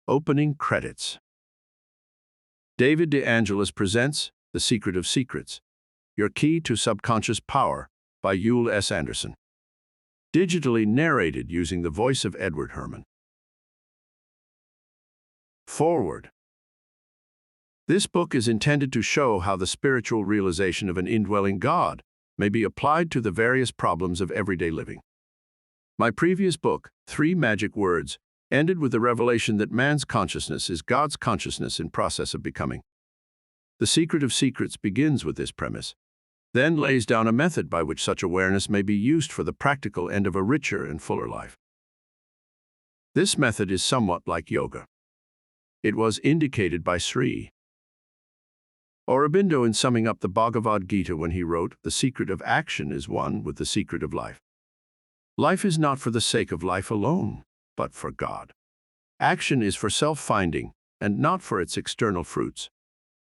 Opening credits. David De Angelis presents The Secret of Secrets, Your Key to Subconscious Power by Uell S. Andersen. Digitally narrated using the voice of Edward Herman. Forward. This book is intended to show how the spiritual realization of an indwelling God may be applied to the various problems of everyday living. My previous book, 3 Magic Words, ended with the revelation that man's consciousness is God's consciousness in process of becoming. The Secret of Secrets begins with this premise, then lays down a method by which such awareness may be used for the practical end of a richer and fuller life. This method is somewhat like yoga. It was indicated by Sri Aurobindo in summing up the Bhagavad Gita when he wrote, "The secret of action is one with the secret of life. Life is not for the sake of life alone, but for God. Action is for self-finding and not for its external fruits.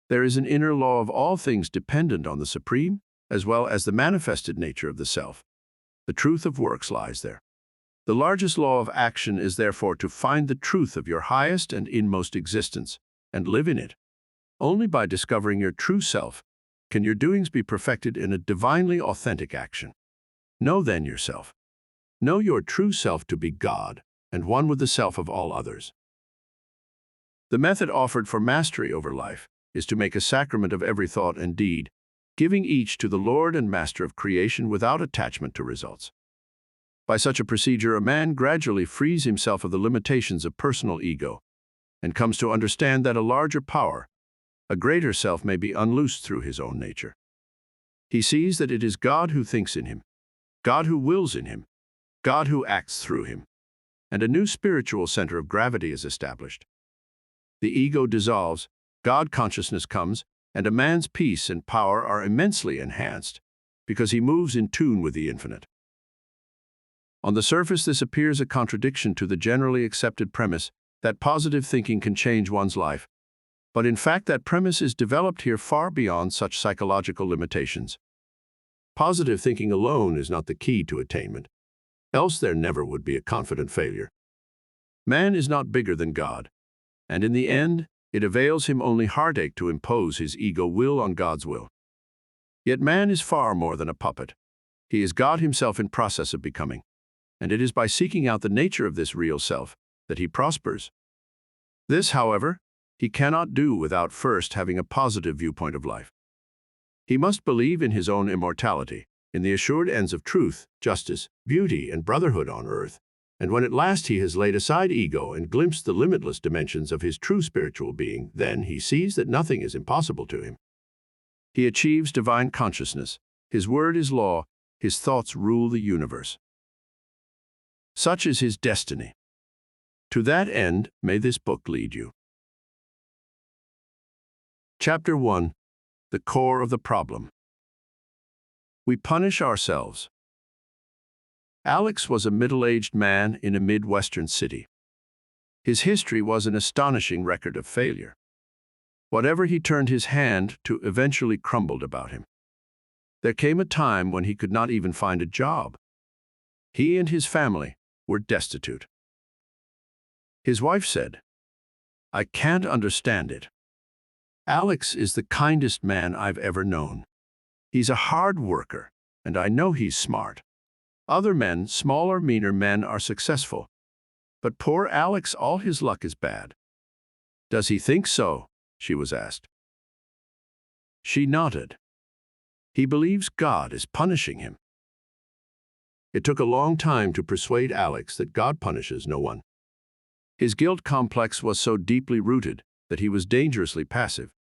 There is an inner law of all things dependent on the Supreme, as well as the manifested nature of the self. The truth of works lies there. The largest law of action is therefore to find the truth of your highest and inmost existence and live in it. Only by discovering your true self can your doings be perfected in a divinely authentic action. Know then yourself. Know your true self to be God and one with the self of all others." The method offered for mastery over life is to make a sacrament of every thought and deed, giving each to the Lord and Master of creation without attachment to results. By such a procedure, a man gradually frees himself of the limitations of personal ego and comes to understand that a larger power, a greater self, may be unloosed through his own nature. He sees that it is God who thinks in him, God who wills in him, God who acts through him, and a new spiritual center of gravity is established. The ego dissolves, God consciousness comes, and a man's peace and power are immensely enhanced because he moves in tune with the infinite. On the surface, this appears a contradiction to the generally accepted premise that positive thinking can change one's life, but in fact that premise is developed here far beyond such psychological limitations. Positive thinking alone is not the key to attainment, else there never would be a confident failure. Man is not bigger than God, and in the end, it avails him only heartache to impose his ego will on God's will. Yet man is far more than a puppet. He is God himself in process of becoming, and it is by seeking out the nature of this real self that he prospers. This, however, he cannot do without first having a positive viewpoint of life. He must believe in his own immortality, in the assured ends of truth, justice, beauty, and brotherhood on earth, and when at last he has laid aside ego and glimpsed the limitless dimensions of his true spiritual being, then he sees that nothing is impossible to him. He achieves divine consciousness. His word is law. His thoughts rule the universe. Such is his destiny. To that end, may this book lead you. Chapter 1. The Core of the Problem. We punish ourselves. Alex was a middle-aged man in a Midwestern city. His history was an astonishing record of failure. Whatever he turned his hand to eventually crumbled about him. There came a time when he could not even find a job. He and his family were destitute. His wife said, "I can't understand it. Alex is the kindest man I've ever known. He's a hard worker, and I know he's smart. Other men, smaller, meaner men, are successful. But poor Alex, all his luck is bad." "Does he think so?" she was asked. She nodded. "He believes God is punishing him." It took a long time to persuade Alex that God punishes no one. His guilt complex was so deeply rooted that he was dangerously passive.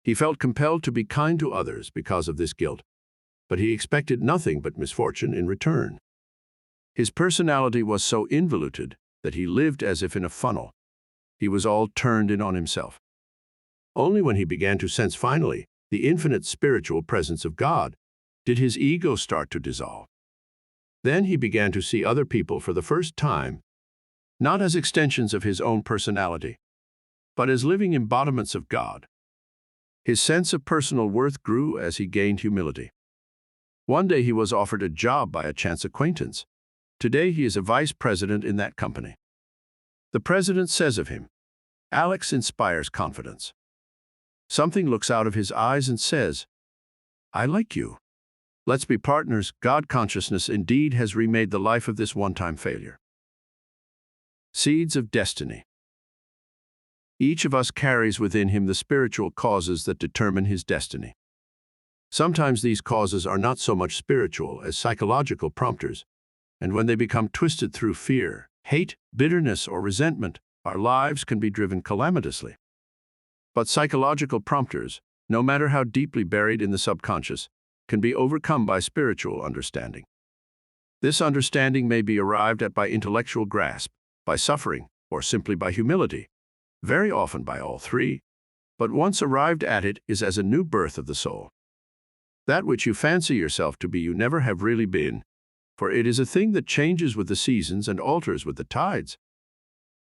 He felt compelled to be kind to others because of this guilt, but he expected nothing but misfortune in return. His personality was so involuted that he lived as if in a funnel. He was all turned in on himself. Only when he began to sense finally the infinite spiritual presence of God did his ego start to dissolve. Then he began to see other people for the first time, not as extensions of his own personality, but as living embodiments of God. His sense of personal worth grew as he gained humility. One day he was offered a job by a chance acquaintance. Today he is a vice president in that company. The president says of him, Alex inspires confidence. Something looks out of his eyes and says, "I like you. Let's be partners." God consciousness indeed has remade the life of this one-time failure. Seeds of destiny. Each of us carries within him the spiritual causes that determine his destiny. Sometimes these causes are not so much spiritual as psychological prompters, and when they become twisted through fear, hate, bitterness, or resentment, our lives can be driven calamitously. But psychological prompters, no matter how deeply buried in the subconscious, can be overcome by spiritual understanding. This understanding may be arrived at by intellectual grasp, by suffering, or simply by humility, very often by all three, but once arrived at it is as a new birth of the soul. That which you fancy yourself to be you never have really been, for it is a thing that changes with the seasons and alters with the tides.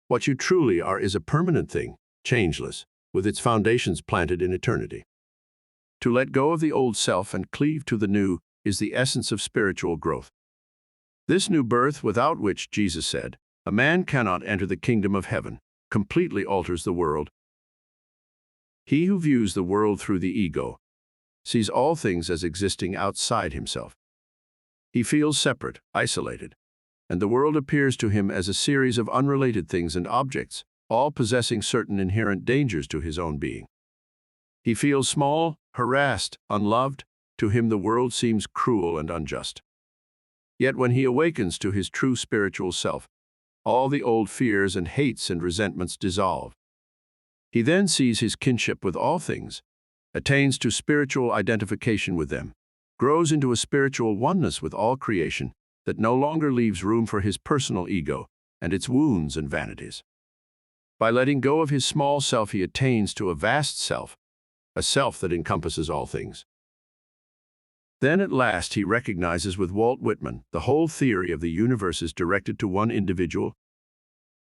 What you truly are is a permanent thing, changeless, with its foundations planted in eternity. To let go of the old self and cleave to the new is the essence of spiritual growth. This new birth, without which, Jesus said, a man cannot enter the kingdom of heaven, completely alters the world. He who views the world through the ego sees all things as existing outside himself. He feels separate, isolated, and the world appears to him as a series of unrelated things and objects, all possessing certain inherent dangers to his own being. He feels small, harassed, unloved. To him the world seems cruel and unjust. Yet when he awakens to his true spiritual self, all the old fears and hates and resentments dissolve. He then sees his kinship with all things, attains to spiritual identification with them, grows into a spiritual oneness with all creation that no longer leaves room for his personal ego and its wounds and vanities. By letting go of his small self, he attains to a vast self, a self that encompasses all things. Then at last he recognizes with Walt Whitman the whole theory of the universe is directed to one individual,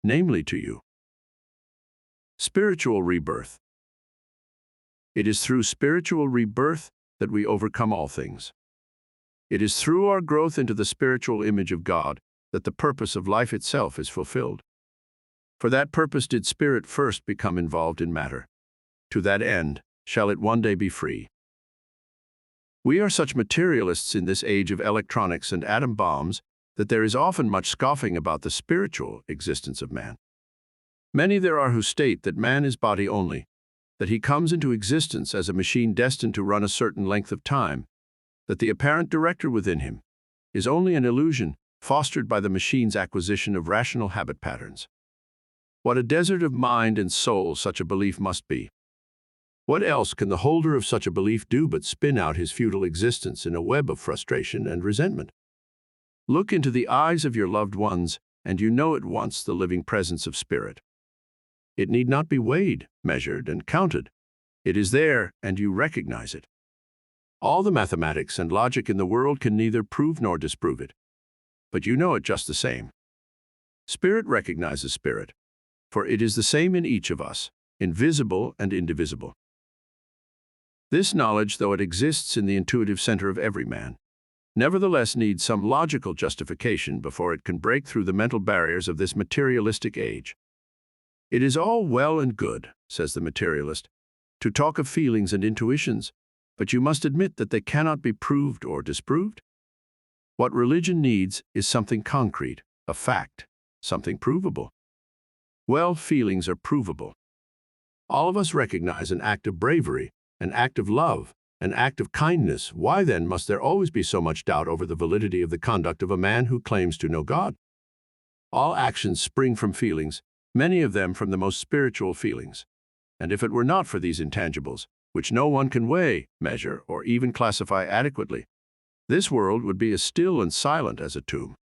namely to you. Spiritual rebirth. It is through spiritual rebirth that we overcome all things. It is through our growth into the spiritual image of God that the purpose of life itself is fulfilled. For that purpose did spirit first become involved in matter. To that end shall it one day be free. We are such materialists in this age of electronics and atom bombs that there is often much scoffing about the spiritual existence of man. Many there are who state that man is body only, that he comes into existence as a machine destined to run a certain length of time, that the apparent director within him is only an illusion fostered by the machine's acquisition of rational habit patterns. What a desert of mind and soul such a belief must be! What else can the holder of such a belief do but spin out his futile existence in a web of frustration and resentment? Look into the eyes of your loved ones, and you know at once the living presence of spirit. It need not be weighed, measured, and counted. It is there, and you recognize it. All the mathematics and logic in the world can neither prove nor disprove it, but you know it just the same. Spirit recognizes spirit, for it is the same in each of us, invisible and indivisible. This knowledge, though it exists in the intuitive center of every man, nevertheless needs some logical justification before it can break through the mental barriers of this materialistic age. It is all well and good, says the materialist, to talk of feelings and intuitions, but you must admit that they cannot be proved or disproved. What religion needs is something concrete, a fact, something provable. Well, feelings are provable. All of us recognize an act of bravery, an act of love, an act of kindness. Why then must there always be so much doubt over the validity of the conduct of a man who claims to know God? All actions spring from feelings, many of them from the most spiritual feelings. And if it were not for these intangibles, which no one can weigh, measure, or even classify adequately, this world would be as still and silent as a tomb.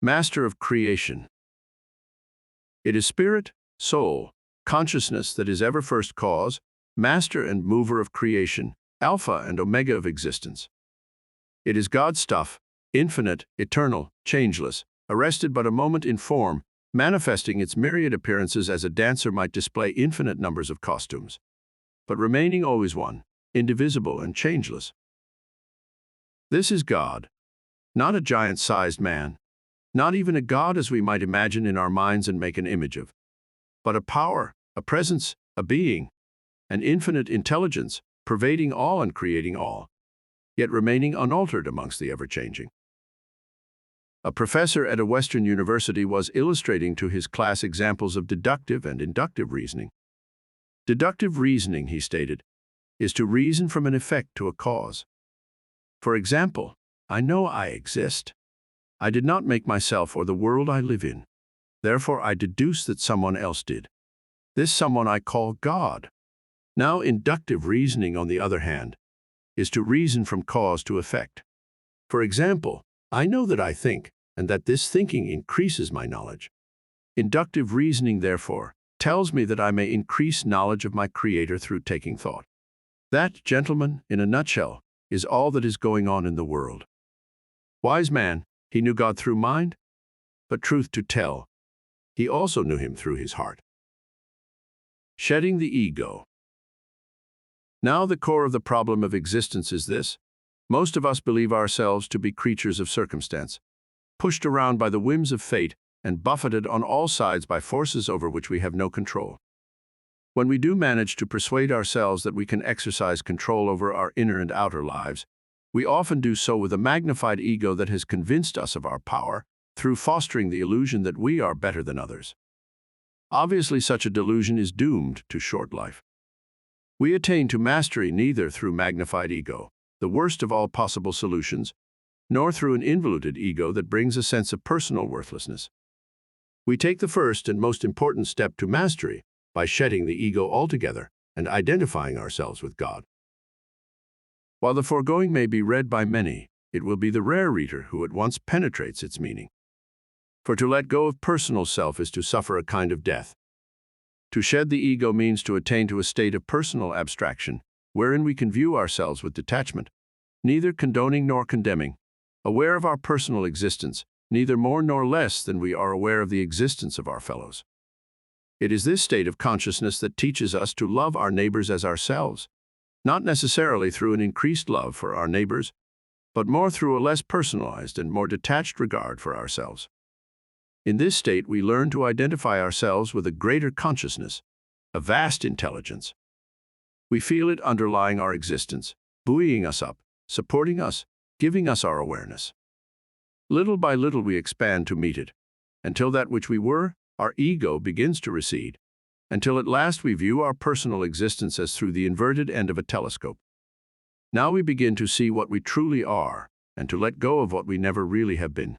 Master of creation. It is spirit, soul, consciousness that is ever first cause, master and mover of creation, alpha and omega of existence. It is God's stuff, infinite, eternal, changeless, arrested but a moment in form, manifesting its myriad appearances as a dancer might display infinite numbers of costumes, but remaining always one, indivisible and changeless. This is God, not a giant-sized man, not even a God as we might imagine in our minds and make an image of, but a power, a presence, a being, an infinite intelligence, pervading all and creating all, yet remaining unaltered amongst the ever-changing. A professor at a Western university was illustrating to his class examples of deductive and inductive reasoning. Deductive reasoning, he stated, is to reason from an effect to a cause. For example, I know I exist. I did not make myself or the world I live in. Therefore, I deduce that someone else did. This someone I call God. Now, inductive reasoning, on the other hand, is to reason from cause to effect. For example, I know that I think, and that this thinking increases my knowledge. Inductive reasoning, therefore, tells me that I may increase knowledge of my Creator through taking thought. That, gentlemen, in a nutshell, is all that is going on in the world. Wise man, he knew God through mind, but truth to tell, he also knew him through his heart. Shedding the ego. Now the core of the problem of existence is this. Most of us believe ourselves to be creatures of circumstance, pushed around by the whims of fate and buffeted on all sides by forces over which we have no control. When we do manage to persuade ourselves that we can exercise control over our inner and outer lives, we often do so with a magnified ego that has convinced us of our power through fostering the illusion that we are better than others. Obviously, such a delusion is doomed to short life. We attain to mastery neither through magnified ego, the worst of all possible solutions, nor through an involuted ego that brings a sense of personal worthlessness. We take the first and most important step to mastery by shedding the ego altogether and identifying ourselves with God. While the foregoing may be read by many, it will be the rare reader who at once penetrates its meaning. For to let go of personal self is to suffer a kind of death. To shed the ego means to attain to a state of personal abstraction, wherein we can view ourselves with detachment, neither condoning nor condemning, aware of our personal existence, neither more nor less than we are aware of the existence of our fellows. It is this state of consciousness that teaches us to love our neighbors as ourselves, not necessarily through an increased love for our neighbors, but more through a less personalized and more detached regard for ourselves. In this state, we learn to identify ourselves with a greater consciousness, a vast intelligence. We feel it underlying our existence, buoying us up, supporting us, giving us our awareness. Little by little we expand to meet it, until that which we were, our ego, begins to recede, until at last we view our personal existence as through the inverted end of a telescope. Now we begin to see what we truly are, and to let go of what we never really have been.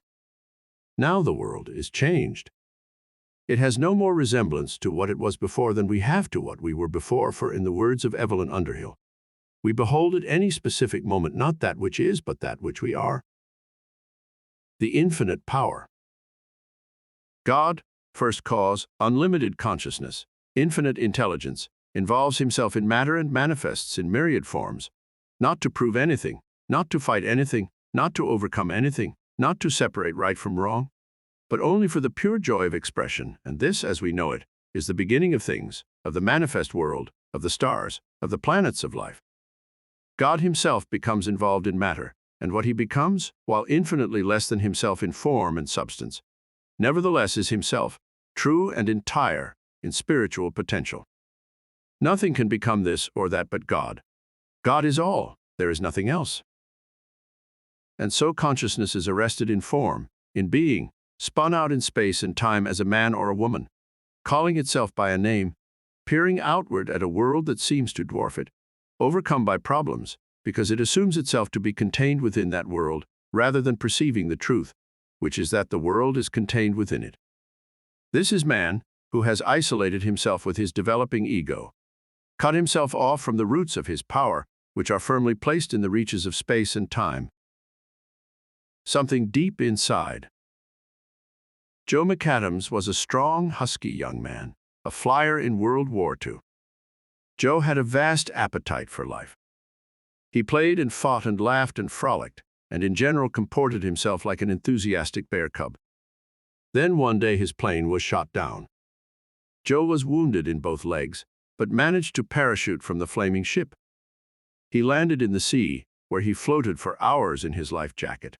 Now the world is changed. It has no more resemblance to what it was before than we have to what we were before, for in the words of Evelyn Underhill, we behold at any specific moment not that which is, but that which we are. The infinite power. God, first cause, unlimited consciousness, infinite intelligence, involves himself in matter and manifests in myriad forms, not to prove anything, not to fight anything, not to overcome anything, not to separate right from wrong, but only for the pure joy of expression, and this, as we know it, is the beginning of things, of the manifest world, of the stars, of the planets of life. God himself becomes involved in matter, and what he becomes, while infinitely less than himself in form and substance, nevertheless is himself, true and entire, in spiritual potential. Nothing can become this or that but God. God is all, there is nothing else. And so consciousness is arrested in form, in being, spun out in space and time as a man or a woman, calling itself by a name, peering outward at a world that seems to dwarf it, overcome by problems, because it assumes itself to be contained within that world, rather than perceiving the truth, which is that the world is contained within it. This is man, who has isolated himself with his developing ego, cut himself off from the roots of his power, which are firmly placed in the reaches of space and time. Something deep inside. Joe McAdams was a strong, husky young man, a flyer in World War II. Joe had a vast appetite for life. He played and fought and laughed and frolicked, and in general comported himself like an enthusiastic bear cub. Then one day his plane was shot down. Joe was wounded in both legs, but managed to parachute from the flaming ship. He landed in the sea, where he floated for hours in his life jacket.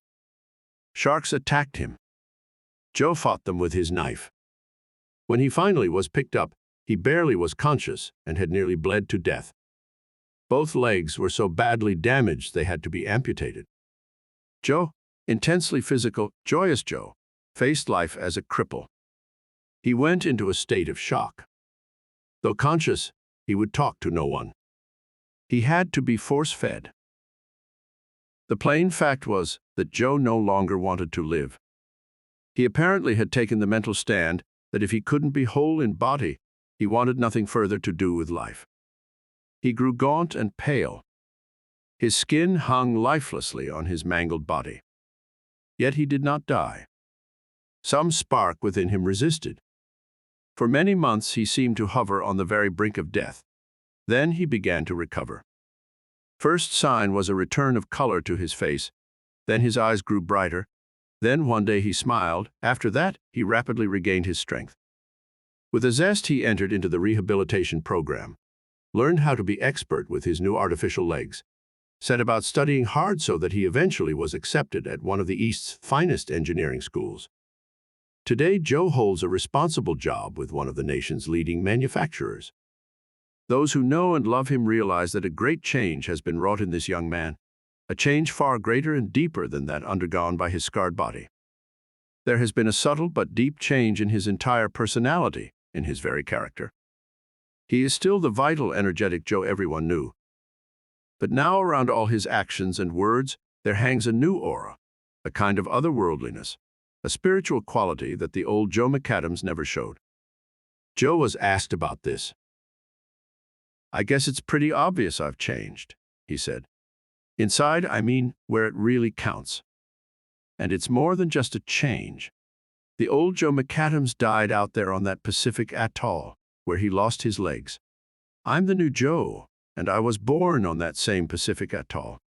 Sharks attacked him. Joe fought them with his knife. When he finally was picked up, He barely was conscious and had nearly bled to death. Both legs were so badly damaged they had to be amputated. Joe, intensely physical, joyous Joe, faced life as a cripple. He went into a state of shock. Though conscious, he would talk to no one. He had to be force-fed. The plain fact was that Joe no longer wanted to live. He apparently had taken the mental stand that if he couldn't be whole in body, he wanted nothing further to do with life. He grew gaunt and pale. His skin hung lifelessly on his mangled body. Yet he did not die. Some spark within him resisted. For many months he seemed to hover on the very brink of death. Then he began to recover. First sign was a return of color to his face. Then his eyes grew brighter. Then one day he smiled. After that, he rapidly regained his strength. With a zest, he entered into the rehabilitation program, learned how to be expert with his new artificial legs, set about studying hard so that he eventually was accepted at one of the East's finest engineering schools. Today, Joe holds a responsible job with one of the nation's leading manufacturers. Those who know and love him realize that a great change has been wrought in this young man, a change far greater and deeper than that undergone by his scarred body. There has been a subtle but deep change in his entire personality, in his very character. He is still the vital, energetic Joe everyone knew. But now around all his actions and words, there hangs a new aura, a kind of otherworldliness, a spiritual quality that the old Joe McAdams never showed. Joe was asked about this. "I guess it's pretty obvious I've changed," he said. "Inside, I mean, where it really counts. And it's more than just a change. The old Joe McAdams died out there on that Pacific atoll, where he lost his legs. I'm the new Joe, and I was born on that same Pacific atoll.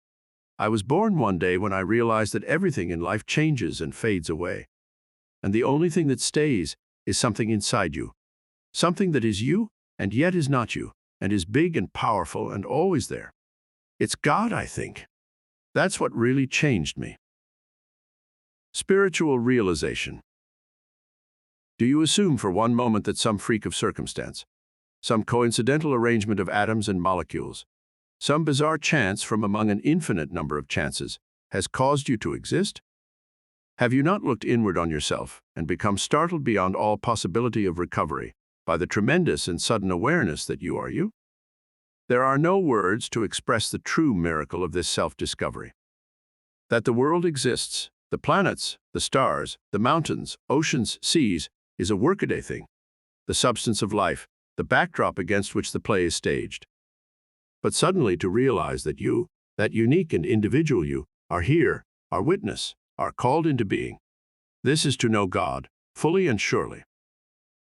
I was born one day when I realized that everything in life changes and fades away. And the only thing that stays is something inside you. Something that is you, and yet is not you, and is big and powerful and always there. It's God, I think. That's what really changed me." Spiritual realization. Do you assume for one moment that some freak of circumstance, some coincidental arrangement of atoms and molecules, some bizarre chance from among an infinite number of chances, has caused you to exist? Have you not looked inward on yourself and become startled beyond all possibility of recovery by the tremendous and sudden awareness that you are you? There are no words to express the true miracle of this self-discovery. That the world exists, the planets, the stars, the mountains, oceans, seas, is a workaday thing, the substance of life, the backdrop against which the play is staged. But suddenly to realize that you, that unique and individual you, are here, are witness, are called into being. This is to know God, fully and surely.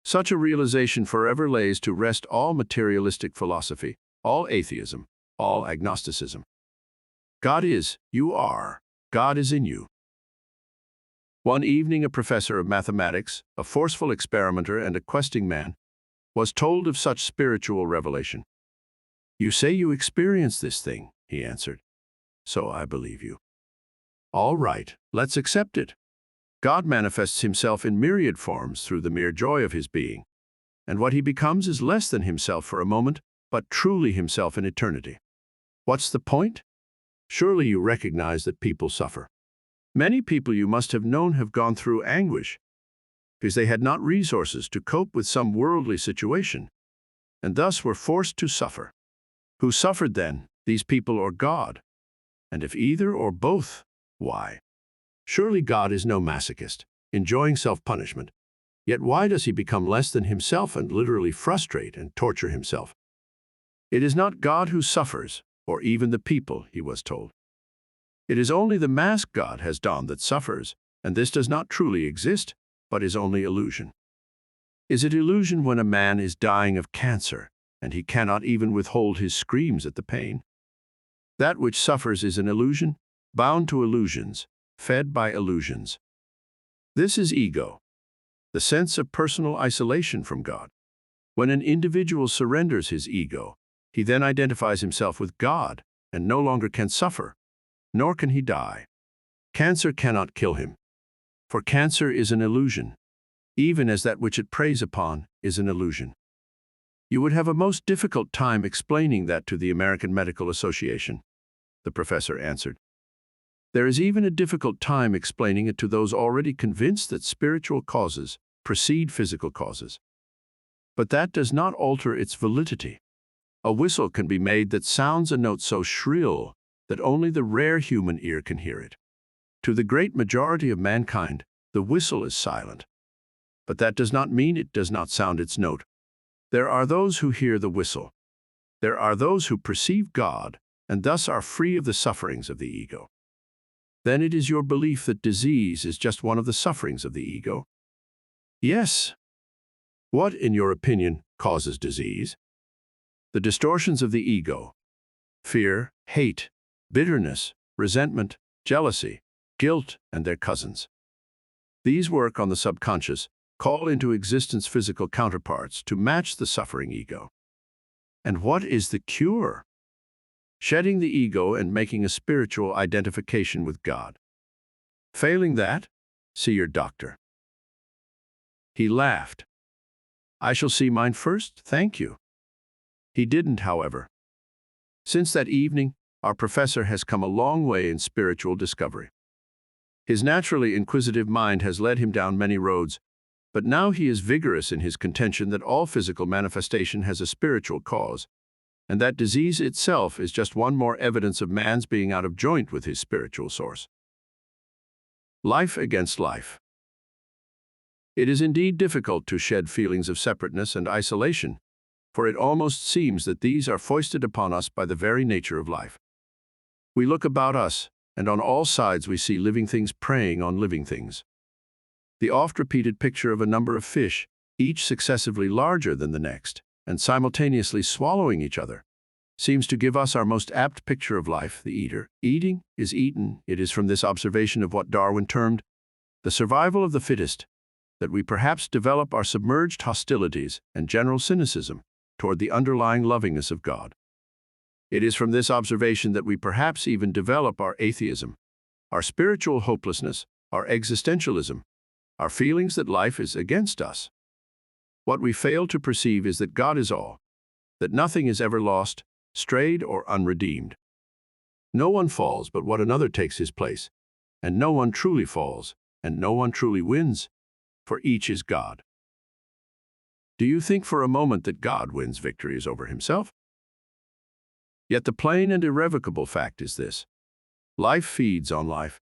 Such a realization forever lays to rest all materialistic philosophy, all atheism, all agnosticism. God is, you are, God is in you. One evening, a professor of mathematics, a forceful experimenter and a questing man, was told of such spiritual revelation. "You say you experience this thing," he answered. "So I believe you. All right, let's accept it. God manifests himself in myriad forms through the mere joy of his being, and what he becomes is less than himself for a moment, but truly himself in eternity. What's the point? Surely you recognize that people suffer. Many people you must have known have gone through anguish because they had not resources to cope with some worldly situation, and thus were forced to suffer. Who suffered then, these people or God? And if either or both, why? Surely God is no masochist, enjoying self-punishment. Yet why does he become less than himself and literally frustrate and torture himself? It is not God who suffers, or even the people, he was told. It is only the mask God has donned that suffers, and this does not truly exist, but is only illusion. Is it illusion when a man is dying of cancer, and he cannot even withhold his screams at the pain? That which suffers is an illusion, bound to illusions, fed by illusions. This is ego, the sense of personal isolation from God. When an individual surrenders his ego, he then identifies himself with God and no longer can suffer, nor can he die. Cancer cannot kill him, for cancer is an illusion, even as that which it preys upon is an illusion. You would have a most difficult time explaining that to the American Medical Association, the professor answered. There is even a difficult time explaining it to those already convinced that spiritual causes precede physical causes. But that does not alter its validity. A whistle can be made that sounds a note so shrill that only the rare human ear can hear it. To the great majority of mankind, the whistle is silent. But that does not mean it does not sound its note. There are those who hear the whistle. There are those who perceive God and thus are free of the sufferings of the ego. Then it is your belief that disease is just one of the sufferings of the ego? Yes. What, in your opinion, causes disease? The distortions of the ego: fear, hate, bitterness, resentment, jealousy, guilt, and their cousins. These work on the subconscious, call into existence physical counterparts to match the suffering ego. And what is the cure? Shedding the ego and making a spiritual identification with God. Failing that, see your doctor. He laughed. I shall see mine first, thank you. He didn't, however. Since that evening, our professor has come a long way in spiritual discovery. His naturally inquisitive mind has led him down many roads, but now he is vigorous in his contention that all physical manifestation has a spiritual cause, and that disease itself is just one more evidence of man's being out of joint with his spiritual source. Life against life. It is indeed difficult to shed feelings of separateness and isolation, for it almost seems that these are foisted upon us by the very nature of life. We look about us, and on all sides we see living things preying on living things. The oft-repeated picture of a number of fish, each successively larger than the next, and simultaneously swallowing each other, seems to give us our most apt picture of life. The eater, eating, is eaten. It is from this observation of what Darwin termed the survival of the fittest that we perhaps develop our submerged hostilities and general cynicism toward the underlying lovingness of God. It is from this observation that we perhaps even develop our atheism, our spiritual hopelessness, our existentialism, our feelings that life is against us. What we fail to perceive is that God is all, that nothing is ever lost, strayed, or unredeemed. No one falls but what another takes his place, and no one truly falls, and no one truly wins, for each is God. Do you think for a moment that God wins victories over himself? Yet the plain and irrevocable fact is this: life feeds on life.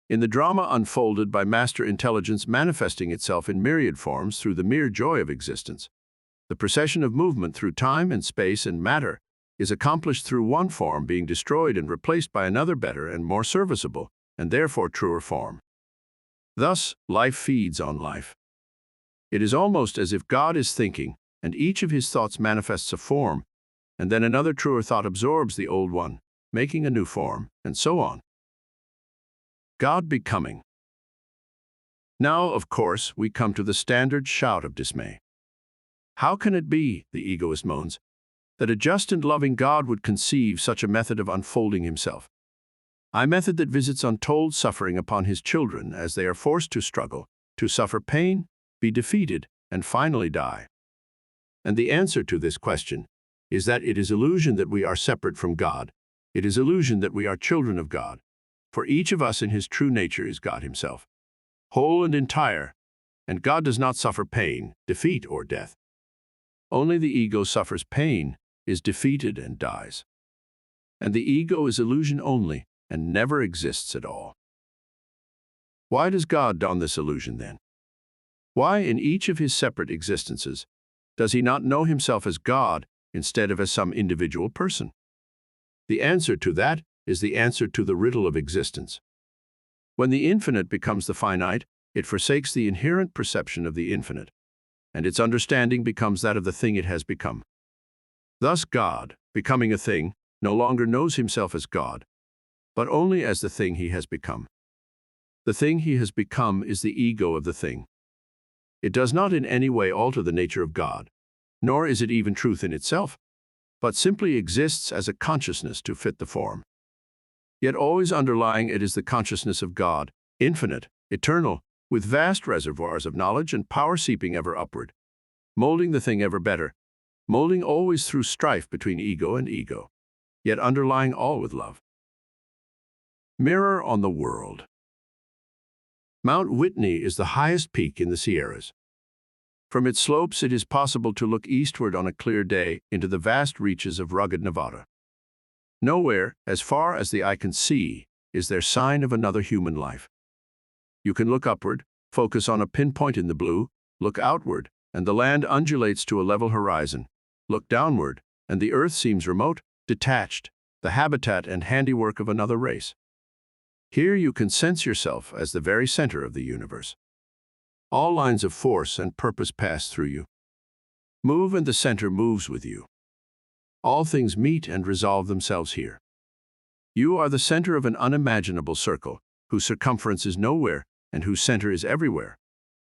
In the drama unfolded by master intelligence manifesting itself in myriad forms through the mere joy of existence, the procession of movement through time and space and matter is accomplished through one form being destroyed and replaced by another better and more serviceable, and therefore truer form. Thus, life feeds on life. It is almost as if God is thinking, and each of his thoughts manifests a form, and then another truer thought absorbs the old one, making a new form, and so on. God becoming. Now, of course, we come to the standard shout of dismay. How can it be, the egoist moans, that a just and loving God would conceive such a method of unfolding himself? A method that visits untold suffering upon his children as they are forced to struggle, to suffer pain, be defeated, and finally die. And the answer to this question is that it is illusion that we are separate from God. It is illusion that we are children of God. For each of us in his true nature is God himself, whole and entire, and God does not suffer pain, defeat, or death. Only the ego suffers pain, is defeated, and dies. And the ego is illusion only, and never exists at all. Why does God don this illusion then? Why, in each of his separate existences, does he not know himself as God instead of as some individual person? The answer to that is the answer to the riddle of existence. When the infinite becomes the finite, it forsakes the inherent perception of the infinite, and its understanding becomes that of the thing it has become. Thus God, becoming a thing, no longer knows himself as God, but only as the thing he has become. The thing he has become is the ego of the thing. It does not in any way alter the nature of God, nor is it even truth in itself, but simply exists as a consciousness to fit the form. Yet always underlying it is the consciousness of God, infinite, eternal, with vast reservoirs of knowledge and power seeping ever upward, molding the thing ever better, molding always through strife between ego and ego, yet underlying all with love. Mirror on the world. Mount Whitney is the highest peak in the Sierras. From its slopes, it is possible to look eastward on a clear day into the vast reaches of rugged Nevada. Nowhere, as far as the eye can see, is there sign of another human life. You can look upward, focus on a pinpoint in the blue, look outward, and the land undulates to a level horizon. Look downward, and the earth seems remote, detached, the habitat and handiwork of another race. Here you can sense yourself as the very center of the universe. All lines of force and purpose pass through you. Move and the center moves with you. All things meet and resolve themselves here. You are the center of an unimaginable circle, whose circumference is nowhere and whose center is everywhere,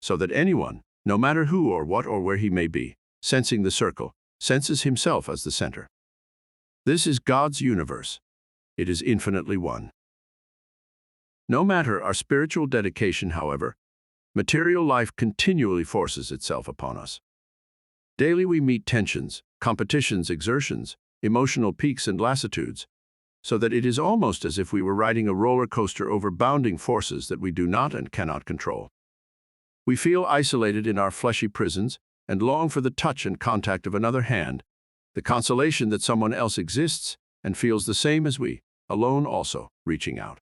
so that anyone, no matter who or what or where he may be, sensing the circle, senses himself as the center. This is God's universe. It is infinitely one. No matter our spiritual dedication, however, material life continually forces itself upon us. Daily we meet tensions, competitions, exertions, emotional peaks and lassitudes, so that it is almost as if we were riding a roller coaster over bounding forces that we do not and cannot control. We feel isolated in our fleshy prisons and long for the touch and contact of another hand, the consolation that someone else exists and feels the same as we, alone also, reaching out.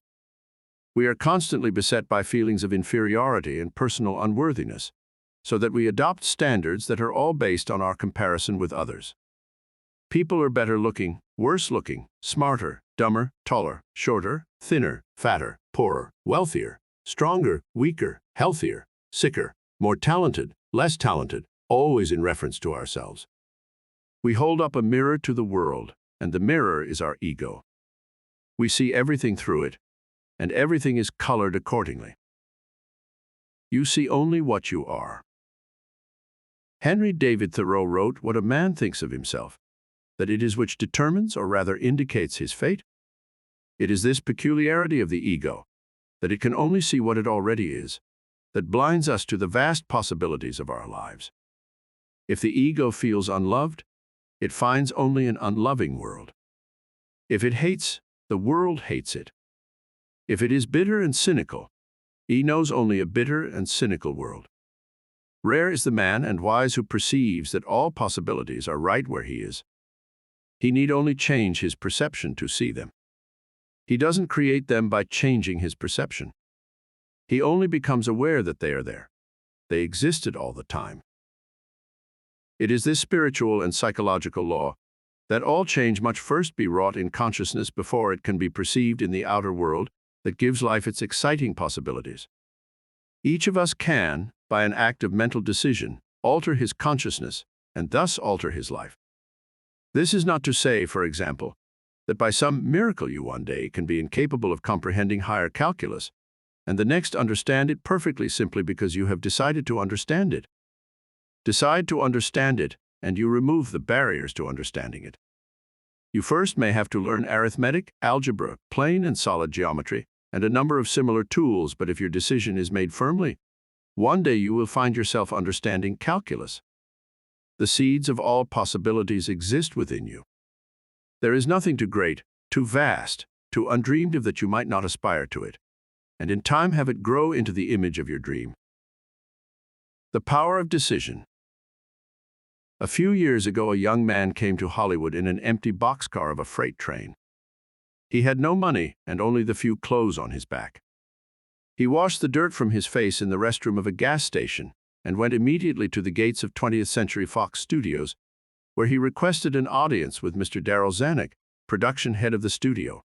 We are constantly beset by feelings of inferiority and personal unworthiness, so that we adopt standards that are all based on our comparison with others. People are better looking, worse looking, smarter, dumber, taller, shorter, thinner, fatter, poorer, wealthier, stronger, weaker, healthier, sicker, more talented, less talented, always in reference to ourselves. We hold up a mirror to the world, and the mirror is our ego. We see everything through it, and everything is colored accordingly. You see only what you are. Henry David Thoreau wrote, "What a man thinks of himself, that it is which determines or rather indicates his fate." It is this peculiarity of the ego, that it can only see what it already is, that blinds us to the vast possibilities of our lives. If the ego feels unloved, it finds only an unloving world. If it hates, the world hates it. If it is bitter and cynical, he knows only a bitter and cynical world. Rare is the man and wise who perceives that all possibilities are right where he is. He need only change his perception to see them. He doesn't create them by changing his perception. He only becomes aware that they are there. They existed all the time. It is this spiritual and psychological law that all change must first be wrought in consciousness before it can be perceived in the outer world that gives life its exciting possibilities. Each of us can, by an act of mental decision, alter his consciousness and thus alter his life. This is not to say, for example, that by some miracle you one day can be incapable of comprehending higher calculus, and the next understand it perfectly simply because you have decided to understand it. Decide to understand it, and you remove the barriers to understanding it. You first may have to learn arithmetic, algebra, plane and solid geometry, and a number of similar tools, but if your decision is made firmly, one day you will find yourself understanding calculus. The seeds of all possibilities exist within you. There is nothing too great, too vast, too undreamed of that you might not aspire to it, and in time have it grow into the image of your dream. The power of decision. A few years ago, a young man came to Hollywood in an empty boxcar of a freight train. He had no money and only the few clothes on his back. He washed the dirt from his face in the restroom of a gas station and went immediately to the gates of 20th Century Fox Studios, where he requested an audience with Mr. Darryl Zanuck, production head of the studio.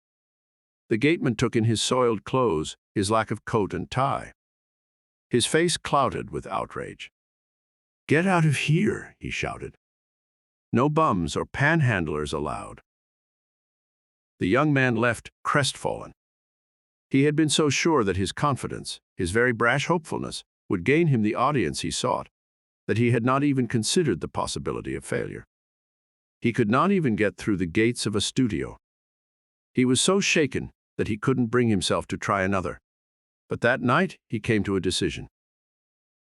The gateman took in his soiled clothes, his lack of coat and tie. His face clouded with outrage. "Get out of here," he shouted. "No bums or panhandlers allowed." The young man left, crestfallen. He had been so sure that his confidence, his very brash hopefulness, would gain him the audience he sought, that he had not even considered the possibility of failure. He could not even get through the gates of a studio. He was so shaken that he couldn't bring himself to try another. But that night he came to a decision.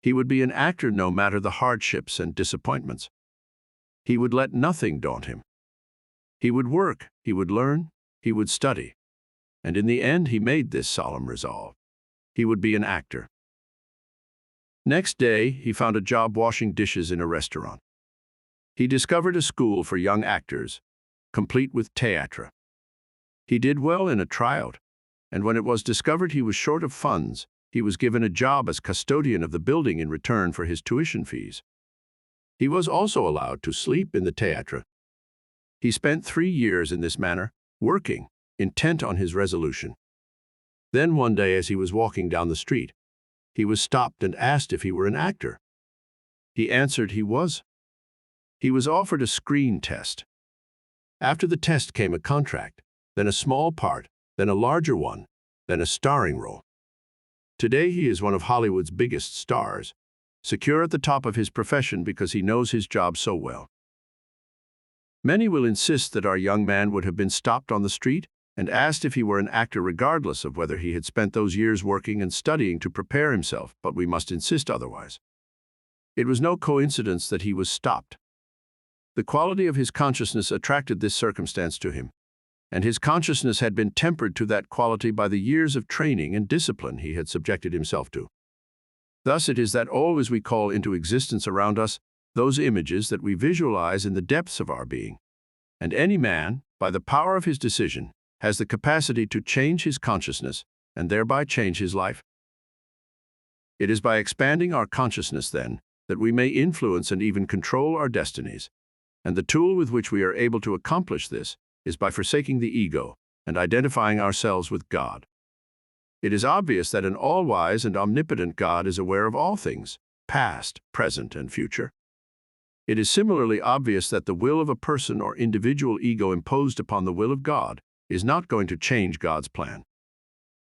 He would be an actor no matter the hardships and disappointments. He would let nothing daunt him. He would work, he would learn, he would study. And in the end, he made this solemn resolve. He would be an actor. Next day, he found a job washing dishes in a restaurant. He discovered a school for young actors, complete with théâtre. He did well in a tryout, and when it was discovered he was short of funds, he was given a job as custodian of the building in return for his tuition fees. He was also allowed to sleep in the théâtre. He spent 3 years in this manner, working, intent on his resolution. Then one day as he was walking down the street, he was stopped and asked if he were an actor. He answered he was. He was offered a screen test. After the test came a contract, then a small part, then a larger one, then a starring role. Today he is one of Hollywood's biggest stars, secure at the top of his profession because he knows his job so well. Many will insist that our young man would have been stopped on the street and asked if he were an actor regardless of whether he had spent those years working and studying to prepare himself, but we must insist otherwise. It was no coincidence that he was stopped. The quality of his consciousness attracted this circumstance to him, and his consciousness had been tempered to that quality by the years of training and discipline he had subjected himself to. Thus it is that always we call into existence around us those images that we visualize in the depths of our being. And any man, by the power of his decision, has the capacity to change his consciousness and thereby change his life. It is by expanding our consciousness, then, that we may influence and even control our destinies. And the tool with which we are able to accomplish this is by forsaking the ego and identifying ourselves with God. It is obvious that an all-wise and omnipotent God is aware of all things, past, present, and future. It is similarly obvious that the will of a person or individual ego imposed upon the will of God is not going to change God's plan.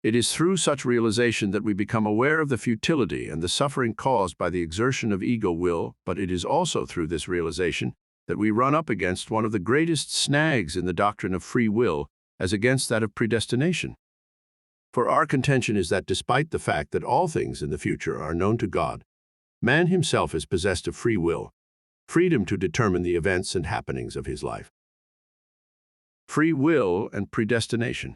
It is through such realization that we become aware of the futility and the suffering caused by the exertion of ego will, but it is also through this realization that we run up against one of the greatest snags in the doctrine of free will as against that of predestination. For our contention is that despite the fact that all things in the future are known to God, man himself is possessed of free will, freedom to determine the events and happenings of his life. Free will and predestination.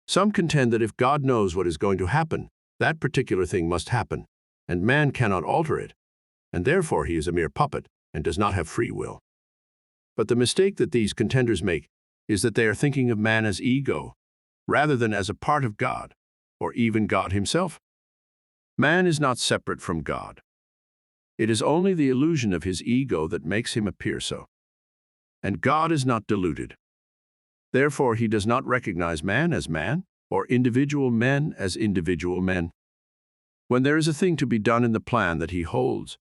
Some contend that if God knows what is going to happen, that particular thing must happen, and man cannot alter it, and therefore he is a mere puppet and does not have free will. But the mistake that these contenders make is that they are thinking of man as ego, rather than as a part of God, or even God himself. Man is not separate from God. It is only the illusion of his ego that makes him appear so. And God is not deluded. Therefore, he does not recognize man as man, or individual men as individual men. When there is a thing to be done in the plan that he holds,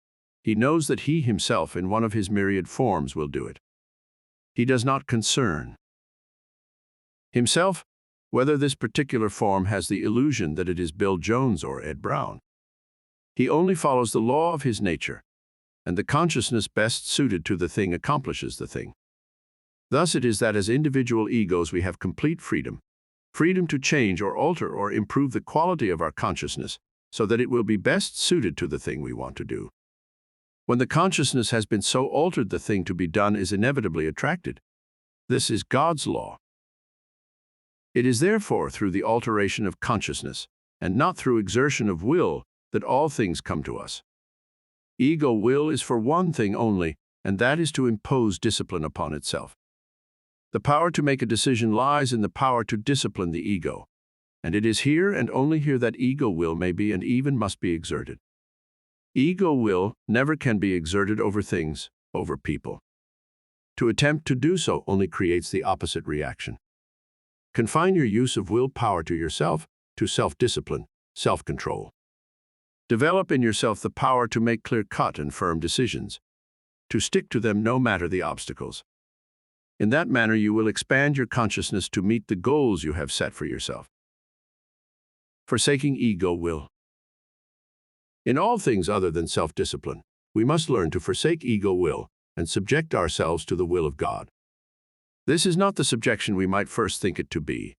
he knows that he himself in one of his myriad forms will do it. He does not concern himself whether this particular form has the illusion that it is Bill Jones or Ed Brown. He only follows the law of his nature, and the consciousness best suited to the thing accomplishes the thing. Thus it is that as individual egos we have complete freedom to change or alter or improve the quality of our consciousness so that it will be best suited to the thing we want to do. When the consciousness has been so altered, the thing to be done is inevitably attracted. This is God's law. It is therefore through the alteration of consciousness, and not through exertion of will, that all things come to us. Ego will is for one thing only, and that is to impose discipline upon itself. The power to make a decision lies in the power to discipline the ego, and it is here and only here that ego will may be and even must be exerted. Ego will never can be exerted over things, over people. To attempt to do so only creates the opposite reaction. Confine your use of willpower to yourself, to self-discipline, self-control. Develop in yourself the power to make clear-cut and firm decisions, to stick to them no matter the obstacles. In that manner you will expand your consciousness to meet the goals you have set for yourself. Forsaking ego will. In all things other than self-discipline, we must learn to forsake ego will and subject ourselves to the will of God. This is not the subjection we might first think it to be,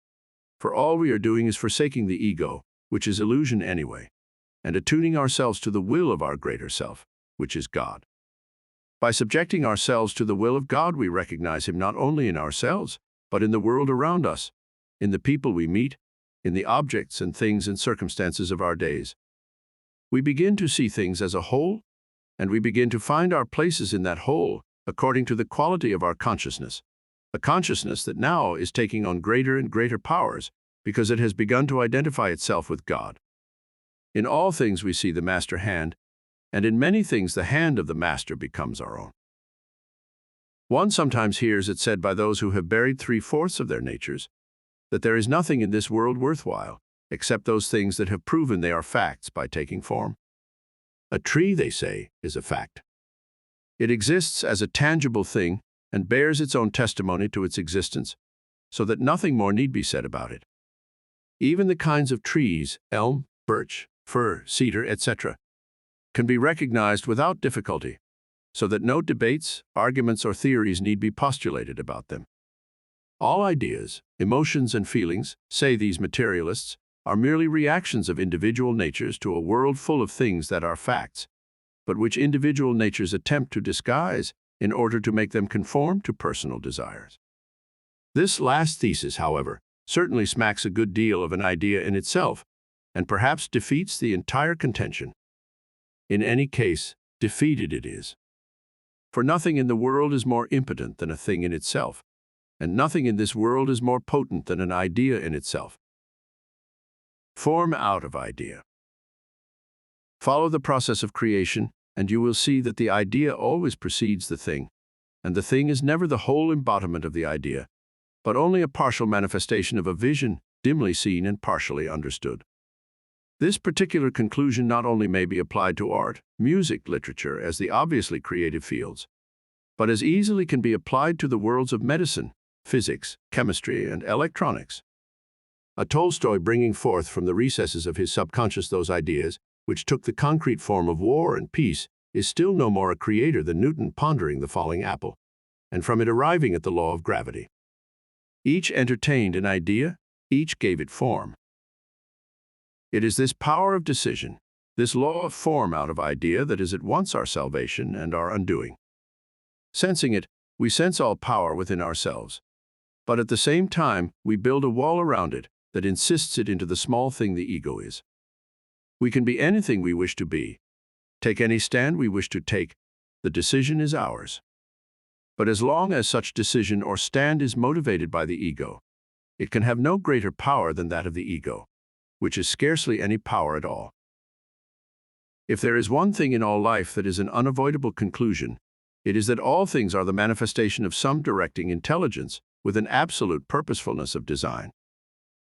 for all we are doing is forsaking the ego, which is illusion anyway, and attuning ourselves to the will of our greater self, which is God. By subjecting ourselves to the will of God, we recognize Him not only in ourselves, but in the world around us, in the people we meet, in the objects and things and circumstances of our days. We begin to see things as a whole, and we begin to find our places in that whole according to the quality of our consciousness, a consciousness that now is taking on greater and greater powers because it has begun to identify itself with God. In all things we see the master hand, and in many things the hand of the master becomes our own. One sometimes hears it said by those who have buried 3/4 of their natures, that there is nothing in this world worthwhile, except those things that have proven they are facts by taking form. A tree, they say, is a fact. It exists as a tangible thing and bears its own testimony to its existence, so that nothing more need be said about it. Even the kinds of trees, elm, birch, fir, cedar, etc., can be recognized without difficulty, so that no debates, arguments, or theories need be postulated about them. All ideas, emotions, and feelings, say these materialists, are merely reactions of individual natures to a world full of things that are facts, but which individual natures attempt to disguise in order to make them conform to personal desires. This last thesis, however, certainly smacks a good deal of an idea in itself, and perhaps defeats the entire contention. In any case, defeated it is. For nothing in the world is more impotent than a thing in itself, and nothing in this world is more potent than an idea in itself. Form out of idea. Follow the process of creation, and you will see that the idea always precedes the thing, and the thing is never the whole embodiment of the idea, but only a partial manifestation of a vision, dimly seen and partially understood. This particular conclusion not only may be applied to art, music, literature as the obviously creative fields, but as easily can be applied to the worlds of medicine, physics, chemistry, and electronics. A Tolstoy bringing forth from the recesses of his subconscious those ideas which took the concrete form of war and peace is still no more a creator than Newton pondering the falling apple, and from it arriving at the law of gravity. Each entertained an idea, each gave it form. It is this power of decision, this law of form out of idea that is at once our salvation and our undoing. Sensing it, we sense all power within ourselves, but at the same time we build a wall around it that insists it into the small thing the ego is. We can be anything we wish to be, take any stand we wish to take, the decision is ours. But as long as such decision or stand is motivated by the ego, it can have no greater power than that of the ego, which is scarcely any power at all. If there is one thing in all life that is an unavoidable conclusion, it is that all things are the manifestation of some directing intelligence with an absolute purposefulness of design.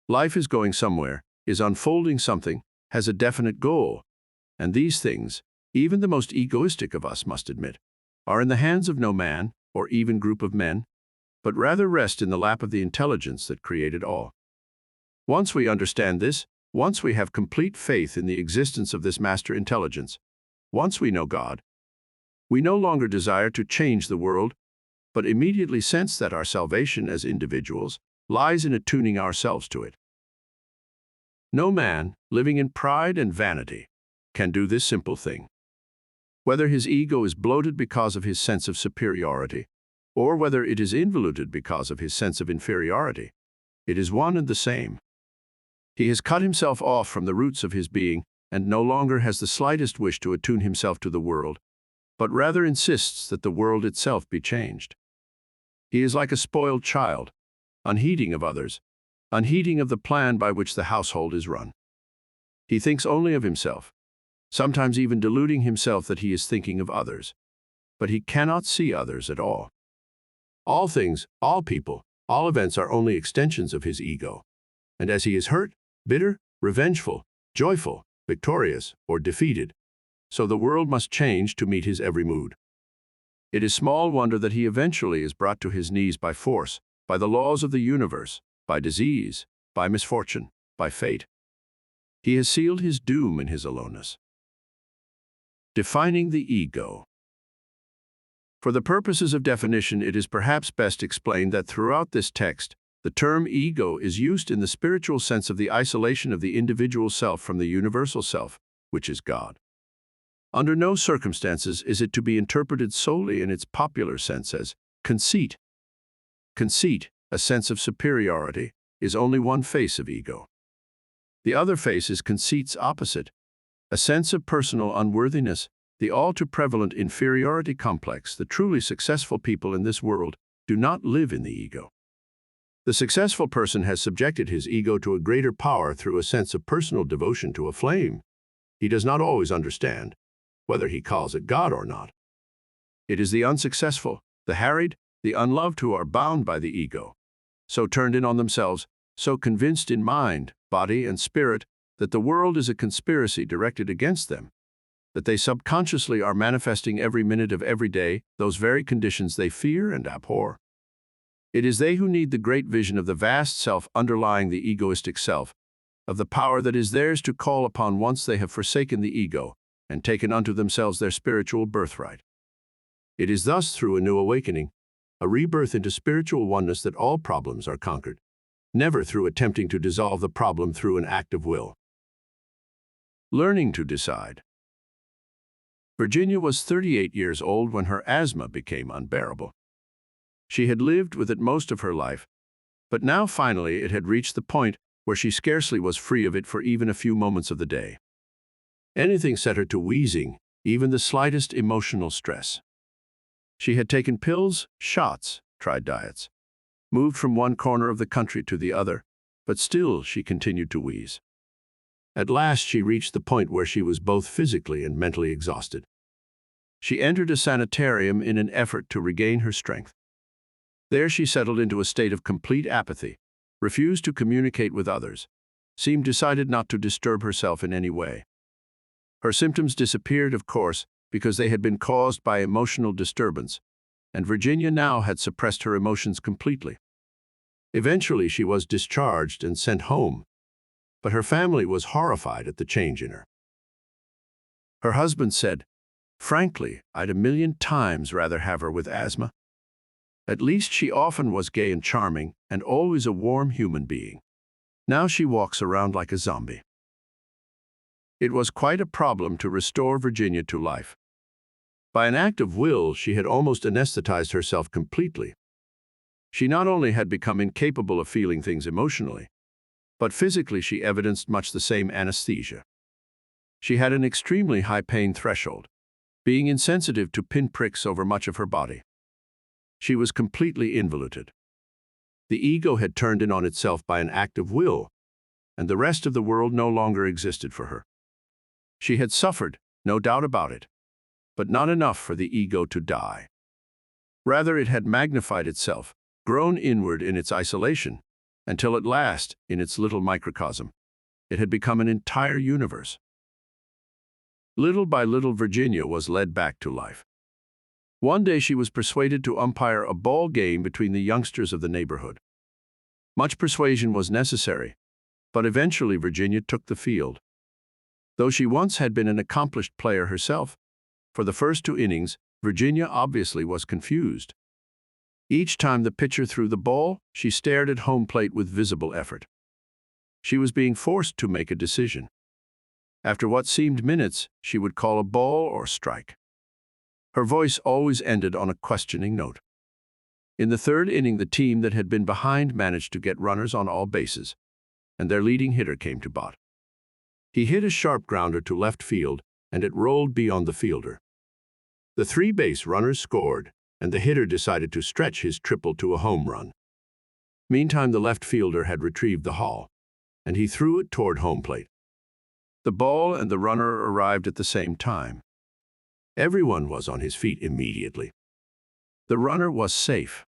Life is going somewhere, is unfolding something, has a definite goal, and these things, even the most egoistic of us must admit, are in the hands of no man, or even group of men, but rather rest in the lap of the intelligence that created all. Once we understand this, once we have complete faith in the existence of this master intelligence, once we know God, we no longer desire to change the world, but immediately sense that our salvation as individuals lies in attuning ourselves to it. No man, living in pride and vanity, can do this simple thing. Whether his ego is bloated because of his sense of superiority, or whether it is involuted because of his sense of inferiority, it is one and the same. He has cut himself off from the roots of his being and no longer has the slightest wish to attune himself to the world, but rather insists that the world itself be changed. He is like a spoiled child, unheeding of others, unheeding of the plan by which the household is run. He thinks only of himself, sometimes even deluding himself that he is thinking of others, but he cannot see others at all. All things, all people, all events are only extensions of his ego, and as he is hurt, bitter, revengeful, joyful, victorious, or defeated, so the world must change to meet his every mood. It is small wonder that he eventually is brought to his knees by force, by the laws of the universe, by disease, by misfortune, by fate. He has sealed his doom in his aloneness. Defining the ego. For the purposes of definition, it is perhaps best explained that throughout this text, the term ego is used in the spiritual sense of the isolation of the individual self from the universal self, which is God. Under no circumstances is it to be interpreted solely in its popular sense as conceit. Conceit, a sense of superiority, is only one face of ego. The other face is conceit's opposite, a sense of personal unworthiness, the all too prevalent inferiority complex. The truly successful people in this world do not live in the ego. The successful person has subjected his ego to a greater power through a sense of personal devotion to a flame. He does not always understand, whether he calls it God or not. It is the unsuccessful, the harried, the unloved who are bound by the ego, so turned in on themselves, so convinced in mind, body, and spirit that the world is a conspiracy directed against them, that they subconsciously are manifesting every minute of every day those very conditions they fear and abhor. It is they who need the great vision of the vast self underlying the egoistic self, of the power that is theirs to call upon once they have forsaken the ego and taken unto themselves their spiritual birthright. It is thus through a new awakening, a rebirth into spiritual oneness, that all problems are conquered, never through attempting to dissolve the problem through an act of will. Learning to decide. Virginia was 38 years old when her asthma became unbearable. She had lived with it most of her life, but now finally it had reached the point where she scarcely was free of it for even a few moments of the day. Anything set her to wheezing, even the slightest emotional stress. She had taken pills, shots, tried diets, moved from one corner of the country to the other, but still she continued to wheeze. At last she reached the point where she was both physically and mentally exhausted. She entered a sanitarium in an effort to regain her strength. There she settled into a state of complete apathy, refused to communicate with others, seemed decided not to disturb herself in any way. Her symptoms disappeared, of course, because they had been caused by emotional disturbance, and Virginia now had suppressed her emotions completely. Eventually she was discharged and sent home, but her family was horrified at the change in her. Her husband said, "Frankly, I'd a million times rather have her with asthma. At least she often was gay and charming, and always a warm human being. Now she walks around like a zombie." It was quite a problem to restore Virginia to life. By an act of will, she had almost anesthetized herself completely. She not only had become incapable of feeling things emotionally, but physically she evidenced much the same anesthesia. She had an extremely high pain threshold, being insensitive to pinpricks over much of her body. She was completely involuted. The ego had turned in on itself by an act of will, and the rest of the world no longer existed for her. She had suffered, no doubt about it, but not enough for the ego to die. Rather, it had magnified itself, grown inward in its isolation, until at last, in its little microcosm, it had become an entire universe. Little by little, Virginia was led back to life. One day she was persuaded to umpire a ball game between the youngsters of the neighborhood. Much persuasion was necessary, but eventually Virginia took the field. Though she once had been an accomplished player herself, for the first 2 innings, Virginia obviously was confused. Each time the pitcher threw the ball, she stared at home plate with visible effort. She was being forced to make a decision. After what seemed minutes, she would call a ball or strike. Her voice always ended on a questioning note. In the 3rd inning, the team that had been behind managed to get runners on all bases, and their leading hitter came to bat. He hit a sharp grounder to left field, and it rolled beyond the fielder. The 3 base runners scored, and the hitter decided to stretch his triple to a home run. Meantime, the left fielder had retrieved the ball, and he threw it toward home plate. The ball and the runner arrived at the same time. Everyone was on his feet immediately. The runner was safe.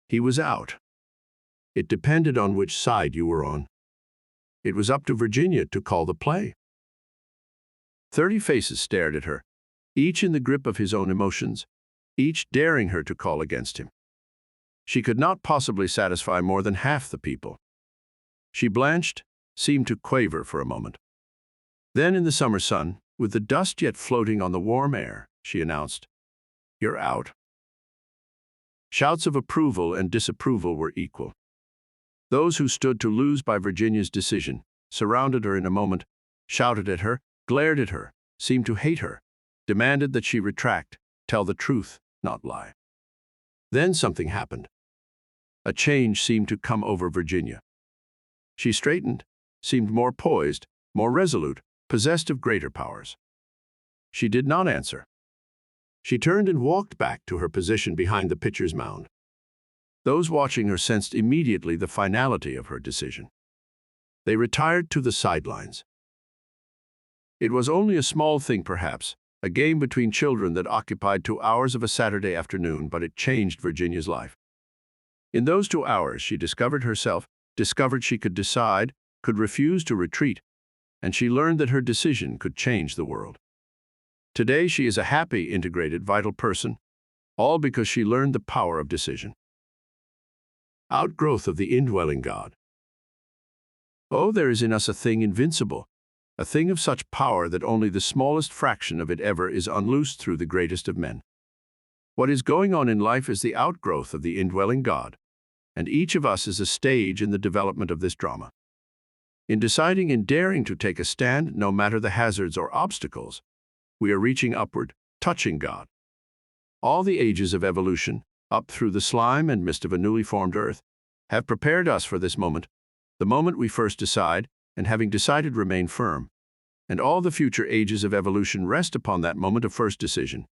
He was out. It depended on which side you were on. It was up to Virginia to call the play. 30 faces stared at her, each in the grip of his own emotions, each daring her to call against him. She could not possibly satisfy more than half the people. She blanched, seemed to quaver for a moment. Then in the summer sun, with the dust yet floating on the warm air, she announced, "You're out." Shouts of approval and disapproval were equal. Those who stood to lose by Virginia's decision surrounded her in a moment, shouted at her, glared at her, seemed to hate her, demanded that she retract, tell the truth, not lie. Then something happened. A change seemed to come over Virginia. She straightened, seemed more poised, more resolute, possessed of greater powers. She did not answer. She turned and walked back to her position behind the pitcher's mound. Those watching her sensed immediately the finality of her decision. They retired to the sidelines. It was only a small thing, perhaps, a game between children that occupied 2 hours of a Saturday afternoon, but it changed Virginia's life. In those 2 hours, she discovered herself, discovered she could decide, could refuse to retreat, and she learned that her decision could change the world. Today, she is a happy, integrated, vital person, all because she learned the power of decision. Outgrowth of the indwelling God. Oh, there is in us a thing invincible, a thing of such power that only the smallest fraction of it ever is unloosed through the greatest of men. What is going on in life is the outgrowth of the indwelling God, and each of us is a stage in the development of this drama. In deciding and daring to take a stand, no matter the hazards or obstacles, we are reaching upward, touching God. All the ages of evolution, up through the slime and mist of a newly formed earth, have prepared us for this moment, the moment we first decide, and having decided remain firm. And all the future ages of evolution rest upon that moment of first decision,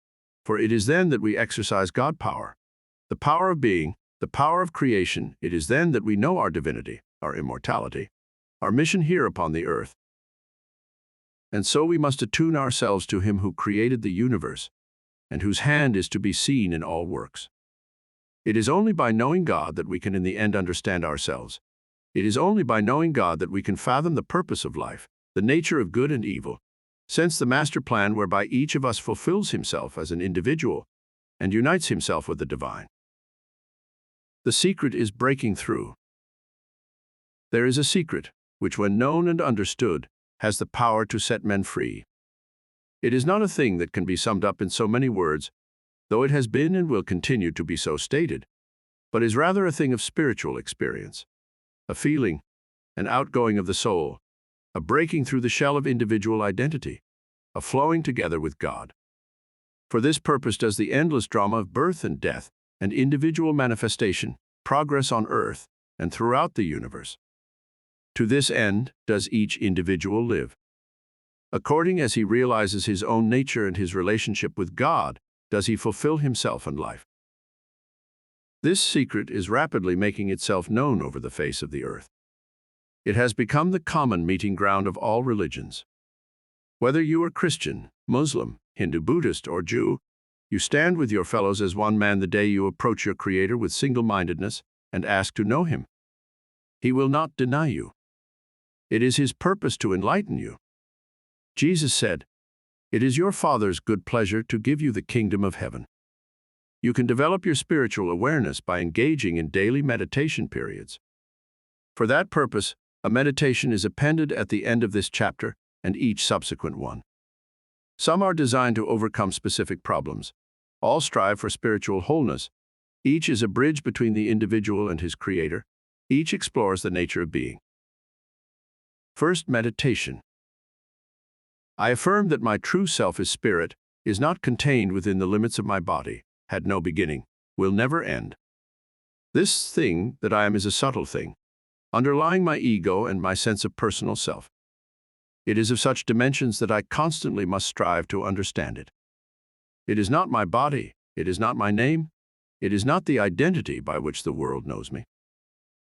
for it is then that we exercise God power, the power of being, the power of creation. It is then that we know our divinity, our immortality, our mission here upon the earth. And so we must attune ourselves to Him who created the universe, and whose hand is to be seen in all works. It is only by knowing God that we can in the end understand ourselves. It is only by knowing God that we can fathom the purpose of life, the nature of good and evil, sense the master plan whereby each of us fulfills himself as an individual and unites himself with the divine. The secret is breaking through. There is a secret which, when known and understood, has the power to set men free. It is not a thing that can be summed up in so many words, though it has been and will continue to be so stated, but is rather a thing of spiritual experience, a feeling, an outgoing of the soul, a breaking through the shell of individual identity, a flowing together with God. For this purpose does the endless drama of birth and death and individual manifestation, progress on earth and throughout the universe. To this end does each individual live. According as he realizes his own nature and his relationship with God, does he fulfill himself and life. This secret is rapidly making itself known over the face of the earth. It has become the common meeting ground of all religions. Whether you are Christian, Muslim, Hindu, Buddhist, or Jew, you stand with your fellows as one man the day you approach your Creator with single-mindedness and ask to know Him. He will not deny you. It is His purpose to enlighten you. Jesus said, "It is your Father's good pleasure to give you the kingdom of heaven." You can develop your spiritual awareness by engaging in daily meditation periods. For that purpose, a meditation is appended at the end of this chapter and each subsequent one. Some are designed to overcome specific problems. All strive for spiritual wholeness. Each is a bridge between the individual and his Creator. Each explores the nature of being. First, meditation. I affirm that my true self is spirit, is not contained within the limits of my body, had no beginning, will never end. This thing that I am is a subtle thing, underlying my ego and my sense of personal self. It is of such dimensions that I constantly must strive to understand it. It is not my body, it is not my name, it is not the identity by which the world knows me.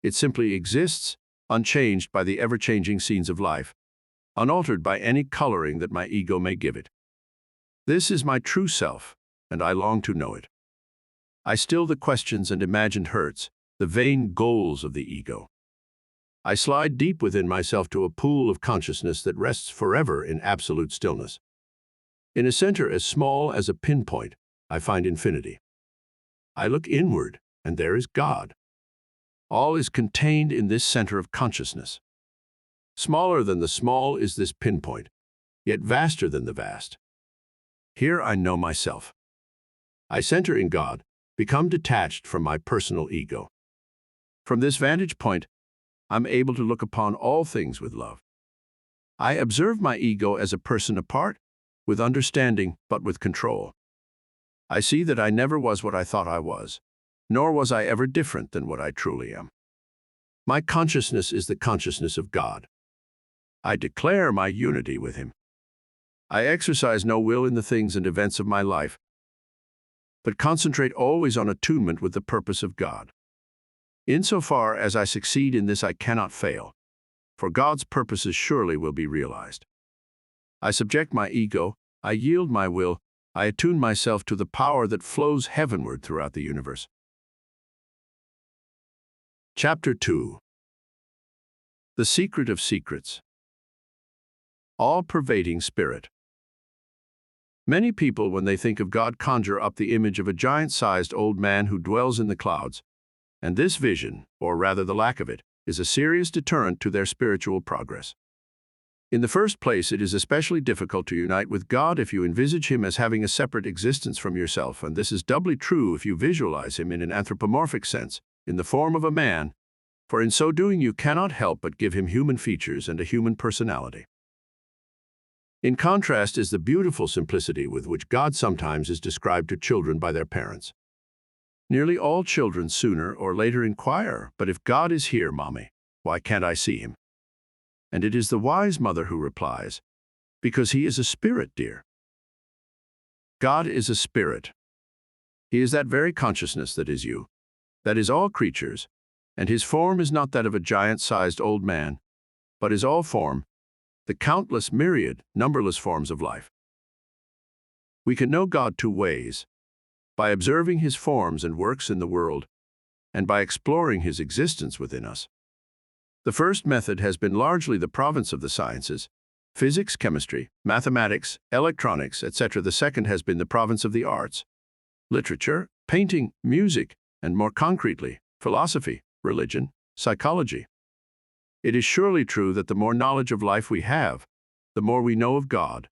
It simply exists, unchanged by the ever-changing scenes of life, unaltered by any coloring that my ego may give it. This is my true self, and I long to know it. I still the questions and imagined hurts, the vain goals of the ego. I slide deep within myself to a pool of consciousness that rests forever in absolute stillness. In a center as small as a pinpoint, I find infinity. I look inward, and there is God. All is contained in this center of consciousness. Smaller than the small is this pinpoint, yet vaster than the vast. Here I know myself. I center in God, become detached from my personal ego. From this vantage point, I'm able to look upon all things with love. I observe my ego as a person apart, with understanding, but with control. I see that I never was what I thought I was, nor was I ever different than what I truly am. My consciousness is the consciousness of God. I declare my unity with Him. I exercise no will in the things and events of my life, but concentrate always on attunement with the purpose of God. Insofar as I succeed in this, I cannot fail, for God's purposes surely will be realized. I subject my ego, I yield my will, I attune myself to the power that flows heavenward throughout the universe. Chapter 2. The Secret of Secrets. All-pervading Spirit. Many people, when they think of God, conjure up the image of a giant-sized old man who dwells in the clouds, and this vision, or rather the lack of it, is a serious deterrent to their spiritual progress. In the first place, it is especially difficult to unite with God if you envisage Him as having a separate existence from yourself, and this is doubly true if you visualize Him in an anthropomorphic sense, in the form of a man, for in so doing you cannot help but give Him human features and a human personality. In contrast is the beautiful simplicity with which God sometimes is described to children by their parents. Nearly all children sooner or later inquire, "But if God is here, Mommy, why can't I see Him?" And it is the wise mother who replies, "Because He is a spirit, dear." God is a spirit. He is that very consciousness that is you, that is all creatures, and His form is not that of a giant-sized old man, but is all form, the countless, myriad, numberless forms of life. We can know God two ways: by observing His forms and works in the world, and by exploring His existence within us. The first method has been largely the province of the sciences, physics, chemistry, mathematics, electronics, etc. The second has been the province of the arts, literature, painting, music, and more concretely, philosophy, religion, psychology. It is surely true that the more knowledge of life we have, the more we know of God,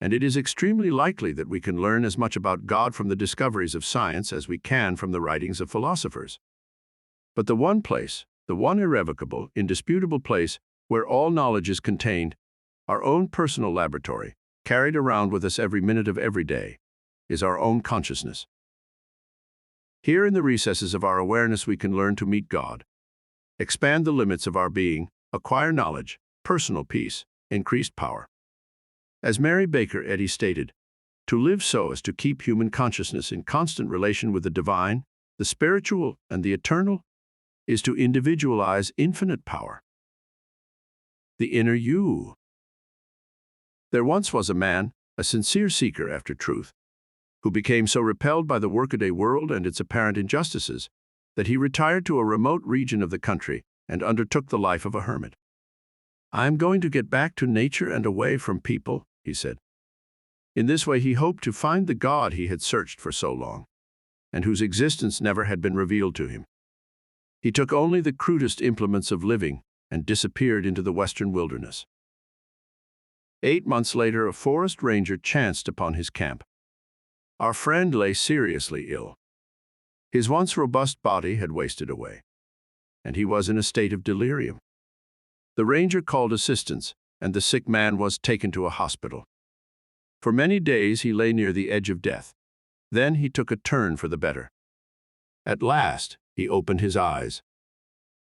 and it is extremely likely that we can learn as much about God from the discoveries of science as we can from the writings of philosophers. But the one place, the one irrevocable, indisputable place where all knowledge is contained, our own personal laboratory, carried around with us every minute of every day, is our own consciousness. Here in the recesses of our awareness we can learn to meet God, expand the limits of our being, acquire knowledge, personal peace, increased power. As Mary Baker Eddy stated, to live so as to keep human consciousness in constant relation with the divine, the spiritual, and the eternal, is to individualize infinite power. The inner you. There once was a man, a sincere seeker after truth, who became so repelled by the workaday world and its apparent injustices that he retired to a remote region of the country and undertook the life of a hermit. "I am going to get back to nature and away from people," he said. In this way he hoped to find the God he had searched for so long, and whose existence never had been revealed to him. He took only the crudest implements of living and disappeared into the western wilderness. 8 months later, a forest ranger chanced upon his camp. Our friend lay seriously ill. His once robust body had wasted away, and he was in a state of delirium. The ranger called assistance, and the sick man was taken to a hospital. For many days he lay near the edge of death. Then he took a turn for the better. At last, he opened his eyes.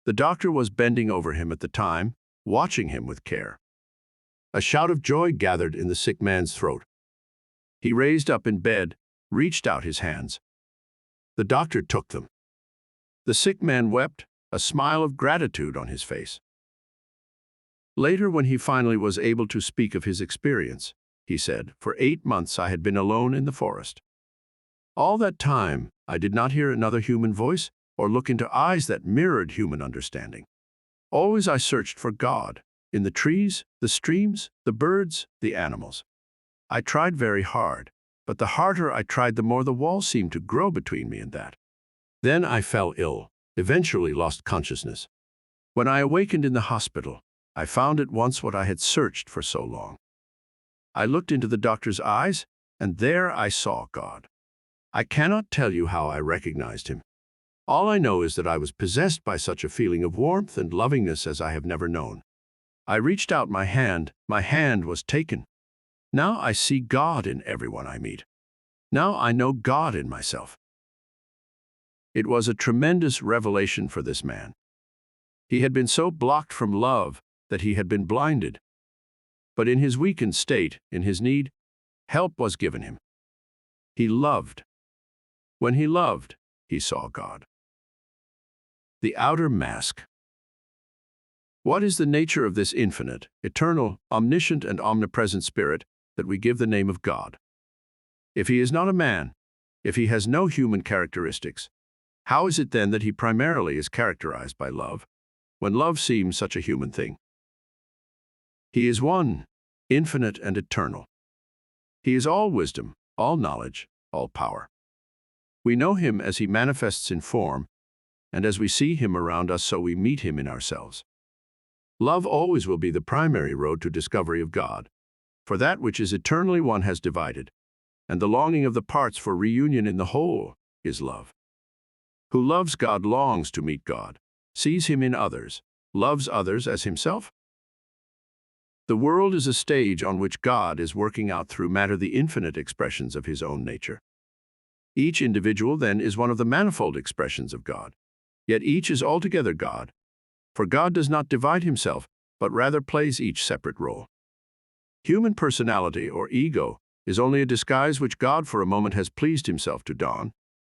The doctor was bending over him at the time, watching him with care. A shout of joy gathered in the sick man's throat. He raised up in bed, reached out his hands. The doctor took them. The sick man wept, a smile of gratitude on his face. Later, when he finally was able to speak of his experience, he said, "For 8 months I had been alone in the forest. All that time, I did not hear another human voice or look into eyes that mirrored human understanding. Always I searched for God, in the trees, the streams, the birds, the animals. I tried very hard, but the harder I tried, the more the wall seemed to grow between me and that. Then I fell ill, eventually lost consciousness. When I awakened in the hospital, I found at once what I had searched for so long. I looked into the doctor's eyes, and there I saw God. I cannot tell you how I recognized him. All I know is that I was possessed by such a feeling of warmth and lovingness as I have never known. I reached out my hand was taken. Now I see God in everyone I meet. Now I know God in myself. It was a tremendous revelation for this man. He had been so blocked from love that he had been blinded. But in his weakened state, in his need, help was given him. He loved. When he loved, he saw God. The outer mask. What is the nature of this infinite, eternal, omniscient, and omnipresent Spirit that we give the name of God? If he is not a man, if he has no human characteristics, how is it then that he primarily is characterized by love, when love seems such a human thing? He is one, infinite and eternal. He is all wisdom, all knowledge, all power. We know him as he manifests in form, and as we see him around us, so we meet him in ourselves. Love always will be the primary road to discovery of God, for that which is eternally one has divided, and the longing of the parts for reunion in the whole is love. Who loves God longs to meet God, sees him in others, loves others as himself. The world is a stage on which God is working out through matter the infinite expressions of his own nature. Each individual, then, is one of the manifold expressions of God, yet each is altogether God, for God does not divide himself, but rather plays each separate role. Human personality, or ego, is only a disguise which God for a moment has pleased himself to don,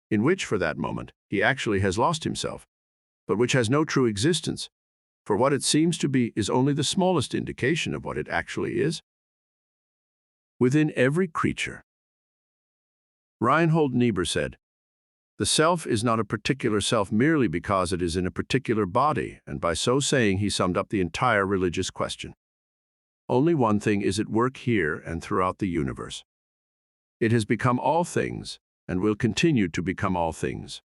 in which, for that moment, he actually has lost himself, but which has no true existence, for what it seems to be is only the smallest indication of what it actually is. Within every creature. Reinhold Niebuhr said, "The self is not a particular self merely because it is in a particular body," and by so saying he summed up the entire religious question. Only one thing is at work here and throughout the universe. It has become all things and will continue to become all things.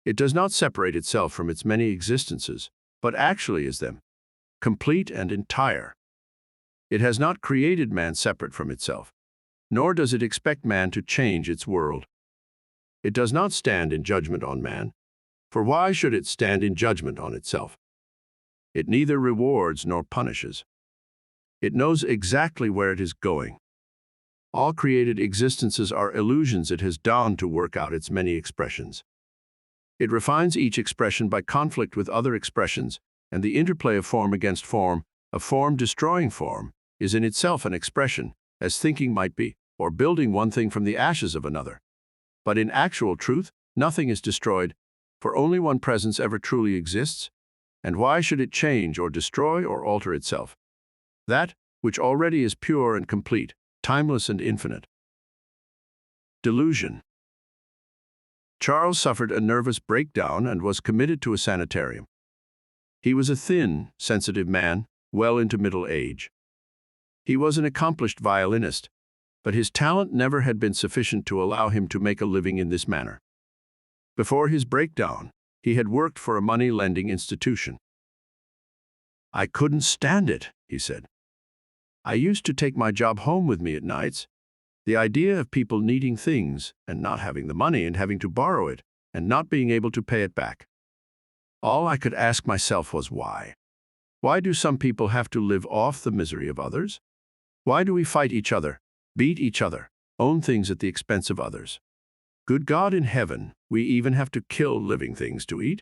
It does not separate itself from its many existences, but actually is them, complete and entire. It has not created man separate from itself, nor does it expect man to change its world. It does not stand in judgment on man, for why should it stand in judgment on itself? It neither rewards nor punishes. It knows exactly where it is going. All created existences are illusions it has donned to work out its many expressions. It refines each expression by conflict with other expressions, and the interplay of form against form, of form destroying form, is in itself an expression, as thinking might be, or building one thing from the ashes of another. But in actual truth, nothing is destroyed, for only one presence ever truly exists, and why should it change or destroy or alter itself? That which already is pure and complete, timeless and infinite. Delusion. Charles suffered a nervous breakdown and was committed to a sanitarium. He was a thin, sensitive man, well into middle age. He was an accomplished violinist, but his talent never had been sufficient to allow him to make a living in this manner. Before his breakdown, he had worked for a money-lending institution. "I couldn't stand it," he said. "I used to take my job home with me at nights. The idea of people needing things and not having the money and having to borrow it and not being able to pay it back. All I could ask myself was why? Why do some people have to live off the misery of others? Why do we fight each other, beat each other, own things at the expense of others? Good God in heaven, we even have to kill living things to eat?"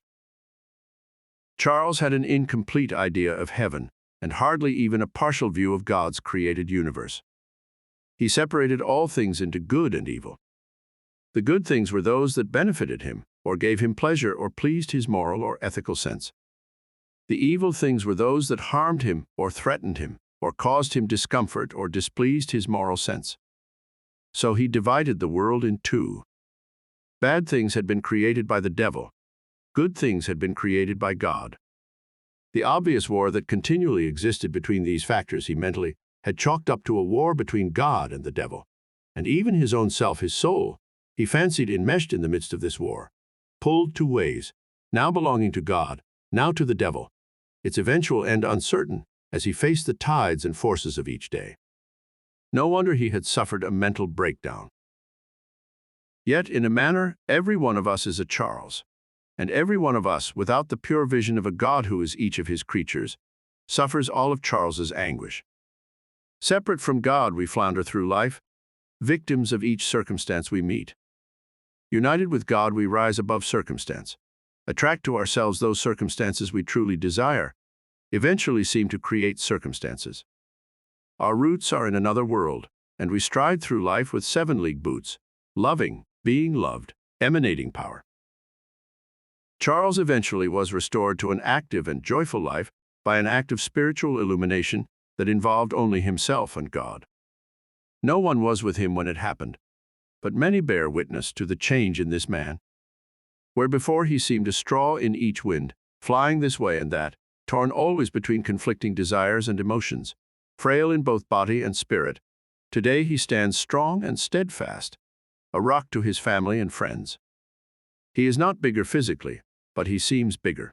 Charles had an incomplete idea of heaven and hardly even a partial view of God's created universe. He separated all things into good and evil. The good things were those that benefited him, or gave him pleasure, or pleased his moral or ethical sense. The evil things were those that harmed him, or threatened him, or caused him discomfort, or displeased his moral sense. So he divided the world in two. Bad things had been created by the devil. Good things had been created by God. The obvious war that continually existed between these factors he mentally had chalked up to a war between God and the devil, and even his own self, his soul, he fancied enmeshed in the midst of this war, pulled two ways, now belonging to God, now to the devil, its eventual end uncertain as he faced the tides and forces of each day. No wonder he had suffered a mental breakdown. Yet, in a manner, every one of us is a Charles, and every one of us, without the pure vision of a God who is each of his creatures, suffers all of Charles's anguish. Separate from God, we flounder through life, victims of each circumstance we meet. United with God, we rise above circumstance, attract to ourselves those circumstances we truly desire, eventually seem to create circumstances. Our roots are in another world, and we stride through life with 7-league boots, loving, being loved, emanating power. Charles eventually was restored to an active and joyful life by an act of spiritual illumination that involved only himself and God. No one was with him when it happened, but many bear witness to the change in this man. Where before he seemed a straw in each wind, flying this way and that, torn always between conflicting desires and emotions, frail in both body and spirit, today he stands strong and steadfast, a rock to his family and friends. He is not bigger physically, but he seems bigger.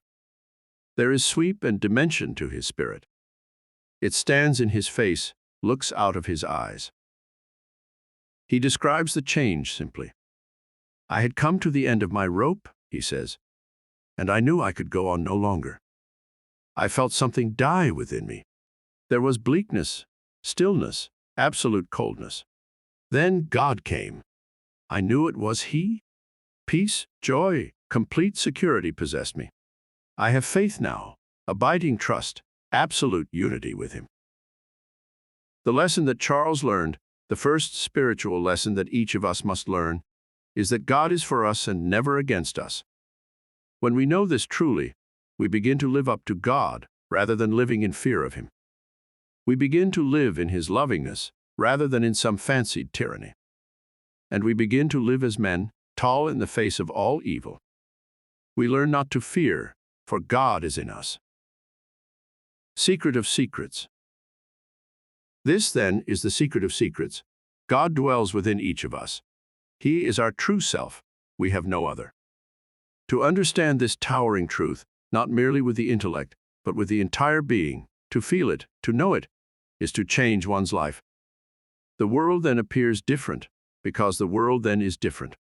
There is sweep and dimension to his spirit. It stands in his face, looks out of his eyes. He describes the change simply. I had come to the end of my rope, he says, and I knew I could go on no longer. I felt something die within me. There was bleakness, stillness, absolute coldness. Then God came. I knew it was He. Peace, joy, complete security possessed me. I have faith now, abiding trust, absolute unity with Him. The lesson that Charles learned, the first spiritual lesson that each of us must learn, is that God is for us and never against us. When we know this truly, we begin to live up to God rather than living in fear of Him. We begin to live in His lovingness rather than in some fancied tyranny. And we begin to live as men, tall in the face of all evil. We learn not to fear, for God is in us. Secret of secrets. This, then, is the secret of secrets. God dwells within each of us. He is our true self. We have no other. To understand this towering truth, not merely with the intellect, but with the entire being, to feel it, to know it, is to change one's life. The world then appears different, because the world then is different.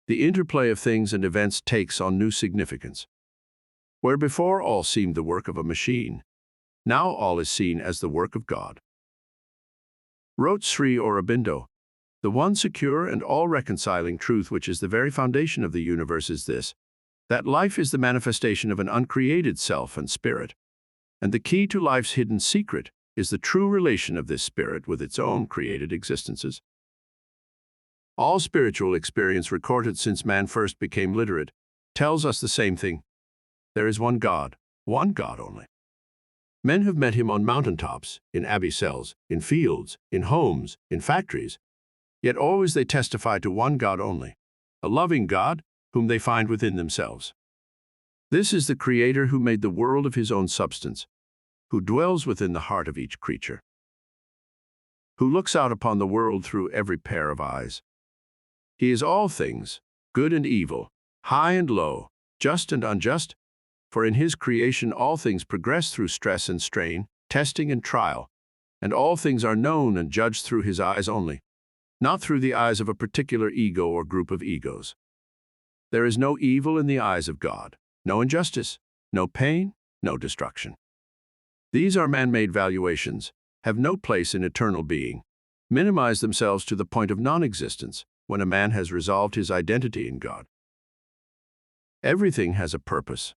The interplay of things and events takes on new significance. Where before all seemed the work of a machine, now all is seen as the work of God. Wrote Sri Aurobindo, the one secure and all-reconciling truth which is the very foundation of the universe is this, that life is the manifestation of an uncreated self and spirit, and the key to life's hidden secret is the true relation of this spirit with its own created existences. All spiritual experience recorded since man first became literate tells us the same thing. There is one God only. Men have met Him on mountaintops, in abbey cells, in fields, in homes, in factories, yet always they testify to one God only, a loving God whom they find within themselves. This is the Creator who made the world of His own substance, who dwells within the heart of each creature, who looks out upon the world through every pair of eyes. He is all things, good and evil, high and low, just and unjust, for in His creation all things progress through stress and strain, testing and trial, and all things are known and judged through His eyes only, not through the eyes of a particular ego or group of egos. There is no evil in the eyes of God, no injustice, no pain, no destruction. These are man-made valuations, have no place in eternal being, minimize themselves to the point of non-existence when a man has resolved his identity in God. Everything has a purpose.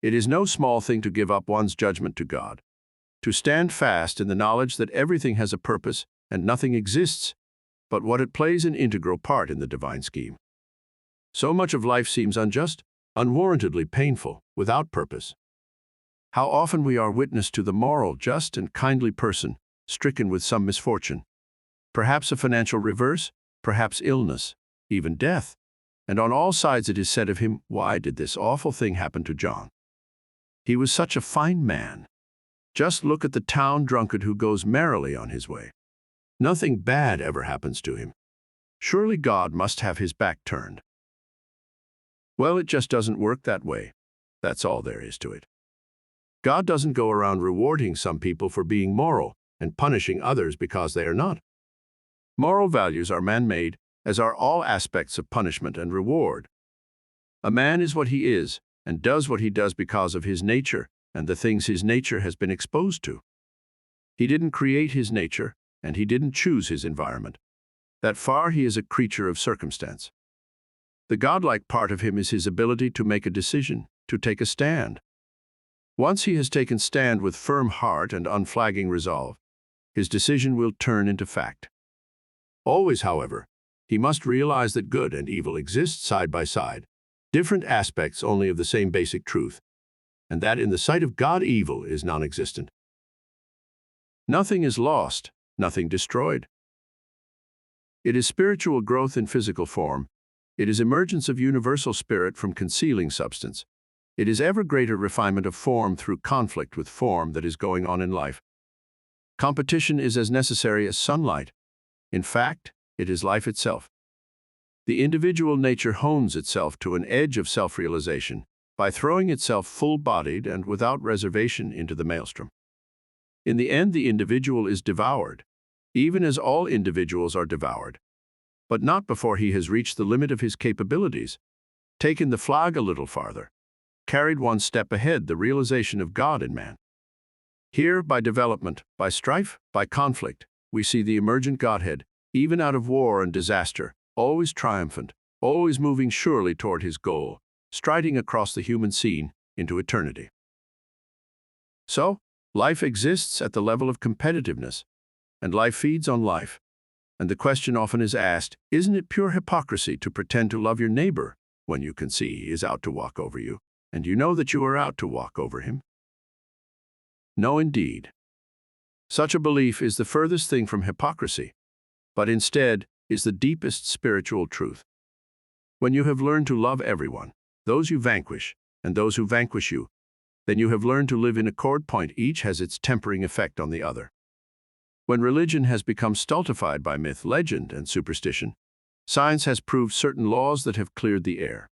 It is no small thing to give up one's judgment to God, to stand fast in the knowledge that everything has a purpose and nothing exists but what it plays an integral part in the divine scheme. So much of life seems unjust, unwarrantedly painful, without purpose. How often we are witness to the moral, just, and kindly person stricken with some misfortune, perhaps a financial reverse, perhaps illness, even death, and on all sides it is said of him, "Why did this awful thing happen to John? He was such a fine man. Just look at the town drunkard who goes merrily on his way. Nothing bad ever happens to him. Surely God must have His back turned." Well, it just doesn't work that way. That's all there is to it. God doesn't go around rewarding some people for being moral and punishing others because they are not. Moral values are man-made, as are all aspects of punishment and reward. A man is what he is, and does what he does because of his nature and the things his nature has been exposed to. He didn't create his nature, and he didn't choose his environment. That far he is a creature of circumstance. The godlike part of him is his ability to make a decision, to take a stand. Once he has taken stand with firm heart and unflagging resolve, his decision will turn into fact. Always, however, he must realize that good and evil exist side by side, different aspects only of the same basic truth, and that in the sight of God evil is non-existent. Nothing is lost, nothing destroyed. It is spiritual growth in physical form. It is emergence of universal spirit from concealing substance. It is ever greater refinement of form through conflict with form that is going on in life. Competition is as necessary as sunlight. In fact, it is life itself. The individual nature hones itself to an edge of self-realization by throwing itself full-bodied and without reservation into the maelstrom. In the end, the individual is devoured, even as all individuals are devoured, but not before he has reached the limit of his capabilities, taken the flag a little farther, carried one step ahead the realization of God in man. Here, by development, by strife, by conflict, we see the emergent Godhead, even out of war and disaster, always triumphant, always moving surely toward his goal, striding across the human scene into eternity. So, life exists at the level of competitiveness, and life feeds on life. And the question often is asked, isn't it pure hypocrisy to pretend to love your neighbor when you can see he is out to walk over you, and you know that you are out to walk over him? No, indeed. Such a belief is the furthest thing from hypocrisy, but instead is the deepest spiritual truth. When you have learned to love everyone, those you vanquish, and those who vanquish you, then you have learned to live in accord. Each has its tempering effect on the other. When religion has become stultified by myth, legend, and superstition, science has proved certain laws that have cleared the air.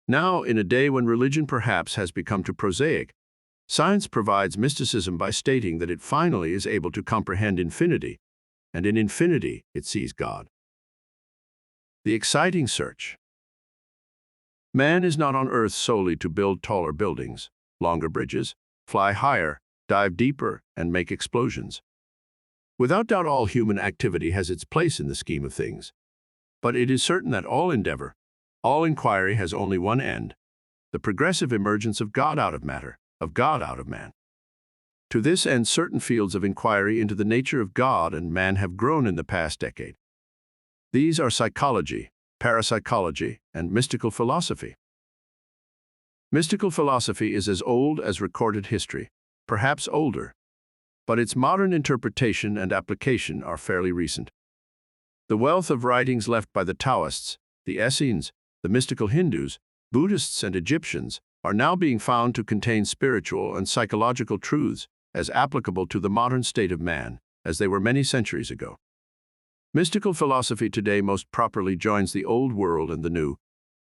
Now, in a day when religion perhaps has become too prosaic, science provides mysticism by stating that it finally is able to comprehend infinity, and in infinity it sees God. The exciting search. Man is not on earth solely to build taller buildings, longer bridges, fly higher, dive deeper, and make explosions. Without doubt, all human activity has its place in the scheme of things. But it is certain that all endeavor, all inquiry has only one end, the progressive emergence of God out of matter, of God out of man. To this end, certain fields of inquiry into the nature of God and man have grown in the past decade. These are psychology, parapsychology, and mystical philosophy. Mystical philosophy is as old as recorded history, perhaps older, but its modern interpretation and application are fairly recent. The wealth of writings left by the Taoists, the Essenes, the mystical Hindus, Buddhists, and Egyptians are now being found to contain spiritual and psychological truths as applicable to the modern state of man as they were many centuries ago. Mystical philosophy today most properly joins the old world and the new,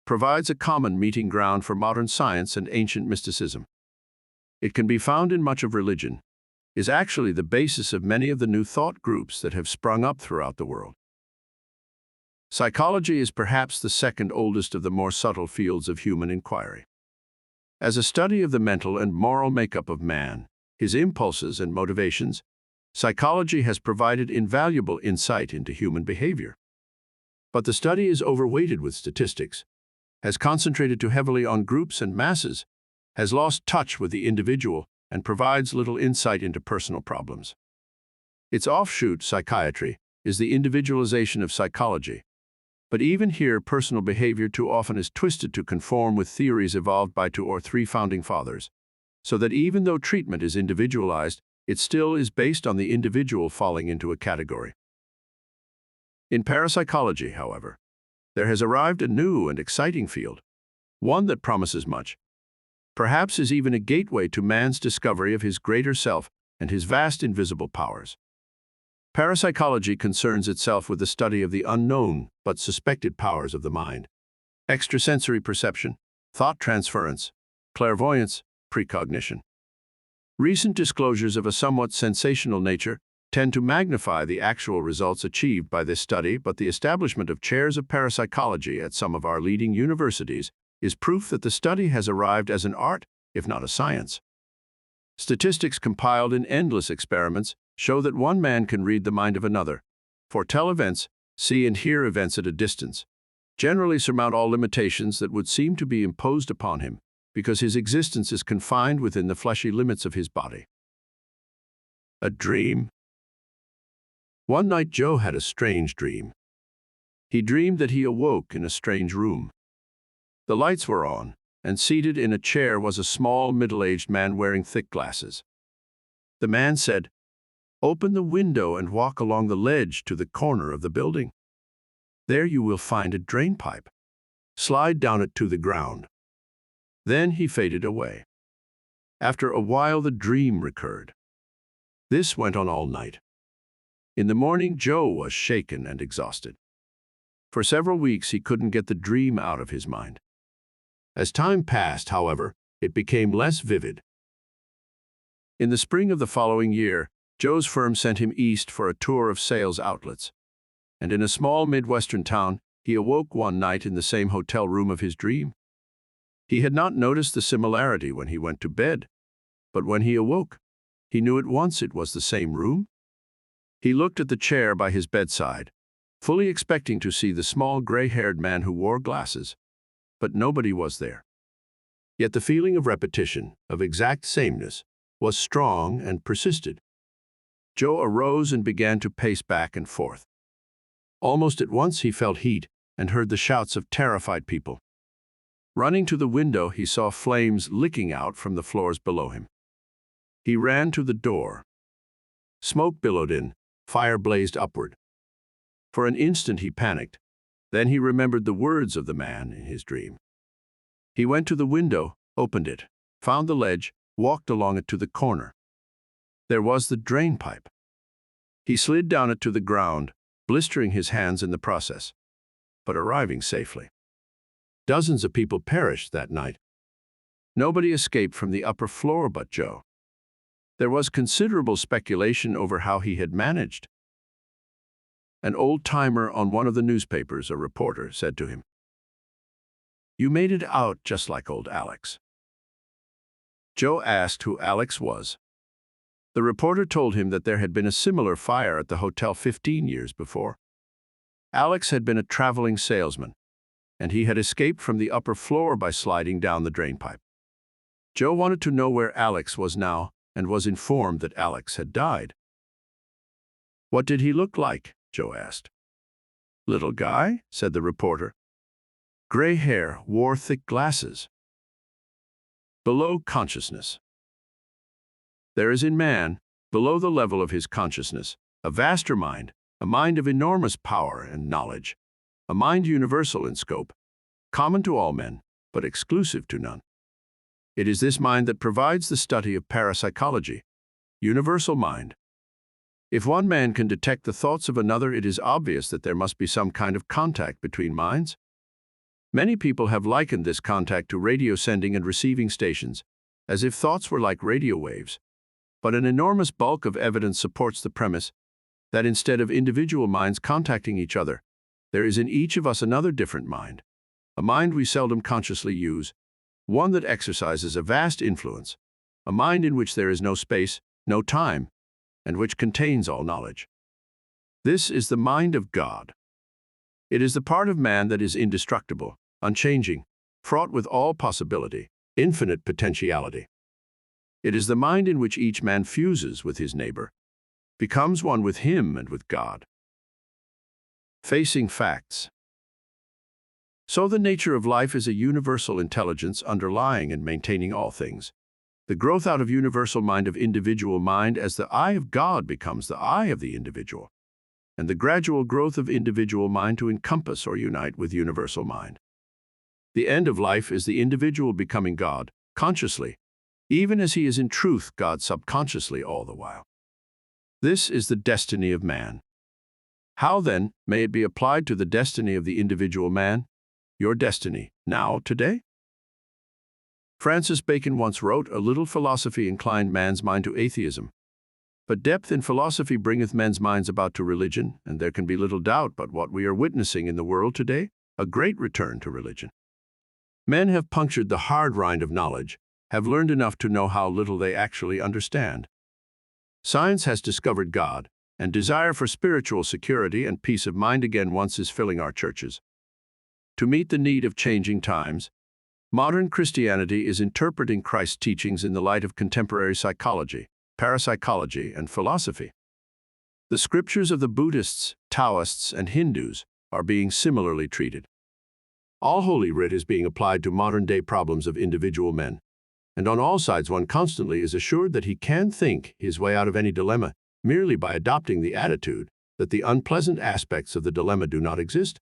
provides a common meeting ground for modern science and ancient mysticism. It can be found in much of religion, is actually the basis of many of the new thought groups that have sprung up throughout the world. Psychology is perhaps the second oldest of the more subtle fields of human inquiry. As a study of the mental and moral makeup of man, his impulses and motivations, psychology has provided invaluable insight into human behavior. But the study is overweighted with statistics, has concentrated too heavily on groups and masses, has lost touch with the individual, and provides little insight into personal problems. Its offshoot, psychiatry, is the individualization of psychology. But even here, personal behavior too often is twisted to conform with theories evolved by 2 or 3 founding fathers, so that even though treatment is individualized, it still is based on the individual falling into a category. In parapsychology, however, there has arrived a new and exciting field, one that promises much. Perhaps is even a gateway to man's discovery of his greater self and his vast invisible powers. Parapsychology concerns itself with the study of the unknown but suspected powers of the mind: extrasensory perception, thought transference, clairvoyance, precognition. Recent disclosures of a somewhat sensational nature tend to magnify the actual results achieved by this study, but the establishment of chairs of parapsychology at some of our leading universities is proof that the study has arrived as an art, if not a science. Statistics compiled in endless experiments show that one man can read the mind of another, foretell events, see and hear events at a distance, generally surmount all limitations that would seem to be imposed upon him, because his existence is confined within the fleshy limits of his body. A dream. One night Joe had a strange dream. He dreamed that he awoke in a strange room. The lights were on, and seated in a chair was a small, middle-aged man wearing thick glasses. The man said, "Open the window and walk along the ledge to the corner of the building. There you will find a drain pipe. Slide down it to the ground." Then he faded away. After a while the dream recurred. This went on all night. In the morning Joe was shaken and exhausted. For several weeks he couldn't get the dream out of his mind. As time passed, however, it became less vivid. In the spring of the following year, Joe's firm sent him east for a tour of sales outlets. And in a small Midwestern town, he awoke one night in the same hotel room of his dream. He had not noticed the similarity when he went to bed, but when he awoke, he knew at once it was the same room. He looked at the chair by his bedside, fully expecting to see the small gray-haired man who wore glasses, but nobody was there. Yet the feeling of repetition, of exact sameness, was strong and persisted. Joe arose and began to pace back and forth. Almost at once he felt heat and heard the shouts of terrified people. Running to the window, he saw flames licking out from the floors below him. He ran to the door. Smoke billowed in, fire blazed upward. For an instant he panicked. Then he remembered the words of the man in his dream. He went to the window, opened it, found the ledge, walked along it to the corner. There was the drain pipe. He slid down it to the ground, blistering his hands in the process, but arriving safely. Dozens of people perished that night. Nobody escaped from the upper floor but Joe. There was considerable speculation over how he had managed. An old-timer on one of the newspapers, a reporter, said to him, "You made it out just like old Alex." Joe asked who Alex was. The reporter told him that there had been a similar fire at the hotel 15 years before. Alex had been a traveling salesman, and he had escaped from the upper floor by sliding down the drainpipe. Joe wanted to know where Alex was now and was informed that Alex had died. "What did he look like?" Joe asked. "Little guy," said the reporter. "Gray hair, wore thick glasses." Below consciousness. There is in man, below the level of his consciousness, a vaster mind, a mind of enormous power and knowledge, a mind universal in scope, common to all men, but exclusive to none. It is this mind that provides the study of parapsychology, universal mind. If one man can detect the thoughts of another, it is obvious that there must be some kind of contact between minds. Many people have likened this contact to radio sending and receiving stations, as if thoughts were like radio waves. But an enormous bulk of evidence supports the premise that instead of individual minds contacting each other, there is in each of us another different mind, a mind we seldom consciously use, one that exercises a vast influence, a mind in which there is no space, no time, and which contains all knowledge. This is the mind of God. It is the part of man that is indestructible, unchanging, fraught with all possibility, infinite potentiality. It is the mind in which each man fuses with his neighbor, becomes one with him and with God. Facing facts. So the nature of life is a universal intelligence underlying and maintaining all things. The growth out of universal mind of individual mind as the eye of God becomes the eye of the individual, and the gradual growth of individual mind to encompass or unite with universal mind. The end of life is the individual becoming God, consciously, even as he is in truth God subconsciously all the while. This is the destiny of man. How, then, may it be applied to the destiny of the individual man? Your destiny, now, today? Francis Bacon once wrote, "A little philosophy inclined man's mind to atheism. But depth in philosophy bringeth men's minds about to religion, and there can be little doubt but what we are witnessing in the world today, a great return to religion. Men have punctured the hard rind of knowledge, have learned enough to know how little they actually understand. Science has discovered God, and desire for spiritual security and peace of mind again once is filling our churches. To meet the need of changing times, modern Christianity is interpreting Christ's teachings in the light of contemporary psychology, parapsychology, and philosophy. The scriptures of the Buddhists, Taoists, and Hindus are being similarly treated. All Holy Writ is being applied to modern-day problems of individual men, and on all sides one constantly is assured that he can think his way out of any dilemma merely by adopting the attitude that the unpleasant aspects of the dilemma do not exist.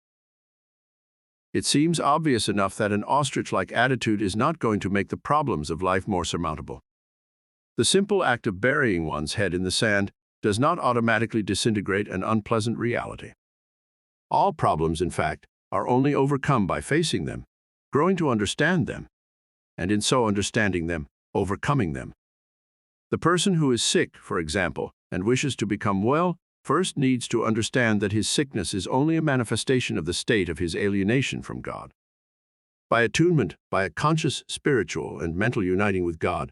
It seems obvious enough that an ostrich-like attitude is not going to make the problems of life more surmountable. The simple act of burying one's head in the sand does not automatically disintegrate an unpleasant reality. All problems, in fact, are only overcome by facing them, growing to understand them, and in so understanding them, overcoming them. The person who is sick, for example, and wishes to become well, first needs to understand that his sickness is only a manifestation of the state of his alienation from God. By attunement, by a conscious, spiritual, and mental uniting with God,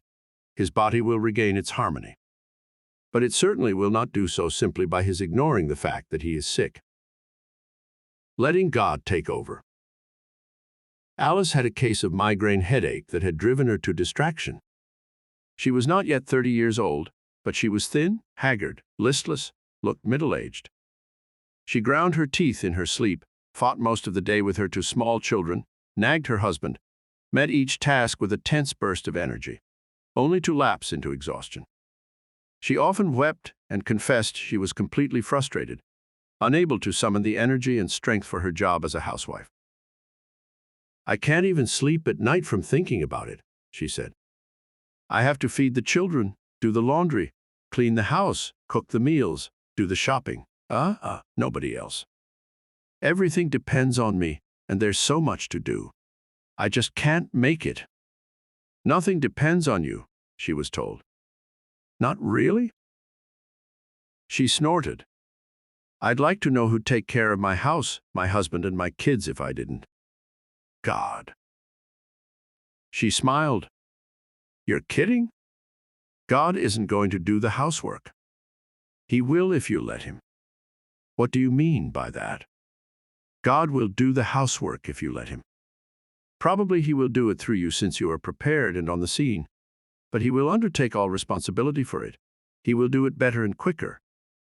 his body will regain its harmony. But it certainly will not do so simply by his ignoring the fact that he is sick. Letting God take over. Alice had a case of migraine headache that had driven her to distraction. She was not yet 30 years old, but she was thin, haggard, listless, looked middle-aged. She ground her teeth in her sleep, fought most of the day with her two small children, nagged her husband, met each task with a tense burst of energy, only to lapse into exhaustion. She often wept and confessed she was completely frustrated, unable to summon the energy and strength for her job as a housewife. "I can't even sleep at night from thinking about it," she said. "I have to feed the children, do the laundry, clean the house, cook the meals, do the shopping. Nobody else. Everything depends on me, and there's so much to do. I just can't make it." "Nothing depends on you," she was told. "Not really?" She snorted. "I'd like to know who'd take care of my house, my husband, and my kids if I didn't." "God." She smiled. "You're kidding? God isn't going to do the housework. He will if you let him." "What do you mean by that?" "God will do the housework if you let him. Probably he will do it through you since you are prepared and on the scene, but he will undertake all responsibility for it. He will do it better and quicker,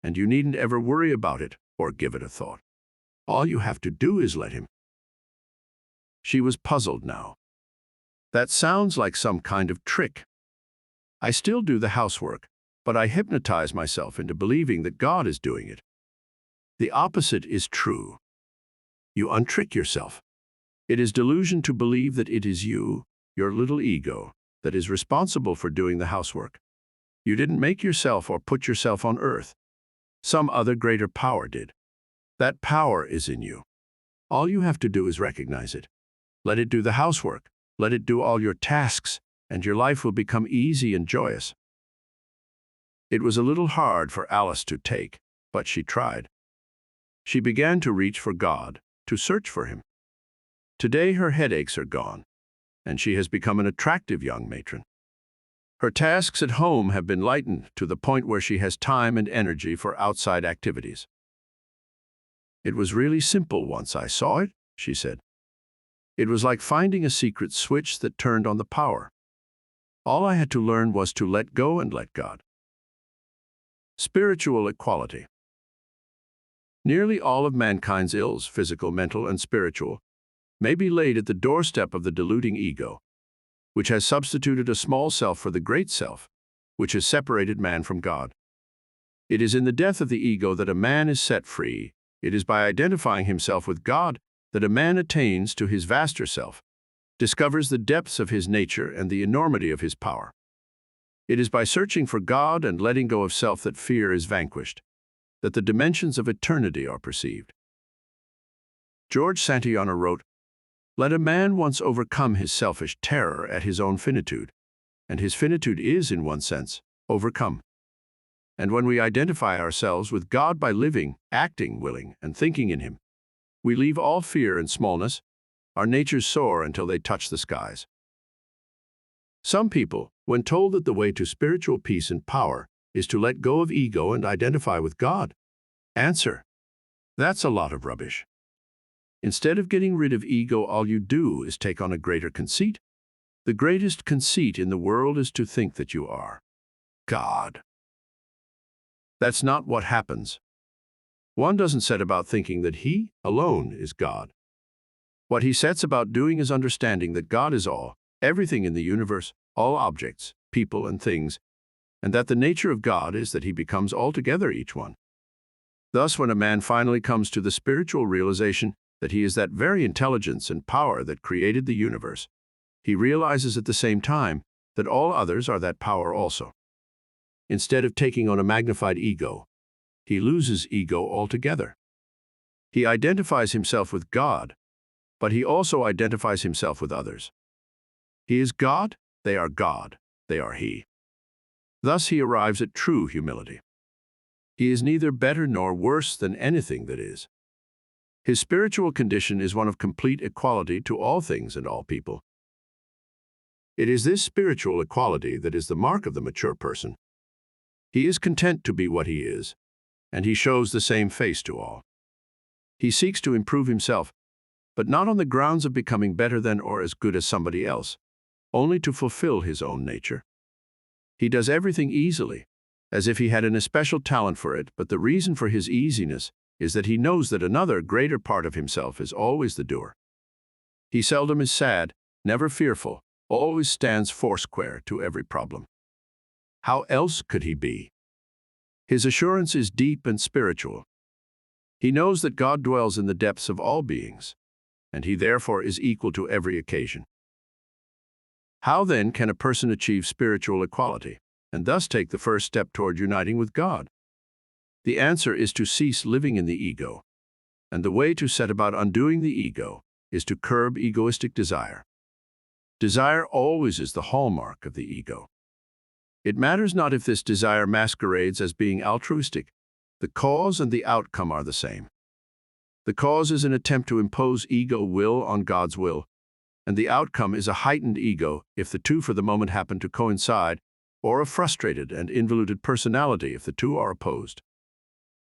and you needn't ever worry about it or give it a thought. All you have to do is let him." She was puzzled now. "That sounds like some kind of trick. I still do the housework, but I hypnotize myself into believing that God is doing it." "The opposite is true. You untrick yourself. It is delusion to believe that it is you, your little ego, that is responsible for doing the housework. You didn't make yourself or put yourself on earth. Some other greater power did. That power is in you. All you have to do is recognize it. Let it do the housework. Let it do all your tasks, and your life will become easy and joyous." It was a little hard for Alice to take, but she tried. She began to reach for God, to search for him. Today her headaches are gone, and she has become an attractive young matron. Her tasks at home have been lightened to the point where she has time and energy for outside activities. "It was really simple once I saw it," she said. "It was like finding a secret switch that turned on the power. All I had to learn was to let go and let God." Spiritual equality. Nearly all of mankind's ills, physical, mental, and spiritual, may be laid at the doorstep of the deluding ego, which has substituted a small self for the great self, which has separated man from God. It is in the death of the ego that a man is set free. It is by identifying himself with God that a man attains to his vaster self, discovers the depths of his nature and the enormity of his power. It is by searching for God and letting go of self that fear is vanquished, that the dimensions of eternity are perceived. George Santayana wrote, "Let a man once overcome his selfish terror at his own finitude, and his finitude is, in one sense, overcome. And when we identify ourselves with God by living, acting, willing, and thinking in him, we leave all fear and smallness. Our natures soar until they touch the skies." Some people, when told that the way to spiritual peace and power is to let go of ego and identify with God. Answer: that's a lot of rubbish. Instead of getting rid of ego, all you do is take on a greater conceit. The greatest conceit in the world is to think that you are God. That's not what happens. One doesn't set about thinking that he alone is God. What he sets about doing is understanding that God is all, everything in the universe, all objects, people, and things, and that the nature of God is that he becomes altogether each one. Thus, when a man finally comes to the spiritual realization that he is that very intelligence and power that created the universe, he realizes at the same time that all others are that power also. Instead of taking on a magnified ego, he loses ego altogether. He identifies himself with God, but he also identifies himself with others. He is God, they are he. Thus he arrives at true humility. He is neither better nor worse than anything that is. His spiritual condition is one of complete equality to all things and all people. It is this spiritual equality that is the mark of the mature person. He is content to be what he is, and he shows the same face to all. He seeks to improve himself, but not on the grounds of becoming better than or as good as somebody else, only to fulfill his own nature. He does everything easily, as if he had an especial talent for it, but the reason for his easiness is that he knows that another greater part of himself is always the doer. He seldom is sad, never fearful, always stands foursquare to every problem. How else could he be? His assurance is deep and spiritual. He knows that God dwells in the depths of all beings, and he therefore is equal to every occasion. How then can a person achieve spiritual equality, and thus take the first step toward uniting with God? The answer is to cease living in the ego, and the way to set about undoing the ego is to curb egoistic desire. Desire always is the hallmark of the ego. It matters not if this desire masquerades as being altruistic. The cause and the outcome are the same. The cause is an attempt to impose ego will on God's will, and the outcome is a heightened ego if the two for the moment happen to coincide, or a frustrated and involuted personality if the two are opposed.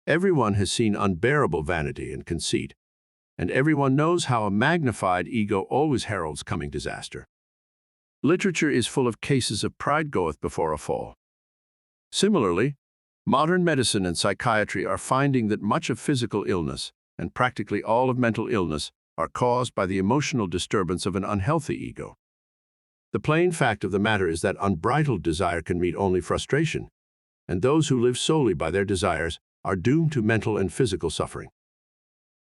Everyone has seen unbearable vanity and conceit, and everyone knows how a magnified ego always heralds coming disaster. Literature is full of cases of pride goeth before a fall. Similarly, modern medicine and psychiatry are finding that much of physical illness, and practically all of mental illness, are caused by the emotional disturbance of an unhealthy ego. The plain fact of the matter is that unbridled desire can meet only frustration, and those who live solely by their desires are doomed to mental and physical suffering.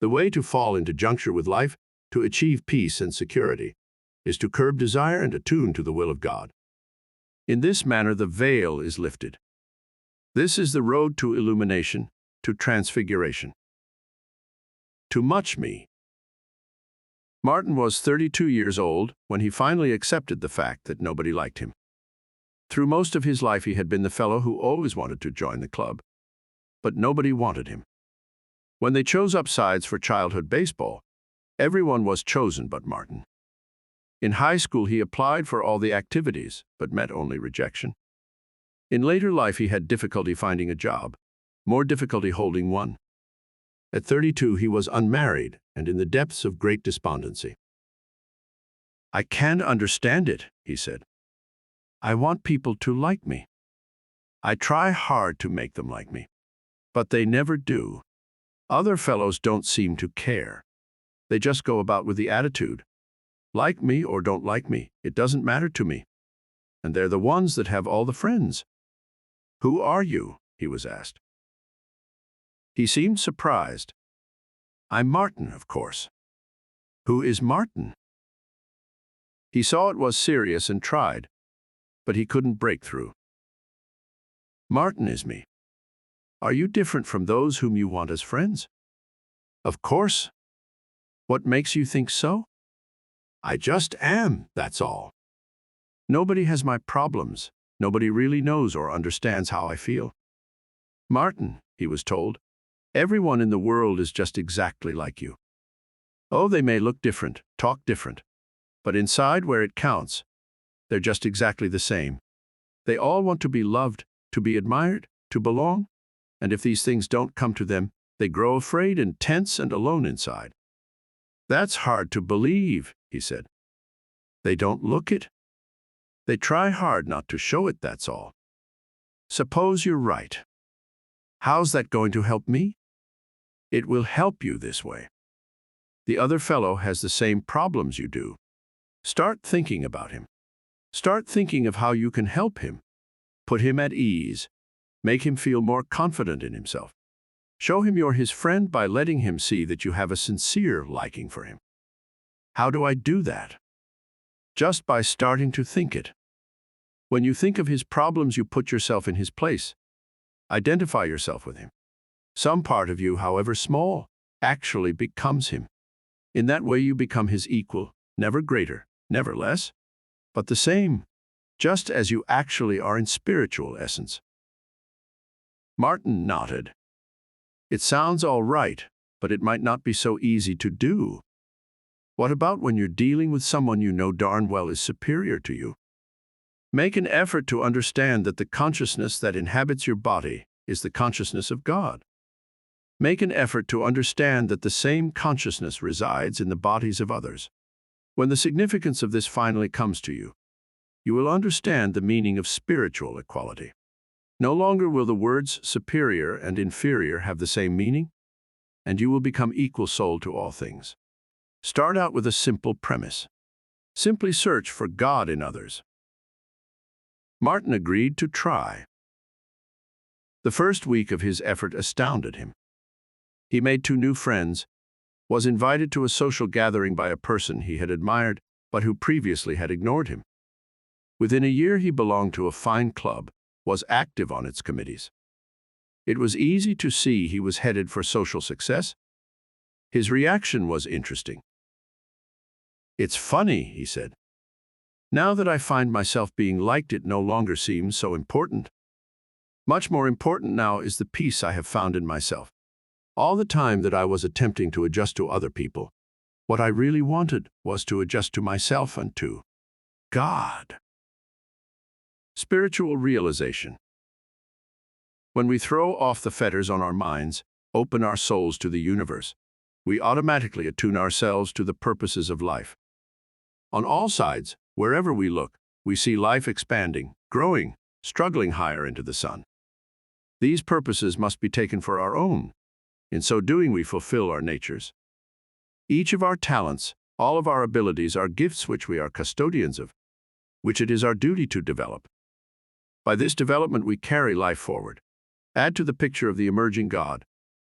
The way to fall into juncture with life, to achieve peace and security, is to curb desire and attune to the will of God. In this manner the veil is lifted. This is the road to illumination, to transfiguration. To much me. Martin was 32 years old when he finally accepted the fact that nobody liked him. Through most of his life he had been the fellow who always wanted to join the club, but nobody wanted him. When they chose up sides for childhood baseball, everyone was chosen but Martin. In high school he applied for all the activities, but met only rejection. In later life he had difficulty finding a job, more difficulty holding one. At 32 he was unmarried and in the depths of great despondency. "I can't understand it," he said. "I want people to like me. I try hard to make them like me, but they never do. Other fellows don't seem to care. They just go about with the attitude, like me or don't like me, it doesn't matter to me. And they're the ones that have all the friends." "Who are you?" he was asked. He seemed surprised. "I'm Martin, of course." "Who is Martin?" He saw it was serious and tried, but he couldn't break through. "Martin is me. Are you different from those whom you want as friends?" "Of course. What makes you think so?" "I just am, that's all. Nobody has my problems. Nobody really knows or understands how I feel." "Martin," he was told, "everyone in the world is just exactly like you. Oh, they may look different, talk different, but inside where it counts, they're just exactly the same. They all want to be loved, to be admired, to belong. And if these things don't come to them, they grow afraid and tense and alone inside. That's hard to believe, he said. They don't look it. They try hard not to show it, that's all. Suppose you're right. How's that going to help me? It will help you this way. The other fellow has the same problems you do. Start thinking about him. Start thinking of how you can help him. Put him at ease. Make him feel more confident in himself. Show him you're his friend by letting him see that you have a sincere liking for him. How do I do that? Just by starting to think it. When you think of his problems, you put yourself in his place. Identify yourself with him. Some part of you, however small, actually becomes him. In that way you become his equal, never greater, never less, but the same, just as you actually are in spiritual essence. Martin nodded. It sounds all right, but it might not be so easy to do. What about when you're dealing with someone you know darn well is superior to you? Make an effort to understand that the consciousness that inhabits your body is the consciousness of God. Make an effort to understand that the same consciousness resides in the bodies of others. When the significance of this finally comes to you, you will understand the meaning of spiritual equality. No longer will the words superior and inferior have the same meaning, and you will become equal soul to all things. Start out with a simple premise. Simply search for God in others. Martin agreed to try. The first week of his effort astounded him. He made 2 new friends, was invited to a social gathering by a person he had admired but who previously had ignored him. Within a year he belonged to a fine club, was active on its committees. It was easy to see he was headed for social success. His reaction was interesting. "It's funny," he said. "Now that I find myself being liked, it no longer seems so important. Much more important now is the peace I have found in myself. All the time that I was attempting to adjust to other people, what I really wanted was to adjust to myself and to God." Spiritual realization. When we throw off the fetters on our minds, open our souls to the universe, we automatically attune ourselves to the purposes of life. On all sides, wherever we look, we see life expanding, growing, struggling higher into the sun. These purposes must be taken for our own. In so doing, we fulfill our natures. Each of our talents, all of our abilities are gifts which we are custodians of, which it is our duty to develop. By this development, we carry life forward. Add to the picture of the emerging God.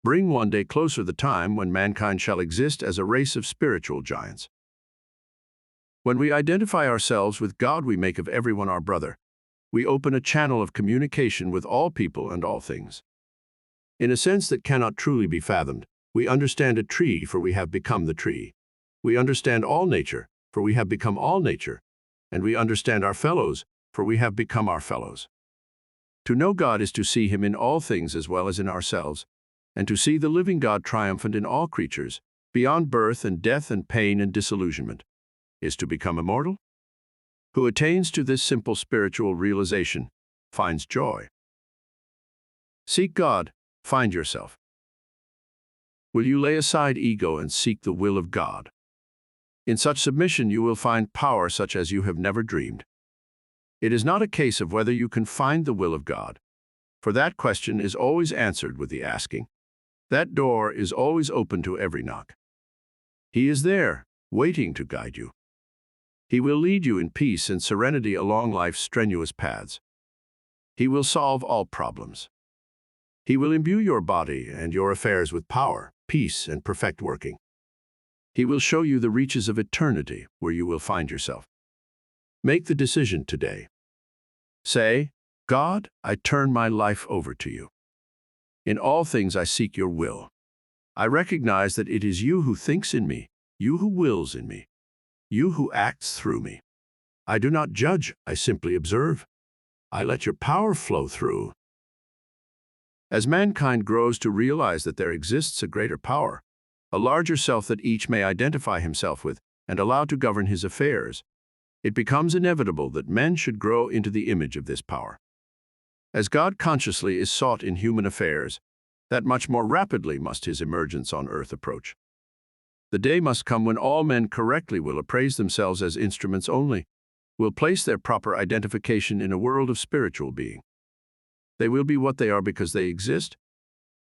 Bring one day closer the time when mankind shall exist as a race of spiritual giants. When we identify ourselves with God, we make of everyone our brother. We open a channel of communication with all people and all things. In a sense that cannot truly be fathomed, we understand a tree, for we have become the tree. We understand all nature, for we have become all nature. And we understand our fellows, for we have become our fellows. To know God is to see Him in all things as well as in ourselves, and to see the living God triumphant in all creatures, beyond birth and death and pain and disillusionment, is to become immortal. Who attains to this simple spiritual realization finds joy. Seek God, find yourself. Will you lay aside ego and seek the will of God? In such submission you will find power such as you have never dreamed. It is not a case of whether you can find the will of God, for that question is always answered with the asking. That door is always open to every knock. He is there, waiting to guide you. He will lead you in peace and serenity along life's strenuous paths. He will solve all problems. He will imbue your body and your affairs with power, peace, and perfect working. He will show you the reaches of eternity where you will find yourself. Make the decision today. Say, God, I turn my life over to you. In all things I seek your will. I recognize that it is you who thinks in me, you who wills in me, you who acts through me. I do not judge, I simply observe. I let your power flow through. As mankind grows to realize that there exists a greater power, a larger self that each may identify himself with and allow to govern his affairs, it becomes inevitable that men should grow into the image of this power. As God consciously is sought in human affairs, that much more rapidly must his emergence on earth approach. The day must come when all men correctly will appraise themselves as instruments only, will place their proper identification in a world of spiritual being. They will be what they are because they exist,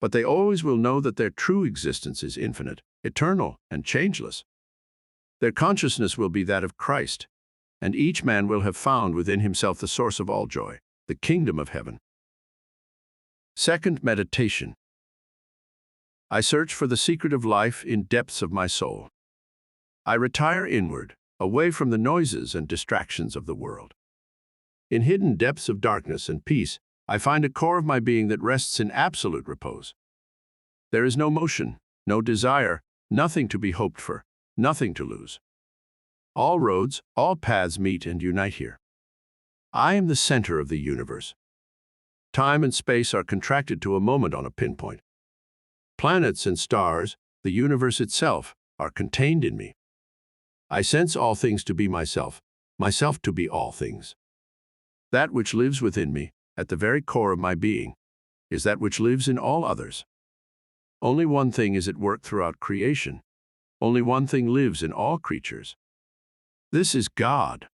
but they always will know that their true existence is infinite, eternal, and changeless. Their consciousness will be that of Christ, and each man will have found within himself the source of all joy, the kingdom of heaven. Second meditation. I search for the secret of life in depths of my soul. I retire inward, away from the noises and distractions of the world. In hidden depths of darkness and peace, I find a core of my being that rests in absolute repose. There is no motion, no desire, nothing to be hoped for, nothing to lose. All roads, all paths meet and unite here. I am the center of the universe. Time and space are contracted to a moment on a pinpoint. Planets and stars, the universe itself, are contained in me. I sense all things to be myself, myself to be all things. That which lives within me, at the very core of my being, is that which lives in all others. Only one thing is at work throughout creation. Only one thing lives in all creatures. This is God.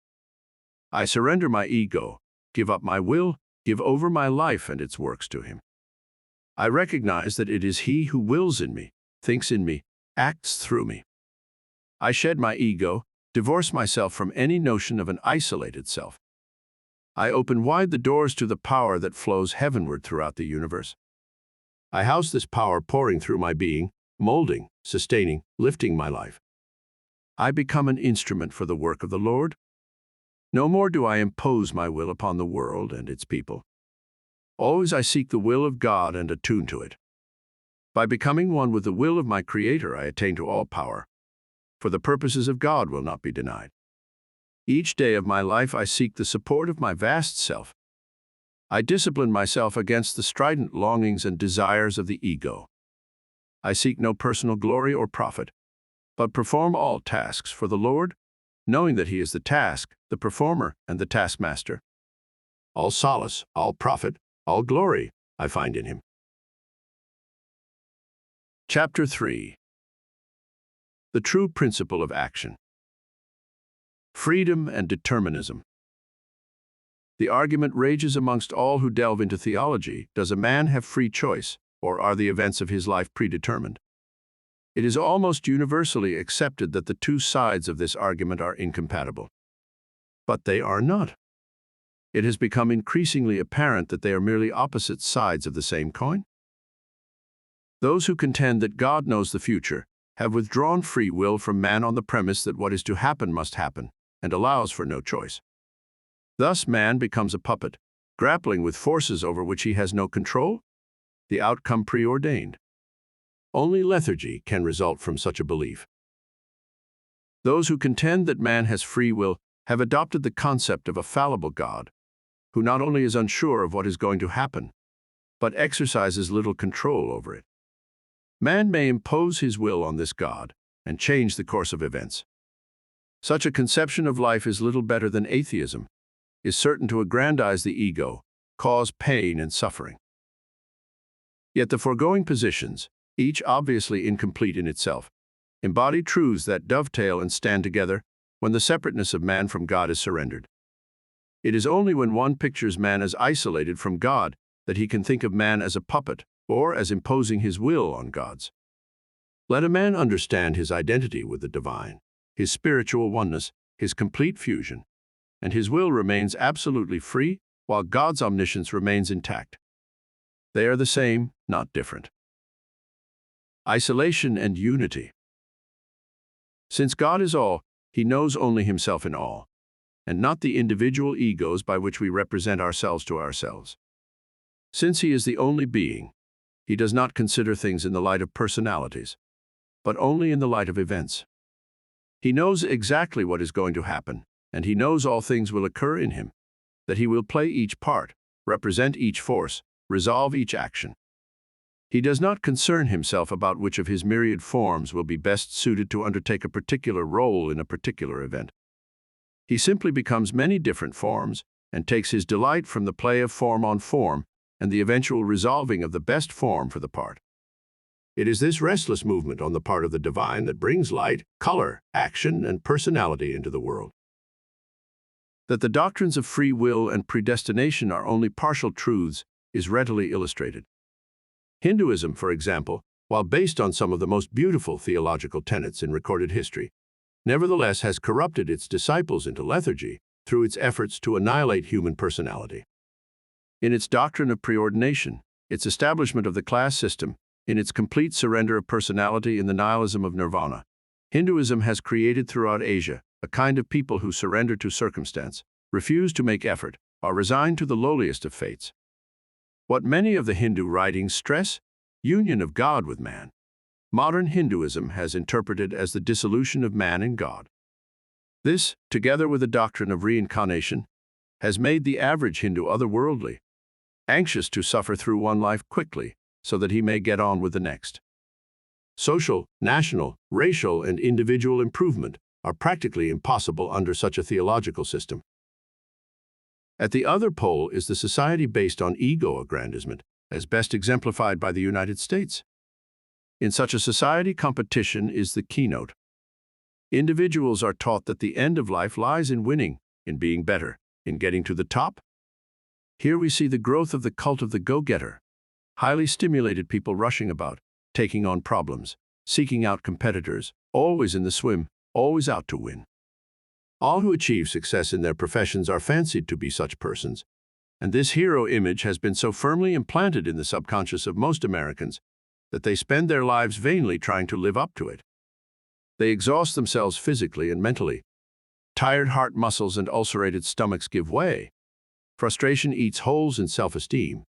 I surrender my ego, give up my will, give over my life and its works to him. I recognize that it is he who wills in me, thinks in me, acts through me. I shed my ego, divorce myself from any notion of an isolated self. I open wide the doors to the power that flows heavenward throughout the universe. I house this power pouring through my being, molding, sustaining, lifting my life. I become an instrument for the work of the Lord. No more do I impose my will upon the world and its people. Always I seek the will of God and attune to it. By becoming one with the will of my Creator, I attain to all power, for the purposes of God will not be denied. Each day of my life I seek the support of my vast self. I discipline myself against the strident longings and desires of the ego. I seek no personal glory or profit, but perform all tasks for the Lord, knowing that he is the task, the performer, and the taskmaster. All solace, all profit, all glory I find in him. Chapter 3. The true principle of action. Freedom and determinism. The argument rages amongst all who delve into theology: does a man have free choice, or are the events of his life predetermined? It is almost universally accepted that the two sides of this argument are incompatible. But they are not. It has become increasingly apparent that they are merely opposite sides of the same coin. Those who contend that God knows the future have withdrawn free will from man on the premise that what is to happen must happen, and allows for no choice. Thus man becomes a puppet, grappling with forces over which he has no control, the outcome preordained. Only lethargy can result from such a belief. Those who contend that man has free will have adopted the concept of a fallible God, who not only is unsure of what is going to happen, but exercises little control over it. Man may impose his will on this God and change the course of events. Such a conception of life is little better than atheism, is certain to aggrandize the ego, cause pain and suffering. Yet the foregoing positions, each obviously incomplete in itself, embody truths that dovetail and stand together when the separateness of man from God is surrendered. It is only when one pictures man as isolated from God that he can think of man as a puppet or as imposing his will on God's. Let a man understand his identity with the divine, his spiritual oneness, his complete fusion, and his will remains absolutely free while God's omniscience remains intact. They are the same, not different. Isolation and unity. Since God is all, he knows only himself in all, and not the individual egos by which we represent ourselves to ourselves. Since he is the only being, he does not consider things in the light of personalities, but only in the light of events. He knows exactly what is going to happen, and he knows all things will occur in him, that he will play each part, represent each force, resolve each action. He does not concern himself about which of his myriad forms will be best suited to undertake a particular role in a particular event. He simply becomes many different forms and takes his delight from the play of form on form and the eventual resolving of the best form for the part. It is this restless movement on the part of the divine that brings light, color, action, and personality into the world. That the doctrines of free will and predestination are only partial truths is readily illustrated. Hinduism, for example, while based on some of the most beautiful theological tenets in recorded history, nevertheless has corrupted its disciples into lethargy through its efforts to annihilate human personality. In its doctrine of preordination, its establishment of the class system, in its complete surrender of personality in the nihilism of nirvana, Hinduism has created throughout Asia a kind of people who surrender to circumstance, refuse to make effort, are resigned to the lowliest of fates. What many of the Hindu writings stress, union of God with man, modern Hinduism has interpreted as the dissolution of man and God. This, together with the doctrine of reincarnation, has made the average Hindu otherworldly, anxious to suffer through one life quickly so that he may get on with the next. Social, national, racial, and individual improvement are practically impossible under such a theological system. At the other pole is the society based on ego-aggrandizement, as best exemplified by the United States. In such a society, competition is the keynote. Individuals are taught that the end of life lies in winning, in being better, in getting to the top. Here we see the growth of the cult of the go-getter. Highly stimulated people rushing about, taking on problems, seeking out competitors, always in the swim, always out to win. All who achieve success in their professions are fancied to be such persons, and this hero image has been so firmly implanted in the subconscious of most Americans that they spend their lives vainly trying to live up to it. They exhaust themselves physically and mentally. Tired heart muscles and ulcerated stomachs give way. Frustration eats holes in self-esteem.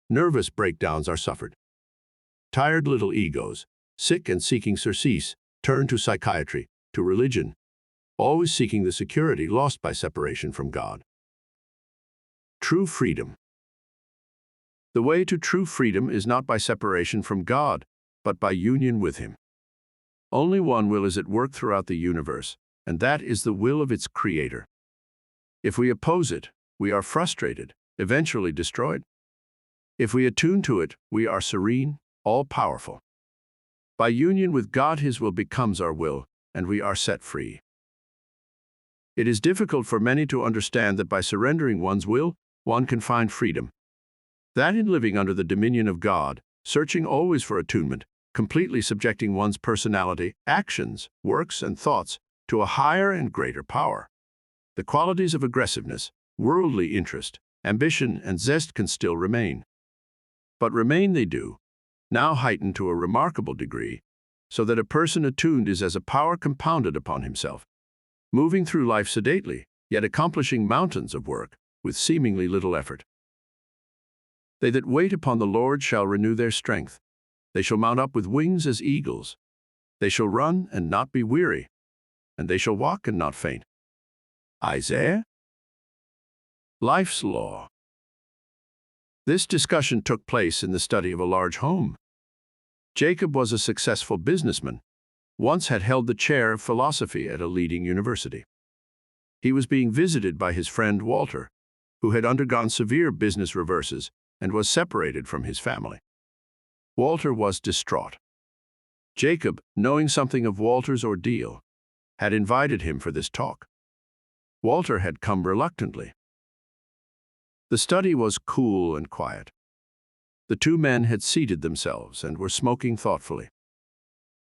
Nervous breakdowns are suffered. Tired little egos, sick and seeking surcease, turn to psychiatry, to religion, always seeking the security lost by separation from God. True freedom. The way to true freedom is not by separation from God, but by union with Him. Only one will is at work throughout the universe, and that is the will of its Creator. If we oppose it, we are frustrated, eventually destroyed. If we attune to it, we are serene, all-powerful. By union with God, His will becomes our will, and we are set free. It is difficult for many to understand that by surrendering one's will, one can find freedom. That in living under the dominion of God, searching always for attunement, completely subjecting one's personality, actions, works, and thoughts to a higher and greater power. The qualities of aggressiveness, worldly interest, ambition, and zest can still remain. But remain they do, now heightened to a remarkable degree, so that a person attuned is as a power compounded upon himself, moving through life sedately, yet accomplishing mountains of work with seemingly little effort. They that wait upon the Lord shall renew their strength. They shall mount up with wings as eagles. They shall run and not be weary, and they shall walk and not faint. Isaiah? Life's law. This discussion took place in the study of a large home. Jacob was a successful businessman, once had held the chair of philosophy at a leading university. He was being visited by his friend Walter, who had undergone severe business reverses and was separated from his family. Walter was distraught. Jacob, knowing something of Walter's ordeal, had invited him for this talk. Walter had come reluctantly. The study was cool and quiet. The two men had seated themselves and were smoking thoughtfully.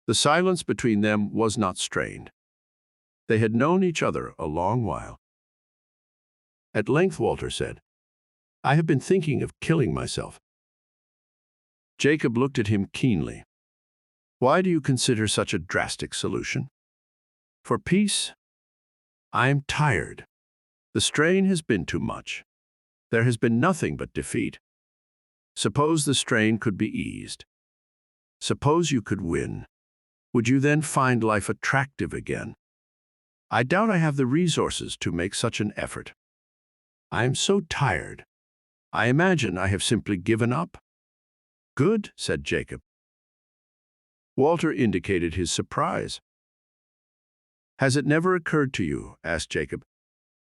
The silence between them was not strained. They had known each other a long while. At length Walter said, "I have been thinking of killing myself." Jacob looked at him keenly. "Why do you consider such a drastic solution?" "For peace. I am tired. The strain has been too much. There has been nothing but defeat. Suppose the strain could be eased. Suppose you could win. Would you then find life attractive again? I doubt I have the resources to make such an effort. I am so tired. I imagine I have simply given up." "Good," said Jacob. Walter indicated his surprise. "Has it never occurred to you," asked Jacob,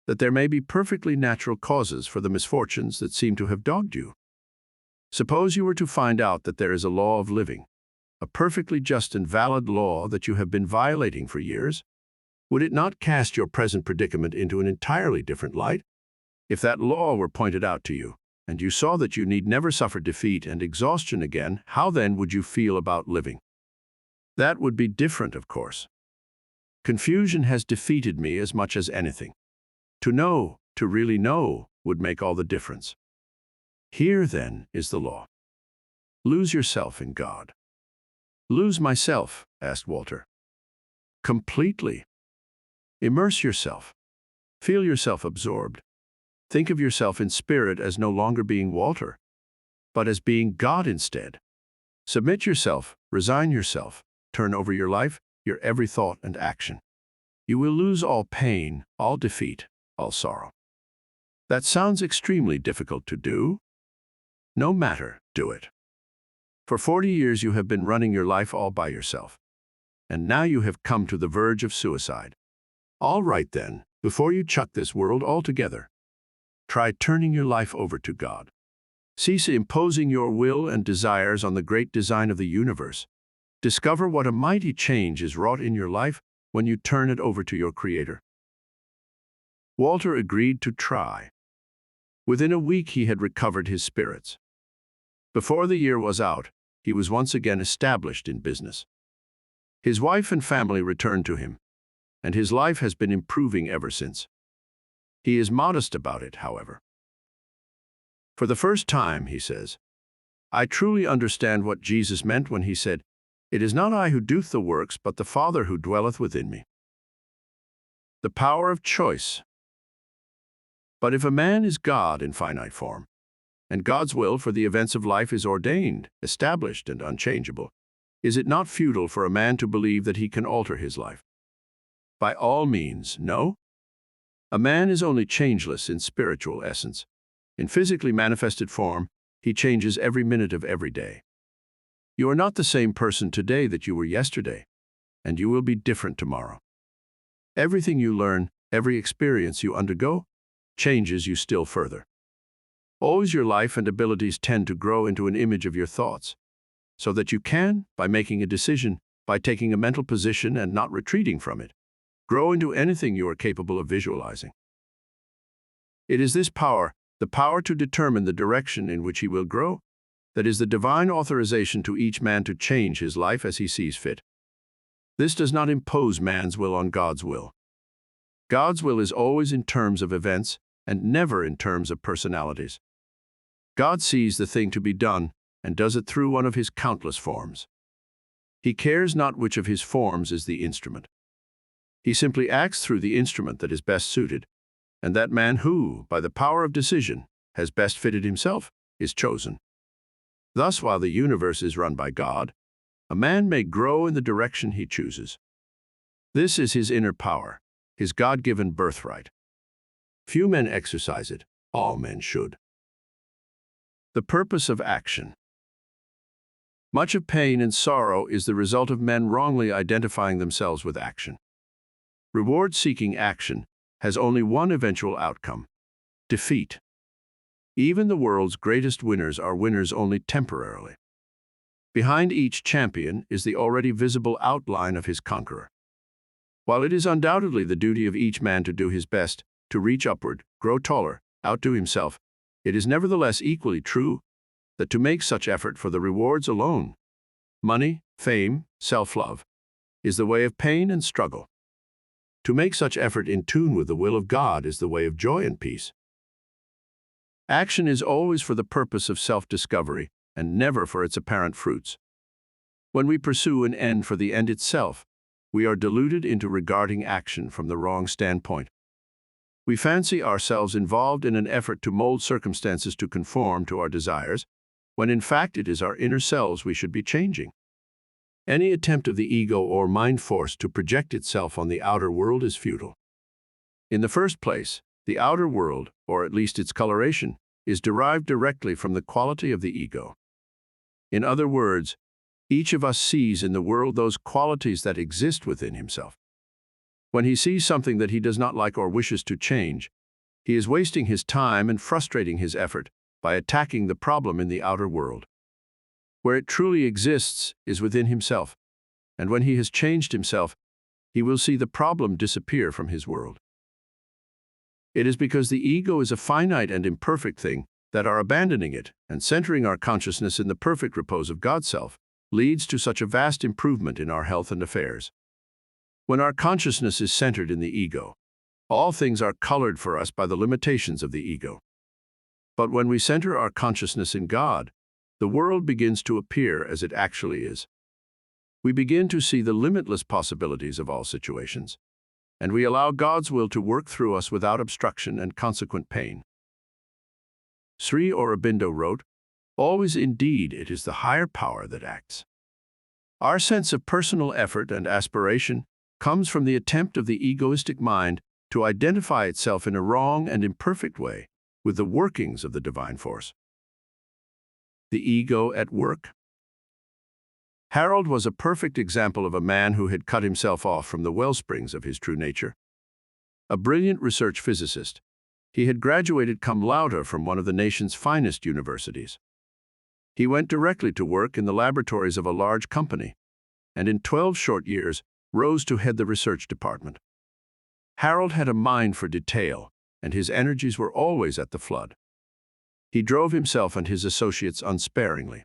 that there may be perfectly natural causes for the misfortunes that seem to have dogged you. Suppose you were to find out that there is a law of living, a perfectly just and valid law that you have been violating for years. Would it not cast your present predicament into an entirely different light? If that law were pointed out to you, and you saw that you need never suffer defeat and exhaustion again, how then would you feel about living? That would be different, of course. Confusion has defeated me as much as anything. To know, to really know, would make all the difference. Here, then, is the law. Lose yourself in God. Lose myself? Asked Walter. Completely. Immerse yourself. Feel yourself absorbed. Think of yourself in spirit as no longer being Walter, but as being God instead. Submit yourself, resign yourself, turn over your life, your every thought and action. You will lose all pain, all defeat, all sorrow. That sounds extremely difficult to do. No matter, do it. For 40 years you have been running your life all by yourself, and now you have come to the verge of suicide. All right then, before you chuck this world altogether, try turning your life over to God. Cease imposing your will and desires on the great design of the universe. Discover what a mighty change is wrought in your life when you turn it over to your Creator. Walter agreed to try. Within a week he had recovered his spirits. Before the year was out, he was once again established in business. His wife and family returned to him, and his life has been improving ever since. He is modest about it, however. For the first time, he says, I truly understand what Jesus meant when he said, "It is not I who doeth the works, but the Father who dwelleth within me." The power of choice. But if a man is God in finite form, and God's will for the events of life is ordained, established, and unchangeable, is it not futile for a man to believe that he can alter his life? By all means, no. A man is only changeless in spiritual essence. In physically manifested form, he changes every minute of every day. You are not the same person today that you were yesterday, and you will be different tomorrow. Everything you learn, every experience you undergo, changes you still further. Always your life and abilities tend to grow into an image of your thoughts, so that you can, by making a decision, by taking a mental position and not retreating from it, grow into anything you are capable of visualizing. It is this power, the power to determine the direction in which he will grow, that is the divine authorization to each man to change his life as he sees fit. This does not impose man's will on God's will. God's will is always in terms of events and never in terms of personalities. God sees the thing to be done and does it through one of his countless forms. He cares not which of his forms is the instrument. He simply acts through the instrument that is best suited, and that man who, by the power of decision, has best fitted himself, is chosen. Thus, while the universe is run by God, a man may grow in the direction he chooses. This is his inner power, his God-given birthright. Few men exercise it, all men should. The purpose of action. Much of pain and sorrow is the result of men wrongly identifying themselves with action. Reward-seeking action has only one eventual outcome: defeat. Even the world's greatest winners are winners only temporarily. Behind each champion is the already visible outline of his conqueror. While it is undoubtedly the duty of each man to do his best, to reach upward, grow taller, outdo himself, it is nevertheless equally true that to make such effort for the rewards alone, money, fame, self-love, is the way of pain and struggle. To make such effort in tune with the will of God is the way of joy and peace. Action is always for the purpose of self-discovery and never for its apparent fruits. When we pursue an end for the end itself, we are deluded into regarding action from the wrong standpoint. We fancy ourselves involved in an effort to mold circumstances to conform to our desires, when in fact it is our inner selves we should be changing. Any attempt of the ego or mind force to project itself on the outer world is futile. In the first place, the outer world, or at least its coloration, is derived directly from the quality of the ego. In other words, each of us sees in the world those qualities that exist within himself. When he sees something that he does not like or wishes to change, He is wasting his time and frustrating his effort by attacking the problem in the outer world. Where it truly exists is within himself, and when he has changed himself, he will see the problem disappear from his world. It is because the ego is a finite and imperfect thing that our abandoning it and centering our consciousness in the perfect repose of God's self leads to such a vast improvement in our health and affairs. When our consciousness is centered in the ego, all things are colored for us by the limitations of the ego. But when we center our consciousness in God, the world begins to appear as it actually is. We begin to see the limitless possibilities of all situations, and we allow God's will to work through us without obstruction and consequent pain. Sri Aurobindo wrote, "Always indeed it is the higher power that acts." Our sense of personal effort and aspiration comes from the attempt of the egoistic mind to identify itself in a wrong and imperfect way with the workings of the divine force. The ego at work. Harold was a perfect example of a man who had cut himself off from the wellsprings of his true nature. A brilliant research physicist, he had graduated cum laude from one of the nation's finest universities. He went directly to work in the laboratories of a large company, and in 12 short years rose to head the research department. Harold had a mind for detail, and his energies were always at the flood. He drove himself and his associates unsparingly.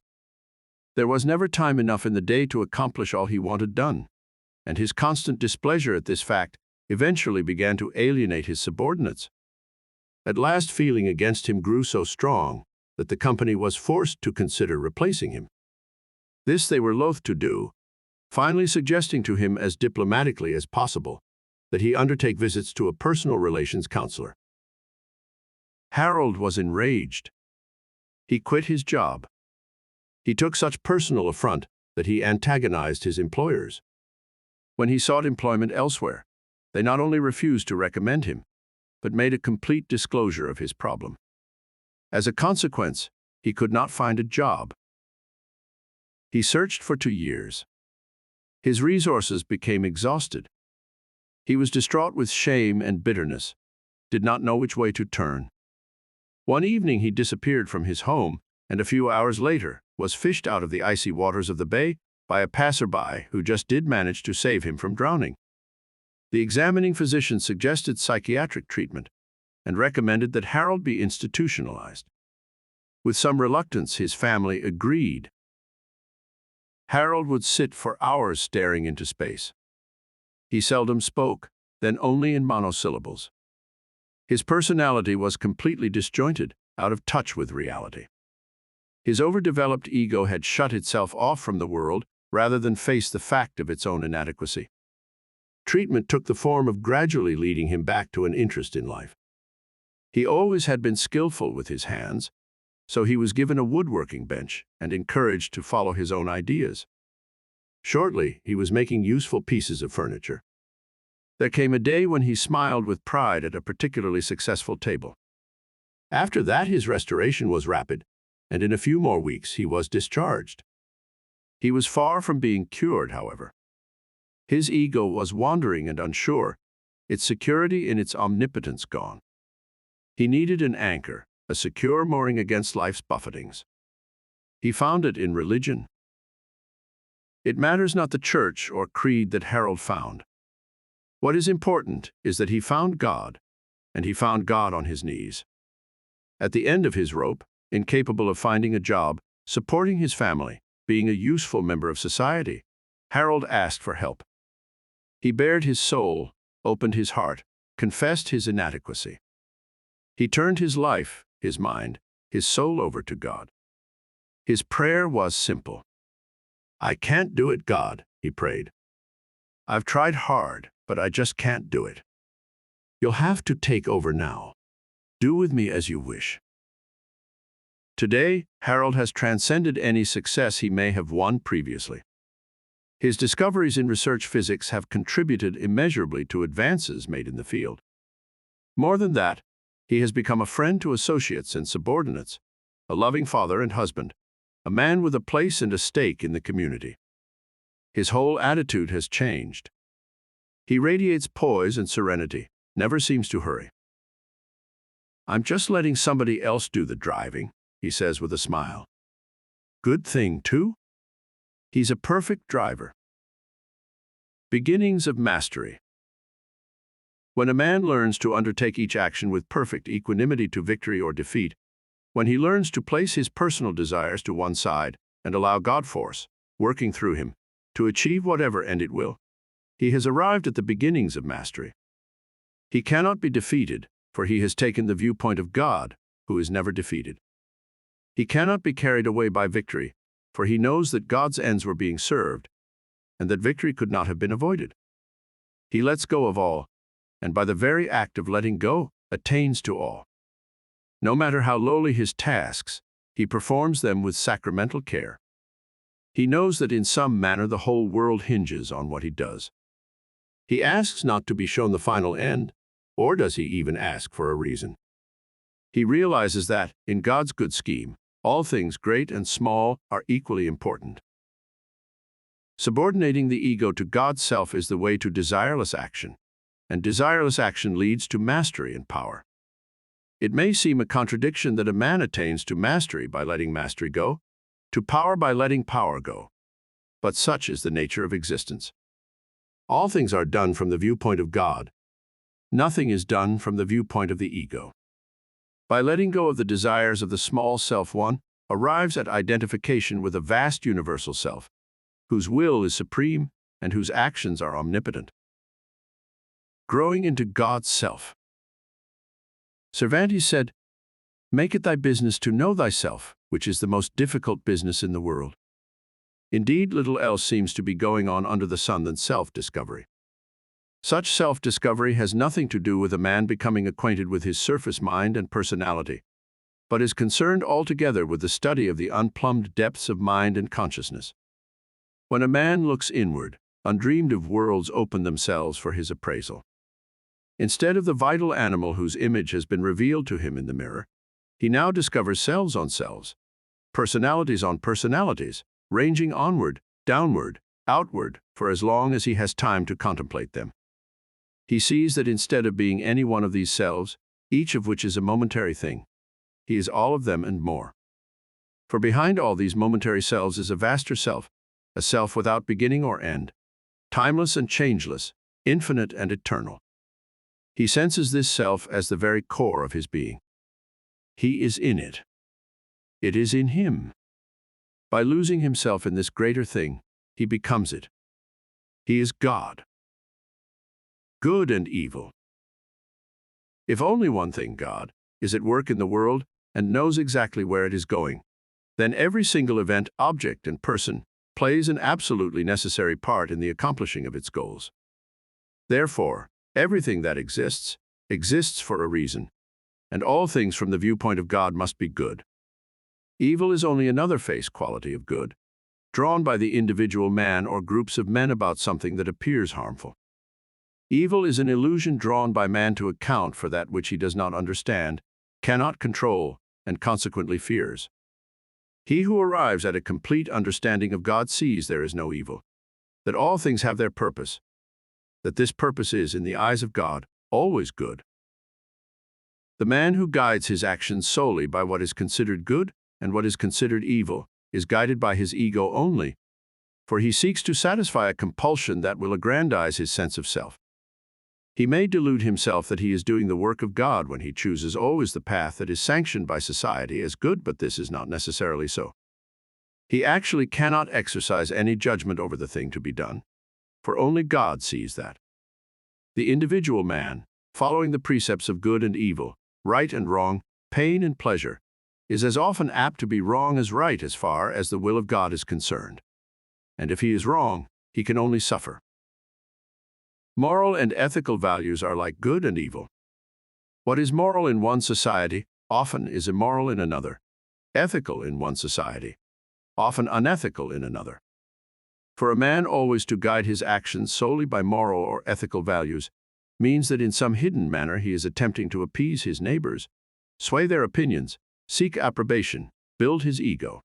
There was never time enough in the day to accomplish all he wanted done, and his constant displeasure at this fact eventually began to alienate his subordinates. At last, feeling against him grew so strong that the company was forced to consider replacing him. This they were loath to do, finally suggesting to him as diplomatically as possible that he undertake visits to a personal relations counselor. Harold was enraged. He quit his job. He took such personal affront that he antagonized his employers. When he sought employment elsewhere, they not only refused to recommend him, but made a complete disclosure of his problem. As a consequence, he could not find a job. He searched for 2 years. His resources became exhausted. He was distraught with shame and bitterness, did not know which way to turn. One evening he disappeared from his home, and a few hours later was fished out of the icy waters of the bay by a passerby who just did manage to save him from drowning. The examining physician suggested psychiatric treatment and recommended that Harold be institutionalized. With some reluctance, his family agreed. Harold would sit for hours staring into space. He seldom spoke, then only in monosyllables. His personality was completely disjointed, out of touch with reality. His overdeveloped ego had shut itself off from the world rather than face the fact of its own inadequacy. Treatment took the form of gradually leading him back to an interest in life. He always had been skillful with his hands, so he was given a woodworking bench and encouraged to follow his own ideas. Shortly, he was making useful pieces of furniture. There came a day when he smiled with pride at a particularly successful table. After that, his restoration was rapid, and in a few more weeks he was discharged. He was far from being cured, however. His ego was wandering and unsure, its security in its omnipotence gone. He needed an anchor, a secure mooring against life's buffetings. He found it in religion. It matters not the church or creed that Harold found. What is important is that he found God, and he found God on his knees. At the end of his rope, incapable of finding a job, supporting his family, being a useful member of society, Harold asked for help. He bared his soul, opened his heart, confessed his inadequacy. He turned his life, his mind, his soul over to God. His prayer was simple. "I can't do it, God," he prayed. "I've tried hard, but I just can't do it. You'll have to take over now. Do with me as you wish." Today, Harold has transcended any success he may have won previously. His discoveries in research physics have contributed immeasurably to advances made in the field. More than that, he has become a friend to associates and subordinates, a loving father and husband, a man with a place and a stake in the community. His whole attitude has changed. He radiates poise and serenity, never seems to hurry. "I'm just letting somebody else do the driving," he says with a smile. Good thing, too. He's a perfect driver. Beginnings of mastery. When a man learns to undertake each action with perfect equanimity to victory or defeat, when he learns to place his personal desires to one side and allow God force, working through him, to achieve whatever end it will, he has arrived at the beginnings of mastery. He cannot be defeated, for he has taken the viewpoint of God, who is never defeated. He cannot be carried away by victory, for he knows that God's ends were being served, and that victory could not have been avoided. He lets go of all, and by the very act of letting go, attains to all. No matter how lowly his tasks, he performs them with sacramental care. He knows that in some manner the whole world hinges on what he does. He asks not to be shown the final end, or does he even ask for a reason. He realizes that, in God's good scheme, all things great and small are equally important. Subordinating the ego to God's self is the way to desireless action, and desireless action leads to mastery and power. It may seem a contradiction that a man attains to mastery by letting mastery go, to power by letting power go, but such is the nature of existence. All things are done from the viewpoint of God. Nothing is done from the viewpoint of the ego. By letting go of the desires of the small self, one arrives at identification with a vast universal self, whose will is supreme and whose actions are omnipotent. Growing into God's self. Cervantes said, "Make it thy business to know thyself, which is the most difficult business in the world." Indeed, little else seems to be going on under the sun than self-discovery. Such self-discovery has nothing to do with a man becoming acquainted with his surface mind and personality, but is concerned altogether with the study of the unplumbed depths of mind and consciousness. When a man looks inward, undreamed of worlds open themselves for his appraisal. Instead of the vital animal whose image has been revealed to him in the mirror, he now discovers selves on selves, personalities on personalities, ranging onward, downward, outward, for as long as he has time to contemplate them. He sees that instead of being any one of these selves, each of which is a momentary thing, he is all of them and more. For behind all these momentary selves is a vaster self, a self without beginning or end, timeless and changeless, infinite and eternal. He senses this self as the very core of his being. He is in it. It is in him. By losing himself in this greater thing, he becomes it. He is God. Good and evil. If only one thing, God, is at work in the world and knows exactly where it is going, then every single event, object, and person plays an absolutely necessary part in the accomplishing of its goals. Therefore, everything that exists, exists for a reason, and all things from the viewpoint of God must be good. Evil is only another face quality of good, drawn by the individual man or groups of men about something that appears harmful. Evil is an illusion drawn by man to account for that which he does not understand, cannot control, and consequently fears. He who arrives at a complete understanding of God sees there is no evil, that all things have their purpose, that this purpose is, in the eyes of God, always good. The man who guides his actions solely by what is considered good and what is considered evil is guided by his ego only, for he seeks to satisfy a compulsion that will aggrandize his sense of self. He may delude himself that he is doing the work of God when he chooses always the path that is sanctioned by society as good, but this is not necessarily so. He actually cannot exercise any judgment over the thing to be done, for only God sees that. The individual man, following the precepts of good and evil, right and wrong, pain and pleasure, is as often apt to be wrong as right as far as the will of God is concerned. And if he is wrong, he can only suffer. Moral and ethical values are like good and evil. What is moral in one society often is immoral in another, ethical in one society, often unethical in another. For a man always to guide his actions solely by moral or ethical values means that in some hidden manner he is attempting to appease his neighbors, sway their opinions, seek approbation, build his ego.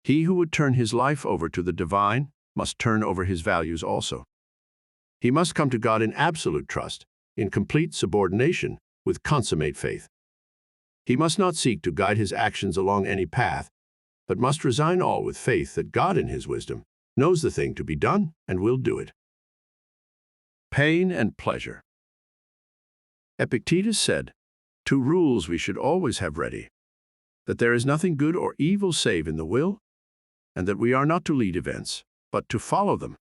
He who would turn his life over to the divine must turn over his values also. He must come to God in absolute trust, in complete subordination, with consummate faith. He must not seek to guide his actions along any path, but must resign all with faith that God in his wisdom knows the thing to be done and will do it. Pain and pleasure. Epictetus said, "Two rules we should always have ready, that there is nothing good or evil save in the will, and that we are not to lead events, but to follow them."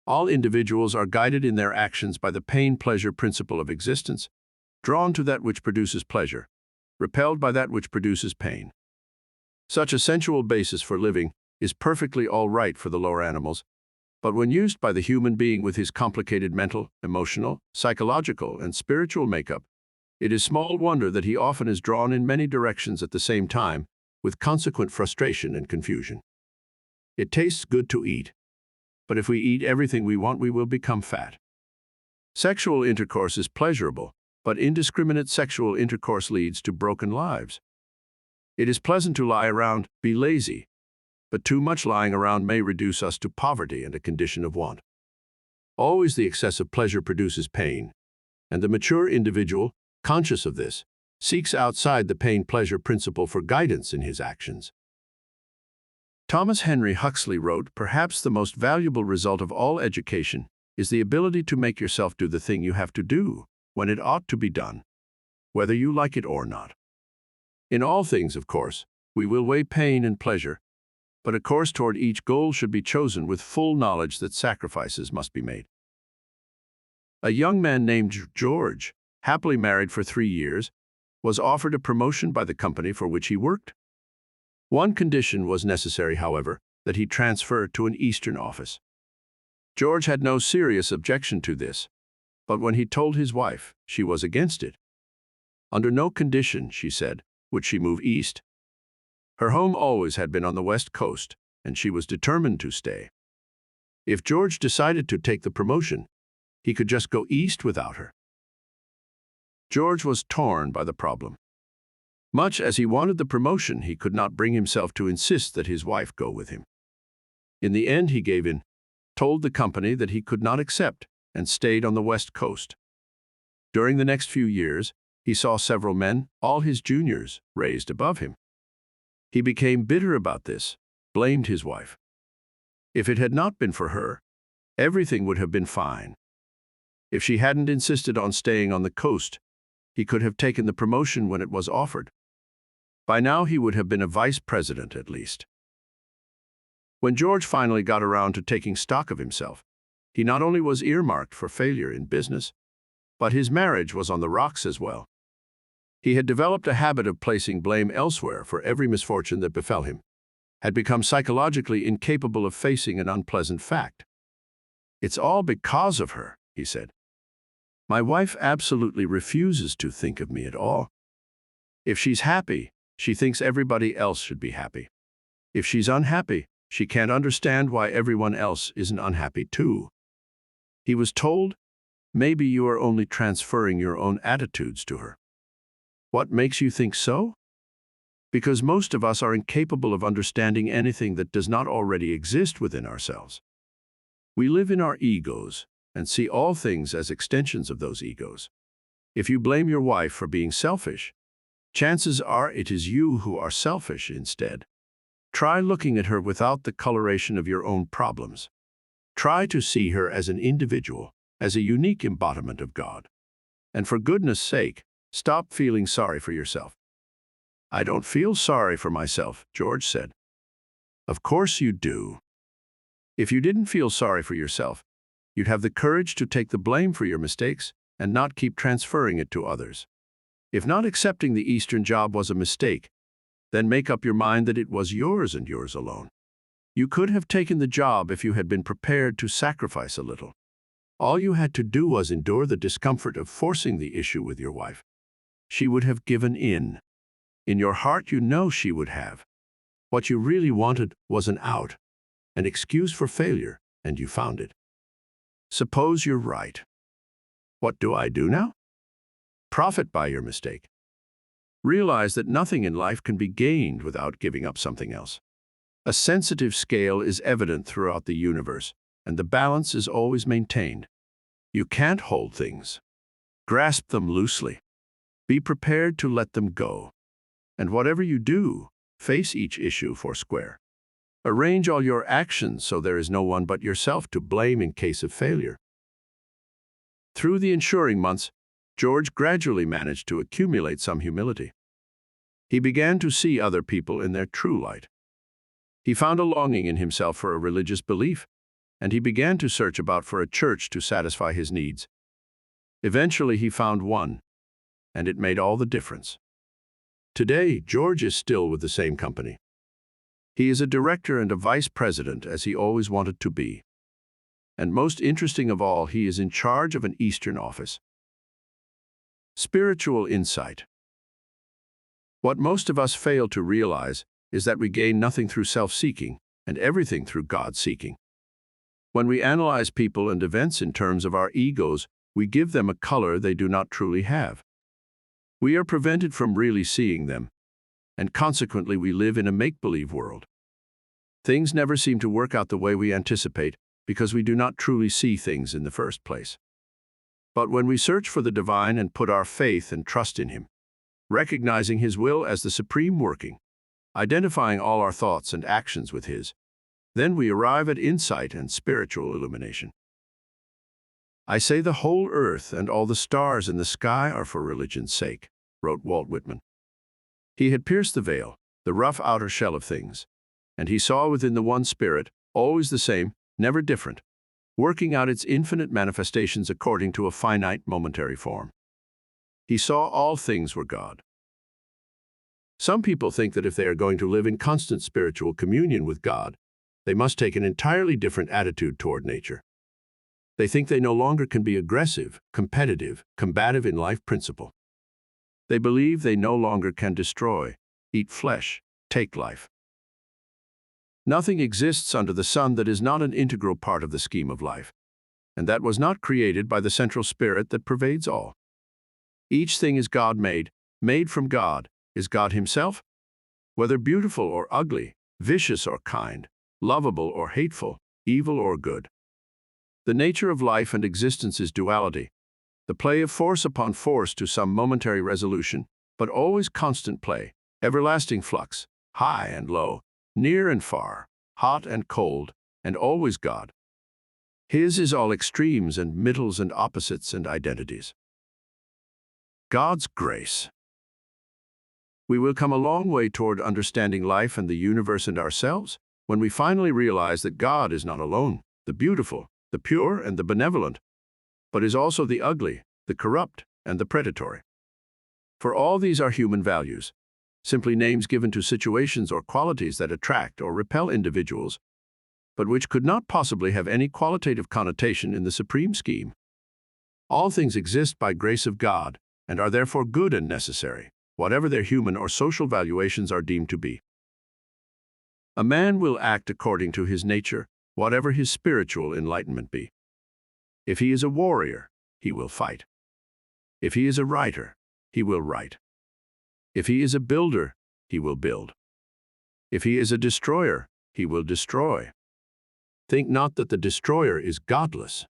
All individuals are guided in their actions by the pain-pleasure principle of existence, drawn to that which produces pleasure, repelled by that which produces pain. Such a sensual basis for living is perfectly all right for the lower animals, but when used by the human being with his complicated mental, emotional, psychological, and spiritual makeup, it is small wonder that he often is drawn in many directions at the same time, with consequent frustration and confusion. It tastes good to eat, but if we eat everything we want, we will become fat. Sexual intercourse is pleasurable, but indiscriminate sexual intercourse leads to broken lives. It is pleasant to lie around, be lazy, but too much lying around may reduce us to poverty and a condition of want. Always the excess of pleasure produces pain, and the mature individual, conscious of this, seeks outside the pain-pleasure principle for guidance in his actions. Thomas Henry Huxley wrote, "Perhaps the most valuable result of all education is the ability to make yourself do the thing you have to do when it ought to be done, whether you like it or not." In all things, of course, we will weigh pain and pleasure, but a course toward each goal should be chosen with full knowledge that sacrifices must be made. A young man named George, happily married for 3 years, was offered a promotion by the company for which he worked. One condition was necessary, however, that he transfer to an Eastern office. George had no serious objection to this, but when he told his wife, she was against it. Under no condition, she said, would she move east. Her home always had been on the West Coast, and she was determined to stay. If George decided to take the promotion, he could just go east without her. George was torn by the problem. Much as he wanted the promotion, he could not bring himself to insist that his wife go with him. In the end, he gave in, told the company that he could not accept, and stayed on the West Coast. During the next few years, he saw several men, all his juniors, raised above him. He became bitter about this, blamed his wife. If it had not been for her, everything would have been fine. If she hadn't insisted on staying on the coast, he could have taken the promotion when it was offered. By now, he would have been a vice president at least. When George finally got around to taking stock of himself, he not only was earmarked for failure in business, but his marriage was on the rocks as well. He had developed a habit of placing blame elsewhere for every misfortune that befell him, had become psychologically incapable of facing an unpleasant fact. "It's all because of her," he said. "My wife absolutely refuses to think of me at all. If she's happy, she thinks everybody else should be happy. If she's unhappy, she can't understand why everyone else isn't unhappy too." He was told, "Maybe you are only transferring your own attitudes to her." What makes you think so? Because most of us are incapable of understanding anything that does not already exist within ourselves. We live in our egos and see all things as extensions of those egos. If you blame your wife for being selfish, chances are it is you who are selfish instead. Try looking at her without the coloration of your own problems. Try to see her as an individual, as a unique embodiment of God. And for goodness sake, stop feeling sorry for yourself. "I don't feel sorry for myself," George said. Of course you do. If you didn't feel sorry for yourself, you'd have the courage to take the blame for your mistakes and not keep transferring it to others. If not accepting the Eastern job was a mistake, then make up your mind that it was yours and yours alone. You could have taken the job if you had been prepared to sacrifice a little. All you had to do was endure the discomfort of forcing the issue with your wife. She would have given in. In your heart, you know she would have. What you really wanted was an out, an excuse for failure, and you found it. Suppose you're right. What do I do now? Profit by your mistake. Realize that nothing in life can be gained without giving up something else. A sensitive scale is evident throughout the universe, and the balance is always maintained. You can't hold things. Grasp them loosely. Be prepared to let them go. And whatever you do, face each issue foursquare. Arrange all your actions so there is no one but yourself to blame in case of failure. Through the ensuing months, George gradually managed to accumulate some humility. He began to see other people in their true light. He found a longing in himself for a religious belief, and he began to search about for a church to satisfy his needs. Eventually, he found one, and it made all the difference. Today, George is still with the same company. He is a director and a vice president, as he always wanted to be. And most interesting of all, he is in charge of an Eastern office. Spiritual insight. What most of us fail to realize is that we gain nothing through self-seeking and everything through God-seeking. When we analyze people and events in terms of our egos, we give them a color they do not truly have. We are prevented from really seeing them, and consequently we live in a make-believe world. Things never seem to work out the way we anticipate because we do not truly see things in the first place. But when we search for the divine and put our faith and trust in Him, recognizing His will as the supreme working, identifying all our thoughts and actions with His, then we arrive at insight and spiritual illumination. I say the whole earth and all the stars in the sky are for religion's sake, wrote Walt Whitman. He had pierced the veil, the rough outer shell of things, and he saw within the one spirit, always the same, never different, working out its infinite manifestations according to a finite momentary form. He saw all things were God. Some people think that if they are going to live in constant spiritual communion with God, they must take an entirely different attitude toward nature. They think they no longer can be aggressive, competitive, combative in life principle. They believe they no longer can destroy, eat flesh, take life. Nothing exists under the sun that is not an integral part of the scheme of life, and that was not created by the central spirit that pervades all. Each thing is God-made, made from God, is God Himself. Whether beautiful or ugly, vicious or kind, lovable or hateful, evil or good. The nature of life and existence is duality, the play of force upon force to some momentary resolution, but always constant play, everlasting flux, high and low, near and far, hot and cold, and always God. His is all extremes and middles and opposites and identities. God's grace. We will come a long way toward understanding life and the universe and ourselves when we finally realize that God is not alone, the beautiful, the pure, and the benevolent, but is also the ugly, the corrupt, and the predatory. For all these are human values, simply names given to situations or qualities that attract or repel individuals, but which could not possibly have any qualitative connotation in the supreme scheme. All things exist by grace of God and are therefore good and necessary, whatever their human or social valuations are deemed to be. A man will act according to his nature, whatever his spiritual enlightenment be. If he is a warrior, he will fight. If he is a writer, he will write. If he is a builder, he will build. If he is a destroyer, he will destroy. Think not that the destroyer is godless.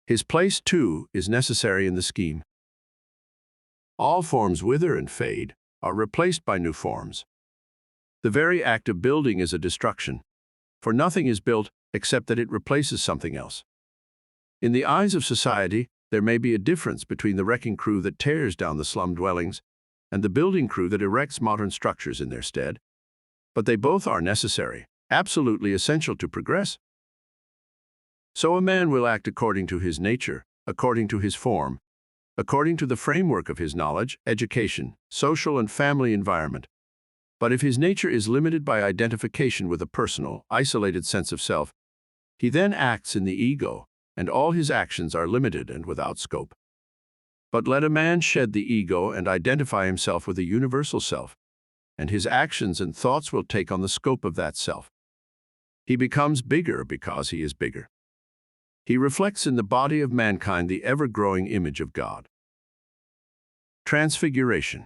His place, too, is necessary in the scheme. All forms wither and fade, are replaced by new forms. The very act of building is a destruction, for nothing is built except that it replaces something else. In the eyes of society, there may be a difference between the wrecking crew that tears down the slum dwellings and the building crew that erects modern structures in their stead, but they both are necessary, absolutely essential to progress. So a man will act according to his nature, according to his form, according to the framework of his knowledge, education, social and family environment. But if his nature is limited by identification with a personal, isolated sense of self, he then acts in the ego, and all his actions are limited and without scope. But let a man shed the ego and identify himself with a universal self, and his actions and thoughts will take on the scope of that self. He becomes bigger because he is bigger. He reflects in the body of mankind the ever-growing image of God. Transfiguration.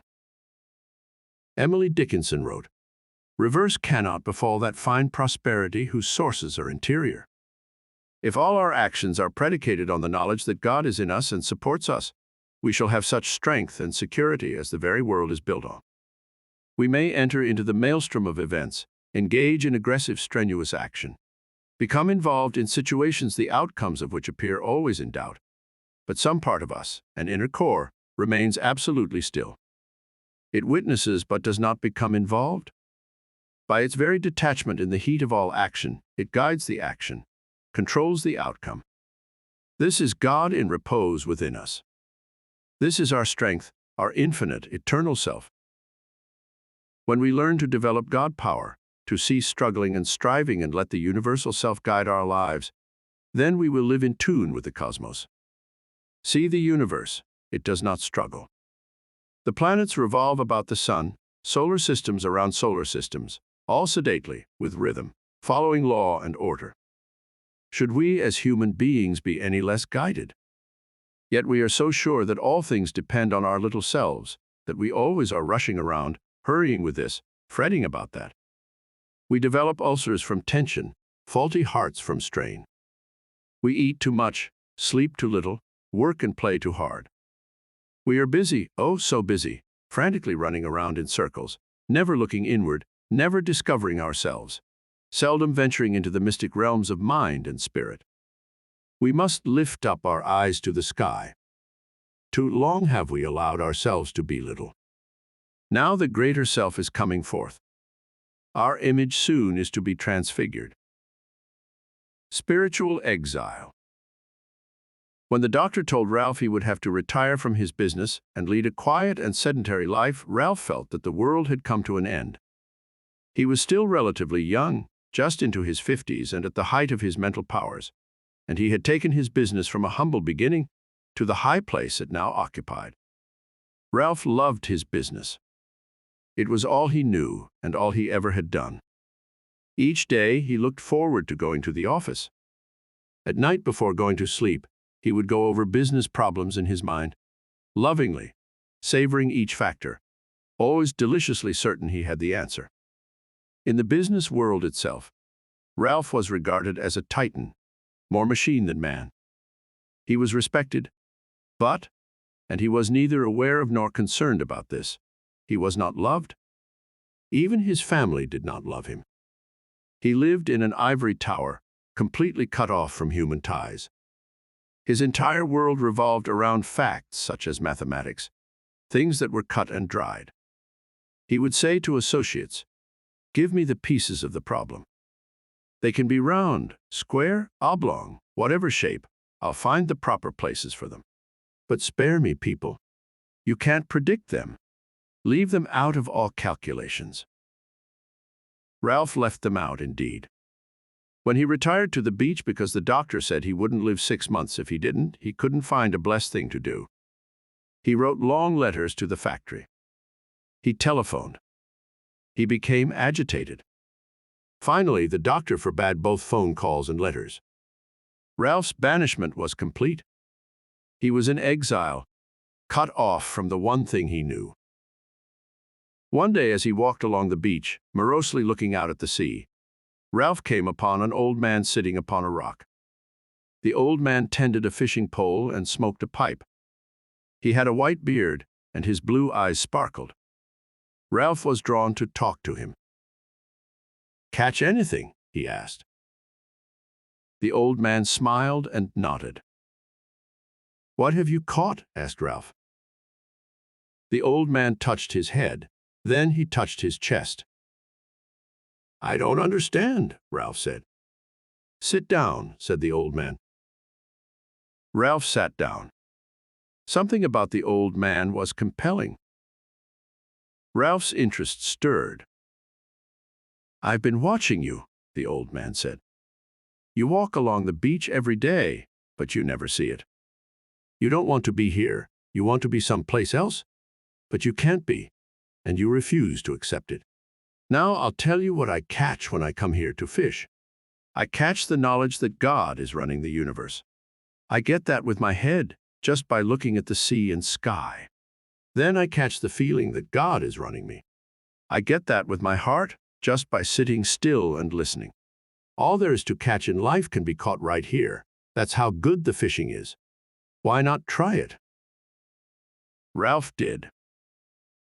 Emily Dickinson wrote, "Reverse cannot befall that fine prosperity whose sources are interior. If all our actions are predicated on the knowledge that God is in us and supports us, we shall have such strength and security as the very world is built on. We may enter into the maelstrom of events, engage in aggressive, strenuous action, become involved in situations the outcomes of which appear always in doubt, but some part of us, an inner core, remains absolutely still. It witnesses but does not become involved. By its very detachment in the heat of all action, it guides the action, controls the outcome. This is God in repose within us. This is our strength, our infinite, eternal self. When we learn to develop God power, to cease struggling and striving and let the universal self guide our lives, then we will live in tune with the cosmos. See the universe, it does not struggle. The planets revolve about the sun, solar systems around solar systems, all sedately, with rhythm, following law and order. Should we as human beings be any less guided? Yet we are so sure that all things depend on our little selves, that we always are rushing around, hurrying with this, fretting about that. We develop ulcers from tension, faulty hearts from strain. We eat too much, sleep too little, work and play too hard. We are busy, oh so busy, frantically running around in circles, never looking inward, never discovering ourselves, seldom venturing into the mystic realms of mind and spirit. We must lift up our eyes to the sky. Too long have we allowed ourselves to be little. Now the greater self is coming forth. Our image soon is to be transfigured. Spiritual exile. When the doctor told Ralph he would have to retire from his business and lead a quiet and sedentary life, Ralph felt that the world had come to an end. He was still relatively young, just into his 50s and at the height of his mental powers, and he had taken his business from a humble beginning to the high place it now occupied. Ralph loved his business. It was all he knew and all he ever had done. Each day he looked forward to going to the office. At night before going to sleep, he would go over business problems in his mind, lovingly, savoring each factor, always deliciously certain he had the answer. In the business world itself, Ralph was regarded as a titan, more machine than man. He was respected, but, and he was neither aware of nor concerned about this, he was not loved. Even his family did not love him. He lived in an ivory tower, completely cut off from human ties. His entire world revolved around facts such as mathematics, things that were cut and dried. He would say to associates, "Give me the pieces of the problem. They can be round, square, oblong, whatever shape, I'll find the proper places for them. But spare me, people. You can't predict them. Leave them out of all calculations." Ralph left them out, indeed. When he retired to the beach because the doctor said he wouldn't live 6 months if he didn't, he couldn't find a blessed thing to do. He wrote long letters to the factory. He telephoned. He became agitated. Finally, the doctor forbade both phone calls and letters. Ralph's banishment was complete. He was in exile, cut off from the one thing he knew. One day as he walked along the beach, morosely looking out at the sea, Ralph came upon an old man sitting upon a rock. The old man tended a fishing pole and smoked a pipe. He had a white beard, and his blue eyes sparkled. Ralph was drawn to talk to him. "Catch anything?" he asked. The old man smiled and nodded. "What have you caught?" asked Ralph. The old man touched his head, then he touched his chest. "I don't understand," Ralph said. "Sit down," said the old man. Ralph sat down. Something about the old man was compelling. Ralph's interest stirred. "I've been watching you," the old man said. "You walk along the beach every day, but you never see it. You don't want to be here, you want to be someplace else, but you can't be, and you refuse to accept it. Now I'll tell you what I catch when I come here to fish. I catch the knowledge that God is running the universe. I get that with my head, just by looking at the sea and sky. Then I catch the feeling that God is running me. I get that with my heart, just by sitting still and listening. All there is to catch in life can be caught right here. That's how good the fishing is. Why not try it?" Ralph did.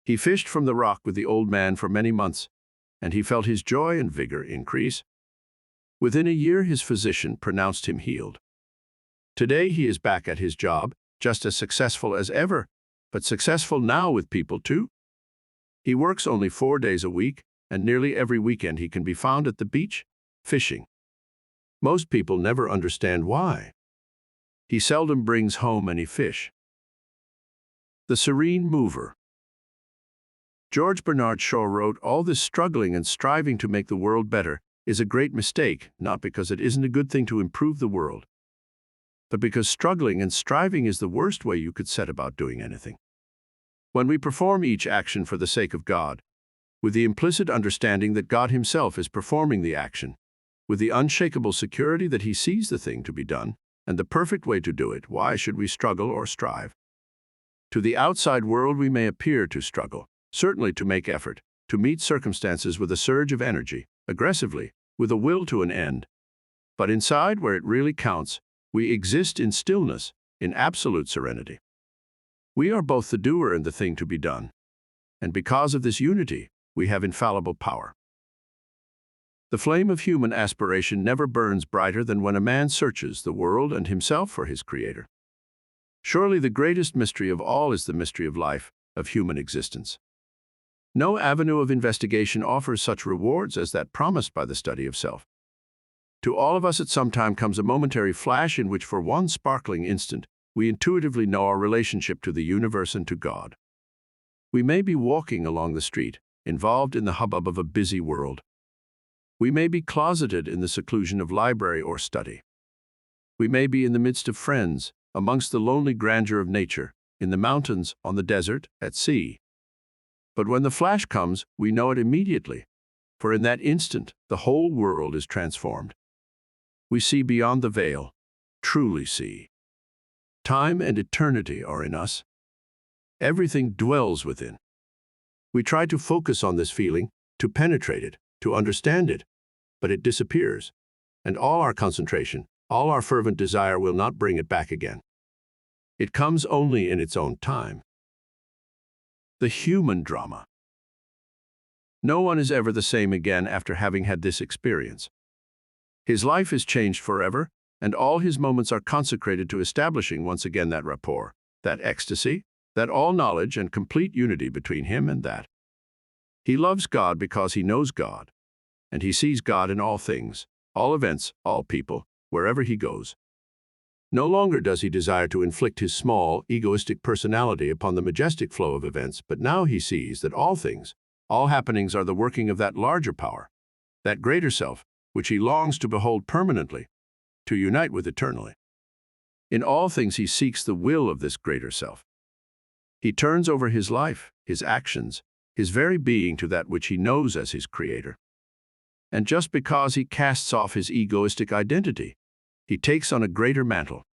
He fished from the rock with the old man for many months, and he felt his joy and vigor increase. Within a year, his physician pronounced him healed. Today, he is back at his job, just as successful as ever, but successful now with people too. He works only 4 days a week, and nearly every weekend he can be found at the beach, fishing. Most people never understand why. He seldom brings home any fish. The Serene Mover. George Bernard Shaw wrote, "All this struggling and striving to make the world better is a great mistake, not because it isn't a good thing to improve the world, but because struggling and striving is the worst way you could set about doing anything. When we perform each action for the sake of God, with the implicit understanding that God Himself is performing the action, with the unshakable security that He sees the thing to be done, and the perfect way to do it, why should we struggle or strive? To the outside world we may appear to struggle, certainly to make effort, to meet circumstances with a surge of energy, aggressively, with a will to an end. But inside, where it really counts, we exist in stillness, in absolute serenity. We are both the doer and the thing to be done. And because of this unity, we have infallible power. The flame of human aspiration never burns brighter than when a man searches the world and himself for his Creator. Surely the greatest mystery of all is the mystery of life, of human existence. No avenue of investigation offers such rewards as that promised by the study of self. To all of us at some time comes a momentary flash in which for one sparkling instant we intuitively know our relationship to the universe and to God. We may be walking along the street, involved in the hubbub of a busy world. We may be closeted in the seclusion of library or study. We may be in the midst of friends, amongst the lonely grandeur of nature, in the mountains, on the desert, at sea. But when the flash comes, we know it immediately, for in that instant the whole world is transformed. We see beyond the veil, truly see. Time and eternity are in us. Everything dwells within. We try to focus on this feeling, to penetrate it, to understand it, but it disappears, and all our concentration, all our fervent desire will not bring it back again. It comes only in its own time. The human drama. No one is ever the same again after having had this experience. His life is changed forever, and all his moments are consecrated to establishing once again that rapport, that ecstasy, that all-knowledge and complete unity between him and that. He loves God because he knows God, and he sees God in all things, all events, all people, wherever he goes. No longer does he desire to inflict his small, egoistic personality upon the majestic flow of events, but now he sees that all things, all happenings are the working of that larger power, that greater self, which he longs to behold permanently, to unite with eternally. In all things he seeks the will of this greater self. He turns over his life, his actions, his very being to that which he knows as his Creator. And just because he casts off his egoistic identity, he takes on a greater mantle.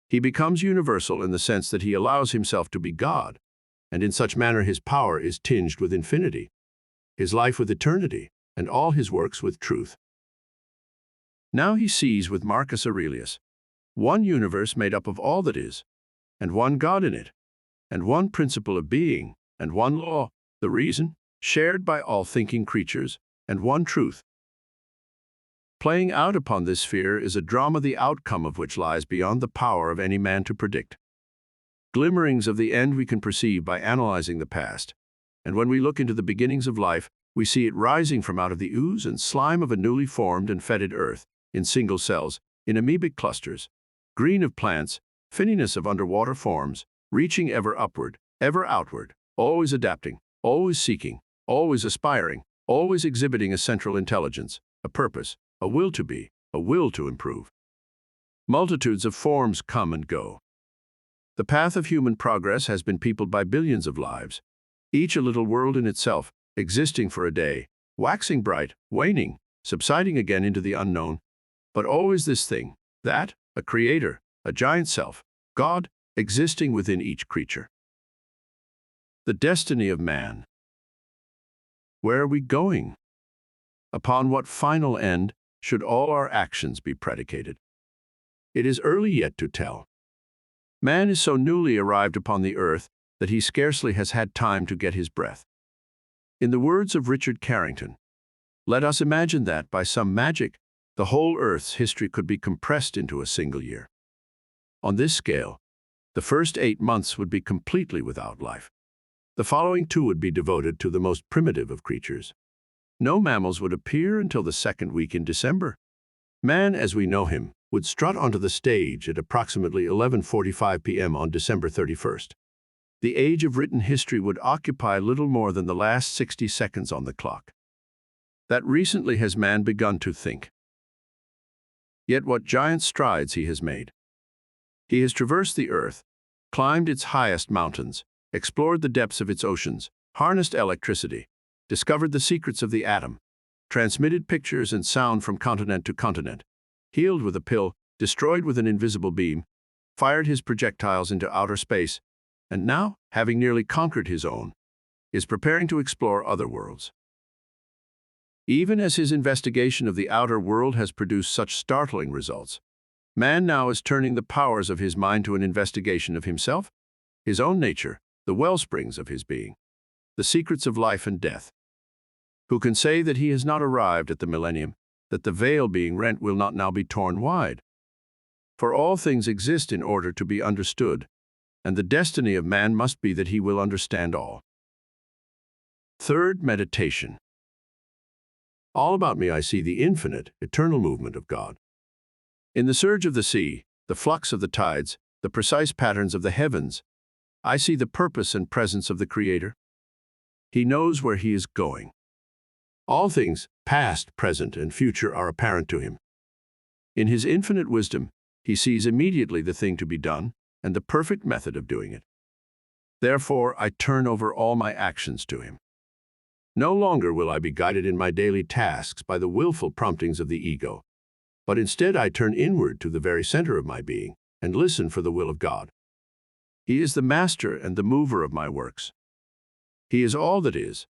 He becomes universal in the sense that he allows himself to be God, and in such manner his power is tinged with infinity, his life with eternity, and all his works with truth. Now he sees with Marcus Aurelius, one universe made up of all that is, and one God in it, and one principle of being, and one law, the reason, shared by all thinking creatures, and one truth. Playing out upon this sphere is a drama the outcome of which lies beyond the power of any man to predict. Glimmerings of the end we can perceive by analyzing the past, and when we look into the beginnings of life, we see it rising from out of the ooze and slime of a newly formed and fetid earth, in single cells, in amoebic clusters, green of plants, finniness of underwater forms, reaching ever upward, ever outward, always adapting, always seeking, always aspiring, always exhibiting a central intelligence, a purpose, a will to be, a will to improve. Multitudes of forms come and go. The path of human progress has been peopled by billions of lives, each a little world in itself, existing for a day, waxing bright, waning, subsiding again into the unknown, but always this thing, that, a creator, a giant self, God, existing within each creature. The destiny of man. Where are we going? Upon what final end should all our actions be predicated? It is early yet to tell. Man is so newly arrived upon the earth that he scarcely has had time to get his breath. In the words of Richard Carrington, let us imagine that, by some magic, the whole Earth's history could be compressed into a single year. On this scale, the first 8 months would be completely without life. The following 2 would be devoted to the most primitive of creatures. No mammals would appear until the 2nd week in December. Man, as we know him, would strut onto the stage at approximately 11:45 p.m. on December 31st. The age of written history would occupy little more than the last 60 seconds on the clock. That recently has man begun to think. Yet what giant strides he has made. He has traversed the earth, climbed its highest mountains, explored the depths of its oceans, harnessed electricity, discovered the secrets of the atom, transmitted pictures and sound from continent to continent, healed with a pill, destroyed with an invisible beam, fired his projectiles into outer space, and now, having nearly conquered his own, is preparing to explore other worlds. Even as his investigation of the outer world has produced such startling results, man now is turning the powers of his mind to an investigation of himself, his own nature, the wellsprings of his being, the secrets of life and death. Who can say that he has not arrived at the millennium, that the veil being rent will not now be torn wide? For all things exist in order to be understood, and the destiny of man must be that he will understand all. Third meditation. All about me I see the infinite, eternal movement of God. In the surge of the sea, the flux of the tides, the precise patterns of the heavens, I see the purpose and presence of the Creator. He knows where he is going. All things, past, present, and future, are apparent to him. In his infinite wisdom, he sees immediately the thing to be done and the perfect method of doing it. Therefore, I turn over all my actions to him. No longer will I be guided in my daily tasks by the willful promptings of the ego, but instead I turn inward to the very center of my being and listen for the will of God. He is the master and the mover of my works. He is all that is,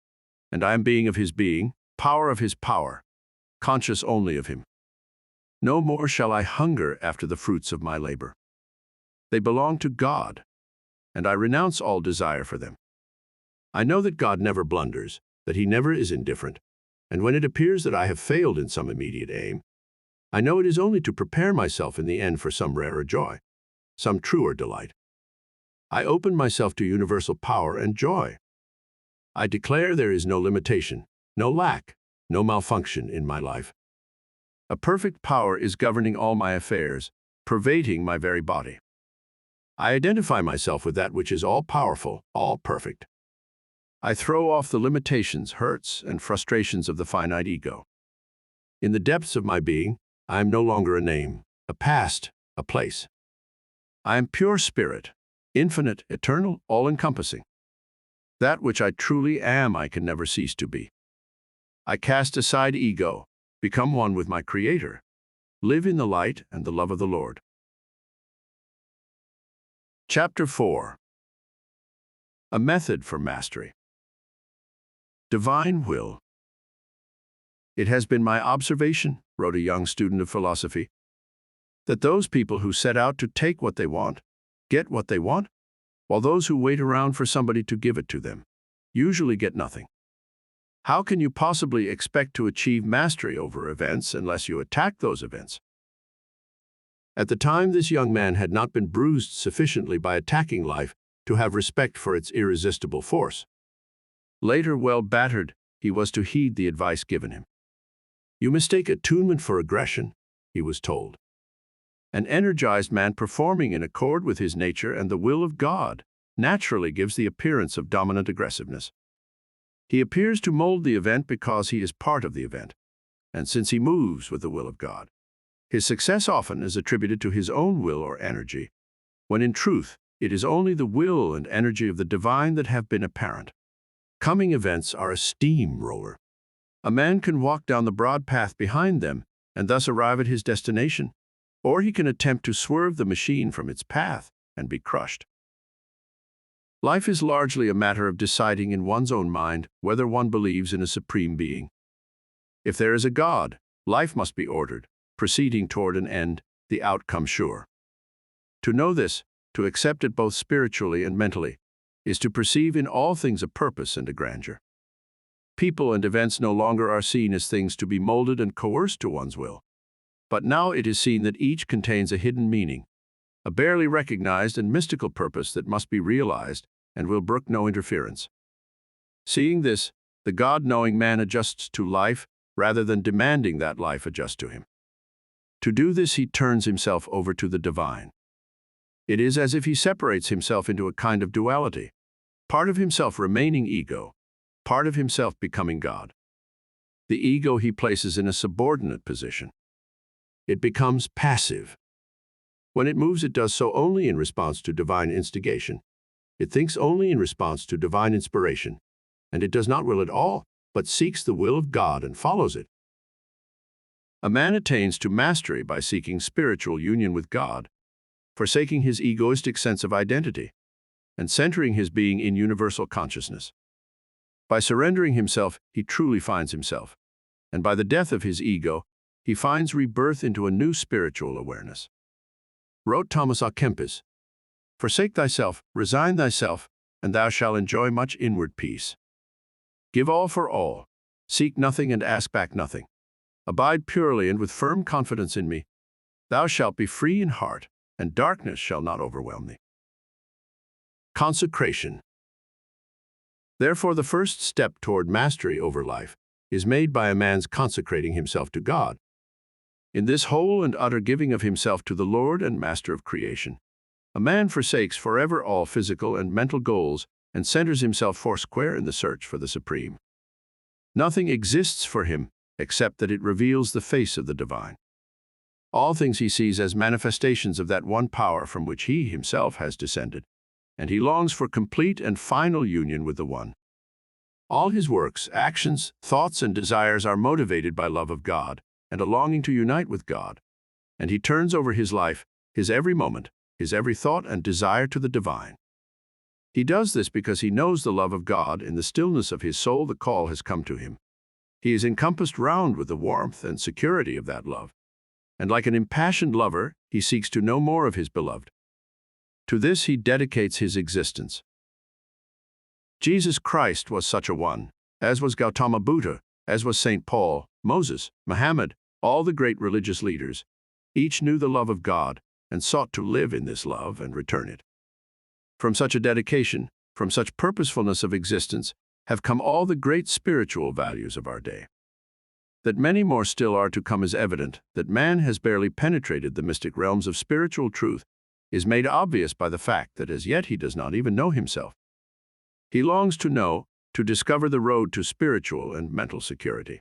and I am being of his being, power of his power, conscious only of him. No more shall I hunger after the fruits of my labor. They belong to God, and I renounce all desire for them. I know that God never blunders, that he never is indifferent, and when it appears that I have failed in some immediate aim, I know it is only to prepare myself in the end for some rarer joy, some truer delight. I open myself to universal power and joy. I declare there is no limitation, no lack, no malfunction in my life. A perfect power is governing all my affairs, pervading my very body. I identify myself with that which is all-powerful, all-perfect. I throw off the limitations, hurts, and frustrations of the finite ego. In the depths of my being, I am no longer a name, a past, a place. I am pure spirit, infinite, eternal, all-encompassing. That which I truly am I can never cease to be. I cast aside ego, become one with my Creator, live in the light and the love of the Lord. Chapter 4. A Method for Mastery. Divine Will. It has been my observation, wrote a young student of philosophy, that those people who set out to take what they want, get what they want, while those who wait around for somebody to give it to them usually get nothing. How can you possibly expect to achieve mastery over events unless you attack those events? At the time, this young man had not been bruised sufficiently by attacking life to have respect for its irresistible force. Later, well battered, he was to heed the advice given him. You mistake attunement for aggression, he was told. An energized man performing in accord with his nature and the will of God naturally gives the appearance of dominant aggressiveness. He appears to mold the event because he is part of the event, and since he moves with the will of God, his success often is attributed to his own will or energy, when in truth it is only the will and energy of the divine that have been apparent. Coming events are a steamroller. A man can walk down the broad path behind them and thus arrive at his destination, or he can attempt to swerve the machine from its path and be crushed. Life is largely a matter of deciding in one's own mind whether one believes in a supreme being. If there is a God, life must be ordered, proceeding toward an end, the outcome sure. To know this, to accept it both spiritually and mentally, is to perceive in all things a purpose and a grandeur. People and events no longer are seen as things to be molded and coerced to one's will, but now it is seen that each contains a hidden meaning, a barely recognized and mystical purpose that must be realized and will brook no interference. Seeing this, the God-knowing man adjusts to life rather than demanding that life adjust to him. To do this, he turns himself over to the divine. It is as if he separates himself into a kind of duality, part of himself remaining ego, part of himself becoming God. The ego he places in a subordinate position. It becomes passive. When it moves, it does so only in response to divine instigation. It thinks only in response to divine inspiration, and it does not will at all, but seeks the will of God and follows it. A man attains to mastery by seeking spiritual union with God, forsaking his egoistic sense of identity, and centering his being in universal consciousness. By surrendering himself, he truly finds himself, and by the death of his ego, he finds rebirth into a new spiritual awareness. Wrote Thomas à Kempis, "Forsake thyself, resign thyself, and thou shalt enjoy much inward peace. Give all for all, seek nothing and ask back nothing. Abide purely and with firm confidence in me. Thou shalt be free in heart, and darkness shall not overwhelm thee." Consecration. Therefore, the first step toward mastery over life is made by a man's consecrating himself to God. In this whole and utter giving of himself to the Lord and Master of creation, a man forsakes forever all physical and mental goals and centers himself foursquare in the search for the Supreme. Nothing exists for him except that it reveals the face of the divine. All things he sees as manifestations of that one power from which he himself has descended, and he longs for complete and final union with the One. All his works, actions, thoughts, and desires are motivated by love of God and a longing to unite with God, and he turns over his life, his every moment, his every thought and desire to the divine. He does this because he knows the love of God. In the stillness of his soul, the call has come to him. He is encompassed round with the warmth and security of that love, and like an impassioned lover, he seeks to know more of his beloved. To this he dedicates his existence. Jesus Christ was such a one, as was Gautama Buddha, as was St. Paul, Moses, Muhammad, all the great religious leaders. Each knew the love of God and sought to live in this love and return it. From such a dedication, from such purposefulness of existence, have come all the great spiritual values of our day. That many more still are to come is evident. That man has barely penetrated the mystic realms of spiritual truth is made obvious by the fact that as yet he does not even know himself. He longs to know, to discover the road to spiritual and mental security.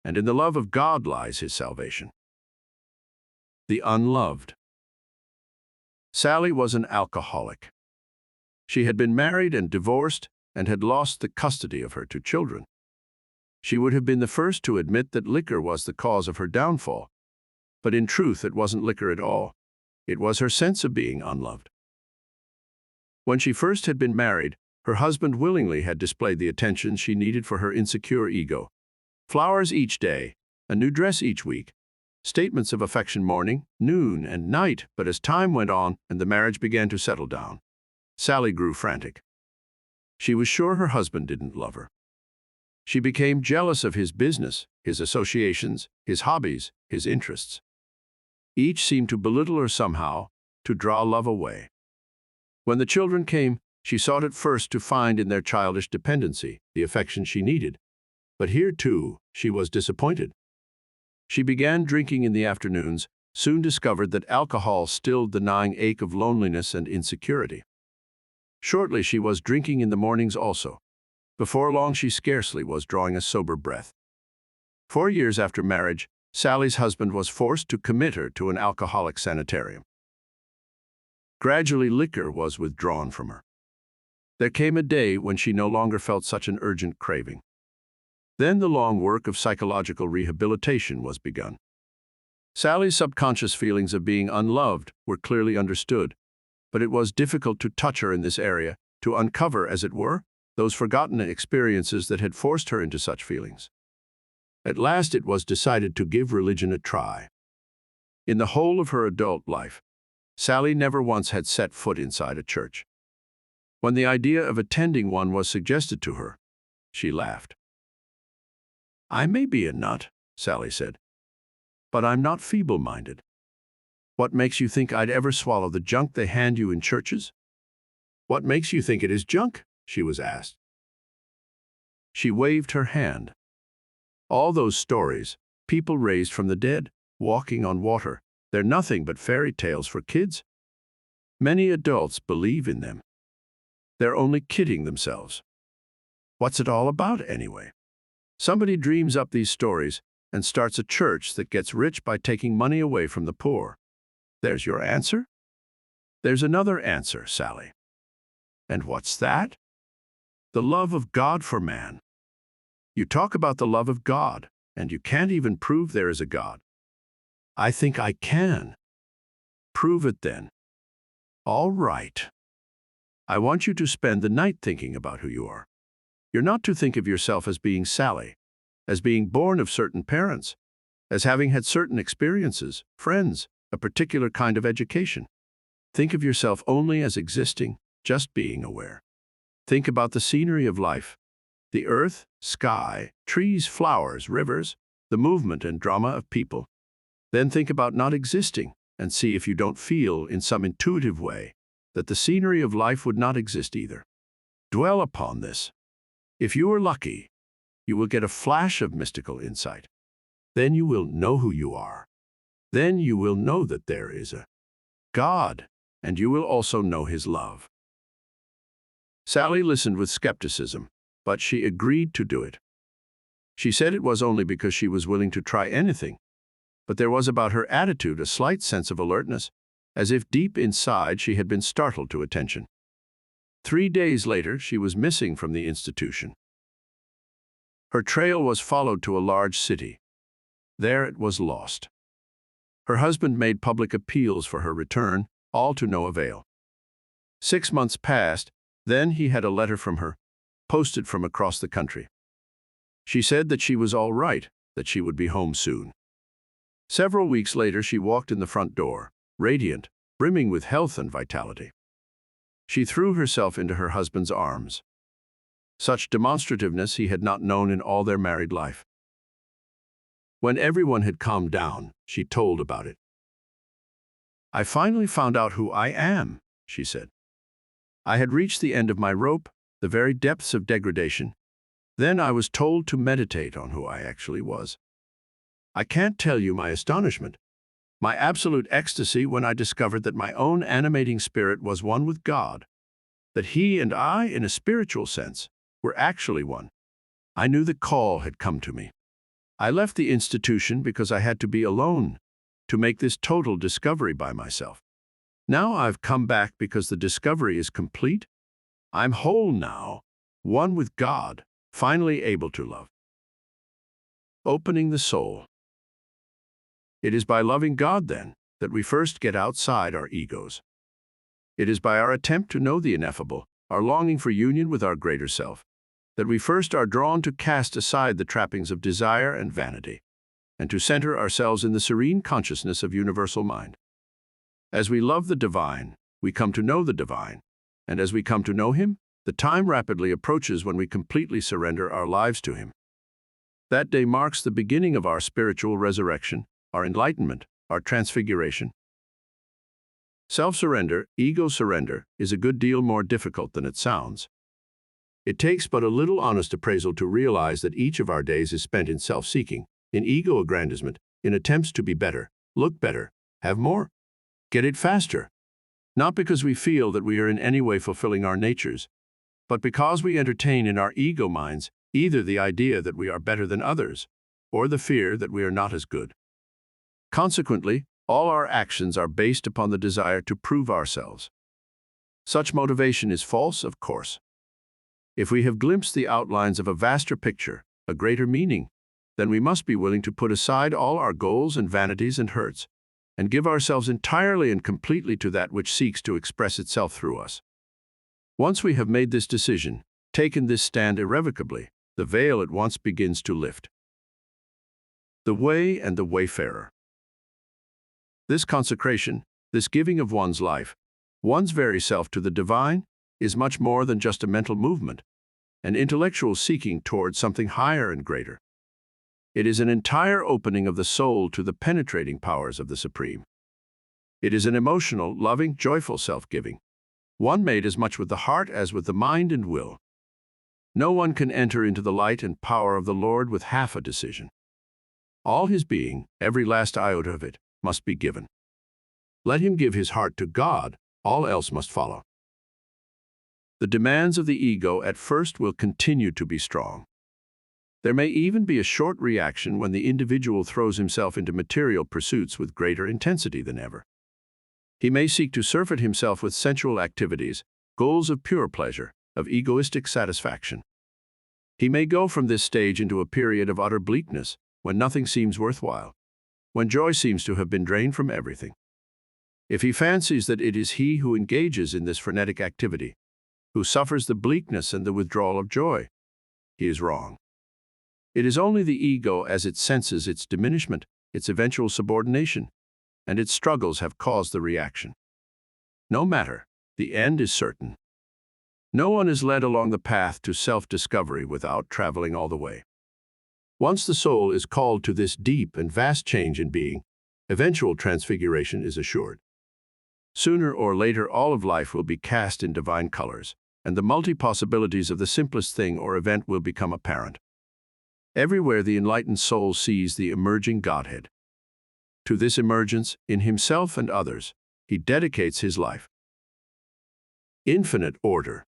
And in the love of God lies his salvation. The unloved. Sally was an alcoholic. She had been married and divorced and had lost the custody of her two children. She would have been the first to admit that liquor was the cause of her downfall, but in truth it wasn't liquor at all. It was her sense of being unloved. When she first had been married, her husband willingly had displayed the attention she needed for her insecure ego. Flowers each day, a new dress each week, statements of affection morning, noon, and night. But as time went on and the marriage began to settle down, Sally grew frantic. She was sure her husband didn't love her. She became jealous of his business, his associations, his hobbies, his interests. Each seemed to belittle her somehow, to draw love away. When the children came, she sought at first to find in their childish dependency the affection she needed. But here, too, she was disappointed. She began drinking in the afternoons, soon discovered that alcohol stilled the gnawing ache of loneliness and insecurity. Shortly she was drinking in the mornings also. Before long she scarcely was drawing a sober breath. 4 years after marriage, Sally's husband was forced to commit her to an alcoholic sanitarium. Gradually liquor was withdrawn from her. There came a day when she no longer felt such an urgent craving. Then the long work of psychological rehabilitation was begun. Sally's subconscious feelings of being unloved were clearly understood, but it was difficult to touch her in this area, to uncover, as it were, those forgotten experiences that had forced her into such feelings. At last it was decided to give religion a try. In the whole of her adult life, Sally never once had set foot inside a church. When the idea of attending one was suggested to her, she laughed. "I may be a nut," Sally said, "but I'm not feeble-minded. What makes you think I'd ever swallow the junk they hand you in churches?" "What makes you think it is junk?" she was asked. She waved her hand. "All those stories, people raised from the dead, walking on water, they're nothing but fairy tales for kids. Many adults believe in them. They're only kidding themselves. What's it all about anyway? Somebody dreams up these stories and starts a church that gets rich by taking money away from the poor. There's your answer?" "There's another answer, Sally." "And what's that?" "The love of God for man. You talk about the love of God, and you can't even prove there is a God." "I think I can." "Prove it then." "All right. I want you to spend the night thinking about who you are. You're not to think of yourself as being Sally, as being born of certain parents, as having had certain experiences, friends, a particular kind of education. Think of yourself only as existing, just being aware. Think about the scenery of life, the earth, sky, trees, flowers, rivers, the movement and drama of people. Then think about not existing and see if you don't feel, in some intuitive way, that the scenery of life would not exist either. Dwell upon this. If you are lucky, you will get a flash of mystical insight. Then you will know who you are. Then you will know that there is a God, and you will also know His love." Sally listened with skepticism, but she agreed to do it. She said it was only because she was willing to try anything, but there was about her attitude a slight sense of alertness, as if deep inside she had been startled to attention. 3 days later, she was missing from the institution. Her trail was followed to a large city. There it was lost. Her husband made public appeals for her return, all to no avail. 6 months passed, then he had a letter from her, posted from across the country. She said that she was all right, that she would be home soon. Several weeks later, she walked in the front door, radiant, brimming with health and vitality. She threw herself into her husband's arms. Such demonstrativeness he had not known in all their married life. When everyone had calmed down, she told about it. "I finally found out who I am," she said. "I had reached the end of my rope, the very depths of degradation. Then I was told to meditate on who I actually was. I can't tell you my astonishment, my absolute ecstasy when I discovered that my own animating spirit was one with God, that He and I, in a spiritual sense, were actually one. I knew the call had come to me. I left the institution because I had to be alone, to make this total discovery by myself. Now I've come back because the discovery is complete. I'm whole now, one with God, finally able to love." Opening the soul. It is by loving God, then, that we first get outside our egos. It is by our attempt to know the ineffable, our longing for union with our greater self, that we first are drawn to cast aside the trappings of desire and vanity, and to center ourselves in the serene consciousness of universal mind. As we love the divine, we come to know the divine, and as we come to know Him, the time rapidly approaches when we completely surrender our lives to Him. That day marks the beginning of our spiritual resurrection, our enlightenment, our transfiguration. Self-surrender, ego surrender, is a good deal more difficult than it sounds. It takes but a little honest appraisal to realize that each of our days is spent in self-seeking, in ego-aggrandizement, in attempts to be better, look better, have more, get it faster. Not because we feel that we are in any way fulfilling our natures, but because we entertain in our ego minds either the idea that we are better than others, or the fear that we are not as good. Consequently, all our actions are based upon the desire to prove ourselves. Such motivation is false, of course. If we have glimpsed the outlines of a vaster picture, a greater meaning, then we must be willing to put aside all our goals and vanities and hurts, and give ourselves entirely and completely to that which seeks to express itself through us. Once we have made this decision, taken this stand irrevocably, the veil at once begins to lift. The way and the wayfarer. This consecration, this giving of one's life, one's very self to the divine, is much more than just a mental movement, an intellectual seeking towards something higher and greater. It is an entire opening of the soul to the penetrating powers of the Supreme. It is an emotional, loving, joyful self-giving, one made as much with the heart as with the mind and will. No one can enter into the light and power of the Lord with half a decision. All his being, every last iota of it, must be given. Let him give his heart to God, all else must follow. The demands of the ego at first will continue to be strong. There may even be a short reaction when the individual throws himself into material pursuits with greater intensity than ever. He may seek to surfeit himself with sensual activities, goals of pure pleasure, of egoistic satisfaction. He may go from this stage into a period of utter bleakness, when nothing seems worthwhile, when joy seems to have been drained from everything. If he fancies that it is he who engages in this frenetic activity, who suffers the bleakness and the withdrawal of joy, he is wrong. It is only the ego as it senses its diminishment, its eventual subordination, and its struggles have caused the reaction. No matter, the end is certain. No one is led along the path to self-discovery without traveling all the way. Once the soul is called to this deep and vast change in being, eventual transfiguration is assured. Sooner or later, all of life will be cast in divine colors, and the multi-possibilities of the simplest thing or event will become apparent. Everywhere the enlightened soul sees the emerging Godhead. To this emergence, in himself and others, he dedicates his life. Infinite order.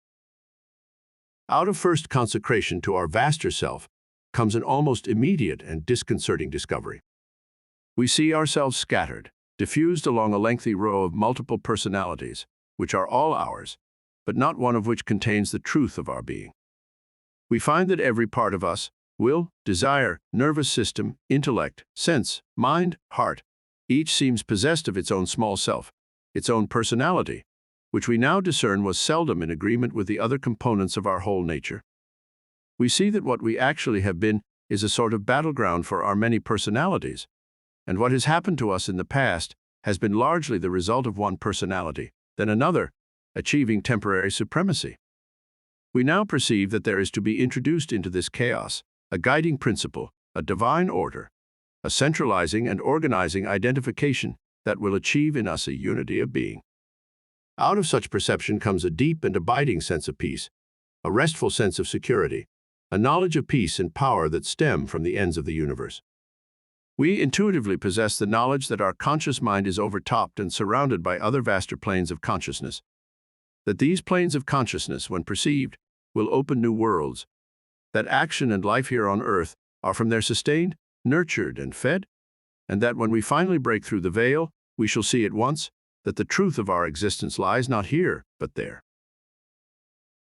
Out of first consecration to our vaster self comes an almost immediate and disconcerting discovery. We see ourselves scattered, diffused along a lengthy row of multiple personalities, which are all ours, but not one of which contains the truth of our being. We find that every part of us, will, desire, nervous system, intellect, sense, mind, heart, each seems possessed of its own small self, its own personality, which we now discern was seldom in agreement with the other components of our whole nature. We see that what we actually have been is a sort of battleground for our many personalities, and what has happened to us in the past has been largely the result of one personality, then another, achieving temporary supremacy. We now perceive that there is to be introduced into this chaos a guiding principle, a divine order, a centralizing and organizing identification that will achieve in us a unity of being. Out of such perception comes a deep and abiding sense of peace, a restful sense of security, a knowledge of peace and power that stem from the ends of the universe. We intuitively possess the knowledge that our conscious mind is overtopped and surrounded by other vaster planes of consciousness, that these planes of consciousness, when perceived, will open new worlds, that action and life here on earth are from there sustained, nurtured, and fed, and that when we finally break through the veil, we shall see at once that the truth of our existence lies not here, but there.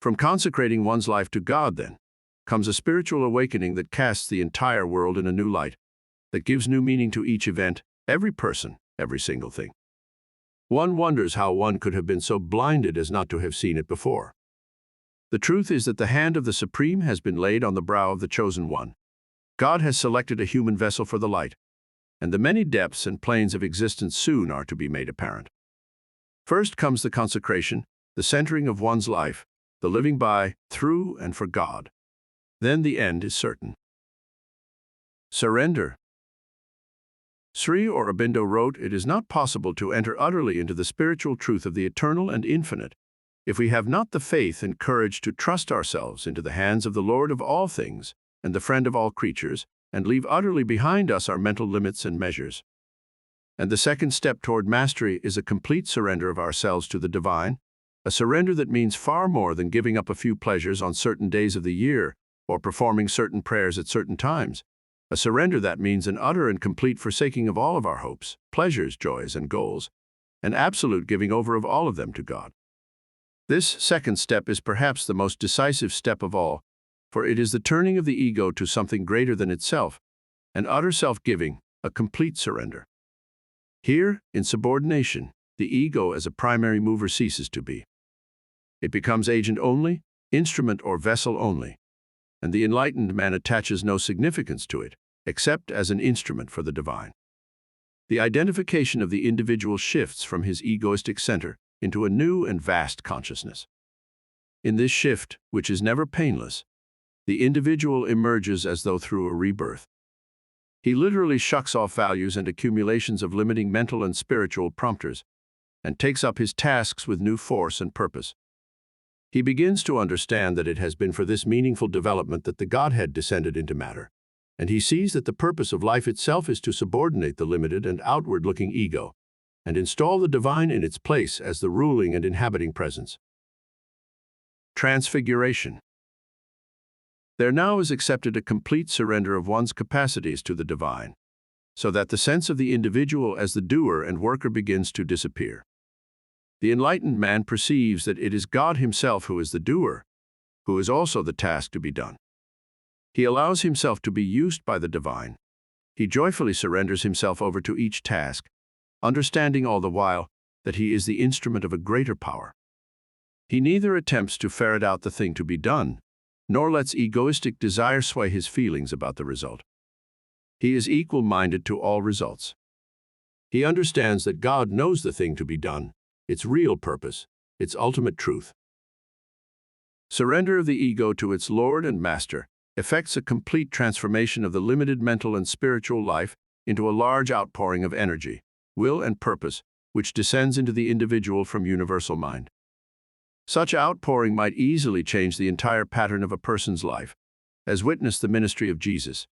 From consecrating one's life to God, then, comes a spiritual awakening that casts the entire world in a new light, that gives new meaning to each event, every person, every single thing. One wonders how one could have been so blinded as not to have seen it before. The truth is that the hand of the Supreme has been laid on the brow of the Chosen One. God has selected a human vessel for the light, and the many depths and planes of existence soon are to be made apparent. First comes the consecration, the centering of one's life, the living by, through, and for God. Then the end is certain. Surrender. Sri Aurobindo wrote, "It is not possible to enter utterly into the spiritual truth of the eternal and infinite if we have not the faith and courage to trust ourselves into the hands of the Lord of all things and the friend of all creatures, and leave utterly behind us our mental limits and measures. And the second step toward mastery is a complete surrender of ourselves to the divine, a surrender that means far more than giving up a few pleasures on certain days of the year or performing certain prayers at certain times. A surrender that means an utter and complete forsaking of all of our hopes, pleasures, joys, and goals, an absolute giving over of all of them to God. This second step is perhaps the most decisive step of all, for it is the turning of the ego to something greater than itself, an utter self-giving, a complete surrender. Here, in subordination, the ego as a primary mover ceases to be. It becomes agent only, instrument or vessel only, and the enlightened man attaches no significance to it, except as an instrument for the divine. The identification of the individual shifts from his egoistic center into a new and vast consciousness. In this shift, which is never painless, the individual emerges as though through a rebirth. He literally shucks off values and accumulations of limiting mental and spiritual prompters, and takes up his tasks with new force and purpose. He begins to understand that it has been for this meaningful development that the Godhead descended into matter, and he sees that the purpose of life itself is to subordinate the limited and outward-looking ego, and install the divine in its place as the ruling and inhabiting presence. Transfiguration. There now is accepted a complete surrender of one's capacities to the divine, so that the sense of the individual as the doer and worker begins to disappear. The enlightened man perceives that it is God himself who is the doer, who is also the task to be done. He allows himself to be used by the divine. He joyfully surrenders himself over to each task, understanding all the while that he is the instrument of a greater power. He neither attempts to ferret out the thing to be done, nor lets egoistic desire sway his feelings about the result. He is equal-minded to all results. He understands that God knows the thing to be done, its real purpose, its ultimate truth. Surrender of the ego to its Lord and Master effects a complete transformation of the limited mental and spiritual life into a large outpouring of energy, will, and purpose, which descends into the individual from universal mind. Such outpouring might easily change the entire pattern of a person's life, as witnessed the ministry of Jesus.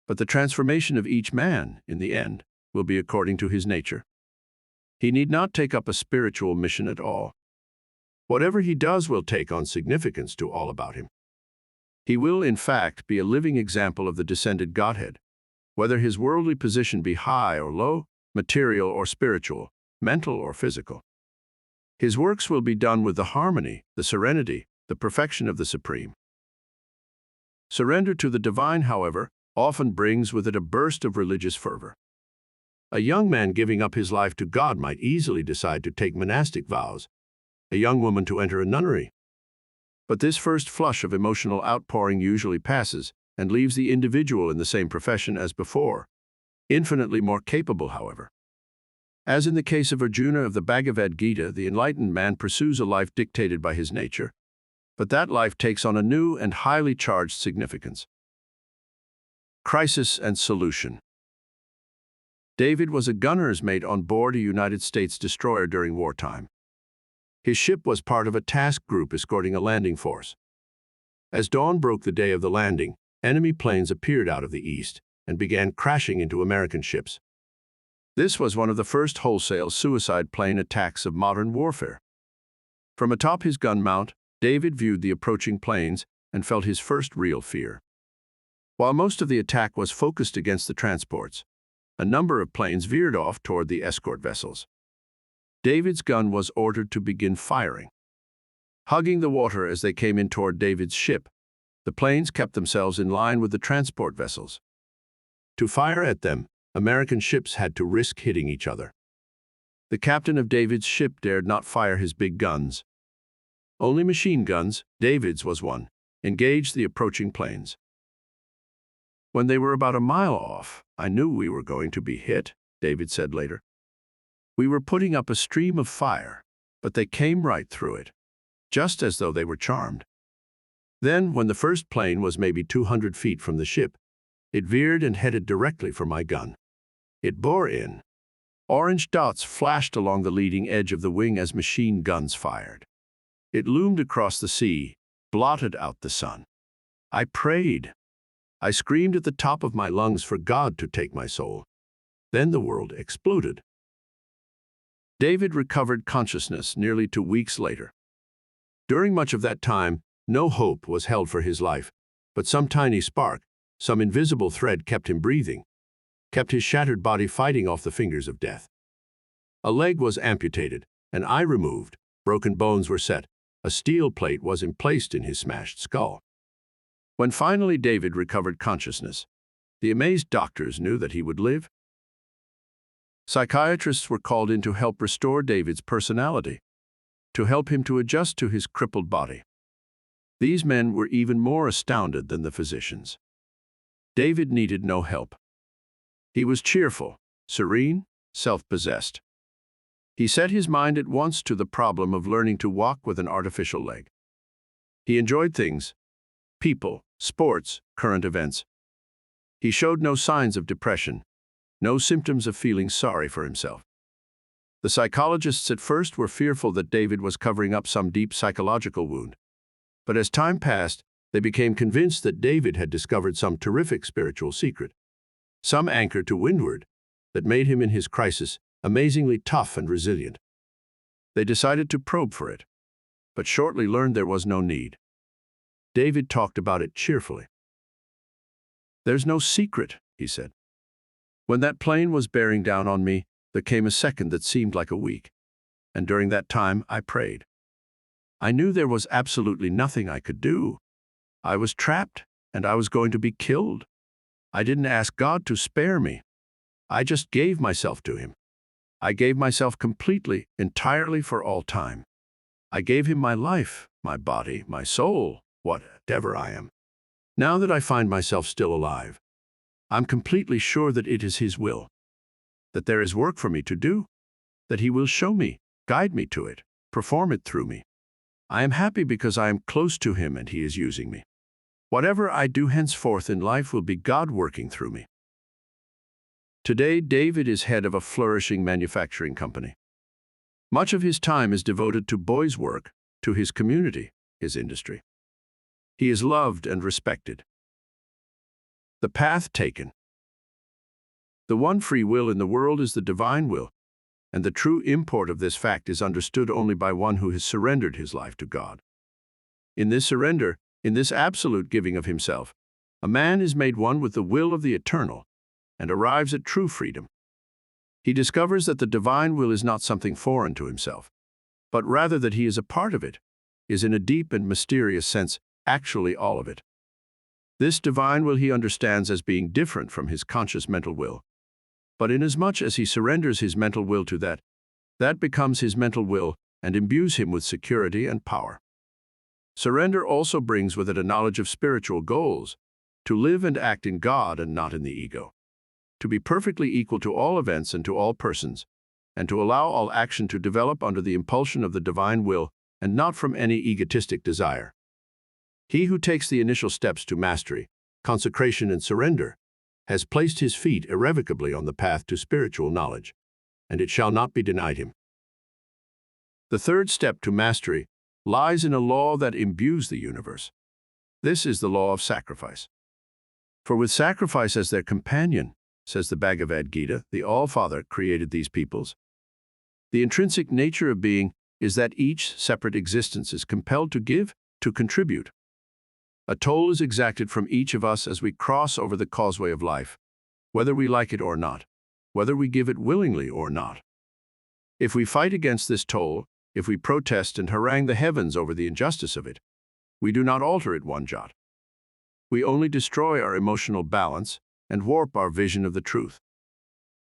But the transformation of each man, in the end, will be according to his nature. He need not take up a spiritual mission at all. Whatever he does will take on significance to all about him. He will, in fact, be a living example of the descended Godhead, whether his worldly position be high or low, material or spiritual, mental or physical. His works will be done with the harmony, the serenity, the perfection of the Supreme. Surrender to the divine, however, often brings with it a burst of religious fervor. A young man giving up his life to God might easily decide to take monastic vows, a young woman to enter a nunnery. But this first flush of emotional outpouring usually passes and leaves the individual in the same profession as before, infinitely more capable, however. As in the case of Arjuna of the Bhagavad Gita, the enlightened man pursues a life dictated by his nature, but that life takes on a new and highly charged significance. Crisis and solution. David was a gunner's mate on board a United States destroyer during wartime. His ship was part of a task group escorting a landing force. As dawn broke the day of the landing, enemy planes appeared out of the east and began crashing into American ships. This was one of the first wholesale suicide plane attacks of modern warfare. From atop his gun mount, David viewed the approaching planes and felt his first real fear. While most of the attack was focused against the transports, a number of planes veered off toward the escort vessels. David's gun was ordered to begin firing. Hugging the water as they came in toward David's ship, the planes kept themselves in line with the transport vessels. To fire at them, American ships had to risk hitting each other. The captain of David's ship dared not fire his big guns. Only machine guns, David's was one, engaged the approaching planes. When they were about a mile off, I knew we were going to be hit, David said later. We were putting up a stream of fire, but they came right through it, just as though they were charmed. Then, when the first plane was maybe 200 feet from the ship, it veered and headed directly for my gun. It bore in. Orange dots flashed along the leading edge of the wing as machine guns fired. It loomed across the sea, blotted out the sun. I prayed. I screamed at the top of my lungs for God to take my soul. Then the world exploded. David recovered consciousness nearly 2 weeks later. During much of that time, no hope was held for his life, but some tiny spark, some invisible thread kept him breathing, kept his shattered body fighting off the fingers of death. A leg was amputated, an eye removed, broken bones were set, a steel plate was emplaced in his smashed skull. When finally David recovered consciousness, the amazed doctors knew that he would live. Psychiatrists were called in to help restore David's personality, to help him to adjust to his crippled body. These men were even more astounded than the physicians. David needed no help. He was cheerful, serene, self-possessed. He set his mind at once to the problem of learning to walk with an artificial leg. He enjoyed things, people, sports, current events. He showed no signs of depression, no symptoms of feeling sorry for himself. The psychologists at first were fearful that David was covering up some deep psychological wound. But as time passed, they became convinced that David had discovered some terrific spiritual secret, some anchor to windward, that made him in his crisis amazingly tough and resilient. They decided to probe for it, but shortly learned there was no need. David talked about it cheerfully. "There's no secret," he said. "When that plane was bearing down on me, there came a second that seemed like a week, and during that time I prayed. I knew there was absolutely nothing I could do. I was trapped, and I was going to be killed. I didn't ask God to spare me. I just gave myself to Him. I gave myself completely, entirely for all time. I gave Him my life, my body, my soul, whatever I am. Now that I find myself still alive, I'm completely sure that it is His will, that there is work for me to do, that He will show me, guide me to it, perform it through me. I am happy because I am close to Him and He is using me. Whatever I do henceforth in life will be God working through me." Today, David is head of a flourishing manufacturing company. Much of his time is devoted to boys' work, to his community, his industry. He is loved and respected. The path taken. The one free will in the world is the divine will, and the true import of this fact is understood only by one who has surrendered his life to God. In this surrender, in this absolute giving of himself, a man is made one with the will of the eternal and arrives at true freedom. He discovers that the divine will is not something foreign to himself, but rather that he is a part of it, is in a deep and mysterious sense actually all of it. This divine will he understands as being different from his conscious mental will. But inasmuch as he surrenders his mental will to that, that becomes his mental will and imbues him with security and power. Surrender also brings with it a knowledge of spiritual goals, to live and act in God and not in the ego, to be perfectly equal to all events and to all persons, and to allow all action to develop under the impulsion of the divine will and not from any egotistic desire. He who takes the initial steps to mastery, consecration and surrender, has placed his feet irrevocably on the path to spiritual knowledge, and it shall not be denied him. The third step to mastery lies in a law that imbues the universe. This is the law of sacrifice. For with sacrifice as their companion, says the Bhagavad Gita, the All-Father created these peoples. The intrinsic nature of being is that each separate existence is compelled to give, to contribute. A toll is exacted from each of us as we cross over the causeway of life, whether we like it or not, whether we give it willingly or not. If we fight against this toll, if we protest and harangue the heavens over the injustice of it, we do not alter it one jot. We only destroy our emotional balance and warp our vision of the truth.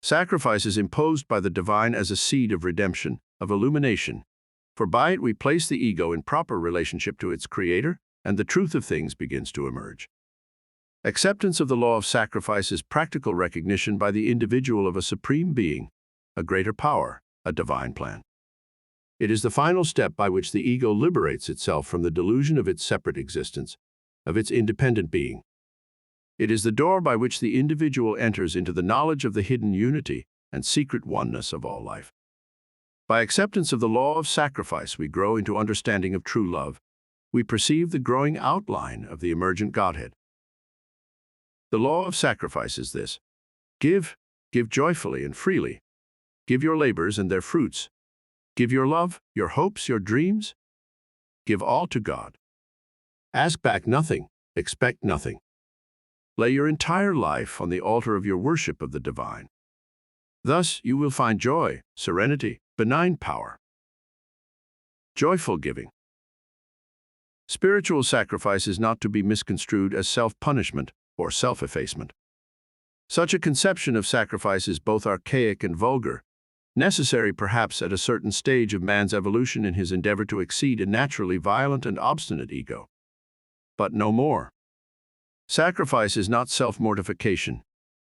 Sacrifice is imposed by the divine as a seed of redemption, of illumination, for by it we place the ego in proper relationship to its creator, and the truth of things begins to emerge. Acceptance of the law of sacrifice is practical recognition by the individual of a supreme being, a greater power, a divine plan. It is the final step by which the ego liberates itself from the delusion of its separate existence, of its independent being. It is the door by which the individual enters into the knowledge of the hidden unity and secret oneness of all life. By acceptance of the law of sacrifice, we grow into understanding of true love. We perceive the growing outline of the emergent Godhead. The law of sacrifice is this: give joyfully and freely. Give your labors and their fruits. Give your love, your hopes, your dreams. Give all to God. Ask back nothing, expect nothing. Lay your entire life on the altar of your worship of the divine. Thus you will find joy, serenity, benign power. Joyful giving. Spiritual sacrifice is not to be misconstrued as self-punishment or self-effacement. Such a conception of sacrifice is both archaic and vulgar, necessary perhaps at a certain stage of man's evolution in his endeavor to exceed a naturally violent and obstinate ego. But no more. Sacrifice is not self-mortification,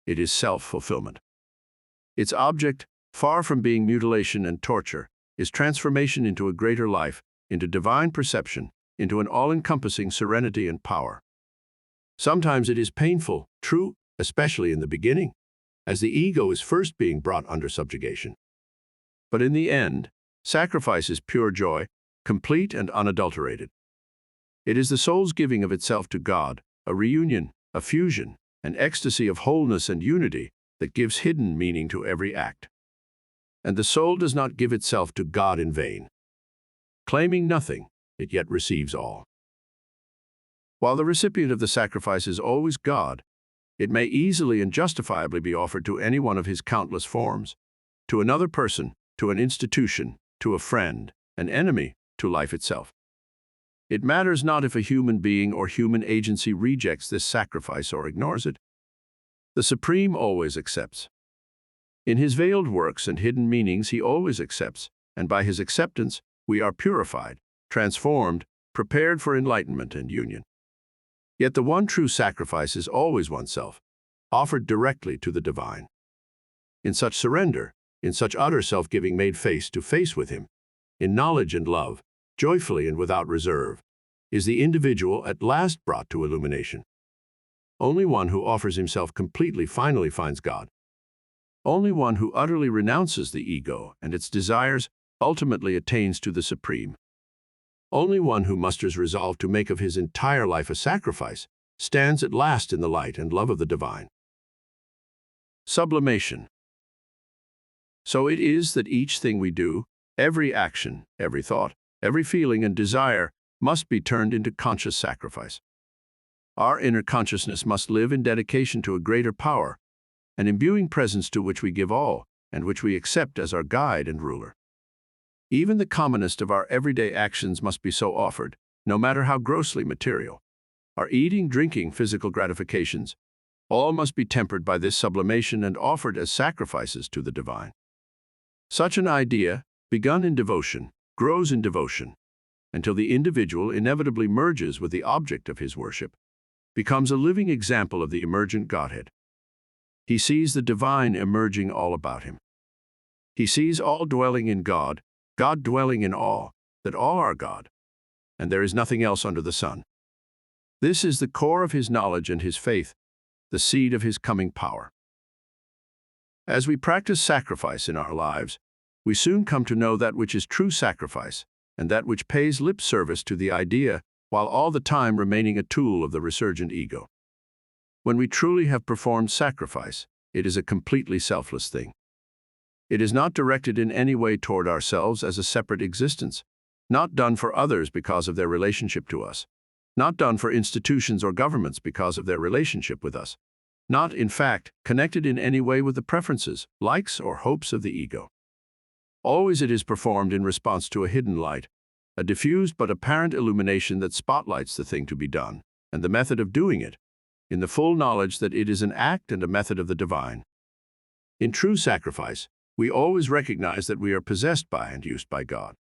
it is self-fulfillment. Its object, far from being mutilation and torture, is transformation into a greater life, into divine perception, into an all-encompassing serenity and power. Sometimes it is painful, true, especially in the beginning, as the ego is first being brought under subjugation. But in the end, sacrifice is pure joy, complete and unadulterated. It is the soul's giving of itself to God, a reunion, a fusion, an ecstasy of wholeness and unity that gives hidden meaning to every act. And the soul does not give itself to God in vain. Claiming nothing, it yet receives all. While the recipient of the sacrifice is always God, it may easily and justifiably be offered to any one of his countless forms, to another person, to an institution, to a friend, an enemy, to life itself. It matters not if a human being or human agency rejects this sacrifice or ignores it. The Supreme always accepts. In his veiled works and hidden meanings he always accepts, and by his acceptance we are purified, transformed, prepared for enlightenment and union. Yet the one true sacrifice is always oneself, offered directly to the divine. In such surrender, in such utter self-giving made face to face with him, in knowledge and love, joyfully and without reserve, is the individual at last brought to illumination. Only one who offers himself completely finally finds God. Only one who utterly renounces the ego and its desires ultimately attains to the Supreme. Only one who musters resolve to make of his entire life a sacrifice stands at last in the light and love of the divine. Sublimation. So it is that each thing we do, every action, every thought, every feeling and desire must be turned into conscious sacrifice. Our inner consciousness must live in dedication to a greater power, an imbuing presence to which we give all and which we accept as our guide and ruler. Even the commonest of our everyday actions must be so offered, no matter how grossly material. Our eating, drinking, physical gratifications, all must be tempered by this sublimation and offered as sacrifices to the divine. Such an idea, begun in devotion, grows in devotion, until the individual inevitably merges with the object of his worship, becomes a living example of the emergent Godhead. He sees the divine emerging all about him. He sees all dwelling in God, God dwelling in all, that all are God, and there is nothing else under the sun. This is the core of his knowledge and his faith, the seed of his coming power. As we practice sacrifice in our lives, we soon come to know that which is true sacrifice, and that which pays lip service to the idea, while all the time remaining a tool of the resurgent ego. When we truly have performed sacrifice, it is a completely selfless thing. It is not directed in any way toward ourselves as a separate existence, not done for others because of their relationship to us, not done for institutions or governments because of their relationship with us, not, in fact, connected in any way with the preferences, likes, or hopes of the ego. Always it is performed in response to a hidden light, a diffused but apparent illumination that spotlights the thing to be done, and the method of doing it, in the full knowledge that it is an act and a method of the divine. In true sacrifice, we always recognize that we are possessed by and used by God.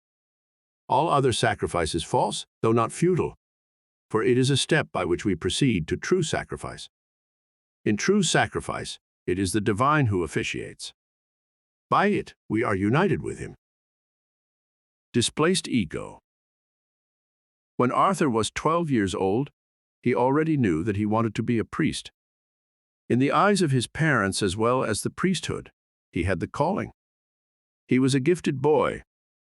All other sacrifice is false, though not futile, for it is a step by which we proceed to true sacrifice. In true sacrifice, it is the divine who officiates. By it, we are united with him. Displaced ego. When Arthur was 12 years old, he already knew that he wanted to be a priest. In the eyes of his parents as well as the priesthood, he had the calling. He was a gifted boy,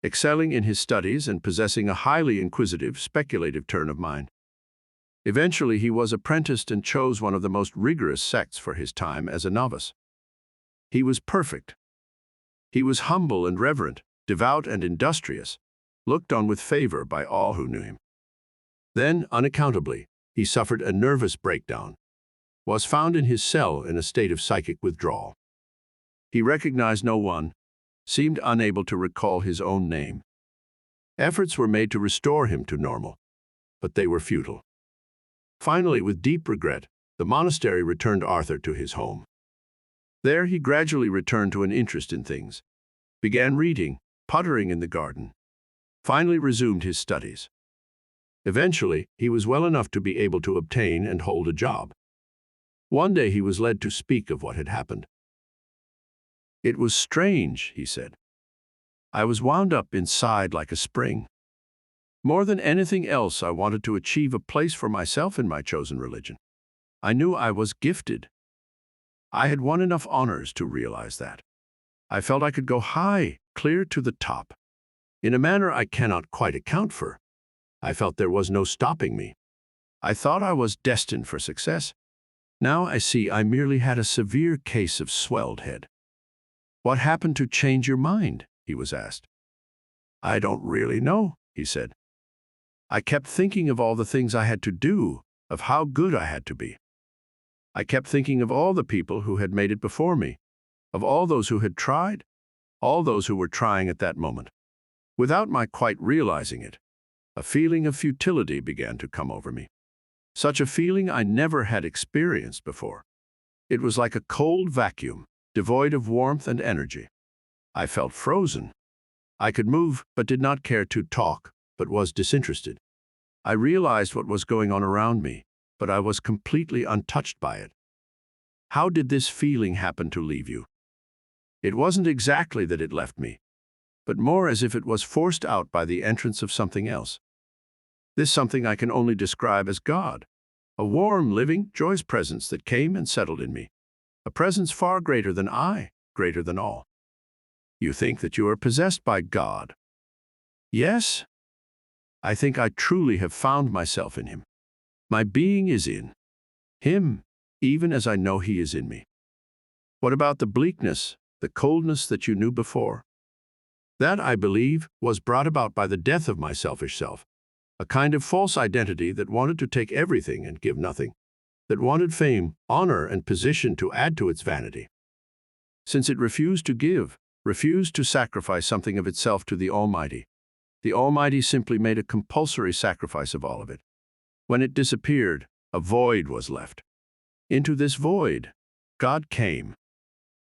excelling in his studies and possessing a highly inquisitive, speculative turn of mind. Eventually, he was apprenticed and chose one of the most rigorous sects for his time as a novice. He was perfect. He was humble and reverent, devout and industrious, looked on with favor by all who knew him. Then, unaccountably, he suffered a nervous breakdown, was found in his cell in a state of psychic withdrawal. He recognized no one, seemed unable to recall his own name. Efforts were made to restore him to normal, but they were futile. Finally, with deep regret, the monastery returned Arthur to his home. There he gradually returned to an interest in things, began reading, pottering in the garden, finally resumed his studies. Eventually, he was well enough to be able to obtain and hold a job. One day he was led to speak of what had happened. "It was strange," he said. "I was wound up inside like a spring. More than anything else, I wanted to achieve a place for myself in my chosen religion. I knew I was gifted. I had won enough honors to realize that. I felt I could go high, clear to the top. In a manner I cannot quite account for. I felt there was no stopping me. I thought I was destined for success. Now I see I merely had a severe case of swelled head. "What happened to change your mind?" he was asked. "I don't really know," he said. "I kept thinking of all the things I had to do, of how good I had to be. I kept thinking of all the people who had made it before me, of all those who had tried, all those who were trying at that moment. Without my quite realizing it, a feeling of futility began to come over me. Such a feeling I never had experienced before. It was like a cold vacuum, devoid of warmth and energy. I felt frozen. I could move, but did not care to talk, but was disinterested. I realized what was going on around me, but I was completely untouched by it. How did this feeling happen to leave you? It wasn't exactly that it left me, but more as if it was forced out by the entrance of something else. This something I can only describe as God, a warm, living, joyous presence that came and settled in me, a presence far greater than I, greater than all. You think that you are possessed by God. Yes, I think I truly have found myself in Him. My being is in Him, even as I know He is in me. What about the bleakness, the coldness that you knew before? That, I believe, was brought about by the death of my selfish self, a kind of false identity that wanted to take everything and give nothing, that wanted fame, honor, and position to add to its vanity. Since it refused to give, refused to sacrifice something of itself to the Almighty simply made a compulsory sacrifice of all of it. When it disappeared, a void was left. Into this void, God came.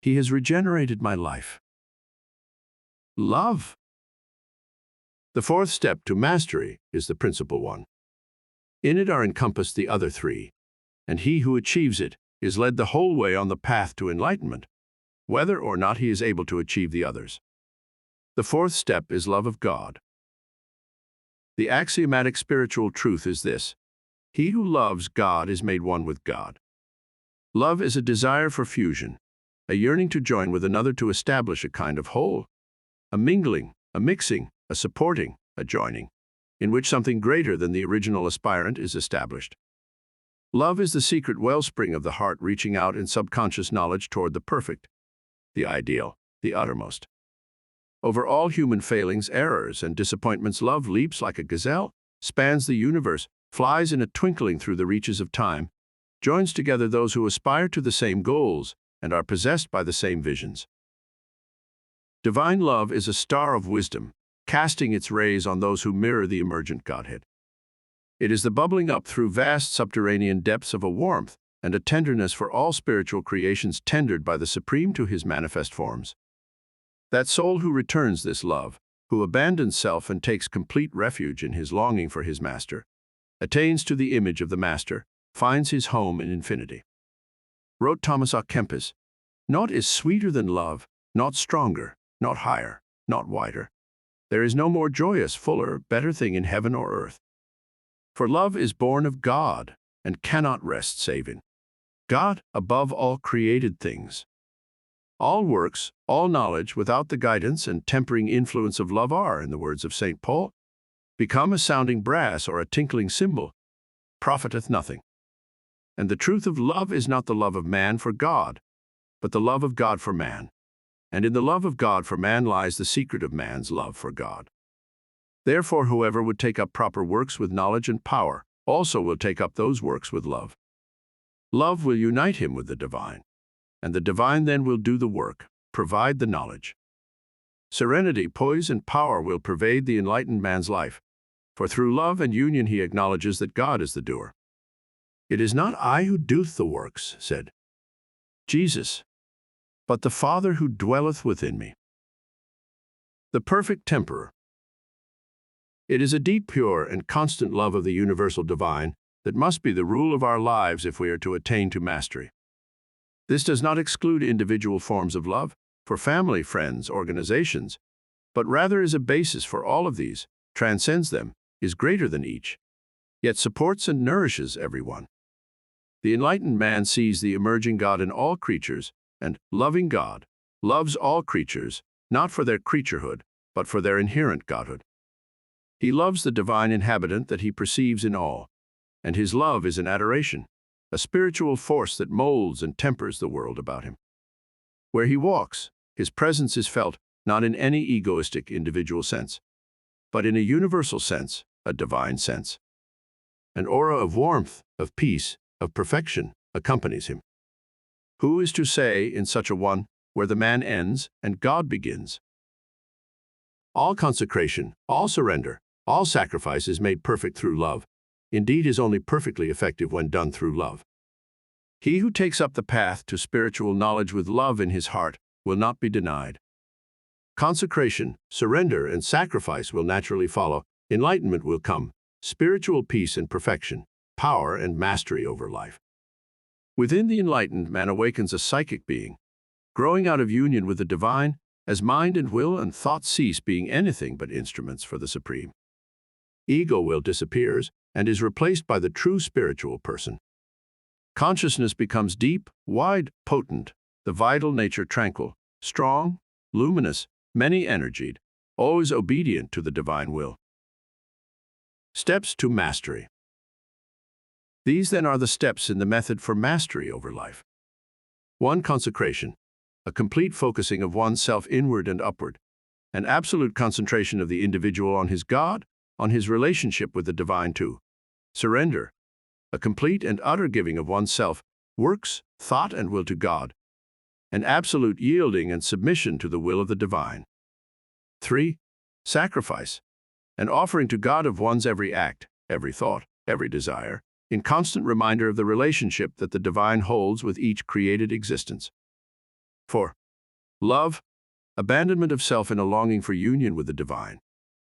He has regenerated my life. Love. The fourth step to mastery is the principal one. In it are encompassed the other three, and he who achieves it is led the whole way on the path to enlightenment, whether or not he is able to achieve the others. The fourth step is love of God. The axiomatic spiritual truth is this: he who loves God is made one with God. Love is a desire for fusion, a yearning to join with another to establish a kind of whole, a mingling, a mixing, a supporting, a joining, in which something greater than the original aspirant is established. Love is the secret wellspring of the heart reaching out in subconscious knowledge toward the perfect, the ideal, the uttermost. Over all human failings, errors, and disappointments, love leaps like a gazelle, spans the universe, flies in a twinkling through the reaches of time, joins together those who aspire to the same goals and are possessed by the same visions. Divine love is a star of wisdom, casting its rays on those who mirror the emergent Godhead. It is the bubbling up through vast subterranean depths of a warmth and a tenderness for all spiritual creations tendered by the Supreme to His manifest forms. That soul who returns this love, who abandons self and takes complete refuge in his longing for his Master, attains to the image of the Master, finds his home in infinity. Wrote Thomas à Kempis, "Naught is sweeter than love, not stronger, not higher, not wider. There is no more joyous, fuller, better thing in heaven or earth. For love is born of God and cannot rest save in God above all created things. All works, all knowledge without the guidance and tempering influence of love are, in the words of St. Paul, become a sounding brass or a tinkling cymbal, profiteth nothing. And the truth of love is not the love of man for God, but the love of God for man. And in the love of God for man lies the secret of man's love for God. Therefore, whoever would take up proper works with knowledge and power also will take up those works with love. Love will unite him with the divine, and the divine then will do the work, provide the knowledge. Serenity, poise, and power will pervade the enlightened man's life, for through love and union he acknowledges that God is the doer. It is not I who doeth the works, said Jesus, but the Father who dwelleth within me. The perfect temperer. It is a deep, pure, and constant love of the universal divine that must be the rule of our lives if we are to attain to mastery. This does not exclude individual forms of love, for family, friends, organizations, but rather is a basis for all of these, transcends them, is greater than each, yet supports and nourishes everyone. The enlightened man sees the emerging God in all creatures, and, loving God, loves all creatures, not for their creaturehood, but for their inherent godhood. He loves the divine inhabitant that he perceives in all, and his love is an adoration, a spiritual force that molds and tempers the world about him. Where he walks, his presence is felt not in any egoistic individual sense, but in a universal sense, a divine sense. An aura of warmth, of peace, of perfection accompanies him. Who is to say, in such a one, where the man ends and God begins? All consecration, all surrender, all sacrifice is made perfect through love, indeed is only perfectly effective when done through love. He who takes up the path to spiritual knowledge with love in his heart will not be denied. Consecration, surrender, and sacrifice will naturally follow. Enlightenment will come, spiritual peace and perfection, power and mastery over life. Within the enlightened man awakens a psychic being, growing out of union with the divine, as mind and will and thought cease being anything but instruments for the Supreme. Ego will disappears and is replaced by the true spiritual person. Consciousness becomes deep, wide, potent, the vital nature tranquil, strong, luminous, many-energied, always obedient to the divine will. Steps to mastery. These then are the steps in the method for mastery over life. 1. Consecration, a complete focusing of oneself inward and upward, an absolute concentration of the individual on his God, on his relationship with the divine. 2. Surrender, a complete and utter giving of oneself, works, thought, and will to God, an absolute yielding and submission to the will of the divine. 3. Sacrifice, an offering to God of one's every act, every thought, every desire, in constant reminder of the relationship that the divine holds with each created existence. 4. Love, abandonment of self in a longing for union with the divine,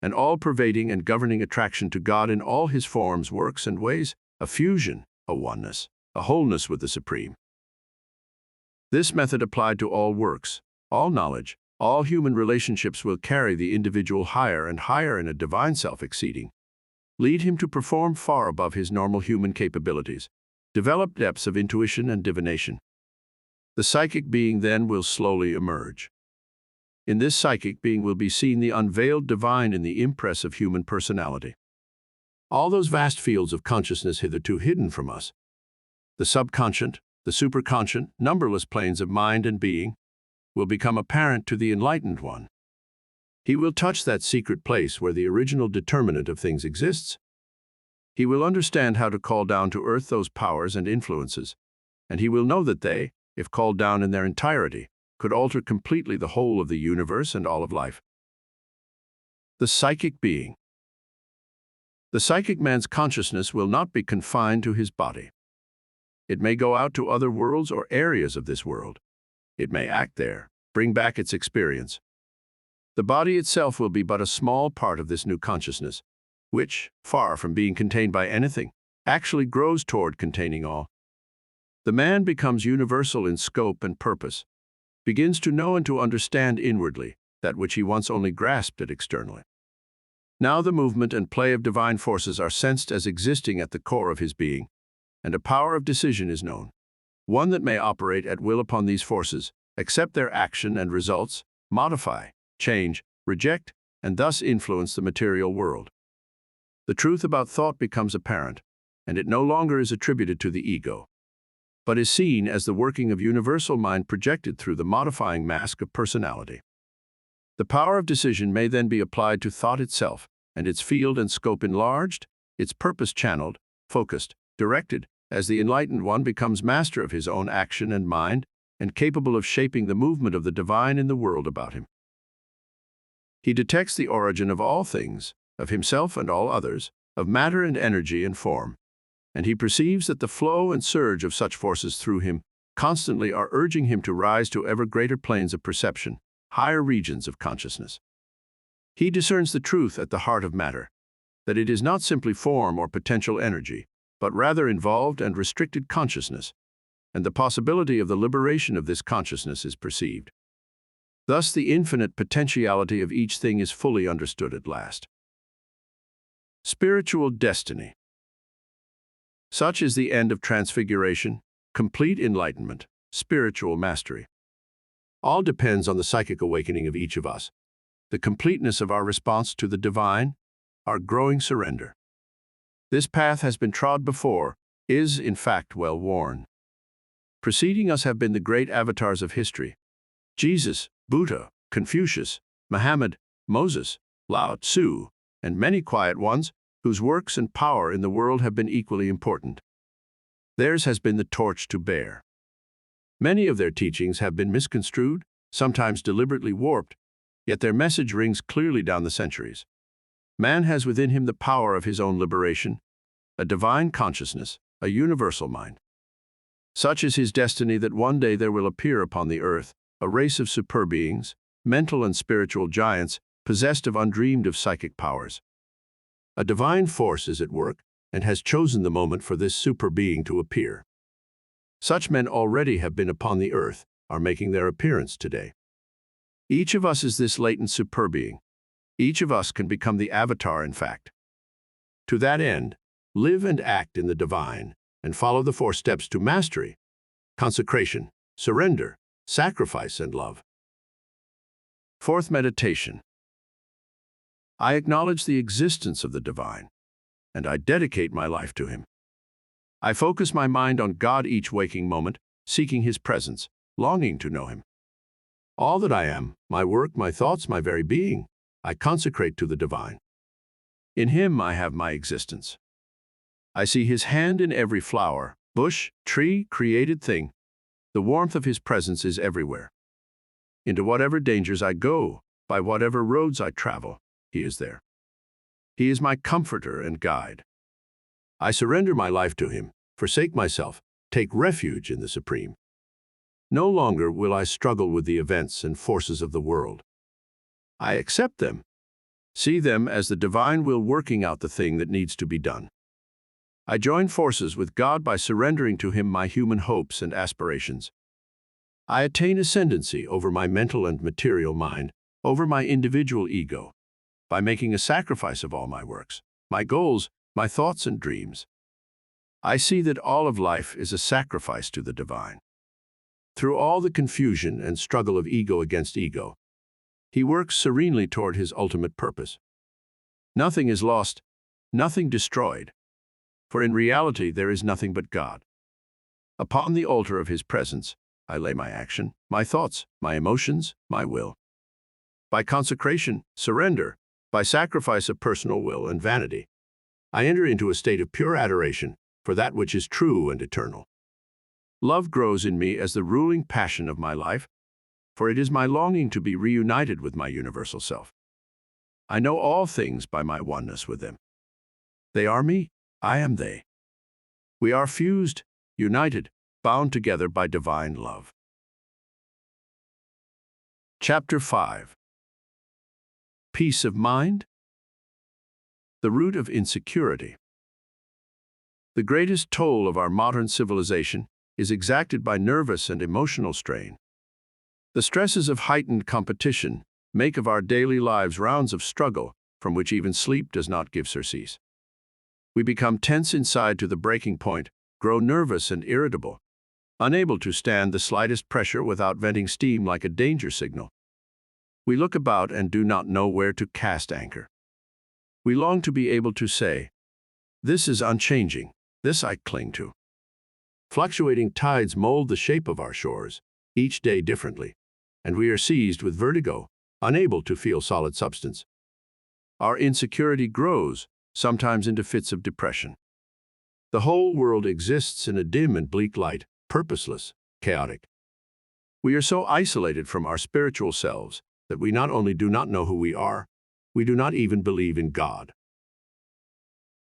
an all-pervading and governing attraction to God in all his forms, works, and ways, a fusion, a oneness, a wholeness with the Supreme. This method applied to all works, all knowledge, all human relationships will carry the individual higher and higher in a divine self-exceeding, lead him to perform far above his normal human capabilities, develop depths of intuition and divination. The psychic being then will slowly emerge. In this psychic being will be seen the unveiled divine in the impress of human personality. All those vast fields of consciousness hitherto hidden from us, the subconscient, the superconscient, numberless planes of mind and being, will become apparent to the enlightened one. He will touch that secret place where the original determinant of things exists. He will understand how to call down to earth those powers and influences, and he will know that they, if called down in their entirety, could alter completely the whole of the universe and all of life. The psychic being. The psychic man's consciousness will not be confined to his body. It may go out to other worlds or areas of this world. It may act there, bring back its experience. The body itself will be but a small part of this new consciousness, which, far from being contained by anything, actually grows toward containing all. The man becomes universal in scope and purpose, begins to know and to understand inwardly that which he once only grasped at externally. Now the movement and play of divine forces are sensed as existing at the core of his being, and a power of decision is known, one that may operate at will upon these forces, accept their action and results, modify, change, reject, and thus influence the material world. The truth about thought becomes apparent, and it no longer is attributed to the ego, but is seen as the working of universal mind projected through the modifying mask of personality. The power of decision may then be applied to thought itself, and its field and scope enlarged, its purpose channeled, focused, directed, as the enlightened one becomes master of his own action and mind, and capable of shaping the movement of the divine in the world about him. He detects the origin of all things, of himself and all others, of matter and energy and form, and he perceives that the flow and surge of such forces through him constantly are urging him to rise to ever greater planes of perception, higher regions of consciousness. He discerns the truth at the heart of matter, that it is not simply form or potential energy, but rather involved and restricted consciousness, and the possibility of the liberation of this consciousness is perceived. Thus the infinite potentiality of each thing is fully understood at last. Spiritual destiny. Such is the end of transfiguration, complete enlightenment, spiritual mastery. All depends on the psychic awakening of each of us, the completeness of our response to the divine, our growing surrender. This path has been trod before, is, in fact, well worn. Preceding us have been the great avatars of history: Jesus, Buddha, Confucius, Muhammad, Moses, Lao Tzu, and many quiet ones whose works and power in the world have been equally important. Theirs has been the torch to bear. Many of their teachings have been misconstrued, sometimes deliberately warped, yet their message rings clearly down the centuries. Man has within him the power of his own liberation, a divine consciousness, a universal mind. Such is his destiny that one day there will appear upon the earth a race of super beings, mental and spiritual giants, possessed of undreamed of psychic powers. A divine force is at work and has chosen the moment for this super being to appear. Such men already have been upon the earth, are making their appearance today. Each of us is this latent super being. Each of us can become the avatar, in fact. To that end, live and act in the divine, and follow the 4 steps to mastery: consecration, surrender, sacrifice, and love. 4th meditation. I acknowledge the existence of the divine, and I dedicate my life to him. I focus my mind on God each waking moment, seeking his presence, longing to know him. All that I am, my work, my thoughts, my very being, I consecrate to the divine. In him I have my existence. I see his hand in every flower, bush, tree, created thing. The warmth of his presence is everywhere. Into whatever dangers I go, by whatever roads I travel, he is there. He is my comforter and guide. I surrender my life to him, forsake myself, take refuge in the Supreme. No longer will I struggle with the events and forces of the world. I accept them, see them as the divine will working out the thing that needs to be done. I join forces with God by surrendering to him my human hopes and aspirations. I attain ascendancy over my mental and material mind, over my individual ego, by making a sacrifice of all my works, my goals, my thoughts and dreams. I see that all of life is a sacrifice to the divine. Through all the confusion and struggle of ego against ego, he works serenely toward his ultimate purpose. Nothing is lost, nothing destroyed, for in reality there is nothing but God. Upon the altar of his presence, I lay my action, my thoughts, my emotions, my will. By consecration, surrender, by sacrifice of personal will and vanity, I enter into a state of pure adoration for that which is true and eternal. Love grows in me as the ruling passion of my life, for it is my longing to be reunited with my universal self. I know all things by my oneness with them. They are me, I am they. We are fused, united, bound together by divine love. Chapter 5. Peace of mind? The root of insecurity. The greatest toll of our modern civilization is exacted by nervous and emotional strain. The stresses of heightened competition make of our daily lives rounds of struggle from which even sleep does not give surcease. We become tense inside to the breaking point, grow nervous and irritable, unable to stand the slightest pressure without venting steam like a danger signal. We look about and do not know where to cast anchor. We long to be able to say, "This is unchanging, this I cling to." Fluctuating tides mold the shape of our shores, each day differently, and we are seized with vertigo, unable to feel solid substance. Our insecurity grows, sometimes into fits of depression. The whole world exists in a dim and bleak light, purposeless, chaotic. We are so isolated from our spiritual selves that we not only do not know who we are, we do not even believe in God.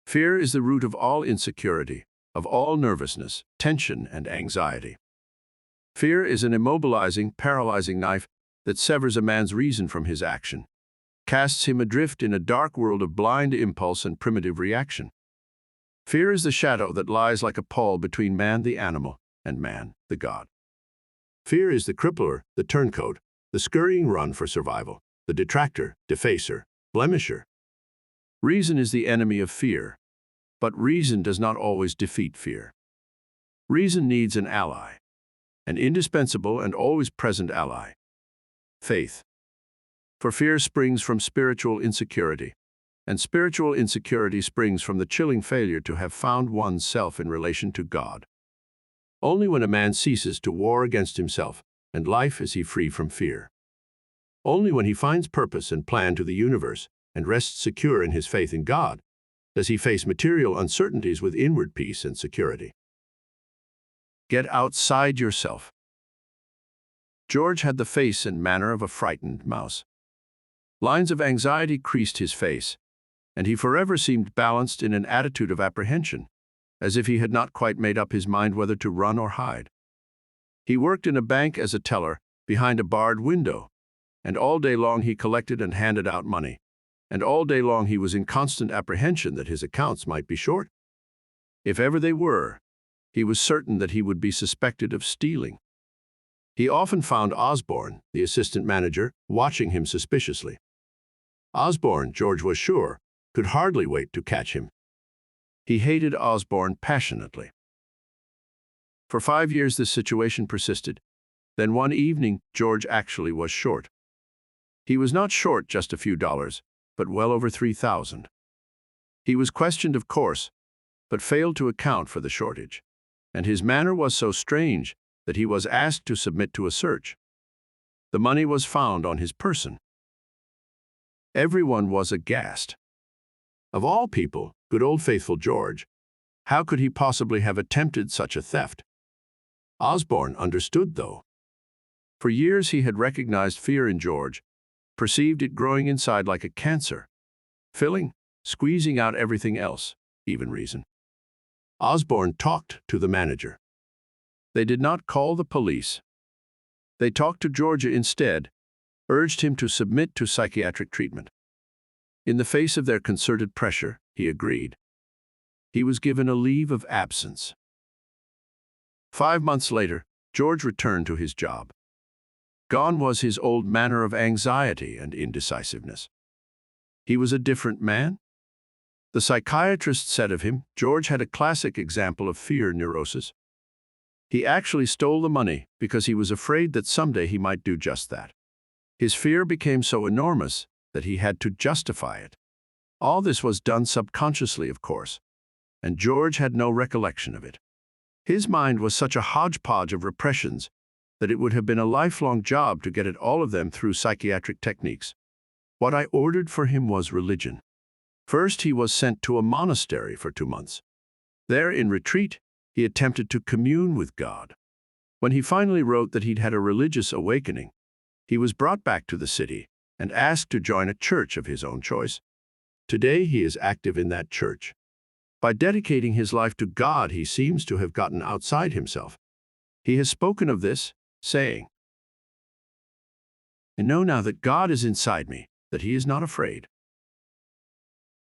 Fear is the root of all insecurity, of all nervousness, tension, and anxiety. Fear is an immobilizing, paralyzing knife that severs a man's reason from his action, casts him adrift in a dark world of blind impulse and primitive reaction. Fear is the shadow that lies like a pall between man, the animal, and man, the God. Fear is the crippler, the turncoat, the scurrying run for survival, the detractor, defacer, blemisher. Reason is the enemy of fear, but reason does not always defeat fear. Reason needs an ally, an indispensable and always present ally: faith. For fear springs from spiritual insecurity, and spiritual insecurity springs from the chilling failure to have found one's self in relation to God. Only when a man ceases to war against himself and life is he free from fear. Only when he finds purpose and plan to the universe and rests secure in his faith in God does he face material uncertainties with inward peace and security. Get outside yourself. George had the face and manner of a frightened mouse. Lines of anxiety creased his face, and he forever seemed balanced in an attitude of apprehension, as if he had not quite made up his mind whether to run or hide. He worked in a bank as a teller behind a barred window, and all day long he collected and handed out money, and all day long he was in constant apprehension that his accounts might be short. If ever they were, he was certain that he would be suspected of stealing. He often found Osborne, the assistant manager, watching him suspiciously. Osborne, George was sure, could hardly wait to catch him. He hated Osborne passionately. For 5 years this situation persisted. Then one evening, George actually was short. He was not short just a few dollars, but well over 3,000. He was questioned, of course, but failed to account for the shortage, and his manner was so strange that he was asked to submit to a search. The money was found on his person. Everyone was aghast. Of all people, good old faithful George, how could he possibly have attempted such a theft? Osborne understood, though. For years he had recognized fear in George, perceived it growing inside like a cancer, filling, squeezing out everything else, even reason. Osborne talked to the manager. They did not call the police. They talked to George instead, urged him to submit to psychiatric treatment. In the face of their concerted pressure, he agreed. He was given a leave of absence. 5 months later, George returned to his job. Gone was his old manner of anxiety and indecisiveness. He was a different man. The psychiatrist said of him, George had a classic example of fear neurosis. He actually stole the money because he was afraid that someday he might do just that. His fear became so enormous that he had to justify it. All this was done subconsciously, of course, and George had no recollection of it. His mind was such a hodgepodge of repressions that it would have been a lifelong job to get at all of them through psychiatric techniques. What I ordered for him was religion. First, he was sent to a monastery for 2 months. There, in retreat, he attempted to commune with God. When he finally wrote that he'd had a religious awakening, he was brought back to the city and asked to join a church of his own choice. Today, he is active in that church. By dedicating his life to God, he seems to have gotten outside himself. He has spoken of this, saying, "I know now that God is inside me, that he is not afraid."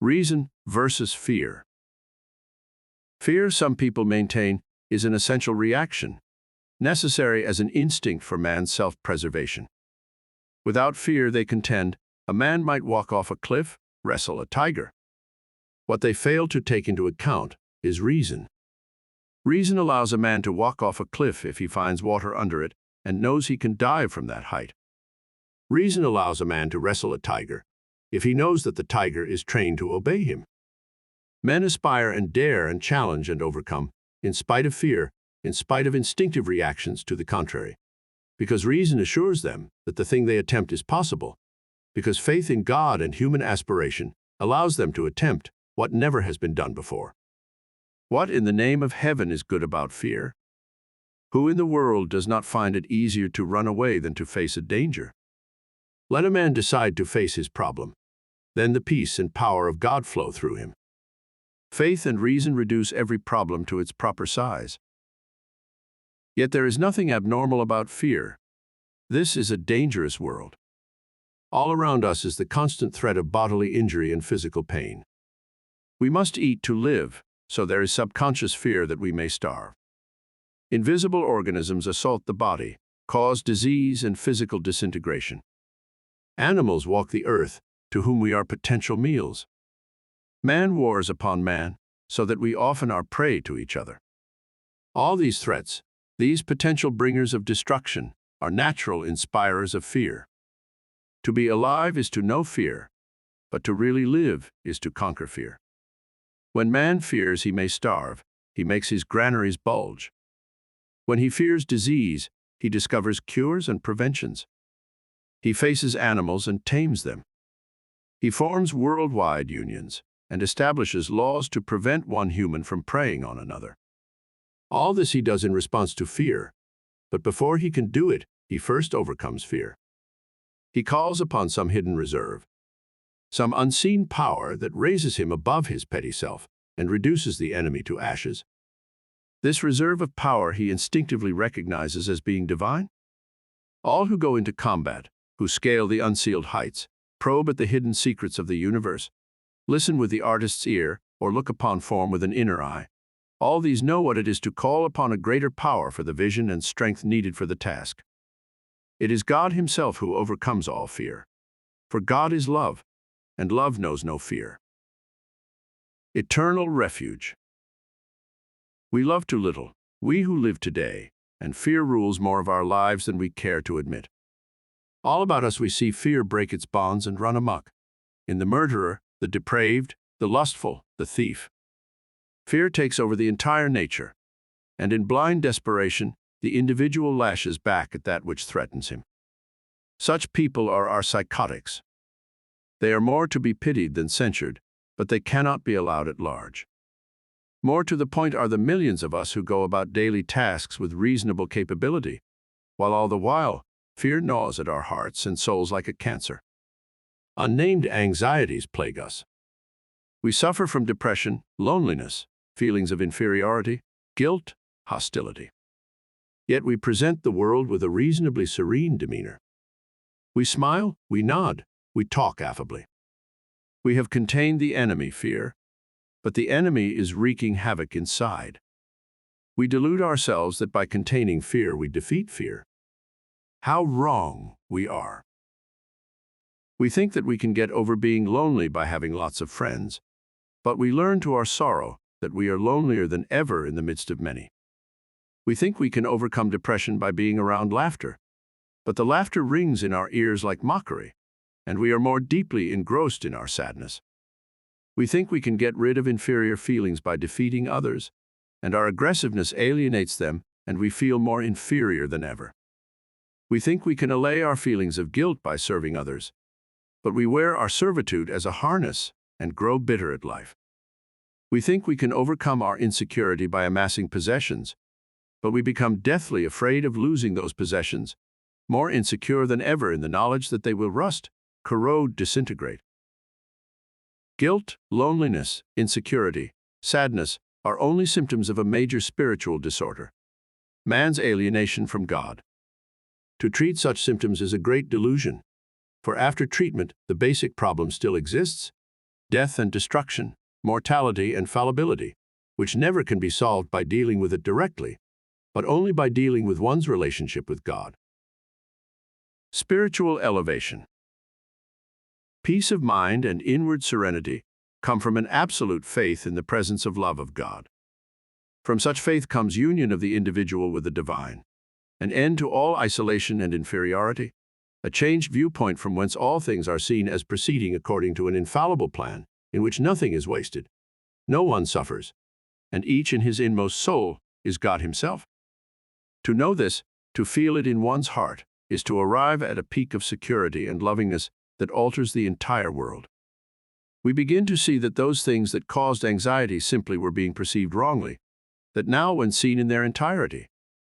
Reason versus fear. Fear, some people maintain, is an essential reaction, necessary as an instinct for man's self-preservation. Without fear, they contend, a man might walk off a cliff, wrestle a tiger. What they fail to take into account is reason. Reason allows a man to walk off a cliff if he finds water under it and knows he can dive from that height. Reason allows a man to wrestle a tiger if he knows that the tiger is trained to obey him. Men aspire and dare and challenge and overcome, in spite of fear, in spite of instinctive reactions to the contrary, because reason assures them that the thing they attempt is possible, because faith in God and human aspiration allows them to attempt what never has been done before. What in the name of heaven is good about fear? Who in the world does not find it easier to run away than to face a danger? Let a man decide to face his problem. Then the peace and power of God flow through him. Faith and reason reduce every problem to its proper size. Yet there is nothing abnormal about fear. This is a dangerous world. All around us is the constant threat of bodily injury and physical pain. We must eat to live, so there is subconscious fear that we may starve. Invisible organisms assault the body, cause disease and physical disintegration. Animals walk the earth, to whom we are potential meals. Man wars upon man, so that we often are prey to each other. All these threats, these potential bringers of destruction, are natural inspirers of fear. To be alive is to know fear, but to really live is to conquer fear. When man fears he may starve, he makes his granaries bulge. When he fears disease, he discovers cures and preventions. He faces animals and tames them. He forms worldwide unions and establishes laws to prevent one human from preying on another. All this he does in response to fear, but before he can do it, he first overcomes fear. He calls upon some hidden reserve, some unseen power that raises him above his petty self and reduces the enemy to ashes. This reserve of power he instinctively recognizes as being divine. All who go into combat, who scale the unsealed heights, probe at the hidden secrets of the universe, listen with the artist's ear, or look upon form with an inner eye. All these know what it is to call upon a greater power for the vision and strength needed for the task. It is God himself who overcomes all fear. For God is love, and love knows no fear. Eternal refuge. We love too little, we who live today, and fear rules more of our lives than we care to admit. All about us we see fear break its bonds and run amok. In the murderer, the depraved, the lustful, the thief. Fear takes over the entire nature, and in blind desperation, the individual lashes back at that which threatens him. Such people are our psychotics. They are more to be pitied than censured, but they cannot be allowed at large. More to the point are the millions of us who go about daily tasks with reasonable capability, while all the while, fear gnaws at our hearts and souls like a cancer. Unnamed anxieties plague us. We suffer from depression, loneliness, feelings of inferiority, guilt, hostility. Yet we present the world with a reasonably serene demeanor. We smile, we nod, we talk affably. We have contained the enemy, fear, but the enemy is wreaking havoc inside. We delude ourselves that by containing fear we defeat fear. How wrong we are. We think that we can get over being lonely by having lots of friends, but we learn to our sorrow that we are lonelier than ever in the midst of many. We think we can overcome depression by being around laughter, but the laughter rings in our ears like mockery, and we are more deeply engrossed in our sadness. We think we can get rid of inferior feelings by defeating others, and our aggressiveness alienates them, and we feel more inferior than ever. We think we can allay our feelings of guilt by serving others, but we wear our servitude as a harness and grow bitter at life. We think we can overcome our insecurity by amassing possessions, but we become deathly afraid of losing those possessions, more insecure than ever in the knowledge that they will rust, corrode, disintegrate. Guilt, loneliness, insecurity, sadness are only symptoms of a major spiritual disorder, man's alienation from God. To treat such symptoms is a great delusion, for after treatment the basic problem still exists: death and destruction, mortality and fallibility, which never can be solved by dealing with it directly, but only by dealing with one's relationship with God. Spiritual elevation. Peace of mind and inward serenity come from an absolute faith in the presence of love of God. From such faith comes union of the individual with the divine, an end to all isolation and inferiority, a changed viewpoint from whence all things are seen as proceeding according to an infallible plan in which nothing is wasted, no one suffers, and each in his inmost soul is God himself. To know this, to feel it in one's heart, is to arrive at a peak of security and lovingness that alters the entire world. We begin to see that those things that caused anxiety simply were being perceived wrongly, that now, when seen in their entirety,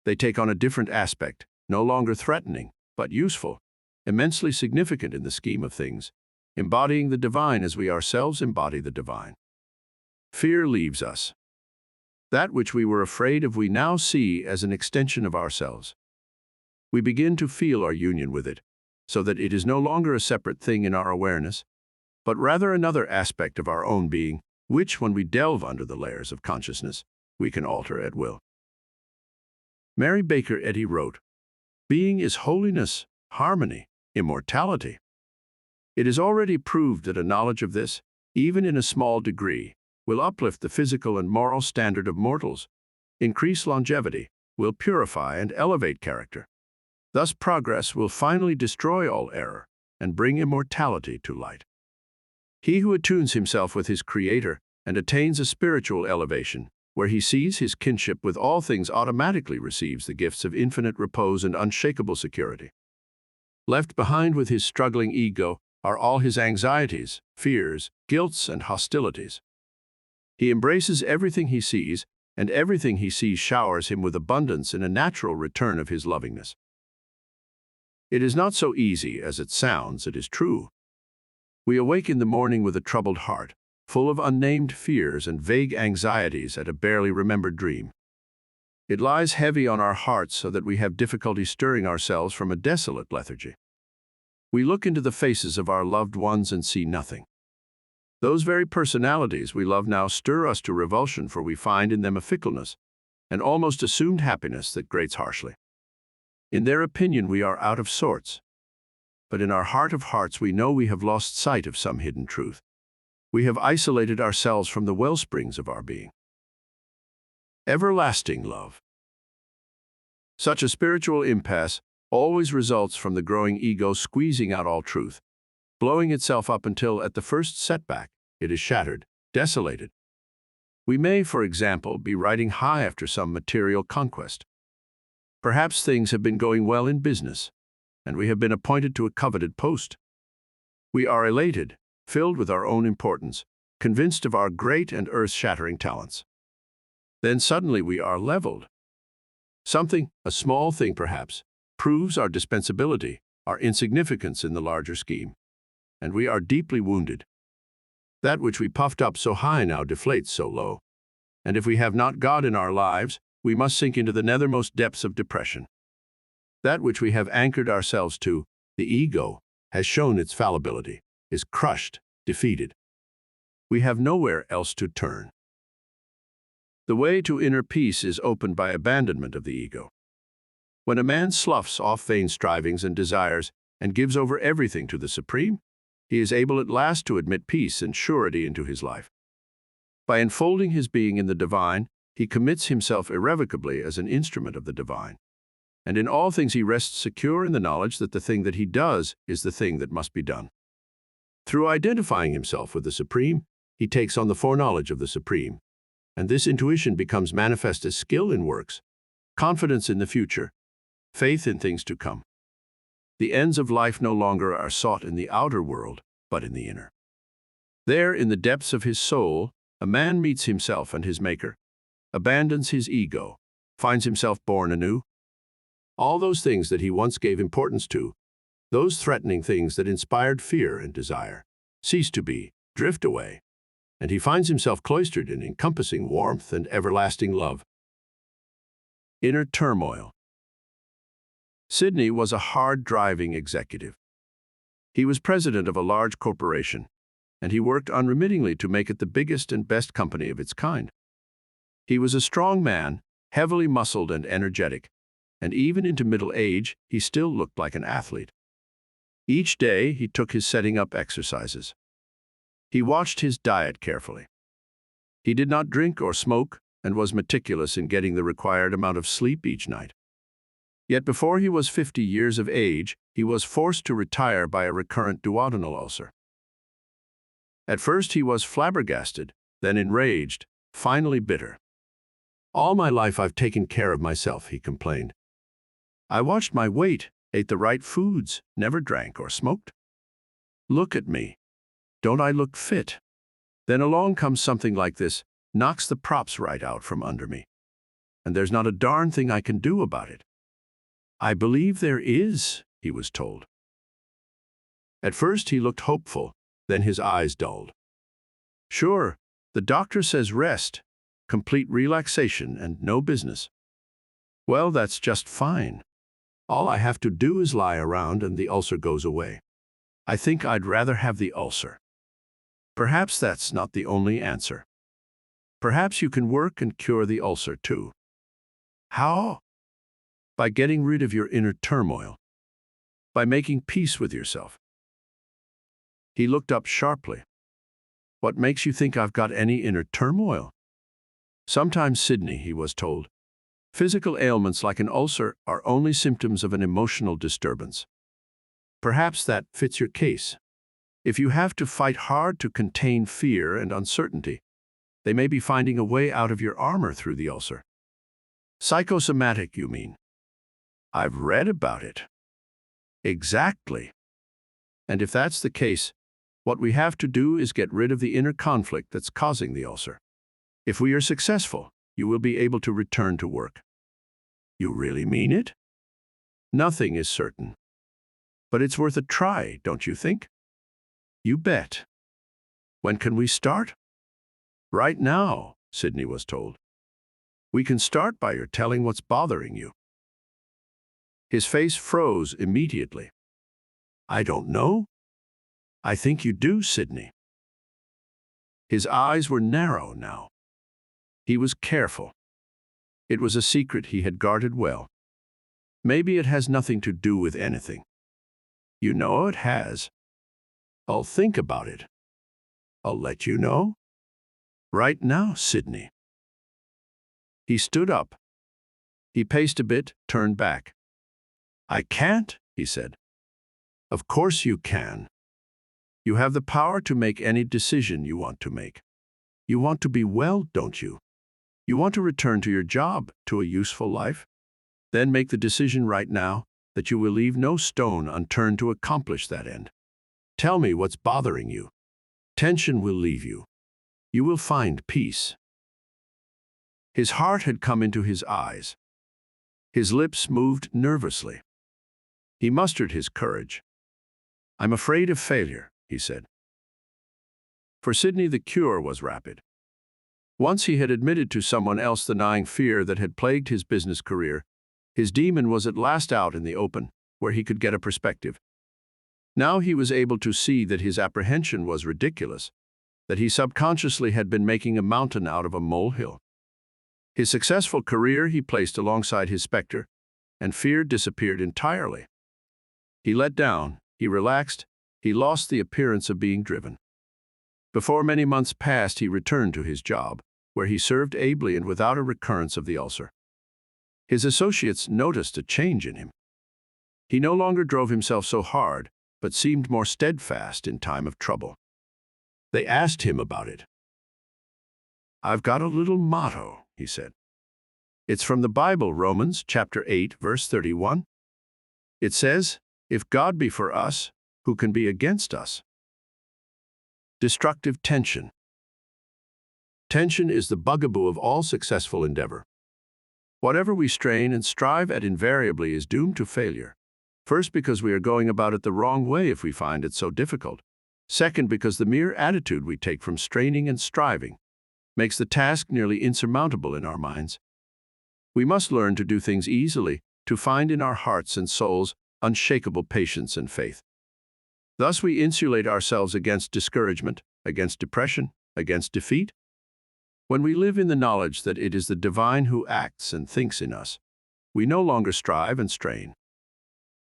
they take on a different aspect, no longer threatening, but useful, immensely significant in the scheme of things, embodying the divine as we ourselves embody the divine. Fear leaves us. That which we were afraid of we now see as an extension of ourselves. We begin to feel our union with it, so that it is no longer a separate thing in our awareness, but rather another aspect of our own being, which, when we delve under the layers of consciousness, we can alter at will. Mary Baker Eddy wrote, "Being is holiness, harmony, immortality." It is already proved that a knowledge of this, even in a small degree, will uplift the physical and moral standard of mortals, increase longevity, will purify and elevate character. Thus progress will finally destroy all error and bring immortality to light. He who attunes himself with his Creator and attains a spiritual elevation, where he sees his kinship with all things, automatically receives the gifts of infinite repose and unshakable security. Left behind with his struggling ego are all his anxieties, fears, guilts, and hostilities. He embraces everything he sees, and everything he sees showers him with abundance in a natural return of his lovingness. It is not so easy as it sounds, it is true. We awake in the morning with a troubled heart, full of unnamed fears and vague anxieties at a barely remembered dream. It lies heavy on our hearts so that we have difficulty stirring ourselves from a desolate lethargy. We look into the faces of our loved ones and see nothing. Those very personalities we love now stir us to revulsion, for we find in them a fickleness, an almost assumed happiness that grates harshly. In their opinion we are out of sorts, but in our heart of hearts we know we have lost sight of some hidden truth. We have isolated ourselves from the wellsprings of our being. Everlasting love. Such a spiritual impasse always results from the growing ego squeezing out all truth, blowing itself up until, at the first setback, it is shattered, desolated. We may, for example, be riding high after some material conquest. Perhaps things have been going well in business, and we have been appointed to a coveted post. We are elated, filled with our own importance, convinced of our great and earth-shattering talents. Then suddenly we are leveled. Something, a small thing perhaps, proves our dispensability, our insignificance in the larger scheme, and we are deeply wounded. That which we puffed up so high now deflates so low, and if we have not God in our lives, we must sink into the nethermost depths of depression. That which we have anchored ourselves to, the ego, has shown its fallibility, is crushed, defeated. We have nowhere else to turn. The way to inner peace is opened by abandonment of the ego. When a man sloughs off vain strivings and desires and gives over everything to the Supreme, he is able at last to admit peace and surety into his life. By enfolding his being in the divine, he commits himself irrevocably as an instrument of the divine. And in all things he rests secure in the knowledge that the thing that he does is the thing that must be done. Through identifying himself with the Supreme, he takes on the foreknowledge of the Supreme, and this intuition becomes manifest as skill in works, confidence in the future, faith in things to come. The ends of life no longer are sought in the outer world, but in the inner. There, in the depths of his soul, a man meets himself and his Maker, abandons his ego, finds himself born anew. All those things that he once gave importance to, those threatening things that inspired fear and desire, cease to be, drift away, and he finds himself cloistered in encompassing warmth and everlasting love. Inner turmoil. Sidney was a hard-driving executive. He was president of a large corporation, and he worked unremittingly to make it the biggest and best company of its kind. He was a strong man, heavily muscled and energetic, and even into middle age, he still looked like an athlete. Each day, he took his setting-up exercises. He watched his diet carefully. He did not drink or smoke and was meticulous in getting the required amount of sleep each night. Yet before he was 50 years of age, he was forced to retire by a recurrent duodenal ulcer. At first he was flabbergasted, then enraged, finally bitter. "All my life I've taken care of myself," he complained. "I watched my weight, ate the right foods, never drank or smoked. Look at me. Don't I look fit? Then along comes something like this, knocks the props right out from under me. And there's not a darn thing I can do about it." "I believe there is," he was told. At first he looked hopeful, then his eyes dulled. "Sure, the doctor says rest, complete relaxation, and no business. Well, that's just fine. All I have to do is lie around and the ulcer goes away. I think I'd rather have the ulcer." Perhaps that's not the only answer. Perhaps you can work and cure the ulcer too. How? By getting rid of your inner turmoil. By making peace with yourself. He looked up sharply. What makes you think I've got any inner turmoil? Sometimes, Sidney, he was told, physical ailments like an ulcer are only symptoms of an emotional disturbance. Perhaps that fits your case. If you have to fight hard to contain fear and uncertainty, they may be finding a way out of your armor through the ulcer. Psychosomatic, you mean? I've read about it. Exactly. And if that's the case, what we have to do is get rid of the inner conflict that's causing the ulcer. If we are successful, you will be able to return to work. You really mean it? Nothing is certain. But it's worth a try, don't you think? You bet. When can we start? Right now, Sidney was told. We can start by your telling what's bothering you. His face froze immediately. I don't know. I think you do, Sidney. His eyes were narrow now. He was careful. It was a secret he had guarded well. Maybe it has nothing to do with anything. You know it has. I'll think about it. I'll let you know. Right now, Sidney. He stood up. He paced a bit, turned back. I can't, he said. Of course you can. You have the power to make any decision you want to make. You want to be well, don't you? You want to return to your job, to a useful life? Then make the decision right now that you will leave no stone unturned to accomplish that end. Tell me what's bothering you. Tension will leave you. You will find peace. His heart had come into his eyes. His lips moved nervously. He mustered his courage. I'm afraid of failure, he said. For Sidney, the cure was rapid. Once he had admitted to someone else the gnawing fear that had plagued his business career, his demon was at last out in the open, where he could get a perspective. Now he was able to see that his apprehension was ridiculous, that he subconsciously had been making a mountain out of a molehill. His successful career he placed alongside his specter, and fear disappeared entirely. He let down, he relaxed, he lost the appearance of being driven. Before many months passed, he returned to his job, where he served ably and without a recurrence of the ulcer. His associates noticed a change in him. He no longer drove himself so hard, but seemed more steadfast in time of trouble. They asked him about it. I've got a little motto, he said. It's from the Bible, Romans chapter 8, verse 31. It says, if God be for us, who can be against us? Destructive tension. Tension is the bugaboo of all successful endeavor. Whatever we strain and strive at invariably is doomed to failure. First, because we are going about it the wrong way if we find it so difficult. Second, because the mere attitude we take from straining and striving makes the task nearly insurmountable in our minds. We must learn to do things easily, to find in our hearts and souls unshakable patience and faith. Thus we insulate ourselves against discouragement, against depression, against defeat. When we live in the knowledge that it is the divine who acts and thinks in us, we no longer strive and strain.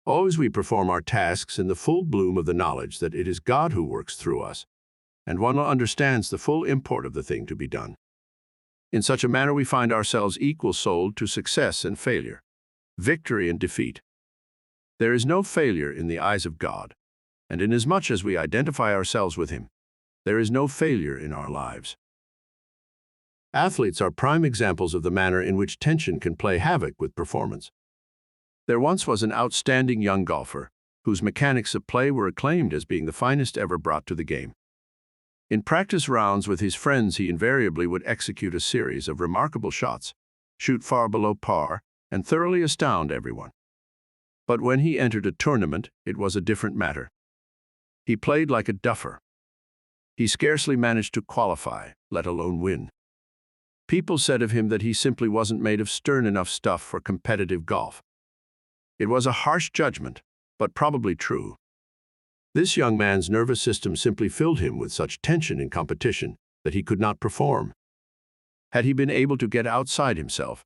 Always we perform our tasks in the full bloom of the knowledge that it is God who works through us, and one understands the full import of the thing to be done. In such a manner we find ourselves equal-souled to success and failure, victory and defeat. There is no failure in the eyes of God, and inasmuch as we identify ourselves with Him, there is no failure in our lives. Athletes are prime examples of the manner in which tension can play havoc with performance. There once was an outstanding young golfer whose mechanics of play were acclaimed as being the finest ever brought to the game. In practice rounds with his friends, he invariably would execute a series of remarkable shots, shoot far below par, and thoroughly astound everyone. But when he entered a tournament, it was a different matter. He played like a duffer. He scarcely managed to qualify, let alone win. People said of him that he simply wasn't made of stern enough stuff for competitive golf. It was a harsh judgment, but probably true. This young man's nervous system simply filled him with such tension in competition that he could not perform. Had he been able to get outside himself,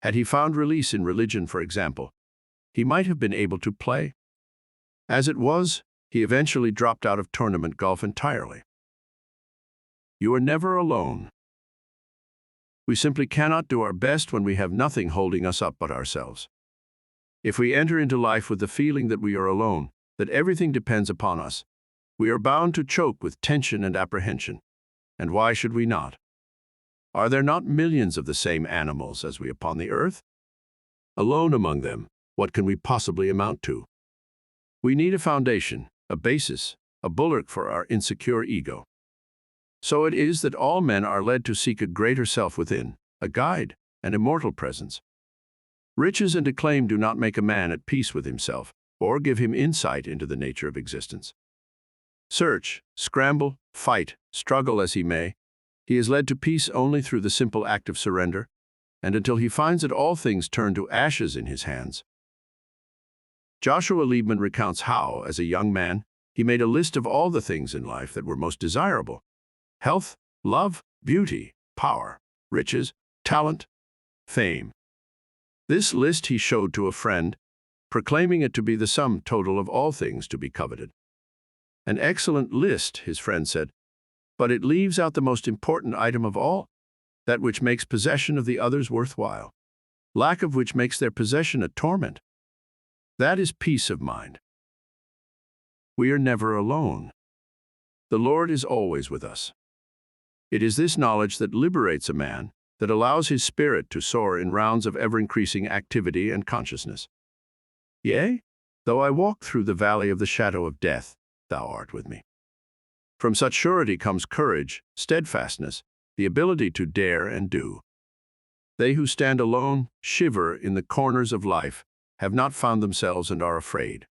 had he found release in religion, for example, he might have been able to play. As it was, he eventually dropped out of tournament golf entirely. You are never alone. We simply cannot do our best when we have nothing holding us up but ourselves. If we enter into life with the feeling that we are alone, that everything depends upon us, we are bound to choke with tension and apprehension. And why should we not? Are there not millions of the same animals as we upon the earth? Alone among them, what can we possibly amount to? We need a foundation, a basis, a bulwark for our insecure ego. So it is that all men are led to seek a greater self within, a guide, an immortal presence. Riches and acclaim do not make a man at peace with himself, or give him insight into the nature of existence. Search, scramble, fight, struggle as he may, he is led to peace only through the simple act of surrender, and until he finds that all things turn to ashes in his hands. Joshua Liebman recounts how, as a young man, he made a list of all the things in life that were most desirable: health, love, beauty, power, riches, talent, fame. This list he showed to a friend, proclaiming it to be the sum total of all things to be coveted. An excellent list, his friend said, but it leaves out the most important item of all, that which makes possession of the others worthwhile, lack of which makes their possession a torment. That is peace of mind. We are never alone. The Lord is always with us. It is this knowledge that liberates a man, that allows his spirit to soar in rounds of ever-increasing activity and consciousness. Yea, though I walk through the valley of the shadow of death, thou art with me. From such surety comes courage, steadfastness, the ability to dare and do. They who stand alone, shiver in the corners of life, have not found themselves and are afraid.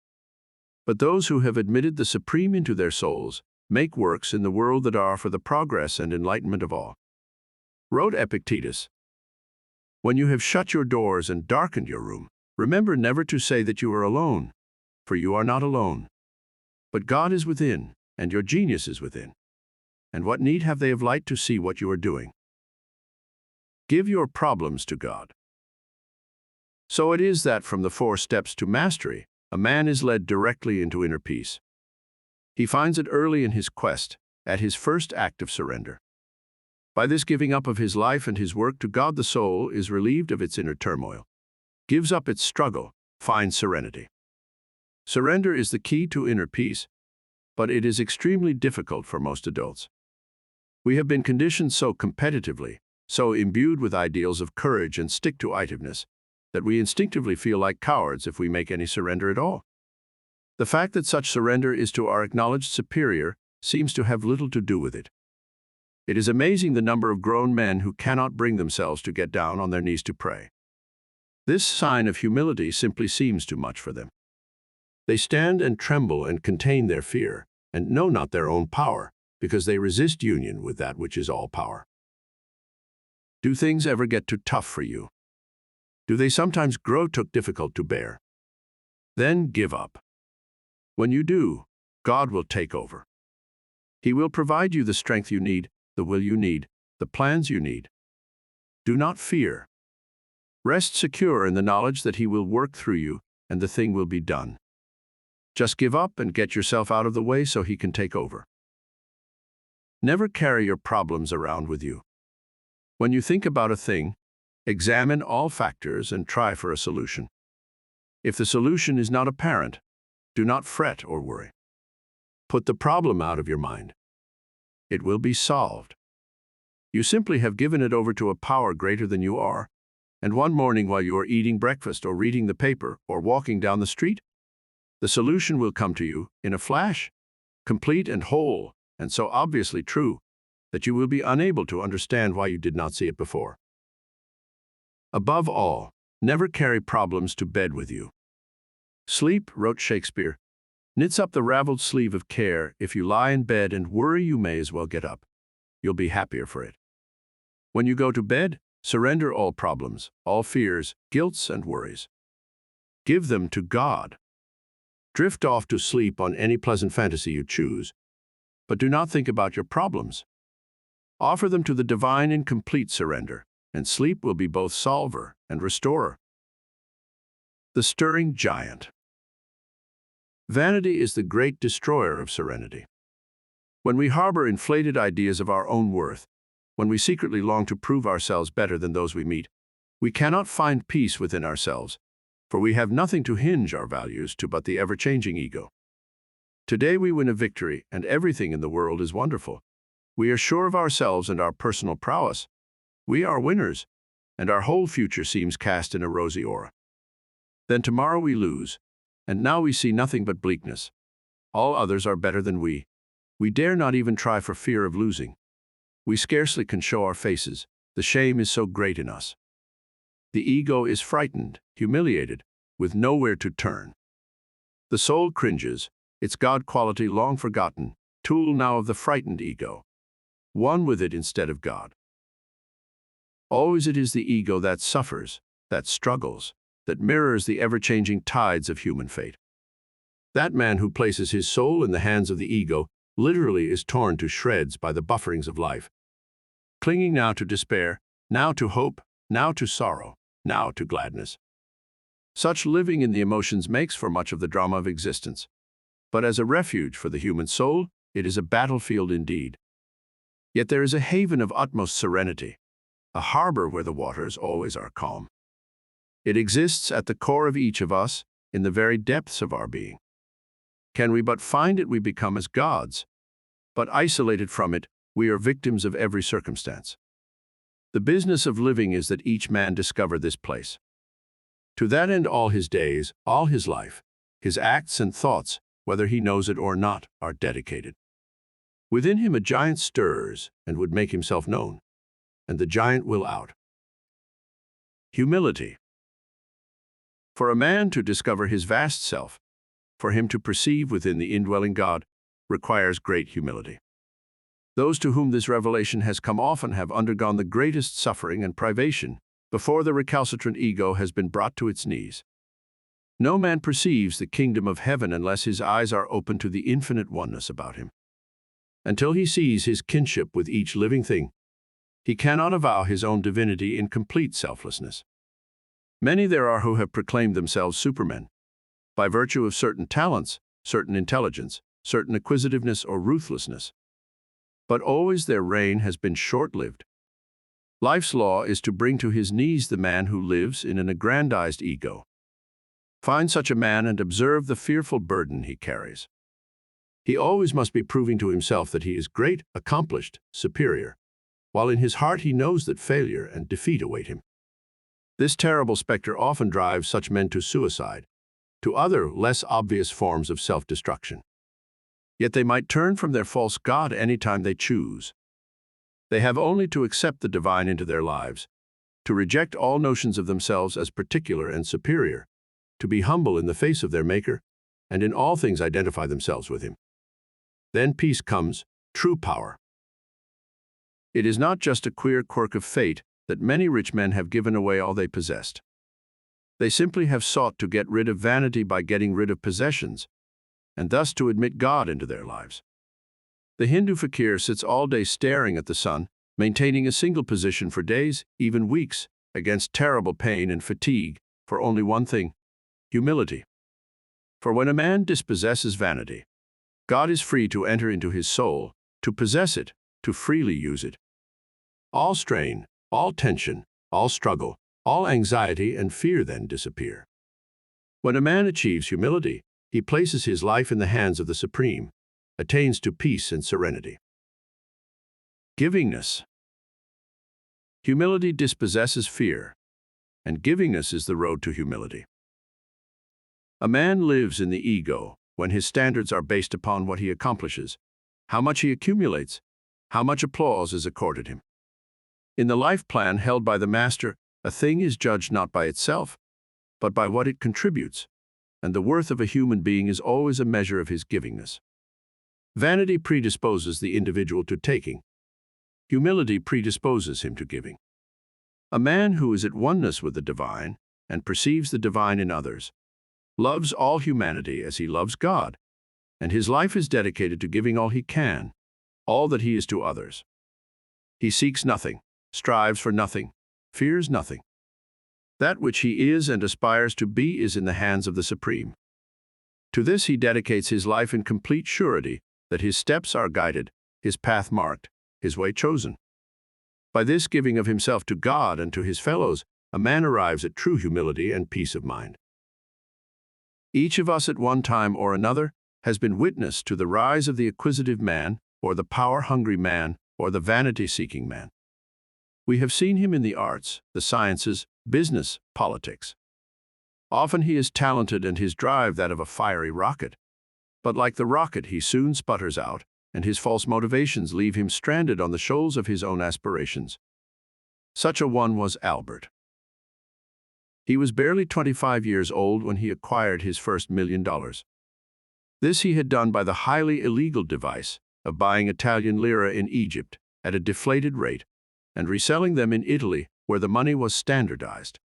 But those who have admitted the Supreme into their souls make works in the world that are for the progress and enlightenment of all. Wrote Epictetus, when you have shut your doors and darkened your room, remember never to say that you are alone, for you are not alone. But God is within, and your genius is within. And what need have they of light to see what you are doing? Give your problems to God. So it is that from the 4 steps to mastery, a man is led directly into inner peace. He finds it early in his quest, at his first act of surrender. By this giving up of his life and his work to God, the soul is relieved of its inner turmoil, gives up its struggle, finds serenity. Surrender is the key to inner peace, but it is extremely difficult for most adults. We have been conditioned so competitively, so imbued with ideals of courage and stick-to-itiveness, that we instinctively feel like cowards if we make any surrender at all. The fact that such surrender is to our acknowledged superior seems to have little to do with it. It is amazing the number of grown men who cannot bring themselves to get down on their knees to pray. This sign of humility simply seems too much for them. They stand and tremble and contain their fear, and know not their own power, because they resist union with that which is all power. Do things ever get too tough for you? Do they sometimes grow too difficult to bear? Then give up. When you do, God will take over. He will provide you the strength you need, the will you need, the plans you need. Do not fear. Rest secure in the knowledge that He will work through you, and the thing will be done. Just give up and get yourself out of the way so He can take over. Never carry your problems around with you. When you think about a thing, examine all factors and try for a solution. If the solution is not apparent, do not fret or worry. Put the problem out of your mind. It will be solved. You simply have given it over to a power greater than you are, and one morning while you are eating breakfast or reading the paper or walking down the street, the solution will come to you in a flash, complete and whole, and so obviously true that you will be unable to understand why you did not see it before. Above all, never carry problems to bed with you. Sleep, wrote Shakespeare, knits up the raveled sleeve of care. If you lie in bed and worry, you may as well get up. You'll be happier for it. When you go to bed, surrender all problems, all fears, guilts, and worries. Give them to God. Drift off to sleep on any pleasant fantasy you choose, but do not think about your problems. Offer them to the divine in complete surrender, and sleep will be both solver and restorer. The stirring giant. Vanity is the great destroyer of serenity. When we harbor inflated ideas of our own worth, when we secretly long to prove ourselves better than those we meet, we cannot find peace within ourselves, for we have nothing to hinge our values to but the ever-changing ego. Today we win a victory, and everything in the world is wonderful. We are sure of ourselves and our personal prowess. We are winners, and our whole future seems cast in a rosy aura. Then tomorrow we lose, and now we see nothing but bleakness. All others are better than we. We dare not even try for fear of losing. We scarcely can show our faces. The shame is so great in us. The ego is frightened, humiliated, with nowhere to turn. The soul cringes, its God quality long forgotten, tool now of the frightened ego, one with it instead of God. Always it is the ego that suffers, that struggles, that mirrors the ever-changing tides of human fate. That man who places his soul in the hands of the ego literally is torn to shreds by the bufferings of life, clinging now to despair, now to hope, now to sorrow, now to gladness. Such living in the emotions makes for much of the drama of existence, but as a refuge for the human soul, it is a battlefield indeed. Yet there is a haven of utmost serenity, a harbor where the waters always are calm. It exists at the core of each of us, in the very depths of our being. Can we but find it, we become as gods, but isolated from it, we are victims of every circumstance. The business of living is that each man discover this place. To that end all his days, all his life, his acts and thoughts, whether he knows it or not, are dedicated. Within him a giant stirs and would make himself known, and the giant will out. Humility. For a man to discover his vast self, for him to perceive within the indwelling God, requires great humility. Those to whom this revelation has come often have undergone the greatest suffering and privation before the recalcitrant ego has been brought to its knees. No man perceives the kingdom of heaven unless his eyes are open to the infinite oneness about him. Until he sees his kinship with each living thing, he cannot avow his own divinity in complete selflessness. Many there are who have proclaimed themselves supermen, by virtue of certain talents, certain intelligence, certain acquisitiveness or ruthlessness. But always their reign has been short-lived. Life's law is to bring to his knees the man who lives in an aggrandized ego. Find such a man and observe the fearful burden he carries. He always must be proving to himself that he is great, accomplished, superior, while in his heart he knows that failure and defeat await him. This terrible specter often drives such men to suicide, to other, less obvious forms of self-destruction. Yet they might turn from their false god any time they choose. They have only to accept the divine into their lives, to reject all notions of themselves as particular and superior, to be humble in the face of their Maker, and in all things identify themselves with Him. Then peace comes, true power. It is not just a queer quirk of fate that many rich men have given away all they possessed. They simply have sought to get rid of vanity by getting rid of possessions, and thus to admit God into their lives. The Hindu fakir sits all day staring at the sun, maintaining a single position for days, even weeks, against terrible pain and fatigue, for only one thing: humility. For when a man dispossesses vanity, God is free to enter into his soul, to possess it, to freely use it. All strain, all tension, all struggle, all anxiety and fear then disappear. When a man achieves humility, he places his life in the hands of the Supreme, attains to peace and serenity. Givingness. Humility dispossesses fear, and givingness is the road to humility. A man lives in the ego when his standards are based upon what he accomplishes, how much he accumulates, how much applause is accorded him. In the life plan held by the Master, a thing is judged not by itself, but by what it contributes, and the worth of a human being is always a measure of his givingness. Vanity predisposes the individual to taking. Humility predisposes him to giving. A man who is at oneness with the divine and perceives the divine in others loves all humanity as he loves God, and his life is dedicated to giving all he can, all that he is to others. He seeks nothing, strives for nothing, fears nothing. That which he is and aspires to be is in the hands of the Supreme. To this he dedicates his life in complete surety that his steps are guided, his path marked, his way chosen. By this giving of himself to God and to his fellows, a man arrives at true humility and peace of mind. Each of us at one time or another has been witness to the rise of the acquisitive man, or the power-hungry man, or the vanity-seeking man. We have seen him in the arts, the sciences, business, politics. Often he is talented and his drive that of a fiery rocket. But like the rocket, he soon sputters out, and his false motivations leave him stranded on the shoals of his own aspirations. Such a one was Albert. He was barely 25 years old when he acquired his first $1 million. This he had done by the highly illegal device of buying Italian lira in Egypt at a deflated rate and reselling them in Italy where the money was standardized.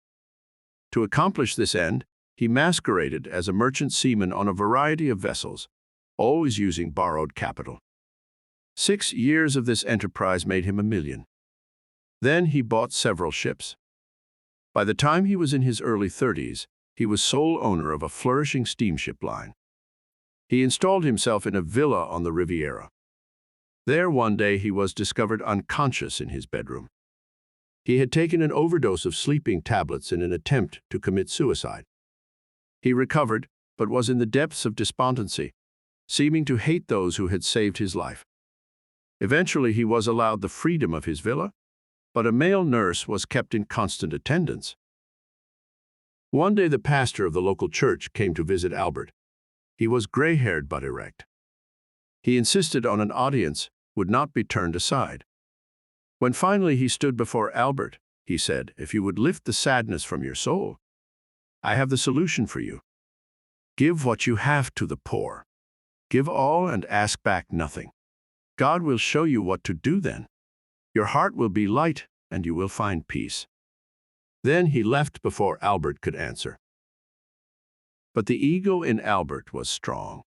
To accomplish this end, he masqueraded as a merchant seaman on a variety of vessels, always using borrowed capital. 6 years of this enterprise made him $1 million. Then he bought several ships. By the time he was in his early 30s, he was sole owner of a flourishing steamship line. He installed himself in a villa on the Riviera. There one day he was discovered unconscious in his bedroom. He had taken an overdose of sleeping tablets in an attempt to commit suicide. He recovered, but was in the depths of despondency, seeming to hate those who had saved his life. Eventually he was allowed the freedom of his villa, but a male nurse was kept in constant attendance. One day the pastor of the local church came to visit Albert. He was gray-haired but erect. He insisted on an audience, would not be turned aside. When finally he stood before Albert, he said, "If you would lift the sadness from your soul, I have the solution for you. Give what you have to the poor. Give all and ask back nothing. God will show you what to do then. Your heart will be light and you will find peace." Then he left before Albert could answer. But the ego in Albert was strong.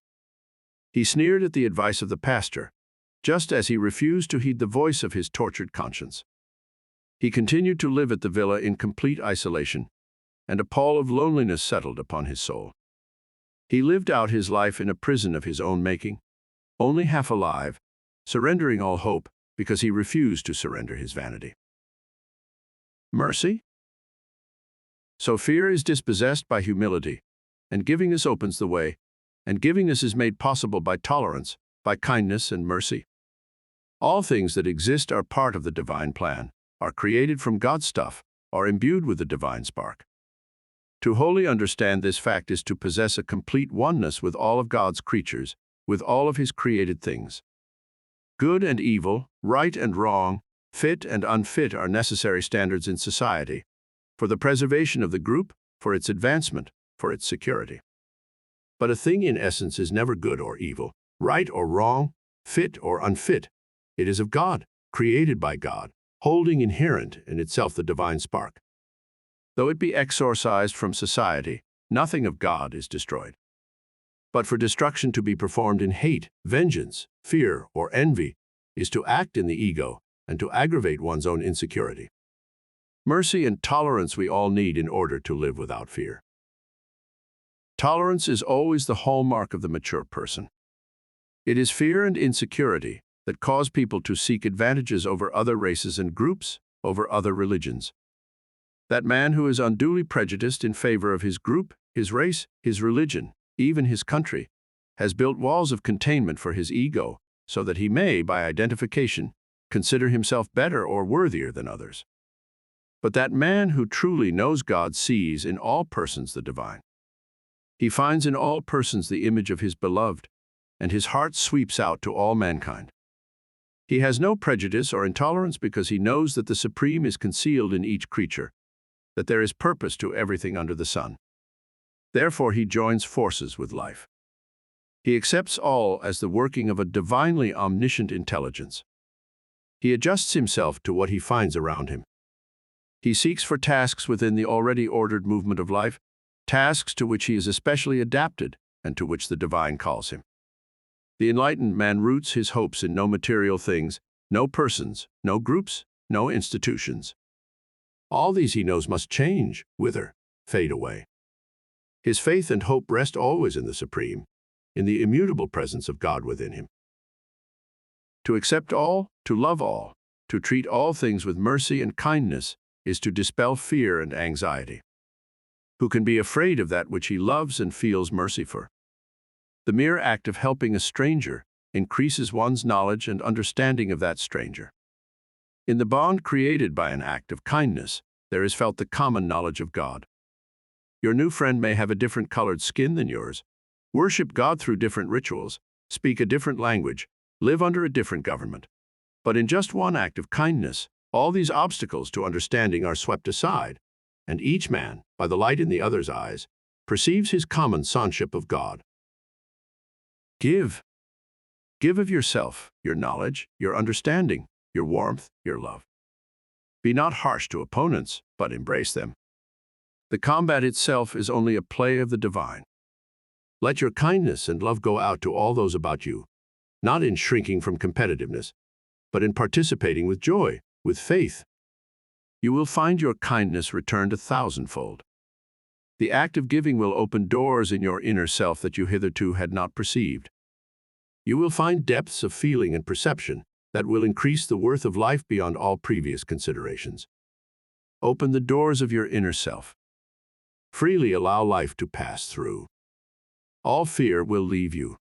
He sneered at the advice of the pastor, just as he refused to heed the voice of his tortured conscience. He continued to live at the villa in complete isolation, and a pall of loneliness settled upon his soul. He lived out his life in a prison of his own making, only half alive, surrendering all hope because he refused to surrender his vanity. Mercy? So fear is dispossessed by humility, and givingness opens the way, and givingness is made possible by tolerance, by kindness and mercy. All things that exist are part of the divine plan, are created from God's stuff, are imbued with the divine spark. To wholly understand this fact is to possess a complete oneness with all of God's creatures, with all of his created things. Good and evil, right and wrong, fit and unfit are necessary standards in society, for the preservation of the group, for its advancement, for its security. But a thing in essence is never good or evil, right or wrong, fit or unfit. It is of God, created by God, holding inherent in itself the divine spark. Though it be exorcised from society, nothing of God is destroyed. But for destruction to be performed in hate, vengeance, fear, or envy is to act in the ego and to aggravate one's own insecurity. Mercy and tolerance we all need in order to live without fear. Tolerance is always the hallmark of the mature person. It is fear and insecurity that cause people to seek advantages over other races and groups, over other religions. That man who is unduly prejudiced in favor of his group, his race, his religion, even his country, has built walls of containment for his ego so that he may, by identification, consider himself better or worthier than others. But that man who truly knows God sees in all persons the divine. He finds in all persons the image of his beloved, and his heart sweeps out to all mankind. He has no prejudice or intolerance because he knows that the supreme is concealed in each creature, that there is purpose to everything under the sun. Therefore he joins forces with life. He accepts all as the working of a divinely omniscient intelligence. He adjusts himself to what he finds around him. He seeks for tasks within the already ordered movement of life, tasks to which he is especially adapted and to which the divine calls him. The enlightened man roots his hopes in no material things, no persons, no groups, no institutions. All these he knows must change, wither, fade away. His faith and hope rest always in the supreme, in the immutable presence of God within him. To accept all, to love all, to treat all things with mercy and kindness is to dispel fear and anxiety. Who can be afraid of that which he loves and feels mercy for? The mere act of helping a stranger increases one's knowledge and understanding of that stranger. In the bond created by an act of kindness, there is felt the common knowledge of God. Your new friend may have a different colored skin than yours, worship God through different rituals, speak a different language, live under a different government. But in just one act of kindness, all these obstacles to understanding are swept aside, and each man, by the light in the other's eyes, perceives his common sonship of God. Give. Give of yourself, your knowledge, your understanding, your warmth, your love. Be not harsh to opponents, but embrace them. The combat itself is only a play of the divine. Let your kindness and love go out to all those about you, not in shrinking from competitiveness, but in participating with joy, with faith. You will find your kindness returned 1,000-fold. The act of giving will open doors in your inner self that you hitherto had not perceived. You will find depths of feeling and perception that will increase the worth of life beyond all previous considerations. Open the doors of your inner self. Freely allow life to pass through. All fear will leave you.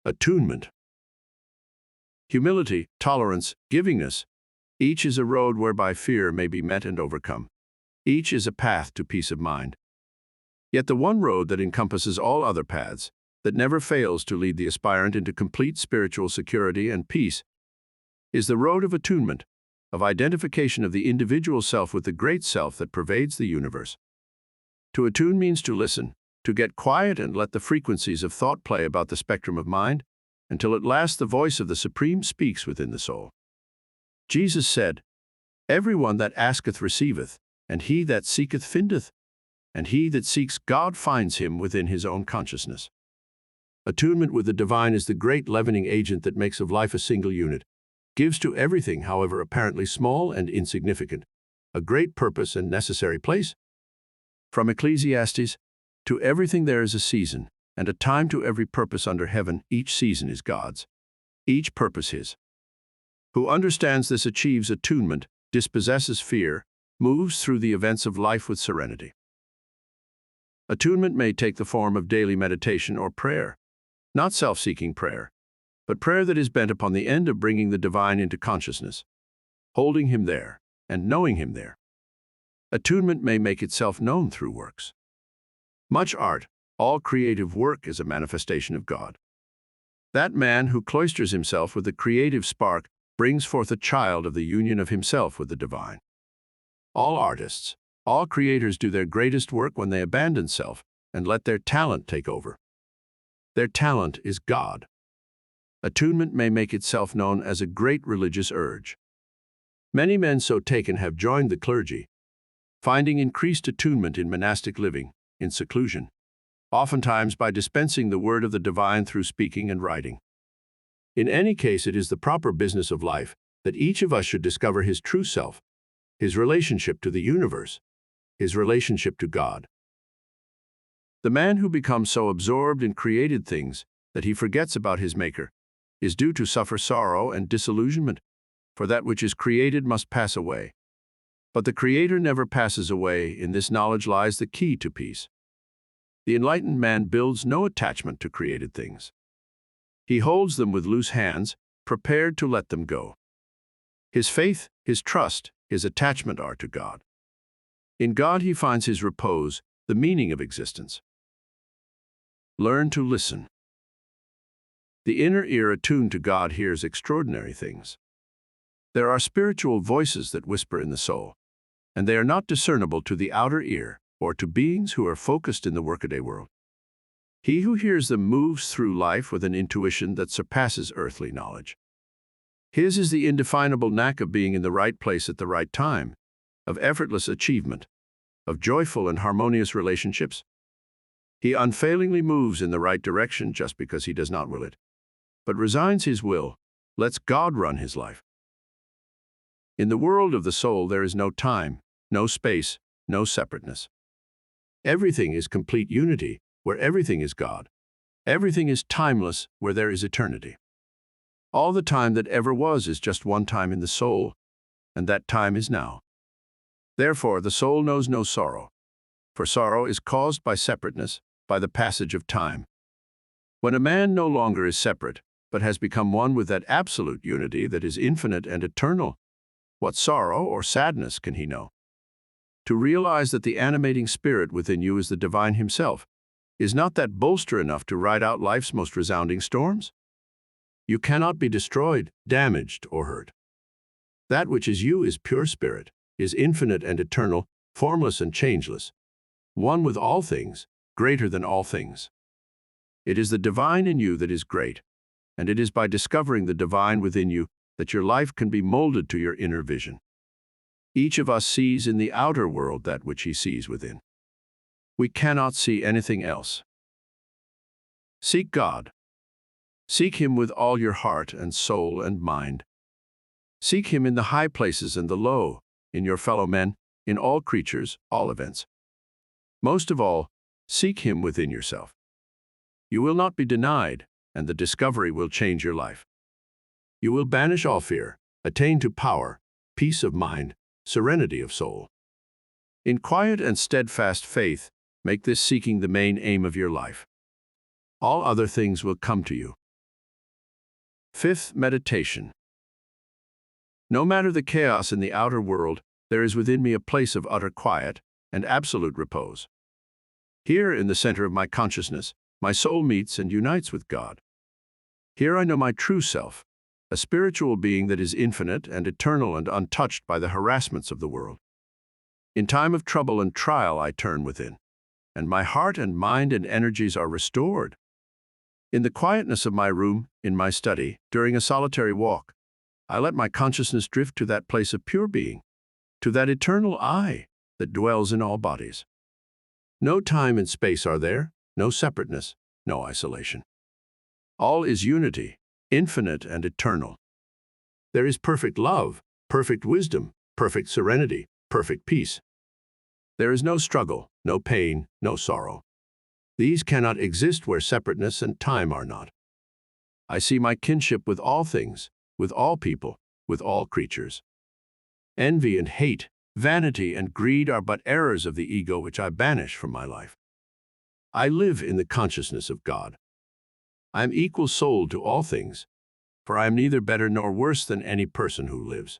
Attunement. Humility, tolerance, givingness, each is a road whereby fear may be met and overcome. Each is a path to peace of mind. Yet the one road that encompasses all other paths, that never fails to lead the aspirant into complete spiritual security and peace, is the road of attunement, of identification of the individual self with the great self that pervades the universe. To attune means to listen, to get quiet and let the frequencies of thought play about the spectrum of mind, until at last the voice of the Supreme speaks within the soul. Jesus said, "Everyone that asketh receiveth, and he that seeketh findeth, and he that seeks God finds him within his own consciousness." Attunement with the divine is the great leavening agent that makes of life a single unit, gives to everything, however apparently small and insignificant, a great purpose and necessary place. From Ecclesiastes, "To everything there is a season, and a time to every purpose under heaven. Each season is God's, each purpose his." Who understands this achieves attunement, dispossesses fear, moves through the events of life with serenity. Attunement may take the form of daily meditation or prayer, not self-seeking prayer, but prayer that is bent upon the end of bringing the divine into consciousness, holding him there, and knowing him there. Attunement may make itself known through works. Much art, all creative work is a manifestation of God. That man who cloisters himself with the creative spark brings forth a child of the union of himself with the divine. All artists, all creators do their greatest work when they abandon self and let their talent take over. Their talent is God. Attunement may make itself known as a great religious urge. Many men so taken have joined the clergy, finding increased attunement in monastic living, in seclusion, oftentimes by dispensing the word of the divine through speaking and writing. In any case, it is the proper business of life that each of us should discover his true self, his relationship to the universe, his relationship to God. The man who becomes so absorbed in created things that he forgets about his Maker is due to suffer sorrow and disillusionment, for that which is created must pass away. But the Creator never passes away. In this knowledge lies the key to peace. The enlightened man builds no attachment to created things. He holds them with loose hands, prepared to let them go. His faith, his trust, his attachment are to God. In God he finds his repose, the meaning of existence. Learn to listen. The inner ear attuned to God hears extraordinary things. There are spiritual voices that whisper in the soul, and they are not discernible to the outer ear or to beings who are focused in the workaday world. He who hears them moves through life with an intuition that surpasses earthly knowledge. His is the indefinable knack of being in the right place at the right time, of effortless achievement, of joyful and harmonious relationships. He unfailingly moves in the right direction just because he does not will it, but resigns his will, lets God run his life. In the world of the soul there is no time, no space, no separateness. Everything is complete unity, where everything is God. Everything is timeless, where there is eternity. All the time that ever was is just one time in the soul, and that time is now. Therefore, the soul knows no sorrow, for sorrow is caused by separateness, by the passage of time. When a man no longer is separate, but has become one with that absolute unity that is infinite and eternal, what sorrow or sadness can he know? To realize that the animating spirit within you is the divine himself, is not that bolster enough to ride out life's most resounding storms? You cannot be destroyed, damaged, or hurt. That which is you is pure spirit, is infinite and eternal, formless and changeless, one with all things, greater than all things. It is the divine in you that is great, and it is by discovering the divine within you that your life can be molded to your inner vision. Each of us sees in the outer world that which he sees within. We cannot see anything else. Seek God. Seek him with all your heart and soul and mind. Seek him in the high places and the low, in your fellow men, in all creatures, all events. Most of all, seek him within yourself. You will not be denied, and the discovery will change your life. You will banish all fear, attain to power, peace of mind, serenity of soul. In quiet and steadfast faith, make this seeking the main aim of your life. All other things will come to you. Fifth meditation. No matter the chaos in the outer world, there is within me a place of utter quiet and absolute repose. Here, in the center of my consciousness, my soul meets and unites with God. Here I know my true self, a spiritual being that is infinite and eternal and untouched by the harassments of the world. In time of trouble and trial I turn within, and my heart and mind and energies are restored. In the quietness of my room, in my study, during a solitary walk, I let my consciousness drift to that place of pure being, to that eternal I that dwells in all bodies. No time and space are there, no separateness, no isolation. All is unity, infinite and eternal. There is perfect love, perfect wisdom, perfect serenity, perfect peace. There is no struggle, no pain, no sorrow. These cannot exist where separateness and time are not. I see my kinship with all things, with all people, with all creatures. Envy and hate, vanity and greed are but errors of the ego which I banish from my life. I live in the consciousness of God. I am equal souled to all things, for I am neither better nor worse than any person who lives.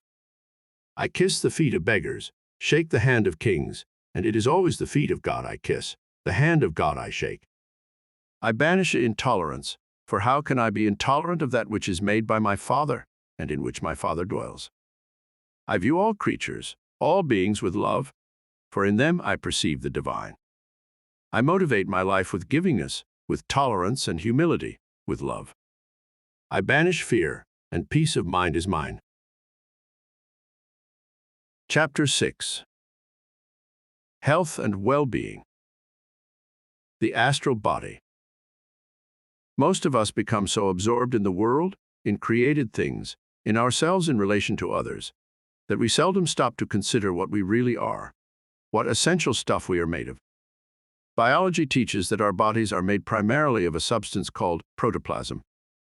I kiss the feet of beggars, shake the hand of kings, and it is always the feet of God I kiss, the hand of God I shake. I banish intolerance, for how can I be intolerant of that which is made by my Father, and in which my Father dwells? I view all creatures, all beings with love, for in them I perceive the divine. I motivate my life with givingness, with tolerance and humility, with love. I banish fear, and peace of mind is mine. Chapter 6. Health and Well-Being. The Astral Body. Most of us become so absorbed in the world, in created things, in ourselves in relation to others, that we seldom stop to consider what we really are, what essential stuff we are made of. Biology teaches that our bodies are made primarily of a substance called protoplasm,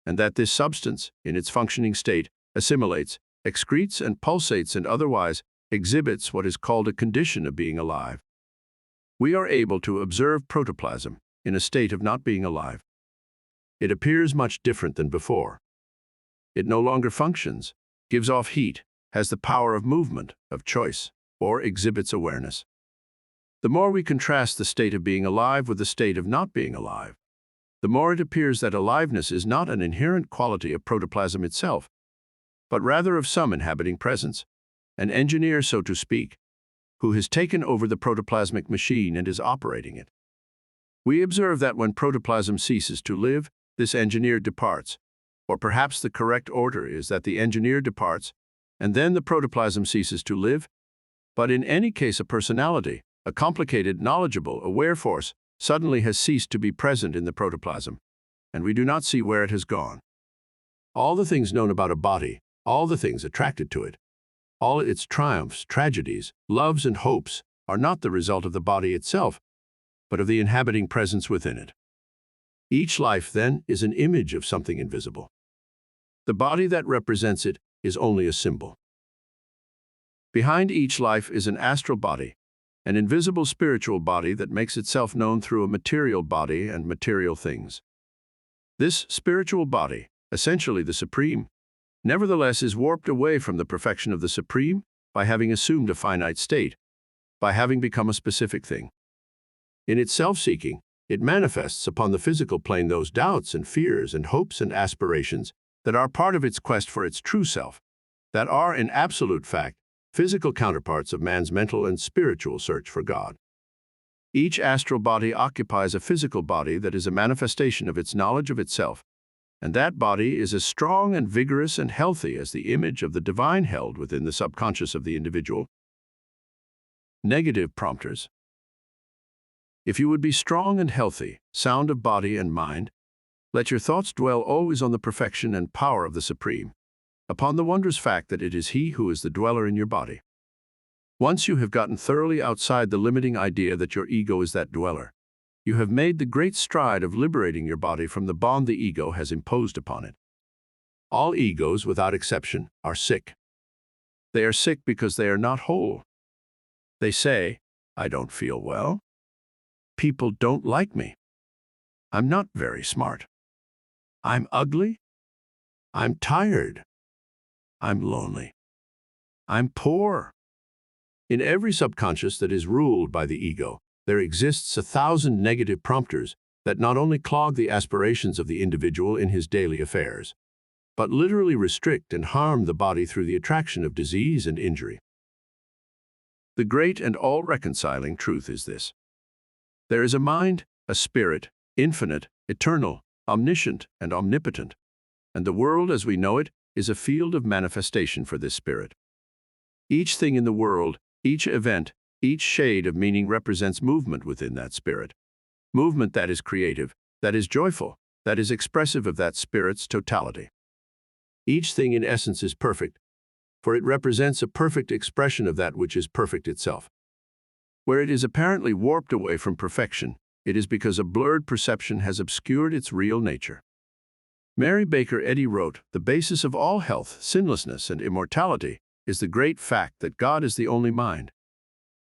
and that this substance, in its functioning state, assimilates, excretes, and pulsates and otherwise exhibits what is called a condition of being alive. We are able to observe protoplasm in a state of not being alive. It appears much different than before. It no longer functions, gives off heat, has the power of movement, of choice, or exhibits awareness. The more we contrast the state of being alive with the state of not being alive, the more it appears that aliveness is not an inherent quality of protoplasm itself, but rather of some inhabiting presence, an engineer, so to speak, who has taken over the protoplasmic machine and is operating it. We observe that when protoplasm ceases to live, this engineer departs, or perhaps the correct order is that the engineer departs, and then the protoplasm ceases to live, but in any case a personality, a complicated, knowledgeable, aware force, suddenly has ceased to be present in the protoplasm, and we do not see where it has gone. All the things known about a body, all the things attracted to it, all its triumphs, tragedies, loves, and hopes are not the result of the body itself, but of the inhabiting presence within it. Each life, then, is an image of something invisible. The body that represents it is only a symbol. Behind each life is an astral body, an invisible spiritual body that makes itself known through a material body and material things. This spiritual body, essentially the Supreme, nevertheless is warped away from the perfection of the Supreme by having assumed a finite state, by having become a specific thing. In its self-seeking, it manifests upon the physical plane those doubts and fears and hopes and aspirations that are part of its quest for its true self, that are, in absolute fact, physical counterparts of man's mental and spiritual search for God. Each astral body occupies a physical body that is a manifestation of its knowledge of itself, and that body is as strong and vigorous and healthy as the image of the divine held within the subconscious of the individual. Negative prompters. If you would be strong and healthy, sound of body and mind, let your thoughts dwell always on the perfection and power of the Supreme, upon the wondrous fact that it is He who is the dweller in your body. Once you have gotten thoroughly outside the limiting idea that your ego is that dweller, you have made the great stride of liberating your body from the bond the ego has imposed upon it. All egos, without exception, are sick. They are sick because they are not whole. They say, "I don't feel well. People don't like me. I'm not very smart. I'm ugly. I'm tired. I'm lonely. I'm poor." In every subconscious that is ruled by the ego, there exists 1,000 negative prompters that not only clog the aspirations of the individual in his daily affairs, but literally restrict and harm the body through the attraction of disease and injury. The great and all-reconciling truth is this: there is a mind, a spirit, infinite, eternal, omniscient, and omnipotent, and the world as we know it is a field of manifestation for this spirit. Each thing in the world, each event, each shade of meaning represents movement within that spirit. Movement that is creative, that is joyful, that is expressive of that spirit's totality. Each thing in essence is perfect, for it represents a perfect expression of that which is perfect itself. Where it is apparently warped away from perfection, it is because a blurred perception has obscured its real nature. Mary Baker Eddy wrote, "The basis of all health, sinlessness, and immortality is the great fact that God is the only mind.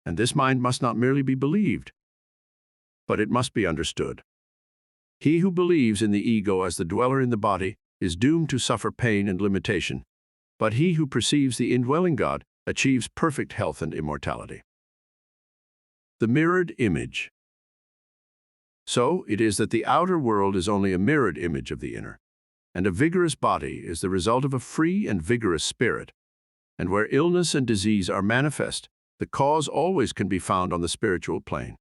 And this mind must not merely be believed, but it must be understood. He who believes in the ego as the dweller in the body is doomed to suffer pain and limitation, but he who perceives the indwelling God achieves perfect health and immortality." The mirrored image. So it is that the outer world is only a mirrored image of the inner, and a vigorous body is the result of a free and vigorous spirit. And where illness and disease are manifest, the cause always can be found on the spiritual plane.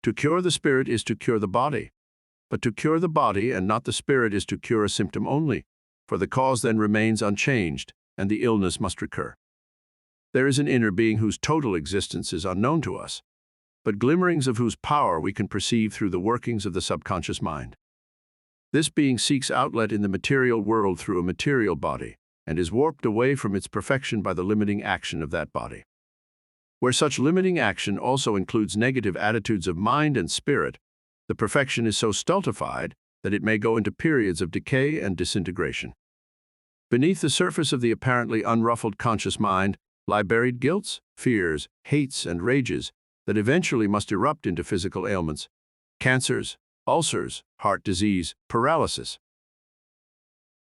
To cure the spirit is to cure the body, but to cure the body and not the spirit is to cure a symptom only, for the cause then remains unchanged, and the illness must recur. There is an inner being whose total existence is unknown to us, but glimmerings of whose power we can perceive through the workings of the subconscious mind. This being seeks outlet in the material world through a material body, and is warped away from its perfection by the limiting action of that body. Where such limiting action also includes negative attitudes of mind and spirit, the perfection is so stultified that it may go into periods of decay and disintegration. Beneath the surface of the apparently unruffled conscious mind lie buried guilts, fears, hates, and rages that eventually must erupt into physical ailments, cancers, ulcers, heart disease, paralysis.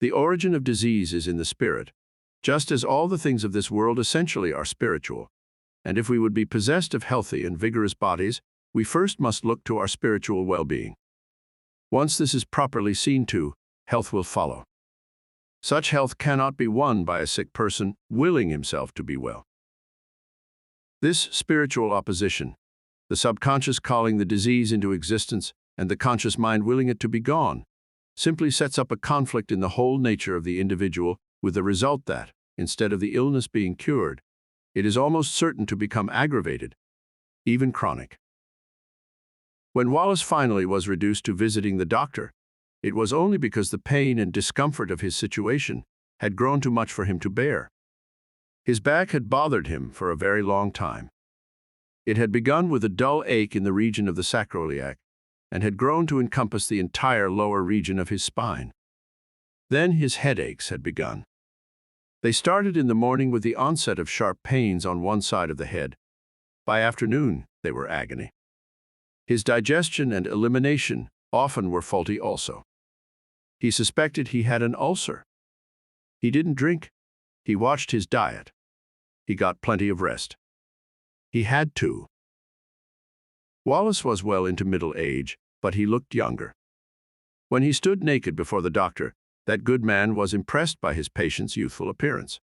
The origin of disease is in the spirit, just as all the things of this world essentially are spiritual. And if we would be possessed of healthy and vigorous bodies, we first must look to our spiritual well-being. Once this is properly seen to, health will follow. Such health cannot be won by a sick person willing himself to be well. This spiritual opposition, the subconscious calling the disease into existence and the conscious mind willing it to be gone, simply sets up a conflict in the whole nature of the individual, with the result that, instead of the illness being cured, it is almost certain to become aggravated, even chronic. When Wallace finally was reduced to visiting the doctor, it was only because the pain and discomfort of his situation had grown too much for him to bear. His back had bothered him for a very long time. It had begun with a dull ache in the region of the sacroiliac, and had grown to encompass the entire lower region of his spine. Then his headaches had begun. They started in the morning with the onset of sharp pains on one side of the head. By afternoon, they were agony. His digestion and elimination often were faulty also. He suspected he had an ulcer. He didn't drink. He watched his diet. He got plenty of rest. He had to. Wallace was well into middle age, but he looked younger. When he stood naked before the doctor, that good man was impressed by his patient's youthful appearance.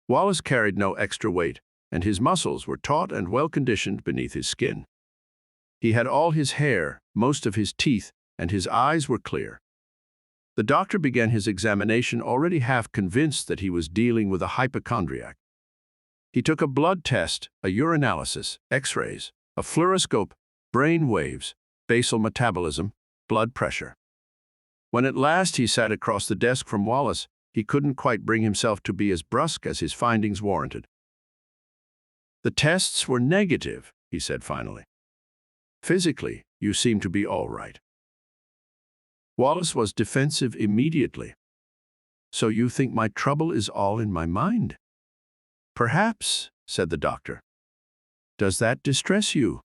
Wallace carried no extra weight, and his muscles were taut and well-conditioned beneath his skin. He had all his hair, most of his teeth, and his eyes were clear. The doctor began his examination already half convinced that he was dealing with a hypochondriac. He took a blood test, a urinalysis, X-rays, a fluoroscope, brain waves, basal metabolism, blood pressure. When at last he sat across the desk from Wallace, he couldn't quite bring himself to be as brusque as his findings warranted. "The tests were negative," he said finally. "Physically, you seem to be all right." Wallace was defensive immediately. "So you think my trouble is all in my mind?" "Perhaps," said the doctor. "Does that distress you?"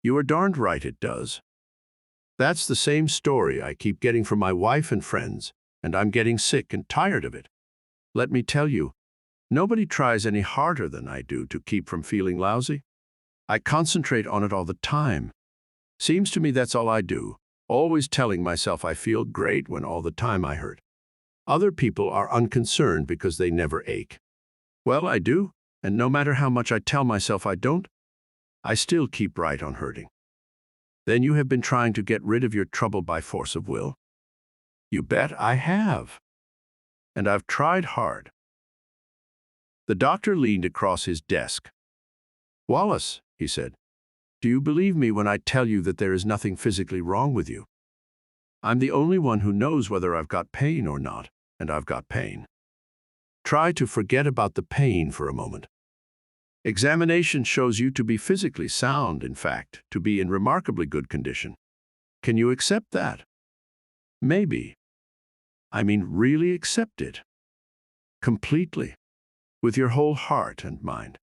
"You are darned right it does. That's the same story I keep getting from my wife and friends, and I'm getting sick and tired of it. Let me tell you, nobody tries any harder than I do to keep from feeling lousy. I concentrate on it all the time. Seems to me that's all I do, always telling myself I feel great when all the time I hurt. Other people are unconcerned because they never ache. Well, I do, and no matter how much I tell myself I don't, I still keep right on hurting." "Then you have been trying to get rid of your trouble by force of will?" "You bet I have. And I've tried hard." The doctor leaned across his desk. "Wallace," he said, "do you believe me when I tell you that there is nothing physically wrong with you? I'm the only one who knows whether I've got pain or not, and I've got pain. Try to forget about the pain for a moment. Examination shows you to be physically sound, in fact, to be in remarkably good condition. Can you accept that?" "Maybe. I mean, really accept it. Completely. With your whole heart and mind."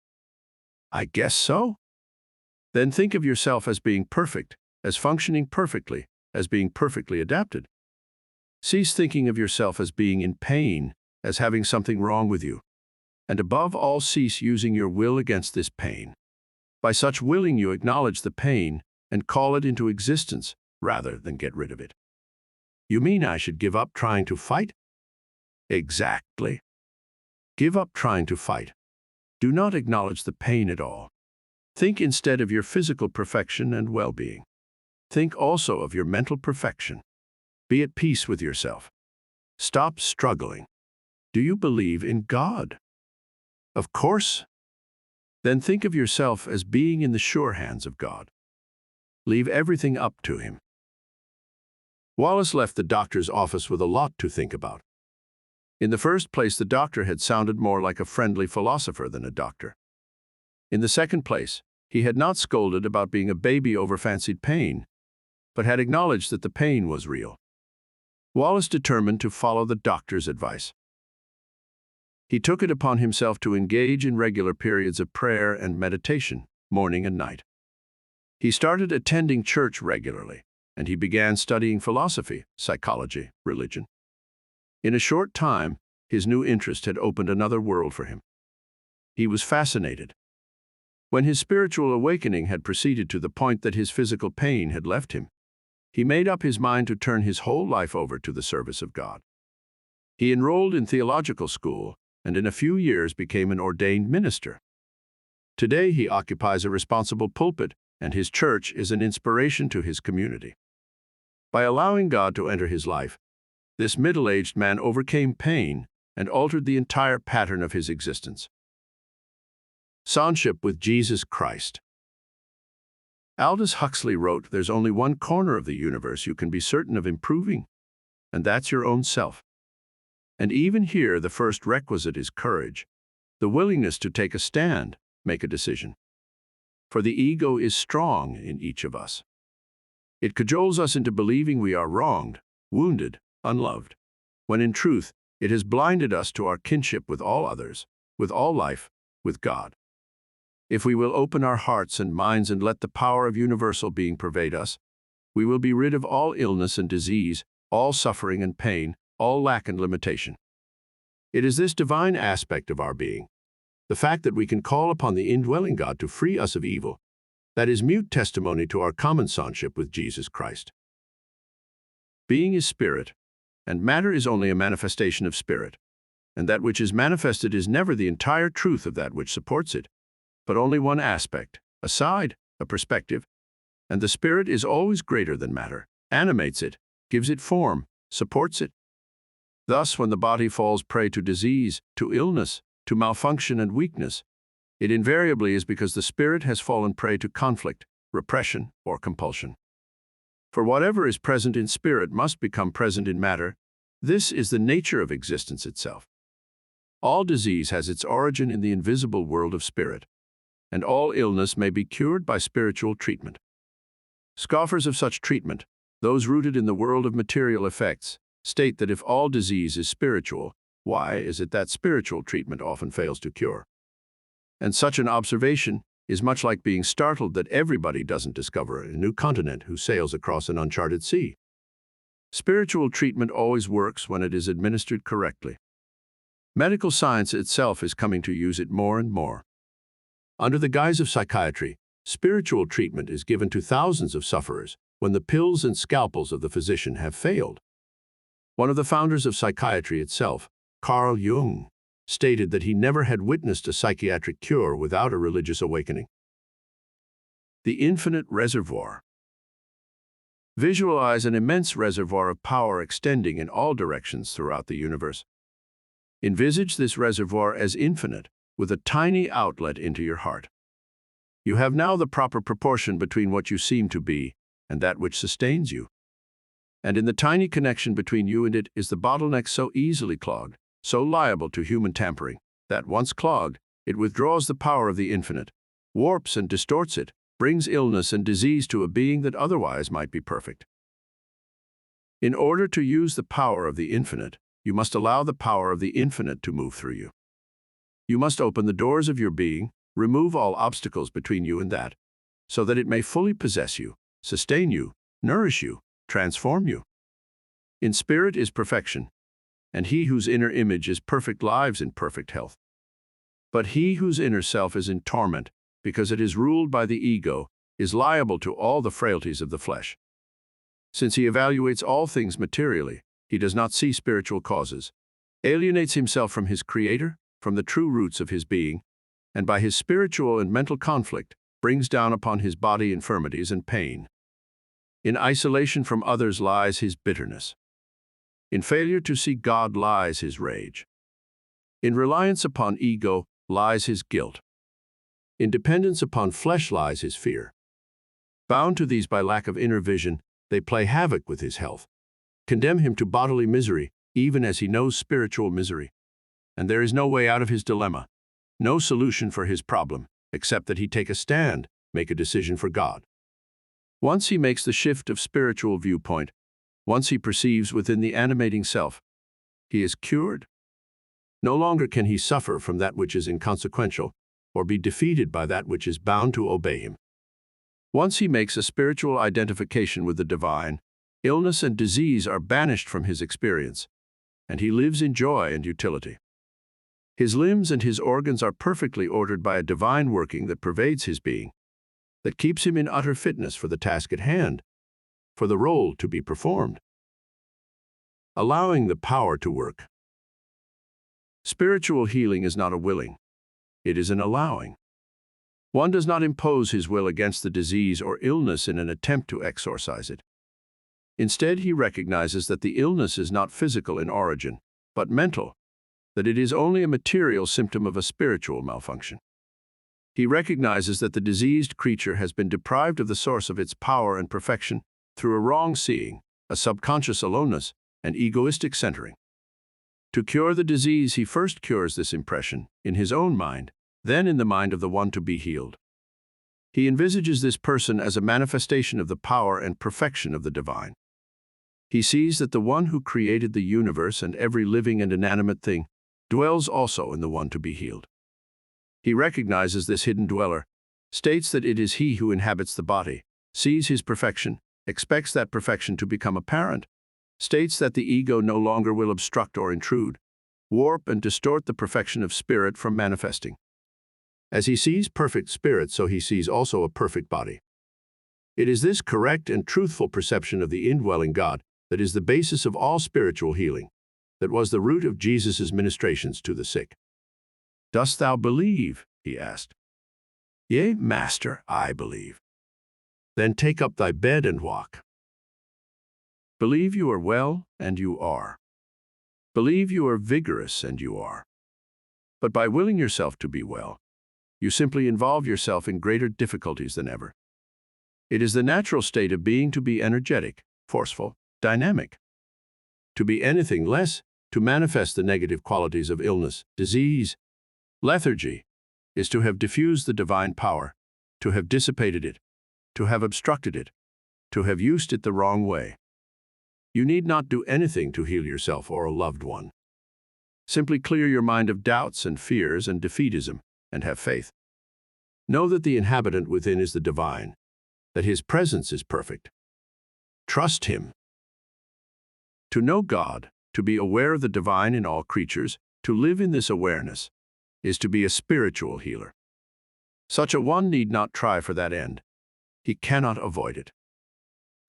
"I guess so." "Then think of yourself as being perfect, as functioning perfectly, as being perfectly adapted. Cease thinking of yourself as being in pain, as having something wrong with you. And above all, cease using your will against this pain. By such willing, you acknowledge the pain and call it into existence rather than get rid of it." "You mean I should give up trying to fight?" "Exactly. Give up trying to fight. Do not acknowledge the pain at all. Think instead of your physical perfection and well-being. Think also of your mental perfection. Be at peace with yourself. Stop struggling. Do you believe in God?" "Of course." "Then think of yourself as being in the sure hands of God. Leave everything up to Him." Wallace left the doctor's office with a lot to think about. In the first place, the doctor had sounded more like a friendly philosopher than a doctor. In the second place, he had not scolded about being a baby over fancied pain, but had acknowledged that the pain was real. Wallace determined to follow the doctor's advice. He took it upon himself to engage in regular periods of prayer and meditation, morning and night. He started attending church regularly, and he began studying philosophy, psychology, religion. In a short time, his new interest had opened another world for him. He was fascinated. When his spiritual awakening had proceeded to the point that his physical pain had left him, he made up his mind to turn his whole life over to the service of God. He enrolled in theological school and in a few years became an ordained minister. Today he occupies a responsible pulpit, and his church is an inspiration to his community. By allowing God to enter his life, this middle-aged man overcame pain and altered the entire pattern of his existence. Sonship with Jesus Christ. Aldous Huxley wrote, "There's only one corner of the universe you can be certain of improving, and that's your own self." And even here, the first requisite is courage, the willingness to take a stand, make a decision. For the ego is strong in each of us. It cajoles us into believing we are wronged, wounded, unloved. when in truth it has blinded us to our kinship with all others, with all life, with God. If we will open our hearts and minds and let the power of universal being pervade us, we will be rid of all illness and disease, all suffering and pain, all lack and limitation. It is this divine aspect of our being, the fact that we can call upon the indwelling God to free us of evil, that is mute testimony to our common sonship with Jesus Christ. Being is spirit, and matter is only a manifestation of spirit, and that which is manifested is never the entire truth of that which supports it, but only one aspect, a side, a perspective, and the spirit is always greater than matter, animates it, gives it form, supports it. Thus, when the body falls prey to disease, to illness, to malfunction and weakness, it invariably is because the spirit has fallen prey to conflict, repression, or compulsion. For whatever is present in spirit must become present in matter. This is the nature of existence itself. All disease has its origin in the invisible world of spirit, and all illness may be cured by spiritual treatment. Scoffers of such treatment, those rooted in the world of material effects, state that if all disease is spiritual, why is it that spiritual treatment often fails to cure? And such an observation is much like being startled that everybody doesn't discover a new continent who sails across an uncharted sea. Spiritual treatment always works when it is administered correctly. Medical science itself is coming to use it more and more. Under the guise of psychiatry, spiritual treatment is given to thousands of sufferers when the pills and scalpels of the physician have failed. One of the founders of psychiatry itself, Carl Jung, stated that he never had witnessed a psychiatric cure without a religious awakening. The infinite reservoir. Visualize an immense reservoir of power extending in all directions throughout the universe. Envisage this reservoir as infinite, with a tiny outlet into your heart. You have now the proper proportion between what you seem to be and that which sustains you. And in the tiny connection between you and it is the bottleneck so easily clogged, so liable to human tampering, that once clogged, it withdraws the power of the infinite, warps and distorts it, brings illness and disease to a being that otherwise might be perfect. In order to use the power of the infinite, you must allow the power of the infinite to move through you. You must open the doors of your being, remove all obstacles between you and that, so that it may fully possess you, sustain you, nourish you, transform you. In spirit is perfection, and he whose inner image is perfect lives in perfect health. But he whose inner self is in torment, because it is ruled by the ego, is liable to all the frailties of the flesh. Since he evaluates all things materially, he does not see spiritual causes, alienates himself from his Creator, from the true roots of his being, and by his spiritual and mental conflict, brings down upon his body infirmities and pain. In isolation from others lies his bitterness. In failure to see God lies his rage. In reliance upon ego lies his guilt. In dependence upon flesh lies his fear. Bound to these by lack of inner vision, they play havoc with his health, condemn him to bodily misery, even as he knows spiritual misery. And there is no way out of his dilemma, no solution for his problem, except that he take a stand, make a decision for God. Once he makes the shift of spiritual viewpoint, once he perceives within the animating self, he is cured. No longer can he suffer from that which is inconsequential, or be defeated by that which is bound to obey him. Once he makes a spiritual identification with the divine, illness and disease are banished from his experience, and he lives in joy and utility. His limbs and his organs are perfectly ordered by a divine working that pervades his being, that keeps him in utter fitness for the task at hand, for the role to be performed. Allowing the power to work. Spiritual healing is not a willing, it is an allowing. One does not impose his will against the disease or illness in an attempt to exorcise it. Instead, he recognizes that the illness is not physical in origin, but mental, that it is only a material symptom of a spiritual malfunction. He recognizes that the diseased creature has been deprived of the source of its power and perfection through a wrong seeing, a subconscious aloneness, and egoistic centering. To cure the disease, he first cures this impression in his own mind, then in the mind of the one to be healed. He envisages this person as a manifestation of the power and perfection of the divine. He sees that the one who created the universe and every living and inanimate thing dwells also in the one to be healed. He recognizes this hidden dweller, states that it is he who inhabits the body, sees his perfection, expects that perfection to become apparent, states that the ego no longer will obstruct or intrude, warp and distort the perfection of spirit from manifesting. As he sees perfect spirit, so he sees also a perfect body. It is this correct and truthful perception of the indwelling God that is the basis of all spiritual healing, that was the root of Jesus' ministrations to the sick. "Dost thou believe?" he asked. "Yea, Master, I believe." "Then take up thy bed and walk." Believe you are well, and you are. Believe you are vigorous, and you are. But by willing yourself to be well, you simply involve yourself in greater difficulties than ever. It is the natural state of being to be energetic, forceful, dynamic. To be anything less, to manifest the negative qualities of illness, disease, lethargy, is to have diffused the divine power, to have dissipated it, to have obstructed it, to have used it the wrong way. You need not do anything to heal yourself or a loved one. Simply clear your mind of doubts and fears and defeatism, and have faith. Know that the inhabitant within is the divine, that his presence is perfect. Trust him. To know God, to be aware of the divine in all creatures, to live in this awareness, is to be a spiritual healer. Such a one need not try for that end. He cannot avoid it.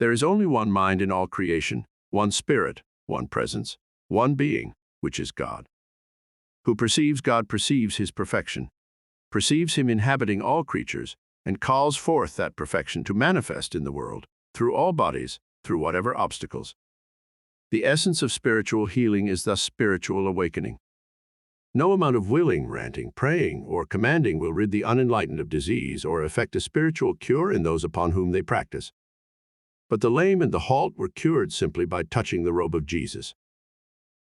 There is only one mind in all creation, one spirit, one presence, one being, which is God. Who perceives God perceives his perfection, perceives him inhabiting all creatures, and calls forth that perfection to manifest in the world, through all bodies, through whatever obstacles. The essence of spiritual healing is thus spiritual awakening. No amount of willing, ranting, praying, or commanding will rid the unenlightened of disease or effect a spiritual cure in those upon whom they practice. But the lame and the halt were cured simply by touching the robe of Jesus.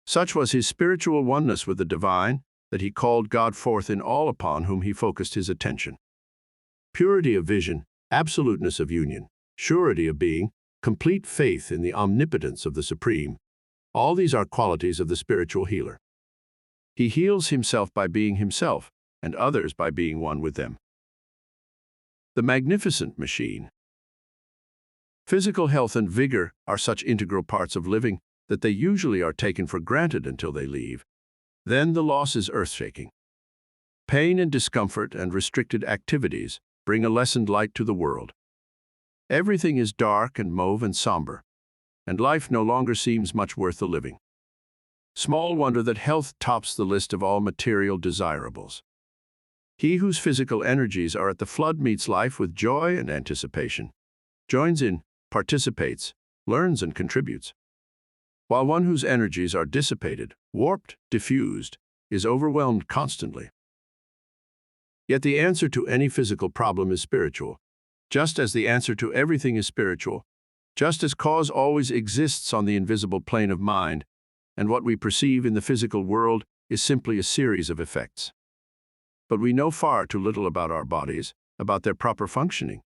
Such was his spiritual oneness with the divine that he called God forth in all upon whom he focused his attention. Purity of vision, absoluteness of union, surety of being, complete faith in the omnipotence of the Supreme, all these are qualities of the spiritual healer. He heals himself by being himself, and others by being one with them. The magnificent machine. Physical health and vigor are such integral parts of living that they usually are taken for granted until they leave. Then the loss is earth-shaking. Pain and discomfort and restricted activities bring a lessened light to the world. Everything is dark and mauve and somber, and life no longer seems much worth the living. Small wonder that health tops the list of all material desirables. He whose physical energies are at the flood meets life with joy and anticipation, joins in, participates, learns and contributes. While one whose energies are dissipated, warped, diffused, is overwhelmed constantly. Yet the answer to any physical problem is spiritual, just as the answer to everything is spiritual, just as cause always exists on the invisible plane of mind, and what we perceive in the physical world is simply a series of effects. But we know far too little about our bodies, about their proper functioning,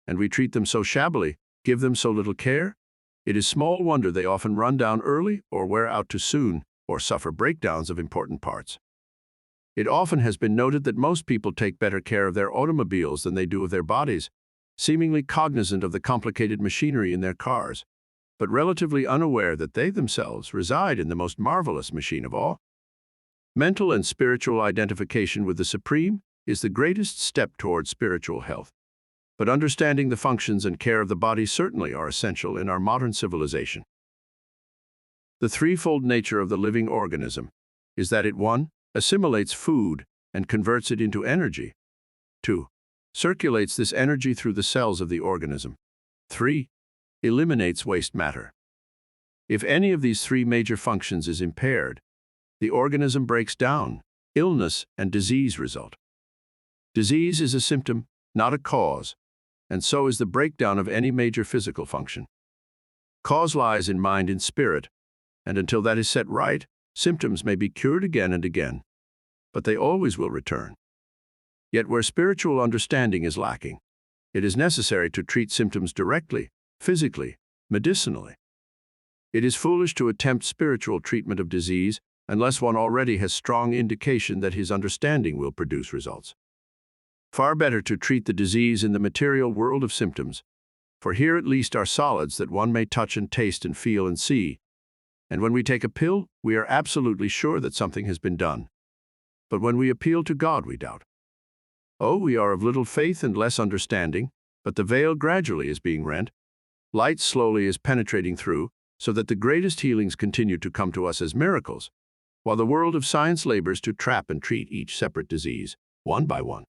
and we treat them so shabbily, give them so little care. It is small wonder they often run down early or wear out too soon, or suffer breakdowns of important parts. It often has been noted that most people take better care of their automobiles than they do of their bodies, seemingly cognizant of the complicated machinery in their cars, but relatively unaware that they themselves reside in the most marvelous machine of all. Mental and spiritual identification with the Supreme is the greatest step toward spiritual health. But understanding the functions and care of the body certainly are essential in our modern civilization. The threefold nature of the living organism is that it 1. Assimilates food and converts it into energy, 2. Circulates this energy through the cells of the organism, 3. Eliminates waste matter. If any of these three major functions is impaired, the organism breaks down, illness and disease result. Disease is a symptom, not a cause, and so is the breakdown of any major physical function. Cause lies in mind and spirit, and until that is set right, symptoms may be cured again and again, but they always will return. Yet where spiritual understanding is lacking, it is necessary to treat symptoms directly, physically, medicinally. It is foolish to attempt spiritual treatment of disease unless one already has strong indication that his understanding will produce results. Far better to treat the disease in the material world of symptoms, for here at least are solids that one may touch and taste and feel and see, and when we take a pill, we are absolutely sure that something has been done. But when we appeal to God, we doubt. Oh, we are of little faith and less understanding, but the veil gradually is being rent. Light slowly is penetrating through, so that the greatest healings continue to come to us as miracles, while the world of science labors to trap and treat each separate disease, one by one.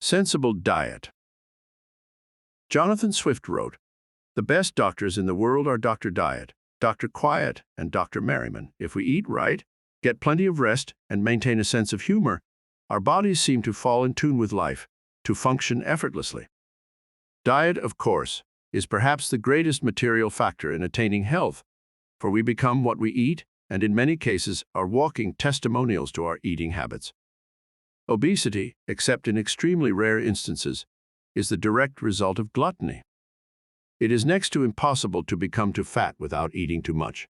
Sensible diet. Jonathan Swift wrote, "The best doctors in the world are Dr. Diet, Dr. Quiet, and Dr. Merriman. If we eat right, get plenty of rest, and maintain a sense of humor, our bodies seem to fall in tune with life, to function effortlessly." Diet, of course, is perhaps the greatest material factor in attaining health, for we become what we eat, and in many cases are walking testimonials to our eating habits. Obesity, except in extremely rare instances, is the direct result of gluttony. It is next to impossible to become too fat without eating too much.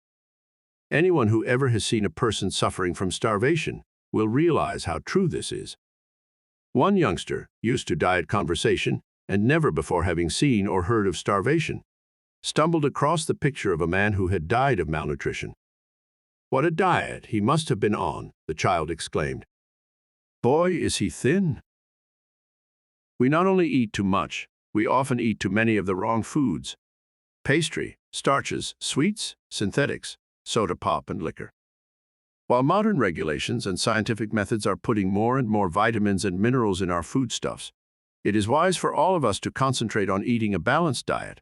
Anyone who ever has seen a person suffering from starvation will realize how true this is. One youngster, used to diet conversation, and never before having seen or heard of starvation, stumbled across the picture of a man who had died of malnutrition. "What a diet he must have been on," the child exclaimed. "Boy, is he thin." We not only eat too much, we often eat too many of the wrong foods: pastry, starches, sweets, synthetics, soda pop, and liquor. While modern regulations and scientific methods are putting more and more vitamins and minerals in our foodstuffs, it is wise for all of us to concentrate on eating a balanced diet.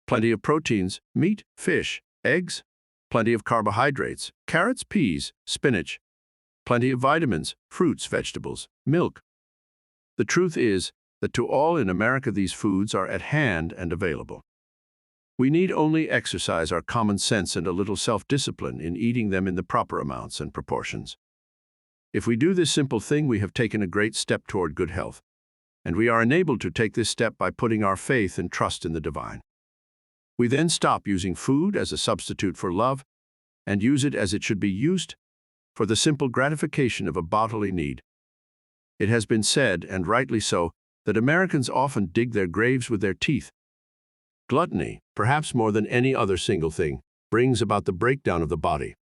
Plenty of proteins, meat, fish, eggs, plenty of carbohydrates, carrots, peas, spinach, plenty of vitamins, fruits, vegetables, milk. The truth is that to all in America these foods are at hand and available. We need only exercise our common sense and a little self-discipline in eating them in the proper amounts and proportions. If we do this simple thing, we have taken a great step toward good health, and we are enabled to take this step by putting our faith and trust in the divine. We then stop using food as a substitute for love and use it as it should be used, for the simple gratification of a bodily need. It has been said, and rightly so, that Americans often dig their graves with their teeth. Gluttony, perhaps more than any other single thing, brings about the breakdown of the body.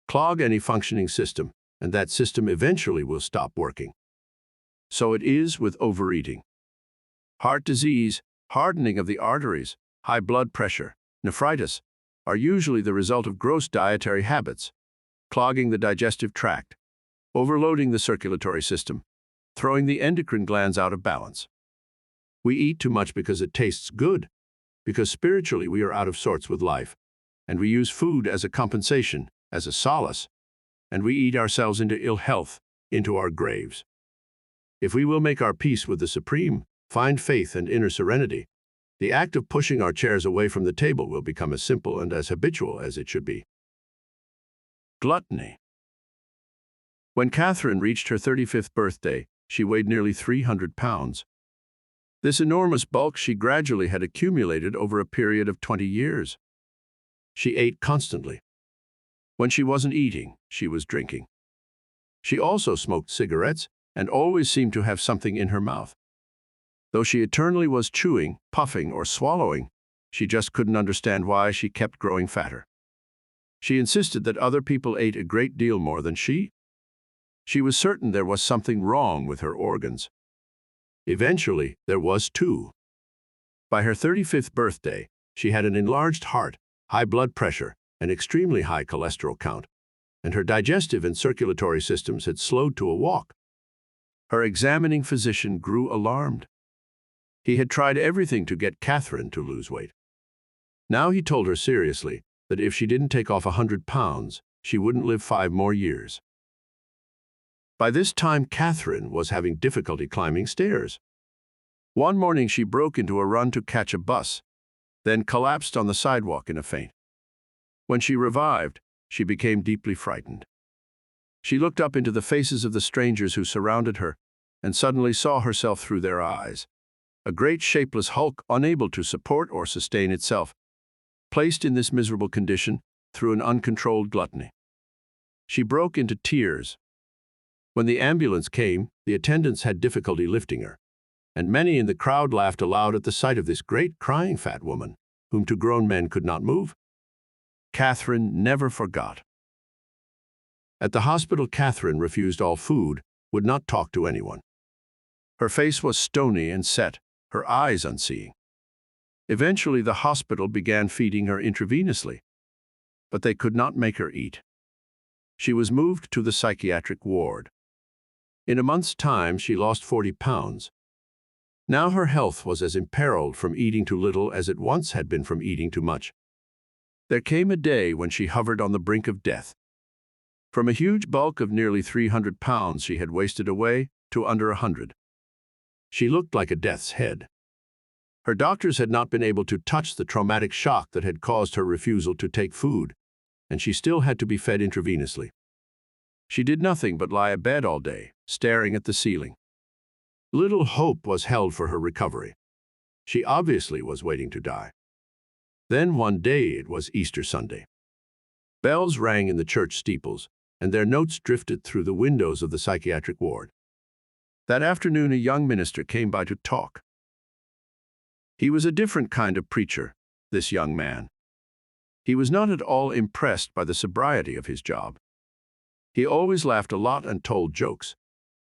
Clog any functioning system, and that system eventually will stop working. So it is with overeating. Heart disease, hardening of the arteries, high blood pressure, nephritis, are usually the result of gross dietary habits, clogging the digestive tract, overloading the circulatory system, throwing the endocrine glands out of balance. We eat too much because it tastes good, because spiritually we are out of sorts with life, and we use food as a compensation, as a solace, and we eat ourselves into ill health, into our graves. If we will make our peace with the Supreme, find faith and inner serenity, the act of pushing our chairs away from the table will become as simple and as habitual as it should be. Gluttony. When Catherine reached her 35th birthday, she weighed nearly 300 pounds. This enormous bulk she gradually had accumulated over a period of 20 years. She ate constantly. When she wasn't eating, she was drinking. She also smoked cigarettes and always seemed to have something in her mouth. Though she eternally was chewing, puffing, or swallowing, she just couldn't understand why she kept growing fatter. She insisted that other people ate a great deal more than she. She was certain there was something wrong with her organs. Eventually, there was too. By her 35th birthday, she had an enlarged heart, high blood pressure, and extremely high cholesterol count, and her digestive and circulatory systems had slowed to a walk. Her examining physician grew alarmed. He had tried everything to get Catherine to lose weight. Now he told her seriously that if she didn't take off 100 pounds, she wouldn't live 5 more years. By this time, Catherine was having difficulty climbing stairs. One morning she broke into a run to catch a bus, then collapsed on the sidewalk in a faint. When she revived, she became deeply frightened. She looked up into the faces of the strangers who surrounded her and suddenly saw herself through their eyes, a great shapeless hulk unable to support or sustain itself. placed in this miserable condition through an uncontrolled gluttony. She broke into tears. When the ambulance came, the attendants had difficulty lifting her, and many in the crowd laughed aloud at the sight of this great crying fat woman, whom two grown men could not move. Catherine never forgot. At the hospital, Catherine refused all food, would not talk to anyone. Her face was stony and set, her eyes unseeing. Eventually, the hospital began feeding her intravenously, but they could not make her eat. She was moved to the psychiatric ward. In a month's time, she lost 40 pounds. Now her health was as imperiled from eating too little as it once had been from eating too much. There came a day when she hovered on the brink of death. From a huge bulk of nearly 300 pounds, she had wasted away to under 100. She looked like a death's head. Her doctors had not been able to touch the traumatic shock that had caused her refusal to take food, and she still had to be fed intravenously. She did nothing but lie abed all day, staring at the ceiling. Little hope was held for her recovery. She obviously was waiting to die. Then one day, it was Easter Sunday. Bells rang in the church steeples, and their notes drifted through the windows of the psychiatric ward. That afternoon, a young minister came by to talk. He was a different kind of preacher, this young man. He was not at all impressed by the sobriety of his job. He always laughed a lot and told jokes,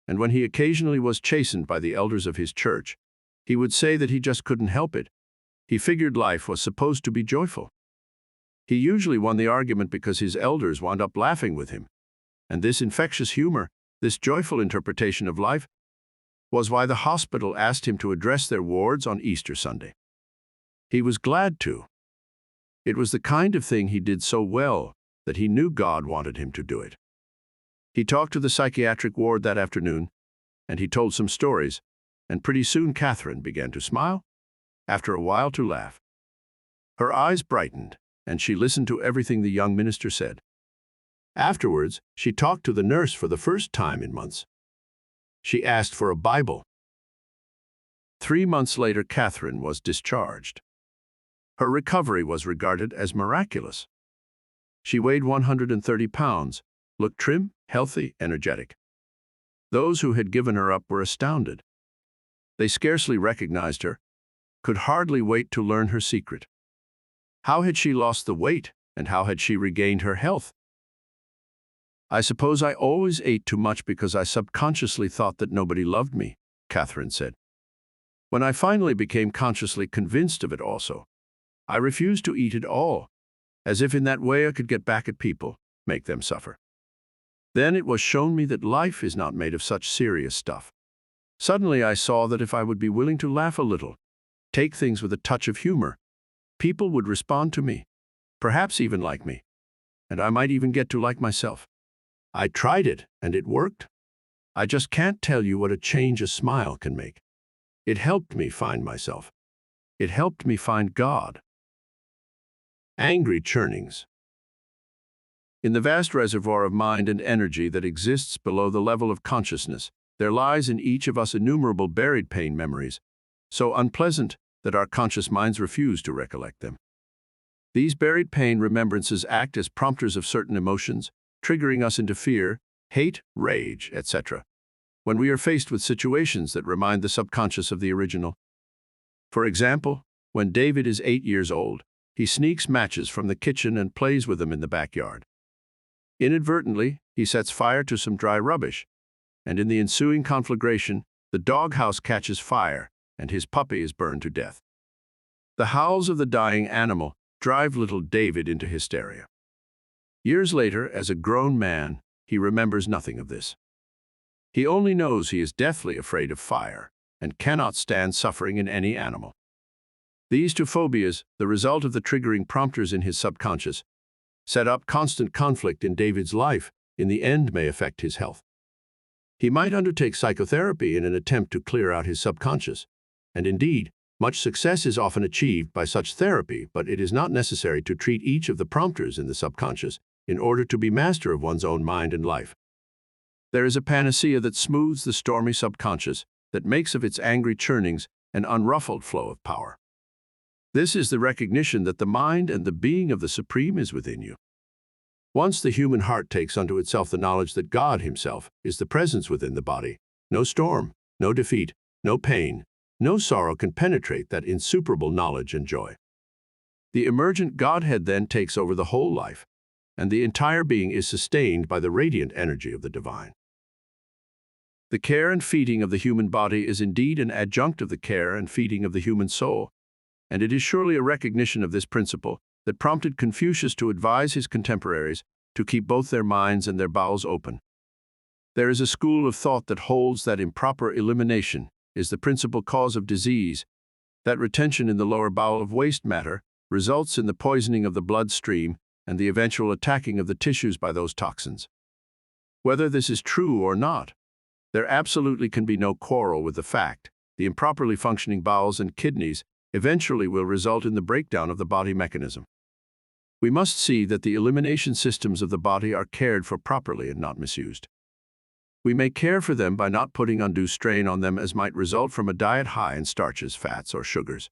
and when he occasionally was chastened by the elders of his church, he would say that he just couldn't help it. He figured life was supposed to be joyful. He usually won the argument because his elders wound up laughing with him, and this infectious humor, this joyful interpretation of life, was why the hospital asked him to address their wards on Easter Sunday. He was glad to. It was the kind of thing he did so well that he knew God wanted him to do it. He talked to the psychiatric ward that afternoon, and he told some stories, and pretty soon Catherine began to smile, after a while to laugh. Her eyes brightened, and she listened to everything the young minister said. Afterwards, she talked to the nurse for the first time in months. She asked for a Bible. 3 months later, Catherine was discharged. Her recovery was regarded as miraculous. She weighed 130 pounds, looked trim, healthy, energetic. Those who had given her up were astounded. They scarcely recognized her, could hardly wait to learn her secret. How had she lost the weight, and how had she regained her health? "I suppose I always ate too much because I subconsciously thought that nobody loved me," Catherine said. "When I finally became consciously convinced of it also, I refused to eat at all, as if in that way I could get back at people, make them suffer. Then it was shown me that life is not made of such serious stuff. Suddenly I saw that if I would be willing to laugh a little, take things with a touch of humor, people would respond to me, perhaps even like me, and I might even get to like myself. I tried it, and it worked. I just can't tell you what a change a smile can make. It helped me find myself. It helped me find God." Angry churnings. In the vast reservoir of mind and energy that exists below the level of consciousness, there lies in each of us innumerable buried pain memories, so unpleasant that our conscious minds refuse to recollect them. These buried pain remembrances act as prompters of certain emotions, triggering us into fear, hate, rage, etc., when we are faced with situations that remind the subconscious of the original. For example, when David is 8 years old, he sneaks matches from the kitchen and plays with them in the backyard. Inadvertently, he sets fire to some dry rubbish, and in the ensuing conflagration, the doghouse catches fire and his puppy is burned to death. The howls of the dying animal drive little David into hysteria. Years later, as a grown man, he remembers nothing of this. He only knows he is deathly afraid of fire and cannot stand suffering in any animal. These two phobias, the result of the triggering prompters in his subconscious, set up constant conflict in David's life, in the end may affect his health. He might undertake psychotherapy in an attempt to clear out his subconscious, and indeed, much success is often achieved by such therapy, but it is not necessary to treat each of the prompters in the subconscious in order to be master of one's own mind and life. There is a panacea that smooths the stormy subconscious, that makes of its angry churnings an unruffled flow of power. This is the recognition that the mind and the being of the Supreme is within you. Once the human heart takes unto itself the knowledge that God Himself is the presence within the body, no storm, no defeat, no pain, no sorrow can penetrate that insuperable knowledge and joy. The emergent Godhead then takes over the whole life, and the entire being is sustained by the radiant energy of the divine. The care and feeding of the human body is indeed an adjunct of the care and feeding of the human soul, and it is surely a recognition of this principle that prompted Confucius to advise his contemporaries to keep both their minds and their bowels open. There is a school of thought that holds that improper elimination is the principal cause of disease, that retention in the lower bowel of waste matter results in the poisoning of the bloodstream and the eventual attacking of the tissues by those toxins. Whether this is true or not, there absolutely can be no quarrel with the fact the improperly functioning bowels and kidneys eventually will result in the breakdown of the body mechanism. We must see that the elimination systems of the body are cared for properly and not misused. We may care for them by not putting undue strain on them as might result from a diet high in starches, fats, or sugars,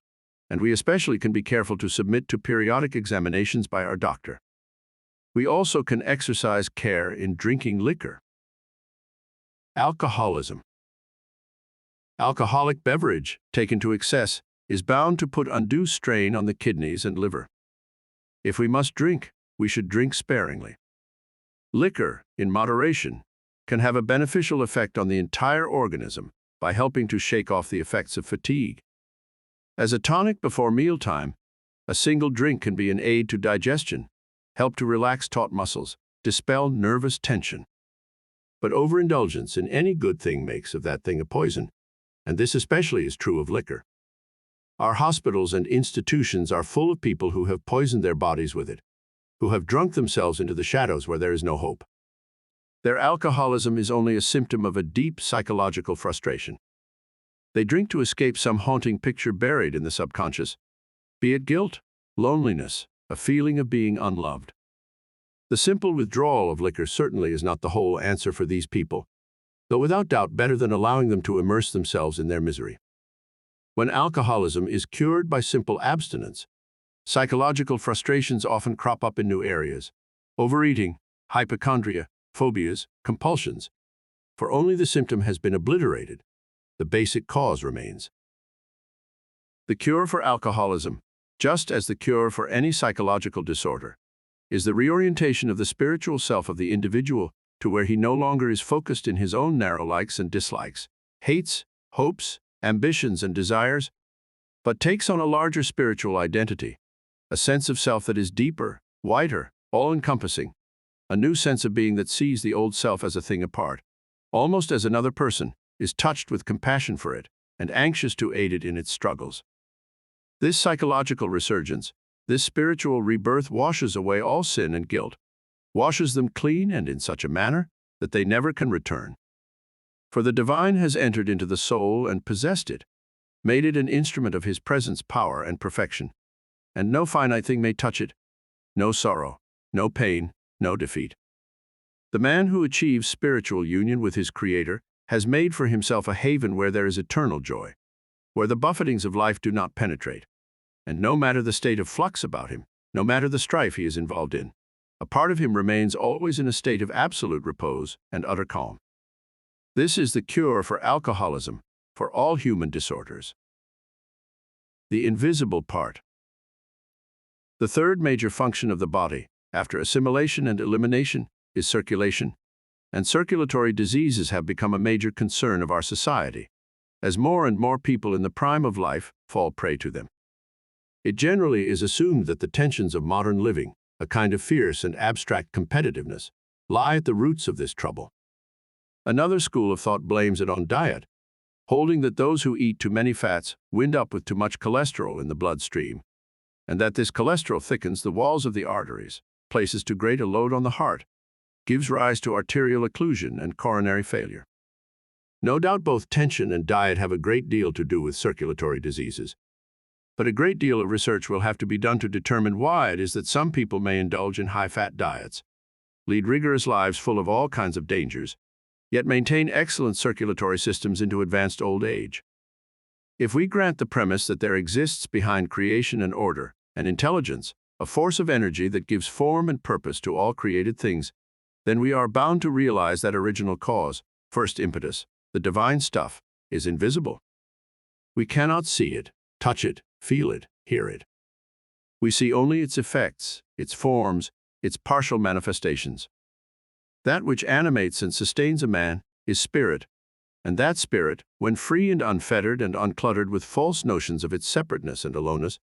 and we especially can be careful to submit to periodic examinations by our doctor. We also can exercise care in drinking liquor. Alcoholism. Alcoholic beverage, taken to excess, is bound to put undue strain on the kidneys and liver. If we must drink, we should drink sparingly. Liquor, in moderation, can have a beneficial effect on the entire organism by helping to shake off the effects of fatigue. As a tonic before mealtime, a single drink can be an aid to digestion, help to relax taut muscles, dispel nervous tension. But overindulgence in any good thing makes of that thing a poison, and this especially is true of liquor. Our hospitals and institutions are full of people who have poisoned their bodies with it, who have drunk themselves into the shadows where there is no hope. Their alcoholism is only a symptom of a deep psychological frustration. They drink to escape some haunting picture buried in the subconscious, be it guilt, loneliness, a feeling of being unloved. The simple withdrawal of liquor certainly is not the whole answer for these people, though without doubt better than allowing them to immerse themselves in their misery. When alcoholism is cured by simple abstinence, psychological frustrations often crop up in new areas: overeating, hypochondria, phobias, compulsions. For only the symptom has been obliterated, the basic cause remains. The cure for alcoholism, just as the cure for any psychological disorder, is the reorientation of the spiritual self of the individual to where he no longer is focused in his own narrow likes and dislikes, hates, hopes, ambitions, and desires, but takes on a larger spiritual identity, a sense of self that is deeper, wider, all-encompassing, a new sense of being that sees the old self as a thing apart, almost as another person, is touched with compassion for it and anxious to aid it in its struggles. This psychological resurgence, this spiritual rebirth washes away all sin and guilt, washes them clean and in such a manner that they never can return. For the divine has entered into the soul and possessed it, made it an instrument of His presence, power, and perfection, and no finite thing may touch it, no sorrow, no pain, no defeat. The man who achieves spiritual union with his Creator has made for himself a haven where there is eternal joy, where the buffetings of life do not penetrate, and no matter the state of flux about him, no matter the strife he is involved in, a part of him remains always in a state of absolute repose and utter calm. This is the cure for alcoholism, for all human disorders. The invisible part. The third major function of the body, after assimilation and elimination, is circulation, and circulatory diseases have become a major concern of our society, as more and more people in the prime of life fall prey to them. It generally is assumed that the tensions of modern living, a kind of fierce and abstract competitiveness, lie at the roots of this trouble. Another school of thought blames it on diet, holding that those who eat too many fats wind up with too much cholesterol in the bloodstream, and that this cholesterol thickens the walls of the arteries, places too great a load on the heart, gives rise to arterial occlusion and coronary failure. No doubt both tension and diet have a great deal to do with circulatory diseases, but a great deal of research will have to be done to determine why it is that some people may indulge in high-fat diets, lead rigorous lives full of all kinds of dangers, yet maintain excellent circulatory systems into advanced old age. If we grant the premise that there exists behind creation and order, an intelligence, a force of energy that gives form and purpose to all created things, then we are bound to realize that original cause, first impetus, the divine stuff, is invisible. We cannot see it, touch it, feel it, hear it. We see only its effects, its forms, its partial manifestations. That which animates and sustains a man is spirit, and that spirit, when free and unfettered and uncluttered with false notions of its separateness and aloneness,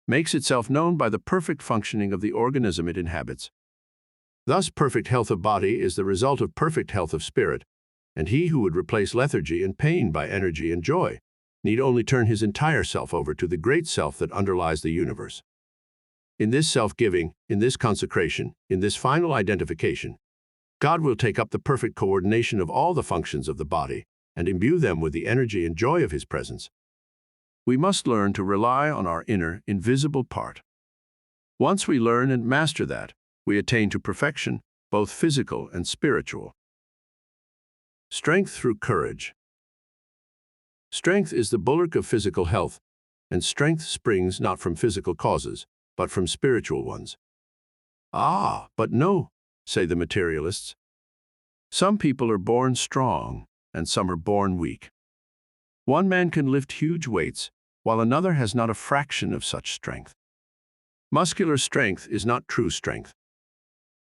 makes itself known by the perfect functioning of the organism it inhabits. Thus, perfect health of body is the result of perfect health of spirit, and he who would replace lethargy and pain by energy and joy need only turn his entire self over to the great self that underlies the universe. In this self-giving, in this consecration, in this final identification, God will take up the perfect coordination of all the functions of the body and imbue them with the energy and joy of His presence. We must learn to rely on our inner, invisible part. Once we learn and master that, we attain to perfection, both physical and spiritual. Strength through courage. Strength is the bulwark of physical health, and strength springs not from physical causes, but from spiritual ones. Ah, but no, say the materialists. Some people are born strong, and some are born weak. One man can lift huge weights, while another has not a fraction of such strength. Muscular strength is not true strength.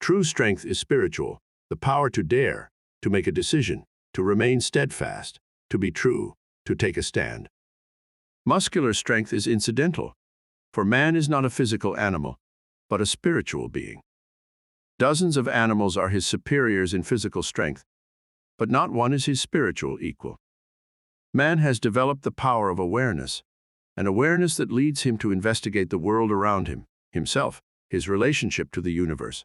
True strength is spiritual, the power to dare, to make a decision, to remain steadfast, to be true, to take a stand. Muscular strength is incidental, for man is not a physical animal, but a spiritual being. Dozens of animals are his superiors in physical strength, but not one is his spiritual equal. Man has developed the power of awareness, an awareness that leads him to investigate the world around him, himself, his relationship to the universe.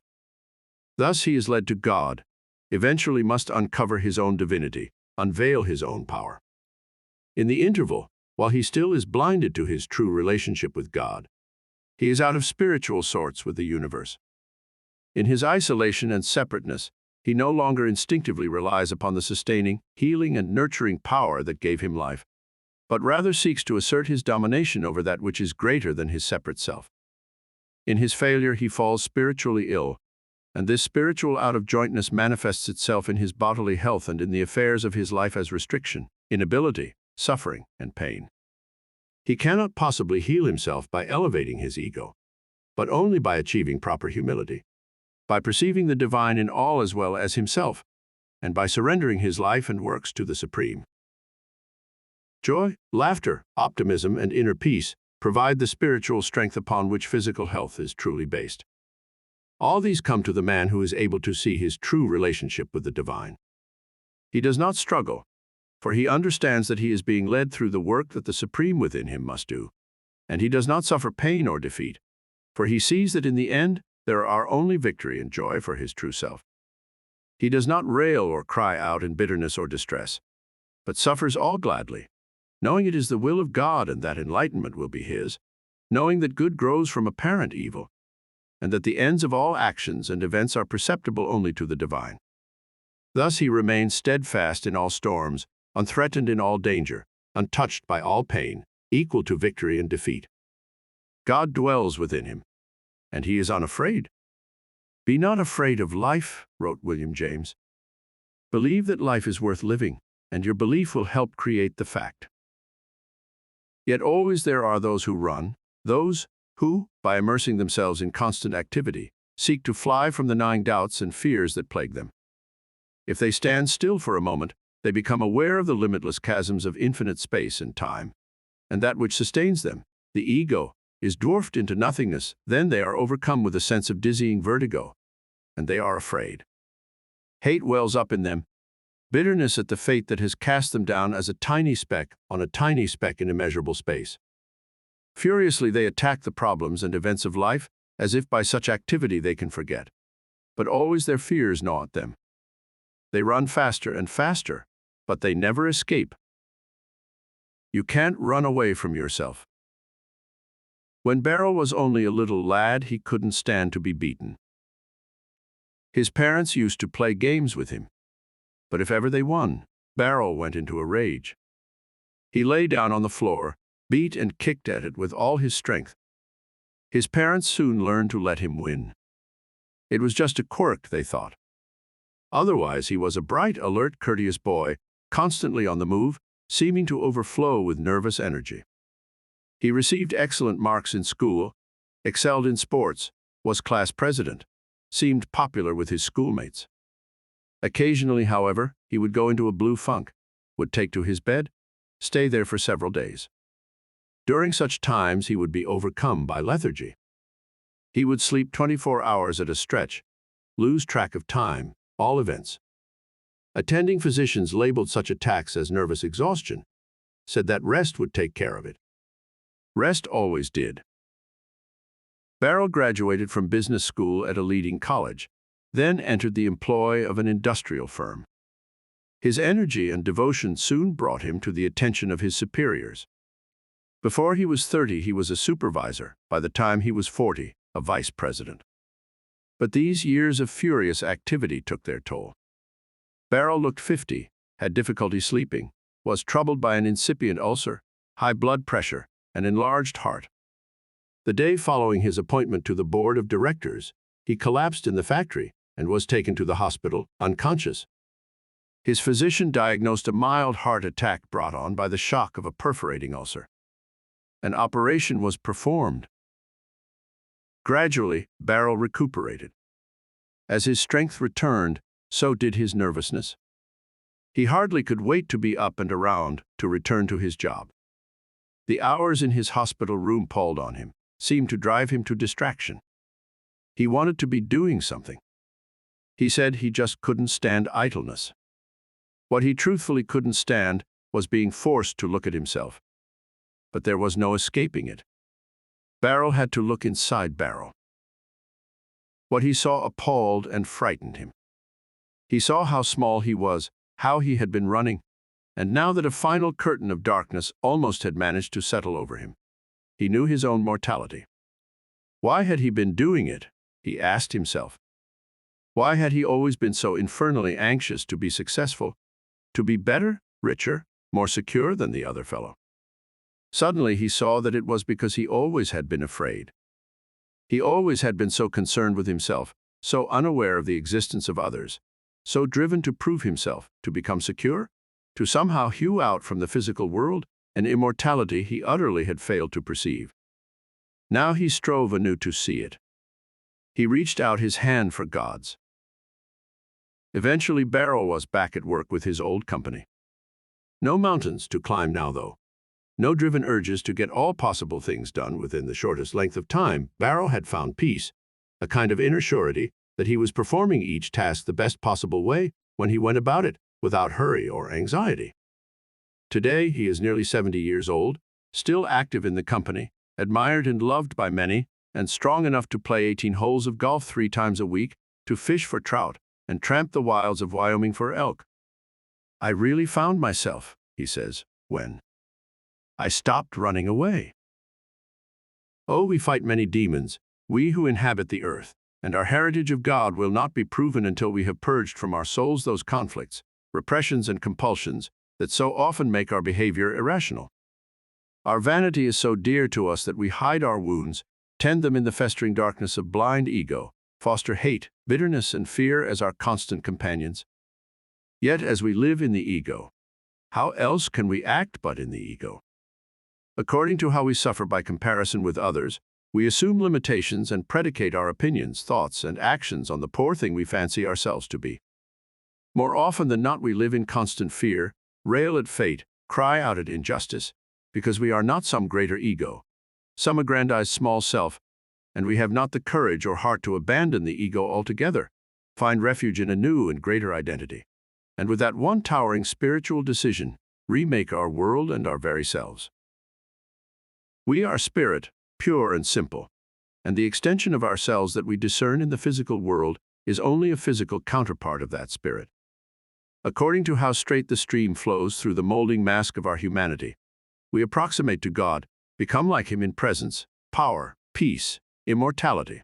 Thus he is led to God, eventually must uncover his own divinity, unveil his own power. In the interval, while he still is blinded to his true relationship with God, he is out of spiritual sorts with the universe. In his isolation and separateness, he no longer instinctively relies upon the sustaining, healing, and nurturing power that gave him life, but rather seeks to assert his domination over that which is greater than his separate self. In his failure, he falls spiritually ill, and this spiritual out-of-jointness manifests itself in his bodily health and in the affairs of his life as restriction, inability, suffering, and pain. He cannot possibly heal himself by elevating his ego, but only by achieving proper humility, by perceiving the divine in all as well as himself, and by surrendering his life and works to the Supreme. Joy, laughter, optimism, and inner peace provide the spiritual strength upon which physical health is truly based. All these come to the man who is able to see his true relationship with the divine. He does not struggle, for he understands that he is being led through the work that the Supreme within him must do, and he does not suffer pain or defeat, for he sees that in the end there are only victory and joy for his true self. He does not rail or cry out in bitterness or distress, but suffers all gladly, knowing it is the will of God and that enlightenment will be his, knowing that good grows from apparent evil, and that the ends of all actions and events are perceptible only to the divine. Thus he remains steadfast in all storms, unthreatened in all danger, untouched by all pain, equal to victory and defeat. God dwells within him, and he is unafraid. "Be not afraid of life," wrote William James. "Believe that life is worth living, and your belief will help create the fact." Yet always there are those who run, those who, by immersing themselves in constant activity, seek to fly from the gnawing doubts and fears that plague them. If they stand still for a moment, they become aware of the limitless chasms of infinite space and time, and that which sustains them, the ego, is dwarfed into nothingness. Then they are overcome with a sense of dizzying vertigo, and they are afraid. Hate wells up in them, bitterness at the fate that has cast them down as a tiny speck on a tiny speck in immeasurable space. Furiously they attack the problems and events of life, as if by such activity they can forget. But always their fears gnaw at them. They run faster and faster, but they never escape. You can't run away from yourself. When Beryl was only a little lad, he couldn't stand to be beaten. His parents used to play games with him, but if ever they won, Beryl went into a rage. He lay down on the floor, beat and kicked at it with all his strength. His parents soon learned to let him win. It was just a quirk, they thought. Otherwise, he was a bright, alert, courteous boy, constantly on the move, seeming to overflow with nervous energy. He received excellent marks in school, excelled in sports, was class president, seemed popular with his schoolmates. Occasionally, however, he would go into a blue funk, would take to his bed, stay there for several days. During such times, he would be overcome by lethargy. He would sleep 24 hours at a stretch, lose track of time, all events. Attending physicians labeled such attacks as nervous exhaustion, said that rest would take care of it. Rest always did. Barrow graduated from business school at a leading college, then entered the employ of an industrial firm. His energy and devotion soon brought him to the attention of his superiors. Before he was 30, he was a supervisor. By the time he was 40, a vice president. But these years of furious activity took their toll. Barrow looked 50, had difficulty sleeping, was troubled by an incipient ulcer, high blood pressure, and enlarged heart. The day following his appointment to the board of directors, he collapsed in the factory and was taken to the hospital, unconscious. His physician diagnosed a mild heart attack brought on by the shock of a perforating ulcer. An operation was performed. Gradually, Barrow recuperated. As his strength returned, so did his nervousness. He hardly could wait to be up and around to return to his job. The hours in his hospital room palled on him, seemed to drive him to distraction. He wanted to be doing something. He said he just couldn't stand idleness. What he truthfully couldn't stand was being forced to look at himself. But there was no escaping it. Barrow had to look inside Barrow. What he saw appalled and frightened him. He saw how small he was, how he had been running, and now that a final curtain of darkness almost had managed to settle over him, he knew his own mortality. Why had he been doing it? He asked himself. Why had he always been so infernally anxious to be successful, to be better, richer, more secure than the other fellow? Suddenly he saw that it was because he always had been afraid. He always had been so concerned with himself, so unaware of the existence of others, so driven to prove himself, to become secure, to somehow hew out from the physical world an immortality he utterly had failed to perceive. Now he strove anew to see it. He reached out his hand for God's. Eventually Barrow was back at work with his old company. No mountains to climb now, though. No driven urges to get all possible things done within the shortest length of time. Barrow had found peace, a kind of inner surety that he was performing each task the best possible way when he went about it, without hurry or anxiety. Today he is nearly 70 years old, still active in the company, admired and loved by many, and strong enough to play 18 holes of golf 3 times a week, to fish for trout, and tramp the wilds of Wyoming for elk. I really found myself, he says, when I stopped running away. Oh, we fight many demons, we who inhabit the earth, and our heritage of God will not be proven until we have purged from our souls those conflicts, repressions and compulsions that so often make our behavior irrational. Our vanity is so dear to us that we hide our wounds, tend them in the festering darkness of blind ego, foster hate, bitterness, and fear as our constant companions. Yet as we live in the ego, how else can we act but in the ego? According to how we suffer by comparison with others, we assume limitations and predicate our opinions, thoughts, and actions on the poor thing we fancy ourselves to be. More often than not, we live in constant fear, rail at fate, cry out at injustice, because we are not some greater ego, some aggrandized small self, and we have not the courage or heart to abandon the ego altogether, find refuge in a new and greater identity, and with that one towering spiritual decision, remake our world and our very selves. We are spirit, pure and simple, and the extension of ourselves that we discern in the physical world is only a physical counterpart of that spirit. According to how straight the stream flows through the molding mask of our humanity, we approximate to God, become like Him in presence, power, peace, immortality.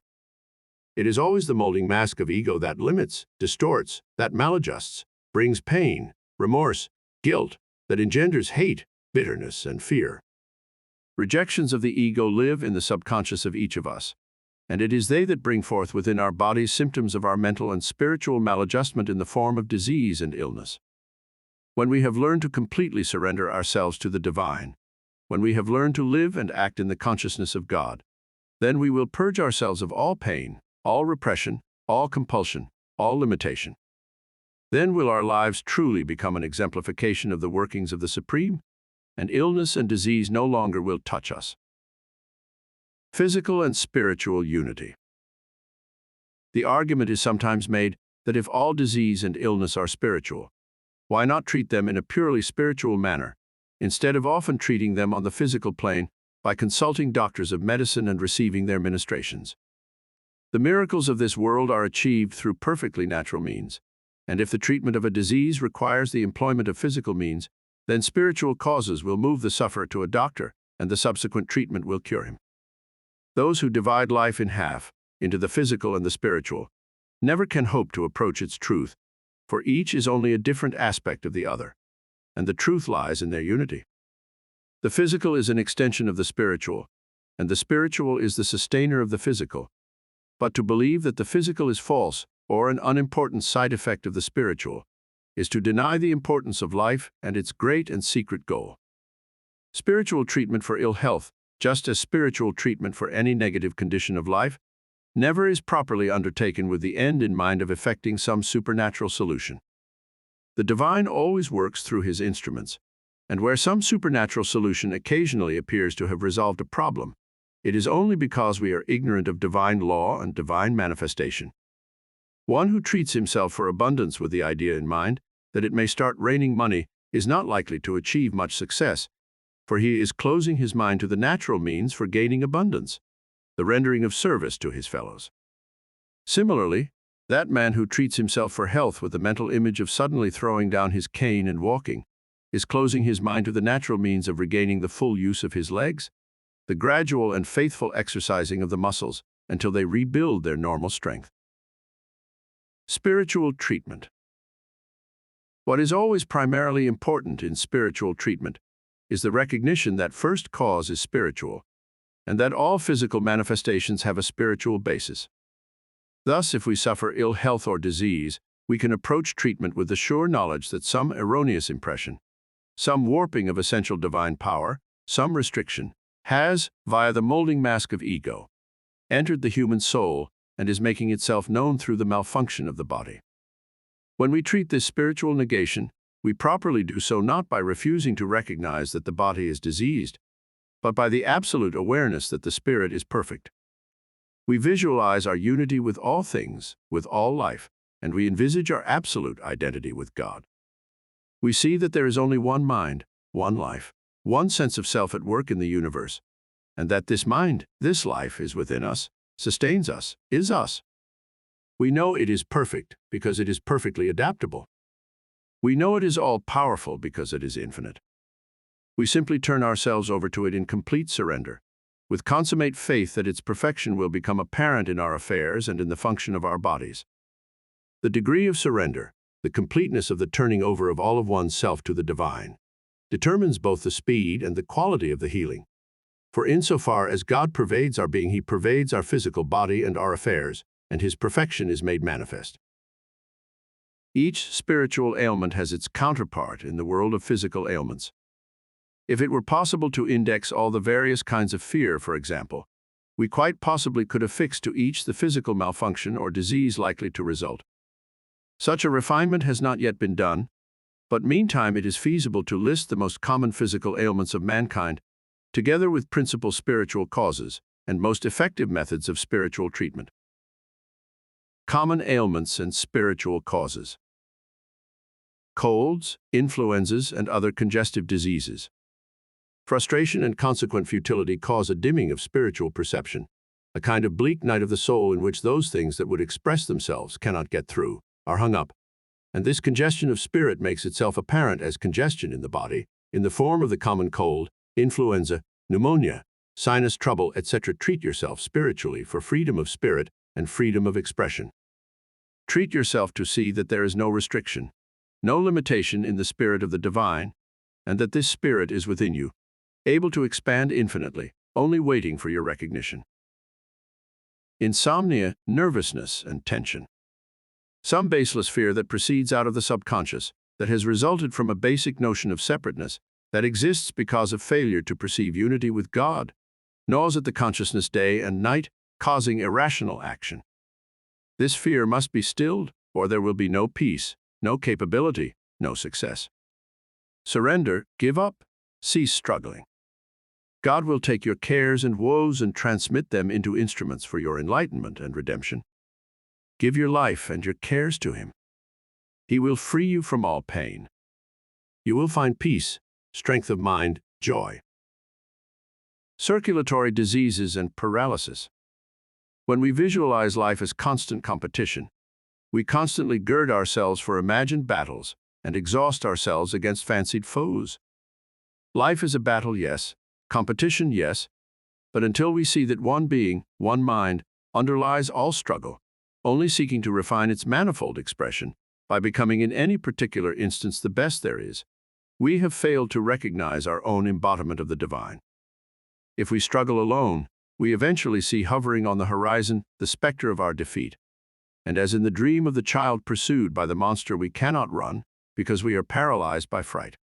It is always the molding mask of ego that limits, distorts, that maladjusts, brings pain, remorse, guilt, that engenders hate, bitterness, and fear. Rejections of the ego live in the subconscious of each of us, and it is they that bring forth within our bodies symptoms of our mental and spiritual maladjustment in the form of disease and illness. When we have learned to completely surrender ourselves to the divine, when we have learned to live and act in the consciousness of God, then we will purge ourselves of all pain, all repression, all compulsion, all limitation. Then will our lives truly become an exemplification of the workings of the Supreme, and illness and disease no longer will touch us. Physical and spiritual unity. The argument is sometimes made that if all disease and illness are spiritual, why not treat them in a purely spiritual manner, instead of often treating them on the physical plane by consulting doctors of medicine and receiving their ministrations? The miracles of this world are achieved through perfectly natural means, and if the treatment of a disease requires the employment of physical means, then spiritual causes will move the sufferer to a doctor, and the subsequent treatment will cure him. Those who divide life in half, into the physical and the spiritual, never can hope to approach its truth, for each is only a different aspect of the other, and the truth lies in their unity. The physical is an extension of the spiritual, and the spiritual is the sustainer of the physical. But to believe that the physical is false, or an unimportant side effect of the spiritual, is to deny the importance of life and its great and secret goal. Spiritual treatment for ill health, just as spiritual treatment for any negative condition of life, never is properly undertaken with the end in mind of effecting some supernatural solution. The divine always works through his instruments, and where some supernatural solution occasionally appears to have resolved a problem, it is only because we are ignorant of divine law and divine manifestation. One who treats himself for abundance with the idea in mind that it may start raining money is not likely to achieve much success, for he is closing his mind to the natural means for gaining abundance, the rendering of service to his fellows. Similarly, that man who treats himself for health with the mental image of suddenly throwing down his cane and walking is closing his mind to the natural means of regaining the full use of his legs, the gradual and faithful exercising of the muscles until they rebuild their normal strength. Spiritual treatment. What is always primarily important in spiritual treatment is the recognition that first cause is spiritual, and that all physical manifestations have a spiritual basis. Thus, if we suffer ill health or disease, we can approach treatment with the sure knowledge that some erroneous impression, some warping of essential divine power, some restriction, has, via the molding mask of ego, entered the human soul and is making itself known through the malfunction of the body. When we treat this spiritual negation, we properly do so not by refusing to recognize that the body is diseased, but by the absolute awareness that the spirit is perfect. We visualize our unity with all things, with all life, and we envisage our absolute identity with God. We see that there is only one mind, one life, one sense of self at work in the universe, and that this mind, this life, is within us, sustains us, is us. We know it is perfect because it is perfectly adaptable. We know it is all-powerful because it is infinite. We simply turn ourselves over to it in complete surrender, with consummate faith that its perfection will become apparent in our affairs and in the function of our bodies. The degree of surrender, the completeness of the turning over of all of one's self to the divine, determines both the speed and the quality of the healing. For insofar as God pervades our being, he pervades our physical body and our affairs, and his perfection is made manifest. Each spiritual ailment has its counterpart in the world of physical ailments. If it were possible to index all the various kinds of fear, for example, we quite possibly could affix to each the physical malfunction or disease likely to result. Such a refinement has not yet been done, but meantime it is feasible to list the most common physical ailments of mankind, together with principal spiritual causes and most effective methods of spiritual treatment. Common ailments and spiritual causes. Colds, influenzas, and other congestive diseases. Frustration and consequent futility cause a dimming of spiritual perception, a kind of bleak night of the soul in which those things that would express themselves cannot get through, are hung up, and this congestion of spirit makes itself apparent as congestion in the body, in the form of the common cold, influenza, pneumonia, sinus trouble, etc. Treat yourself spiritually for freedom of spirit and freedom of expression. Treat yourself to see that there is no restriction, no limitation in the spirit of the divine, and that this spirit is within you, able to expand infinitely, only waiting for your recognition. Insomnia, nervousness, and tension. Some baseless fear that proceeds out of the subconscious, that has resulted from a basic notion of separateness, that exists because of failure to perceive unity with God, gnaws at the consciousness day and night, causing irrational action. This fear must be stilled, or there will be no peace, no capability, no success. Surrender, give up, cease struggling. God will take your cares and woes and transmit them into instruments for your enlightenment and redemption. Give your life and your cares to Him. He will free you from all pain. You will find peace, strength of mind, joy. Circulatory diseases and paralysis. When we visualize life as constant competition, we constantly gird ourselves for imagined battles and exhaust ourselves against fancied foes. Life is a battle, yes. Competition, yes. But until we see that one being, one mind, underlies all struggle, only seeking to refine its manifold expression by becoming in any particular instance the best there is, we have failed to recognize our own embodiment of the divine. If we struggle alone, we eventually see hovering on the horizon the specter of our defeat. And as in the dream of the child pursued by the monster, we cannot run because we are paralyzed by fright.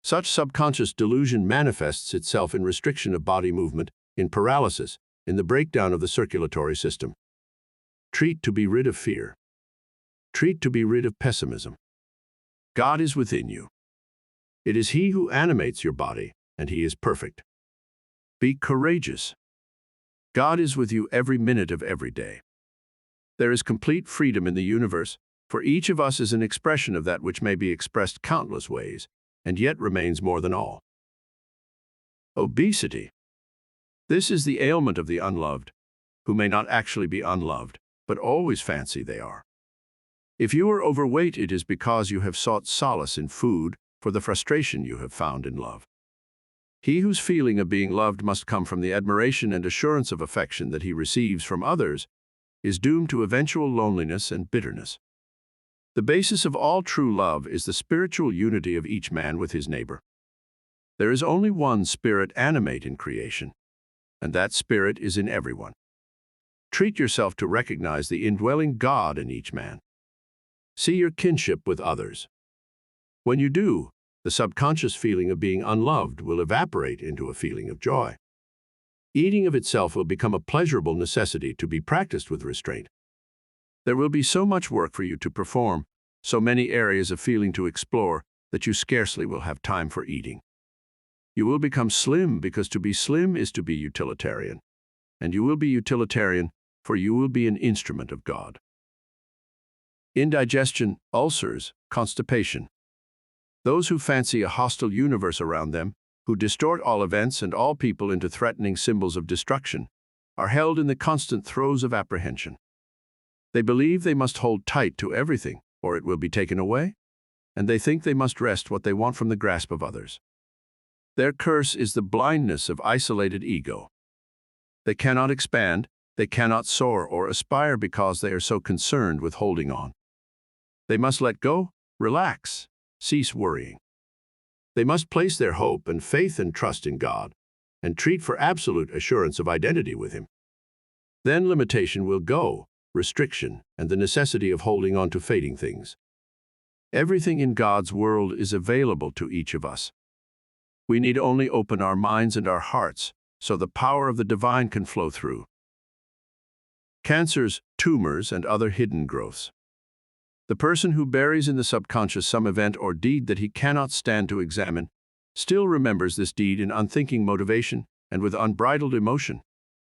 Such subconscious delusion manifests itself in restriction of body movement, in paralysis, in the breakdown of the circulatory system. Treat to be rid of fear. Treat to be rid of pessimism. God is within you. It is He who animates your body, and He is perfect. Be courageous. God is with you every minute of every day. There is complete freedom in the universe, for each of us is an expression of that which may be expressed countless ways, and yet remains more than all. Obesity. This is the ailment of the unloved, who may not actually be unloved, but always fancy they are. If you are overweight, it is because you have sought solace in food for the frustration you have found in love. He whose feeling of being loved must come from the admiration and assurance of affection that he receives from others is doomed to eventual loneliness and bitterness. The basis of all true love is the spiritual unity of each man with his neighbor. There is only one spirit animate in creation, and that spirit is in everyone. Treat yourself to recognize the indwelling God in each man. See your kinship with others. When you do, the subconscious feeling of being unloved will evaporate into a feeling of joy. Eating of itself will become a pleasurable necessity to be practiced with restraint. There will be so much work for you to perform, so many areas of feeling to explore, that you scarcely will have time for eating. You will become slim because to be slim is to be utilitarian. And you will be utilitarian, for you will be an instrument of God. Indigestion, ulcers, constipation. Those who fancy a hostile universe around them, who distort all events and all people into threatening symbols of destruction, are held in the constant throes of apprehension. They believe they must hold tight to everything, or it will be taken away, and they think they must wrest what they want from the grasp of others. Their curse is the blindness of isolated ego. They cannot expand, they cannot soar or aspire because they are so concerned with holding on. They must let go, relax, cease worrying. They must place their hope and faith and trust in God, and treat for absolute assurance of identity with Him. Then limitation will go, restriction, and the necessity of holding on to fading things. Everything in God's world is available to each of us. We need only open our minds and our hearts so the power of the divine can flow through. Cancers, tumors, and other hidden growths. The person who buries in the subconscious some event or deed that he cannot stand to examine still remembers this deed in unthinking motivation and with unbridled emotion,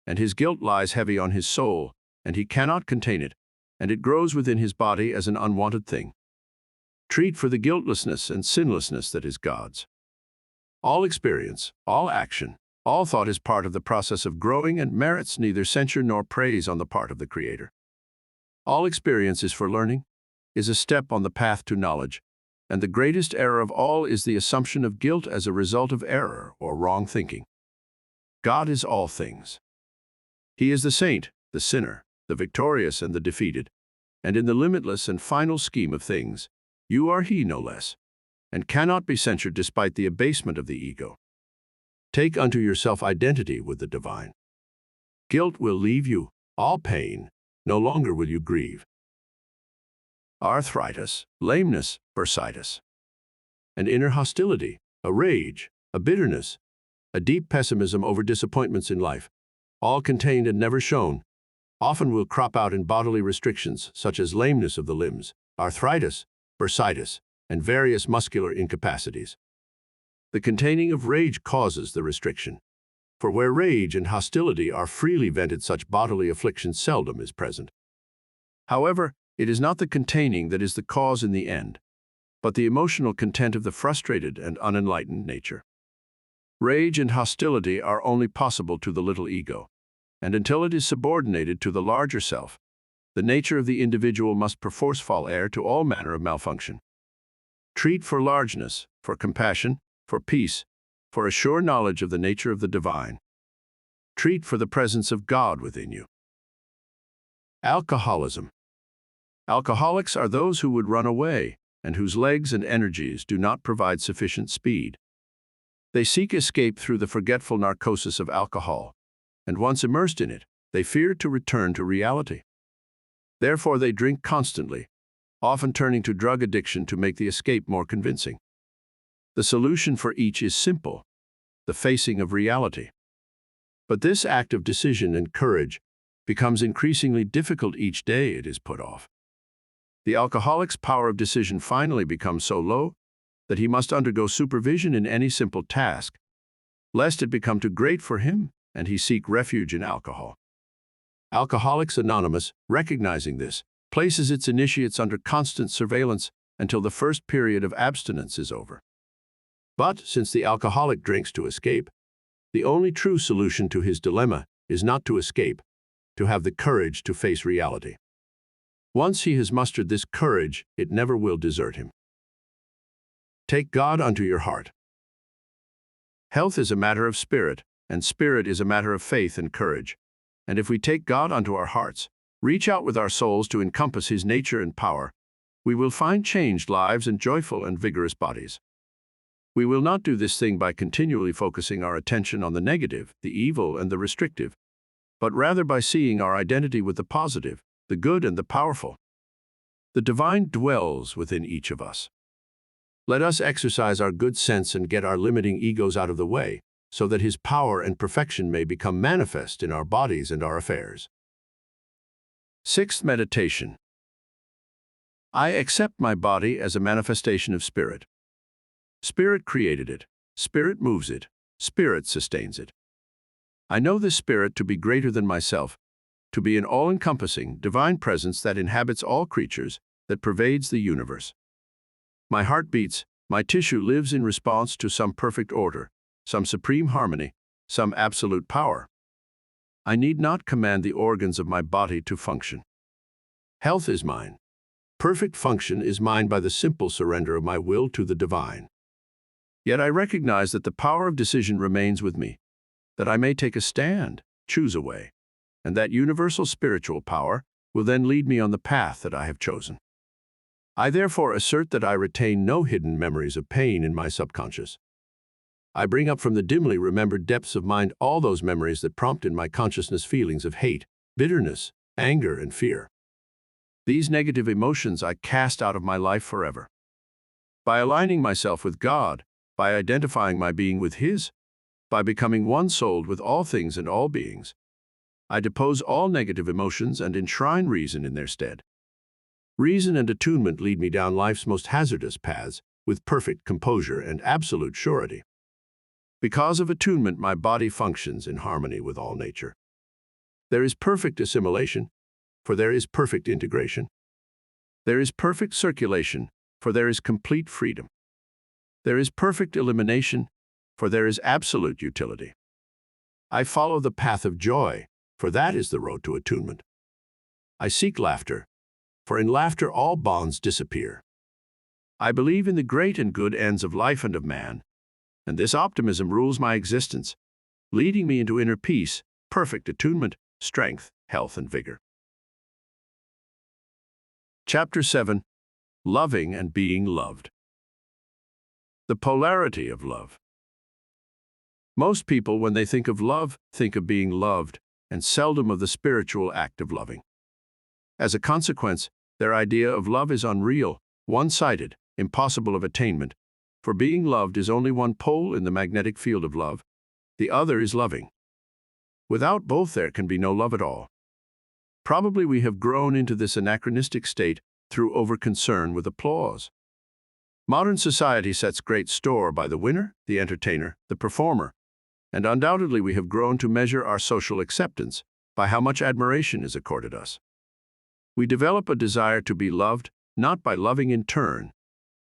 and his guilt lies heavy on his soul, and he cannot contain it, and it grows within his body as an unwanted thing. Treat for the guiltlessness and sinlessness that is God's. All experience, all action, all thought is part of the process of growing and merits neither censure nor praise on the part of the Creator. All experience is for learning, is a step on the path to knowledge, and the greatest error of all is the assumption of guilt as a result of error or wrong thinking. God is all things. He is the saint, the sinner, the victorious and the defeated, and in the limitless and final scheme of things, you are He no less. and cannot be censured despite the abasement of the ego. Take unto yourself identity with the divine. Guilt will leave you, all pain, no longer will you grieve. Arthritis, lameness, bursitis. An inner hostility, a rage, a bitterness, a deep pessimism over disappointments in life, all contained and never shown, often will crop out in bodily restrictions such as lameness of the limbs, arthritis, bursitis, and various muscular incapacities. The containing of rage causes the restriction, for where rage and hostility are freely vented, such bodily affliction seldom is present. However, it is not the containing that is the cause in the end, but the emotional content of the frustrated and unenlightened nature. Rage and hostility are only possible to the little ego, and until it is subordinated to the larger self, the nature of the individual must perforce fall heir to all manner of malfunction. Treat for largeness, for compassion, for peace, for a sure knowledge of the nature of the divine. Treat for the presence of God within you. Alcoholism. Alcoholics are those who would run away and whose legs and energies do not provide sufficient speed. They seek escape through the forgetful narcosis of alcohol, and once immersed in it, they fear to return to reality. Therefore, they drink constantly, often turning to drug addiction to make the escape more convincing. The solution for each is simple: the facing of reality. But this act of decision and courage becomes increasingly difficult each day it is put off. The alcoholic's power of decision finally becomes so low that he must undergo supervision in any simple task, lest it become too great for him and he seek refuge in alcohol. Alcoholics Anonymous, recognizing this, places its initiates under constant surveillance until the first period of abstinence is over. But since the alcoholic drinks to escape, the only true solution to his dilemma is not to escape, to have the courage to face reality. Once he has mustered this courage, it never will desert him. Take God unto your heart. Health is a matter of spirit, and spirit is a matter of faith and courage. And if we take God unto our hearts, reach out with our souls to encompass His nature and power, we will find changed lives and joyful and vigorous bodies. We will not do this thing by continually focusing our attention on the negative, the evil, and the restrictive, but rather by seeing our identity with the positive, the good, and the powerful. The divine dwells within each of us. Let us exercise our good sense and get our limiting egos out of the way, so that His power and perfection may become manifest in our bodies and our affairs. Sixth meditation. I accept my body as a manifestation of Spirit. Spirit created it, Spirit moves it, Spirit sustains it. I know this Spirit to be greater than myself, to be an all-encompassing, divine presence that inhabits all creatures, that pervades the universe. My heart beats, my tissue lives in response to some perfect order, some supreme harmony, some absolute power. I need not command the organs of my body to function. Health is mine. Perfect function is mine by the simple surrender of my will to the divine. Yet I recognize that the power of decision remains with me, that I may take a stand, choose a way, and that universal spiritual power will then lead me on the path that I have chosen. I therefore assert that I retain no hidden memories of pain in my subconscious. I bring up from the dimly remembered depths of mind all those memories that prompt in my consciousness feelings of hate, bitterness, anger, and fear. These negative emotions I cast out of my life forever. By aligning myself with God, by identifying my being with His, by becoming one-souled with all things and all beings, I depose all negative emotions and enshrine reason in their stead. Reason and attunement lead me down life's most hazardous paths with perfect composure and absolute surety. Because of attunement, my body functions in harmony with all nature. There is perfect assimilation, for there is perfect integration. There is perfect circulation, for there is complete freedom. There is perfect elimination, for there is absolute utility. I follow the path of joy, for that is the road to attunement. I seek laughter, for in laughter all bonds disappear. I believe in the great and good ends of life and of man, and this optimism rules my existence, leading me into inner peace, perfect attunement, strength, health, and vigor. Chapter 7. Loving and Being Loved. The polarity of love. Most people, when they think of love, think of being loved, and seldom of the spiritual act of loving. As a consequence, their idea of love is unreal, one-sided, impossible of attainment, for being loved is only one pole in the magnetic field of love. The other is loving. Without both, there can be no love at all. Probably we have grown into this anachronistic state through over-concern with applause. Modern society sets great store by the winner, the entertainer, the performer, and undoubtedly we have grown to measure our social acceptance by how much admiration is accorded us. We develop a desire to be loved, not by loving in turn,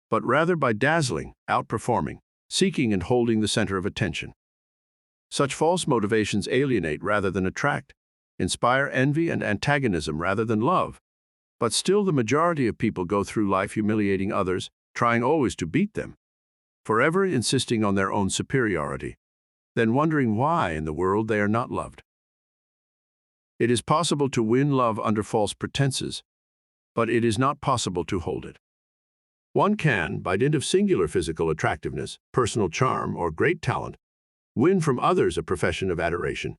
but rather by dazzling, outperforming, seeking and holding the center of attention. Such false motivations alienate rather than attract, inspire envy and antagonism rather than love. But still the majority of people go through life humiliating others, trying always to beat them, forever insisting on their own superiority, then wondering why in the world they are not loved. It is possible to win love under false pretenses, but it is not possible to hold it. One can, by dint of singular physical attractiveness, personal charm, or great talent, win from others a profession of adoration,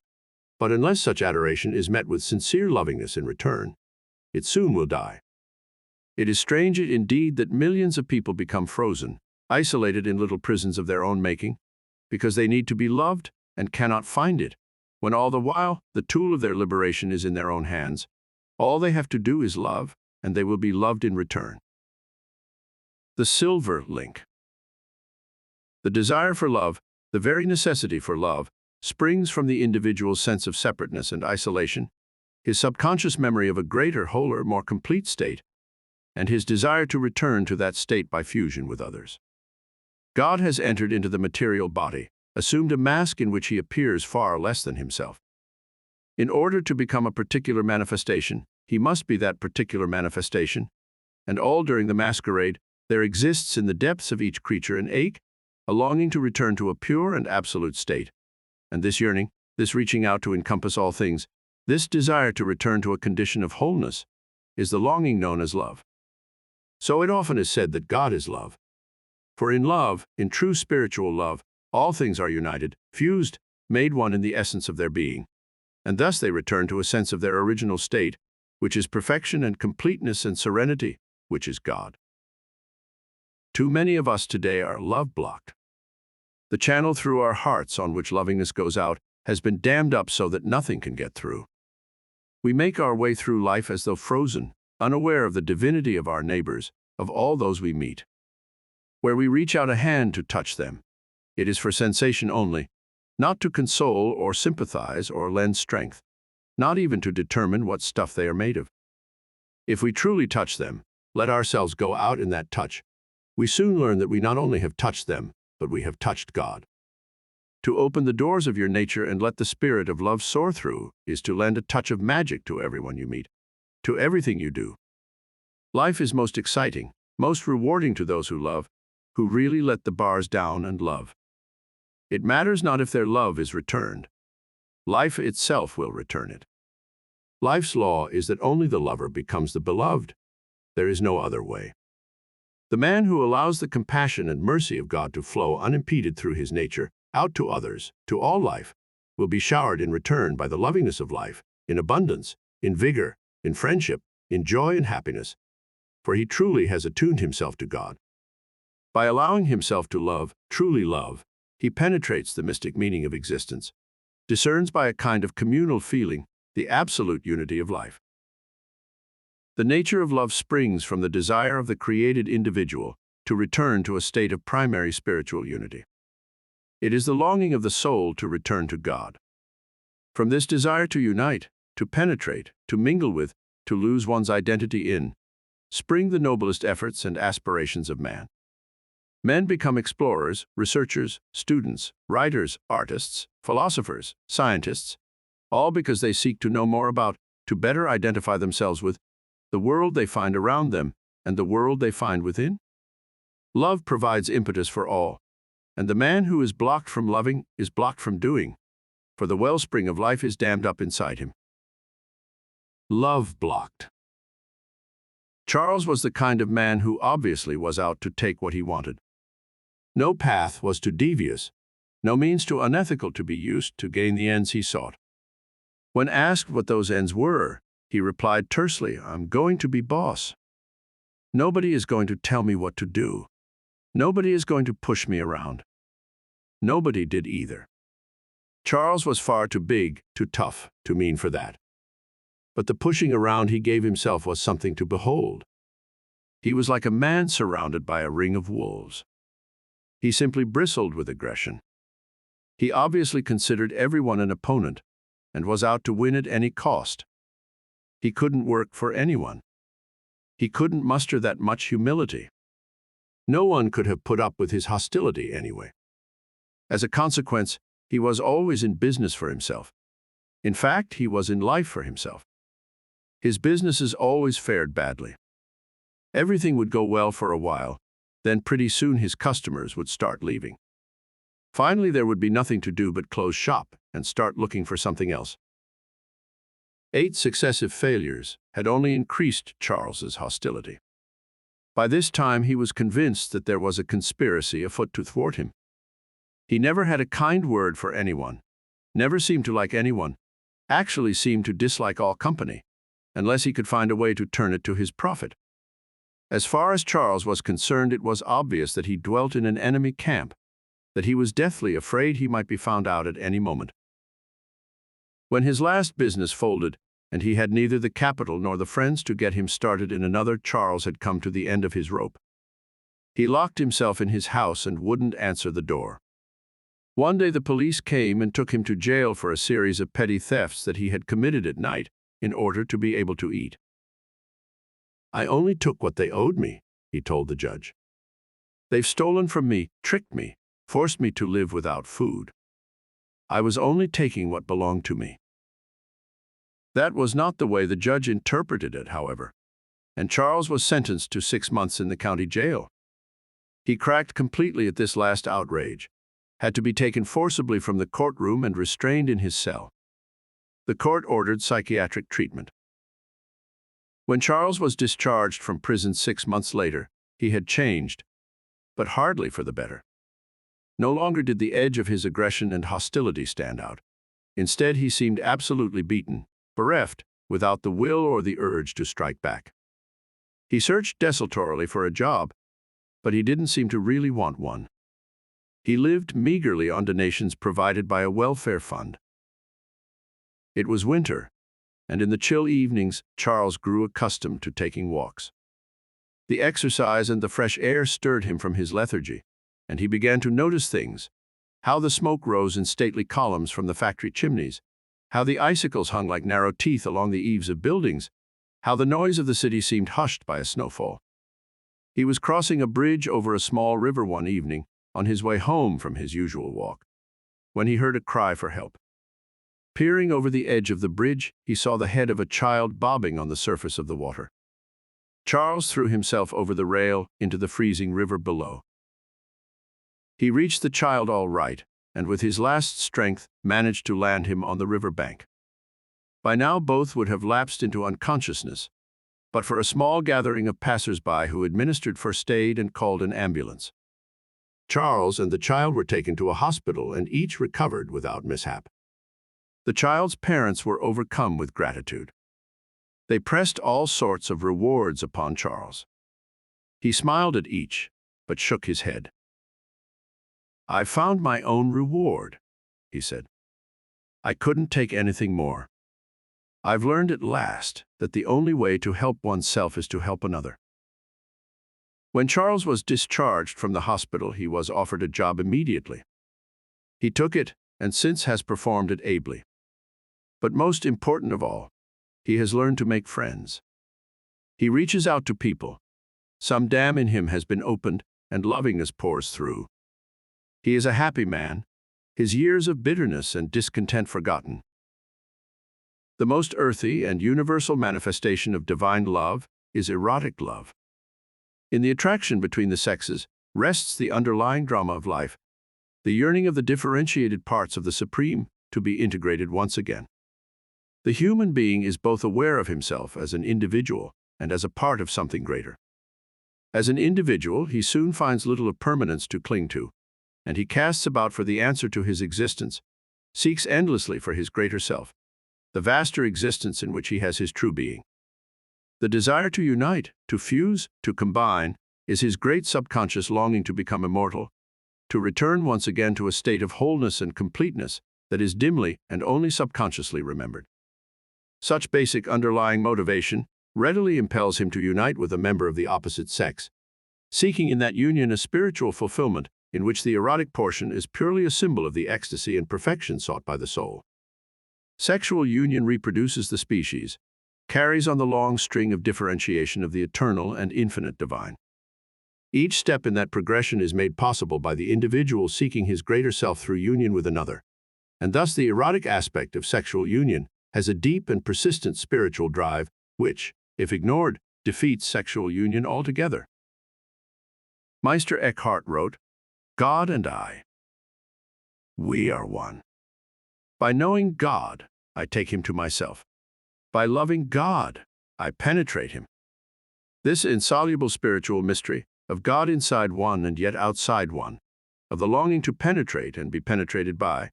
but unless such adoration is met with sincere lovingness in return, it soon will die. It is strange indeed that millions of people become frozen, isolated in little prisons of their own making, because they need to be loved and cannot find it, when all the while the tool of their liberation is in their own hands. All they have to do is love, and they will be loved in return. The silver link. The desire for love, the very necessity for love, springs from the individual's sense of separateness and isolation, his subconscious memory of a greater, wholer, more complete state, and his desire to return to that state by fusion with others. God has entered into the material body, assumed a mask in which he appears far less than himself. In order to become a particular manifestation, he must be that particular manifestation, and all during the masquerade, there exists in the depths of each creature an ache, a longing to return to a pure and absolute state. And this yearning, this reaching out to encompass all things, this desire to return to a condition of wholeness, is the longing known as love. So it often is said that God is love. For in love, in true spiritual love, all things are united, fused, made one in the essence of their being, and thus they return to a sense of their original state, which is perfection and completeness and serenity, which is God. Too many of us today are love-blocked. The channel through our hearts on which lovingness goes out has been dammed up so that nothing can get through. We make our way through life as though frozen, unaware of the divinity of our neighbors, of all those we meet. Where we reach out a hand to touch them, it is for sensation only, not to console or sympathize or lend strength, not even to determine what stuff they are made of. If we truly touch them, let ourselves go out in that touch, we soon learn that we not only have touched them, but we have touched God. To open the doors of your nature and let the spirit of love soar through is to lend a touch of magic to everyone you meet, to everything you do. Life is most exciting, most rewarding to those who love, who really let the bars down and love. It matters not if their love is returned. Life itself will return it. Life's law is that only the lover becomes the beloved. There is no other way. The man who allows the compassion and mercy of God to flow unimpeded through his nature, out to others, to all life, will be showered in return by the lovingness of life, in abundance, in vigor, in friendship, in joy and happiness, for he truly has attuned himself to God. By allowing himself to love, truly love, he penetrates the mystic meaning of existence, discerns by a kind of communal feeling the absolute unity of life. The nature of love springs from the desire of the created individual to return to a state of primary spiritual unity. It is the longing of the soul to return to God. From this desire to unite, to penetrate, to mingle with, to lose one's identity in, spring the noblest efforts and aspirations of man. Men become explorers, researchers, students, writers, artists, philosophers, scientists, all because they seek to know more about, to better identify themselves with, the world they find around them and the world they find within. Love provides impetus for all, and the man who is blocked from loving is blocked from doing, for the wellspring of life is dammed up inside him. Love blocked. Charles was the kind of man who obviously was out to take what he wanted. No path was too devious, no means too unethical to be used to gain the ends he sought. When asked what those ends were, he replied tersely, "I'm going to be boss. Nobody is going to tell me what to do. Nobody is going to push me around." Nobody did either. Charles was far too big, too tough, too mean for that. But the pushing around he gave himself was something to behold. He was like a man surrounded by a ring of wolves. He simply bristled with aggression. He obviously considered everyone an opponent and was out to win at any cost. He couldn't work for anyone. He couldn't muster that much humility. No one could have put up with his hostility anyway. As a consequence, he was always in business for himself. In fact, he was in life for himself. His businesses always fared badly. Everything would go well for a while, then pretty soon his customers would start leaving. Finally, there would be nothing to do but close shop and start looking for something else. 8 successive failures had only increased Charles's hostility. By this time, he was convinced that there was a conspiracy afoot to thwart him. He never had a kind word for anyone, never seemed to like anyone, actually seemed to dislike all company, unless he could find a way to turn it to his profit. As far as Charles was concerned, it was obvious that he dwelt in an enemy camp, that he was deathly afraid he might be found out at any moment. When his last business folded, and he had neither the capital nor the friends to get him started in another, Charles had come to the end of his rope. He locked himself in his house and wouldn't answer the door. One day the police came and took him to jail for a series of petty thefts that he had committed at night in order to be able to eat. "I only took what they owed me," he told the judge. "They've stolen from me, tricked me, forced me to live without food. I was only taking what belonged to me." That was not the way the judge interpreted it, however, and Charles was sentenced to 6 months in the county jail. He cracked completely at this last outrage, had to be taken forcibly from the courtroom and restrained in his cell. The court ordered psychiatric treatment. When Charles was discharged from prison 6 months later, he had changed, but hardly for the better. No longer did the edge of his aggression and hostility stand out. Instead, he seemed absolutely beaten, bereft, without the will or the urge to strike back. He searched desultorily for a job, but he didn't seem to really want one. He lived meagerly on donations provided by a welfare fund. It was winter, and in the chill evenings, Charles grew accustomed to taking walks. The exercise and the fresh air stirred him from his lethargy, and he began to notice things: how the smoke rose in stately columns from the factory chimneys, how the icicles hung like narrow teeth along the eaves of buildings, how the noise of the city seemed hushed by a snowfall. He was crossing a bridge over a small river one evening, on his way home from his usual walk, when he heard a cry for help. Peering over the edge of the bridge, he saw the head of a child bobbing on the surface of the water. Charles threw himself over the rail into the freezing river below. He reached the child all right, and with his last strength managed to land him on the river bank. By now both would have lapsed into unconsciousness, but for a small gathering of passers-by who administered first aid and called an ambulance. Charles and the child were taken to a hospital and each recovered without mishap. The child's parents were overcome with gratitude. They pressed all sorts of rewards upon Charles. He smiled at each, but shook his head. "I found my own reward," he said. "I couldn't take anything more. I've learned at last that the only way to help oneself is to help another." When Charles was discharged from the hospital, he was offered a job immediately. He took it and since has performed it ably. But most important of all, he has learned to make friends. He reaches out to people. Some dam in him has been opened and lovingness pours through. He is a happy man, his years of bitterness and discontent forgotten. The most earthy and universal manifestation of divine love is erotic love. In the attraction between the sexes rests the underlying drama of life, the yearning of the differentiated parts of the Supreme to be integrated once again. The human being is both aware of himself as an individual and as a part of something greater. As an individual, he soon finds little of permanence to cling to, and he casts about for the answer to his existence, seeks endlessly for his greater self, the vaster existence in which he has his true being. The desire to unite, to fuse, to combine, is his great subconscious longing to become immortal, to return once again to a state of wholeness and completeness that is dimly and only subconsciously remembered. Such basic underlying motivation readily impels him to unite with a member of the opposite sex, seeking in that union a spiritual fulfillment in which the erotic portion is purely a symbol of the ecstasy and perfection sought by the soul. Sexual union reproduces the species, carries on the long string of differentiation of the eternal and infinite divine. Each step in that progression is made possible by the individual seeking his greater self through union with another, and thus the erotic aspect of sexual union has a deep and persistent spiritual drive which, if ignored, defeats sexual union altogether. Meister Eckhart wrote, "God and I, we are one. By knowing God, I take him to myself. By loving God, I penetrate him." This insoluble spiritual mystery of God inside one and yet outside one, of the longing to penetrate and be penetrated by,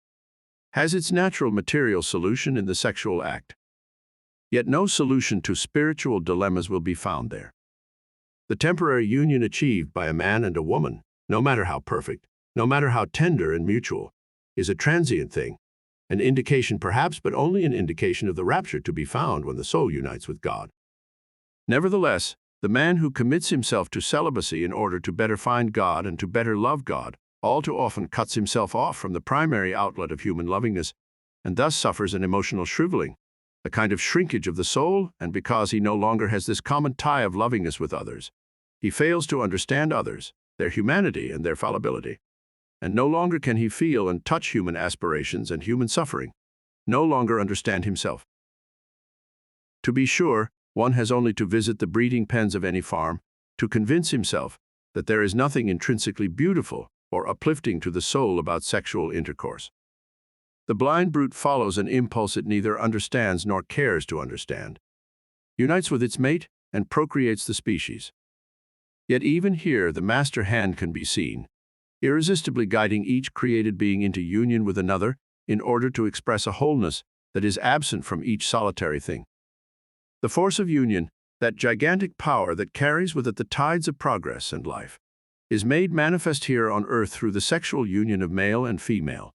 has its natural material solution in the sexual act. Yet no solution to spiritual dilemmas will be found there. The temporary union achieved by a man and a woman, no matter how perfect, no matter how tender and mutual, is a transient thing, an indication perhaps, but only an indication of the rapture to be found when the soul unites with God. Nevertheless, the man who commits himself to celibacy in order to better find God and to better love God all too often cuts himself off from the primary outlet of human lovingness, and thus suffers an emotional shriveling, a kind of shrinkage of the soul, and because he no longer has this common tie of lovingness with others, he fails to understand others, their humanity and their fallibility, and no longer can he feel and touch human aspirations and human suffering, no longer understand himself. To be sure, one has only to visit the breeding pens of any farm to convince himself that there is nothing intrinsically beautiful or uplifting to the soul about sexual intercourse. The blind brute follows an impulse it neither understands nor cares to understand, unites with its mate, and procreates the species. Yet even here the master hand can be seen, irresistibly guiding each created being into union with another in order to express a wholeness that is absent from each solitary thing. The force of union, that gigantic power that carries with it the tides of progress and life, is made manifest here on earth through the sexual union of male and female,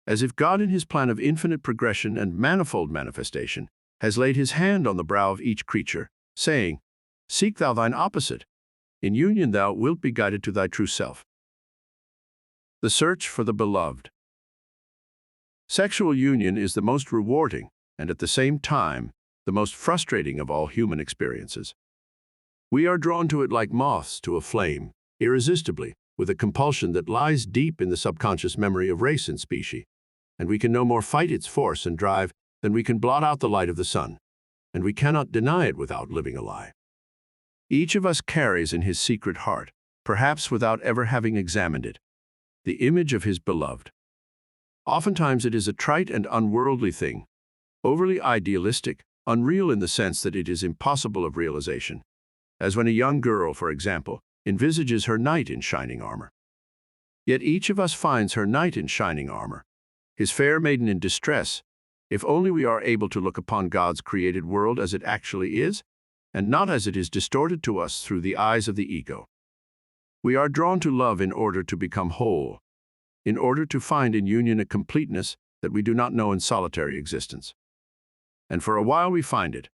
as if God in his plan of infinite progression and manifold manifestation has laid his hand on the brow of each creature, saying, "Seek thou thine opposite. In union thou wilt be guided to thy true self." The search for the beloved. Sexual union is the most rewarding and at the same time the most frustrating of all human experiences. We are drawn to it like moths to a flame, irresistibly, with a compulsion that lies deep in the subconscious memory of race and species, and we can no more fight its force and drive than we can blot out the light of the sun, and we cannot deny it without living a lie. Each of us carries in his secret heart, perhaps without ever having examined it, the image of his beloved. Oftentimes it is a trite and unworldly thing, overly idealistic, unreal in the sense that it is impossible of realization, as when a young girl, for example, envisages her knight in shining armor. Yet each of us finds her knight in shining armor, his fair maiden in distress, if only we are able to look upon God's created world as it actually is, and not as it is distorted to us through the eyes of the ego. We are drawn to love in order to become whole, in order to find in union a completeness that we do not know in solitary existence. And for a while we find it,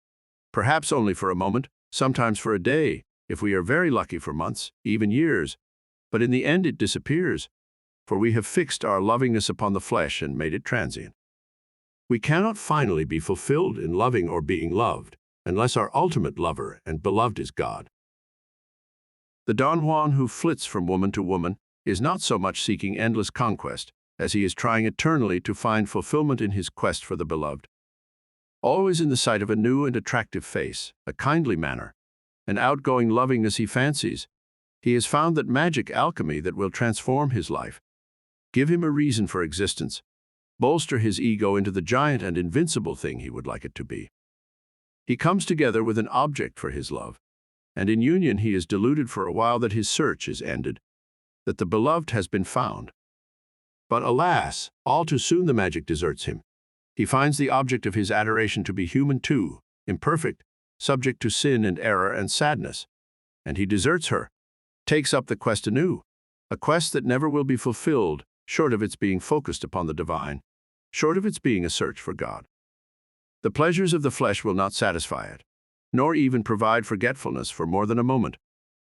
perhaps only for a moment, sometimes for a day, if we are very lucky for months, even years, but in the end it disappears, for we have fixed our lovingness upon the flesh and made it transient. We cannot finally be fulfilled in loving or being loved, unless our ultimate lover and beloved is God. The Don Juan who flits from woman to woman is not so much seeking endless conquest as he is trying eternally to find fulfillment in his quest for the beloved. Always in the sight of a new and attractive face, a kindly manner, an outgoing lovingness he fancies, he has found that magic alchemy that will transform his life, give him a reason for existence, bolster his ego into the giant and invincible thing he would like it to be. He comes together with an object for his love, and in union he is deluded for a while that his search is ended, that the beloved has been found. But alas, all too soon the magic deserts him. He finds the object of his adoration to be human too, imperfect, subject to sin and error and sadness, and he deserts her, takes up the quest anew, a quest that never will be fulfilled, short of its being focused upon the divine, short of its being a search for God. The pleasures of the flesh will not satisfy it, nor even provide forgetfulness for more than a moment,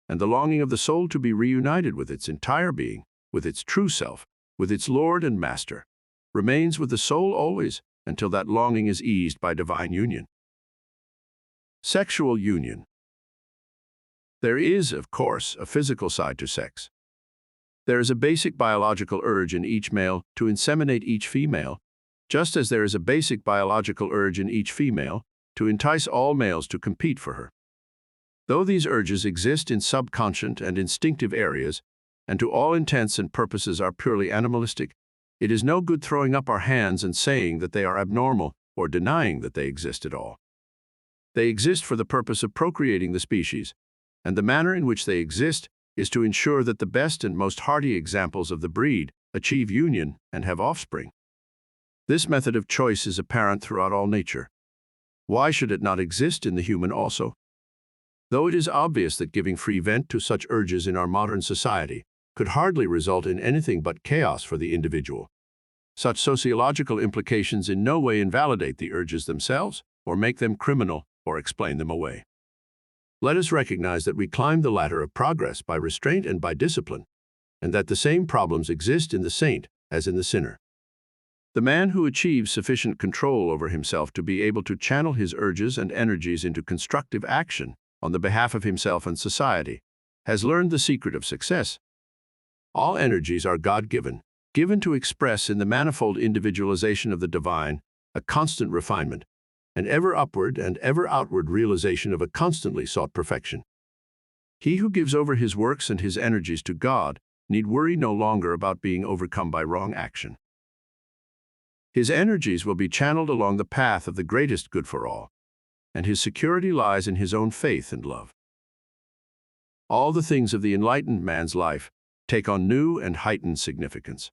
and the longing of the soul to be reunited with its entire being, with its true self, with its Lord and Master, remains with the soul always until that longing is eased by divine union. Sexual union. There is, of course, a physical side to sex. There is a basic biological urge in each male to inseminate each female, just as there is a basic biological urge in each female to entice all males to compete for her. Though these urges exist in subconscious and instinctive areas, and to all intents and purposes are purely animalistic, it is no good throwing up our hands and saying that they are abnormal or denying that they exist at all. They exist for the purpose of procreating the species, and the manner in which they exist is to ensure that the best and most hardy examples of the breed achieve union and have offspring. This method of choice is apparent throughout all nature. Why should it not exist in the human also? Though it is obvious that giving free vent to such urges in our modern society could hardly result in anything but chaos for the individual, such sociological implications in no way invalidate the urges themselves or make them criminal or explain them away. Let us recognize that we climb the ladder of progress by restraint and by discipline, and that the same problems exist in the saint as in the sinner. The man who achieves sufficient control over himself to be able to channel his urges and energies into constructive action on the behalf of himself and society has learned the secret of success. All energies are God-given, given to express in the manifold individualization of the divine a constant refinement, an ever upward and ever outward realization of a constantly sought perfection. He who gives over his works and his energies to God need worry no longer about being overcome by wrong action. His energies will be channeled along the path of the greatest good for all, and his security lies in his own faith and love. All the things of the enlightened man's life take on new and heightened significance.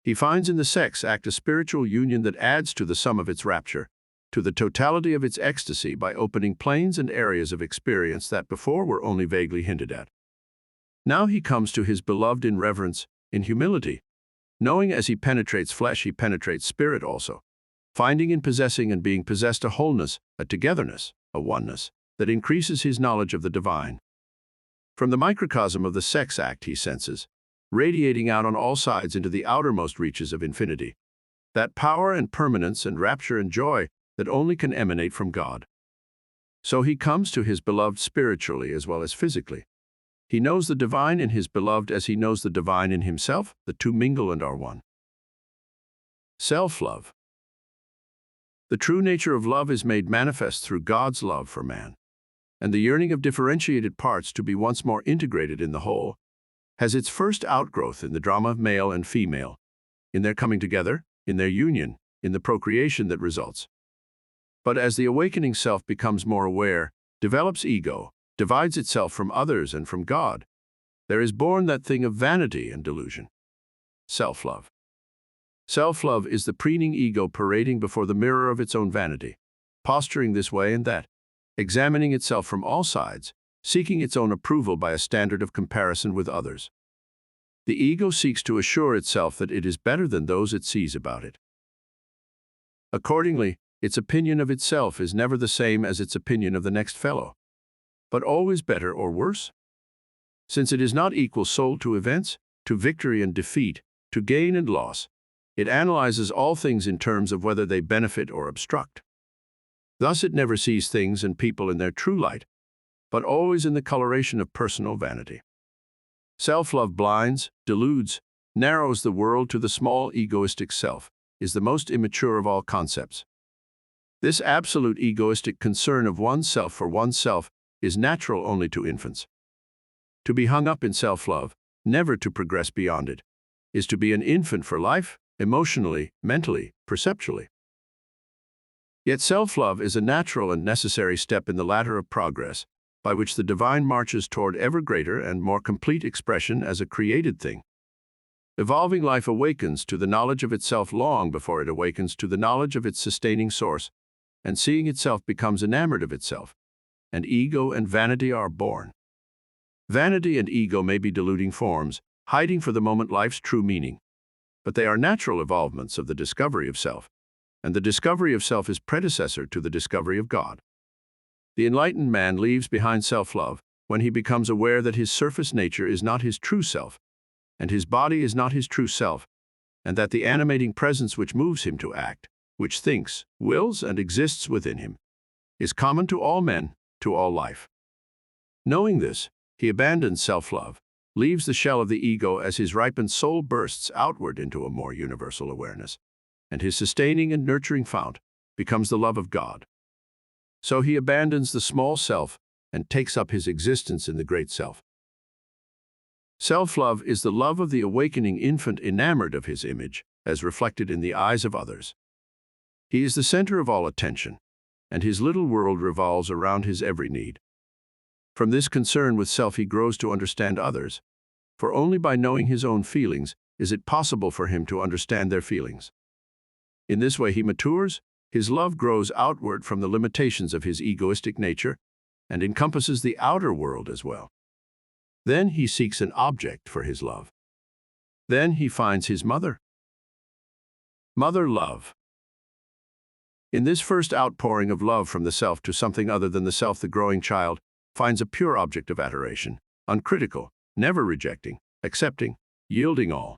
He finds in the sex act a spiritual union that adds to the sum of its rapture, to the totality of its ecstasy by opening planes and areas of experience that before were only vaguely hinted at. Now he comes to his beloved in reverence, in humility, knowing as he penetrates flesh he penetrates spirit also, finding in possessing and being possessed a wholeness, a togetherness, a oneness, that increases his knowledge of the divine. From the microcosm of the sex act he senses, radiating out on all sides into the outermost reaches of infinity, that power and permanence and rapture and joy that only can emanate from God. So he comes to his beloved spiritually as well as physically. He knows the divine in his beloved as he knows the divine in himself, the two mingle and are one. Self-love. The true nature of love is made manifest through God's love for man, and the yearning of differentiated parts to be once more integrated in the whole has its first outgrowth in the drama of male and female, in their coming together, in their union, in the procreation that results. But as the awakening self becomes more aware, develops ego, divides itself from others and from God, there is born that thing of vanity and delusion, self-love. Self-love is the preening ego parading before the mirror of its own vanity, posturing this way and that, examining itself from all sides, seeking its own approval by a standard of comparison with others. The ego seeks to assure itself that it is better than those it sees about it. Accordingly, its opinion of itself is never the same as its opinion of the next fellow, but always better or worse. Since it is not equal soul to events, to victory and defeat, to gain and loss, it analyzes all things in terms of whether they benefit or obstruct. Thus it never sees things and people in their true light, but always in the coloration of personal vanity. Self-love blinds, deludes, narrows the world to the small egoistic self, is the most immature of all concepts. This absolute egoistic concern of oneself for oneself is natural only to infants. To be hung up in self-love, never to progress beyond it, is to be an infant for life, emotionally, mentally, perceptually. Yet self-love is a natural and necessary step in the ladder of progress, by which the divine marches toward ever greater and more complete expression as a created thing. Evolving life awakens to the knowledge of itself long before it awakens to the knowledge of its sustaining source, and seeing itself becomes enamored of itself, and ego and vanity are born. Vanity and ego may be deluding forms, hiding for the moment life's true meaning, but they are natural evolvements of the discovery of self, and the discovery of self is predecessor to the discovery of God. The enlightened man leaves behind self-love when he becomes aware that his surface nature is not his true self, and his body is not his true self, and that the animating presence which moves him to act, which thinks, wills, and exists within him, is common to all men, to all life. Knowing this, he abandons self-love, leaves the shell of the ego as his ripened soul bursts outward into a more universal awareness, and his sustaining and nurturing fount becomes the love of God. So he abandons the small self and takes up his existence in the great self. Self-love is the love of the awakening infant enamored of his image, as reflected in the eyes of others. He is the center of all attention, and his little world revolves around his every need. From this concern with self he grows to understand others, for only by knowing his own feelings is it possible for him to understand their feelings. In this way he matures, his love grows outward from the limitations of his egoistic nature, and encompasses the outer world as well. Then he seeks an object for his love. Then he finds his mother. Mother love. In this first outpouring of love from the self to something other than the self, the growing child finds a pure object of adoration, uncritical, never rejecting, accepting, yielding all.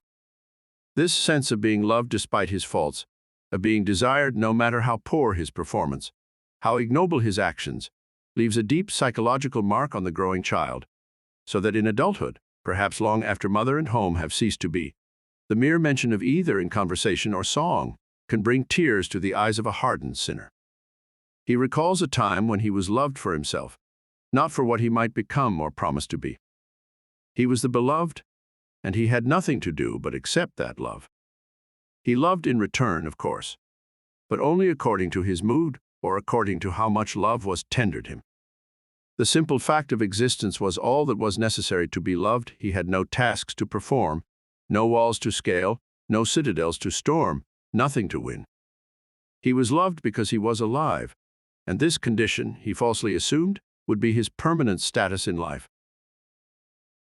This sense of being loved despite his faults, of being desired no matter how poor his performance, how ignoble his actions, leaves a deep psychological mark on the growing child, so that in adulthood, perhaps long after mother and home have ceased to be, the mere mention of either in conversation or song can bring tears to the eyes of a hardened sinner. He recalls a time when he was loved for himself, not for what he might become or promise to be. He was the beloved, and he had nothing to do but accept that love. He loved in return, of course, but only according to his mood or according to how much love was tendered him. The simple fact of existence was all that was necessary to be loved. He had no tasks to perform, no walls to scale, no citadels to storm, nothing to win. He was loved because he was alive, and this condition, he falsely assumed, would be his permanent status in life.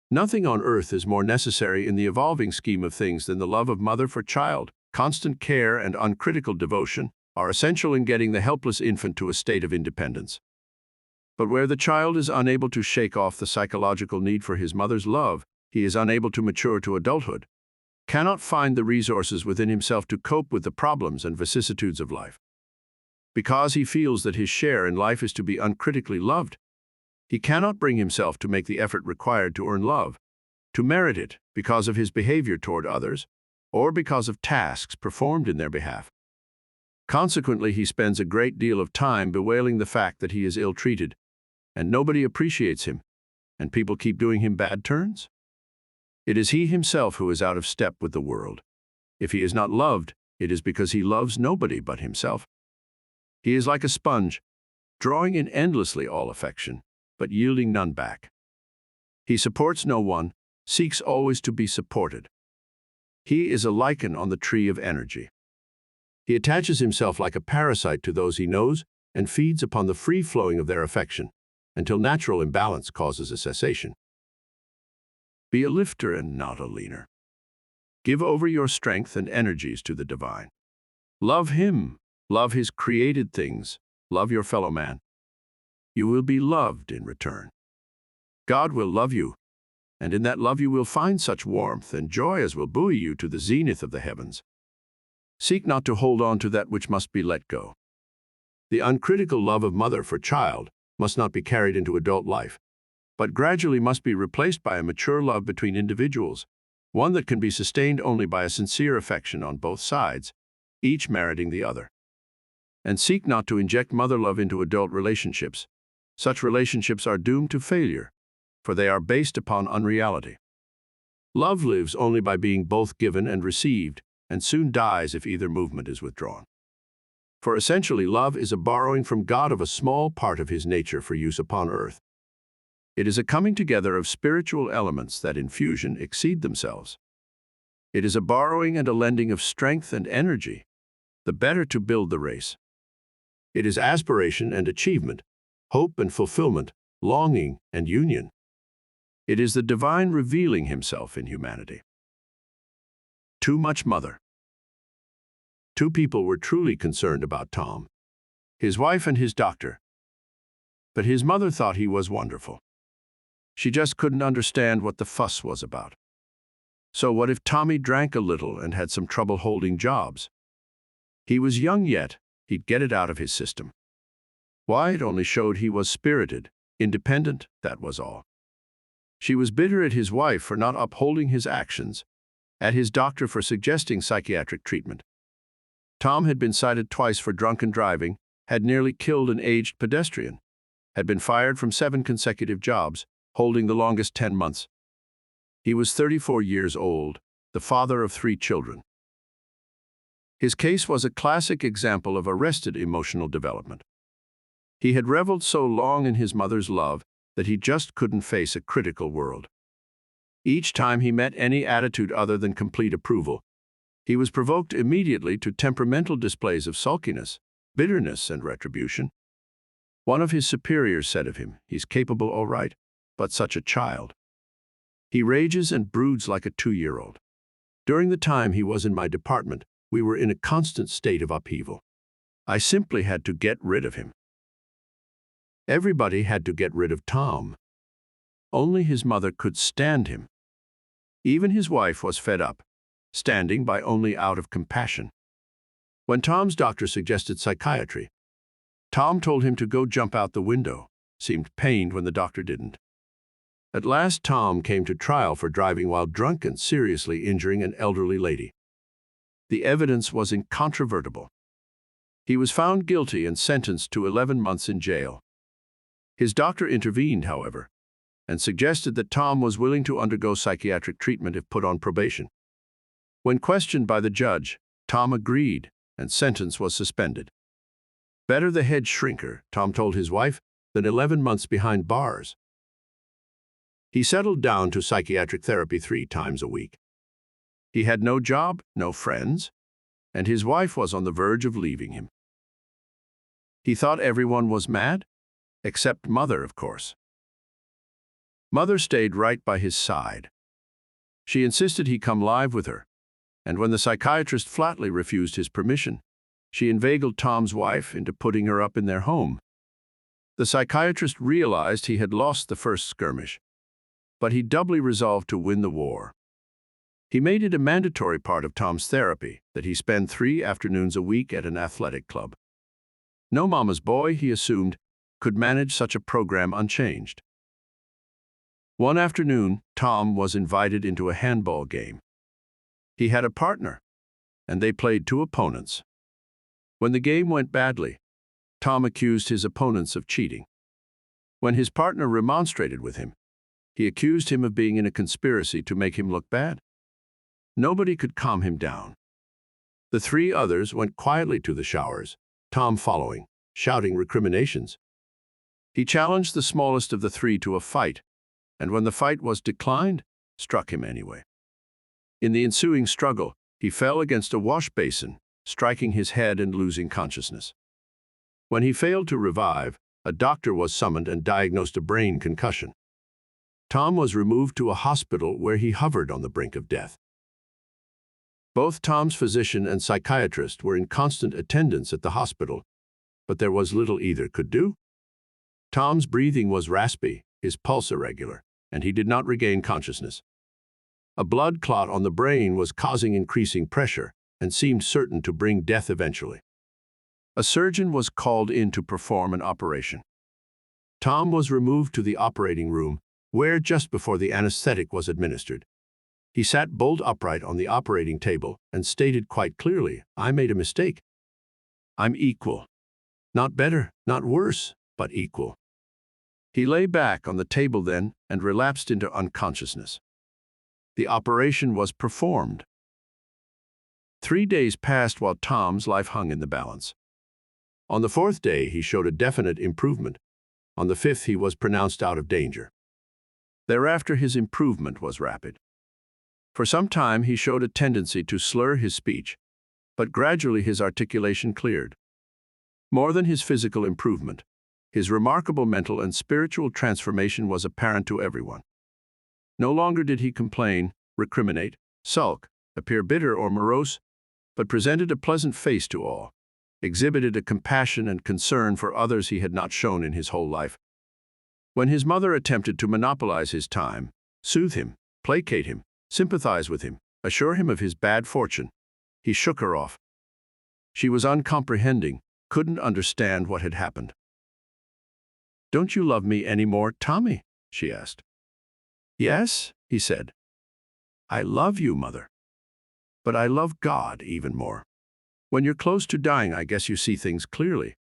Nothing on earth is more necessary in the evolving scheme of things than the love of mother for child. Constant care and uncritical devotion are essential in getting the helpless infant to a state of independence. But where the child is unable to shake off the psychological need for his mother's love, he is unable to mature to adulthood, cannot find the resources within himself to cope with the problems and vicissitudes of life. Because he feels that his share in life is to be uncritically loved, he cannot bring himself to make the effort required to earn love, to merit it because of his behavior toward others, or because of tasks performed in their behalf. Consequently, he spends a great deal of time bewailing the fact that he is ill-treated, and nobody appreciates him, and people keep doing him bad turns. It is he himself who is out of step with the world. If he is not loved, it is because he loves nobody but himself. He is like a sponge, drawing in endlessly all affection, but yielding none back. He supports no one, seeks always to be supported. He is a lichen on the tree of energy. He attaches himself like a parasite to those he knows and feeds upon the free flowing of their affection, until natural imbalance causes a cessation. Be a lifter and not a leaner. Give over your strength and energies to the divine. Love him, love his created things, love your fellow man. You will be loved in return. God will love you, and in that love you will find such warmth and joy as will buoy you to the zenith of the heavens. Seek not to hold on to that which must be let go. The uncritical love of mother for child must not be carried into adult life, but gradually must be replaced by a mature love between individuals, one that can be sustained only by a sincere affection on both sides, each meriting the other. And seek not to inject mother love into adult relationships. Such relationships are doomed to failure, for they are based upon unreality. Love lives only by being both given and received, and soon dies if either movement is withdrawn. For essentially, love is a borrowing from God of a small part of his nature for use upon earth. It is a coming together of spiritual elements that in fusion exceed themselves. It is a borrowing and a lending of strength and energy, the better to build the race. It is aspiration and achievement, hope and fulfillment, longing and union. It is the divine revealing himself in humanity. Too much mother. Two people were truly concerned about Tom, his wife and his doctor. But his mother thought he was wonderful. She just couldn't understand what the fuss was about. So what if Tommy drank a little and had some trouble holding jobs? He was young yet, he'd get it out of his system. Why, it only showed he was spirited, independent, that was all. She was bitter at his wife for not upholding his actions, at his doctor for suggesting psychiatric treatment. Tom had been cited twice for drunken driving, had nearly killed an aged pedestrian, had been fired from 7 consecutive jobs, holding the longest 10 months. He was 34 years old, the father of 3 children. His case was a classic example of arrested emotional development. He had reveled so long in his mother's love that he just couldn't face a critical world. Each time he met any attitude other than complete approval, he was provoked immediately to temperamental displays of sulkiness, bitterness, and retribution. One of his superiors said of him, "He's capable, all right, but such a child. He rages and broods like a 2-year-old. During the time he was in my department, we were in a constant state of upheaval. I simply had to get rid of him." Everybody had to get rid of Tom. Only his mother could stand him. Even his wife was fed up, standing by only out of compassion. When Tom's doctor suggested psychiatry, Tom told him to go jump out the window, seemed pained when the doctor didn't. At last Tom came to trial for driving while drunk and seriously injuring an elderly lady. The evidence was incontrovertible. He was found guilty and sentenced to 11 months in jail. His doctor intervened, however, and suggested that Tom was willing to undergo psychiatric treatment if put on probation. When questioned by the judge, Tom agreed, and sentence was suspended. Better the head shrinker, Tom told his wife, than 11 months behind bars. He settled down to psychiatric therapy 3 times a week. He had no job, no friends, and his wife was on the verge of leaving him. He thought everyone was mad, except Mother, of course. Mother stayed right by his side. She insisted he come live with her, and when the psychiatrist flatly refused his permission, she inveigled Tom's wife into putting her up in their home. The psychiatrist realized he had lost the first skirmish, but he doubly resolved to win the war. He made it a mandatory part of Tom's therapy that he spend 3 afternoons a week at an athletic club. No mama's boy, he assumed, could manage such a program unchanged. One afternoon, Tom was invited into a handball game. He had a partner, and they played 2 opponents. When the game went badly, Tom accused his opponents of cheating. When his partner remonstrated with him, he accused him of being in a conspiracy to make him look bad. Nobody could calm him down. The 3 others went quietly to the showers, Tom following, shouting recriminations. He challenged the smallest of the 3 to a fight, and when the fight was declined, struck him anyway. In the ensuing struggle, he fell against a wash basin, striking his head and losing consciousness. When he failed to revive, a doctor was summoned and diagnosed a brain concussion. Tom was removed to a hospital where he hovered on the brink of death. Both Tom's physician and psychiatrist were in constant attendance at the hospital, but there was little either could do. Tom's breathing was raspy, his pulse irregular, and he did not regain consciousness. A blood clot on the brain was causing increasing pressure and seemed certain to bring death eventually. A surgeon was called in to perform an operation. Tom was removed to the operating room, where just before the anesthetic was administered, he sat bolt upright on the operating table and stated quite clearly, "I made a mistake. I'm equal. Not better, not worse, but equal." He lay back on the table then and relapsed into unconsciousness. The operation was performed. 3 days passed while Tom's life hung in the balance. On the 4th day, he showed a definite improvement. On the 5th, he was pronounced out of danger. Thereafter his improvement was rapid. For some time he showed a tendency to slur his speech, but gradually his articulation cleared. More than his physical improvement, his remarkable mental and spiritual transformation was apparent to everyone. No longer did he complain, recriminate, sulk, appear bitter or morose, but presented a pleasant face to all, exhibited a compassion and concern for others he had not shown in his whole life. When his mother attempted to monopolize his time, soothe him, placate him, sympathize with him, assure him of his bad fortune, he shook her off. She was uncomprehending, couldn't understand what had happened. "Don't you love me any more, Tommy?" she asked. "Yes," he said. "I love you, Mother. But I love God even more. When you're close to dying, I guess you see things clearly.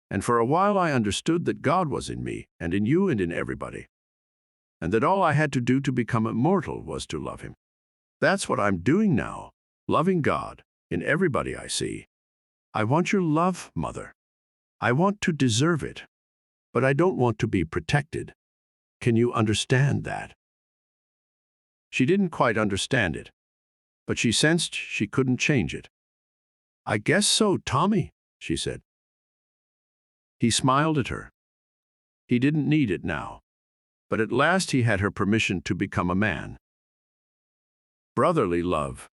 And for a while I understood that God was in me, and in you and in everybody. And that all I had to do to become immortal was to love Him. That's what I'm doing now, loving God in everybody I see. I want your love, Mother. I want to deserve it. But I don't want to be protected. Can you understand that?" She didn't quite understand it, but she sensed she couldn't change it. "I guess so, Tommy," she said. He smiled at her. He didn't need it now, but at last he had her permission to become a man. Brotherly love.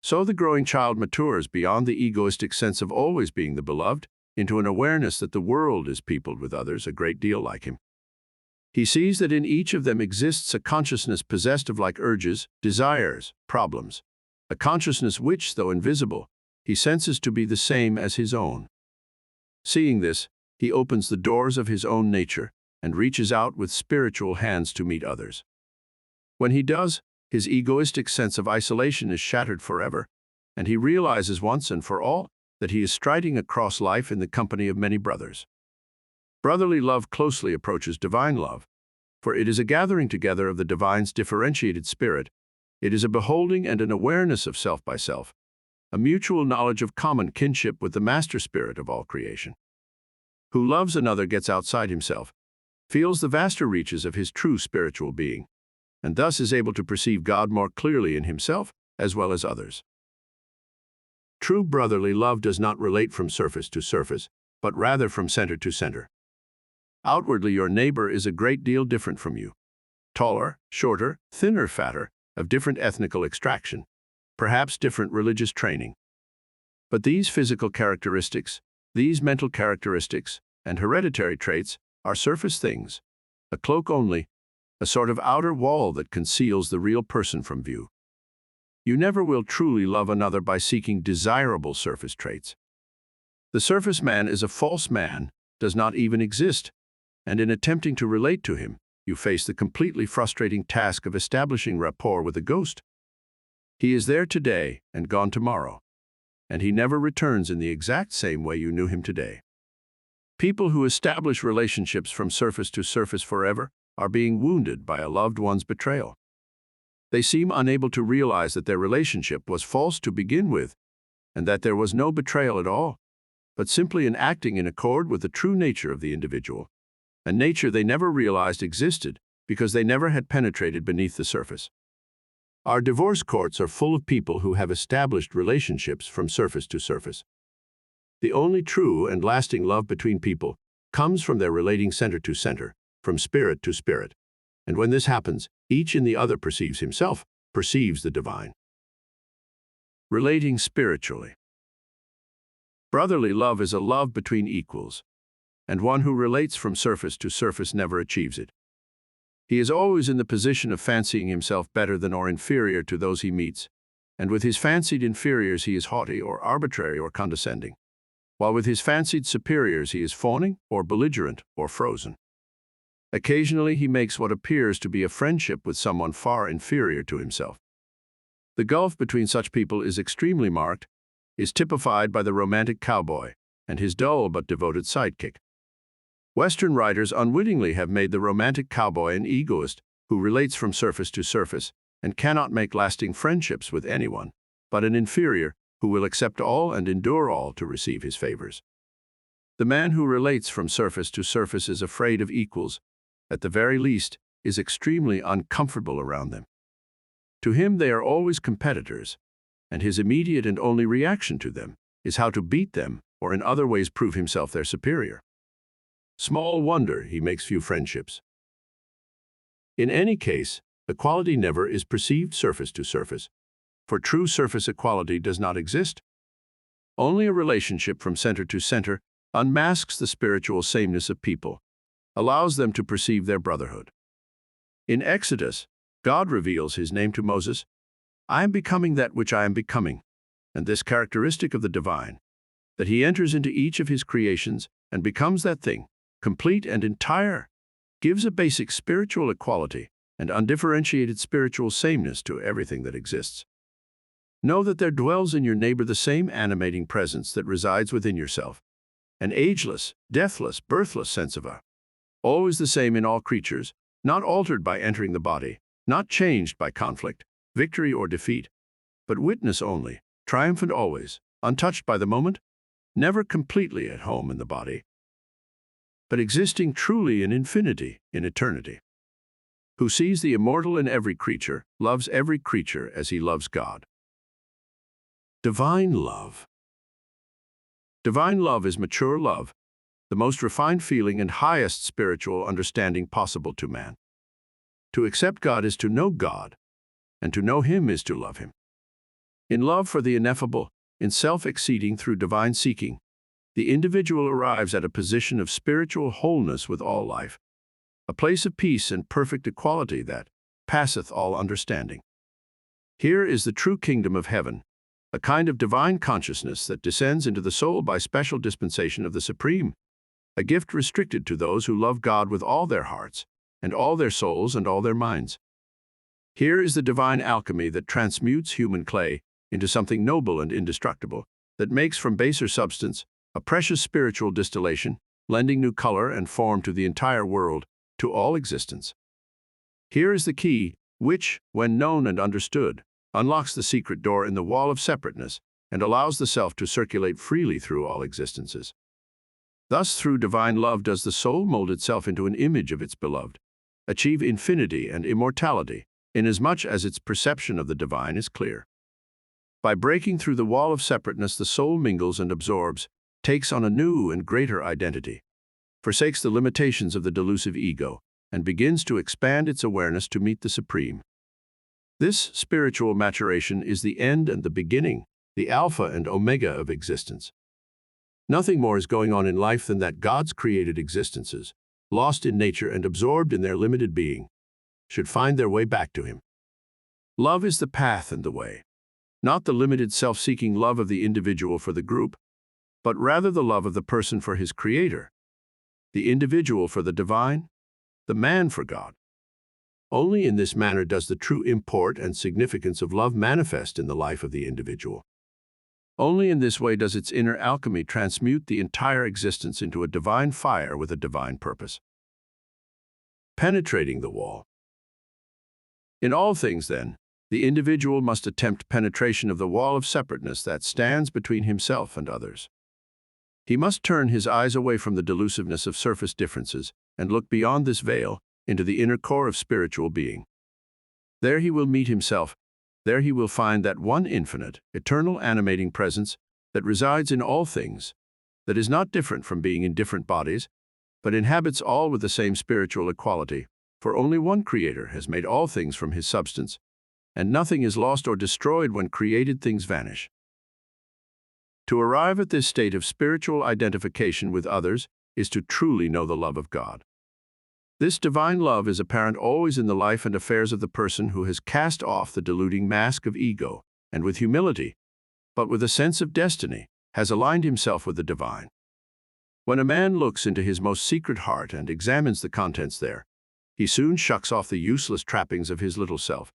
So the growing child matures beyond the egoistic sense of always being the beloved into an awareness that the world is peopled with others a great deal like him. He sees that in each of them exists a consciousness possessed of like urges, desires, problems, a consciousness which, though invisible, he senses to be the same as his own. Seeing this, he opens the doors of his own nature and reaches out with spiritual hands to meet others. When he does, his egoistic sense of isolation is shattered forever, and he realizes once and for all that he is striding across life in the company of many brothers. Brotherly love closely approaches divine love, for it is a gathering together of the divine's differentiated spirit. It is a beholding and an awareness of self by self, a mutual knowledge of common kinship with the master spirit of all creation. Who loves another gets outside himself, feels the vaster reaches of his true spiritual being, and thus is able to perceive God more clearly in himself as well as others. True brotherly love does not relate from surface to surface, but rather from center to center. Outwardly, your neighbor is a great deal different from you. Taller, shorter, thinner, fatter, of different ethnical extraction, perhaps different religious training. But these physical characteristics, these mental characteristics, and hereditary traits are surface things, a cloak only, a sort of outer wall that conceals the real person from view. You never will truly love another by seeking desirable surface traits. The surface man is a false man, does not even exist, and in attempting to relate to him, you face the completely frustrating task of establishing rapport with a ghost. He is there today and gone tomorrow, and he never returns in the exact same way you knew him today. People who establish relationships from surface to surface forever are being wounded by a loved one's betrayal. They seem unable to realize that their relationship was false to begin with, and that there was no betrayal at all, but simply an acting in accord with the true nature of the individual, a nature they never realized existed because they never had penetrated beneath the surface. Our divorce courts are full of people who have established relationships from surface to surface. The only true and lasting love between people comes from their relating center to center, from spirit to spirit. And when this happens, each in the other perceives himself, perceives the divine. Relating spiritually. Brotherly love is a love between equals, and one who relates from surface to surface never achieves it. He is always in the position of fancying himself better than or inferior to those he meets, and with his fancied inferiors he is haughty or arbitrary or condescending, while with his fancied superiors he is fawning or belligerent or frozen. Occasionally he makes what appears to be a friendship with someone far inferior to himself. The gulf between such people is extremely marked, is typified by the romantic cowboy and his dull but devoted sidekick. Western writers unwittingly have made the romantic cowboy an egoist who relates from surface to surface and cannot make lasting friendships with anyone, but an inferior who will accept all and endure all to receive his favors. The man who relates from surface to surface is afraid of equals, at the very least, is extremely uncomfortable around them. To him, they are always competitors, and his immediate and only reaction to them is how to beat them or in other ways prove himself their superior. Small wonder he makes few friendships. In any case, equality never is perceived surface to surface, for true surface equality does not exist. Only a relationship from center to center unmasks the spiritual sameness of people, allows them to perceive their brotherhood. In Exodus, God reveals his name to Moses, "I am becoming that which I am becoming," and this characteristic of the divine, that he enters into each of his creations and becomes that thing, complete and entire, gives a basic spiritual equality and undifferentiated spiritual sameness to everything that exists. Know that there dwells in your neighbor the same animating presence that resides within yourself, an ageless, deathless, birthless sense of always the same in all creatures, not altered by entering the body, not changed by conflict, victory or defeat, but witness only, triumphant always, untouched by the moment, never completely at home in the body, but existing truly in infinity, in eternity. Who sees the immortal in every creature, loves every creature as he loves God. Divine love. Divine love is mature love, the most refined feeling and highest spiritual understanding possible to man. To accept God is to know God, and to know him is to love him. In love for the ineffable, in self-exceeding through divine seeking, the individual arrives at a position of spiritual wholeness with all life, a place of peace and perfect equality that passeth all understanding. Here is the true kingdom of heaven, a kind of divine consciousness that descends into the soul by special dispensation of the Supreme, a gift restricted to those who love God with all their hearts, and all their souls and all their minds. Here is the divine alchemy that transmutes human clay into something noble and indestructible, that makes from baser substance a precious spiritual distillation, lending new color and form to the entire world, to all existence. Here is the key, which, when known and understood, unlocks the secret door in the wall of separateness and allows the self to circulate freely through all existences. Thus, through divine love does the soul mold itself into an image of its beloved, achieve infinity and immortality, inasmuch as its perception of the divine is clear. By breaking through the wall of separateness, the soul mingles and absorbs, takes on a new and greater identity, forsakes the limitations of the delusive ego, and begins to expand its awareness to meet the Supreme. This spiritual maturation is the end and the beginning, the alpha and omega of existence. Nothing more is going on in life than that God's created existences, lost in nature and absorbed in their limited being, should find their way back to him. Love is the path and the way, not the limited self-seeking love of the individual for the group, but rather the love of the person for his Creator, the individual for the divine, the man for God. Only in this manner does the true import and significance of love manifest in the life of the individual. Only in this way does its inner alchemy transmute the entire existence into a divine fire with a divine purpose. Penetrating the wall. In all things, then, the individual must attempt penetration of the wall of separateness that stands between himself and others. He must turn his eyes away from the delusiveness of surface differences and look beyond this veil into the inner core of spiritual being. There he will meet himself. There he will find that one infinite, eternal animating presence that resides in all things, that is not different from being in different bodies, but inhabits all with the same spiritual equality, for only one Creator has made all things from his substance, and nothing is lost or destroyed when created things vanish. To arrive at this state of spiritual identification with others is to truly know the love of God. This divine love is apparent always in the life and affairs of the person who has cast off the deluding mask of ego, and with humility, but with a sense of destiny, has aligned himself with the divine. When a man looks into his most secret heart and examines the contents there, he soon shucks off the useless trappings of his little self,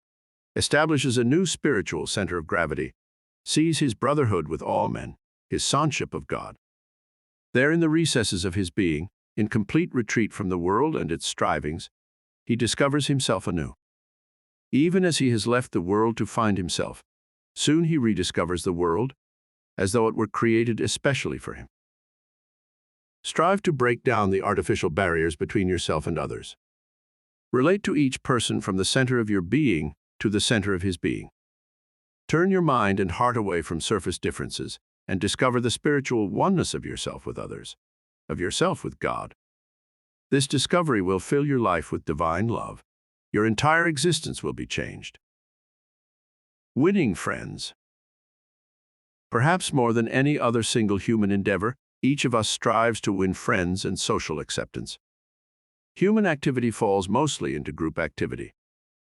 establishes a new spiritual center of gravity, sees his brotherhood with all men, his sonship of God. There in the recesses of his being, in complete retreat from the world and its strivings, he discovers himself anew. Even as he has left the world to find himself, soon he rediscovers the world, as though it were created especially for him. Strive to break down the artificial barriers between yourself and others. Relate to each person from the center of your being to the center of his being. Turn your mind and heart away from surface differences and discover the spiritual oneness of yourself with others, of yourself with God. This discovery will fill your life with divine love. Your entire existence will be changed. Winning friends. Perhaps more than any other single human endeavor, each of us strives to win friends and social acceptance. Human activity falls mostly into group activity,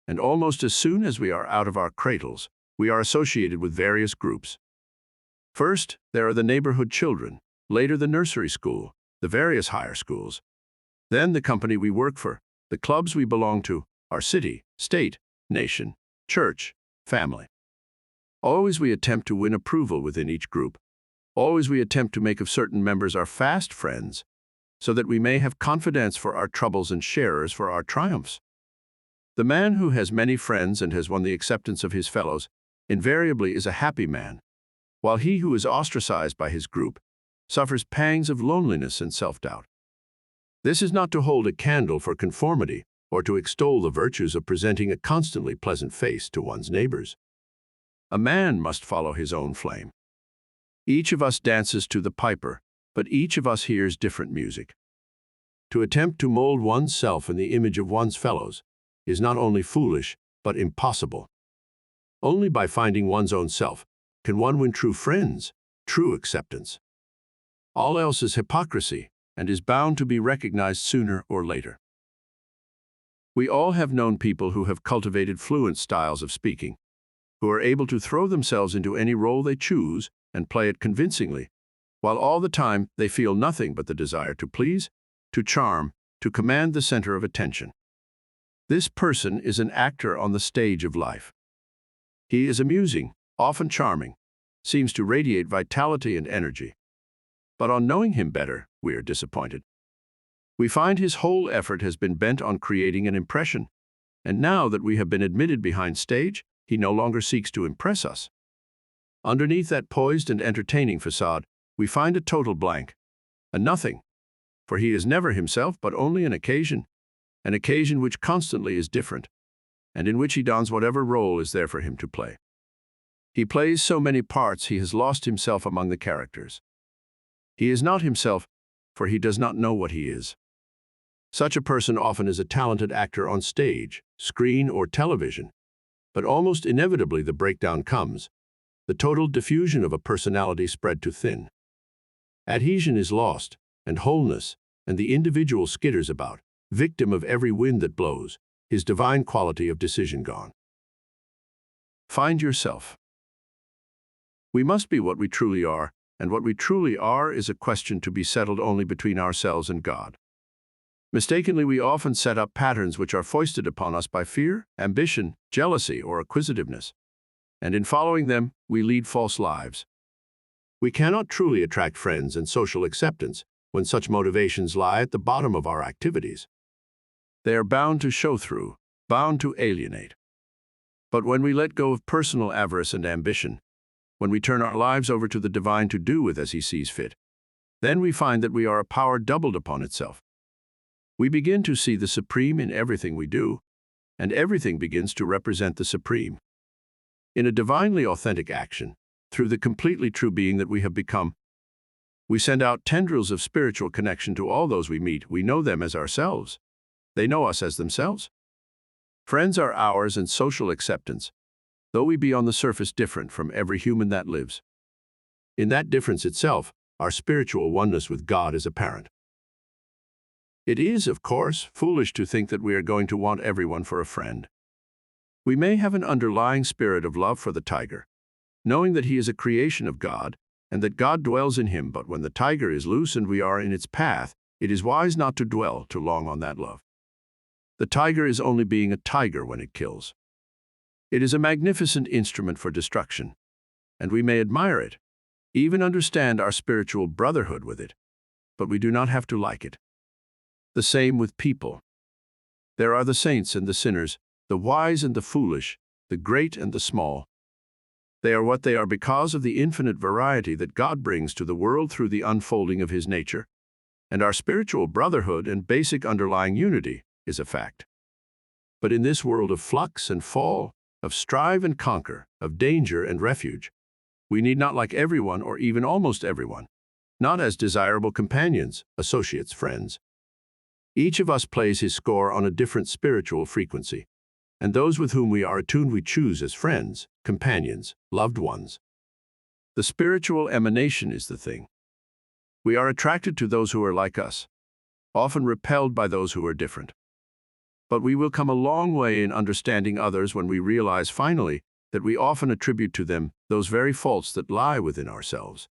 and almost as soon as we are out of our cradles, we are associated with various groups. First, there are the neighborhood children, later the nursery school, the various higher schools. Then the company we work for, the clubs we belong to, our city, state, nation, church, family. Always we attempt to win approval within each group. Always we attempt to make of certain members our fast friends, so that we may have confidence for our troubles and sharers for our triumphs. The man who has many friends and has won the acceptance of his fellows invariably is a happy man, while he who is ostracized by his group suffers pangs of loneliness and self-doubt. This is not to hold a candle for conformity or to extol the virtues of presenting a constantly pleasant face to one's neighbors. A man must follow his own flame. Each of us dances to the piper, but each of us hears different music. To attempt to mold one's self in the image of one's fellows is not only foolish, but impossible. Only by finding one's own self can one win true friends, true acceptance. All else is hypocrisy and is bound to be recognized sooner or later. We all have known people who have cultivated fluent styles of speaking, who are able to throw themselves into any role they choose and play it convincingly, while all the time they feel nothing but the desire to please, to charm, to command the center of attention. This person is an actor on the stage of life. He is amusing, often charming, seems to radiate vitality and energy. But on knowing him better, we are disappointed. We find his whole effort has been bent on creating an impression, and now that we have been admitted behind stage, he no longer seeks to impress us. Underneath that poised and entertaining facade, we find a total blank, a nothing, for he is never himself but only an occasion which constantly is different, and in which he dons whatever role is there for him to play. He plays so many parts he has lost himself among the characters. He is not himself, for he does not know what he is. Such a person often is a talented actor on stage, screen, or television, but almost inevitably the breakdown comes, the total diffusion of a personality spread too thin. Adhesion is lost, and wholeness, and the individual skitters about, victim of every wind that blows, his divine quality of decision gone. Find yourself. We must be what we truly are, and what we truly are is a question to be settled only between ourselves and God. Mistakenly, we often set up patterns which are foisted upon us by fear, ambition, jealousy, or acquisitiveness, and in following them, we lead false lives. We cannot truly attract friends and social acceptance when such motivations lie at the bottom of our activities. They are bound to show through, bound to alienate. But when we let go of personal avarice and ambition, when we turn our lives over to the divine to do with as he sees fit, then we find that we are a power doubled upon itself. We begin to see the supreme in everything we do, and everything begins to represent the supreme. In a divinely authentic action, through the completely true being that we have become, we send out tendrils of spiritual connection to all those we meet. We know them as ourselves. They know us as themselves. Friends are ours and social acceptance, though we be on the surface different from every human that lives. In that difference itself, our spiritual oneness with God is apparent. It is, of course, foolish to think that we are going to want everyone for a friend. We may have an underlying spirit of love for the tiger, knowing that he is a creation of God, and that God dwells in him, but when the tiger is loose and we are in its path, it is wise not to dwell too long on that love. The tiger is only being a tiger when it kills. It is a magnificent instrument for destruction, and we may admire it, even understand our spiritual brotherhood with it, but we do not have to like it. The same with people. There are the saints and the sinners, the wise and the foolish, the great and the small. They are what they are because of the infinite variety that God brings to the world through the unfolding of his nature, and our spiritual brotherhood and basic underlying unity is a fact. But in this world of flux and fall, of strive and conquer, of danger and refuge, we need not like everyone or even almost everyone, not as desirable companions, associates, friends. Each of us plays his score on a different spiritual frequency, and those with whom we are attuned we choose as friends, companions, loved ones. The spiritual emanation is the thing. We are attracted to those who are like us, often repelled by those who are different. But we will come a long way in understanding others when we realize finally that we often attribute to them those very faults that lie within ourselves,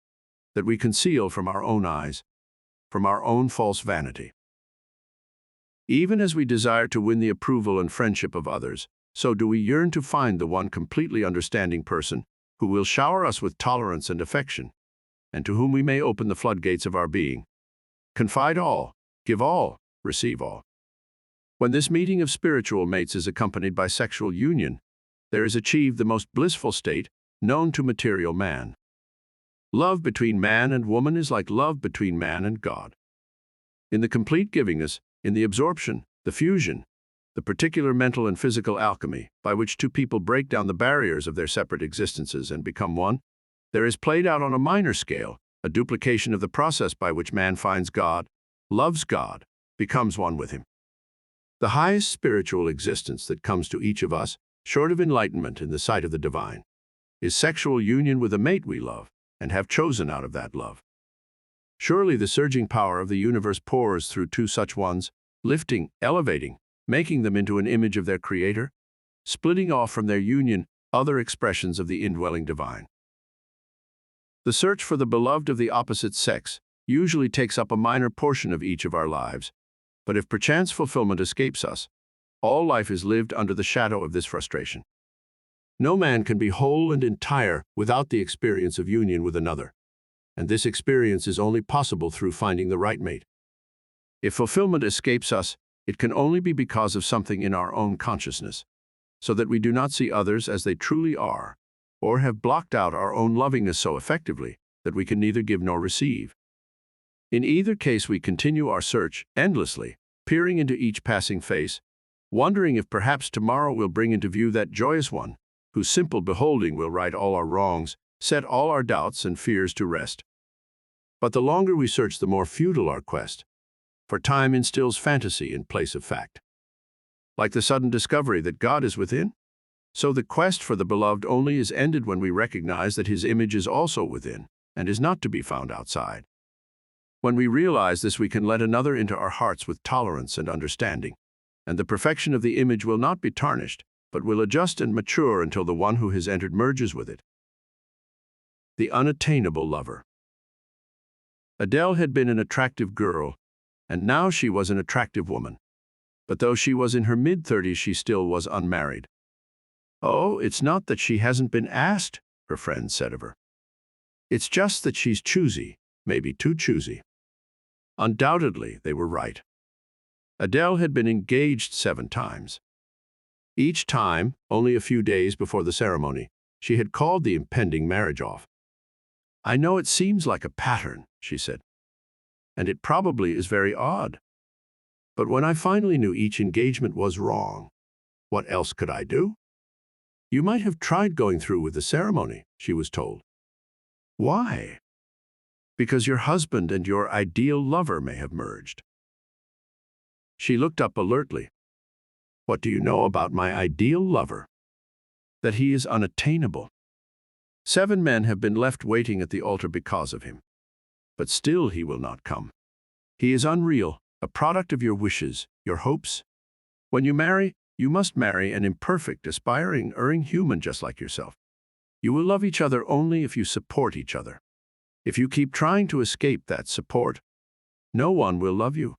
that we conceal from our own eyes, from our own false vanity. Even as we desire to win the approval and friendship of others, so do we yearn to find the one completely understanding person who will shower us with tolerance and affection, and to whom we may open the floodgates of our being. Confide all, give all, receive all. When this meeting of spiritual mates is accompanied by sexual union, there is achieved the most blissful state known to material man. Love between man and woman is like love between man and God. In the complete givingness, in the absorption, the fusion, the particular mental and physical alchemy by which two people break down the barriers of their separate existences and become one, there is played out on a minor scale a duplication of the process by which man finds God, loves God, becomes one with him. The highest spiritual existence that comes to each of us, short of enlightenment in the sight of the divine, is sexual union with a mate we love and have chosen out of that love. Surely the surging power of the universe pours through two such ones, lifting, elevating, making them into an image of their Creator, splitting off from their union other expressions of the indwelling divine. The search for the beloved of the opposite sex usually takes up a minor portion of each of our lives, but if perchance fulfillment escapes us, all life is lived under the shadow of this frustration. No man can be whole and entire without the experience of union with another, and this experience is only possible through finding the right mate. If fulfillment escapes us, it can only be because of something in our own consciousness, so that we do not see others as they truly are, or have blocked out our own lovingness so effectively that we can neither give nor receive. In either case, we continue our search endlessly, peering into each passing face, wondering if perhaps tomorrow will bring into view that joyous one, whose simple beholding will right all our wrongs, set all our doubts and fears to rest. But the longer we search, the more futile our quest, for time instills fantasy in place of fact. Like the sudden discovery that God is within, so the quest for the beloved only is ended when we recognize that his image is also within and is not to be found outside. When we realize this, we can let another into our hearts with tolerance and understanding, and the perfection of the image will not be tarnished, but will adjust and mature until the one who has entered merges with it. The unattainable lover. Adele had been an attractive girl, and now she was an attractive woman. But though she was in her mid-30s, she still was unmarried. "Oh, it's not that she hasn't been asked," her friends said of her. "It's just that she's choosy, maybe too choosy." Undoubtedly, they were right. Adele had been engaged 7 times. Each time, only a few days before the ceremony, she had called the impending marriage off. "I know it seems like a pattern," she said, "and it probably is very odd. But when I finally knew each engagement was wrong, what else could I do?" "You might have tried going through with the ceremony," she was told. "Why?" "Because your husband and your ideal lover may have merged." She looked up alertly. "What do you know about my ideal lover?" "That he is unattainable. 7 men have been left waiting at the altar because of him. But still he will not come. He is unreal, a product of your wishes, your hopes. When you marry, you must marry an imperfect, aspiring, erring human just like yourself. You will love each other only if you support each other. If you keep trying to escape that support, no one will love you.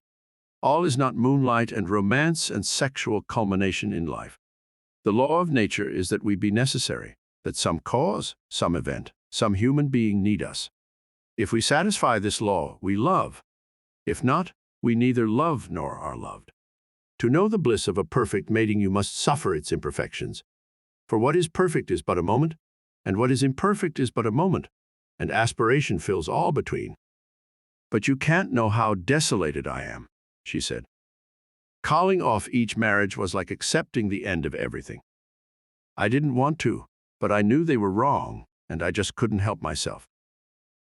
All is not moonlight and romance and sexual culmination in life. The law of nature is that we be necessary, that some cause, some event, some human being need us. If we satisfy this law, we love. If not, we neither love nor are loved. To know the bliss of a perfect mating, you must suffer its imperfections. For what is perfect is but a moment, and what is imperfect is but a moment, and aspiration fills all between. "But you can't know how desolated I am," she said. Calling off each marriage was like accepting the end of everything. I didn't want to, but I knew they were wrong, and I just couldn't help myself.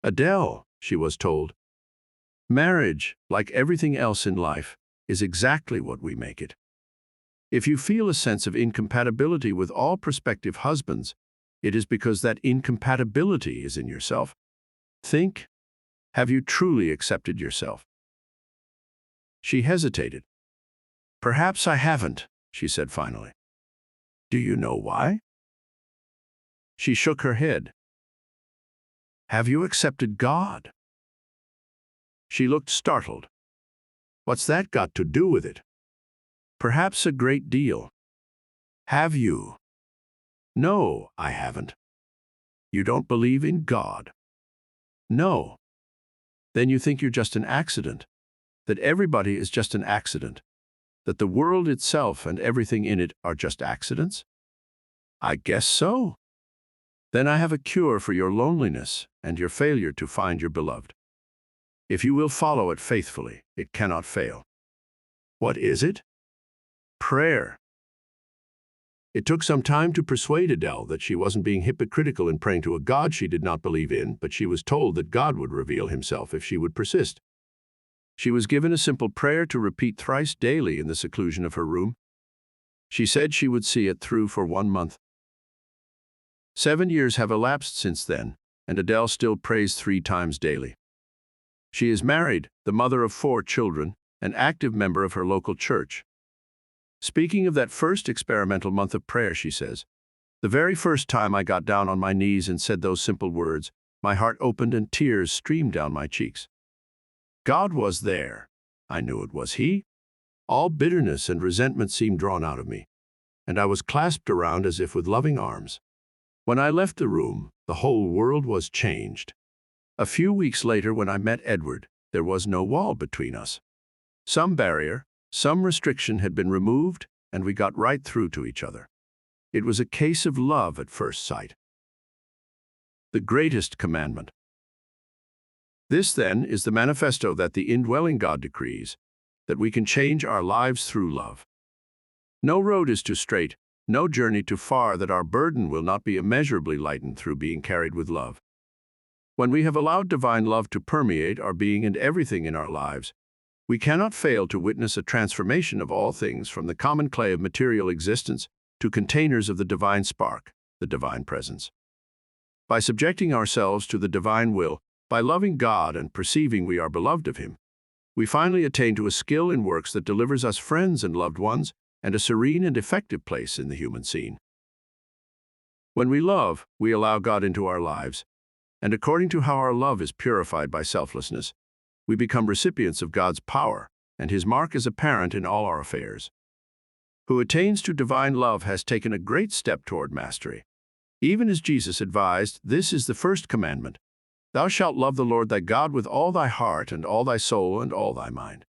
Adele, she was told, marriage, like everything else in life, is exactly what we make it. If you feel a sense of incompatibility with all prospective husbands, it is because that incompatibility is in yourself. Think, have you truly accepted yourself? She hesitated. Perhaps I haven't, she said finally. Do you know why? She shook her head. Have you accepted God? She looked startled. What's that got to do with it? Perhaps a great deal. Have you? No, I haven't. You don't believe in God? No. Then you think you're just an accident, that everybody is just an accident, that the world itself and everything in it are just accidents? I guess so. Then I have a cure for your loneliness and your failure to find your beloved. If you will follow it faithfully, it cannot fail. What is it? Prayer. It took some time to persuade Adele that she wasn't being hypocritical in praying to a God she did not believe in, but she was told that God would reveal himself if she would persist. She was given a simple prayer to repeat thrice daily in the seclusion of her room. She said she would see it through for 1 month. 7 years have elapsed since then, and Adele still prays 3 times daily. She is married, the mother of 4 children, an active member of her local church. Speaking of that first experimental month of prayer, she says, the very first time I got down on my knees and said those simple words, my heart opened and tears streamed down my cheeks. God was there. I knew it was He. All bitterness and resentment seemed drawn out of me, and I was clasped around as if with loving arms. When I left the room, the whole world was changed. A few weeks later, when I met Edward, there was no wall between us. Some barrier, some restriction had been removed, and we got right through to each other. It was a case of love at first sight. The greatest commandment. This, then, is the manifesto that the indwelling God decrees, that we can change our lives through love. No road is too straight, no journey too far that our burden will not be immeasurably lightened through being carried with love. When we have allowed divine love to permeate our being and everything in our lives, we cannot fail to witness a transformation of all things from the common clay of material existence to containers of the divine spark, the divine presence. By subjecting ourselves to the divine will, by loving God and perceiving we are beloved of Him, we finally attain to a skill in works that delivers us friends and loved ones and a serene and effective place in the human scene. When we love, we allow God into our lives, and according to how our love is purified by selflessness, we become recipients of God's power, and His mark is apparent in all our affairs. Who attains to divine love has taken a great step toward mastery. Even as Jesus advised, this is the first commandment: Thou shalt love the Lord thy God with all thy heart and all thy soul and all thy mind.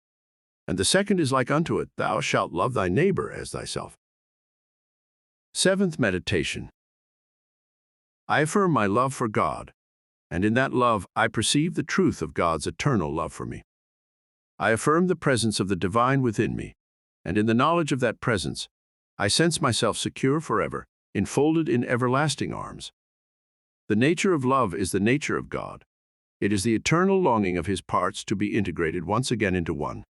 And the second is like unto it: Thou shalt love thy neighbor as thyself. 7th meditation. I affirm my love for God, and in that love I perceive the truth of God's eternal love for me. I affirm the presence of the divine within me, and in the knowledge of that presence, I sense myself secure forever, enfolded in everlasting arms. The nature of love is the nature of God. It is the eternal longing of His parts to be integrated once again into one.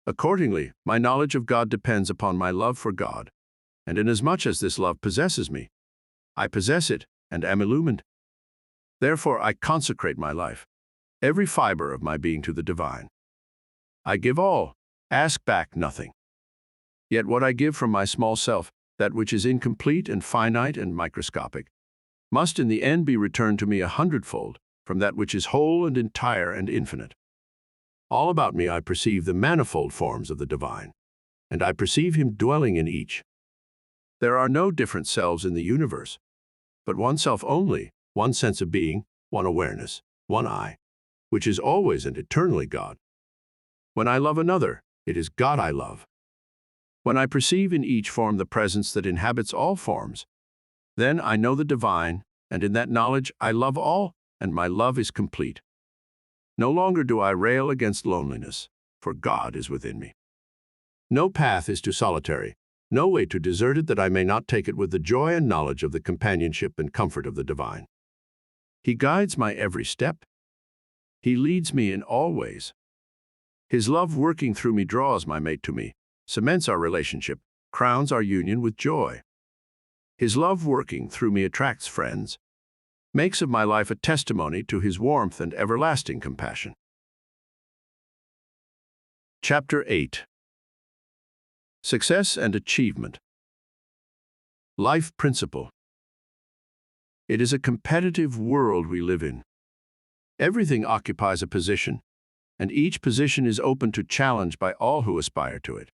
Accordingly, my knowledge of God depends upon my love for God, and inasmuch as this love possesses me, I possess it and am illumined. Therefore, I consecrate my life, every fiber of my being, to the divine. I give all, ask back nothing. Yet what I give from my small self, that which is incomplete and finite and microscopic, must in the end be returned to me 100-fold from that which is whole and entire and infinite. All about me I perceive the manifold forms of the divine, and I perceive Him dwelling in each. There are no different selves in the universe, but one self only, one sense of being, one awareness, one I, which is always and eternally God. When I love another, it is God I love. When I perceive in each form the presence that inhabits all forms, then I know the divine, and in that knowledge I love all, and my love is complete. No longer do I rail against loneliness, for God is within me. No path is too solitary, no way too deserted that I may not take it with the joy and knowledge of the companionship and comfort of the divine. He guides my every step. He leads me in all ways. His love working through me draws my mate to me, cements our relationship, crowns our union with joy. His love working through me attracts friends, makes of my life a testimony to his warmth and everlasting compassion. Chapter 8. Success and Achievement. Life Principle. It is a competitive world we live in. Everything occupies a position, and each position is open to challenge by all who aspire to it.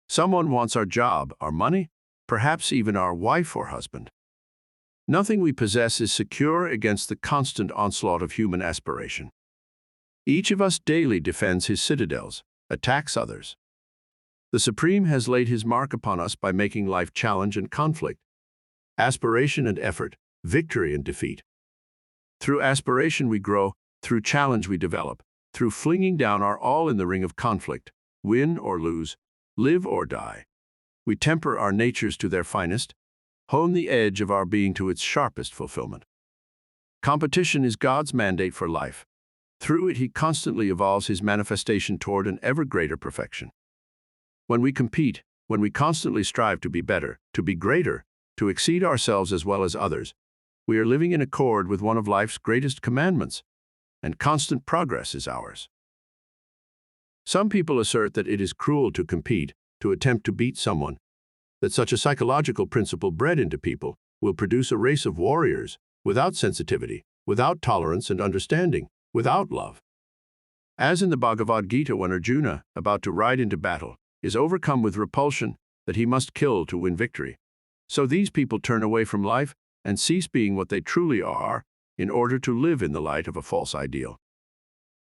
Someone wants our job, our money, perhaps even our wife or husband. Nothing we possess is secure against the constant onslaught of human aspiration. Each of us daily defends his citadels, attacks others. The Supreme has laid his mark upon us by making life challenge and conflict, aspiration and effort, victory and defeat. Through aspiration we grow, through challenge we develop, through flinging down our all in the ring of conflict, win or lose, live or die. We temper our natures to their finest, hone the edge of our being to its sharpest fulfillment. Competition is God's mandate for life. Through it, he constantly evolves his manifestation toward an ever greater perfection. When we compete, when we constantly strive to be better, to be greater, to exceed ourselves as well as others, we are living in accord with one of life's greatest commandments, and constant progress is ours. Some people assert that it is cruel to compete, to attempt to beat someone, that such a psychological principle bred into people will produce a race of warriors without sensitivity, without tolerance and understanding, without love. As in the Bhagavad Gita, when Arjuna, about to ride into battle, is overcome with repulsion that he must kill to win victory, so these people turn away from life and cease being what they truly are in order to live in the light of a false ideal.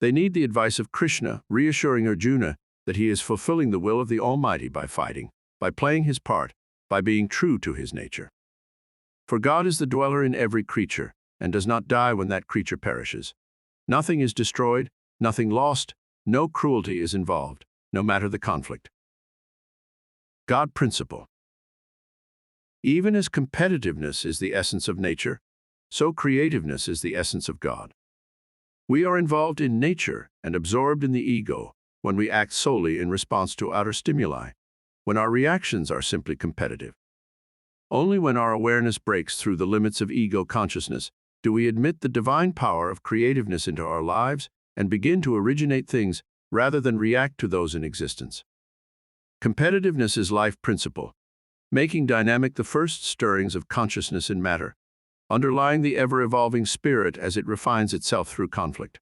They need the advice of Krishna, reassuring Arjuna that he is fulfilling the will of the Almighty by fighting, by playing his part, by being true to his nature. For God is the dweller in every creature, and does not die when that creature perishes. Nothing is destroyed, nothing lost, no cruelty is involved, no matter the conflict. God Principle. Even as competitiveness is the essence of nature, so creativeness is the essence of God. We are involved in nature and absorbed in the ego when we act solely in response to outer stimuli, when our reactions are simply competitive. Only when our awareness breaks through the limits of ego consciousness do we admit the divine power of creativeness into our lives and begin to originate things rather than react to those in existence. Competitiveness is life principle, making dynamic the first stirrings of consciousness in matter, underlying the ever-evolving spirit as it refines itself through conflict.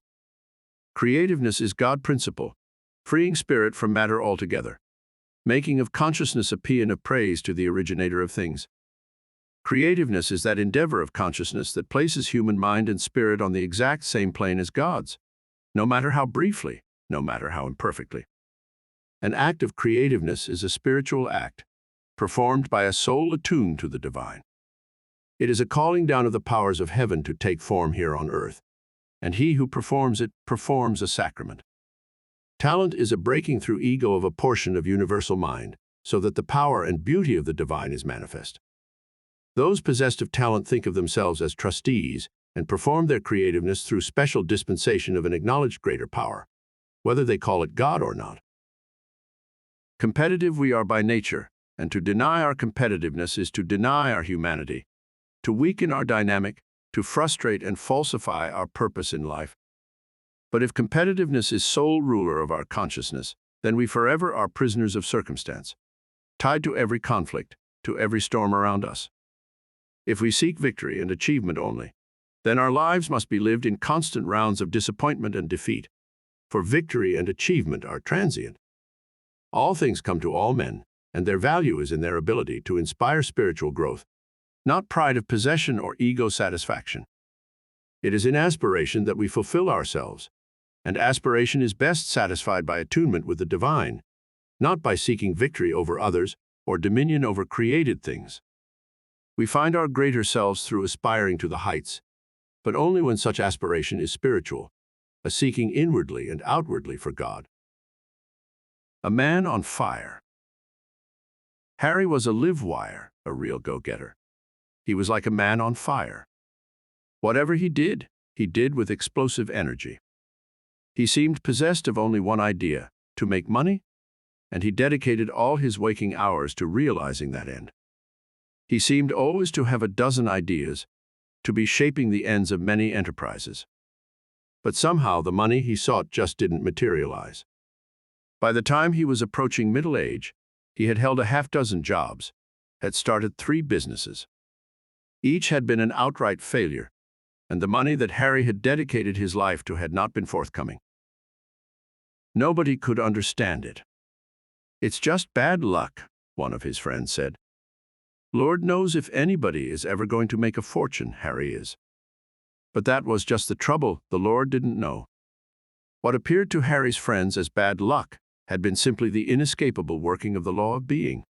Creativeness is God principle, freeing spirit from matter altogether, making of consciousness a paean of praise to the originator of things. Creativeness is that endeavor of consciousness that places human mind and spirit on the exact same plane as God's, no matter how briefly, no matter how imperfectly. An act of creativeness is a spiritual act, performed by a soul attuned to the divine. It is a calling down of the powers of heaven to take form here on earth, and he who performs it performs a sacrament. Talent is a breaking through ego of a portion of universal mind, so that the power and beauty of the divine is manifest. Those possessed of talent think of themselves as trustees and perform their creativeness through special dispensation of an acknowledged greater power, whether they call it God or not. Competitive we are by nature, and to deny our competitiveness is to deny our humanity, to weaken our dynamic, to frustrate and falsify our purpose in life. But if competitiveness is sole ruler of our consciousness, then we forever are prisoners of circumstance, tied to every conflict, to every storm around us. If we seek victory and achievement only, then our lives must be lived in constant rounds of disappointment and defeat, for victory and achievement are transient. All things come to all men, and their value is in their ability to inspire spiritual growth, not pride of possession or ego satisfaction. It is in aspiration that we fulfill ourselves, and aspiration is best satisfied by attunement with the divine, not by seeking victory over others or dominion over created things. We find our greater selves through aspiring to the heights, but only when such aspiration is spiritual, a seeking inwardly and outwardly for God. A man on fire. Harry was a live wire, a real go-getter. He was like a man on fire. Whatever he did with explosive energy. He seemed possessed of only one idea, to make money, and he dedicated all his waking hours to realizing that end. He seemed always to have a dozen ideas, to be shaping the ends of many enterprises. But somehow the money he sought just didn't materialize. By the time he was approaching middle age, he had held a half-dozen jobs, had started 3 businesses. Each had been an outright failure, and the money that Harry had dedicated his life to had not been forthcoming. Nobody could understand it. "It's just bad luck," one of his friends said. "Lord knows if anybody is ever going to make a fortune, Harry is." But that was just the trouble, the Lord didn't know. What appeared to Harry's friends as bad luck had been simply the inescapable working of the law of being.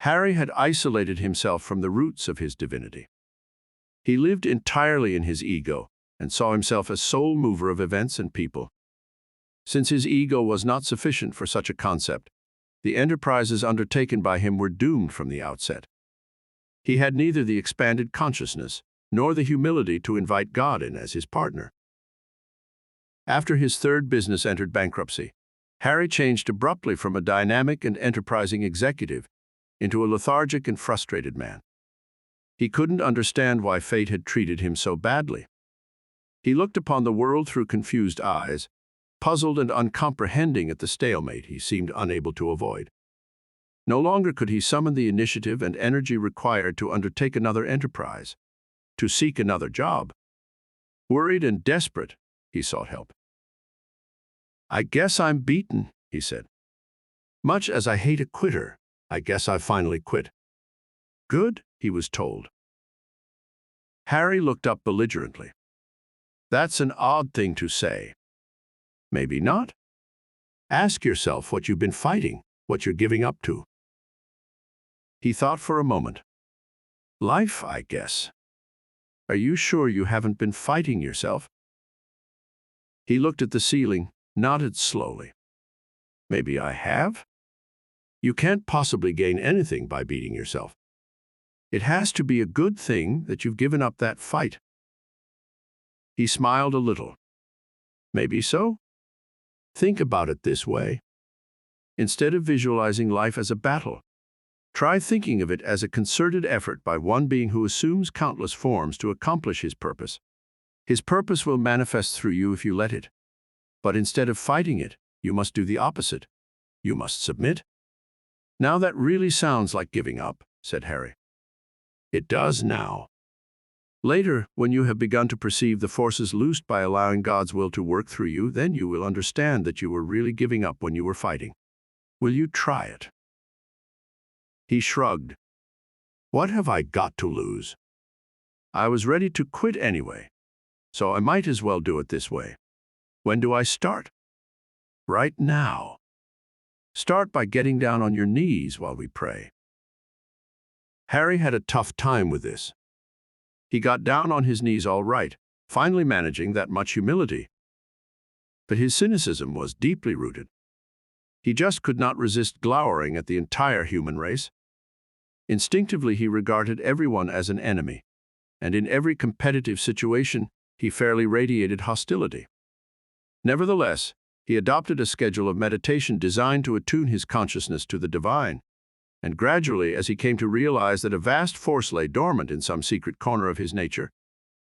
Harry had isolated himself from the roots of his divinity. He lived entirely in his ego and saw himself as sole mover of events and people. Since his ego was not sufficient for such a concept, the enterprises undertaken by him were doomed from the outset. He had neither the expanded consciousness nor the humility to invite God in as his partner. After his 3rd business entered bankruptcy, Harry changed abruptly from a dynamic and enterprising executive into a lethargic and frustrated man. He couldn't understand why fate had treated him so badly. He looked upon the world through confused eyes, puzzled and uncomprehending at the stalemate he seemed unable to avoid. No longer could he summon the initiative and energy required to undertake another enterprise, to seek another job. Worried and desperate, he sought help. "I guess I'm beaten," he said. "Much as I hate a quitter, I guess I've finally quit." "Good," he was told. Harry looked up belligerently. "That's an odd thing to say." "Maybe not. Ask yourself what you've been fighting, what you're giving up to." He thought for a moment. "Life, I guess." "Are you sure you haven't been fighting yourself?" He looked at the ceiling, nodded slowly. "Maybe I have." "You can't possibly gain anything by beating yourself. It has to be a good thing that you've given up that fight." He smiled a little. "Maybe so. Think about it this way. Instead of visualizing life as a battle, try thinking of it as a concerted effort by one being who assumes countless forms to accomplish his purpose. His purpose will manifest through you if you let it. But instead of fighting it, you must do the opposite. You must submit." "Now that really sounds like giving up," said Harry. "It does now. Later, when you have begun to perceive the forces loosed by allowing God's will to work through you, then you will understand that you were really giving up when you were fighting. Will you try it?" He shrugged. "What have I got to lose? I was ready to quit anyway, so I might as well do it this way. When do I start?" "Right now. Start by getting down on your knees while we pray." Harry had a tough time with this. He got down on his knees all right, finally managing that much humility. But his cynicism was deeply rooted. He just could not resist glowering at the entire human race. Instinctively, he regarded everyone as an enemy, and in every competitive situation, he fairly radiated hostility. Nevertheless, he adopted a schedule of meditation designed to attune his consciousness to the divine, and gradually, as he came to realize that a vast force lay dormant in some secret corner of his nature,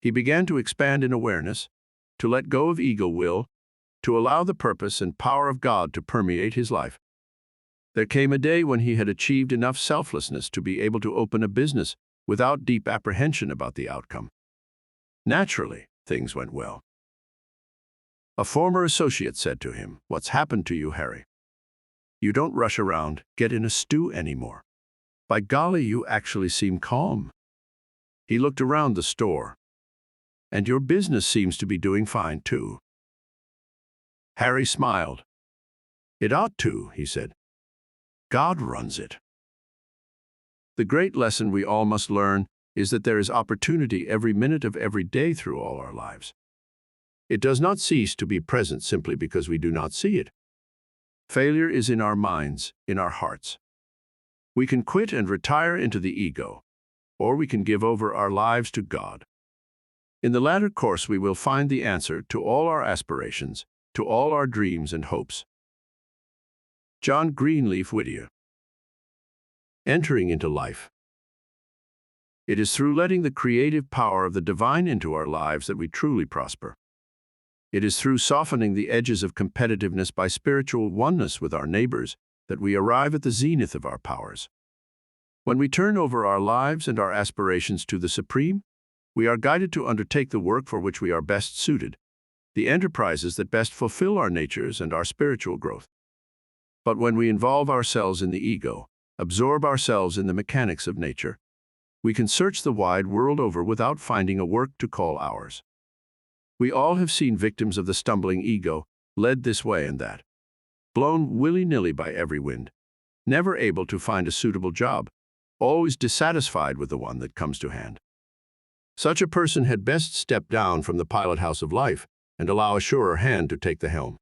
he began to expand in awareness, to let go of ego will, to allow the purpose and power of God to permeate his life. There came a day when he had achieved enough selflessness to be able to open a business without deep apprehension about the outcome. Naturally, things went well. A former associate said to him, "What's happened to you, Harry? You don't rush around, get in a stew anymore. By golly, you actually seem calm." He looked around the store. "And your business seems to be doing fine, too." Harry smiled. "It ought to," he said. "God runs it." The great lesson we all must learn is that there is opportunity every minute of every day through all our lives. It does not cease to be present simply because we do not see it. Failure is in our minds, in our hearts. We can quit and retire into the ego, or we can give over our lives to God. In the latter course, we will find the answer to all our aspirations, to all our dreams and hopes. John Greenleaf Whittier. Entering into life. It is through letting the creative power of the divine into our lives that we truly prosper. It is through softening the edges of competitiveness by spiritual oneness with our neighbors that we arrive at the zenith of our powers. When we turn over our lives and our aspirations to the Supreme, we are guided to undertake the work for which we are best suited, the enterprises that best fulfill our natures and our spiritual growth. But when we involve ourselves in the ego, absorb ourselves in the mechanics of nature, we can search the wide world over without finding a work to call ours. We all have seen victims of the stumbling ego, led this way and that, blown willy-nilly by every wind, never able to find a suitable job, always dissatisfied with the one that comes to hand. Such a person had best step down from the pilot house of life and allow a surer hand to take the helm.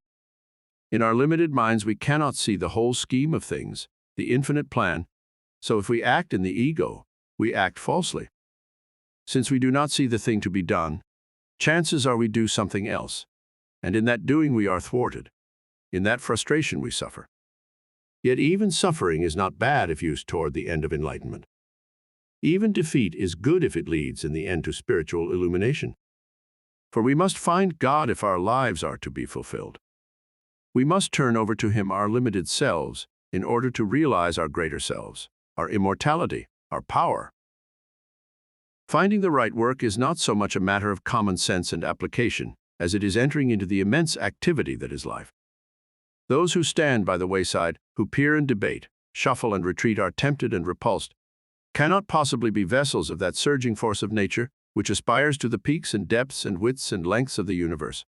In our limited minds, we cannot see the whole scheme of things, the infinite plan, so if we act in the ego, we act falsely. Since we do not see the thing to be done, chances are we do something else, and in that doing we are thwarted. In that frustration we suffer. Yet even suffering is not bad if used toward the end of enlightenment. Even defeat is good if it leads in the end to spiritual illumination. For we must find God if our lives are to be fulfilled. We must turn over to Him our limited selves in order to realize our greater selves, our immortality, our power. Finding the right work is not so much a matter of common sense and application as it is entering into the immense activity that is life. Those who stand by the wayside, who peer and debate, shuffle and retreat, are tempted and repulsed, cannot possibly be vessels of that surging force of nature which aspires to the peaks and depths and widths and lengths of the universe.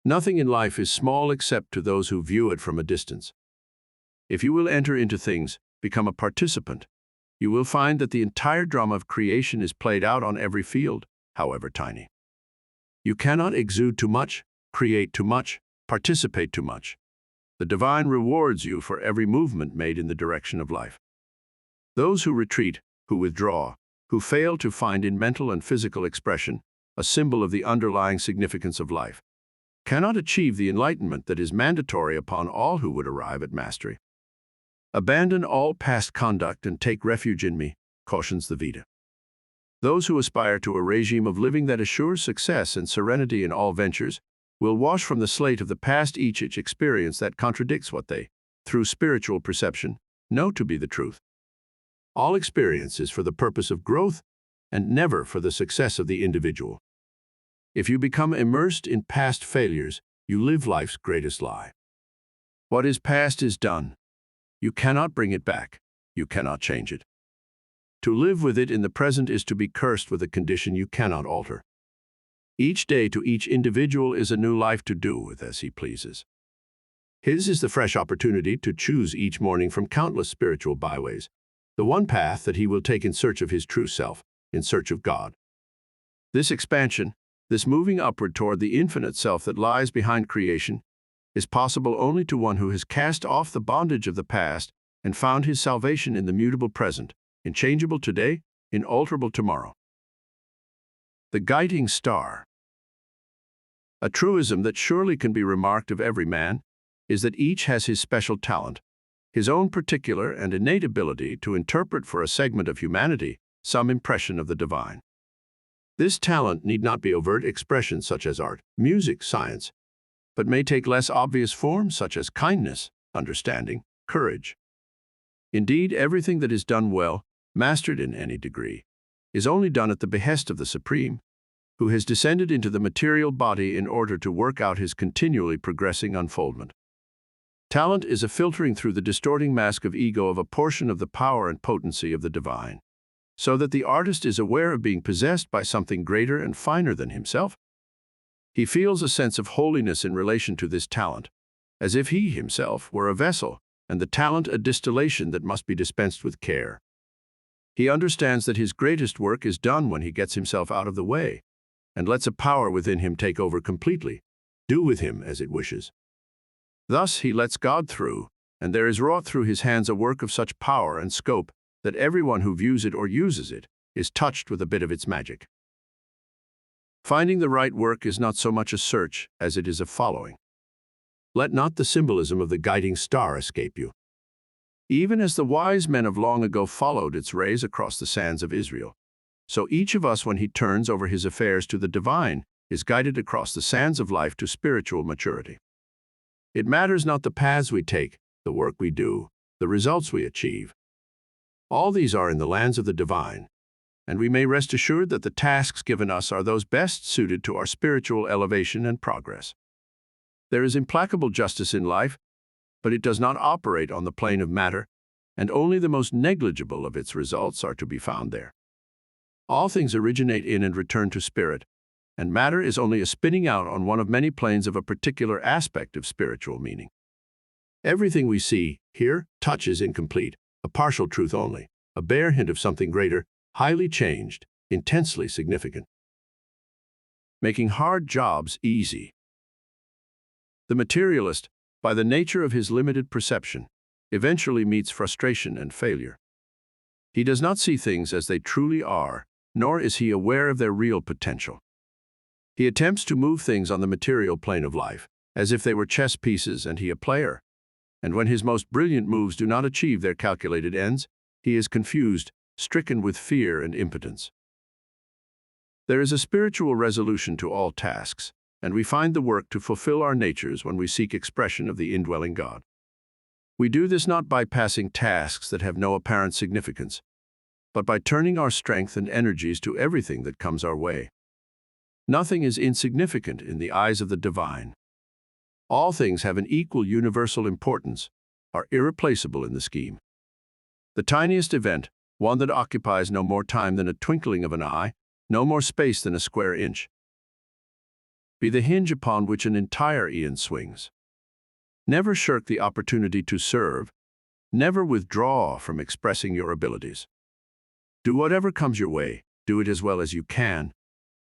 Nothing in life is small except to those who view it from a distance. If you will enter into things, become a participant, you will find that the entire drama of creation is played out on every field, however tiny. You cannot exude too much, create too much, participate too much. The divine rewards you for every movement made in the direction of life. Those who retreat, who withdraw, who fail to find in mental and physical expression a symbol of the underlying significance of life, cannot achieve the enlightenment that is mandatory upon all who would arrive at mastery. Abandon all past conduct and take refuge in me, cautions the Veda. Those who aspire to a regime of living that assures success and serenity in all ventures will wash from the slate of the past each experience that contradicts what they, through spiritual perception, know to be the truth. All experience is for the purpose of growth and never for the success of the individual. If you become immersed in past failures, you live life's greatest lie. What is past is done. You cannot bring it back. You cannot change it. To live with it in the present is to be cursed with a condition you cannot alter. Each day to each individual is a new life to do with as he pleases. His is the fresh opportunity to choose each morning from countless spiritual byways, the one path that he will take in search of his true self, in search of God. This expansion, this moving upward toward the infinite self that lies behind creation, is possible only to one who has cast off the bondage of the past and found his salvation in the mutable present, inchangeable today, inalterable tomorrow. The guiding star. A truism that surely can be remarked of every man is that each has his special talent, his own particular and innate ability to interpret for a segment of humanity some impression of the divine. This talent need not be overt expressions such as art, music, science, but may take less obvious forms such as kindness, understanding, courage. Indeed, everything that is done well, mastered in any degree, is only done at the behest of the Supreme, who has descended into the material body in order to work out his continually progressing unfoldment. Talent is a filtering through the distorting mask of ego of a portion of the power and potency of the divine, so that the artist is aware of being possessed by something greater and finer than himself. He feels a sense of holiness in relation to this talent, as if he himself were a vessel, and the talent a distillation that must be dispensed with care. He understands that his greatest work is done when he gets himself out of the way, and lets a power within him take over completely, do with him as it wishes. Thus he lets God through, and there is wrought through his hands a work of such power and scope that everyone who views it or uses it is touched with a bit of its magic. Finding the right work is not so much a search as it is a following. Let not the symbolism of the guiding star escape you. Even as the wise men of long ago followed its rays across the sands of Israel, so each of us, when he turns over his affairs to the divine, is guided across the sands of life to spiritual maturity. It matters not the paths we take, the work we do, the results we achieve. All these are in the lands of the divine, and we may rest assured that the tasks given us are those best suited to our spiritual elevation and progress. There is implacable justice in life, but it does not operate on the plane of matter, and only the most negligible of its results are to be found there. All things originate in and return to spirit, and matter is only a spinning out on one of many planes of a particular aspect of spiritual meaning. Everything we see, hear, touch is incomplete, a partial truth only, a bare hint of something greater, highly changed, intensely significant. Making hard jobs easy. The materialist, by the nature of his limited perception, eventually meets frustration and failure. He does not see things as they truly are, nor is he aware of their real potential. He attempts to move things on the material plane of life, as if they were chess pieces and he a player. And when his most brilliant moves do not achieve their calculated ends, he is confused, stricken with fear and impotence. There is a spiritual resolution to all tasks, and we find the work to fulfill our natures when we seek expression of the indwelling God. We do this not by passing tasks that have no apparent significance, but by turning our strength and energies to everything that comes our way. Nothing is insignificant in the eyes of the divine. All things have an equal universal importance, are irreplaceable in the scheme. The tiniest event, one that occupies no more time than a twinkling of an eye, no more space than a square inch, be the hinge upon which an entire eon swings. Never shirk the opportunity to serve, never withdraw from expressing your abilities. Do whatever comes your way, do it as well as you can,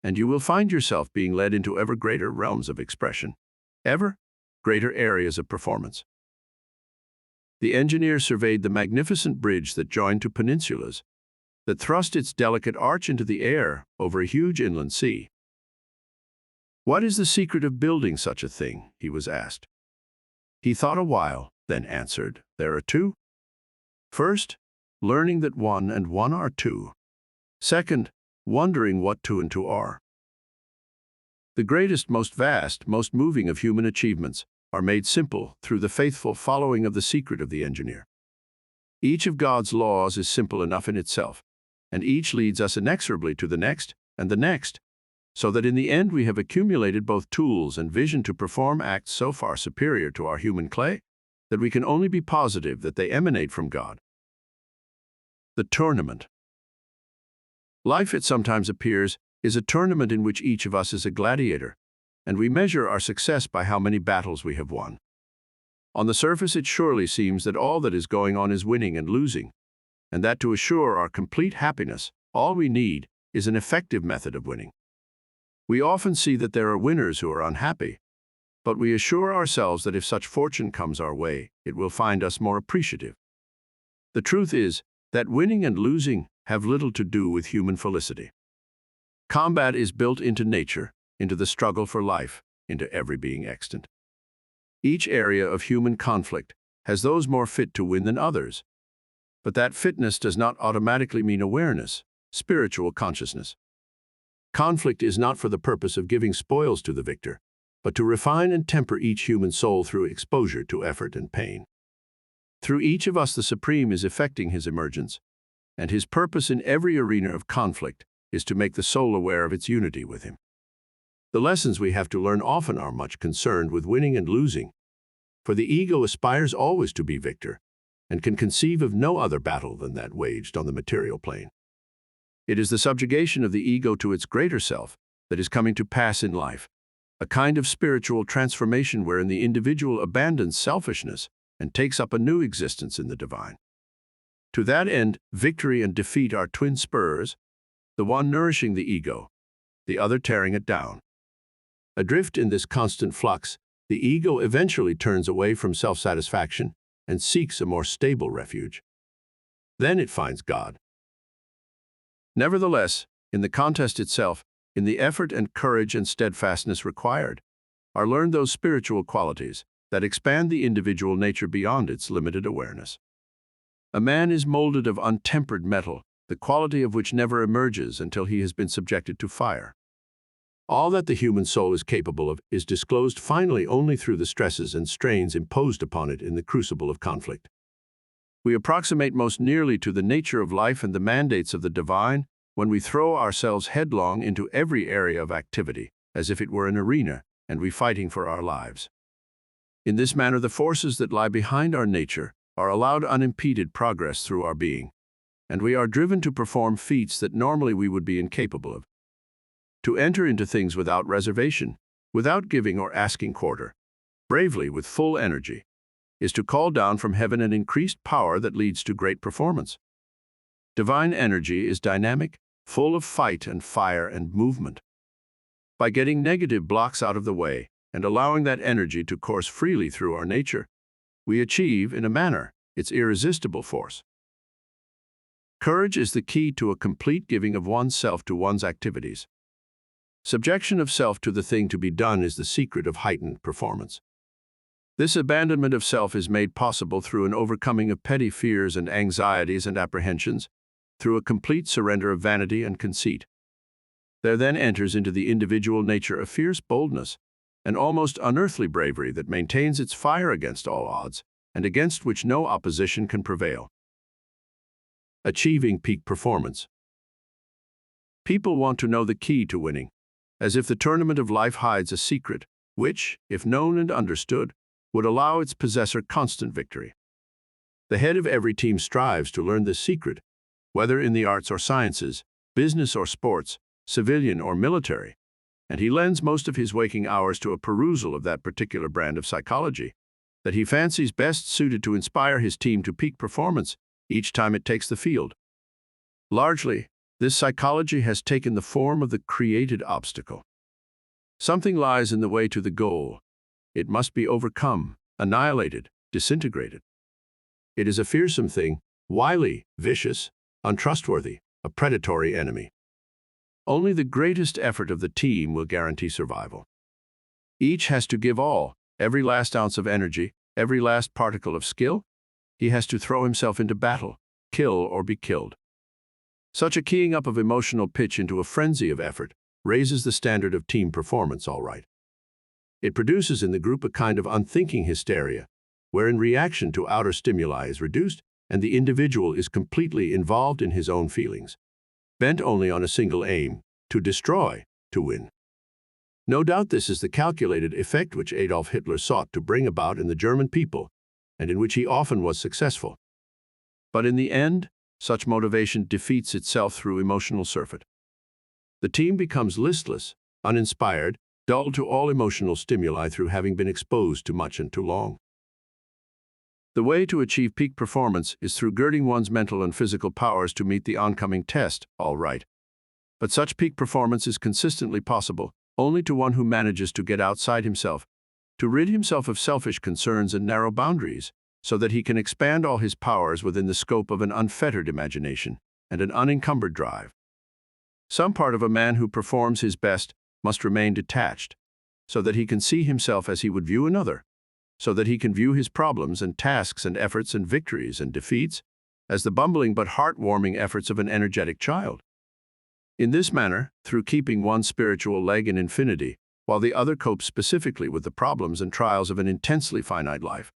and you will find yourself being led into ever greater realms of expression, ever greater areas of performance. The engineer surveyed the magnificent bridge that joined two peninsulas, that thrust its delicate arch into the air over a huge inland sea. What is the secret of building such a thing? He was asked. He thought a while, then answered, there are two. First, learning that one and one are two. Second, wondering what two and two are. The greatest, most vast, most moving of human achievements are made simple through the faithful following of the secret of the engineer. Each of God's laws is simple enough in itself, and each leads us inexorably to the next and the next, so that in the end we have accumulated both tools and vision to perform acts so far superior to our human clay that we can only be positive that they emanate from God. The tournament. Life, it sometimes appears, is a tournament in which each of us is a gladiator, and we measure our success by how many battles we have won. On the surface, it surely seems that all that is going on is winning and losing, and that to assure our complete happiness, all we need is an effective method of winning. We often see that there are winners who are unhappy, but we assure ourselves that if such fortune comes our way, it will find us more appreciative. The truth is that winning and losing have little to do with human felicity. Combat is built into nature, into the struggle for life, into every being extant. Each area of human conflict has those more fit to win than others, but that fitness does not automatically mean awareness, spiritual consciousness. Conflict is not for the purpose of giving spoils to the victor, but to refine and temper each human soul through exposure to effort and pain. Through each of us the Supreme is effecting his emergence, and his purpose in every arena of conflict is to make the soul aware of its unity with him. The lessons we have to learn often are much concerned with winning and losing, for the ego aspires always to be victor, and can conceive of no other battle than that waged on the material plane. It is the subjugation of the ego to its greater self that is coming to pass in life, a kind of spiritual transformation wherein the individual abandons selfishness and takes up a new existence in the divine. To that end, victory and defeat are twin spurs, the one nourishing the ego, the other tearing it down. Adrift in this constant flux, the ego eventually turns away from self-satisfaction and seeks a more stable refuge. Then it finds God. Nevertheless, in the contest itself, in the effort and courage and steadfastness required, are learned those spiritual qualities that expand the individual nature beyond its limited awareness. A man is molded of untempered metal, the quality of which never emerges until he has been subjected to fire. All that the human soul is capable of is disclosed finally only through the stresses and strains imposed upon it in the crucible of conflict. We approximate most nearly to the nature of life and the mandates of the divine when we throw ourselves headlong into every area of activity, as if it were an arena, and we fighting for our lives. In this manner, the forces that lie behind our nature are allowed unimpeded progress through our being, and we are driven to perform feats that normally we would be incapable of. To enter into things without reservation, without giving or asking quarter, bravely with full energy, is to call down from heaven an increased power that leads to great performance. Divine energy is dynamic, full of fight and fire and movement. By getting negative blocks out of the way and allowing that energy to course freely through our nature, we achieve, in a manner, its irresistible force. Courage is the key to a complete giving of oneself to one's activities. Subjection of self to the thing to be done is the secret of heightened performance. This abandonment of self is made possible through an overcoming of petty fears and anxieties and apprehensions, through a complete surrender of vanity and conceit. There then enters into the individual nature a fierce boldness, an almost unearthly bravery that maintains its fire against all odds, and against which no opposition can prevail. Achieving peak performance. People want to know the key to winning, as if the tournament of life hides a secret, which, if known and understood, would allow its possessor constant victory. The head of every team strives to learn this secret, whether in the arts or sciences, business or sports, civilian or military, and he lends most of his waking hours to a perusal of that particular brand of psychology that he fancies best suited to inspire his team to peak performance each time it takes the field. Largely, this psychology has taken the form of the created obstacle. Something lies in the way to the goal. It must be overcome, annihilated, disintegrated. It is a fearsome thing, wily, vicious, untrustworthy, a predatory enemy. Only the greatest effort of the team will guarantee survival. Each has to give all, every last ounce of energy, every last particle of skill. He has to throw himself into battle, kill or be killed. Such a keying up of emotional pitch into a frenzy of effort raises the standard of team performance all right. It produces in the group a kind of unthinking hysteria, wherein reaction to outer stimuli is reduced and the individual is completely involved in his own feelings, bent only on a single aim, to destroy, to win. No doubt this is the calculated effect which Adolf Hitler sought to bring about in the German people, and in which he often was successful. But in the end, such motivation defeats itself through emotional surfeit. The team becomes listless, uninspired, dull to all emotional stimuli through having been exposed to much and too long. The way to achieve peak performance is through girding one's mental and physical powers to meet the oncoming test, all right. But such peak performance is consistently possible only to one who manages to get outside himself, to rid himself of selfish concerns and narrow boundaries, so that he can expand all his powers within the scope of an unfettered imagination and an unencumbered drive. Some part of a man who performs his best must remain detached, so that he can see himself as he would view another, so that he can view his problems and tasks and efforts and victories and defeats as the bumbling but heartwarming efforts of an energetic child. In this manner, through keeping one spiritual leg in infinity, while the other copes specifically with the problems and trials of an intensely finite life,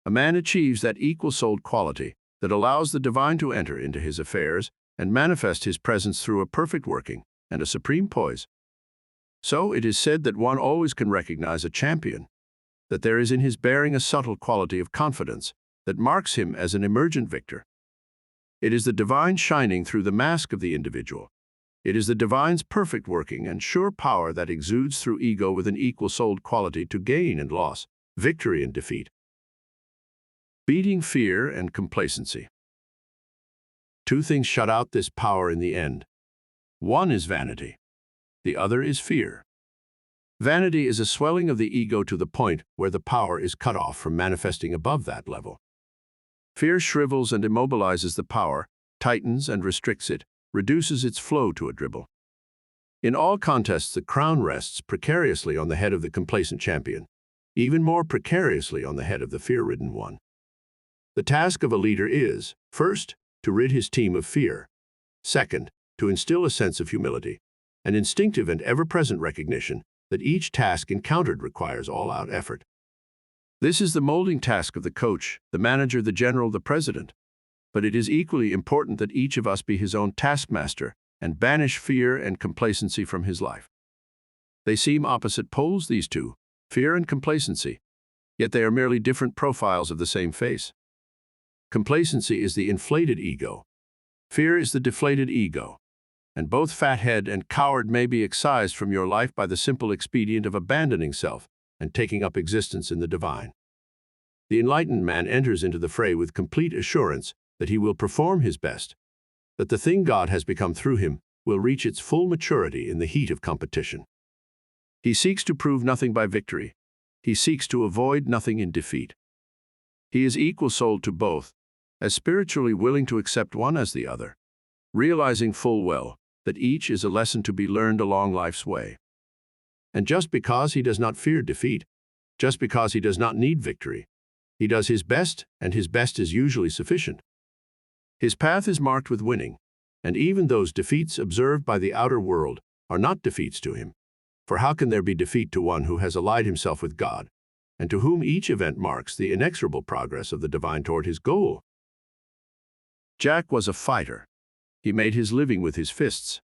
a man achieves that equal-souled quality that allows the divine to enter into his affairs and manifest his presence through a perfect working and a supreme poise. So it is said that one always can recognize a champion, that there is in his bearing a subtle quality of confidence that marks him as an emergent victor. It is the divine shining through the mask of the individual. It is the divine's perfect working and sure power that exudes through ego with an equal-souled quality to gain and loss, victory and defeat. Beating fear and complacency. Two things shut out this power in the end. One is vanity. The other is fear. Vanity is a swelling of the ego to the point where the power is cut off from manifesting above that level. Fear shrivels and immobilizes the power, tightens and restricts it, reduces its flow to a dribble. In all contests, the crown rests precariously on the head of the complacent champion, even more precariously on the head of the fear-ridden one. The task of a leader is, first, to rid his team of fear, second, to instill a sense of humility, an instinctive and ever-present recognition that each task encountered requires all-out effort. This is the molding task of the coach, the manager, the general, the president. But it is equally important that each of us be his own taskmaster and banish fear and complacency from his life. They seem opposite poles, these two, fear and complacency, yet they are merely different profiles of the same face. Complacency is the inflated ego. Fear is the deflated ego. And both fathead and coward may be excised from your life by the simple expedient of abandoning self and taking up existence in the divine. The enlightened man enters into the fray with complete assurance that he will perform his best, that the thing God has become through him will reach its full maturity in the heat of competition. He seeks to prove nothing by victory. He seeks to avoid nothing in defeat. He is equal-souled to both, as spiritually willing to accept one as the other, realizing full well that each is a lesson to be learned along life's way. And just because he does not fear defeat, just because he does not need victory, he does his best, and his best is usually sufficient. His path is marked with winning, and even those defeats observed by the outer world are not defeats to him. For how can there be defeat to one who has allied himself with God, and to whom each event marks the inexorable progress of the divine toward his goal? Jack was a fighter. He made his living with his fists.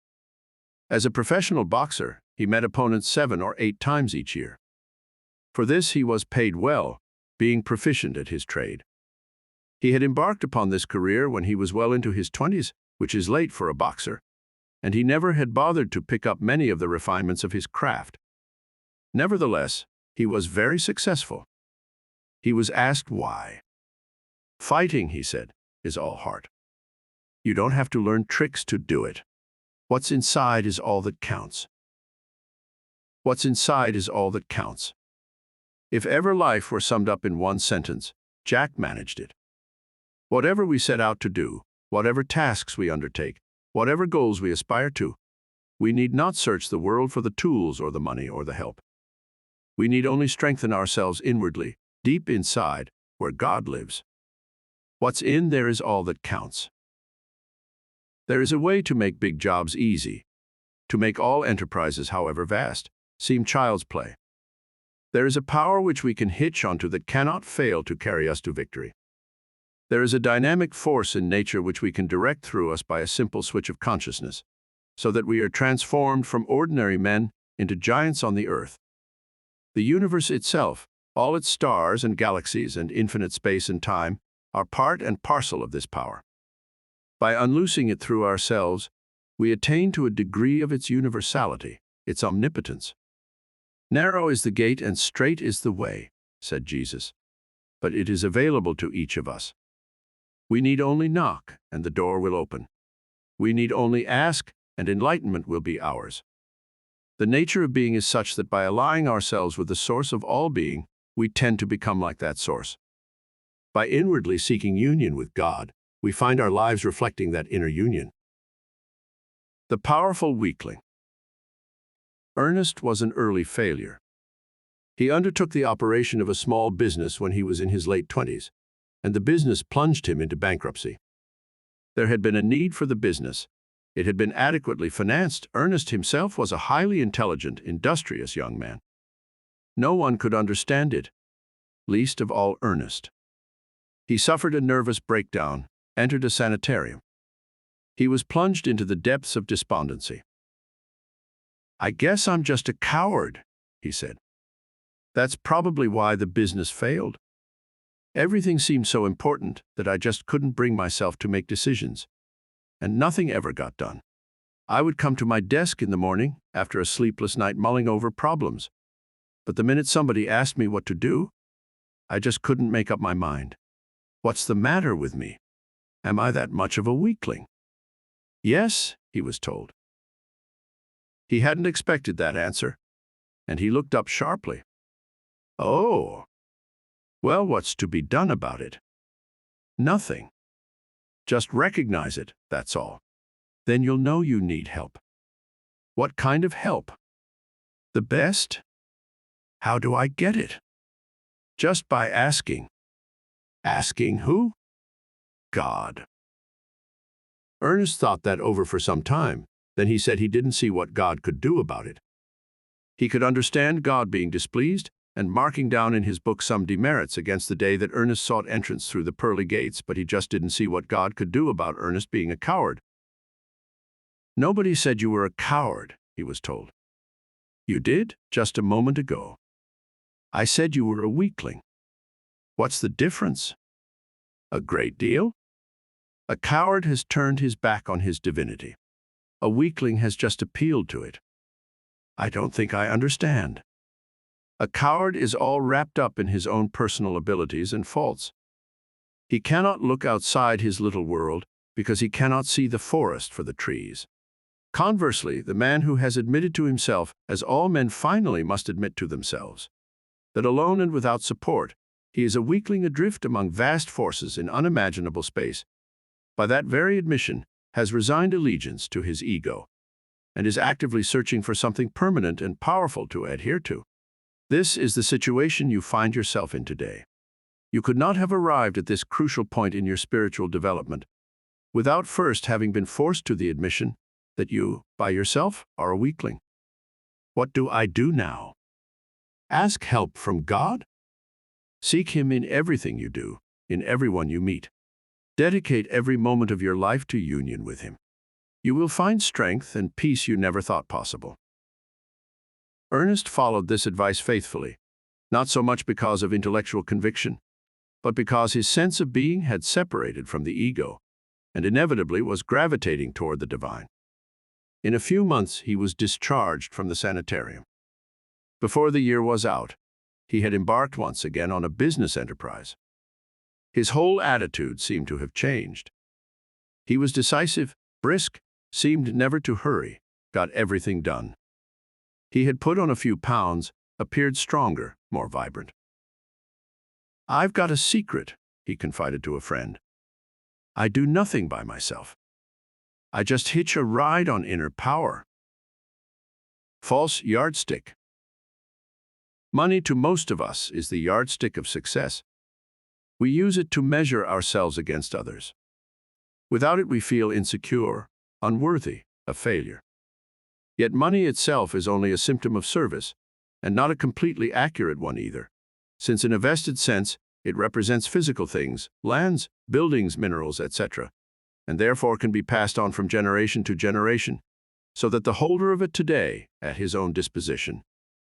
As a professional boxer, he met opponents 7 or 8 times each year. For this he was paid well, being proficient at his trade. He had embarked upon this career when he was well into his 20s, which is late for a boxer, and he never had bothered to pick up many of the refinements of his craft. Nevertheless, he was very successful. He was asked why. "Fighting," he said, "is all heart. You don't have to learn tricks to do it. What's inside is all that counts. What's inside is all that counts." If ever life were summed up in one sentence, Jack managed it. Whatever we set out to do, whatever tasks we undertake, whatever goals we aspire to, we need not search the world for the tools or the money or the help. We need only strengthen ourselves inwardly, deep inside, where God lives. What's in there is all that counts. There is a way to make big jobs easy, to make all enterprises, however vast, seem child's play. There is a power which we can hitch onto that cannot fail to carry us to victory. There is a dynamic force in nature which we can direct through us by a simple switch of consciousness, so that we are transformed from ordinary men into giants on the earth. The universe itself, all its stars and galaxies and infinite space and time, are part and parcel of this power. By unloosing it through ourselves, we attain to a degree of its universality, its omnipotence. "Narrow is the gate and strait is the way," said Jesus, "but it is available to each of us. We need only knock, and the door will open. We need only ask, and enlightenment will be ours." The nature of being is such that by allying ourselves with the source of all being, we tend to become like that source. By inwardly seeking union with God, we find our lives reflecting that inner union. The powerful weakling. Ernest was an early failure. He undertook the operation of a small business when he was in his late 20s, and the business plunged him into bankruptcy. There had been a need for the business. It had been adequately financed. Ernest himself was a highly intelligent, industrious young man. No one could understand it, least of all Ernest. He suffered a nervous breakdown, entered a sanitarium. He was plunged into the depths of despondency. "I guess I'm just a coward," he said. "That's probably why the business failed. Everything seemed so important that I just couldn't bring myself to make decisions, and nothing ever got done. I would come to my desk in the morning after a sleepless night mulling over problems, but the minute somebody asked me what to do, I just couldn't make up my mind. What's the matter with me? Am I that much of a weakling?" "Yes," he was told. He hadn't expected that answer. and he looked up sharply. "Oh, well, what's to be done about it?" "Nothing. Just recognize it, that's all. Then you'll know you need help." "What kind of help?" "The best." "How do I get it?" "Just by asking." "Asking who?" "God." Ernest thought that over for some time. Then he said he didn't see what God could do about it. He could understand God being displeased and marking down in his book some demerits against the day that Ernest sought entrance through the pearly gates, but he just didn't see what God could do about Ernest being a coward. "Nobody said you were a coward," he was told. "You did, just a moment ago." "I said you were a weakling." "What's the difference?" "A great deal. A coward has turned his back on his divinity. A weakling has just appealed to it." "I don't think I understand." "A coward is all wrapped up in his own personal abilities and faults. He cannot look outside his little world because he cannot see the forest for the trees. Conversely, the man who has admitted to himself, as all men finally must admit to themselves, that alone and without support, he is a weakling adrift among vast forces in unimaginable space, by that very admission, has resigned allegiance to his ego, and is actively searching for something permanent and powerful to adhere to. This is the situation you find yourself in today. You could not have arrived at this crucial point in your spiritual development without first having been forced to the admission that you, by yourself, are a weakling. What do I do now? Ask help from God? Seek Him in everything you do, in everyone you meet. Dedicate every moment of your life to union with Him. You will find strength and peace you never thought possible. Ernest followed this advice faithfully, not so much because of intellectual conviction, but because his sense of being had separated from the ego and inevitably was gravitating toward the divine. In a few months, he was discharged from the sanitarium. Before the year was out, he had embarked once again on a business enterprise. His whole attitude seemed to have changed. He was decisive, brisk, seemed never to hurry, got everything done. He had put on a few pounds, appeared stronger, more vibrant. "I've got a secret," he confided to a friend. "I do nothing by myself. I just hitch a ride on inner power." False yardstick. Money to most of us is the yardstick of success. We use it to measure ourselves against others. Without it, we feel insecure, unworthy, a failure. Yet money itself is only a symptom of service, and not a completely accurate one either, since in a vested sense, it represents physical things, lands, buildings, minerals, etc., and therefore can be passed on from generation to generation, so that the holder of it today, at his own disposition,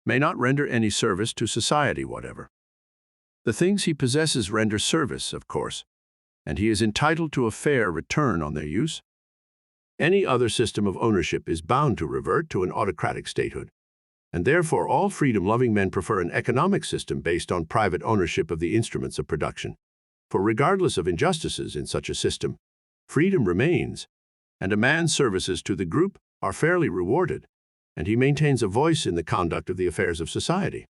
may not render any service to society whatever. The things he possesses render service, of course, and he is entitled to a fair return on their use. Any other system of ownership is bound to revert to an autocratic statehood, and therefore all freedom-loving men prefer an economic system based on private ownership of the instruments of production. For regardless of injustices in such a system, freedom remains, and a man's services to the group are fairly rewarded, and he maintains a voice in the conduct of the affairs of society.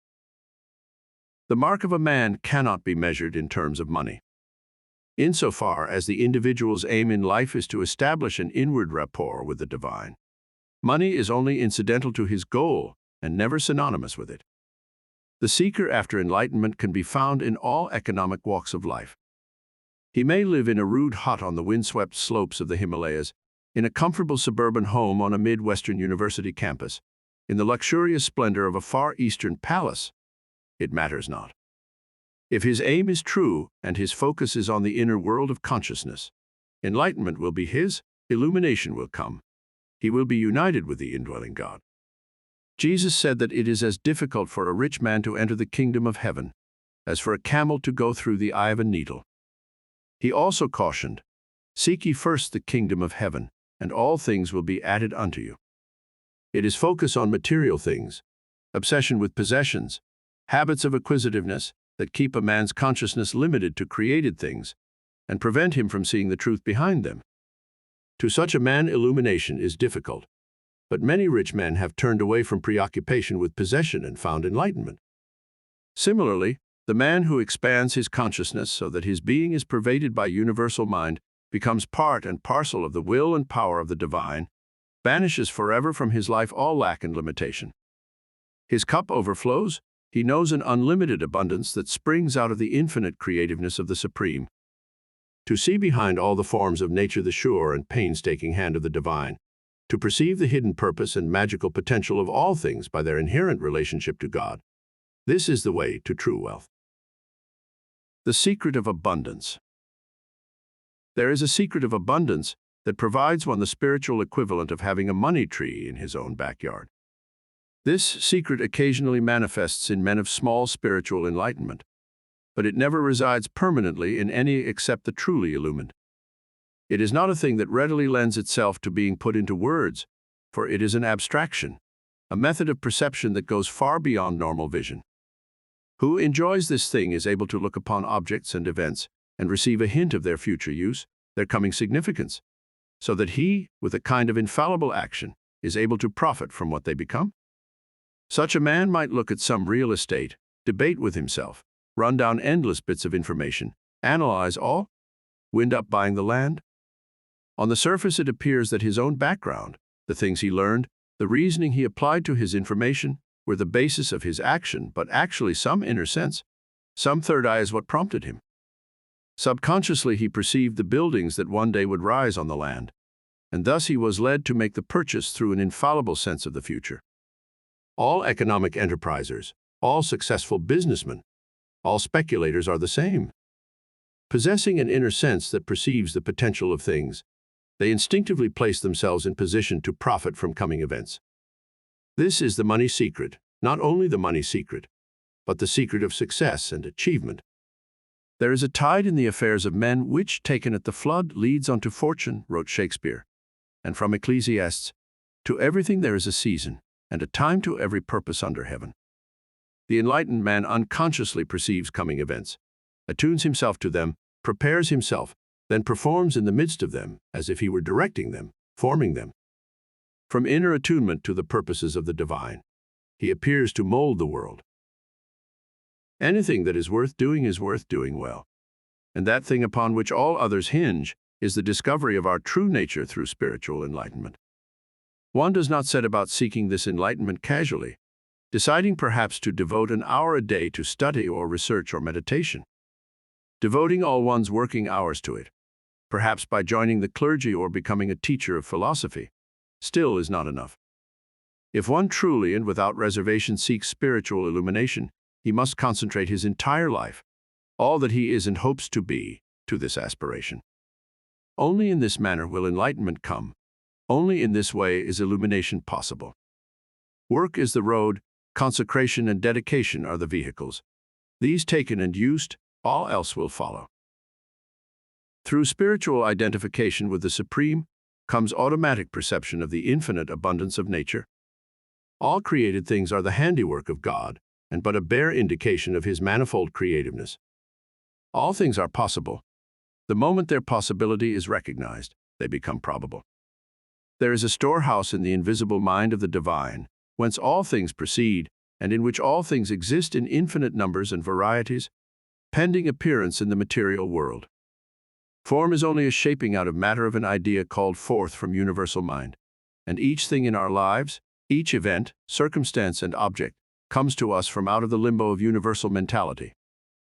The mark of a man cannot be measured in terms of money. Insofar as the individual's aim in life is to establish an inward rapport with the divine, money is only incidental to his goal and never synonymous with it. The seeker after enlightenment can be found in all economic walks of life. He may live in a rude hut on the windswept slopes of the Himalayas, in a comfortable suburban home on a Midwestern university campus, in the luxurious splendor of a Far Eastern palace. It matters not. If his aim is true and his focus is on the inner world of consciousness, enlightenment will be his, illumination will come. He will be united with the indwelling God. Jesus said that it is as difficult for a rich man to enter the kingdom of heaven as for a camel to go through the eye of a needle. He also cautioned, "Seek ye first the kingdom of heaven, and all things will be added unto you." It is focus on material things, obsession with possessions, habits of acquisitiveness that keep a man's consciousness limited to created things and prevent him from seeing the truth behind them. To such a man, illumination is difficult. but many rich men have turned away from preoccupation with possession and found enlightenment. Similarly, the man who expands his consciousness so that his being is pervaded by universal mind, becomes part and parcel of the will and power of the divine, banishes forever from his life all lack and limitation. His cup overflows, he knows an unlimited abundance that springs out of the infinite creativeness of the Supreme. To see behind all the forms of nature the sure and painstaking hand of the divine, to perceive the hidden purpose and magical potential of all things by their inherent relationship to God, this is the way to true wealth. The secret of abundance. There is a secret of abundance that provides one the spiritual equivalent of having a money tree in his own backyard. This secret occasionally manifests in men of small spiritual enlightenment, but it never resides permanently in any except the truly illumined. It is not a thing that readily lends itself to being put into words, for it is an abstraction, a method of perception that goes far beyond normal vision. Who enjoys this thing is able to look upon objects and events and receive a hint of their future use, their coming significance, so that he, with a kind of infallible action, is able to profit from what they become? Such a man might look at some real estate, debate with himself, run down endless bits of information, analyze all, wind up buying the land. On the surface it appears that his own background, the things he learned, the reasoning he applied to his information, were the basis of his action, but actually some inner sense, some third eye is what prompted him. Subconsciously he perceived the buildings that one day would rise on the land, and thus he was led to make the purchase through an infallible sense of the future. All economic enterprisers, all successful businessmen, all speculators are the same. Possessing an inner sense that perceives the potential of things, they instinctively place themselves in position to profit from coming events. This is the money secret, not only the money secret, but the secret of success and achievement. There is a tide in the affairs of men which, taken at the flood, leads unto fortune, wrote Shakespeare, and from Ecclesiastes, to everything there is a season, and a time to every purpose under heaven. The enlightened man unconsciously perceives coming events, attunes himself to them, prepares himself, then performs in the midst of them as if he were directing them, forming them. From inner attunement to the purposes of the divine, he appears to mold the world. Anything that is worth doing well, and that thing upon which all others hinge is the discovery of our true nature through spiritual enlightenment. One does not set about seeking this enlightenment casually, deciding perhaps to devote an hour a day to study or research or meditation, devoting all one's working hours to it, perhaps by joining the clergy or becoming a teacher of philosophy, still is not enough. If one truly and without reservation seeks spiritual illumination, he must concentrate his entire life, all that he is and hopes to be, to this aspiration. Only in this manner will enlightenment come. Only in this way is illumination possible. Work is the road, consecration and dedication are the vehicles. These taken and used, all else will follow. Through spiritual identification with the Supreme comes automatic perception of the infinite abundance of nature. All created things are the handiwork of God, and but a bare indication of His manifold creativeness. All things are possible. The moment their possibility is recognized, they become probable. There is a storehouse in the invisible mind of the divine, whence all things proceed, and in which all things exist in infinite numbers and varieties, pending appearance in the material world. Form is only a shaping out of matter of an idea called forth from universal mind, and each thing in our lives, each event, circumstance, and object, comes to us from out of the limbo of universal mentality,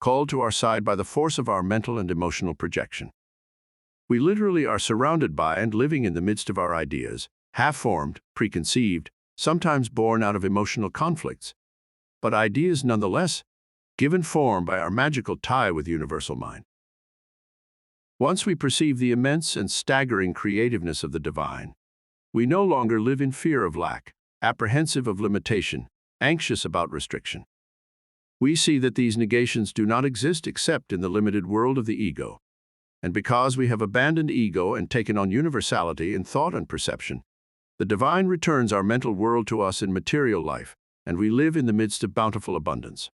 called to our side by the force of our mental and emotional projection. We literally are surrounded by and living in the midst of our ideas, half-formed, preconceived, sometimes born out of emotional conflicts, but ideas nonetheless, given form by our magical tie with universal mind. Once we perceive the immense and staggering creativeness of the divine, we no longer live in fear of lack, apprehensive of limitation, anxious about restriction. We see that these negations do not exist except in the limited world of the ego. And because we have abandoned ego and taken on universality in thought and perception, the divine returns our mental world to us in material life, and we live in the midst of bountiful abundance.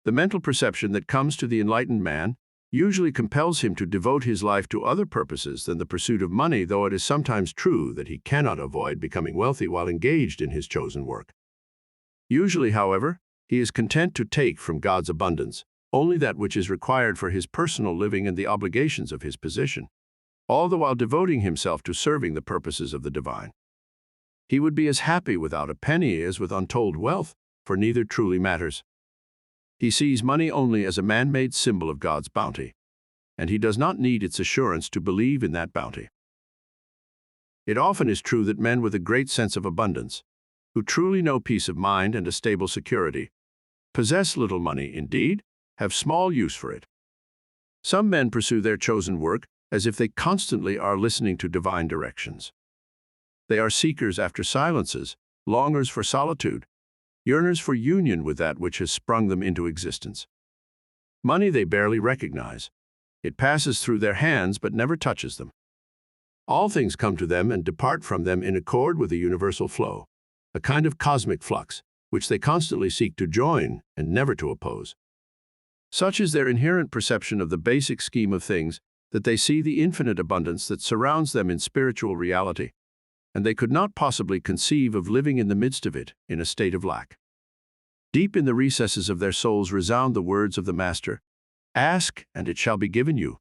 The mental perception that comes to the enlightened man usually compels him to devote his life to other purposes than the pursuit of money, though it is sometimes true that he cannot avoid becoming wealthy while engaged in his chosen work. Usually, however, he is content to take from God's abundance only that which is required for his personal living and the obligations of his position, all the while devoting himself to serving the purposes of the divine. He would be as happy without a penny as with untold wealth, for neither truly matters. He sees money only as a man-made symbol of God's bounty, and he does not need its assurance to believe in that bounty. It often is true that men with a great sense of abundance, who truly know peace of mind and a stable security, possess little money indeed, have small use for it. Some men pursue their chosen work as if they constantly are listening to divine directions. They are seekers after silences, longers for solitude, yearners for union with that which has sprung them into existence. Money they barely recognize. It passes through their hands but never touches them. All things come to them and depart from them in accord with a universal flow, a kind of cosmic flux, which they constantly seek to join and never to oppose. Such is their inherent perception of the basic scheme of things that they see the infinite abundance that surrounds them in spiritual reality, and they could not possibly conceive of living in the midst of it in a state of lack. Deep in the recesses of their souls resound the words of the Master, "Ask, and it shall be given you.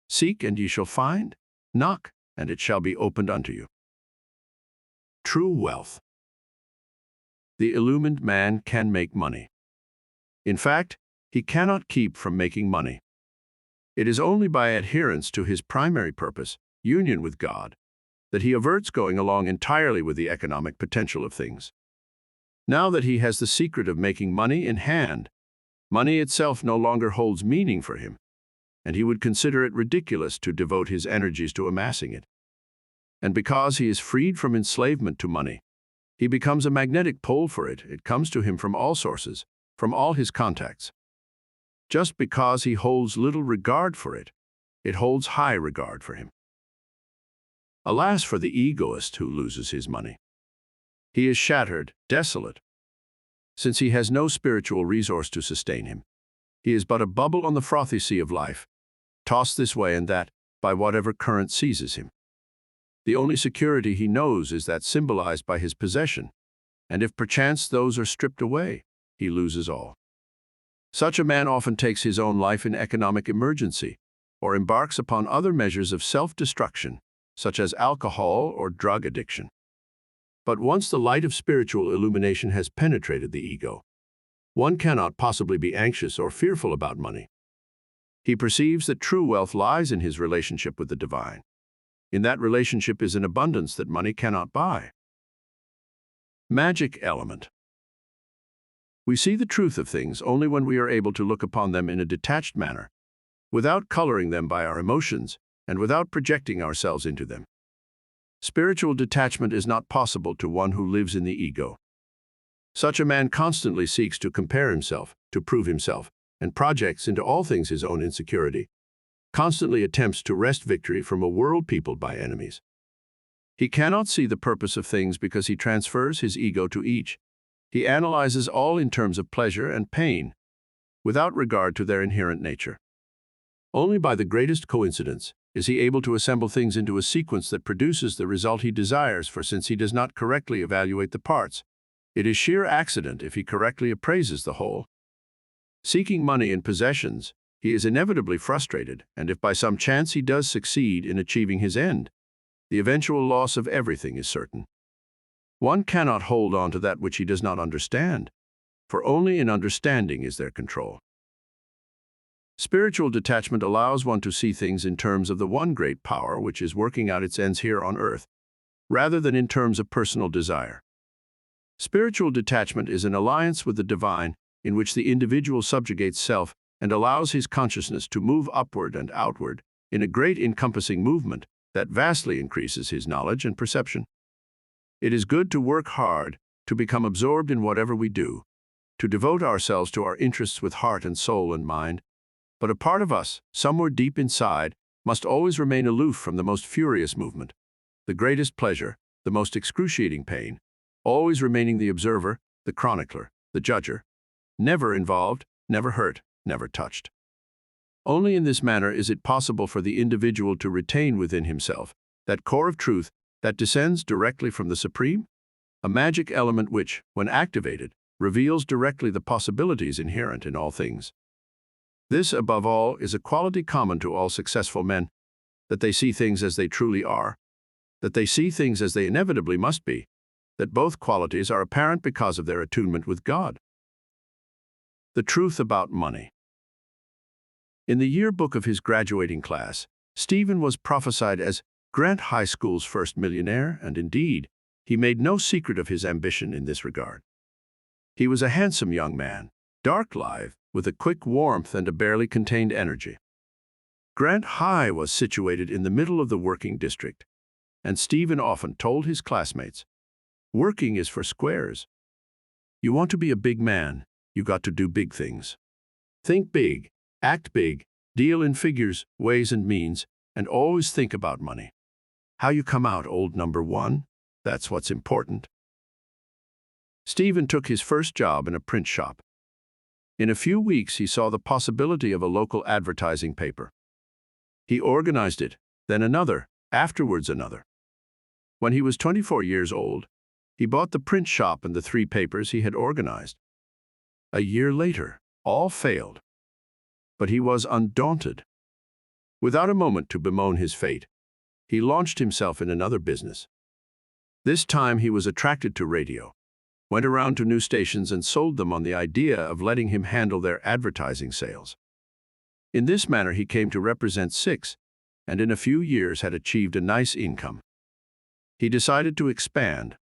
Seek, and ye shall find. Knock, and it shall be opened unto you." True wealth. The illumined man can make money. In fact, he cannot keep from making money. It is only by adherence to his primary purpose, union with God, that he averts going along entirely with the economic potential of things. Now that he has the secret of making money in hand, money itself no longer holds meaning for him, and he would consider it ridiculous to devote his energies to amassing it. And because he is freed from enslavement to money, he becomes a magnetic pole for it. It comes to him from all sources, from all his contacts. Just because he holds little regard for it, it holds high regard for him. Alas for the egoist who loses his money. He is shattered, desolate. Since he has no spiritual resource to sustain him, he is but a bubble on the frothy sea of life, tossed this way and that by whatever current seizes him. The only security he knows is that symbolized by his possession, and if perchance those are stripped away, he loses all. Such a man often takes his own life in economic emergency, or embarks upon other measures of self-destruction, such as alcohol or drug addiction. But once the light of spiritual illumination has penetrated the ego, one cannot possibly be anxious or fearful about money. He perceives that true wealth lies in his relationship with the divine. In that relationship is an abundance that money cannot buy. Magic element. We see the truth of things only when we are able to look upon them in a detached manner, without coloring them by our emotions and without projecting ourselves into them. Spiritual detachment is not possible to one who lives in the ego. Such a man constantly seeks to compare himself, to prove himself, and projects into all things his own insecurity, constantly attempts to wrest victory from a world peopled by enemies. He cannot see the purpose of things because he transfers his ego to each. He analyzes all in terms of pleasure and pain, without regard to their inherent nature. Only by the greatest coincidence is he able to assemble things into a sequence that produces the result he desires, for since he does not correctly evaluate the parts, it is sheer accident if he correctly appraises the whole. Seeking money and possessions, he is inevitably frustrated, and if by some chance he does succeed in achieving his end, the eventual loss of everything is certain. One cannot hold on to that which he does not understand, for only in understanding is there control. Spiritual detachment allows one to see things in terms of the one great power which is working out its ends here on earth, rather than in terms of personal desire. Spiritual detachment is an alliance with the divine in which the individual subjugates self and allows his consciousness to move upward and outward in a great encompassing movement that vastly increases his knowledge and perception. It is good to work hard, to become absorbed in whatever we do, to devote ourselves to our interests with heart and soul and mind, but a part of us, somewhere deep inside, must always remain aloof from the most furious movement, the greatest pleasure, the most excruciating pain, always remaining the observer, the chronicler, the judger, never involved, never hurt, never touched. Only in this manner is it possible for the individual to retain within himself that core of truth that descends directly from the Supreme, a magic element which, when activated, reveals directly the possibilities inherent in all things. This, above all, is a quality common to all successful men, that they see things as they truly are, that they see things as they inevitably must be, that both qualities are apparent because of their attunement with God. The truth about money. In the yearbook of his graduating class, Stephen was prophesied as Grant High School's first millionaire, and indeed, he made no secret of his ambition in this regard. He was a handsome young man, dark-lived, with a quick warmth and a barely contained energy. Grant High was situated in the middle of the working district, and Stephen often told his classmates, "Working is for squares. You want to be a big man, you got to do big things. Think big, act big, deal in figures, ways and means, and always think about money. How you come out old number one, that's what's important." Stephen took his first job in a print shop. In a few weeks, he saw the possibility of a local advertising paper. He organized it, then another, afterwards another. When he was 24 years old, he bought the print shop and the 3 papers he had organized. A year later, all failed. But he was undaunted. Without a moment to bemoan his fate, he launched himself in another business. This time he was attracted to radio, went around to new stations and sold them on the idea of letting him handle their advertising sales. In this manner he came to represent 6, and in a few years had achieved a nice income. He decided to expand.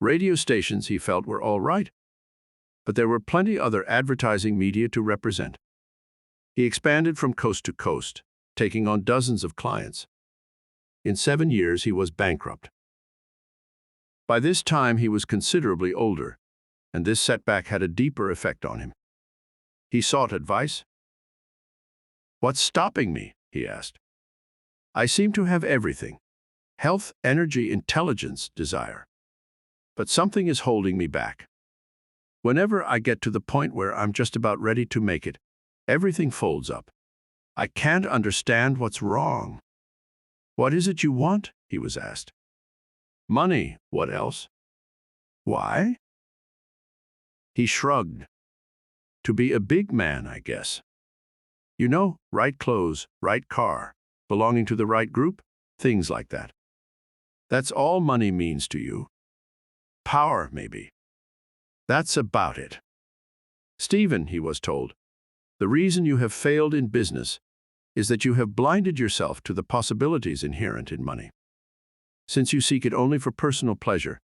Radio stations, he felt, were all right, but there were plenty other advertising media to represent. He expanded from coast to coast, taking on dozens of clients. In 7 years he was bankrupt. By this time he was considerably older, and this setback had a deeper effect on him. He sought advice. "What's stopping me?" he asked. "I seem to have everything: health, energy, intelligence, desire. But something is holding me back. Whenever I get to the point where I'm just about ready to make it, everything folds up. I can't understand what's wrong." "What is it you want?" he was asked. "Money. What else?" "Why?" He shrugged. "To be a big man, I guess. You know, right clothes, right car, belonging to the right group, things like that. That's all money means to you. Power, maybe. That's about it." "Stephen," he was told, "the reason you have failed in business is that you have blinded yourself to the possibilities inherent in money. Since you seek it only for personal pleasure,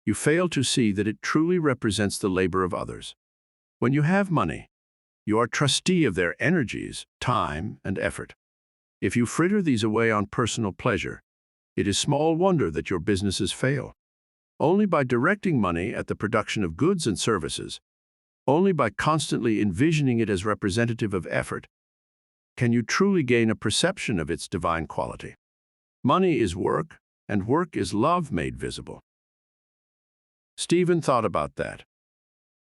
you fail to see that it truly represents the labor of others. When you have money, you are trustee of their energies, time, and effort. If you fritter these away on personal pleasure, it is small wonder that your businesses fail. Only by directing money at the production of goods and services, only by constantly envisioning it as representative of effort, can you truly gain a perception of its divine quality. Money is work, and work is love made visible." Stephen thought about that.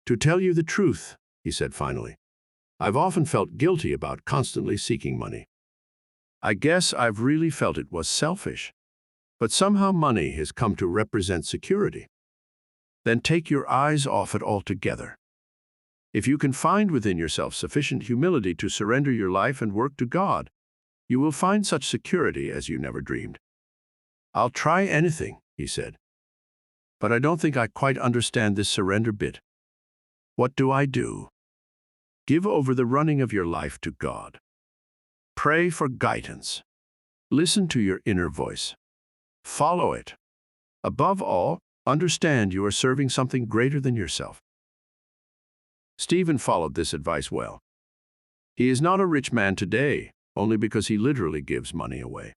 "To tell you the truth," he said finally, "I've often felt guilty about constantly seeking money. I guess I've really felt it was selfish. But somehow money has come to represent security. Then take your eyes off it altogether. If you can find within yourself sufficient humility to surrender your life and work to God, you will find such security as you never dreamed." "I'll try anything," he said. "But I don't think I quite understand this surrender bit. What do I do?" "Give over the running of your life to God. Pray for guidance. Listen to your inner voice. Follow it. Above all, understand you are serving something greater than yourself." Stephen followed this advice well. He is not a rich man today, only because he literally gives money away.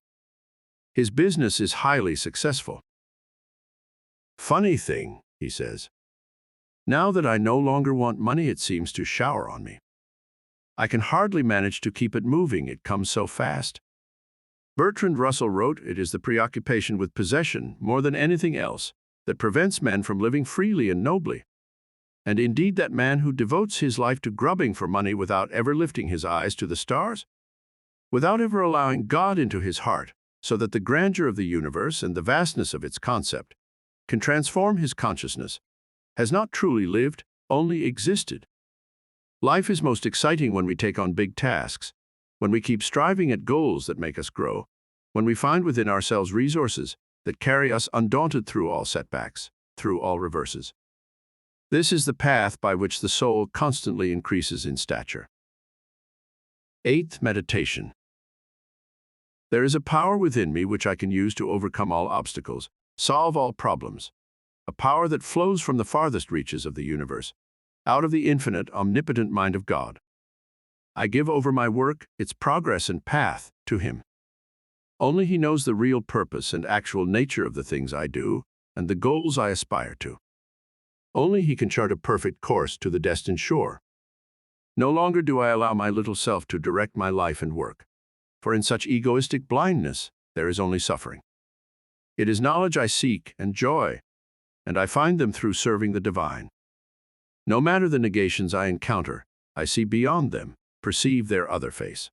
His business is highly successful. "Funny thing," he says. "Now that I no longer want money, it seems to shower on me. I can hardly manage to keep it moving, it comes so fast." Bertrand Russell wrote, "It is the preoccupation with possession, more than anything else, that prevents men from living freely and nobly." And indeed that man who devotes his life to grubbing for money without ever lifting his eyes to the stars, without ever allowing God into his heart, so that the grandeur of the universe and the vastness of its concept can transform his consciousness, has not truly lived, only existed. Life is most exciting when we take on big tasks, when we keep striving at goals that make us grow, when we find within ourselves resources that carry us undaunted through all setbacks, through all reverses. This is the path by which the soul constantly increases in stature. 8th Meditation. There is a power within me which I can use to overcome all obstacles, solve all problems, a power that flows from the farthest reaches of the universe, out of the infinite, omnipotent mind of God. I give over my work, its progress and path, to Him. Only He knows the real purpose and actual nature of the things I do and the goals I aspire to. Only He can chart a perfect course to the destined shore. No longer do I allow my little self to direct my life and work, for in such egoistic blindness there is only suffering. It is knowledge I seek and joy, and I find them through serving the divine. No matter the negations I encounter, I see beyond them, perceive their other face.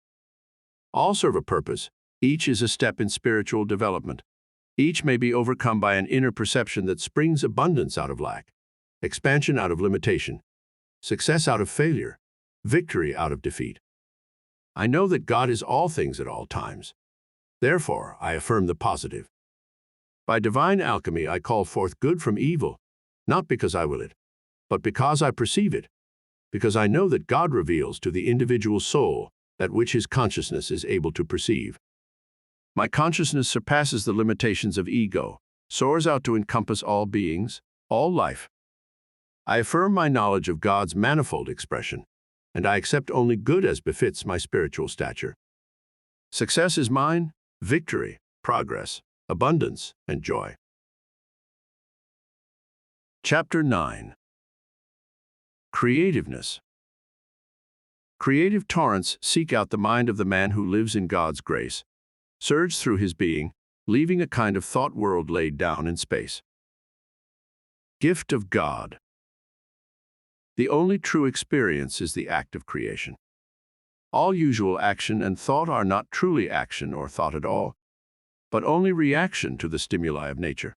All serve a purpose, each is a step in spiritual development. Each may be overcome by an inner perception that springs abundance out of lack, expansion out of limitation, success out of failure, victory out of defeat. I know that God is all things at all times. Therefore, I affirm the positive. By divine alchemy, I call forth good from evil, not because I will it, but because I perceive it, because I know that God reveals to the individual soul that which his consciousness is able to perceive. My consciousness surpasses the limitations of ego, soars out to encompass all beings, all life. I affirm my knowledge of God's manifold expression, and I accept only good as befits my spiritual stature. Success is mine, victory, progress, abundance, and joy. Chapter 9. Creativeness. Creative torrents seek out the mind of the man who lives in God's grace, surge through his being, leaving a kind of thought world laid down in space. Gift of God. The only true experience is the act of creation. All usual action and thought are not truly action or thought at all, but only reaction to the stimuli of nature.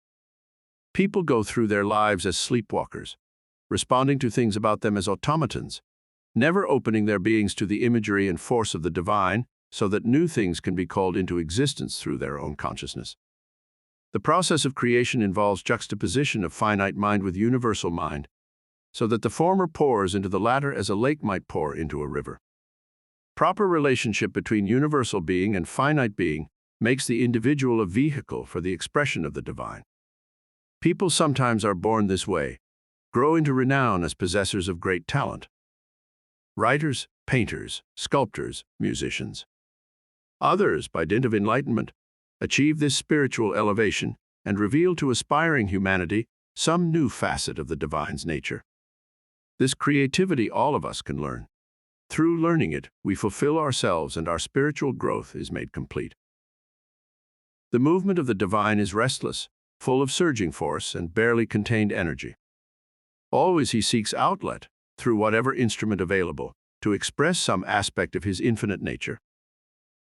People go through their lives as sleepwalkers, responding to things about them as automatons, never opening their beings to the imagery and force of the divine so that new things can be called into existence through their own consciousness. The process of creation involves juxtaposition of finite mind with universal mind, so that the former pours into the latter as a lake might pour into a river. Proper relationship between universal being and finite being makes the individual a vehicle for the expression of the divine. People sometimes are born this way, grow into renown as possessors of great talent. Writers, painters, sculptors, musicians. Others, by dint of enlightenment, achieve this spiritual elevation and reveal to aspiring humanity some new facet of the divine's nature. This creativity all of us can learn. Through learning it, we fulfill ourselves and our spiritual growth is made complete. The movement of the divine is restless, full of surging force and barely contained energy. Always he seeks outlet, through whatever instrument available, to express some aspect of his infinite nature.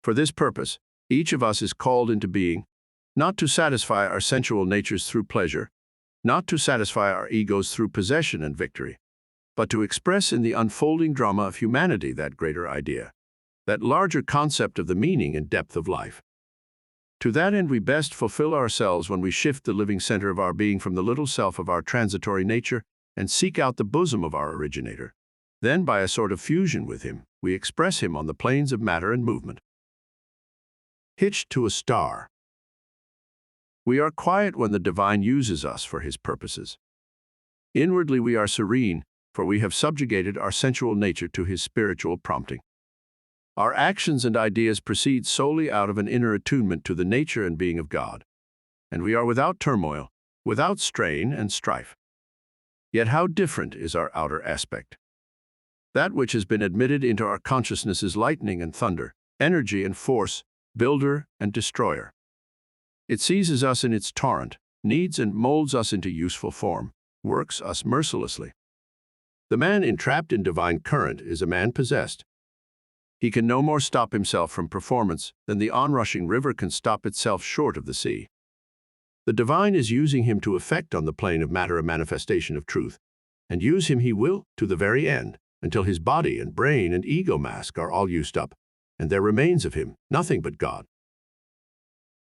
For this purpose, each of us is called into being, not to satisfy our sensual natures through pleasure, not to satisfy our egos through possession and victory, but to express in the unfolding drama of humanity that greater idea, that larger concept of the meaning and depth of life. To that end we best fulfill ourselves when we shift the living center of our being from the little self of our transitory nature and seek out the bosom of our originator. Then, by a sort of fusion with him, we express him on the planes of matter and movement. Hitched to a star. We are quiet when the divine uses us for his purposes. Inwardly we are serene, for we have subjugated our sensual nature to his spiritual prompting. Our actions and ideas proceed solely out of an inner attunement to the nature and being of God, and we are without turmoil, without strain and strife. Yet how different is our outer aspect. That which has been admitted into our consciousness is lightning and thunder, energy and force, builder and destroyer. It seizes us in its torrent, kneads and molds us into useful form, works us mercilessly. The man entrapped in divine current is a man possessed. He can no more stop himself from performance than the onrushing river can stop itself short of the sea. The divine is using him to effect on the plane of matter a manifestation of truth, and use him he will to the very end, until his body and brain and ego mask are all used up, and there remains of him nothing but God.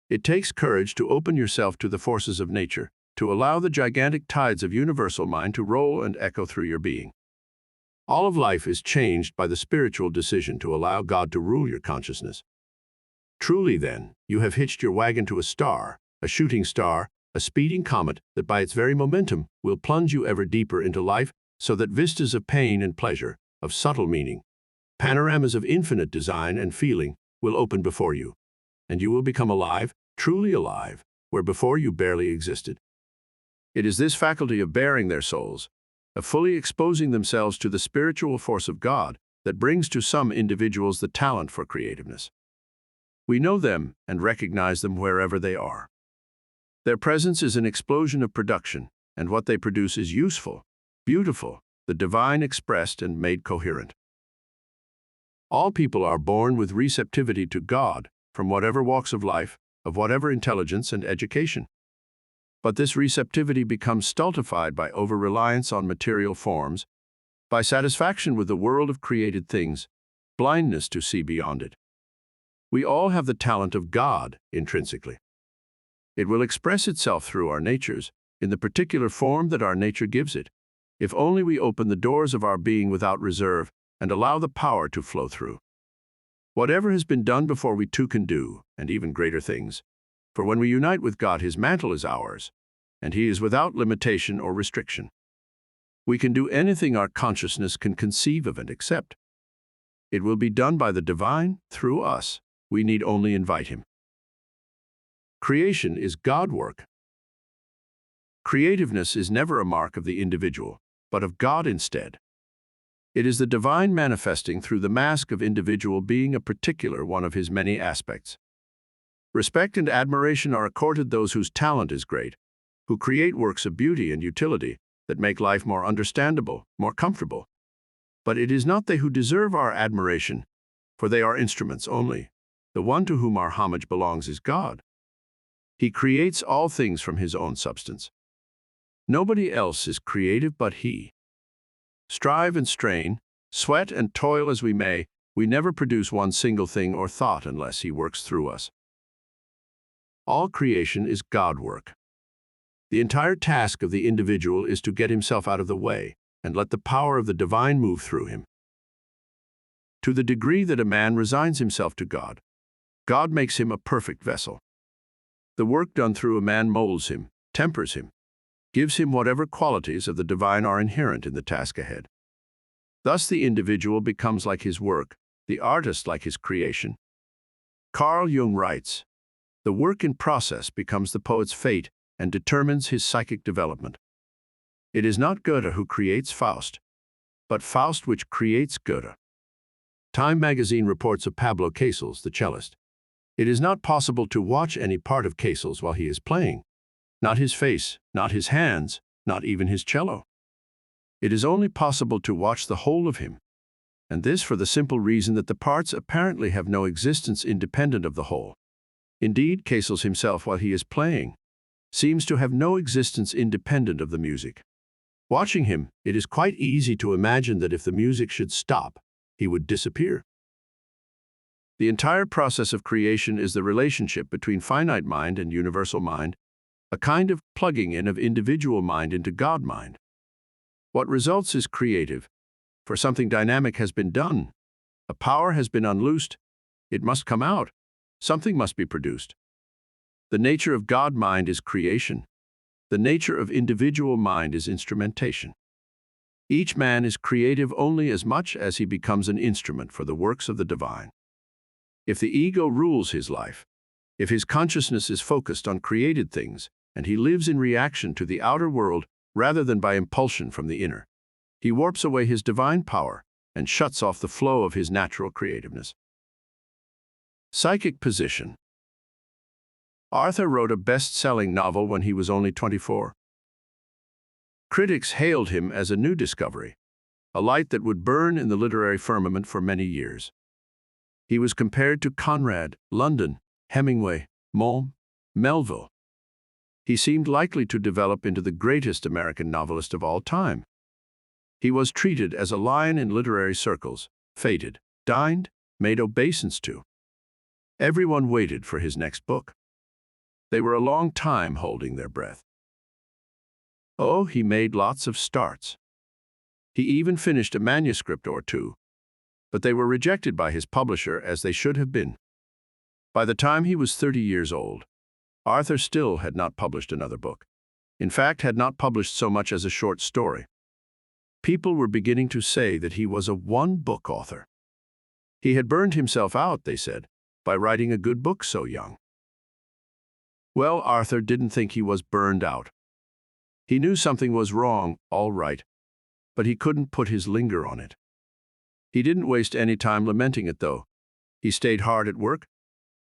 It takes courage to open yourself to the forces of nature, to allow the gigantic tides of universal mind to roll and echo through your being. All of life is changed by the spiritual decision to allow God to rule your consciousness. Truly, then, you have hitched your wagon to a star, a shooting star, a speeding comet that by its very momentum will plunge you ever deeper into life, so that vistas of pain and pleasure, of subtle meaning, panoramas of infinite design and feeling will open before you, and you will become alive, truly alive, where before you barely existed. It is this faculty of bearing their souls, of fully exposing themselves to the spiritual force of God, that brings to some individuals the talent for creativeness. We know them and recognize them wherever they are. Their presence is an explosion of production, and what they produce is useful, beautiful, the divine expressed and made coherent. All people are born with receptivity to God, from whatever walks of life, of whatever intelligence and education. But this receptivity becomes stultified by over-reliance on material forms, by satisfaction with the world of created things, blindness to see beyond it. We all have the talent of God intrinsically. It will express itself through our natures, in the particular form that our nature gives it, if only we open the doors of our being without reserve and allow the power to flow through. Whatever has been done before we too can do, and even greater things. For when we unite with God, his mantle is ours, and he is without limitation or restriction. We can do anything our consciousness can conceive of and accept. It will be done by the divine, through us. We need only invite him. Creation is God work. Creativeness is never a mark of the individual, but of God instead. It is the divine manifesting through the mask of individual being a particular one of his many aspects. Respect and admiration are accorded those whose talent is great, who create works of beauty and utility that make life more understandable, more comfortable. But it is not they who deserve our admiration, for they are instruments only. The one to whom our homage belongs is God. He creates all things from his own substance. Nobody else is creative but he. Strive and strain, sweat and toil as we may, we never produce one single thing or thought unless he works through us. All creation is God work. The entire task of the individual is to get himself out of the way and let the power of the divine move through him. To the degree that a man resigns himself to God, God makes him a perfect vessel. The work done through a man molds him, tempers him, gives him whatever qualities of the divine are inherent in the task ahead. Thus the individual becomes like his work, the artist like his creation. Carl Jung writes, "The work in process becomes the poet's fate and determines his psychic development. It is not Goethe who creates Faust, but Faust which creates Goethe." Time magazine reports of Pablo Casals, the cellist. It is not possible to watch any part of Casals while he is playing. Not his face, not his hands, not even his cello. It is only possible to watch the whole of him, and this for the simple reason that the parts apparently have no existence independent of the whole. Indeed, Casals himself, while he is playing, seems to have no existence independent of the music. Watching him, it is quite easy to imagine that if the music should stop, he would disappear. The entire process of creation is the relationship between finite mind and universal mind, a kind of plugging in of individual mind into God mind. What results is creative, for something dynamic has been done. A power has been unloosed. It must come out. Something must be produced. The nature of God mind is creation. The nature of individual mind is instrumentation. Each man is creative only as much as he becomes an instrument for the works of the divine. If the ego rules his life, if his consciousness is focused on created things, and he lives in reaction to the outer world rather than by impulsion from the inner, he warps away his divine power and shuts off the flow of his natural creativeness. Psychic position. Arthur wrote a best-selling novel when he was only 24. Critics hailed him as a new discovery, a light that would burn in the literary firmament for many years. He was compared to Conrad, London, Hemingway, Malm, Melville. He seemed likely to develop into the greatest American novelist of all time. He was treated as a lion in literary circles, feted, dined, made obeisance to. Everyone waited for his next book. They were a long time holding their breath. Oh, he made lots of starts. He even finished a manuscript or two, but they were rejected by his publisher as they should have been. By the time he was 30 years old, Arthur still had not published another book. In fact, had not published so much as a short story. People were beginning to say that he was a one-book author. He had burned himself out, they said, by writing a good book so young. Well, Arthur didn't think he was burned out. He knew something was wrong, all right, but he couldn't put his finger on it. He didn't waste any time lamenting it, though. He stayed hard at work,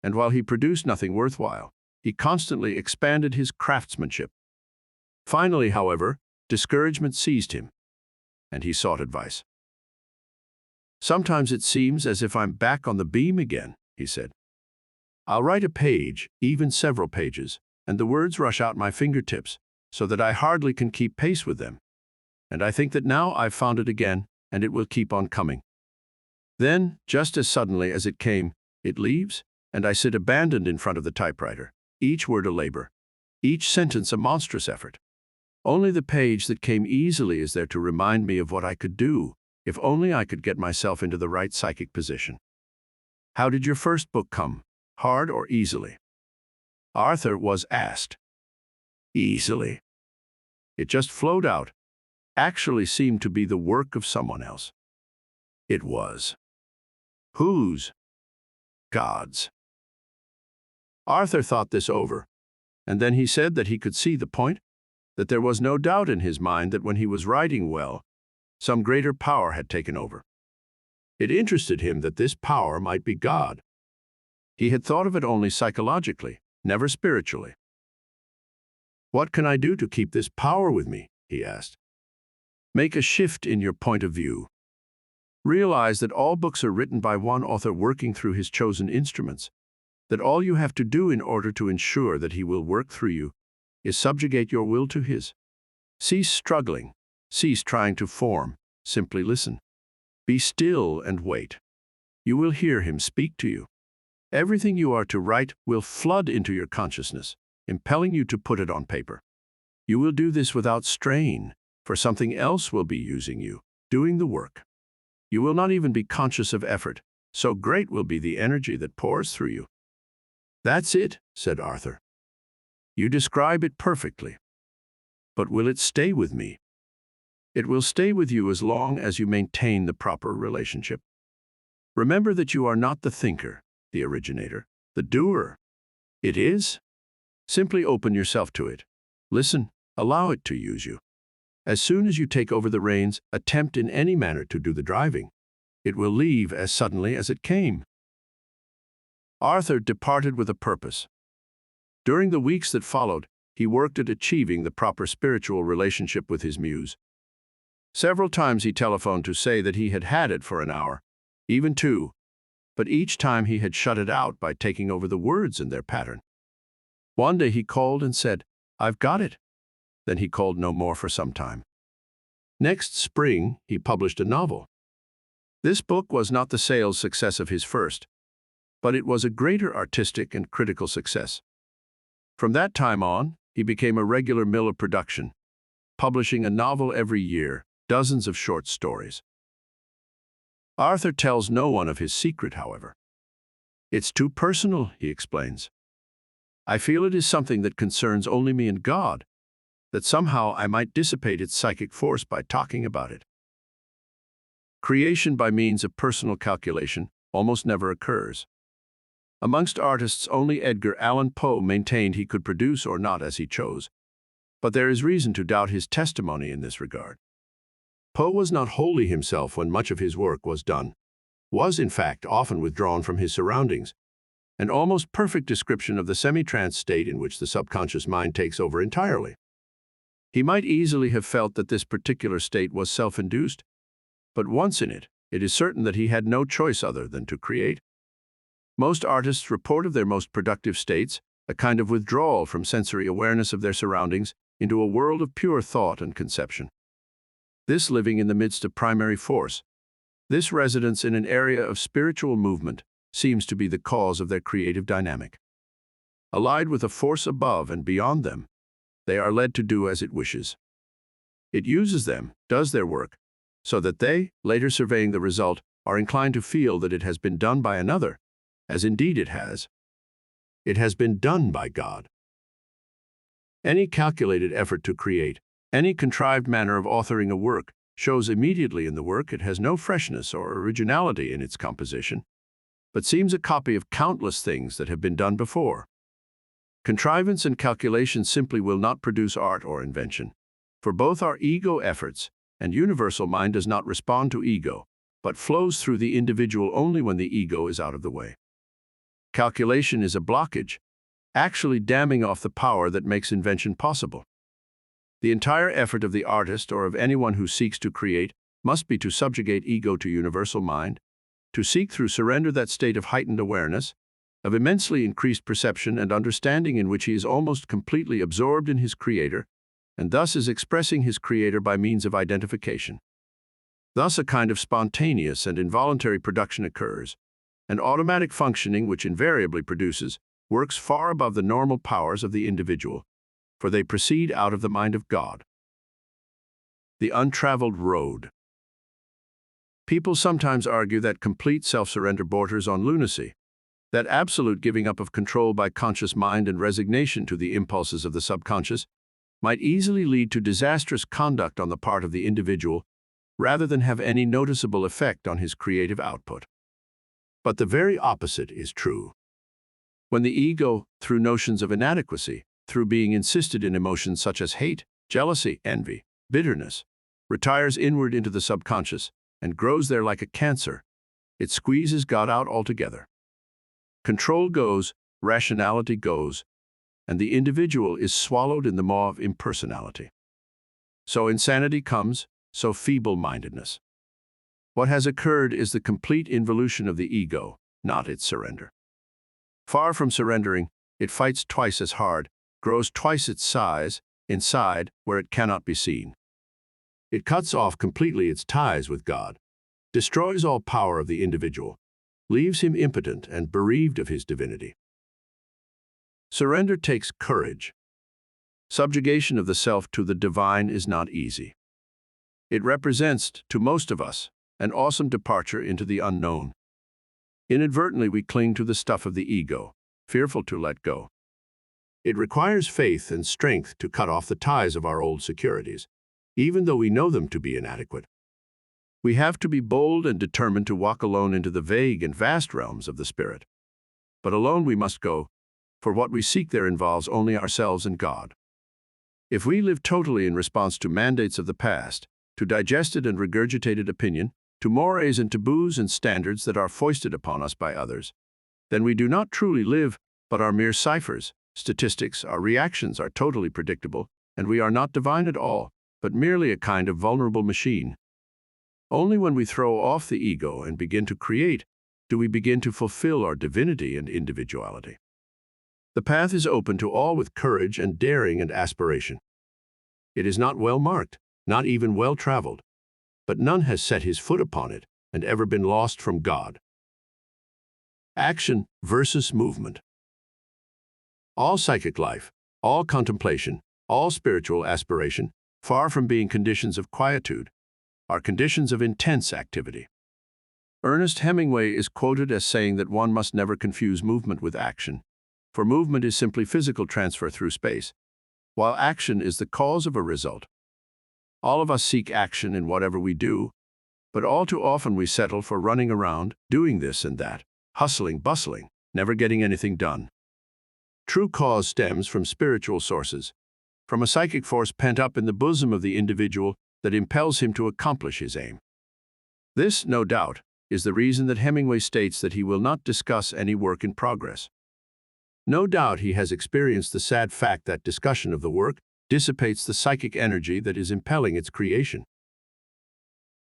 and while he produced nothing worthwhile, he constantly expanded his craftsmanship. Finally, however, discouragement seized him, and he sought advice. "Sometimes it seems as if I'm back on the beam again," he said. "I'll write a page, even several pages, and the words rush out my fingertips so that I hardly can keep pace with them. And I think that now I've found it again, and it will keep on coming. Then, just as suddenly as it came, it leaves, and I sit abandoned in front of the typewriter, each word a labor, each sentence a monstrous effort. Only the page that came easily is there to remind me of what I could do, if only I could get myself into the right psychic position." "How did your first book come? Hard or easily?" Arthur was asked. "Easily. It just flowed out, actually seemed to be the work of someone else." "It was." "Whose?" "God's." Arthur thought this over, and then he said that he could see the point, that there was no doubt in his mind that when he was writing well, some greater power had taken over. It interested him that this power might be God. He had thought of it only psychologically, never spiritually. "What can I do to keep this power with me?" he asked. "Make a shift in your point of view. Realize that all books are written by one author working through his chosen instruments, that all you have to do in order to ensure that he will work through you is subjugate your will to his. Cease struggling, cease trying to form, simply listen. Be still and wait. You will hear him speak to you. Everything you are to write will flood into your consciousness, impelling you to put it on paper. You will do this without strain, for something else will be using you, doing the work. You will not even be conscious of effort, so great will be the energy that pours through you." "That's it," said Arthur. "You describe it perfectly. But will it stay with me?" "It will stay with you as long as you maintain the proper relationship. Remember that you are not the thinker, the originator, the doer. It is. Simply open yourself to it. Listen, allow it to use you. As soon as you take over the reins, attempt in any manner to do the driving. It will leave as suddenly as it came." Arthur departed with a purpose. During the weeks that followed, he worked at achieving the proper spiritual relationship with his muse. Several times he telephoned to say that he had had it for an hour, even two, but each time he had shut it out by taking over the words in their pattern. One day he called and said, "I've got it." Then he called no more for some time. Next spring, he published a novel. This book was not the sales success of his first, but it was a greater artistic and critical success. From that time on, he became a regular mill of production, publishing a novel every year, dozens of short stories. Arthur tells no one of his secret, however. "It's too personal," he explains. "I feel it is something that concerns only me and God, that somehow I might dissipate its psychic force by talking about it." Creation by means of personal calculation almost never occurs. Amongst artists, only Edgar Allan Poe maintained he could produce or not as he chose, but there is reason to doubt his testimony in this regard. Poe was not wholly himself when much of his work was done, was in fact often withdrawn from his surroundings, an almost perfect description of the semi-trance state in which the subconscious mind takes over entirely. He might easily have felt that this particular state was self-induced, but once in it, it is certain that he had no choice other than to create. Most artists report of their most productive states, a kind of withdrawal from sensory awareness of their surroundings into a world of pure thought and conception. This living in the midst of primary force, this residence in an area of spiritual movement, seems to be the cause of their creative dynamic. Allied with a force above and beyond them, they are led to do as it wishes. It uses them, does their work, so that they, later surveying the result, are inclined to feel that it has been done by another, as indeed it has. It has been done by God. Any calculated effort to create, any contrived manner of authoring a work, shows immediately in the work it has no freshness or originality in its composition, but seems a copy of countless things that have been done before. Contrivance and calculation simply will not produce art or invention, for both are ego efforts, and universal mind does not respond to ego, but flows through the individual only when the ego is out of the way. Calculation is a blockage, actually damming off the power that makes invention possible. The entire effort of the artist or of anyone who seeks to create must be to subjugate ego to universal mind, to seek through surrender that state of heightened awareness, of immensely increased perception and understanding in which he is almost completely absorbed in his creator, and thus is expressing his creator by means of identification. Thus a kind of spontaneous and involuntary production occurs, an automatic functioning which invariably produces works far above the normal powers of the individual, for they proceed out of the mind of God. The untraveled road. People sometimes argue that complete self-surrender borders on lunacy, that absolute giving up of control by conscious mind and resignation to the impulses of the subconscious might easily lead to disastrous conduct on the part of the individual rather than have any noticeable effect on his creative output. But the very opposite is true. When the ego, through notions of inadequacy, through being insisted in emotions such as hate, jealousy, envy, bitterness, retires inward into the subconscious and grows there like a cancer, it squeezes God out altogether. Control goes, rationality goes, and the individual is swallowed in the maw of impersonality. So insanity comes, so feeble-mindedness. What has occurred is the complete involution of the ego, not its surrender. Far from surrendering, it fights twice as hard, grows twice its size, inside, where it cannot be seen. It cuts off completely its ties with God, destroys all power of the individual, leaves him impotent and bereaved of his divinity. Surrender takes courage. Subjugation of the self to the divine is not easy. It represents, to most of us, an awesome departure into the unknown. Inadvertently we cling to the stuff of the ego, fearful to let go. It requires faith and strength to cut off the ties of our old securities, even though we know them to be inadequate. We have to be bold and determined to walk alone into the vague and vast realms of the spirit. But alone we must go, for what we seek there involves only ourselves and God. If we live totally in response to mandates of the past, to digested and regurgitated opinion, to mores and taboos and standards that are foisted upon us by others, then we do not truly live, but are mere ciphers, statistics, our reactions are totally predictable, and we are not divine at all, but merely a kind of vulnerable machine. Only when we throw off the ego and begin to create do we begin to fulfill our divinity and individuality. The path is open to all with courage and daring and aspiration. It is not well marked, not even well traveled, but none has set his foot upon it and ever been lost from God. Action versus movement. All psychic life, all contemplation, all spiritual aspiration, far from being conditions of quietude, are conditions of intense activity. Ernest Hemingway is quoted as saying that one must never confuse movement with action, for movement is simply physical transfer through space, while action is the cause of a result. All of us seek action in whatever we do, but all too often we settle for running around, doing this and that, hustling, bustling, never getting anything done. True cause stems from spiritual sources, from a psychic force pent up in the bosom of the individual that impels him to accomplish his aim. This, no doubt, is the reason that Hemingway states that he will not discuss any work in progress. No doubt he has experienced the sad fact that discussion of the work dissipates the psychic energy that is impelling its creation.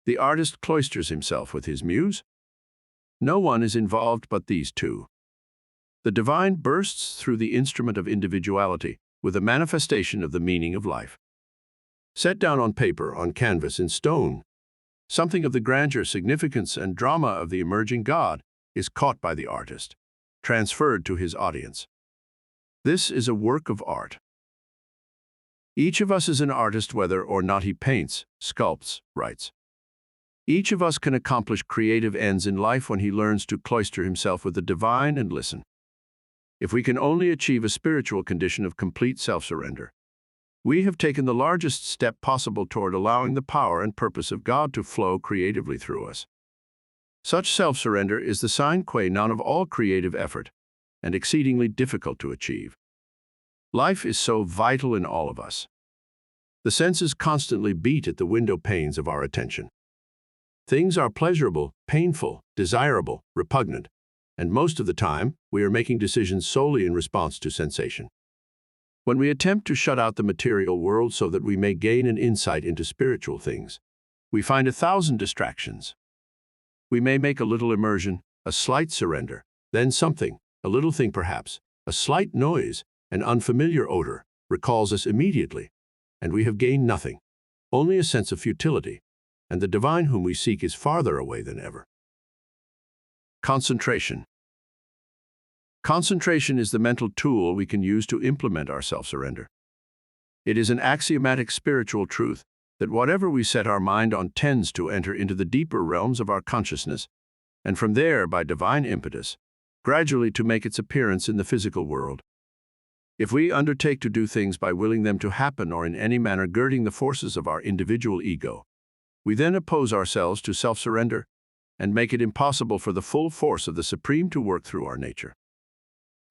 The artist cloisters himself with his muse. No one is involved but these two. The divine bursts through the instrument of individuality with a manifestation of the meaning of life. Set down on paper, on canvas, in stone, something of the grandeur, significance, and drama of the emerging God is caught by the artist, transferred to his audience. This is a work of art. Each of us is an artist whether or not he paints, sculpts, writes. Each of us can accomplish creative ends in life when he learns to cloister himself with the divine and listen. If we can only achieve a spiritual condition of complete self-surrender, we have taken the largest step possible toward allowing the power and purpose of God to flow creatively through us. Such self-surrender is the sine qua non of all creative effort, and exceedingly difficult to achieve. Life is so vital in all of us. The senses constantly beat at the window panes of our attention. Things are pleasurable, painful, desirable, repugnant, and most of the time, we are making decisions solely in response to sensation. When we attempt to shut out the material world so that we may gain an insight into spiritual things, we find 1,000 distractions. We may make a little immersion, a slight surrender, then something, a little thing perhaps, a slight noise, an unfamiliar odor, recalls us immediately, and we have gained nothing, only a sense of futility, and the divine whom we seek is farther away than ever. Concentration. Concentration is the mental tool we can use to implement our self-surrender. It is an axiomatic spiritual truth that whatever we set our mind on tends to enter into the deeper realms of our consciousness, and from there, by divine impetus, gradually to make its appearance in the physical world. If we undertake to do things by willing them to happen or in any manner girding the forces of our individual ego, we then oppose ourselves to self-surrender and make it impossible for the full force of the Supreme to work through our nature.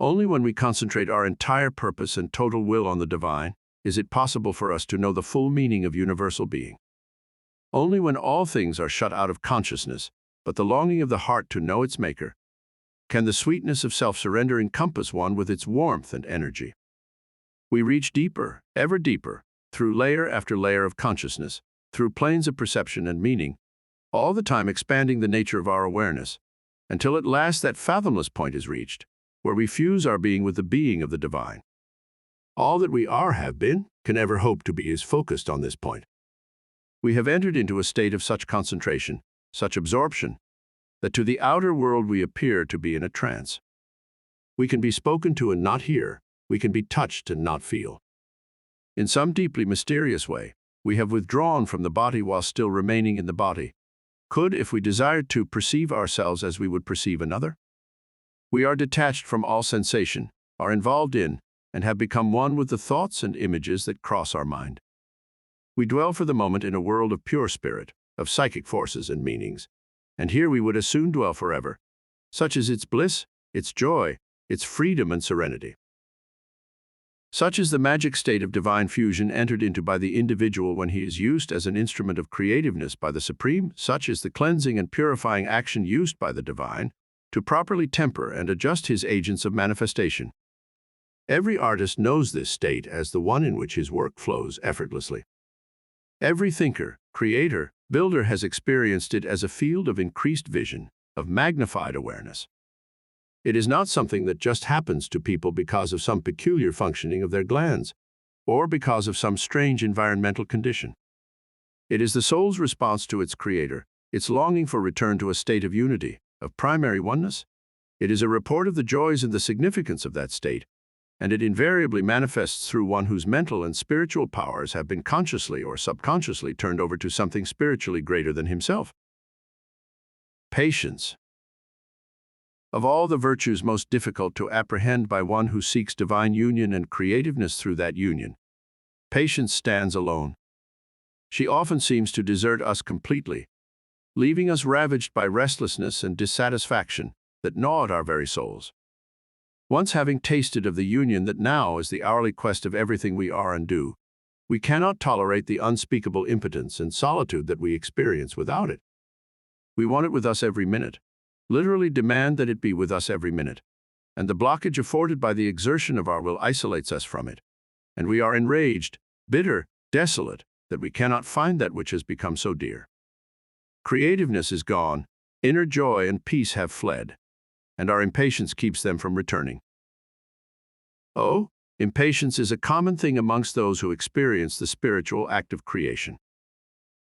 Only when we concentrate our entire purpose and total will on the divine is it possible for us to know the full meaning of universal being. Only when all things are shut out of consciousness, but the longing of the heart to know its maker, can the sweetness of self-surrender encompass one with its warmth and energy. We reach deeper, ever deeper, through layer after layer of consciousness, through planes of perception and meaning, all the time expanding the nature of our awareness, until at last that fathomless point is reached, where we fuse our being with the being of the divine. All that we are, have been, can ever hope to be is focused on this point. We have entered into a state of such concentration, such absorption, that to the outer world we appear to be in a trance. We can be spoken to and not hear, we can be touched and not feel. In some deeply mysterious way, we have withdrawn from the body while still remaining in the body, could, if we desired to, perceive ourselves as we would perceive another. We are detached from all sensation, are involved in, and have become one with the thoughts and images that cross our mind. We dwell for the moment in a world of pure spirit, of psychic forces and meanings, and here we would as soon dwell forever. Such is its bliss, its joy, its freedom and serenity. Such is the magic state of divine fusion entered into by the individual when he is used as an instrument of creativeness by the Supreme. Such is the cleansing and purifying action used by the divine to properly temper and adjust his agents of manifestation. Every artist knows this state as the one in which his work flows effortlessly. Every thinker, creator, builder has experienced it as a field of increased vision, of magnified awareness. It is not something that just happens to people because of some peculiar functioning of their glands, or because of some strange environmental condition. It is the soul's response to its creator, its longing for return to a state of unity, of primary oneness. It is a report of the joys and the significance of that state, and it invariably manifests through one whose mental and spiritual powers have been consciously or subconsciously turned over to something spiritually greater than himself. Patience. Of all the virtues most difficult to apprehend by one who seeks divine union and creativeness through that union, patience stands alone. She often seems to desert us completely, leaving us ravaged by restlessness and dissatisfaction that gnaw at our very souls. Once having tasted of the union that now is the hourly quest of everything we are and do, we cannot tolerate the unspeakable impotence and solitude that we experience without it. We want it with us every minute, literally demand that it be with us every minute, and the blockage afforded by the exertion of our will isolates us from it, and we are enraged, bitter, desolate, that we cannot find that which has become so dear. Creativeness is gone, inner joy and peace have fled, and our impatience keeps them from returning. Oh, impatience is a common thing amongst those who experience the spiritual act of creation.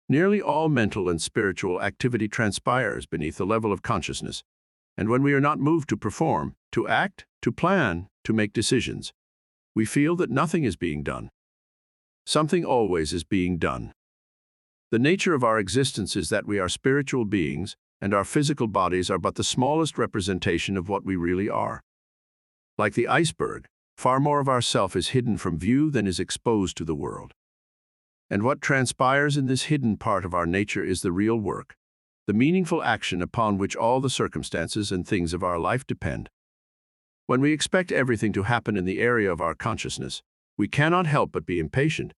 Nearly all mental and spiritual activity transpires beneath the level of consciousness, and when we are not moved to perform, to act, to plan, to make decisions, we feel that nothing is being done. Something always is being done. The nature of our existence is that we are spiritual beings, and our physical bodies are but the smallest representation of what we really are. Like the iceberg, far more of ourself is hidden from view than is exposed to the world. And what transpires in this hidden part of our nature is the real work, the meaningful action upon which all the circumstances and things of our life depend. When we expect everything to happen in the area of our consciousness, we cannot help but be impatient,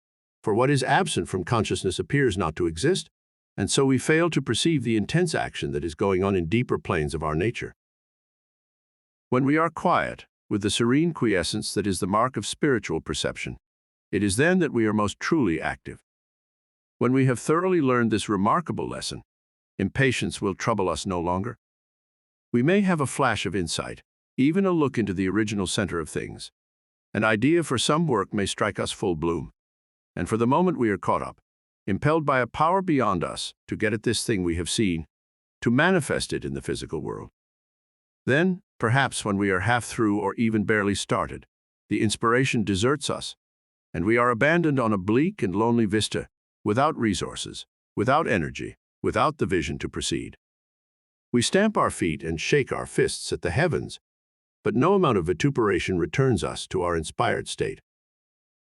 for what is absent from consciousness appears not to exist, and so we fail to perceive the intense action that is going on in deeper planes of our nature. When we are quiet, with the serene quiescence that is the mark of spiritual perception, it is then that we are most truly active. When we have thoroughly learned this remarkable lesson, impatience will trouble us no longer. We may have a flash of insight, even a look into the original center of things. An idea for some work may strike us full bloom, and for the moment we are caught up, impelled by a power beyond us to get at this thing we have seen, to manifest it in the physical world. Then, perhaps when we are half through or even barely started, the inspiration deserts us, and we are abandoned on a bleak and lonely vista, without resources, without energy, without the vision to proceed. We stamp our feet and shake our fists at the heavens, but no amount of vituperation returns us to our inspired state.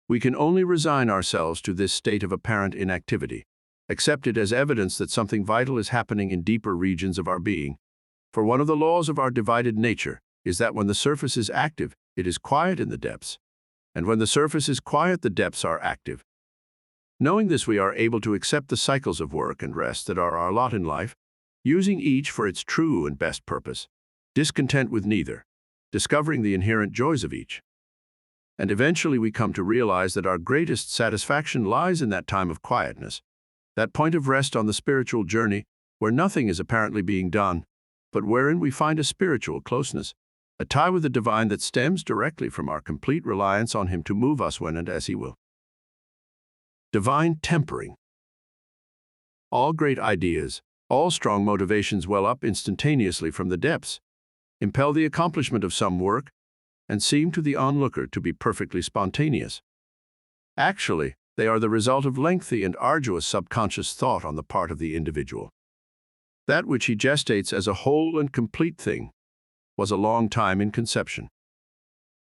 We can only resign ourselves to this state of apparent inactivity, accept it as evidence that something vital is happening in deeper regions of our being, for one of the laws of our divided nature is that when the surface is active, it is quiet in the depths, and when the surface is quiet, the depths are active. Knowing this, we are able to accept the cycles of work and rest that are our lot in life, using each for its true and best purpose, discontent with neither, discovering the inherent joys of each. And eventually we come to realize that our greatest satisfaction lies in that time of quietness, that point of rest on the spiritual journey where nothing is apparently being done, but wherein we find a spiritual closeness, a tie with the divine that stems directly from our complete reliance on Him to move us when and as He will. Divine tempering. All great ideas, all strong motivations well up instantaneously from the depths, impel the accomplishment of some work, and seem to the onlooker to be perfectly spontaneous. Actually, they are the result of lengthy and arduous subconscious thought on the part of the individual. That which he gestates as a whole and complete thing was a long time in conception.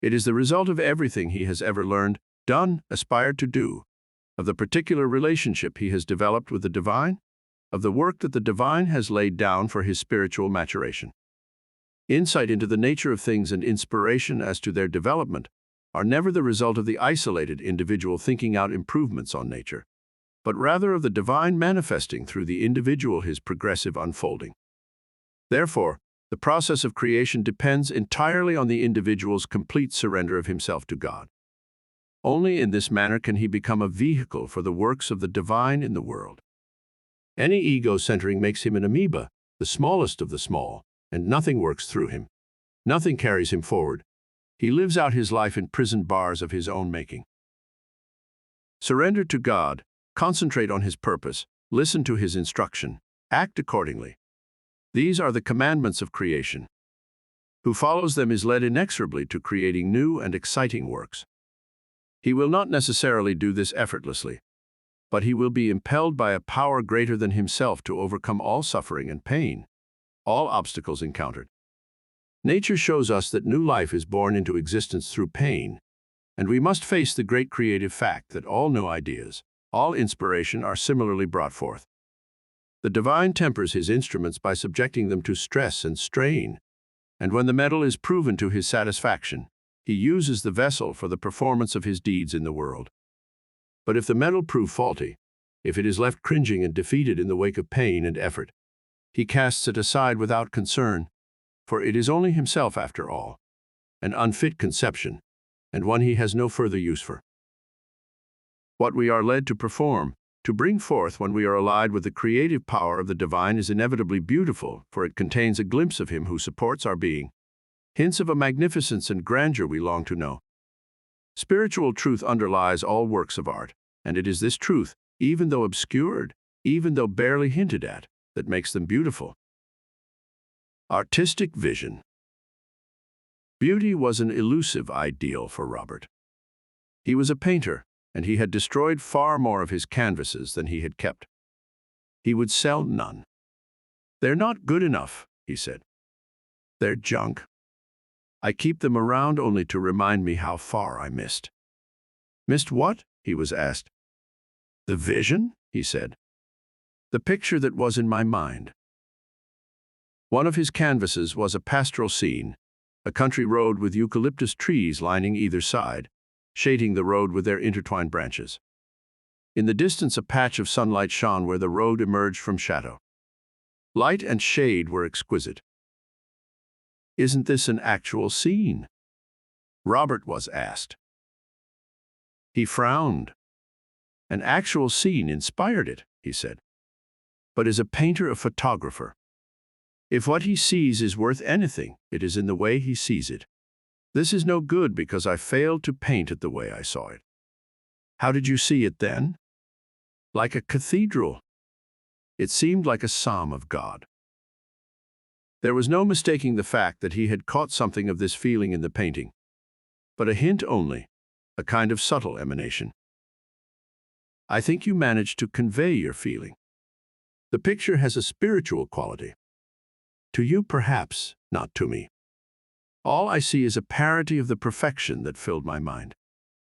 It is the result of everything he has ever learned, done, aspired to do, of the particular relationship he has developed with the divine, of the work that the divine has laid down for his spiritual maturation. Insight into the nature of things and inspiration as to their development are never the result of the isolated individual thinking out improvements on nature, but rather of the divine manifesting through the individual his progressive unfolding. Therefore, the process of creation depends entirely on the individual's complete surrender of himself to God. Only in this manner can he become a vehicle for the works of the divine in the world. Any ego-centering makes him an amoeba, the smallest of the small, and nothing works through him. Nothing carries him forward. He lives out his life in prison bars of his own making. Surrender to God, concentrate on His purpose, listen to His instruction, act accordingly. These are the commandments of creation. Who follows them is led inexorably to creating new and exciting works. He will not necessarily do this effortlessly, but he will be impelled by a power greater than himself to overcome all suffering and pain, all obstacles encountered. Nature shows us that new life is born into existence through pain, and we must face the great creative fact that all new ideas, all inspiration are similarly brought forth. The divine tempers His instruments by subjecting them to stress and strain, and when the metal is proven to His satisfaction, He uses the vessel for the performance of His deeds in the world. But if the metal prove faulty, if it is left cringing and defeated in the wake of pain and effort, He casts it aside without concern, for it is only himself after all, an unfit conception, and one he has no further use for. What we are led to perform, To bring forth when we are allied with the creative power of the divine is inevitably beautiful, for it contains a glimpse of him who supports our being, hints of a magnificence and grandeur we long to know. Spiritual truth underlies all works of art, and it is this truth, even though obscured, even though barely hinted at, that makes them beautiful. Artistic vision. Beauty was an elusive ideal for Robert. He was a painter, and he had destroyed far more of his canvases than he had kept. He would sell none. "They're not good enough," he said. "They're junk. I keep them around only to remind me how far I missed." "Missed what?" he was asked. "The vision," he said. "The picture that was in my mind." One of his canvases was a pastoral scene, a country road with eucalyptus trees lining either side, shading the road with their intertwined branches. In the distance, a patch of sunlight shone where the road emerged from shadow. Light and shade were exquisite. "Isn't this an actual scene?" Robert was asked. He frowned. "An actual scene inspired it," he said. "But is a painter a photographer? If what he sees is worth anything, it is in the way he sees it. This is no good because I failed to paint it the way I saw it." "How did you see it then?" "Like a cathedral. It seemed like a psalm of God." There was no mistaking the fact that he had caught something of this feeling in the painting, but a hint only, a kind of subtle emanation. "I think you managed to convey your feeling. The picture has a spiritual quality. To you, perhaps, not to me. All I see is a parody of the perfection that filled my mind.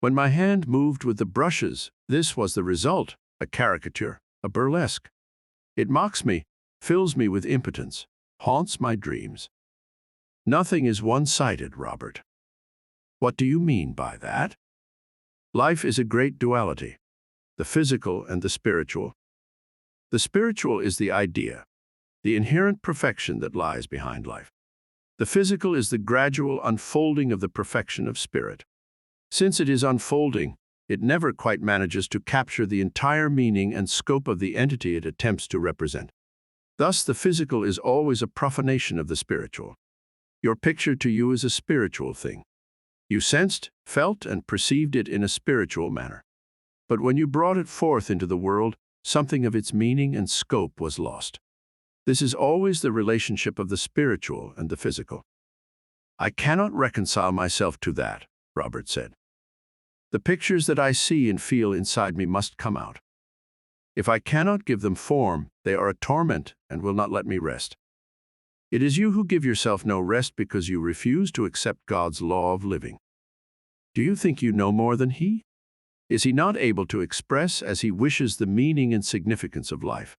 When my hand moved with the brushes, this was the result, a caricature, a burlesque. It mocks me, fills me with impotence, haunts my dreams." "Nothing is one-sided, Robert." "What do you mean by that?" "Life is a great duality, the physical and the spiritual. The spiritual is the idea, the inherent perfection that lies behind life. The physical is the gradual unfolding of the perfection of spirit. Since it is unfolding, it never quite manages to capture the entire meaning and scope of the entity it attempts to represent. Thus, the physical is always a profanation of the spiritual. Your picture to you is a spiritual thing. You sensed, felt, and perceived it in a spiritual manner. But when you brought it forth into the world, something of its meaning and scope was lost. This is always the relationship of the spiritual and the physical." "I cannot reconcile myself to that," Robert said. "The pictures that I see and feel inside me must come out. If I cannot give them form, they are a torment and will not let me rest. It is you who give yourself no rest because you refuse to accept God's law of living. Do you think you know more than He? Is He not able to express as He wishes the meaning and significance of life?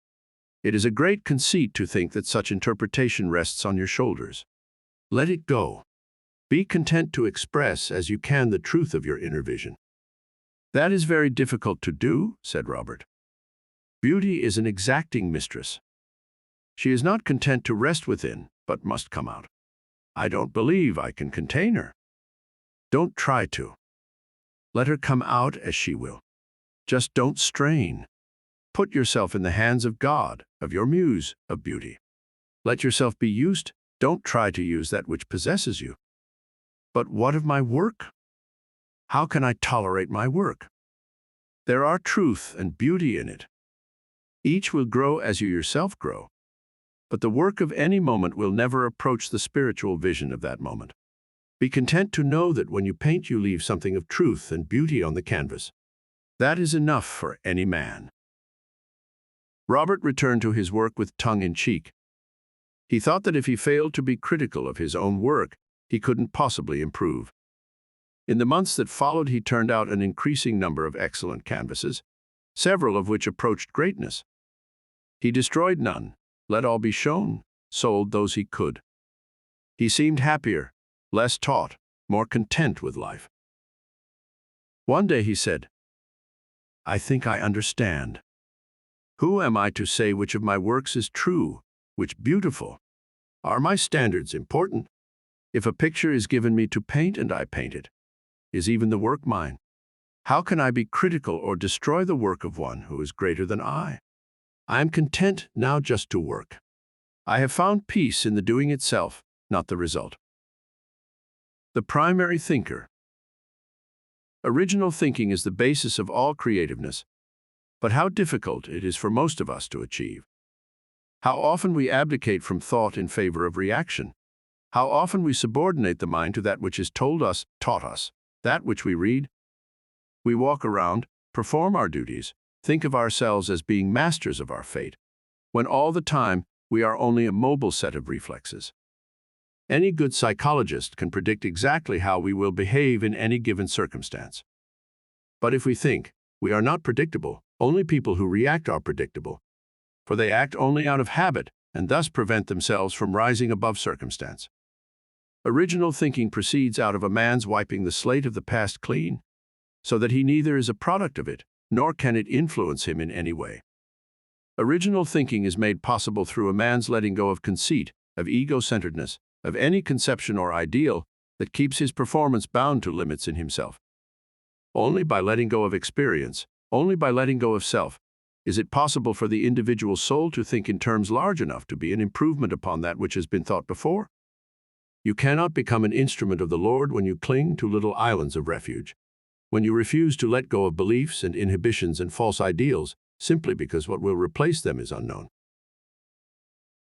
It is a great conceit to think that such interpretation rests on your shoulders. Let it go. Be content to express as you can the truth of your inner vision." "That is very difficult to do," said Robert. "Beauty is an exacting mistress. She is not content to rest within, but must come out. I don't believe I can contain her." "Don't try to. Let her come out as she will. Just don't strain. Put yourself in the hands of God, of your muse, of beauty. Let yourself be used. Don't try to use that which possesses you." "But what of my work? How can I tolerate my work?" "There are truth and beauty in it. Each will grow as you yourself grow. But the work of any moment will never approach the spiritual vision of that moment. Be content to know that when you paint you leave something of truth and beauty on the canvas. That is enough for any man." Robert returned to his work with tongue in cheek. He thought that if he failed to be critical of his own work, he couldn't possibly improve. In the months that followed, he turned out an increasing number of excellent canvases, several of which approached greatness. He destroyed none, let all be shown, sold those he could. He seemed happier, less taut, more content with life. One day he said, "I think I understand. Who am I to say which of my works is true, which beautiful? Are my standards important? If a picture is given me to paint and I paint it, is even the work mine? How can I be critical or destroy the work of one who is greater than I? I am content now just to work. I have found peace in the doing itself, not the result. The primary thinker. Original thinking is the basis of all creativeness, but how difficult it is for most of us to achieve. How often we abdicate from thought in favor of reaction. How often we subordinate the mind to that which is told us, taught us, that which we read. We walk around, perform our duties, think of ourselves as being masters of our fate, when all the time we are only a mobile set of reflexes. Any good psychologist can predict exactly how we will behave in any given circumstance. But if we think, we are not predictable, only people who react are predictable, for they act only out of habit and thus prevent themselves from rising above circumstance. Original thinking proceeds out of a man's wiping the slate of the past clean, so that he neither is a product of it, nor can it influence him in any way. Original thinking is made possible through a man's letting go of conceit, of ego-centeredness, of any conception or ideal that keeps his performance bound to limits in himself. Only by letting go of experience, only by letting go of self, is it possible for the individual soul to think in terms large enough to be an improvement upon that which has been thought before. You cannot become an instrument of the Lord when you cling to little islands of refuge, when you refuse to let go of beliefs and inhibitions and false ideals simply because what will replace them is unknown.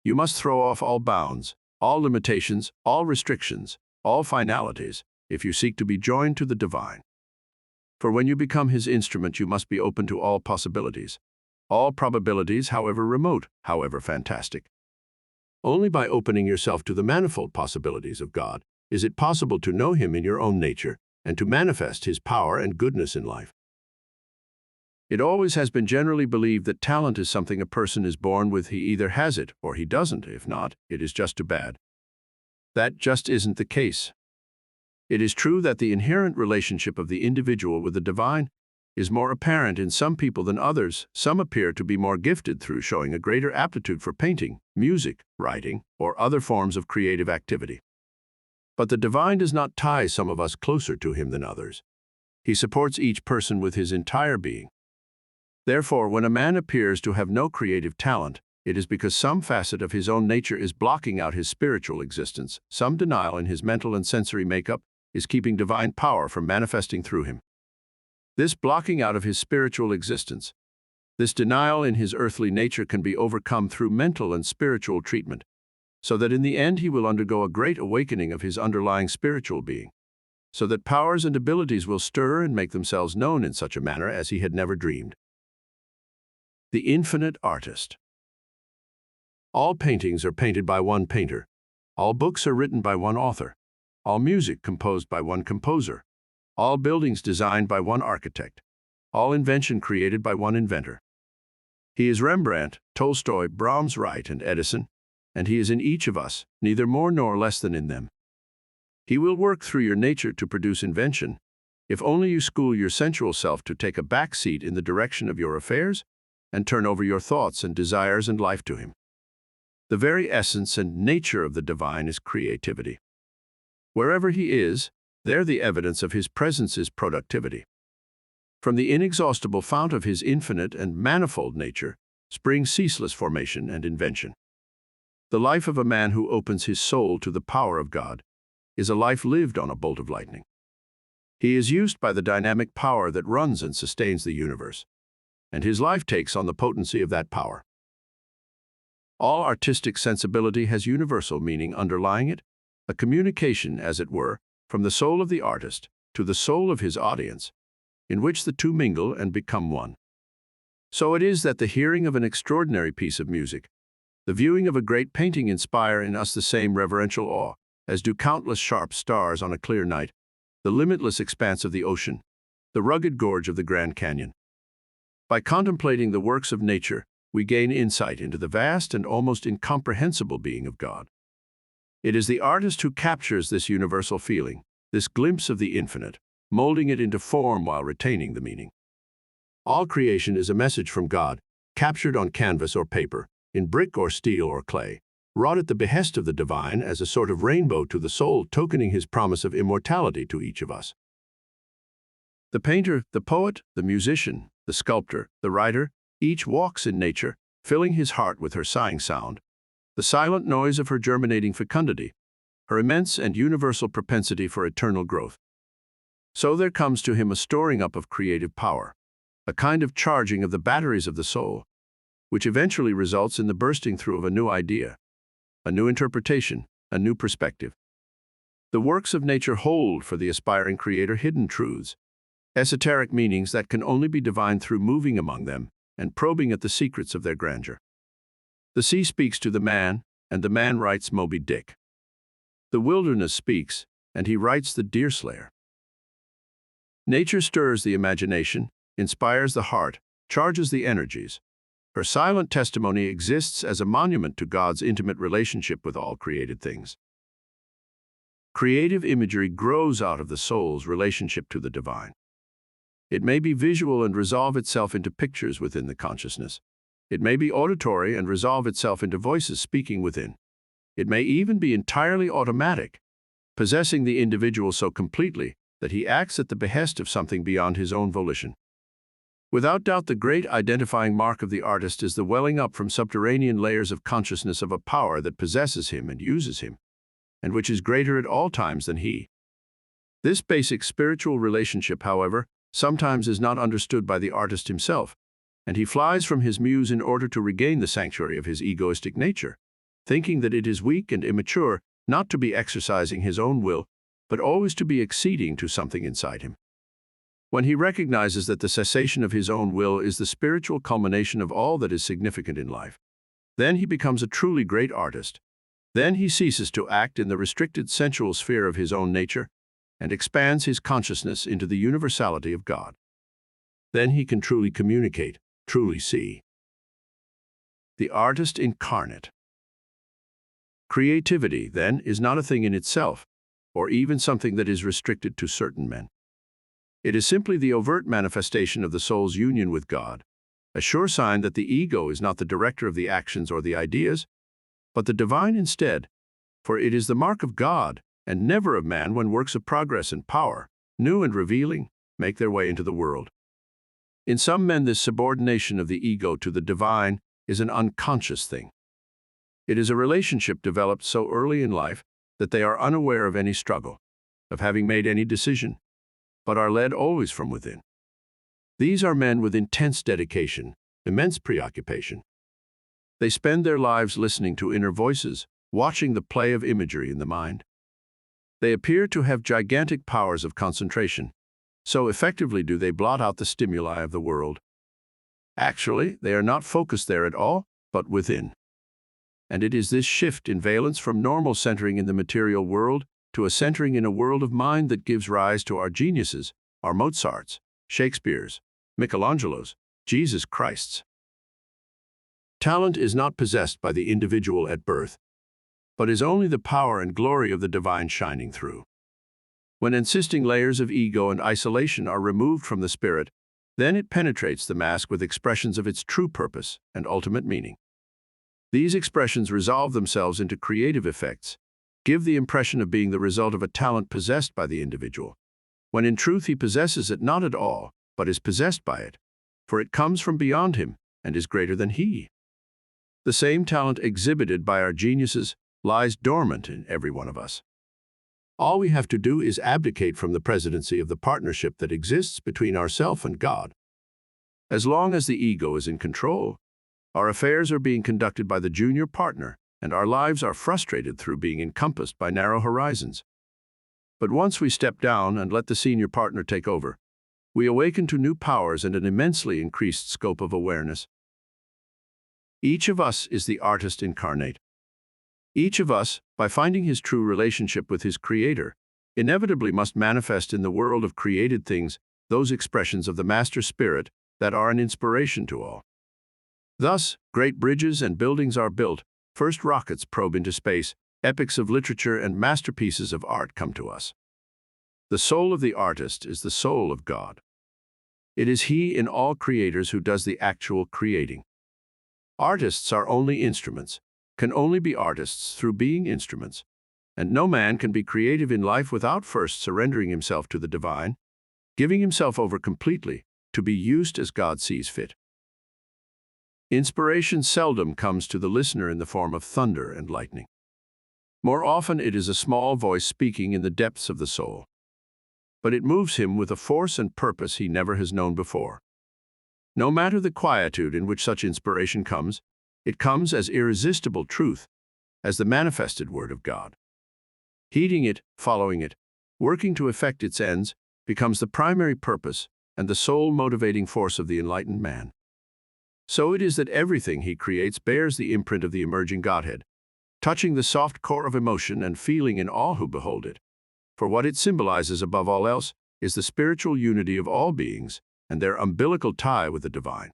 You must throw off all bounds, all limitations, all restrictions, all finalities, if you seek to be joined to the divine. For when you become his instrument, you must be open to all possibilities, all probabilities, however remote, however fantastic. Only by opening yourself to the manifold possibilities of God is it possible to know him in your own nature and to manifest his power and goodness in life. It always has been generally believed that talent is something a person is born with. He either has it or he doesn't. If not, it is just too bad. That just isn't the case. It is true that the inherent relationship of the individual with the divine is more apparent in some people than others. Some appear to be more gifted through showing a greater aptitude for painting, music, writing, or other forms of creative activity. But the divine does not tie some of us closer to him than others. He supports each person with his entire being. Therefore, when a man appears to have no creative talent, it is because some facet of his own nature is blocking out his spiritual existence. Some denial in his mental and sensory makeup is keeping divine power from manifesting through him. This blocking out of his spiritual existence, this denial in his earthly nature can be overcome through mental and spiritual treatment, so that in the end he will undergo a great awakening of his underlying spiritual being, so that powers and abilities will stir and make themselves known in such a manner as he had never dreamed. The infinite artist. All paintings are painted by one painter. All books are written by one author. All music composed by one composer. All buildings designed by one architect. All invention created by one inventor. He is Rembrandt, Tolstoy, Brahms, Wright, and Edison, and he is in each of us, neither more nor less than in them. He will work through your nature to produce invention, if only you school your sensual self to take a back seat in the direction of your affairs and turn over your thoughts and desires and life to him. The very essence and nature of the divine is creativity. Wherever he is, there the evidence of his presence is productivity. From the inexhaustible fount of his infinite and manifold nature springs ceaseless formation and invention. The life of a man who opens his soul to the power of God is a life lived on a bolt of lightning. He is used by the dynamic power that runs and sustains the universe, and his life takes on the potency of that power. All artistic sensibility has universal meaning underlying it, a communication, as it were, from the soul of the artist to the soul of his audience, in which the two mingle and become one. So it is that the hearing of an extraordinary piece of music, the viewing of a great painting inspire in us the same reverential awe, as do countless sharp stars on a clear night, the limitless expanse of the ocean, the rugged gorge of the Grand Canyon. By contemplating the works of nature, we gain insight into the vast and almost incomprehensible being of God. It is the artist who captures this universal feeling, this glimpse of the infinite, molding it into form while retaining the meaning. All creation is a message from God, captured on canvas or paper, in brick or steel or clay, wrought at the behest of the divine as a sort of rainbow to the soul, tokening his promise of immortality to each of us. The painter, the poet, the musician, the sculptor, the writer, each walks in nature, filling his heart with her sighing sound, the silent noise of her germinating fecundity, her immense and universal propensity for eternal growth. So there comes to him a storing up of creative power, a kind of charging of the batteries of the soul, which eventually results in the bursting through of a new idea, a new interpretation, a new perspective. The works of nature hold for the aspiring creator hidden truths, esoteric meanings that can only be divined through moving among them and probing at the secrets of their grandeur. The sea speaks to the man, and the man writes Moby Dick. The wilderness speaks, and he writes the Deerslayer. Nature stirs the imagination, inspires the heart, charges the energies. Her silent testimony exists as a monument to God's intimate relationship with all created things. Creative imagery grows out of the soul's relationship to the divine. It may be visual and resolve itself into pictures within the consciousness. It may be auditory and resolve itself into voices speaking within. It may even be entirely automatic, possessing the individual so completely that he acts at the behest of something beyond his own volition. Without doubt, the great identifying mark of the artist is the welling up from subterranean layers of consciousness of a power that possesses him and uses him, and which is greater at all times than he. This basic spiritual relationship, however, sometimes is not understood by the artist himself, and he flies from his muse in order to regain the sanctuary of his egoistic nature, thinking that it is weak and immature not to be exercising his own will, but always to be acceding to something inside him. When he recognizes that the cessation of his own will is the spiritual culmination of all that is significant in life, then he becomes a truly great artist. Then he ceases to act in the restricted sensual sphere of his own nature and expands his consciousness into the universality of God. Then he can truly communicate, truly see. The artist incarnate. Creativity, then, is not a thing in itself, or even something that is restricted to certain men. It is simply the overt manifestation of the soul's union with God, a sure sign that the ego is not the director of the actions or the ideas, but the divine instead, for it is the mark of God and never of man when works of progress and power, new and revealing, make their way into the world. In some men, this subordination of the ego to the divine is an unconscious thing. It is a relationship developed so early in life that they are unaware of any struggle, of having made any decision, but are led always from within. These are men with intense dedication, immense preoccupation. They spend their lives listening to inner voices, watching the play of imagery in the mind. They appear to have gigantic powers of concentration, so effectively do they blot out the stimuli of the world. Actually, they are not focused there at all, but within. And it is this shift in valence from normal centering in the material world to a centering in a world of mind that gives rise to our geniuses, our Mozarts, Shakespeare's, Michelangelo's, Jesus Christ's. Talent is not possessed by the individual at birth, but is only the power and glory of the divine shining through. When insisting layers of ego and isolation are removed from the spirit, then it penetrates the mask with expressions of its true purpose and ultimate meaning. These expressions resolve themselves into creative effects, give the impression of being the result of a talent possessed by the individual, when in truth he possesses it not at all, but is possessed by it, for it comes from beyond him and is greater than he. The same talent exhibited by our geniuses lies dormant in every one of us. All we have to do is abdicate from the presidency of the partnership that exists between ourself and God. As long as the ego is in control, our affairs are being conducted by the junior partner, and our lives are frustrated through being encompassed by narrow horizons. But once we step down and let the senior partner take over, we awaken to new powers and an immensely increased scope of awareness. Each of us is the artist incarnate. Each of us, by finding his true relationship with his Creator, inevitably must manifest in the world of created things those expressions of the Master Spirit that are an inspiration to all. Thus, great bridges and buildings are built, first rockets probe into space, epics of literature and masterpieces of art come to us. The soul of the artist is the soul of God. It is he in all creators who does the actual creating. Artists are only instruments, can only be artists through being instruments, and no man can be creative in life without first surrendering himself to the divine, giving himself over completely to be used as God sees fit. Inspiration seldom comes to the listener in the form of thunder and lightning. More often it is a small voice speaking in the depths of the soul. But it moves him with a force and purpose he never has known before. No matter the quietude in which such inspiration comes, it comes as irresistible truth, as the manifested Word of God. Heeding it, following it, working to effect its ends, becomes the primary purpose and the sole motivating force of the enlightened man. So it is that everything he creates bears the imprint of the emerging Godhead, touching the soft core of emotion and feeling in all who behold it. For what it symbolizes above all else is the spiritual unity of all beings and their umbilical tie with the divine.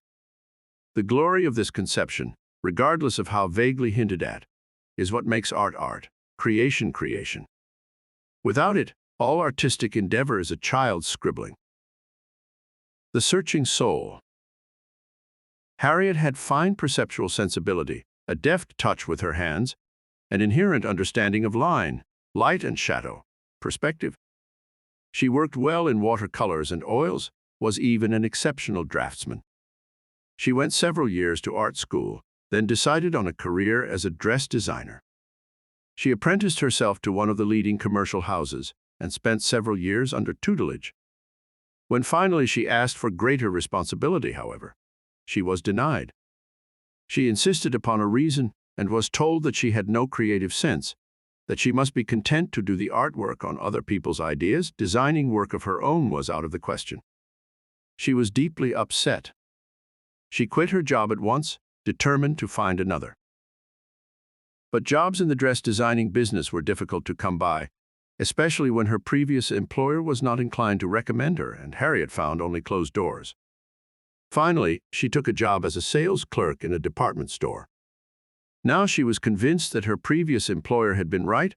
The glory of this conception, regardless of how vaguely hinted at, is what makes art art, creation creation. Without it, all artistic endeavor is a child's scribbling. The searching soul. Harriet had fine perceptual sensibility, a deft touch with her hands, an inherent understanding of line, light and shadow, perspective. She worked well in watercolors and oils, was even an exceptional draftsman. She went several years to art school, then decided on a career as a dress designer. She apprenticed herself to one of the leading commercial houses and spent several years under tutelage. When finally she asked for greater responsibility, however, she was denied. She insisted upon a reason and was told that she had no creative sense, that she must be content to do the artwork on other people's ideas. Designing work of her own was out of the question. She was deeply upset. She quit her job at once, determined to find another. But jobs in the dress designing business were difficult to come by, especially when her previous employer was not inclined to recommend her, and Harriet found only closed doors. Finally, she took a job as a sales clerk in a department store. Now she was convinced that her previous employer had been right,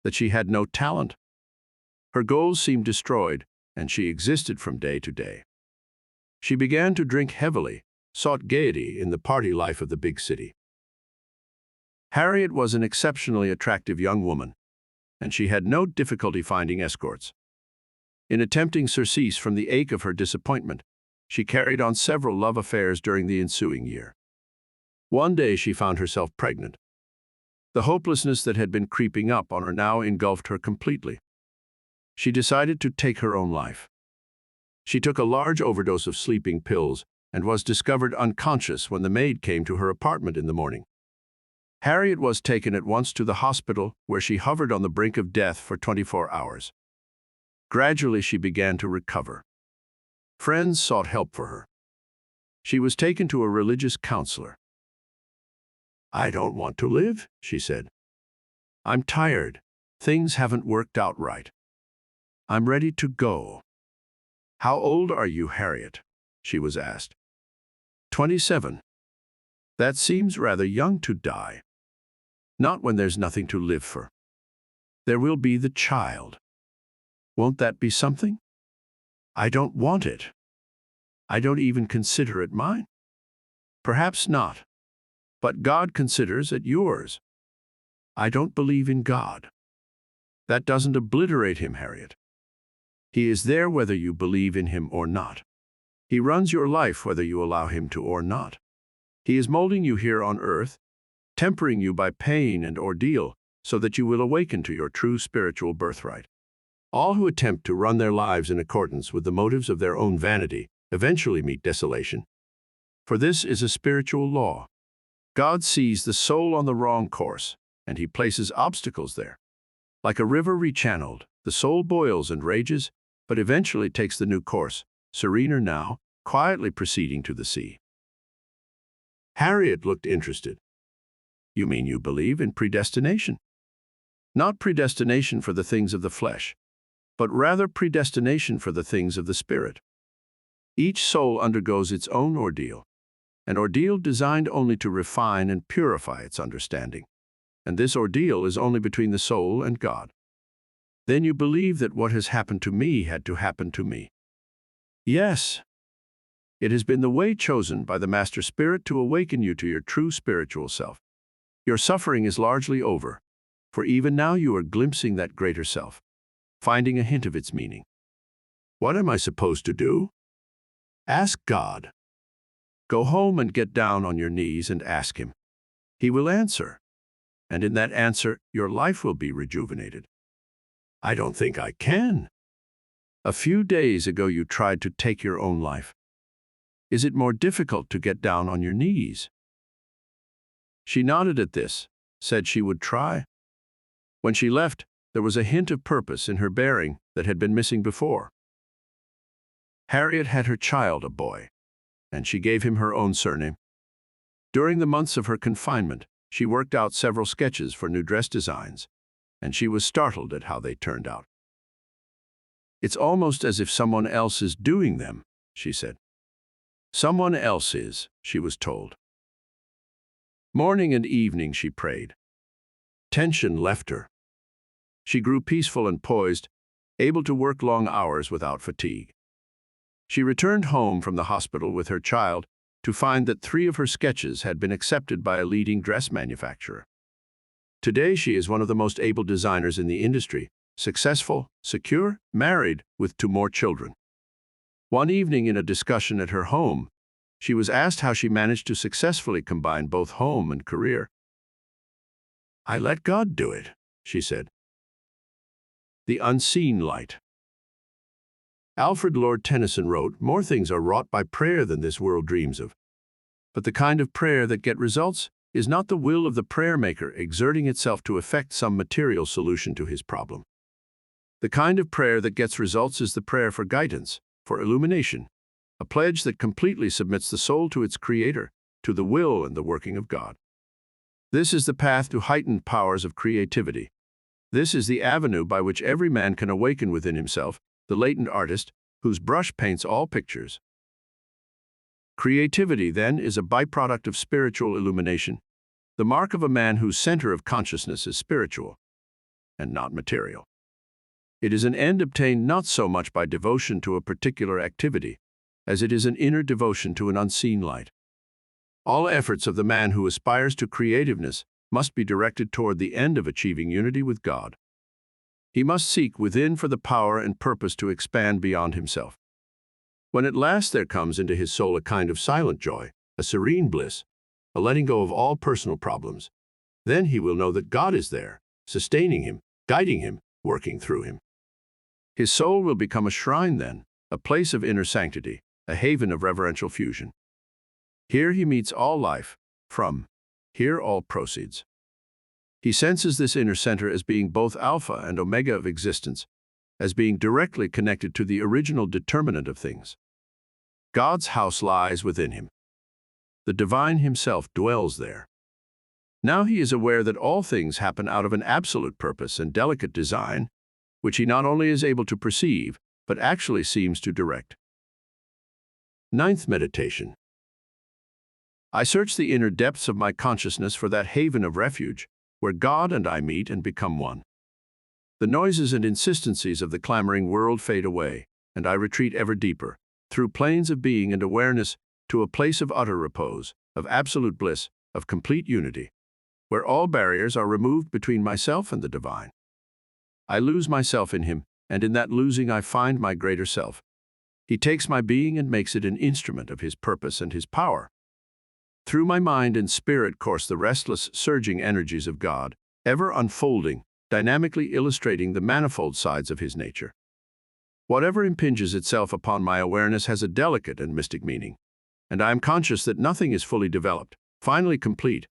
that she had no talent. Her goals seemed destroyed, and she existed from day to day. She began to drink heavily, sought gaiety in the party life of the big city. Harriet was an exceptionally attractive young woman, and she had no difficulty finding escorts. In attempting surcease from the ache of her disappointment, she carried on several love affairs during the ensuing year. One day she found herself pregnant. The hopelessness that had been creeping up on her now engulfed her completely. She decided to take her own life. She took a large overdose of sleeping pills and was discovered unconscious when the maid came to her apartment in the morning. Harriet was taken at once to the hospital, where she hovered on the brink of death for 24 hours. Gradually she began to recover. Friends sought help for her. She was taken to a religious counselor. "I don't want to live," she said. "I'm tired. Things haven't worked out right. I'm ready to go." "How old are you, Harriet?" she was asked. 27. "That seems rather young to die." "Not when there's nothing to live for. There will be the child. Won't that be something?" "I don't want it. I don't even consider it mine." "Perhaps not. But God considers it yours." "I don't believe in God." "That doesn't obliterate him, Harriet. He is there whether you believe in him or not. He runs your life whether you allow him to or not. He is molding you here on earth, tempering you by pain and ordeal, so that you will awaken to your true spiritual birthright. All who attempt to run their lives in accordance with the motives of their own vanity eventually meet desolation. For this is a spiritual law. God sees the soul on the wrong course, and he places obstacles there. Like a river rechanneled, the soul boils and rages, but eventually takes the new course, serener now, quietly proceeding to the sea. Harriet looked interested. "You mean you believe in predestination?" "Not predestination for the things of the flesh, but rather predestination for the things of the spirit. Each soul undergoes its own ordeal, an ordeal designed only to refine and purify its understanding. And this ordeal is only between the soul and God." "Then you believe that what has happened to me had to happen to me?" "Yes. It has been the way chosen by the Master Spirit to awaken you to your true spiritual self. Your suffering is largely over, for even now you are glimpsing that greater self, finding a hint of its meaning. What am I supposed to do? Ask God. Go home and get down on your knees and ask Him. He will answer, and in that answer, your life will be rejuvenated. I don't think I can. A few days ago you tried to take your own life. Is it more difficult to get down on your knees? She nodded at this, said she would try. When she left, there was a hint of purpose in her bearing that had been missing before. Harriet had her child a boy, and she gave him her own surname. During the months of her confinement, she worked out several sketches for new dress designs, and she was startled at how they turned out. It's almost as if someone else is doing them, she said. Someone else is, she was told. Morning and evening she prayed. Tension left her. She grew peaceful and poised, able to work long hours without fatigue. She returned home from the hospital with her child to find that 3 of her sketches had been accepted by a leading dress manufacturer. Today she is one of the most able designers in the industry, successful, secure, married, with 2 more children. One evening in a discussion at her home, she was asked how she managed to successfully combine both home and career. I let God do it, she said. The unseen light. Alfred Lord Tennyson wrote, "More things are wrought by prayer than this world dreams of. But the kind of prayer that gets results is not the will of the prayer maker exerting itself to effect some material solution to his problem. The kind of prayer that gets results is the prayer for guidance, for illumination, a pledge that completely submits the soul to its Creator, to the will and the working of God. This is the path to heightened powers of creativity. This is the avenue by which every man can awaken within himself the latent artist whose brush paints all pictures. Creativity, then, is a byproduct of spiritual illumination, the mark of a man whose center of consciousness is spiritual and not material. It is an end obtained not so much by devotion to a particular activity, as it is an inner devotion to an unseen light. All efforts of the man who aspires to creativeness must be directed toward the end of achieving unity with God. He must seek within for the power and purpose to expand beyond himself. When at last there comes into his soul a kind of silent joy, a serene bliss, a letting go of all personal problems, then he will know that God is there, sustaining him, guiding him, working through him. His soul will become a shrine then, a place of inner sanctity, a haven of reverential fusion. Here he meets all life, from here all proceeds. He senses this inner center as being both alpha and omega of existence, as being directly connected to the original determinant of things. God's house lies within him. The divine himself dwells there. Now he is aware that all things happen out of an absolute purpose and delicate design, which he not only is able to perceive, but actually seems to direct. 9th meditation. I search the inner depths of my consciousness for that haven of refuge, where God and I meet and become one. The noises and insistencies of the clamoring world fade away, and I retreat ever deeper, through planes of being and awareness, to a place of utter repose, of absolute bliss, of complete unity, where all barriers are removed between myself and the divine. I lose myself in him, and in that losing I find my greater self. He takes my being and makes it an instrument of his purpose and his power. Through my mind and spirit course the restless, surging energies of God, ever unfolding, dynamically illustrating the manifold sides of his nature. Whatever impinges itself upon my awareness has a delicate and mystic meaning, and I am conscious that nothing is fully developed, finally complete,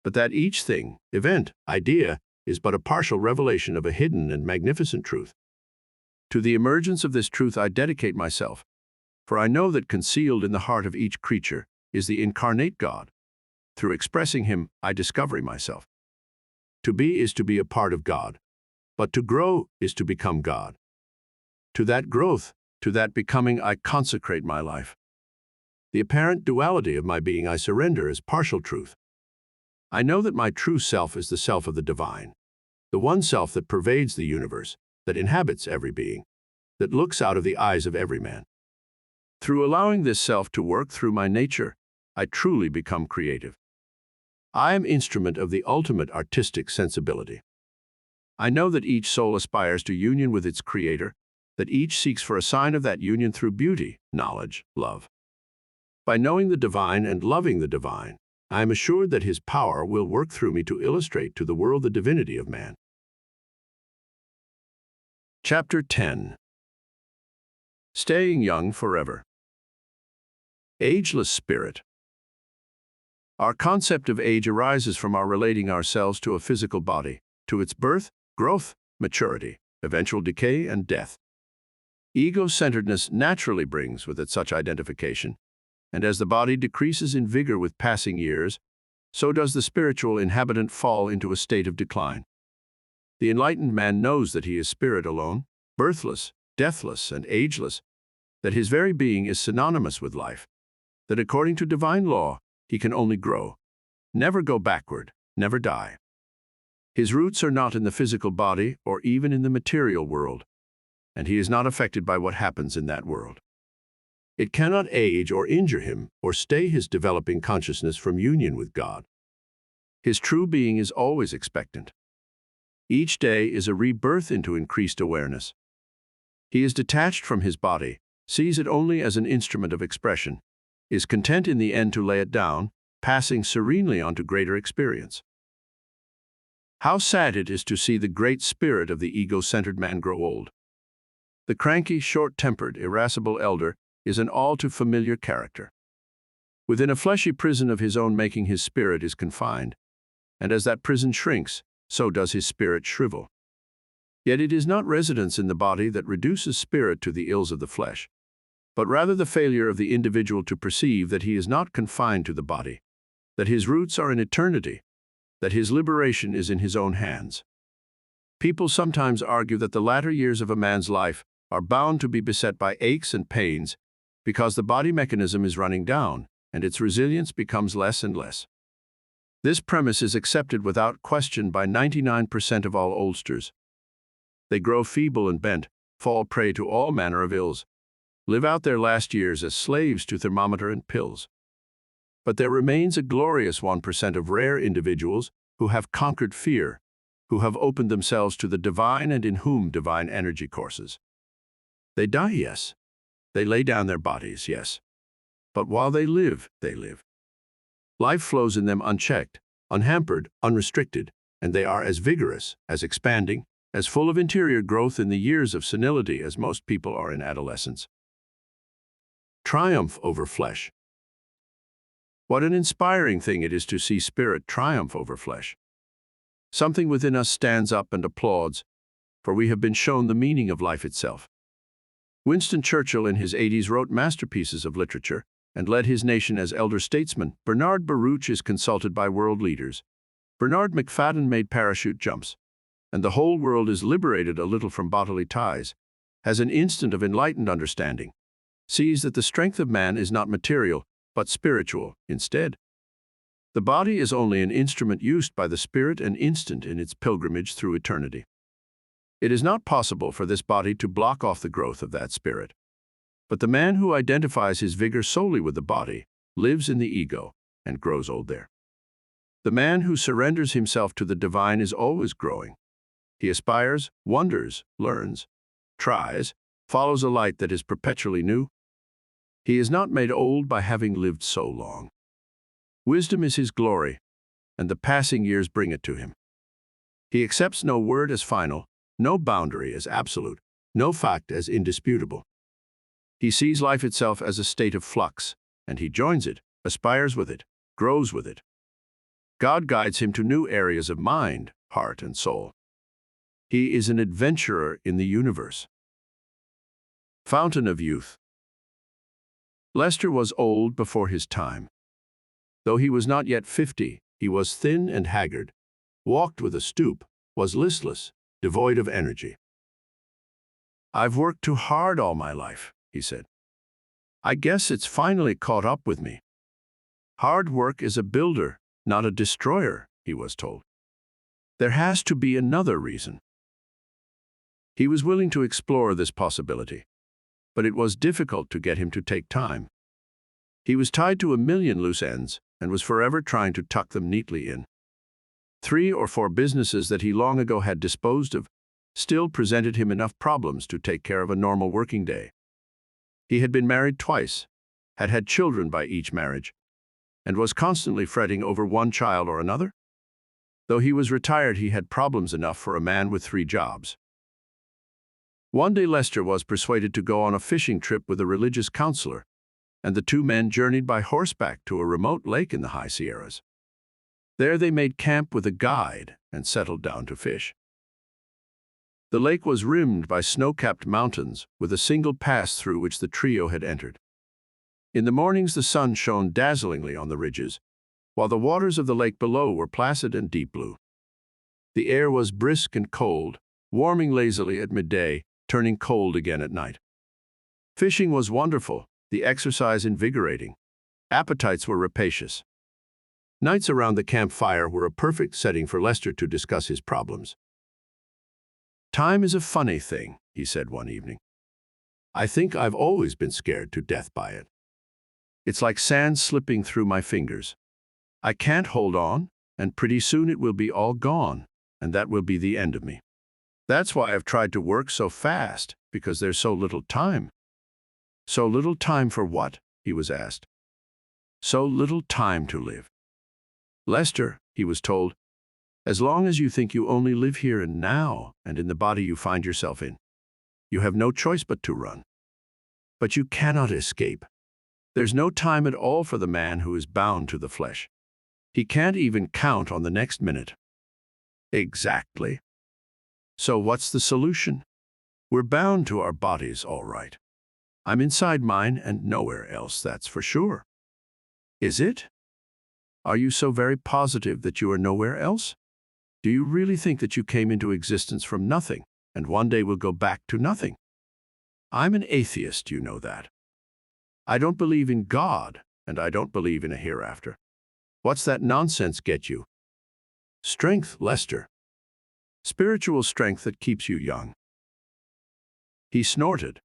but that each thing, event, idea, is but a partial revelation of a hidden and magnificent truth. To the emergence of this truth I dedicate myself, for I know that concealed in the heart of each creature is the incarnate God. Through expressing him, I discover myself. To be is to be a part of God, but to grow is to become God. To that growth, to that becoming, I consecrate my life. The apparent duality of my being I surrender as partial truth. I know that my true self is the self of the divine, the one self that pervades the universe, that inhabits every being, that looks out of the eyes of every man. Through allowing this self to work through my nature, I truly become creative. I am instrument of the ultimate artistic sensibility. I know that each soul aspires to union with its Creator, that each seeks for a sign of that union through beauty, knowledge, love. By knowing the divine and loving the divine, I am assured that his power will work through me to illustrate to the world the divinity of man. Chapter 10. Staying Young Forever. Ageless Spirit. Our concept of age arises from our relating ourselves to a physical body, to its birth, growth, maturity, eventual decay, and death. Ego-centeredness naturally brings with it such identification, and as the body decreases in vigor with passing years, so does the spiritual inhabitant fall into a state of decline. The enlightened man knows that he is spirit alone, birthless, deathless, and ageless, that his very being is synonymous with life, that according to divine law, he can only grow, never go backward, never die. His roots are not in the physical body or even in the material world, and he is not affected by what happens in that world. It cannot age or injure him or stay his developing consciousness from union with God. His true being is always expectant. Each day is a rebirth into increased awareness. He is detached from his body, sees it only as an instrument of expression, is content in the end to lay it down, passing serenely on to greater experience. How sad it is to see the great spirit of the ego-centered man grow old. The cranky, short-tempered, irascible elder is an all too familiar character. Within a fleshy prison of his own making, his spirit is confined, and as that prison shrinks, so does his spirit shrivel. Yet it is not residence in the body that reduces spirit to the ills of the flesh, but rather the failure of the individual to perceive that he is not confined to the body, that his roots are in eternity, that his liberation is in his own hands. People sometimes argue that the latter years of a man's life are bound to be beset by aches and pains because the body mechanism is running down and its resilience becomes less and less. This premise is accepted without question by 99% of all oldsters. They grow feeble and bent, fall prey to all manner of ills, live out their last years as slaves to thermometer and pills. But there remains a glorious 1% of rare individuals who have conquered fear, who have opened themselves to the divine and in whom divine energy courses. They die, yes. They lay down their bodies, yes. But while they live, they live. Life flows in them unchecked, unhampered, unrestricted, and they are as vigorous, as expanding, as full of interior growth in the years of senility as most people are in adolescence. Triumph over flesh. What an inspiring thing it is to see spirit triumph over flesh. Something within us stands up and applauds, for we have been shown the meaning of life itself. Winston Churchill in his 80s wrote masterpieces of literature and led his nation as elder statesman. Bernard Baruch is consulted by world leaders. Bernard McFadden made parachute jumps, and the whole world is liberated a little from bodily ties, has an instant of enlightened understanding, sees that the strength of man is not material, but spiritual instead. The body is only an instrument used by the spirit and instant in its pilgrimage through eternity. It is not possible for this body to block off the growth of that spirit. But the man who identifies his vigor solely with the body lives in the ego and grows old there. The man who surrenders himself to the divine is always growing. He aspires, wonders, learns, tries, follows a light that is perpetually new. He is not made old by having lived so long. Wisdom is his glory, and the passing years bring it to him. He accepts no word as final, no boundary as absolute, no fact as indisputable. He sees life itself as a state of flux, and he joins it, aspires with it, grows with it. God guides him to new areas of mind, heart, and soul. He is an adventurer in the universe. Fountain of Youth. Lester was old before his time. Though he was not yet 50, he was thin and haggard, walked with a stoop, was listless, devoid of energy. "I've worked too hard all my life," he said. "I guess it's finally caught up with me." Hard work is a builder, not a destroyer, he was told. There has to be another reason. He was willing to explore this possibility, but it was difficult to get him to take time. He was tied to a million loose ends and was forever trying to tuck them neatly in. 3 or 4 businesses that he long ago had disposed of still presented him enough problems to take care of a normal working day. He had been married twice, had had children by each marriage, and was constantly fretting over one child or another. Though he was retired, he had problems enough for a man with 3 jobs. One day Lester was persuaded to go on a fishing trip with a religious counselor, and the 2 men journeyed by horseback to a remote lake in the high Sierras. There they made camp with a guide and settled down to fish. The lake was rimmed by snow-capped mountains with a single pass through which the trio had entered. In the mornings the sun shone dazzlingly on the ridges, while the waters of the lake below were placid and deep blue. The air was brisk and cold, warming lazily at midday, turning cold again at night. Fishing was wonderful, the exercise invigorating. Appetites were rapacious. Nights around the campfire were a perfect setting for Lester to discuss his problems. "Time is a funny thing," he said one evening. "I think I've always been scared to death by it. It's like sand slipping through my fingers. I can't hold on, and pretty soon it will be all gone, and that will be the end of me. That's why I've tried to work so fast, because there's so little time." "So little time for what?" he was asked. "So little time to live. Lester," he was told, "as long as you think you only live here and now and in the body you find yourself in, you have no choice but to run. But you cannot escape. There's no time at all for the man who is bound to the flesh. He can't even count on the next minute." "Exactly. So what's the solution? We're bound to our bodies, all right. I'm inside mine and nowhere else, that's for sure." "Is it? Are you so very positive that you are nowhere else? Do you really think that you came into existence from nothing and one day will go back to nothing?" "I'm an atheist, you know that. I don't believe in God, and I don't believe in a hereafter. What's that nonsense get you?" "Strength, Lester. Spiritual strength that keeps you young." He snorted.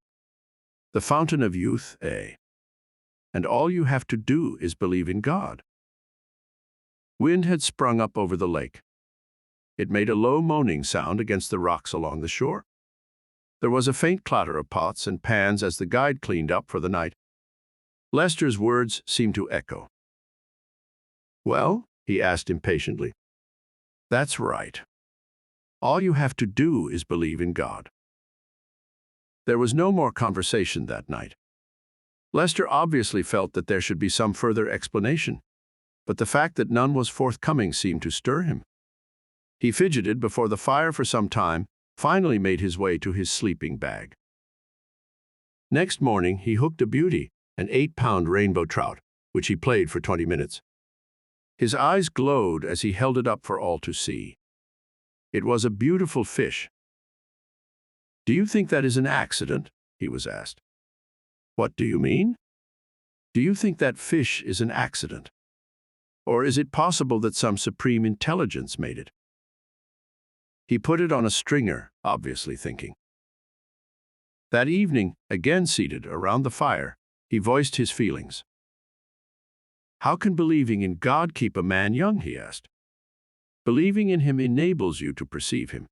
"The fountain of youth, eh? And all you have to do is believe in God." Wind had sprung up over the lake. It made a low moaning sound against the rocks along the shore. There was a faint clatter of pots and pans as the guide cleaned up for the night. Lester's words seemed to echo. "Well?" he asked impatiently. "That's right. All you have to do is believe in God." There was no more conversation that night. Lester obviously felt that there should be some further explanation, but the fact that none was forthcoming seemed to stir him. He fidgeted before the fire for some time, finally made his way to his sleeping bag. Next morning he hooked a beauty, an 8-pound rainbow trout, which he played for 20 minutes. His eyes glowed as he held it up for all to see. It was a beautiful fish. "Do you think that is an accident?" he was asked. "What do you mean?" "Do you think that fish is an accident? Or is it possible that some supreme intelligence made it?" He put it on a stringer, obviously thinking. That evening, again seated around the fire, he voiced his feelings. "How can believing in God keep a man young?" he asked. "Believing in him enables you to perceive him.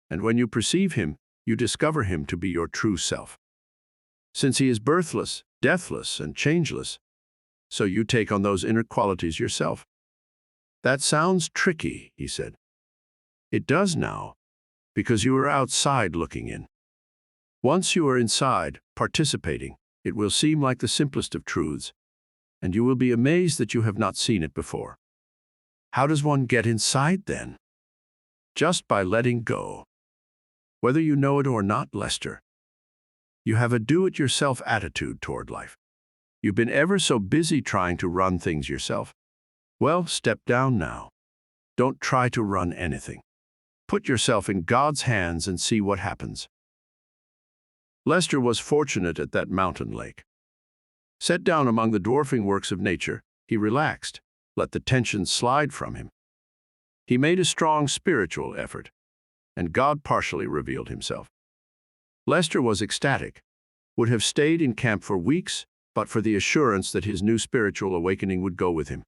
And when you perceive him, you discover him to be your true self. Since he is birthless, deathless, and changeless, so you take on those inner qualities yourself." "That sounds tricky," he said. "It does now, because you are outside looking in. Once you are inside, participating, it will seem like the simplest of truths, and you will be amazed that you have not seen it before." "How does one get inside then?" "Just by letting go. Whether you know it or not, Lester, you have a do-it-yourself attitude toward life. You've been ever so busy trying to run things yourself. Well, step down now. Don't try to run anything. Put yourself in God's hands and see what happens." Lester was fortunate at that mountain lake. Set down among the dwarfing works of nature, he relaxed, let the tension slide from him. He made a strong spiritual effort, and God partially revealed himself. Lester was ecstatic, would have stayed in camp for weeks, but for the assurance that his new spiritual awakening would go with him.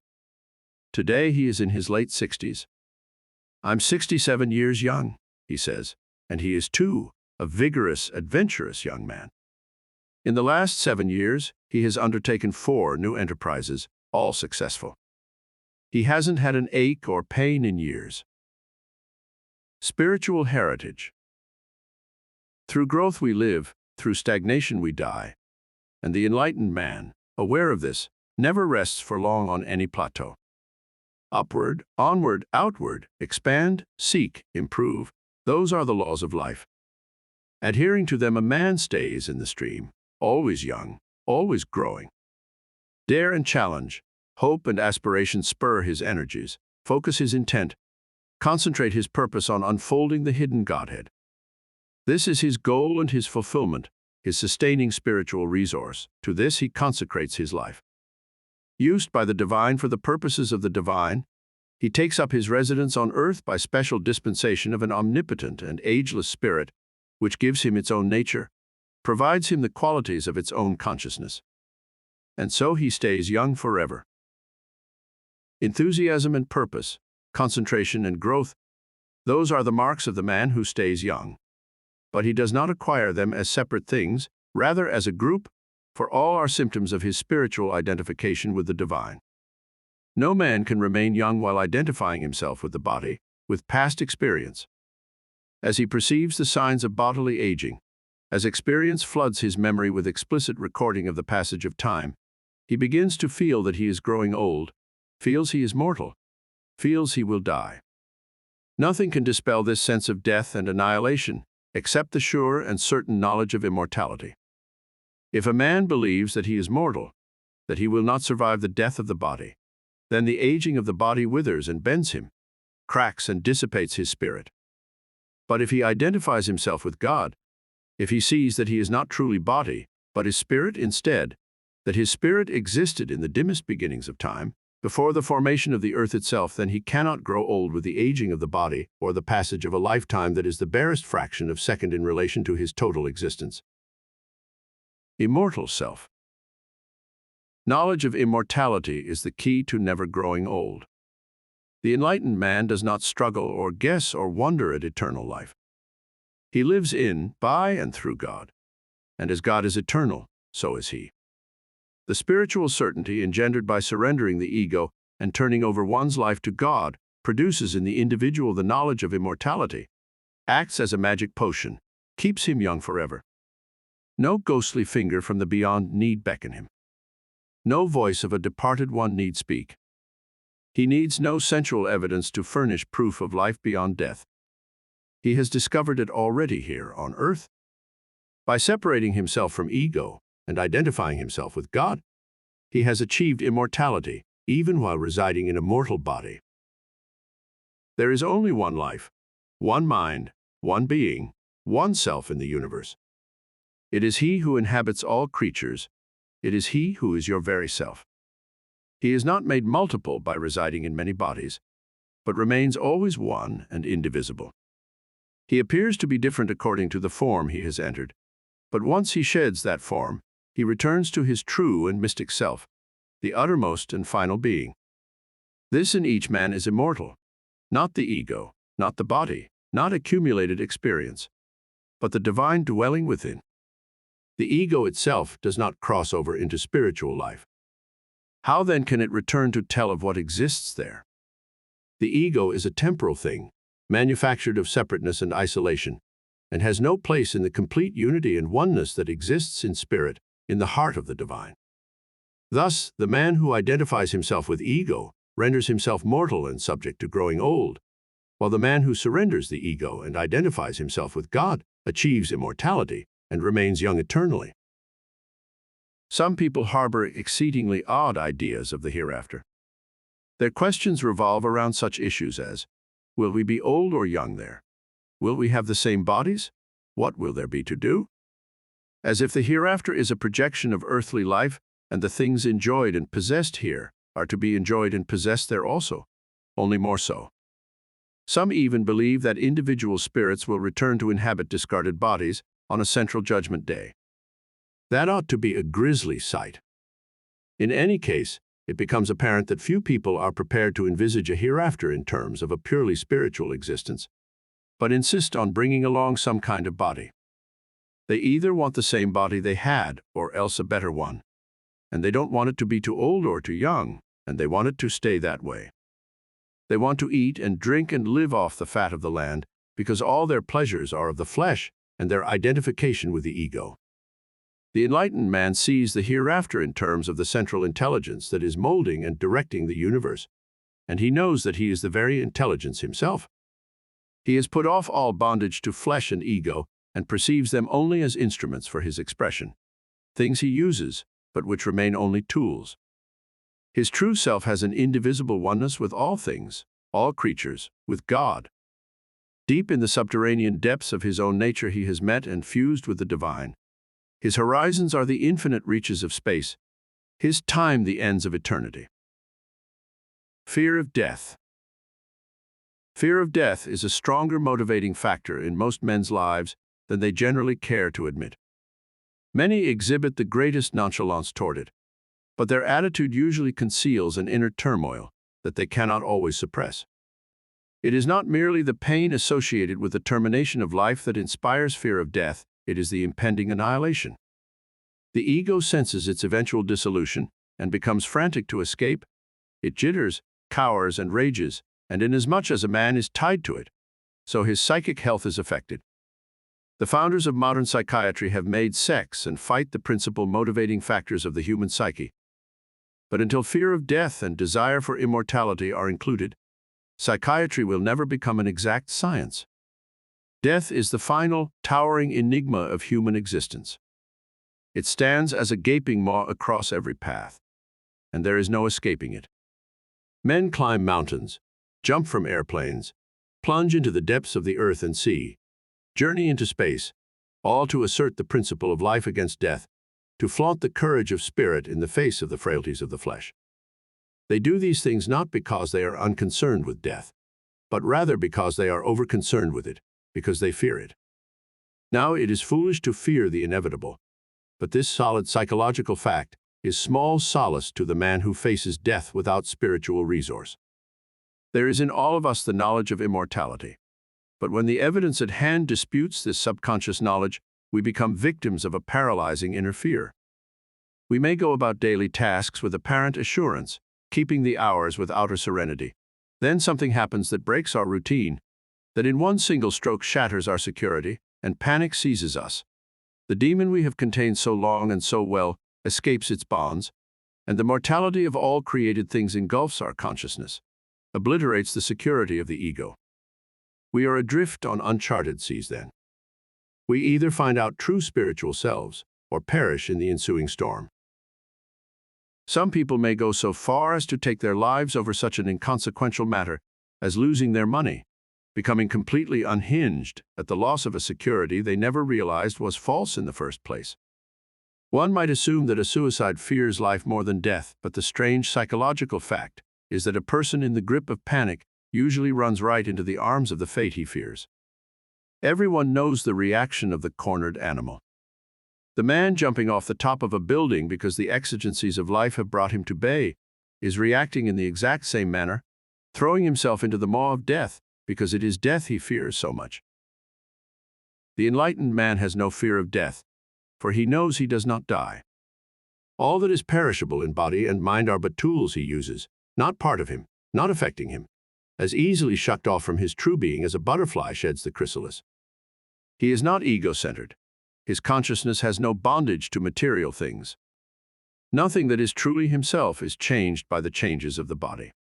Today he is in his late 60s. "I'm 67 years young," he says, and he is, too, a vigorous, adventurous young man. In the last 7 years, he has undertaken 4 new enterprises, all successful. He hasn't had an ache or pain in years. Spiritual heritage. Through growth we live, through stagnation we die, and the enlightened man, aware of this, never rests for long on any plateau. Upward, onward, outward, expand, seek, improve, those are the laws of life. Adhering to them, a man stays in the stream, always young, always growing. Dare and challenge, hope and aspiration spur his energies, focus his intent, concentrate his purpose on unfolding the hidden Godhead. This is his goal and his fulfillment, his sustaining spiritual resource. To this he consecrates his life. Used by the divine for the purposes of the divine, he takes up his residence on earth by special dispensation of an omnipotent and ageless spirit, which gives him its own nature, provides him the qualities of its own consciousness. And so he stays young forever. Enthusiasm and purpose, concentration and growth, those are the marks of the man who stays young. But he does not acquire them as separate things, rather as a group, for all are symptoms of his spiritual identification with the divine. No man can remain young while identifying himself with the body, with past experience. As he perceives the signs of bodily aging, as experience floods his memory with explicit recording of the passage of time, he begins to feel that he is growing old, feels he is mortal, feels he will die. Nothing can dispel this sense of death and annihilation, except the sure and certain knowledge of immortality. If a man believes that he is mortal, that he will not survive the death of the body, then the aging of the body withers and bends him, cracks and dissipates his spirit. But if he identifies himself with God, if he sees that he is not truly body, but is spirit instead, that his spirit existed in the dimmest beginnings of time, before the formation of the earth itself, then he cannot grow old with the aging of the body or the passage of a lifetime that is the barest fraction of second in relation to his total existence. Immortal self. Knowledge of immortality is the key to never growing old. The enlightened man does not struggle or guess or wonder at eternal life. He lives in, by, and through God. And as God is eternal, so is he. The spiritual certainty engendered by surrendering the ego and turning over one's life to God produces in the individual the knowledge of immortality, acts as a magic potion, keeps him young forever. No ghostly finger from the beyond need beckon him. No voice of a departed one need speak. He needs no sensual evidence to furnish proof of life beyond death. He has discovered it already here on earth. By separating himself from ego and identifying himself with God, he has achieved immortality, even while residing in a mortal body. There is only one life, one mind, one being, one self in the universe. It is he who inhabits all creatures. It is he who is your very self. He is not made multiple by residing in many bodies, but remains always one and indivisible. He appears to be different according to the form he has entered, but once he sheds that form, he returns to his true and mystic self, the uttermost and final being. This in each man is immortal, not the ego, not the body, not accumulated experience, but the divine dwelling within. The ego itself does not cross over into spiritual life. How then can it return to tell of what exists there? The ego is a temporal thing, manufactured of separateness and isolation, and has no place in the complete unity and oneness that exists in spirit, in the heart of the divine. Thus, the man who identifies himself with ego renders himself mortal and subject to growing old, while the man who surrenders the ego and identifies himself with God achieves immortality and remains young eternally. Some people harbor exceedingly odd ideas of the hereafter. Their questions revolve around such issues as, will we be old or young there? Will we have the same bodies? What will there be to do? As if the hereafter is a projection of earthly life, and the things enjoyed and possessed here are to be enjoyed and possessed there also, only more so. Some even believe that individual spirits will return to inhabit discarded bodies on a central judgment day. That ought to be a grisly sight. In any case, it becomes apparent that few people are prepared to envisage a hereafter in terms of a purely spiritual existence. but insist on bringing along some kind of body. They either want the same body they had, or else a better one. And they don't want it to be too old or too young, and they want it to stay that way. They want to eat and drink and live off the fat of the land, because all their pleasures are of the flesh and their identification with the ego. The enlightened man sees the hereafter in terms of the central intelligence that is molding and directing the universe, and he knows that he is the very intelligence himself. He has put off all bondage to flesh and ego and perceives them only as instruments for his expression, things he uses, but which remain only tools. His true self has an indivisible oneness with all things, all creatures, with God. Deep in the subterranean depths of his own nature he has met and fused with the divine. His horizons are the infinite reaches of space, his time the ends of eternity. Fear of death. Fear of death is a stronger motivating factor in most men's lives than they generally care to admit. Many exhibit the greatest nonchalance toward it, but their attitude usually conceals an inner turmoil that they cannot always suppress. It is not merely the pain associated with the termination of life that inspires fear of death, it is the impending annihilation. The ego senses its eventual dissolution and becomes frantic to escape. It jitters, cowers, and rages, and inasmuch as a man is tied to it, so his psychic health is affected. The founders of modern psychiatry have made sex and fight the principal motivating factors of the human psyche. But until fear of death and desire for immortality are included, psychiatry will never become an exact science. Death is the final, towering enigma of human existence. It stands as a gaping maw across every path, and there is no escaping it. Men climb mountains, jump from airplanes, plunge into the depths of the earth and sea, journey into space, all to assert the principle of life against death, to flaunt the courage of spirit in the face of the frailties of the flesh. They do these things not because they are unconcerned with death, but rather because they are overconcerned with it, because they fear it. Now, it is foolish to fear the inevitable, but this solid psychological fact is small solace to the man who faces death without spiritual resource. There is in all of us the knowledge of immortality. But when the evidence at hand disputes this subconscious knowledge, we become victims of a paralyzing inner fear. We may go about daily tasks with apparent assurance, keeping the hours with outer serenity. Then something happens that breaks our routine, that in one single stroke shatters our security, and panic seizes us. The demon we have contained so long and so well escapes its bonds, and the mortality of all created things engulfs our consciousness, obliterates the security of the ego. We are adrift on uncharted seas then. We either find out true spiritual selves or perish in the ensuing storm. Some people may go so far as to take their lives over such an inconsequential matter as losing their money, becoming completely unhinged at the loss of a security they never realized was false in the first place. One might assume that a suicide fears life more than death, but the strange psychological fact is that a person in the grip of panic usually runs right into the arms of the fate he fears. Everyone knows the reaction of the cornered animal. The man jumping off the top of a building because the exigencies of life have brought him to bay is reacting in the exact same manner, throwing himself into the maw of death because it is death he fears so much. The enlightened man has no fear of death, for he knows he does not die. All that is perishable in body and mind are but tools he uses, not part of him, not affecting him, as easily shucked off from his true being as a butterfly sheds the chrysalis. He is not ego-centered. His consciousness has no bondage to material things. Nothing that is truly himself is changed by the changes of the body.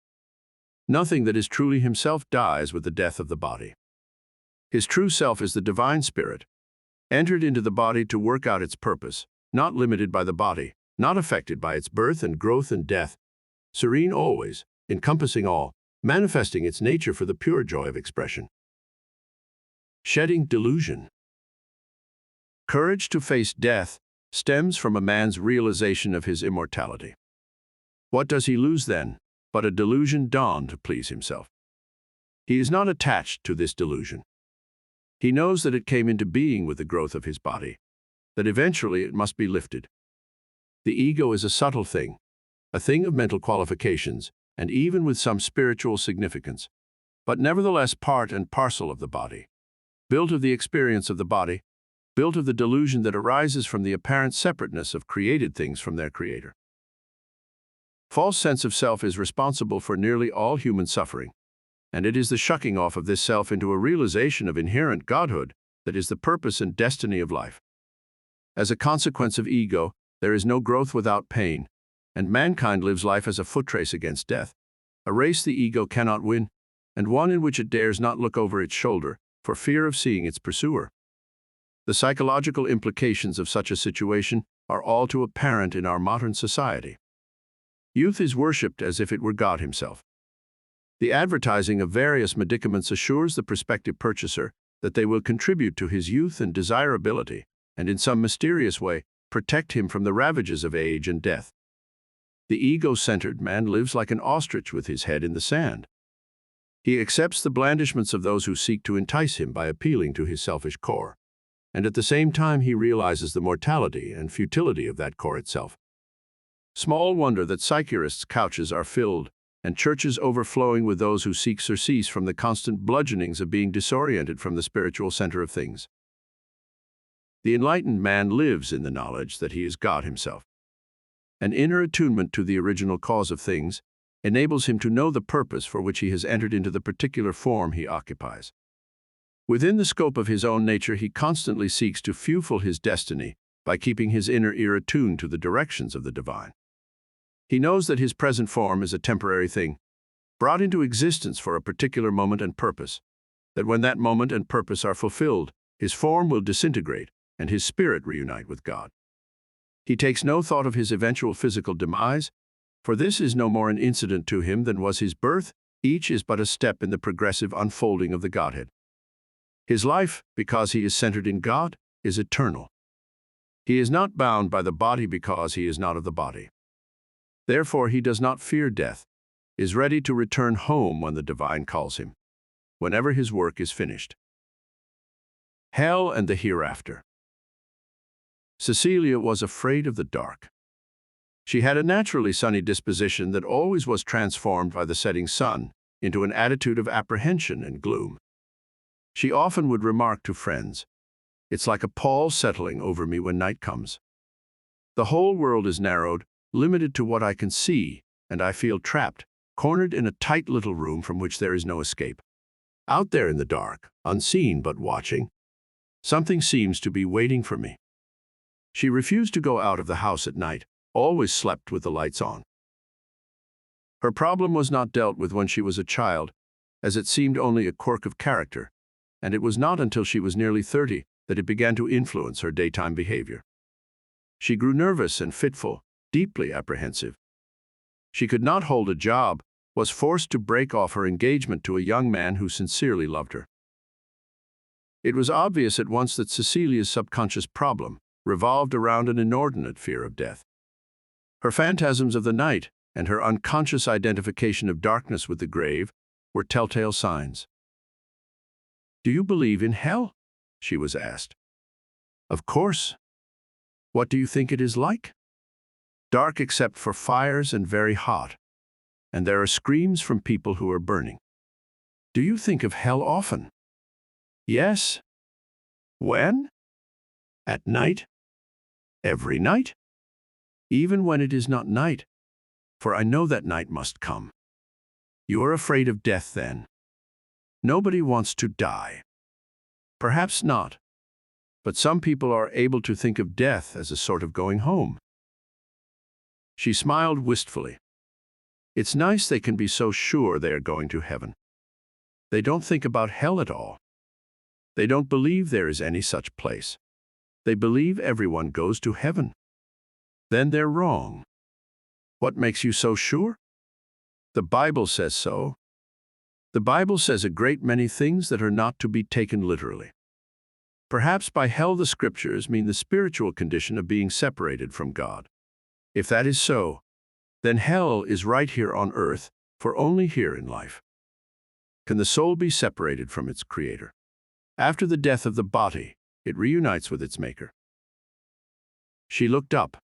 Nothing that is truly himself dies with the death of the body. His true self is the divine spirit, entered into the body to work out its purpose, not limited by the body, not affected by its birth and growth and death, serene always, encompassing all, manifesting its nature for the pure joy of expression. Shedding delusion. Courage to face death stems from a man's realization of his immortality. What does he lose then, but a delusion donned to please himself? He is not attached to this delusion. He knows that it came into being with the growth of his body, that eventually it must be lifted. The ego is a subtle thing, a thing of mental qualifications, and even with some spiritual significance, but nevertheless part and parcel of the body. built of the experience of the body, built of the delusion that arises from the apparent separateness of created things from their creator. False sense of self is responsible for nearly all human suffering, and it is the shucking off of this self into a realization of inherent godhood that is the purpose and destiny of life. As a consequence of ego, there is no growth without pain, and mankind lives life as a footrace against death, a race the ego cannot win, and one in which it dares not look over its shoulder for fear of seeing its pursuer. The psychological implications of such a situation are all too apparent in our modern society. Youth is worshipped as if it were God himself. The advertising of various medicaments assures the prospective purchaser that they will contribute to his youth and desirability, and in some mysterious way protect him from the ravages of age and death. The ego-centered man lives like an ostrich with his head in the sand. He accepts the blandishments of those who seek to entice him by appealing to his selfish core, and at the same time he realizes the mortality and futility of that core itself. Small wonder that psychiatrists' couches are filled and churches overflowing with those who seek surcease from the constant bludgeonings of being disoriented from the spiritual center of things. The enlightened man lives in the knowledge that he is God himself. An inner attunement to the original cause of things enables him to know the purpose for which he has entered into the particular form he occupies. Within the scope of his own nature, he constantly seeks to fulfill his destiny by keeping his inner ear attuned to the directions of the divine. He knows that his present form is a temporary thing, brought into existence for a particular moment and purpose, that when that moment and purpose are fulfilled, his form will disintegrate and his spirit reunite with God. He takes no thought of his eventual physical demise, for this is no more an incident to him than was his birth. Each is but a step in the progressive unfolding of the Godhead. His life, because he is centered in God, is eternal. He is not bound by the body because he is not of the body. Therefore he does not fear death, is ready to return home when the divine calls him, whenever his work is finished. Hell and the hereafter. Cecilia was afraid of the dark. She had a naturally sunny disposition that always was transformed by the setting sun into an attitude of apprehension and gloom. She often would remark to friends, "It's like a pall settling over me when night comes. The whole world is narrowed, limited to what I can see, and I feel trapped, cornered in a tight little room from which there is no escape. Out there in the dark, unseen but watching, something seems to be waiting for me." She refused to go out of the house at night, always slept with the lights on. Her problem was not dealt with when she was a child, as it seemed only a quirk of character, and it was not until she was nearly 30 that it began to influence her daytime behavior. She grew nervous and fitful, deeply apprehensive. She could not hold a job, was forced to break off her engagement to a young man who sincerely loved her. It was obvious at once that Cecilia's subconscious problem revolved around an inordinate fear of death. Her phantasms of the night and her unconscious identification of darkness with the grave were telltale signs. "Do you believe in hell?" she was asked. "Of course. What do you think it is like?" "Dark except for fires and very hot. And there are screams from people who are burning." "Do you think of hell often?" "Yes." "When?" "At night." "Every night?" "Even when it is not night, for I know that night must come." "You are afraid of death then?" "Nobody wants to die." "Perhaps not. But some people are able to think of death as a sort of going home." She smiled wistfully. "It's nice they can be so sure they are going to heaven. They don't think about hell at all. They don't believe there is any such place. They believe everyone goes to heaven. Then they're wrong." "What makes you so sure?" "The Bible says so." "The Bible says a great many things that are not to be taken literally. Perhaps by hell the scriptures mean the spiritual condition of being separated from God. If that is so, then hell is right here on earth, for only here in life can the soul be separated from its creator. After the death of the body, it reunites with its maker." She looked up.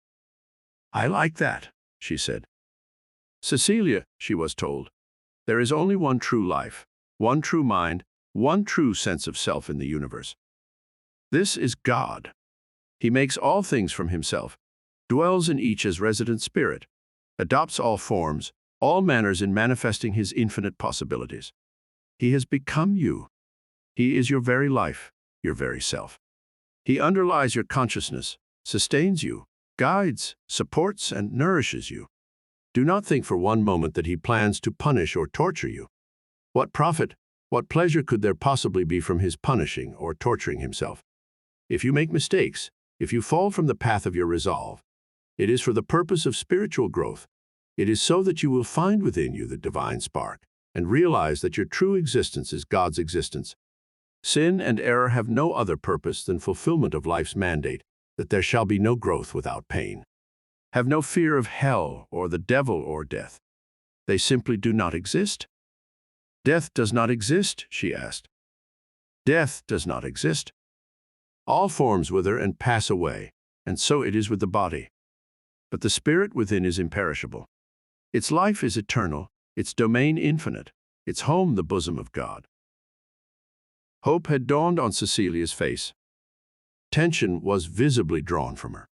"I like that," she said. "Cecilia," she was told, "there is only one true life, one true mind, one true sense of self in the universe. This is God. He makes all things from himself, dwells in each as resident spirit, adopts all forms, all manners in manifesting his infinite possibilities. He has become you. He is your very life, your very self. He underlies your consciousness, sustains you, guides, supports, and nourishes you. Do not think for one moment that he plans to punish or torture you. What profit, what pleasure could there possibly be from his punishing or torturing himself? If you make mistakes, if you fall from the path of your resolve, it is for the purpose of spiritual growth. It is so that you will find within you the divine spark and realize that your true existence is God's existence. Sin and error have no other purpose than fulfillment of life's mandate, that there shall be no growth without pain. Have no fear of hell or the devil or death. They simply do not exist. Death does not exist, she asked. Death does not exist. All forms wither and pass away, and so it is with the body. But the spirit within is imperishable. Its life is eternal, its domain infinite, its home the bosom of God. Hope had dawned on Cecilia's face. Tension was visibly drawn from her.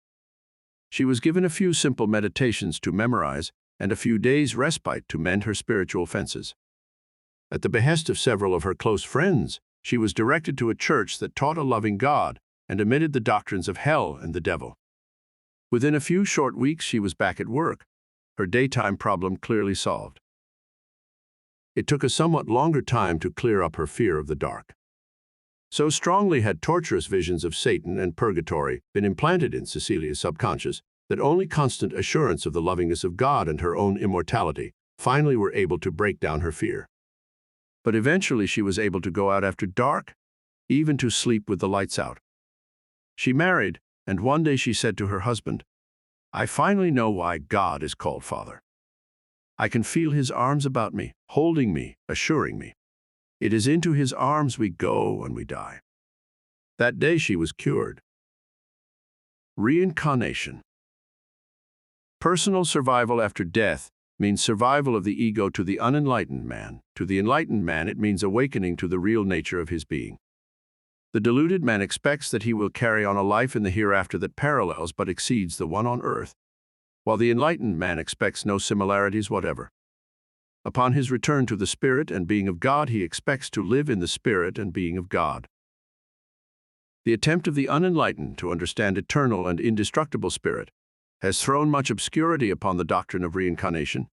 She was given a few simple meditations to memorize and a few days' respite to mend her spiritual fences. At the behest of several of her close friends, she was directed to a church that taught a loving God and omitted the doctrines of hell and the devil. Within a few short weeks, she was back at work, her daytime problem clearly solved. It took a somewhat longer time to clear up her fear of the dark. So strongly had torturous visions of Satan and purgatory been implanted in Cecilia's subconscious that only constant assurance of the lovingness of God and her own immortality finally were able to break down her fear. But eventually she was able to go out after dark, even to sleep with the lights out. She married, and one day she said to her husband, "I finally know why God is called Father. I can feel his arms about me, holding me, assuring me. It is into his arms we go when we die." That day she was cured. Reincarnation. Personal survival after death means survival of the ego to the unenlightened man. To the enlightened man, it means awakening to the real nature of his being. The deluded man expects that he will carry on a life in the hereafter that parallels but exceeds the one on earth, while the enlightened man expects no similarities whatever. Upon his return to the spirit and being of God, he expects to live in the spirit and being of God. The attempt of the unenlightened to understand eternal and indestructible spirit has thrown much obscurity upon the doctrine of reincarnation,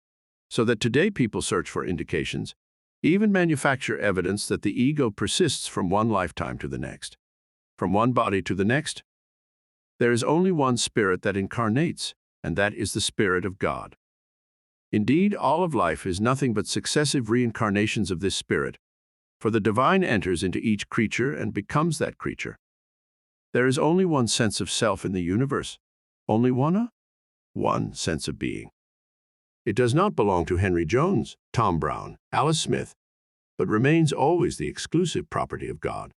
so that today people search for indications, even manufacture evidence that the ego persists from one lifetime to the next, from one body to the next. There is only one spirit that incarnates, and that is the Spirit of God. Indeed, all of life is nothing but successive reincarnations of this spirit, for the divine enters into each creature and becomes that creature. There is only one sense of self in the universe, only one sense of being. It does not belong to Henry Jones, Tom Brown, Alice Smith, but remains always the exclusive property of God.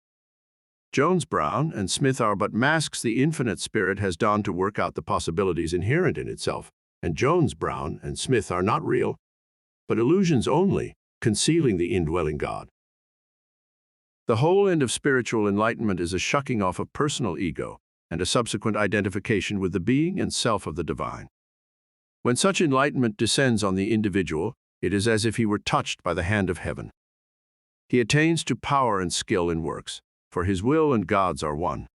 Jones, Brown, and Smith are but masks the infinite spirit has donned to work out the possibilities inherent in itself, and Jones, Brown, and Smith are not real, but illusions only, concealing the indwelling God. The whole end of spiritual enlightenment is a shucking off of personal ego and a subsequent identification with the being and self of the divine. When such enlightenment descends on the individual, it is as if he were touched by the hand of heaven. He attains to power and skill in works, for his will and God's are one.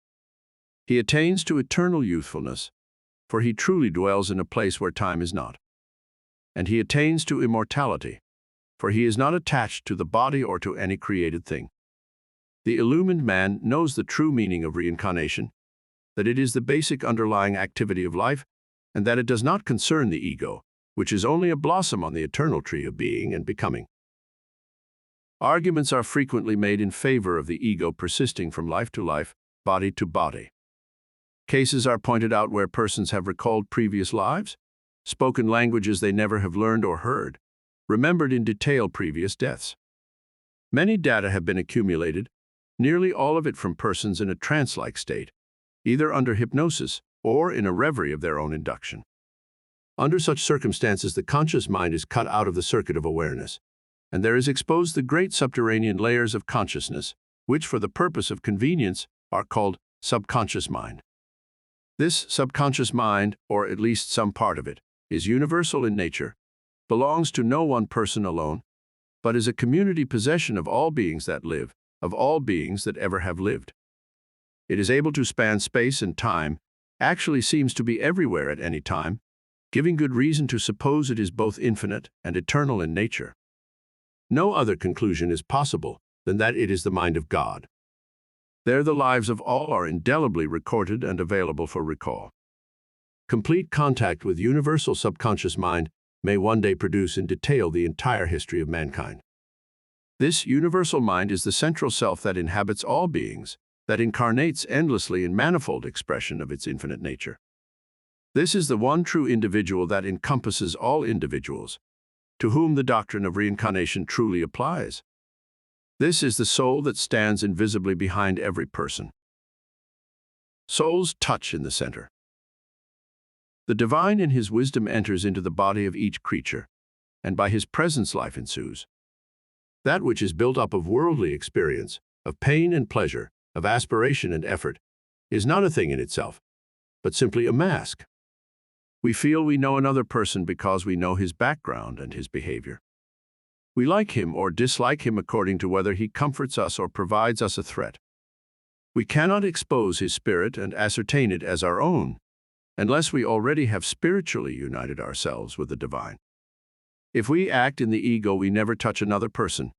He attains to eternal youthfulness, for he truly dwells in a place where time is not. And he attains to immortality, for he is not attached to the body or to any created thing. The illumined man knows the true meaning of reincarnation, that it is the basic underlying activity of life, and that it does not concern the ego, which is only a blossom on the eternal tree of being and becoming. Arguments are frequently made in favor of the ego persisting from life to life, body to body. Cases are pointed out where persons have recalled previous lives, spoken languages they never have learned or heard, remembered in detail previous deaths. Many data have been accumulated, nearly all of it from persons in a trance-like state, either under hypnosis or in a reverie of their own induction. Under such circumstances, the conscious mind is cut out of the circuit of awareness, and there is exposed the great subterranean layers of consciousness, which for the purpose of convenience are called subconscious mind. This subconscious mind, or at least some part of it, is universal in nature, belongs to no one person alone, but is a community possession of all beings that live, of all beings that ever have lived. It is able to span space and time, actually seems to be everywhere at any time, giving good reason to suppose it is both infinite and eternal in nature. No other conclusion is possible than that it is the mind of God. There the lives of all are indelibly recorded and available for recall. Complete contact with universal subconscious mind may one day produce in detail the entire history of mankind. This universal mind is the central self that inhabits all beings, that incarnates endlessly in manifold expression of its infinite nature. This is the one true individual that encompasses all individuals, to whom the doctrine of reincarnation truly applies. This is the soul that stands invisibly behind every person. Soul's touch in the center. The divine in his wisdom enters into the body of each creature, and by his presence life ensues. That which is built up of worldly experience, of pain and pleasure, of aspiration and effort, is not a thing in itself, but simply a mask. We feel we know another person because we know his background and his behavior. We like him or dislike him according to whether he comforts us or provides us a threat. We cannot expose his spirit and ascertain it as our own, unless we already have spiritually united ourselves with the divine. If we act in the ego, we never touch another person,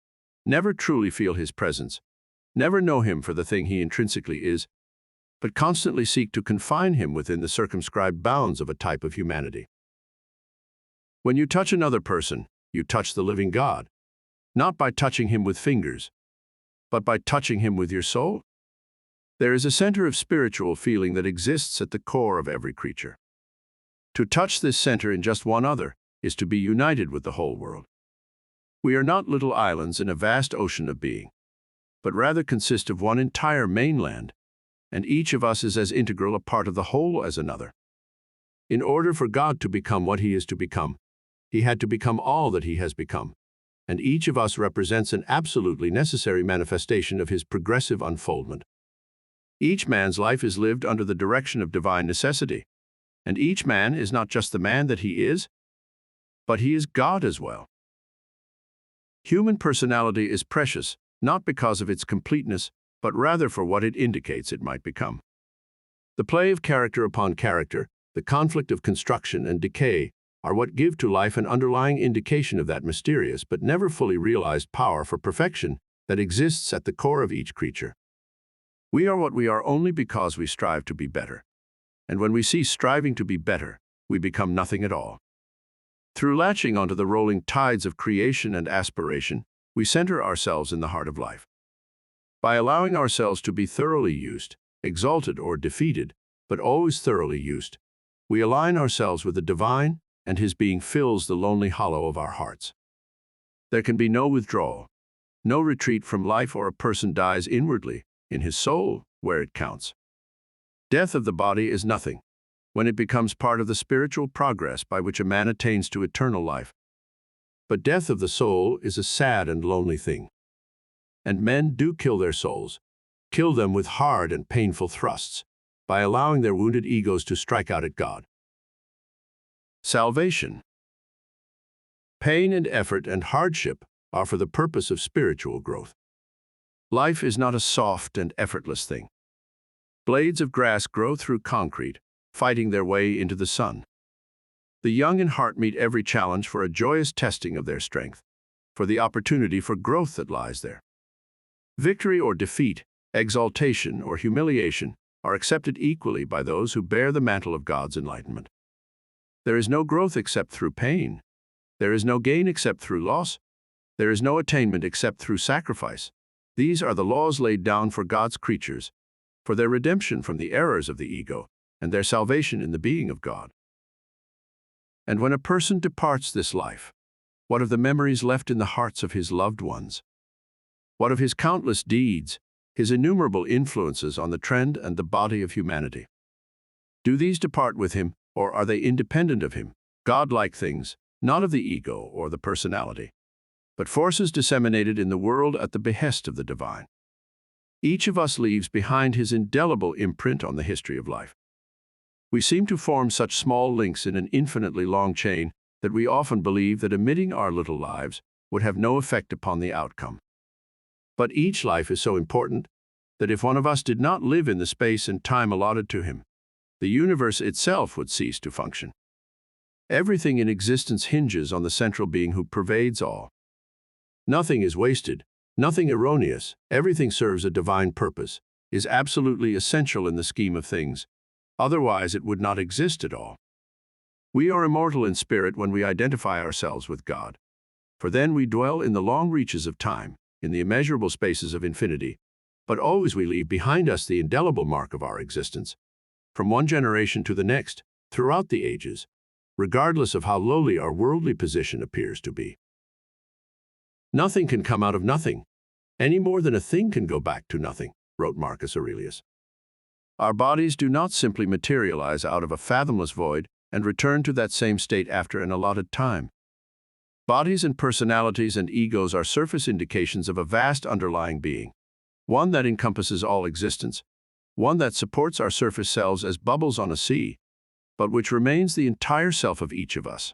never truly feel his presence, never know him for the thing he intrinsically is, but constantly seek to confine him within the circumscribed bounds of a type of humanity. When you touch another person, you touch the living God, not by touching him with fingers, but by touching him with your soul. There is a center of spiritual feeling that exists at the core of every creature. To touch this center in just one other is to be united with the whole world. We are not little islands in a vast ocean of being, but rather consist of one entire mainland, and each of us is as integral a part of the whole as another. In order for God to become what he is to become, he had to become all that he has become, and each of us represents an absolutely necessary manifestation of his progressive unfoldment. Each man's life is lived under the direction of divine necessity, and each man is not just the man that he is, but he is God as well. Human personality is precious, not because of its completeness, but rather for what it indicates it might become. The play of character upon character, the conflict of construction and decay, are what give to life an underlying indication of that mysterious but never fully realized power for perfection that exists at the core of each creature. We are what we are only because we strive to be better, and when we cease striving to be better, we become nothing at all. Through latching onto the rolling tides of creation and aspiration, we center ourselves in the heart of life. By allowing ourselves to be thoroughly used, exalted or defeated, but always thoroughly used, we align ourselves with the divine, and his being fills the lonely hollow of our hearts. There can be no withdrawal, no retreat from life, or a person dies inwardly, in his soul, where it counts. Death of the body is nothing, when it becomes part of the spiritual progress by which a man attains to eternal life. But death of the soul is a sad and lonely thing. And men do kill their souls, kill them with hard and painful thrusts, by allowing their wounded egos to strike out at God. Salvation. Pain and effort and hardship are for the purpose of spiritual growth. Life is not a soft and effortless thing. Blades of grass grow through concrete, fighting their way into the sun. The young in heart meet every challenge for a joyous testing of their strength, for the opportunity for growth that lies there. Victory or defeat, exaltation or humiliation are accepted equally by those who bear the mantle of God's enlightenment. There is no growth except through pain. There is no gain except through loss. There is no attainment except through sacrifice. These are the laws laid down for God's creatures, for their redemption from the errors of the ego, and their salvation in the being of God. And when a person departs this life, what of the memories left in the hearts of his loved ones? What of his countless deeds, his innumerable influences on the trend and the body of humanity? Do these depart with him, or are they independent of him, God-like things, not of the ego or the personality? but forces disseminated in the world at the behest of the divine. Each of us leaves behind his indelible imprint on the history of life. We seem to form such small links in an infinitely long chain that we often believe that omitting our little lives would have no effect upon the outcome. But each life is so important that if one of us did not live in the space and time allotted to him, the universe itself would cease to function. Everything in existence hinges on the central being who pervades all. Nothing is wasted, nothing erroneous, everything serves a divine purpose, is absolutely essential in the scheme of things. Otherwise, it would not exist at all. We are immortal in spirit when we identify ourselves with God, for then we dwell in the long reaches of time, in the immeasurable spaces of infinity, but always we leave behind us the indelible mark of our existence, from one generation to the next, throughout the ages, regardless of how lowly our worldly position appears to be. Nothing can come out of nothing, any more than a thing can go back to nothing, wrote Marcus Aurelius. Our bodies do not simply materialize out of a fathomless void and return to that same state after an allotted time. Bodies and personalities and egos are surface indications of a vast underlying being, one that encompasses all existence, one that supports our surface selves as bubbles on a sea, but which remains the entire self of each of us.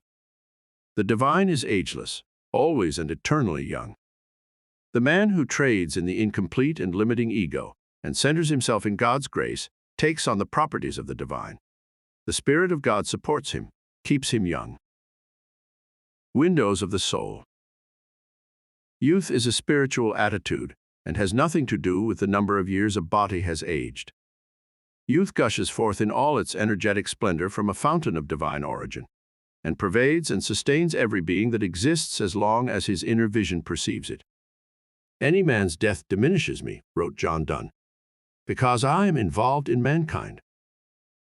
The divine is ageless, always and eternally young. The man who trades in the incomplete and limiting ego and centers himself in God's grace takes on the properties of the divine. The Spirit of God supports him, keeps him young. Windows of the soul. Youth is a spiritual attitude and has nothing to do with the number of years a body has aged. Youth gushes forth in all its energetic splendor from a fountain of divine origin, and pervades and sustains every being that exists as long as his inner vision perceives it. Any man's death diminishes me, wrote John Donne, because I am involved in mankind.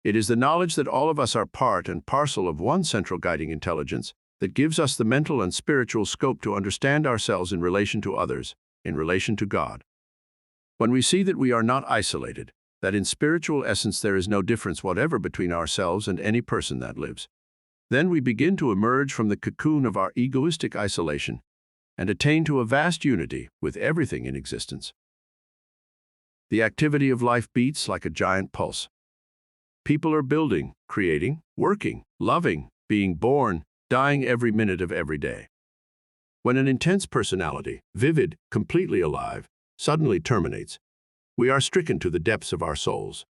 It is the knowledge that all of us are part and parcel of one central guiding intelligence that gives us the mental and spiritual scope to understand ourselves in relation to others, in relation to God. When we see that we are not isolated, that in spiritual essence there is no difference whatever between ourselves and any person that lives, then we begin to emerge from the cocoon of our egoistic isolation and attain to a vast unity with everything in existence. The activity of life beats like a giant pulse. People are building, creating, working, loving, being born, dying every minute of every day. When an intense personality, vivid, completely alive, suddenly terminates, we are stricken to the depths of our souls.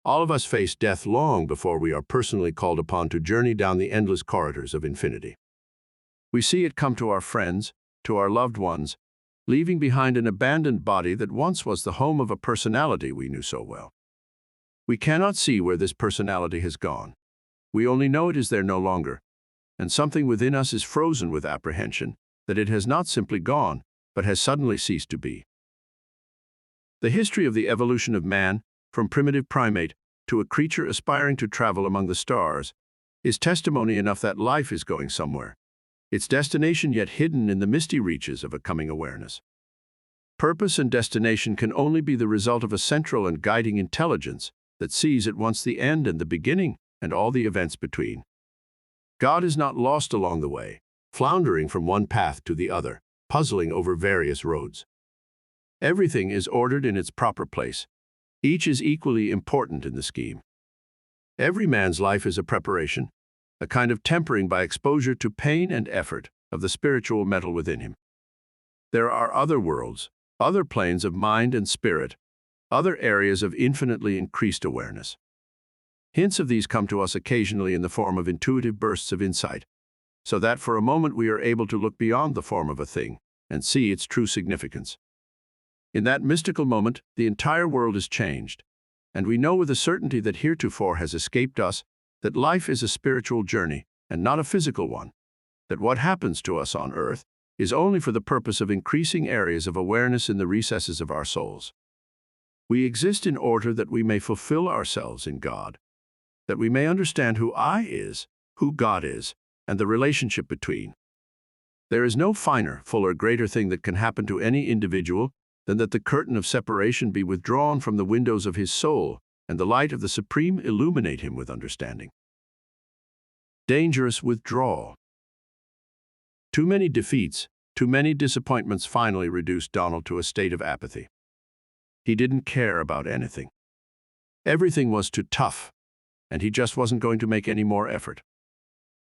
All of us face death long before we are personally called upon to journey down the endless corridors of infinity. We see it come to our friends, to our loved ones, leaving behind an abandoned body that once was the home of a personality we knew so well. We cannot see where this personality has gone. We only know it is there no longer, and something within us is frozen with apprehension that it has not simply gone, but has suddenly ceased to be. The history of the evolution of man, from primitive primate to a creature aspiring to travel among the stars, is testimony enough that life is going somewhere, its destination yet hidden in the misty reaches of a coming awareness. Purpose and destination can only be the result of a central and guiding intelligence that sees at once the end and the beginning and all the events between. God is not lost along the way, floundering from one path to the other, puzzling over various roads. Everything is ordered in its proper place. Each is equally important in the scheme. Every man's life is a preparation, a kind of tempering by exposure to pain and effort of the spiritual metal within him. There are other worlds, other planes of mind and spirit, other areas of infinitely increased awareness. Hints of these come to us occasionally in the form of intuitive bursts of insight, so that for a moment we are able to look beyond the form of a thing and see its true significance. In that mystical moment, the entire world is changed, and we know with a certainty that heretofore has escaped us that life is a spiritual journey and not a physical one, that what happens to us on earth is only for the purpose of increasing areas of awareness in the recesses of our souls. We exist in order that we may fulfill ourselves in God, that we may understand who I is, who God is, and the relationship between. There is no finer, fuller, greater thing that can happen to any individual than that the curtain of separation be withdrawn from the windows of his soul, and the light of the Supreme illuminate him with understanding. Dangerous withdrawal. Too many defeats, Too many disappointments finally reduced Donald to a state of apathy. He didn't care about anything. Everything was too tough, and he just wasn't going to make any more effort.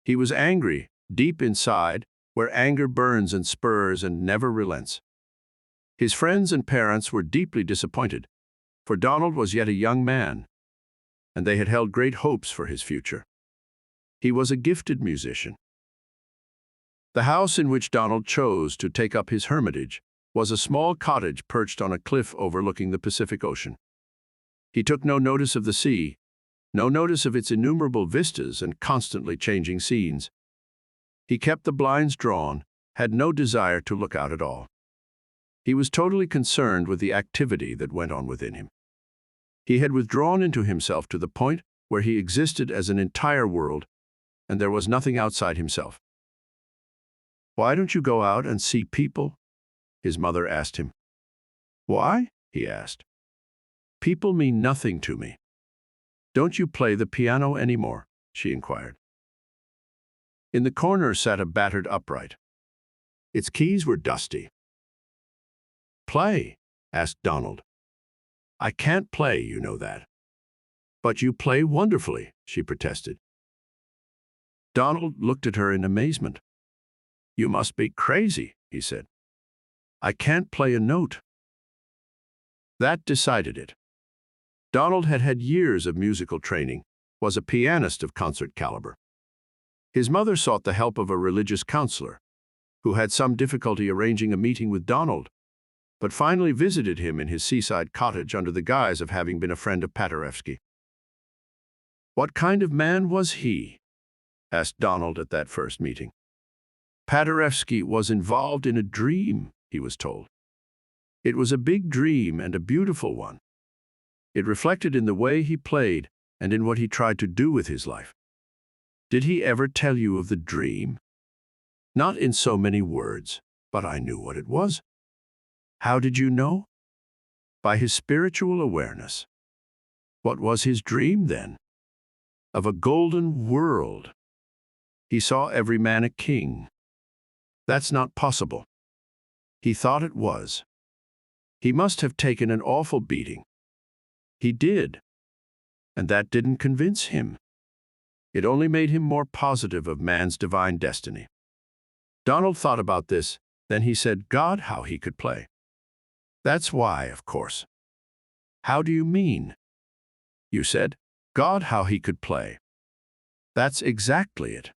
He was angry, deep inside, where anger burns and spurs and never relents. His friends and parents were deeply disappointed, for Donald was yet a young man, and they had held great hopes for his future. He was a gifted musician. The house in which Donald chose to take up his hermitage was a small cottage perched on a cliff overlooking the Pacific Ocean. He took no notice of the sea, no notice of its innumerable vistas and constantly changing scenes. He kept the blinds drawn, had no desire to look out at all. He was totally concerned with the activity that went on within him. He had withdrawn into himself to the point where he existed as an entire world, and there was nothing outside himself. "Why don't you go out and see people?" his mother asked him. "Why?" he asked. "People mean nothing to me." "Don't you play the piano anymore?" she inquired. In the corner sat a battered upright. Its keys were dusty. "Play?" asked Donald. "I can't play, you know that." "But you play wonderfully," she protested. Donald looked at her in amazement. "You must be crazy," he said. "I can't play a note." That decided it. Donald had had years of musical training, was a pianist of concert caliber. His mother sought the help of a religious counselor, who had some difficulty arranging a meeting with Donald, but finally visited him in his seaside cottage under the guise of having been a friend of Paderewski. "What kind of man was he?" asked Donald at that first meeting. Paderewski was involved in a dream, he was told. It was a big dream and a beautiful one. It reflected in the way he played and in what he tried to do with his life. "Did he ever tell you of the dream?" "Not in so many words, but I knew what it was." "How did you know?" "By his spiritual awareness." "What was his dream, then?" "Of a golden world. He saw every man a king." "That's not possible." "He thought it was." "He must have taken an awful beating." "He did. And that didn't convince him. It only made him more positive of man's divine destiny." Donald thought about this, then he said, "God, how he could play." "That's why, of course." "How do you mean?" "You said, God, how he could play." "That's exactly it.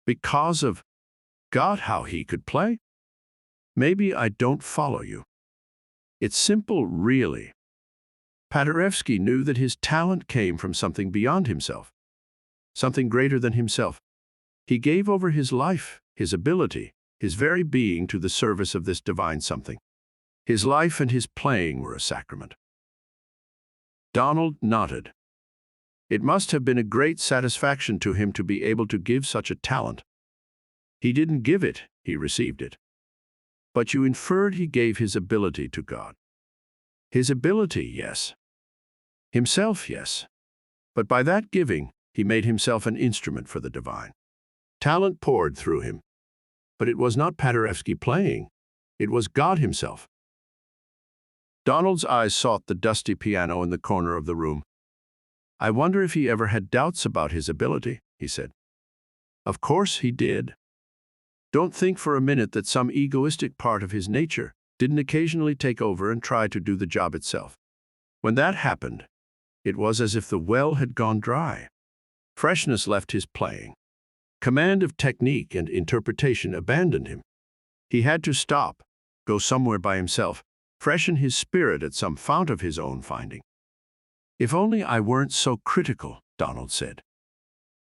Because of God, how he could play?" "Maybe I don't follow you." "It's simple, really." Paderewski knew that his talent came from something beyond himself, something greater than himself. He gave over his life, his ability, his very being to the service of this divine something. His life and his playing were a sacrament. Donald nodded. It must have been a great satisfaction to him to be able to give such a talent. He didn't give it, he received it. But you inferred he gave his ability to God. His ability, yes. Himself, yes. But by that giving, he made himself an instrument for the divine. Talent poured through him. But it was not Paderewski playing. It was God himself. Donald's eyes sought the dusty piano in the corner of the room. "I wonder if he ever had doubts about his ability," he said. "Of course he did. Don't think for a minute that some egoistic part of his nature didn't occasionally take over and try to do the job itself. When that happened, it was as if the well had gone dry. Freshness left his playing. Command of technique and interpretation abandoned him. He had to stop, go somewhere by himself, freshen his spirit at some fount of his own finding. "If only I weren't so critical," Donald said.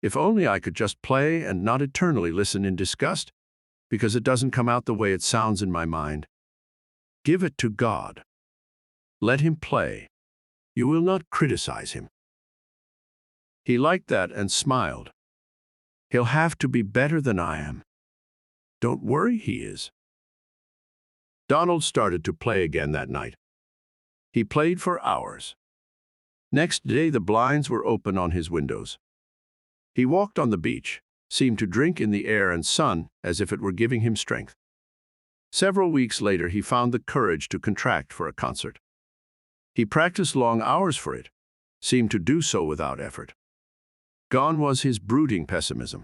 "If only I could just play and not eternally listen in disgust, because it doesn't come out the way it sounds in my mind. Give it to God. Let him play. You will not criticize him." He liked that and smiled. "He'll have to be better than I am." "Don't worry, he is." Donald started to play again that night. He played for hours. Next day the blinds were open on his windows. He walked on the beach, seemed to drink in the air and sun as if it were giving him strength. Several weeks later, he found the courage to contract for a concert. He practiced long hours for it, seemed to do so without effort. Gone was his brooding pessimism.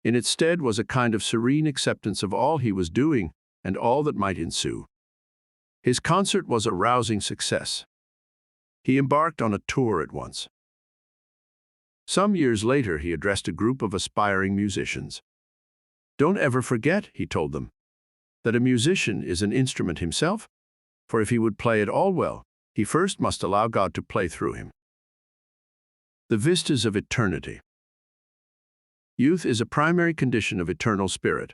In its stead was a kind of serene acceptance of all he was doing and all that might ensue. His concert was a rousing success. He embarked on a tour at once. Some years later, he addressed a group of aspiring musicians. "Don't ever forget," he told them, "that a musician is an instrument himself, for if he would play it all well, he first must allow God to play through him." The vistas of eternity. Youth is a primary condition of eternal spirit,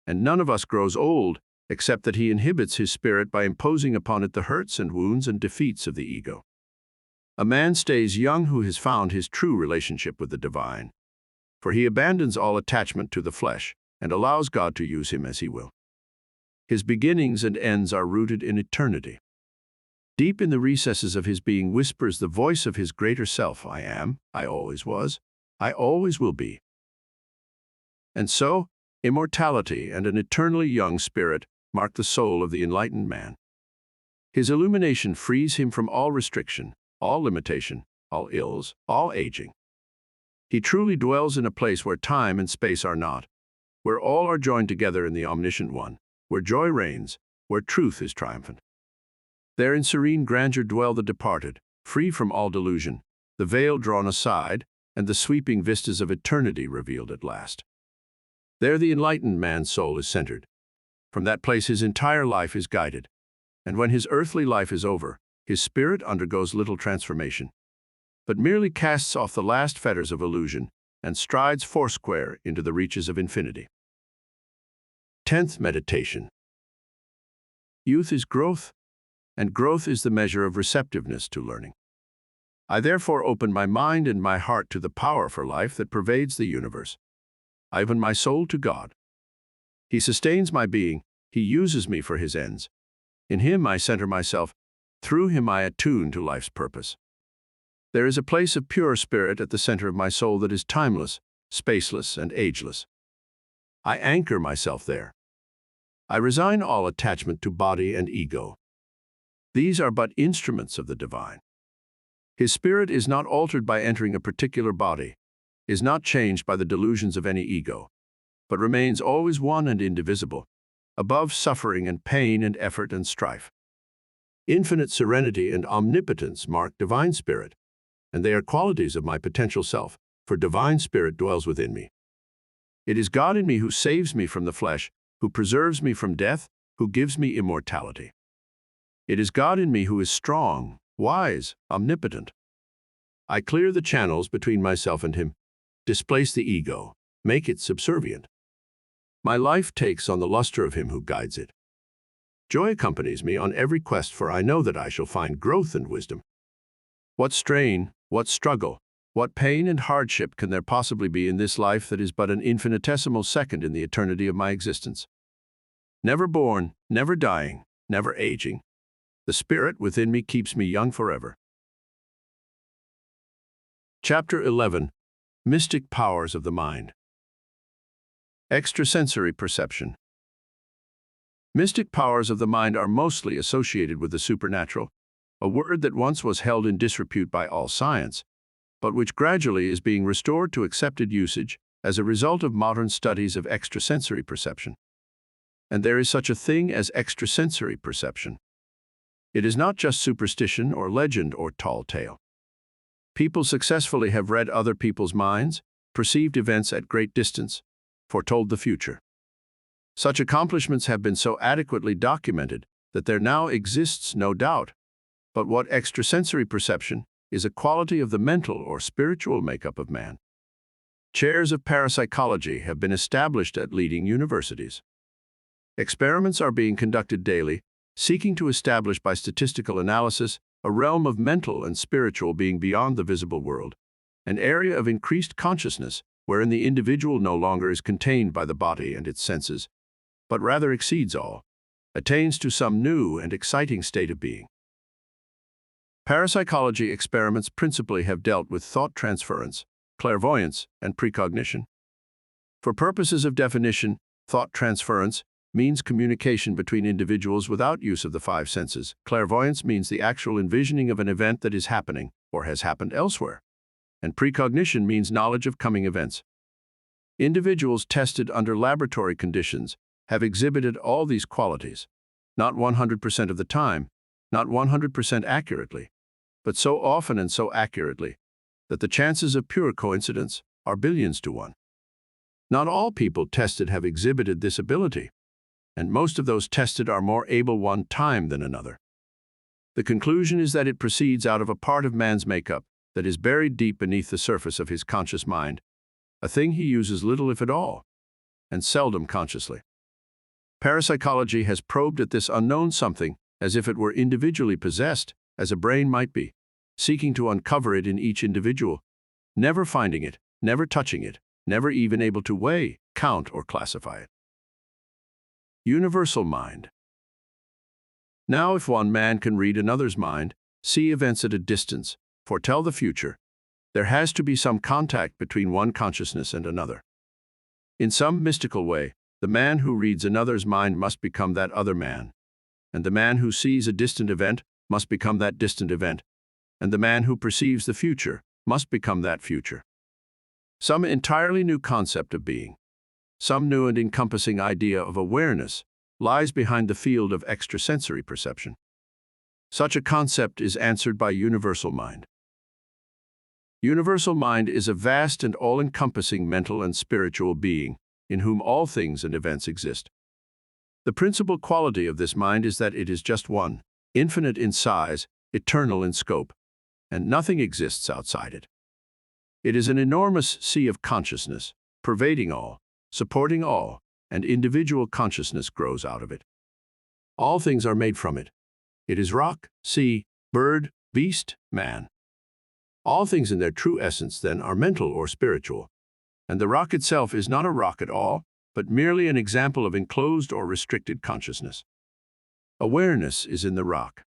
and none of us grows old except that he inhibits his spirit by imposing upon it the hurts and wounds and defeats of the ego. A man stays young who has found his true relationship with the divine, for he abandons all attachment to the flesh and allows God to use him as he will. His beginnings and ends are rooted in eternity. Deep in the recesses of his being whispers the voice of his greater self, "I am, I always was, I always will be." And so, immortality and an eternally young spirit mark the soul of the enlightened man. His illumination frees him from all restriction, all limitation, all ills, all aging. He truly dwells in a place where time and space are not, where all are joined together in the omniscient one, where joy reigns, where truth is triumphant. There in serene grandeur dwell the departed, free from all delusion, the veil drawn aside, and the sweeping vistas of eternity revealed at last. There the enlightened man's soul is centered. From that place his entire life is guided, and when his earthly life is over, his spirit undergoes little transformation, but merely casts off the last fetters of illusion and strides foursquare into the reaches of infinity. 10th Meditation. Youth is growth, and growth is the measure of receptiveness to learning. I therefore open my mind and my heart to the power for life that pervades the universe. I open my soul to God. He sustains my being, He uses me for His ends. In Him I center myself, through Him I attune to life's purpose. There is a place of pure spirit at the center of my soul that is timeless, spaceless, and ageless. I anchor myself there. I resign all attachment to body and ego. These are but instruments of the divine. His spirit is not altered by entering a particular body, is not changed by the delusions of any ego, but remains always one and indivisible, above suffering and pain and effort and strife. Infinite serenity and omnipotence mark divine spirit, and they are qualities of my potential self, for divine spirit dwells within me. It is God in me who saves me from the flesh, who preserves me from death, who gives me immortality. It is God in me who is strong, wise, omnipotent. I clear the channels between myself and Him, displace the ego, make it subservient. My life takes on the luster of Him who guides it. Joy accompanies me on every quest, for I know that I shall find growth and wisdom. What strain, what struggle, what pain and hardship can there possibly be in this life that is but an infinitesimal second in the eternity of my existence? Never born, never dying, never aging, the spirit within me keeps me young forever. Chapter 11. Mystic Powers of the Mind. Extrasensory perception. Mystic powers of the mind are mostly associated with the supernatural, a word that once was held in disrepute by all science, but which gradually is being restored to accepted usage as a result of modern studies of extrasensory perception. And there is such a thing as extrasensory perception. It is not just superstition or legend or tall tale. People successfully have read other people's minds, perceived events at great distance, foretold the future. Such accomplishments have been so adequately documented that there now exists no doubt. But what extrasensory perception is a quality of the mental or spiritual makeup of man. Chairs of parapsychology have been established at leading universities. Experiments are being conducted daily, seeking to establish by statistical analysis a realm of mental and spiritual being beyond the visible world, an area of increased consciousness wherein the individual no longer is contained by the body and its senses, but rather exceeds all, attains to some new and exciting state of being. Parapsychology experiments principally have dealt with thought transference, clairvoyance, and precognition. For purposes of definition, thought transference means communication between individuals without use of the five senses. Clairvoyance means the actual envisioning of an event that is happening or has happened elsewhere. And precognition means knowledge of coming events. Individuals tested under laboratory conditions have exhibited all these qualities, not 100% of the time, not 100% accurately, but so often and so accurately that the chances of pure coincidence are billions to one. Not all people tested have exhibited this ability, and most of those tested are more able one time than another. The conclusion is that it proceeds out of a part of man's makeup that is buried deep beneath the surface of his conscious mind, a thing he uses little if at all, and seldom consciously. Parapsychology has probed at this unknown something as if it were individually possessed, as a brain might be, seeking to uncover it in each individual, never finding it, never touching it, never even able to weigh, count, or classify it. Universal mind. Now, if one man can read another's mind, see events at a distance, foretell the future, there has to be some contact between one consciousness and another. In some mystical way, the man who reads another's mind must become that other man, and the man who sees a distant event must become that distant event, and the man who perceives the future must become that future. Some entirely new concept of being, some new and encompassing idea of awareness lies behind the field of extrasensory perception. Such a concept is answered by universal mind. Universal mind is a vast and all-encompassing mental and spiritual being in whom all things and events exist. The principal quality of this mind is that it is just one, infinite in size, eternal in scope, and nothing exists outside it. It is an enormous sea of consciousness, pervading all, supporting all, and individual consciousness grows out of it. All things are made from it. It is rock, sea, bird, beast, man. All things in their true essence, then, are mental or spiritual, and the rock itself is not a rock at all, but merely an example of enclosed or restricted consciousness. Awareness is in the rock.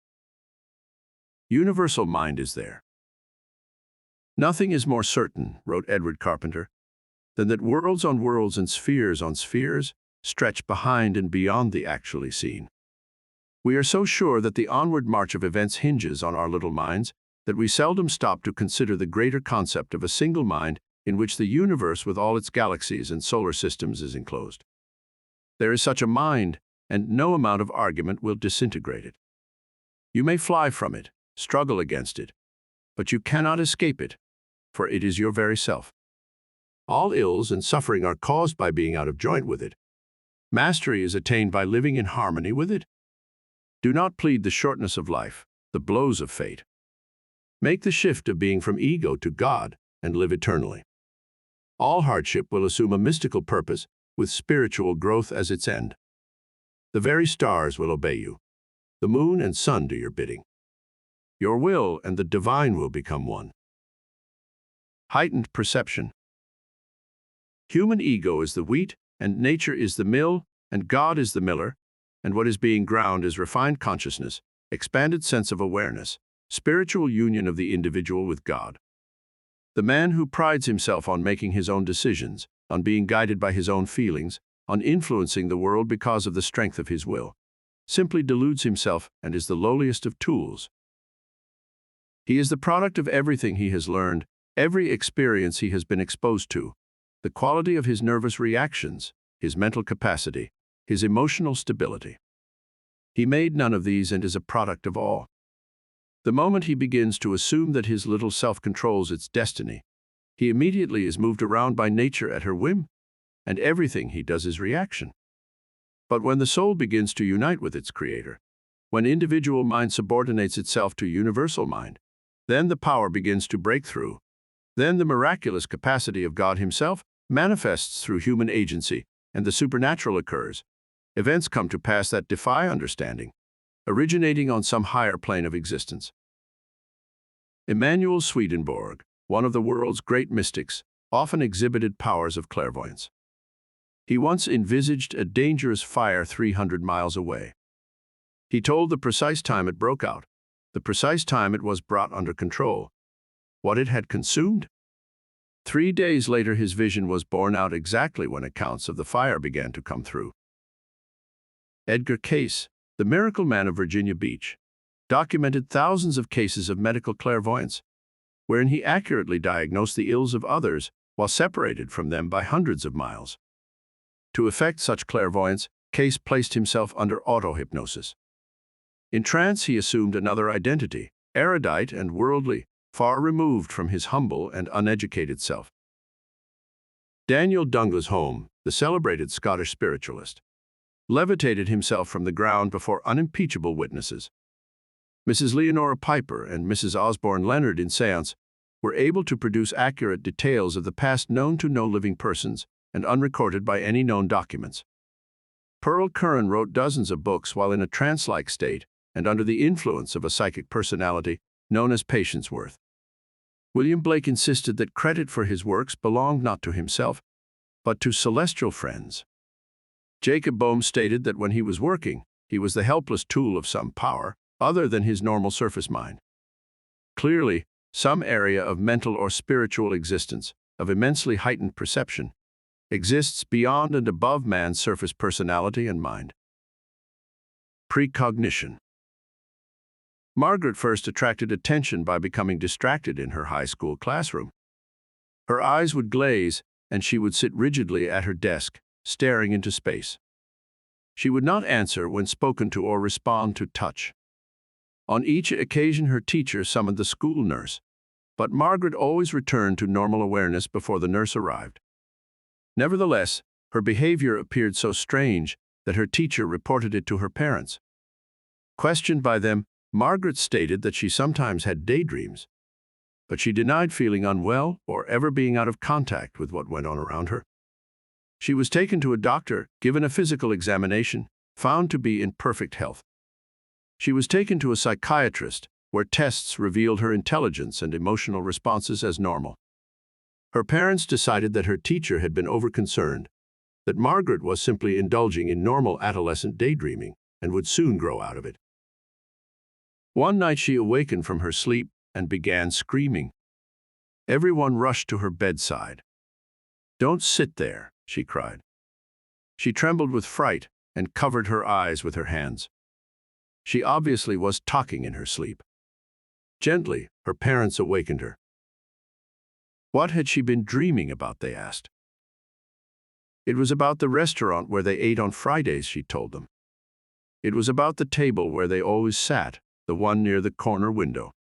Universal mind is there. Nothing is more certain, wrote Edward Carpenter, than that worlds on worlds and spheres on spheres stretch behind and beyond the actually seen. We are so sure that the onward march of events hinges on our little minds that we seldom stop to consider the greater concept of a single mind in which the universe with all its galaxies and solar systems is enclosed. There is such a mind, and no amount of argument will disintegrate it. You may fly from it, struggle against it, but you cannot escape it, for it is your very self. All ills and suffering are caused by being out of joint with it. Mastery is attained by living in harmony with it. Do not plead the shortness of life, the blows of fate. Make the shift of being from ego to God and live eternally. All hardship will assume a mystical purpose with spiritual growth as its end. The very stars will obey you. The moon and sun do your bidding. Your will and the divine will become one. Heightened perception. Human ego is the wheat, and nature is the mill, and God is the miller, and what is being ground is refined consciousness, expanded sense of awareness, spiritual union of the individual with God. The man who prides himself on making his own decisions, on being guided by his own feelings, on influencing the world because of the strength of his will, simply deludes himself and is the lowliest of tools. He is the product of everything he has learned, every experience he has been exposed to, the quality of his nervous reactions, his mental capacity, his emotional stability. He made none of these and is a product of all. The moment he begins to assume that his little self controls its destiny, he immediately is moved around by nature at her whim, and everything he does is reaction. But when the soul begins to unite with its creator, when individual mind subordinates itself to universal mind, then the power begins to break through. Then the miraculous capacity of God himself manifests through human agency, and the supernatural occurs. Events come to pass that defy understanding, originating on some higher plane of existence. Emanuel Swedenborg, one of the world's great mystics, often exhibited powers of clairvoyance. He once envisaged a dangerous fire 300 miles away. He told the precise time it broke out, the precise time it was brought under control, what it had consumed. 3 days later his vision was borne out exactly when accounts of the fire began to come through. Edgar Cayce, the miracle man of Virginia Beach, documented thousands of cases of medical clairvoyance, wherein he accurately diagnosed the ills of others while separated from them by hundreds of miles. To effect such clairvoyance, Cayce placed himself under auto-hypnosis. In trance, he assumed another identity, erudite and worldly, far removed from his humble and uneducated self. Daniel Douglas Home, the celebrated Scottish spiritualist, levitated himself from the ground before unimpeachable witnesses. Mrs. Leonora Piper and Mrs. Osborne Leonard in seance were able to produce accurate details of the past known to no living persons and unrecorded by any known documents. Pearl Curran wrote dozens of books while in a trance-like state and under the influence of a psychic personality known as Patience Worth. William Blake insisted that credit for his works belonged not to himself, but to celestial friends. Jacob Boehme stated that when he was working, he was the helpless tool of some power other than his normal surface mind. Clearly, some area of mental or spiritual existence, of immensely heightened perception, exists beyond and above man's surface personality and mind. Precognition. Margaret first attracted attention by becoming distracted in her high school classroom. Her eyes would glaze, and she would sit rigidly at her desk, staring into space. She would not answer when spoken to or respond to touch. On each occasion, her teacher summoned the school nurse, but Margaret always returned to normal awareness before the nurse arrived. Nevertheless, her behavior appeared so strange that her teacher reported it to her parents. Questioned by them, Margaret stated that she sometimes had daydreams, but she denied feeling unwell or ever being out of contact with what went on around her. She was taken to a doctor, given a physical examination, found to be in perfect health. She was taken to a psychiatrist, where tests revealed her intelligence and emotional responses as normal. Her parents decided that her teacher had been overconcerned, that Margaret was simply indulging in normal adolescent daydreaming and would soon grow out of it. One night she awakened from her sleep and began screaming. Everyone rushed to her bedside. "Don't sit there," she cried. She trembled with fright and covered her eyes with her hands. She obviously was talking in her sleep. Gently, her parents awakened her. What had she been dreaming about, they asked. It was about the restaurant where they ate on Fridays, she told them. It was about the table where they always sat, the one near the corner window.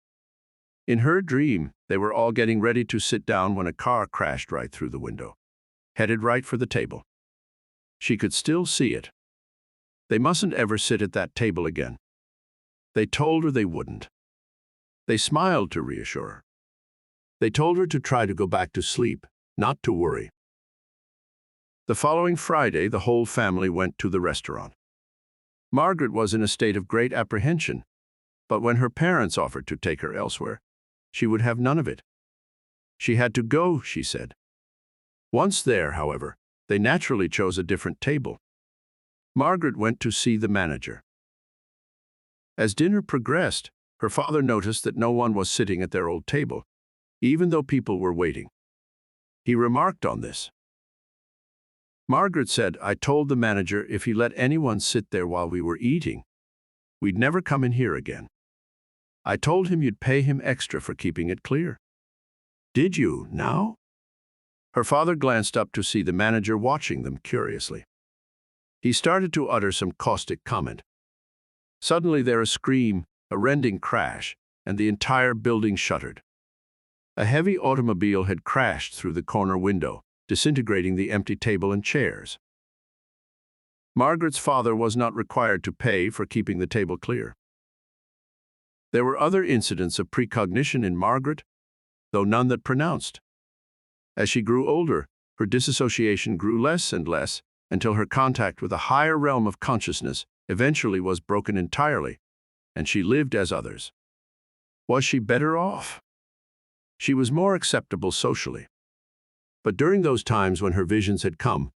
In her dream, they were all getting ready to sit down when a car crashed right through the window, headed right for the table. She could still see it. They mustn't ever sit at that table again. They told her they wouldn't. They smiled to reassure her. They told her to try to go back to sleep, not to worry. The following Friday, the whole family went to the restaurant. Margaret was in a state of great apprehension, but when her parents offered to take her elsewhere, she would have none of it. She had to go, she said. Once there, however, they naturally chose a different table. Margaret went to see the manager. As dinner progressed, her father noticed that no one was sitting at their old table, even though people were waiting. He remarked on this. Margaret said, "I told the manager if he let anyone sit there while we were eating, we'd never come in here again. I told him you'd pay him extra for keeping it clear." "Did you, now?" Her father glanced up to see the manager watching them curiously. He started to utter some caustic comment. Suddenly there a scream, a rending crash, and the entire building shuddered. A heavy automobile had crashed through the corner window, disintegrating the empty table and chairs. Margaret's father was not required to pay for keeping the table clear. There were other incidents of precognition in Margaret, though none that pronounced. As she grew older, her disassociation grew less and less until her contact with a higher realm of consciousness eventually was broken entirely, and she lived as others. Was she better off? She was more acceptable socially. But during those times when her visions had come,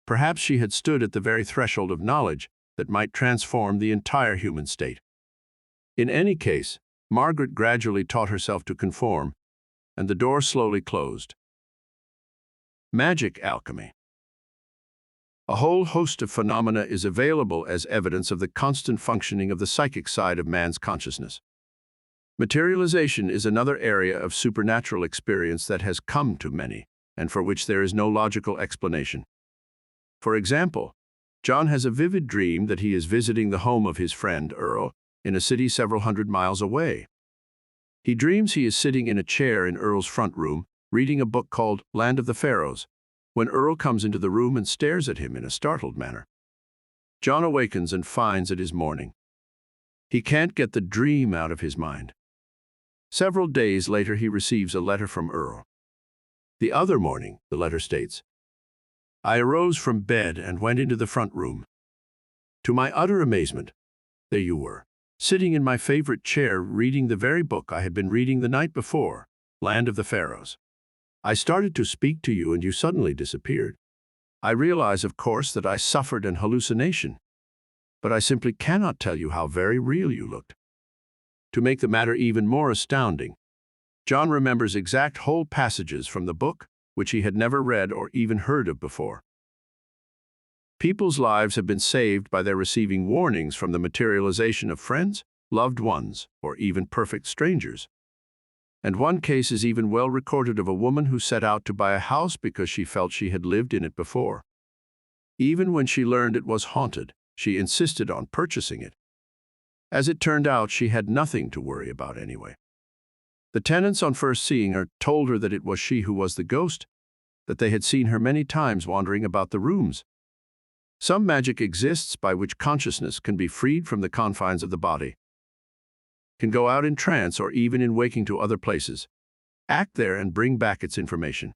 perhaps she had stood at the very threshold of knowledge that might transform the entire human state. In any case, Margaret gradually taught herself to conform, and the door slowly closed. Magic alchemy. A whole host of phenomena is available as evidence of the constant functioning of the psychic side of man's consciousness. Materialization is another area of supernatural experience that has come to many, and for which there is no logical explanation. For example, John has a vivid dream that he is visiting the home of his friend, Uell, in a city several hundred miles away. He dreams he is sitting in a chair in Uell's front room, reading a book called Land of the Pharaohs, when Uell comes into the room and stares at him in a startled manner. John awakens and finds it is morning. He can't get the dream out of his mind. Several days later, he receives a letter from Uell. The other morning, the letter states, "I arose from bed and went into the front room. To my utter amazement, there you were, sitting in my favorite chair reading the very book I had been reading the night before, Land of the Pharaohs. I started to speak to you and you suddenly disappeared. I realize, of course, that I suffered an hallucination, but I simply cannot tell you how very real you looked." To make the matter even more astounding, John remembers exact whole passages from the book which he had never read or even heard of before. People's lives have been saved by their receiving warnings from the materialization of friends, loved ones, or even perfect strangers. And one case is even well recorded of a woman who set out to buy a house because she felt she had lived in it before. Even when she learned it was haunted, she insisted on purchasing it. As it turned out, she had nothing to worry about anyway. The tenants, on first seeing her, told her that it was she who was the ghost, that they had seen her many times wandering about the rooms. Some magic exists by which consciousness can be freed from the confines of the body, can go out in trance or even in waking to other places, act there and bring back its information.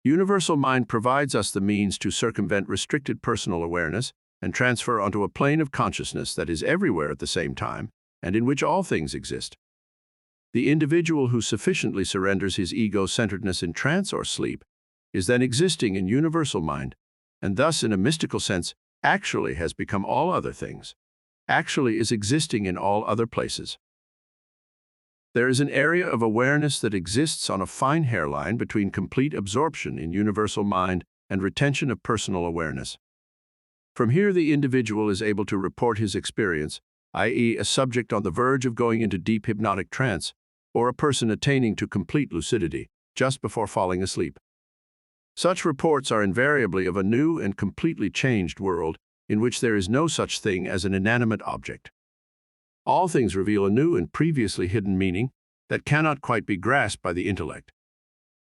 Universal mind provides us the means to circumvent restricted personal awareness and transfer onto a plane of consciousness that is everywhere at the same time and in which all things exist. The individual who sufficiently surrenders his ego-centeredness in trance or sleep is then existing in universal mind, and thus, in a mystical sense, actually has become all other things, actually is existing in all other places. There is an area of awareness that exists on a fine hairline between complete absorption in universal mind and retention of personal awareness. From here, the individual is able to report his experience, i.e., a subject on the verge of going into deep hypnotic trance, or a person attaining to complete lucidity just before falling asleep. Such reports are invariably of a new and completely changed world in which there is no such thing as an inanimate object. All things reveal a new and previously hidden meaning that cannot quite be grasped by the intellect,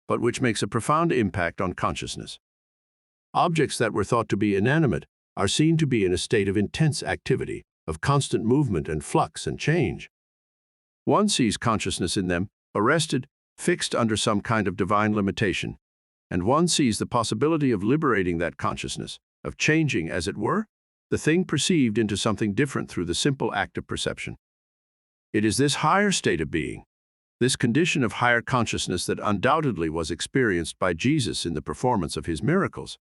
but which makes a profound impact on consciousness. Objects that were thought to be inanimate are seen to be in a state of intense activity, of constant movement and flux and change. One sees consciousness in them, arrested, fixed under some kind of divine limitation, and one sees the possibility of liberating that consciousness, of changing, as it were, the thing perceived into something different through the simple act of perception. It is this higher state of being, this condition of higher consciousness that undoubtedly was experienced by Jesus in the performance of his miracles.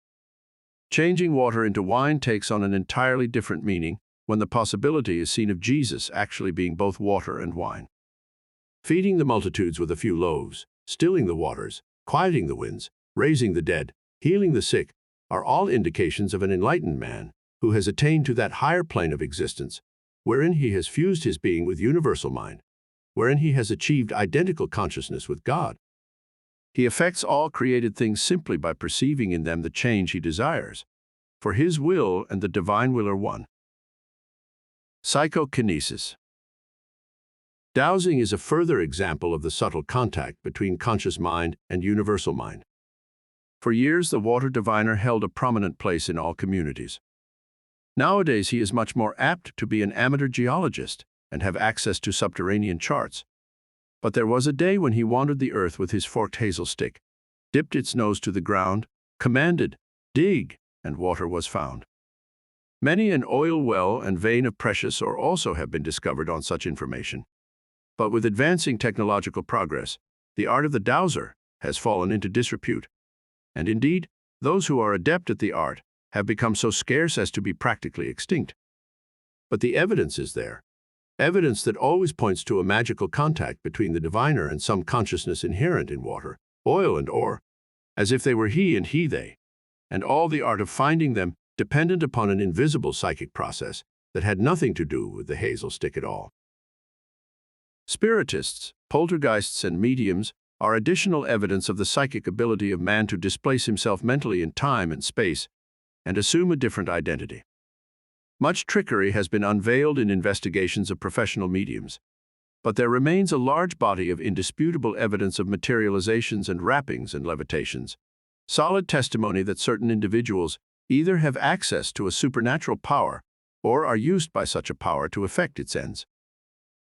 Changing water into wine takes on an entirely different meaning when the possibility is seen of Jesus actually being both water and wine. Feeding the multitudes with a few loaves, stilling the waters, quieting the winds, raising the dead, healing the sick, are all indications of an enlightened man who has attained to that higher plane of existence, wherein he has fused his being with universal mind, wherein he has achieved identical consciousness with God. He affects all created things simply by perceiving in them the change he desires, for his will and the divine will are one. Psychokinesis. Dowsing is a further example of the subtle contact between conscious mind and universal mind. For years, the water diviner held a prominent place in all communities. Nowadays, he is much more apt to be an amateur geologist and have access to subterranean charts. But there was a day when he wandered the earth with his forked hazel stick, dipped its nose to the ground, commanded, "Dig," and water was found. Many an oil well and vein of precious ore also have been discovered on such information. But with advancing technological progress, the art of the dowser has fallen into disrepute. And indeed, those who are adept at the art have become so scarce as to be practically extinct. But the evidence is there. Evidence that always points to a magical contact between the diviner and some consciousness inherent in water, oil and ore, as if they were he and he they, and all the art of finding them dependent upon an invisible psychic process that had nothing to do with the hazel stick at all. Spiritists, poltergeists, and mediums are additional evidence of the psychic ability of man to displace himself mentally in time and space and assume a different identity. Much trickery has been unveiled in investigations of professional mediums, but there remains a large body of indisputable evidence of materializations and wrappings and levitations, solid testimony that certain individuals either have access to a supernatural power or are used by such a power to effect its ends.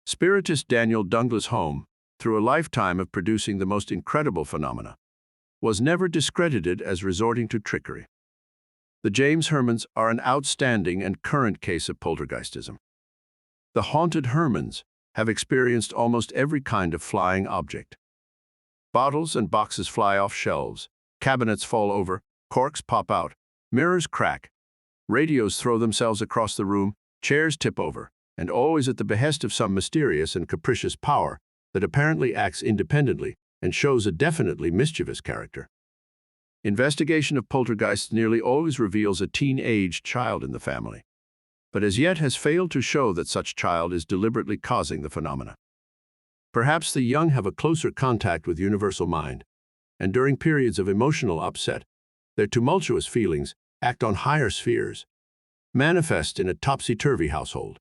Spiritist Daniel Douglas Home, through a lifetime of producing the most incredible phenomena, was never discredited as resorting to trickery. The James Hermans are an outstanding and current case of poltergeistism. The haunted Hermans have experienced almost every kind of flying object. Bottles and boxes fly off shelves, cabinets fall over, corks pop out, mirrors crack, radios throw themselves across the room, chairs tip over, and always at the behest of some mysterious and capricious power that apparently acts independently and shows a definitely mischievous character. Investigation of poltergeists nearly always reveals a teen-aged child in the family, but as yet has failed to show that such child is deliberately causing the phenomena. Perhaps the young have a closer contact with universal mind, and during periods of emotional upset, their tumultuous feelings act on higher spheres, manifest in a topsy-turvy household.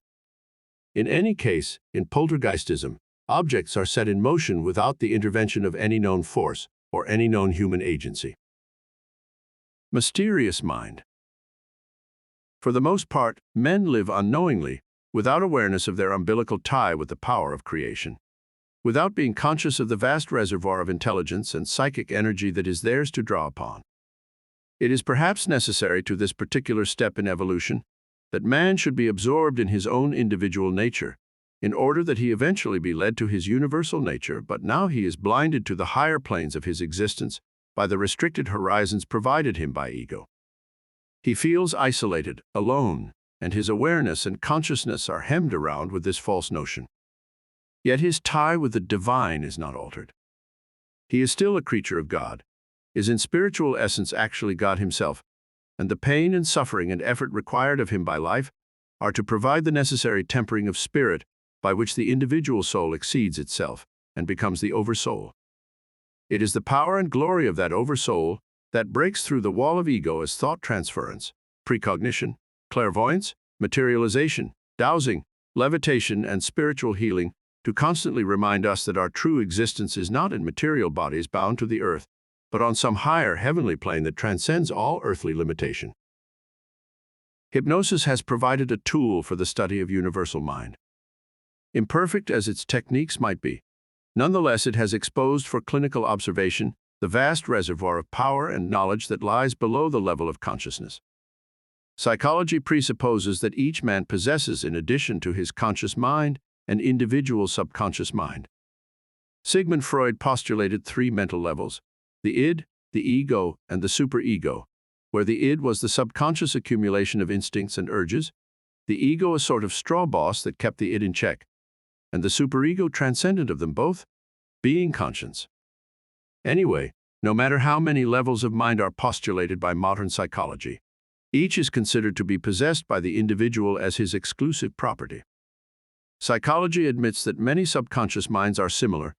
In any case, in poltergeistism, objects are set in motion without the intervention of any known force or any known human agency. Mysterious mind. For the most part, men live unknowingly, without awareness of their umbilical tie with the power of creation, without being conscious of the vast reservoir of intelligence and psychic energy that is theirs to draw upon. It is perhaps necessary to this particular step in evolution that man should be absorbed in his own individual nature, in order that he eventually be led to his universal nature, but now he is blinded to the higher planes of his existence by the restricted horizons provided him by ego. He feels isolated, alone, and his awareness and consciousness are hemmed around with this false notion. Yet his tie with the divine is not altered. He is still a creature of God, is in spiritual essence actually God himself, and the pain and suffering and effort required of him by life are to provide the necessary tempering of spirit by which the individual soul exceeds itself and becomes the oversoul. It is the power and glory of that oversoul that breaks through the wall of ego as thought transference, precognition, clairvoyance, materialization, dowsing, levitation, and spiritual healing to constantly remind us that our true existence is not in material bodies bound to the earth, but on some higher heavenly plane that transcends all earthly limitation. Hypnosis has provided a tool for the study of universal mind. Imperfect as its techniques might be, nonetheless it has exposed for clinical observation the vast reservoir of power and knowledge that lies below the level of consciousness. Psychology presupposes that each man possesses, in addition to his conscious mind, an individual subconscious mind. Sigmund Freud postulated three mental levels: the id, the ego, and the superego, where the id was the subconscious accumulation of instincts and urges, the ego a sort of straw boss that kept the id in check, and the superego transcendent of them both, being conscience. Anyway, no matter how many levels of mind are postulated by modern psychology, each is considered to be possessed by the individual as his exclusive property. Psychology admits that many subconscious minds are similar,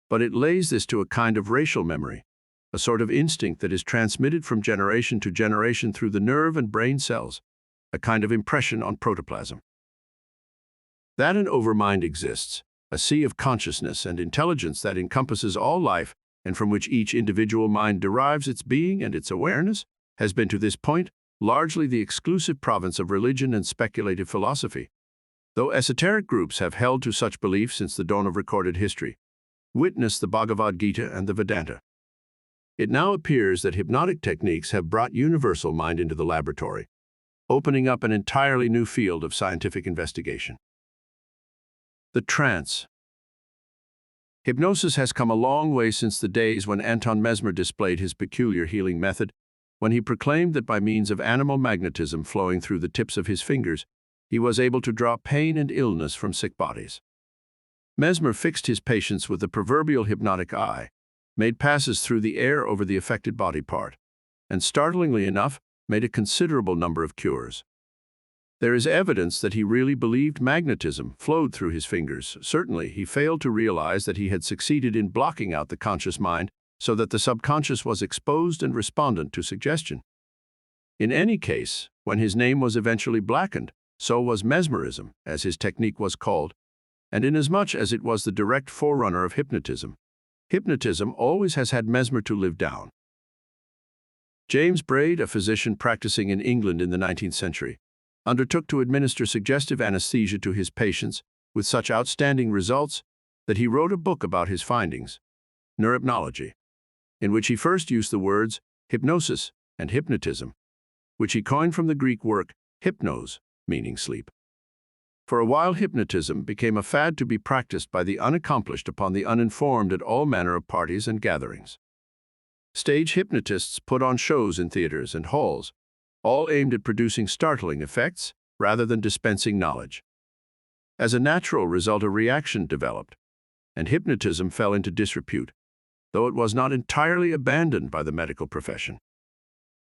but it lays this to a kind of racial memory, a sort of instinct that is transmitted from generation to generation through the nerve and brain cells, a kind of impression on protoplasm. That an overmind exists, a sea of consciousness and intelligence that encompasses all life and from which each individual mind derives its being and its awareness, has been to this point largely the exclusive province of religion and speculative philosophy, though esoteric groups have held to such belief since the dawn of recorded history. Witness the Bhagavad Gita and the Vedanta. It now appears that hypnotic techniques have brought universal mind into the laboratory, opening up an entirely new field of scientific investigation. The trance. Hypnosis has come a long way since the days when Anton Mesmer displayed his peculiar healing method, when he proclaimed that by means of animal magnetism flowing through the tips of his fingers, he was able to draw pain and illness from sick bodies. Mesmer fixed his patients with the proverbial hypnotic eye, made passes through the air over the affected body part, and startlingly enough, made a considerable number of cures. There is evidence that he really believed magnetism flowed through his fingers. Certainly, he failed to realize that he had succeeded in blocking out the conscious mind so that the subconscious was exposed and respondent to suggestion. In any case, when his name was eventually blackened, so was mesmerism, as his technique was called, and inasmuch as it was the direct forerunner of hypnotism, hypnotism always has had mesmer to live down. James Braid, a physician practicing in England in the 19th century, undertook to administer suggestive anesthesia to his patients with such outstanding results that he wrote a book about his findings, Neurohypnology, in which he first used the words hypnosis and hypnotism, which he coined from the Greek word hypnos, meaning sleep. For a while, hypnotism became a fad to be practiced by the unaccomplished upon the uninformed at all manner of parties and gatherings. Stage hypnotists put on shows in theaters and halls, all aimed at producing startling effects rather than dispensing knowledge. As a natural result, a reaction developed, and hypnotism fell into disrepute, though it was not entirely abandoned by the medical profession.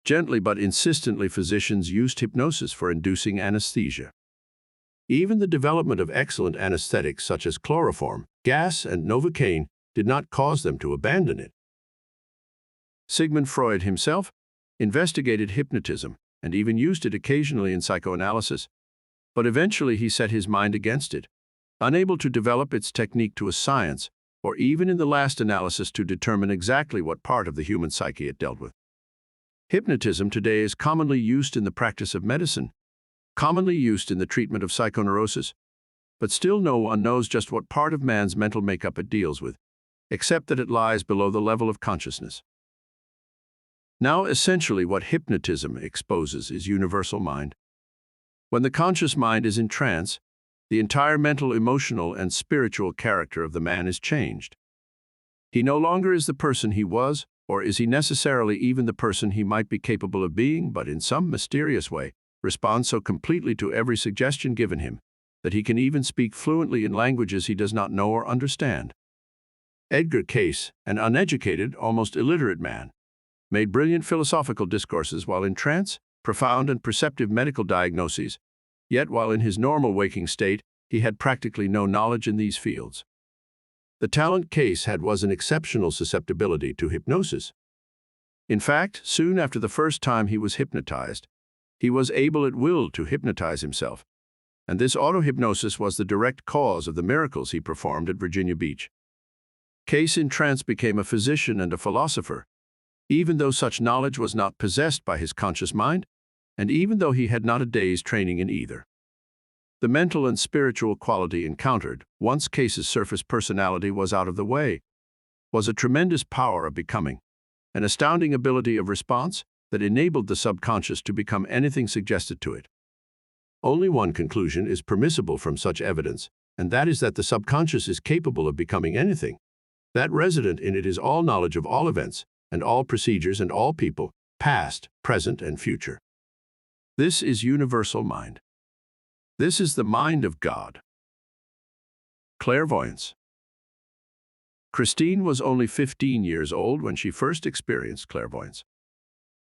Gently but insistently, physicians used hypnosis for inducing anesthesia. Even the development of excellent anesthetics such as chloroform, gas, and Novocaine did not cause them to abandon it. Sigmund Freud himself investigated hypnotism and even used it occasionally in psychoanalysis, but eventually he set his mind against it, unable to develop its technique to a science, or even in the last analysis to determine exactly what part of the human psyche it dealt with. Hypnotism today is commonly used in the practice of medicine, commonly used in the treatment of psychoneurosis, but still no one knows just what part of man's mental makeup it deals with, except that it lies below the level of consciousness. Now, essentially, what hypnotism exposes is universal mind. When the conscious mind is in trance, the entire mental, emotional, and spiritual character of the man is changed. He no longer is the person he was, or is he necessarily even the person he might be capable of being, but in some mysterious way responds so completely to every suggestion given him that he can even speak fluently in languages he does not know or understand. Edgar Cayce, an uneducated, almost illiterate man, made brilliant philosophical discourses while in trance, profound and perceptive medical diagnoses, yet while in his normal waking state, he had practically no knowledge in these fields. The talent Cayce had was an exceptional susceptibility to hypnosis. In fact, soon after the first time he was hypnotized, he was able at will to hypnotize himself, and this auto-hypnosis was the direct cause of the miracles he performed at Virginia Beach. Cayce in trance became a physician and a philosopher, even though such knowledge was not possessed by his conscious mind, and even though he had not a day's training in either. The mental and spiritual quality encountered, once Cayce's surface personality was out of the way, was a tremendous power of becoming, an astounding ability of response that enabled the subconscious to become anything suggested to it. Only one conclusion is permissible from such evidence, and that is that the subconscious is capable of becoming anything. That resident in it is all knowledge of all events, and all procedures and all people, past, present, and future. This is universal mind. This is the mind of God. Clairvoyance. Christine was only 15 years old when she first experienced clairvoyance.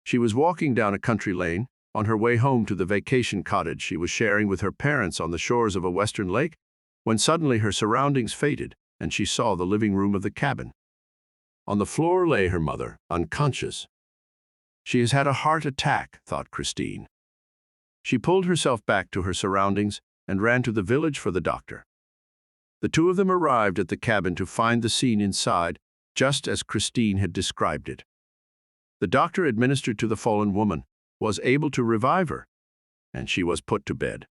She was walking down a country lane, on her way home to the vacation cottage she was sharing with her parents on the shores of a western lake, when suddenly her surroundings faded and she saw the living room of the cabin. On the floor lay her mother, unconscious. She has had a heart attack, thought Christine. She pulled herself back to her surroundings and ran to the village for the doctor. The two of them arrived at the cabin to find the scene inside, just as Christine had described it. The doctor administered to the fallen woman, was able to revive her, and she was put to bed.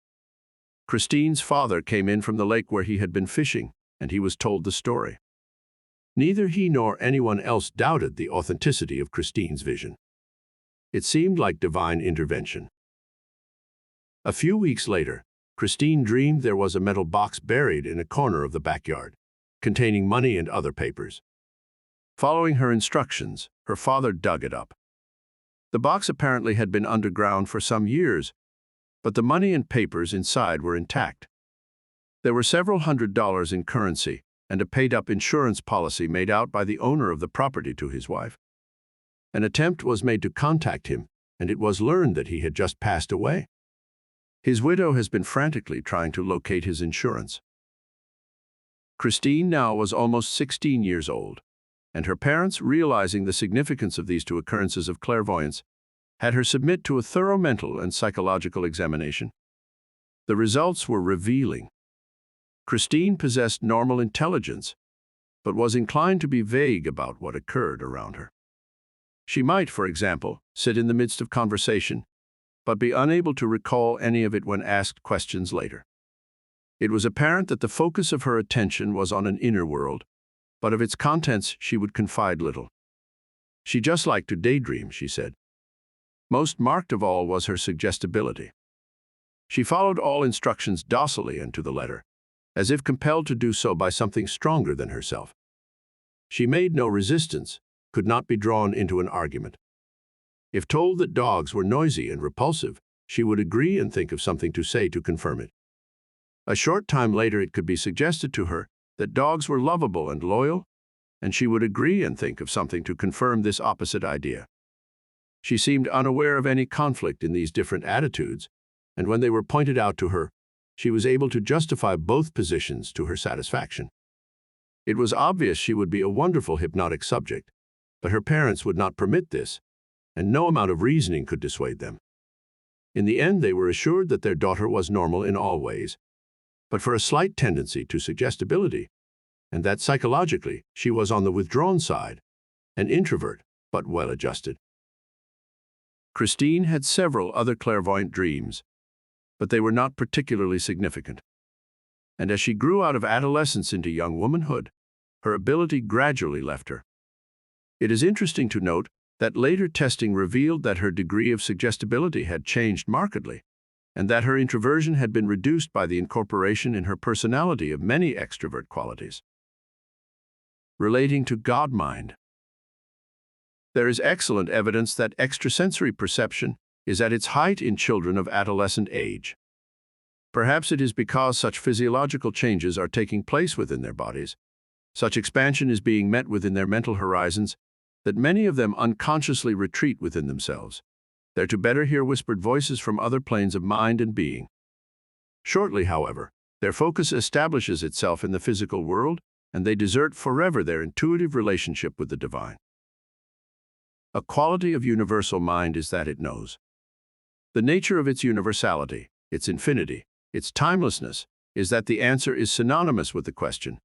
Christine's father came in from the lake where he had been fishing, and he was told the story. Neither he nor anyone else doubted the authenticity of Christine's vision. It seemed like divine intervention. A few weeks later, Christine dreamed there was a metal box buried in a corner of the backyard, containing money and other papers. Following her instructions, her father dug it up. The box apparently had been underground for some years, but the money and papers inside were intact. There were several $100s in currency and a paid-up insurance policy made out by the owner of the property to his wife. An attempt was made to contact him, and it was learned that he had just passed away. His widow has been frantically trying to locate his insurance. Christine now was almost 16 years old, and her parents, realizing the significance of these two occurrences of clairvoyance, had her submit to a thorough mental and psychological examination. The results were revealing. Christine possessed normal intelligence, but was inclined to be vague about what occurred around her. She might, for example, sit in the midst of conversation, but be unable to recall any of it when asked questions later. It was apparent that the focus of her attention was on an inner world, but of its contents she would confide little. She just liked to daydream, she said. Most marked of all was her suggestibility. She followed all instructions docilely and to the letter, as if compelled to do so by something stronger than herself. She made no resistance, could not be drawn into an argument. If told that dogs were noisy and repulsive, she would agree and think of something to say to confirm it. A short time later it could be suggested to her that dogs were lovable and loyal, and she would agree and think of something to confirm this opposite idea. She seemed unaware of any conflict in these different attitudes, and when they were pointed out to her, she was able to justify both positions to her satisfaction. It was obvious she would be a wonderful hypnotic subject, but her parents would not permit this, and no amount of reasoning could dissuade them. In the end, they were assured that their daughter was normal in all ways, but for a slight tendency to suggestibility, and that psychologically she was on the withdrawn side, an introvert, but well-adjusted. Christine had several other clairvoyant dreams, but they were not particularly significant. And as she grew out of adolescence into young womanhood, her ability gradually left her. It is interesting to note that later testing revealed that her degree of suggestibility had changed markedly, and that her introversion had been reduced by the incorporation in her personality of many extrovert qualities. Relating to God-mind. There is excellent evidence that extrasensory perception is at its height in children of adolescent age. Perhaps it is because such physiological changes are taking place within their bodies, such expansion is being met within their mental horizons, that many of them unconsciously retreat within themselves, there to better hear whispered voices from other planes of mind and being. Shortly, however, their focus establishes itself in the physical world, and they desert forever their intuitive relationship with the divine. A quality of universal mind is that it knows. The nature of its universality, its infinity, its timelessness, is that the answer is synonymous with the question,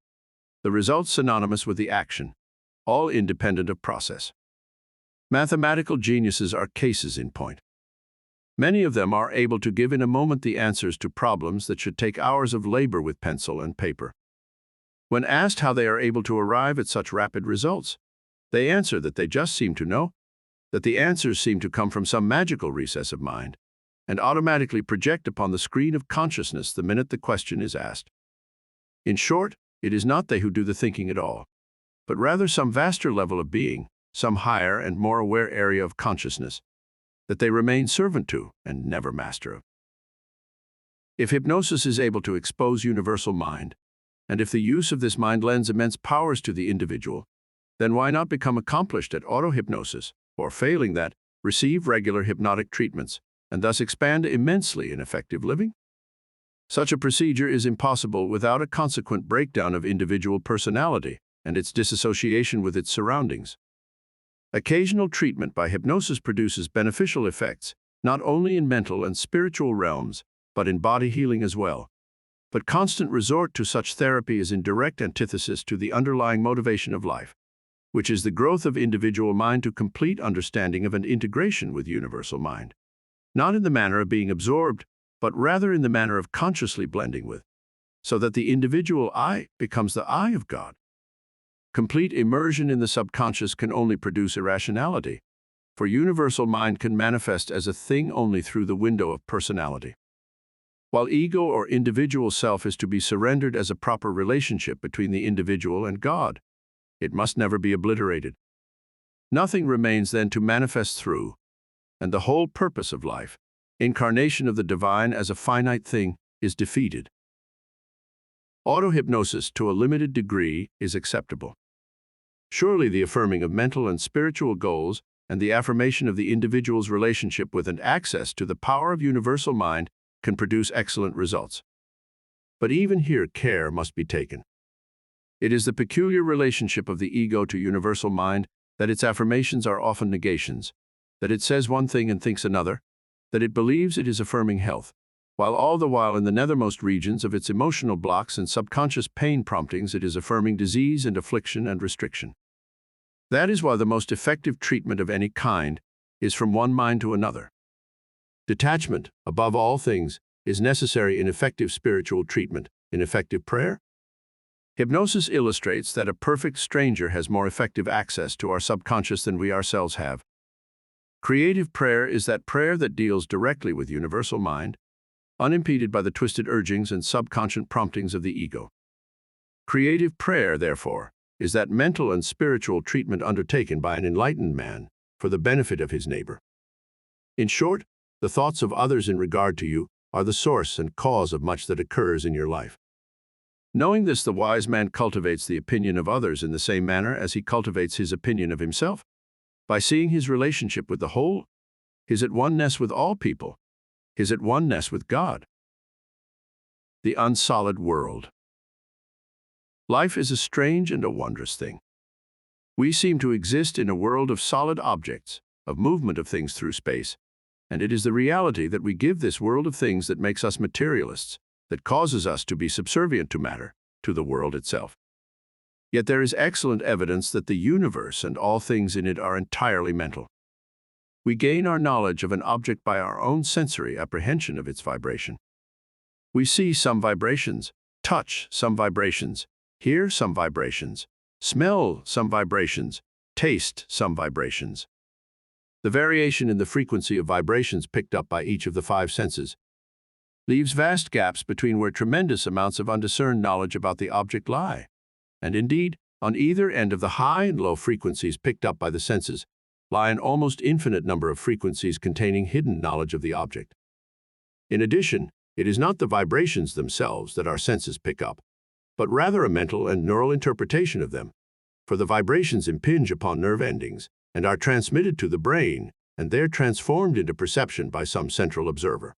the result synonymous with the action, all independent of process. Mathematical geniuses are cases in point. Many of them are able to give in a moment the answers to problems that should take hours of labor with pencil and paper. When asked how they are able to arrive at such rapid results, they answer that they just seem to know, that the answers seem to come from some magical recess of mind, and automatically project upon the screen of consciousness the minute the question is asked. In short, it is not they who do the thinking at all, but rather some vaster level of being, some higher and more aware area of consciousness, that they remain servant to and never master of. If hypnosis is able to expose universal mind, and if the use of this mind lends immense powers to the individual, then why not become accomplished at auto-hypnosis, or failing that, receive regular hypnotic treatments, and thus expand immensely in effective living? Such a procedure is impossible without a consequent breakdown of individual personality and its disassociation with its surroundings. Occasional treatment by hypnosis produces beneficial effects, not only in mental and spiritual realms, but in body healing as well. But constant resort to such therapy is in direct antithesis to the underlying motivation of life, which is the growth of individual mind to complete understanding of and integration with universal mind. Not in the manner of being absorbed, but rather in the manner of consciously blending with, so that the individual I becomes the I of God. Complete immersion in the subconscious can only produce irrationality, for universal mind can manifest as a thing only through the window of personality. While ego or individual self is to be surrendered as a proper relationship between the individual and God, it must never be obliterated. Nothing remains then to manifest through, and the whole purpose of life, incarnation of the divine as a finite thing, is defeated. Auto-hypnosis to a limited degree is acceptable. Surely the affirming of mental and spiritual goals and the affirmation of the individual's relationship with and access to the power of universal mind can produce excellent results. But even here, care must be taken. It is the peculiar relationship of the ego to universal mind that its affirmations are often negations, that it says one thing and thinks another, that it believes it is affirming health, while all the while in the nethermost regions of its emotional blocks and subconscious pain promptings it is affirming disease and affliction and restriction. That is why the most effective treatment of any kind is from one mind to another. Detachment, above all things, is necessary in effective spiritual treatment, in effective prayer. Hypnosis illustrates that a perfect stranger has more effective access to our subconscious than we ourselves have. Creative prayer is that prayer that deals directly with universal mind, unimpeded by the twisted urgings and subconscious promptings of the ego. Creative prayer, therefore, is that mental and spiritual treatment undertaken by an enlightened man for the benefit of his neighbor. In short, the thoughts of others in regard to you are the source and cause of much that occurs in your life. Knowing this, the wise man cultivates the opinion of others in the same manner as he cultivates his opinion of himself, by seeing his relationship with the whole, his at oneness with all people, his at oneness with God. The unsolid world. Life is a strange and a wondrous thing. We seem to exist in a world of solid objects, of movement of things through space, and it is the reality that we give this world of things that makes us materialists, that causes us to be subservient to matter, to the world itself. Yet there is excellent evidence that the universe and all things in it are entirely mental. We gain our knowledge of an object by our own sensory apprehension of its vibration. We see some vibrations, touch some vibrations, hear some vibrations, smell some vibrations, taste some vibrations. The variation in the frequency of vibrations picked up by each of the five senses leaves vast gaps between where tremendous amounts of undiscerned knowledge about the object lie. And indeed, on either end of the high and low frequencies picked up by the senses lie an almost infinite number of frequencies containing hidden knowledge of the object. In addition, it is not the vibrations themselves that our senses pick up, but rather a mental and neural interpretation of them, for the vibrations impinge upon nerve endings and are transmitted to the brain, and there transformed into perception by some central observer.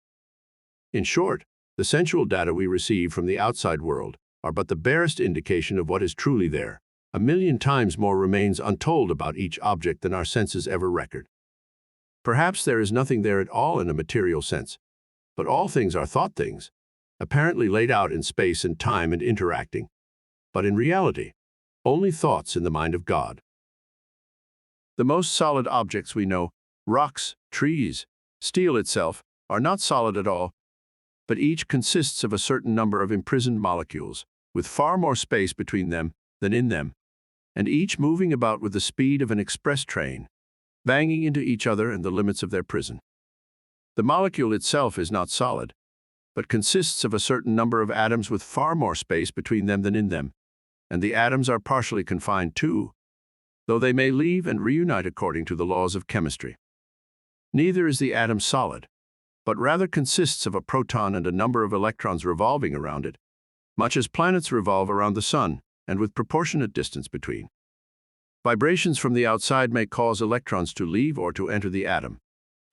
In short, the sensual data we receive from the outside world are but the barest indication of what is truly there. 1,000,000 times more remains untold about each object than our senses ever record. Perhaps there is nothing there at all in a material sense, but all things are thought things, apparently laid out in space and time and interacting, but in reality, only thoughts in the mind of God. The most solid objects we know, rocks, trees, steel itself, are not solid at all, but each consists of a certain number of imprisoned molecules, with far more space between them than in them, and each moving about with the speed of an express train, banging into each other and the limits of their prison. The molecule itself is not solid, but consists of a certain number of atoms with far more space between them than in them, and the atoms are partially confined too, though they may leave and reunite according to the laws of chemistry. Neither is the atom solid, but rather consists of a proton and a number of electrons revolving around it, much as planets revolve around the sun, and with proportionate distance between. Vibrations from the outside may cause electrons to leave or to enter the atom,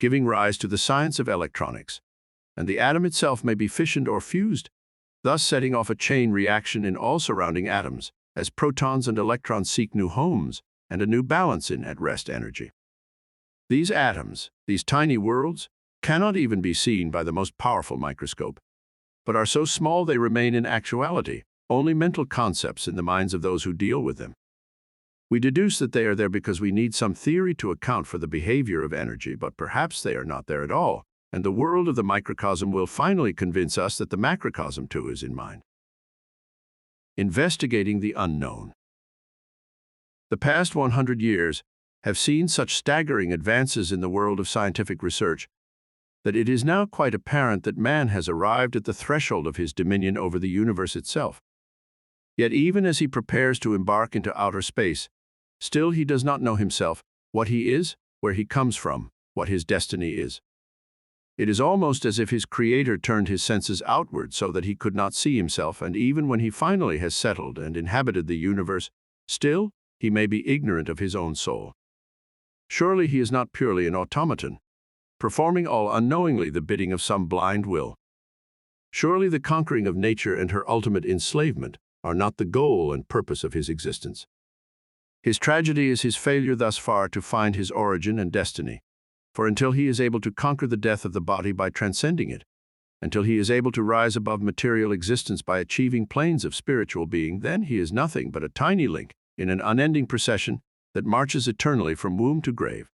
giving rise to the science of electronics, and the atom itself may be fissioned or fused, thus setting off a chain reaction in all surrounding atoms, as protons and electrons seek new homes and a new balance in at-rest energy. These atoms, these tiny worlds, cannot even be seen by the most powerful microscope, but are so small they remain in actuality only mental concepts in the minds of those who deal with them. We deduce that they are there because we need some theory to account for the behavior of energy, but perhaps they are not there at all, and the world of the microcosm will finally convince us that the macrocosm too is in mind. Investigating the unknown. The past 100 years have seen such staggering advances in the world of scientific research that it is now quite apparent that man has arrived at the threshold of his dominion over the universe itself. Yet even as he prepares to embark into outer space, still he does not know himself, what he is, where he comes from, what his destiny is. It is almost as if his Creator turned his senses outward so that he could not see himself, and even when he finally has settled and inhabited the universe, still he may be ignorant of his own soul. Surely he is not purely an automaton, performing all unknowingly the bidding of some blind will. Surely the conquering of nature and her ultimate enslavement are not the goal and purpose of his existence. His tragedy is his failure thus far to find his origin and destiny. For until he is able to conquer the death of the body by transcending it, until he is able to rise above material existence by achieving planes of spiritual being, then he is nothing but a tiny link in an unending procession that marches eternally from womb to grave.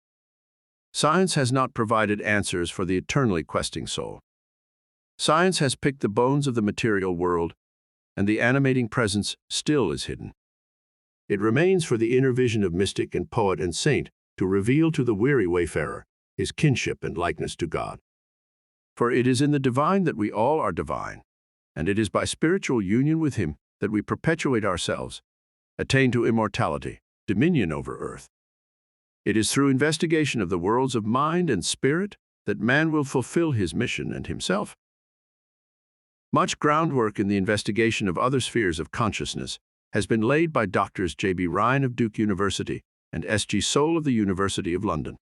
Science has not provided answers for the eternally questing soul. Science has picked the bones of the material world, and the animating presence still is hidden. It remains for the inner vision of mystic and poet and saint to reveal to the weary wayfarer his kinship and likeness to God. For it is in the divine that we all are divine, and it is by spiritual union with him that we perpetuate ourselves, attain to immortality, dominion over earth. It is through investigation of the worlds of mind and spirit that man will fulfill his mission and himself. Much groundwork in the investigation of other spheres of consciousness has been laid by Drs. J.B. Ryan of Duke University and S.G. Soule of the University of London.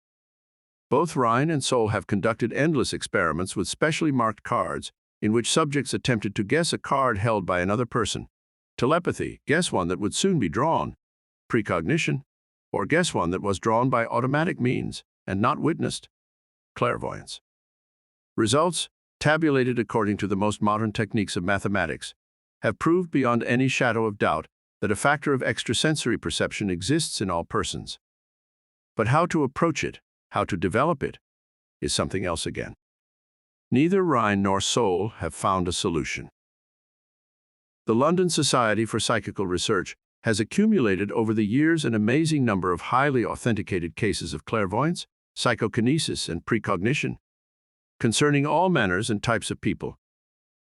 Both Ryan and Soule have conducted endless experiments with specially marked cards in which subjects attempted to guess a card held by another person. Telepathy, guess one that would soon be drawn. Precognition, or guess one that was drawn by automatic means and not witnessed. Clairvoyance. Results, tabulated according to the most modern techniques of mathematics, have proved beyond any shadow of doubt that a factor of extrasensory perception exists in all persons. But how to approach it, how to develop it, is something else again. Neither Ryan nor Soule have found a solution. The London Society for Psychical Research has accumulated over the years an amazing number of highly authenticated cases of clairvoyance, psychokinesis, and precognition, concerning all manners and types of people,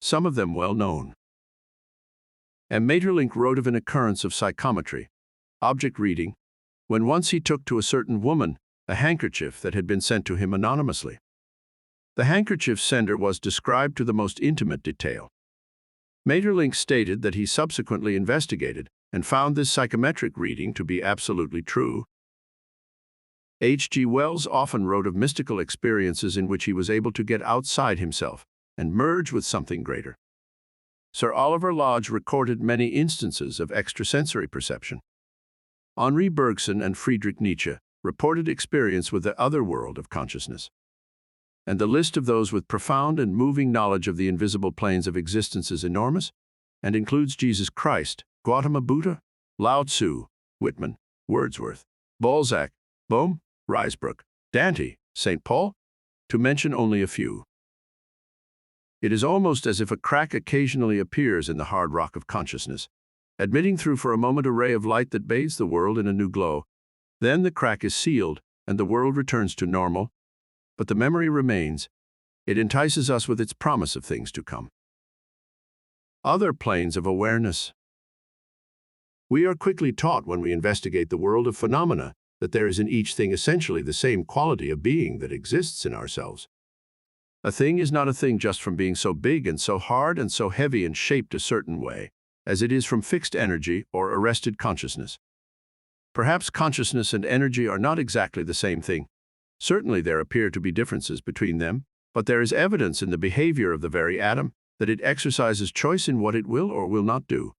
some of them well known. And Maeterlinck wrote of an occurrence of psychometry, object reading, when once he took to a certain woman a handkerchief that had been sent to him anonymously. The handkerchief's sender was described to the most intimate detail. Maeterlinck stated that he subsequently investigated and found this psychometric reading to be absolutely true. H.G. Wells often wrote of mystical experiences in which he was able to get outside himself and merge with something greater. Sir Oliver Lodge recorded many instances of extrasensory perception. Henri Bergson and Friedrich Nietzsche reported experience with the other world of consciousness. And the list of those with profound and moving knowledge of the invisible planes of existence is enormous and includes Jesus Christ, Gautama Buddha, Lao Tzu, Whitman, Wordsworth, Balzac, Bohm, Ruysbroek, Dante, St. Paul, to mention only a few. It is almost as if a crack occasionally appears in the hard rock of consciousness, admitting through for a moment a ray of light that bathes the world in a new glow. Then the crack is sealed, and the world returns to normal, but the memory remains. It entices us with its promise of things to come. Other planes of awareness. We are quickly taught when we investigate the world of phenomena that there is in each thing essentially the same quality of being that exists in ourselves. A thing is not a thing just from being so big and so hard and so heavy and shaped a certain way, as it is from fixed energy or arrested consciousness. Perhaps consciousness and energy are not exactly the same thing. Certainly there appear to be differences between them, but there is evidence in the behavior of the very atom that it exercises choice in what it will or will not do,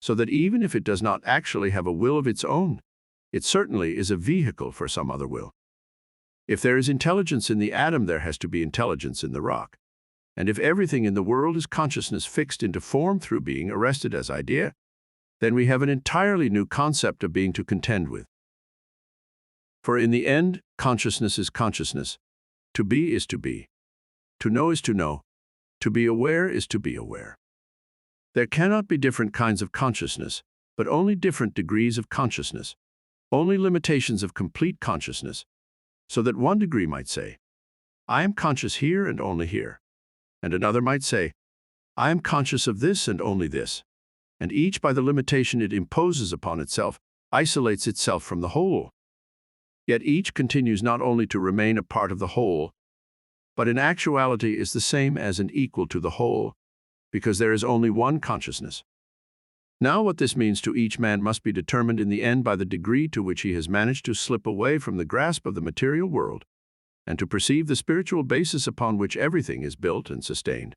so that even if it does not actually have a will of its own, it certainly is a vehicle for some other will. If there is intelligence in the atom, there has to be intelligence in the rock. And if everything in the world is consciousness fixed into form through being arrested as idea, then we have an entirely new concept of being to contend with. For in the end, consciousness is consciousness. To be is to be. To know is to know. To be aware is to be aware. There cannot be different kinds of consciousness, but only different degrees of consciousness, only limitations of complete consciousness, so that one degree might say, I am conscious here and only here, and another might say, I am conscious of this and only this, and each by the limitation it imposes upon itself isolates itself from the whole. Yet each continues not only to remain a part of the whole, but in actuality is the same as and equal to the whole, because there is only one consciousness. Now what this means to each man must be determined in the end by the degree to which he has managed to slip away from the grasp of the material world and to perceive the spiritual basis upon which everything is built and sustained.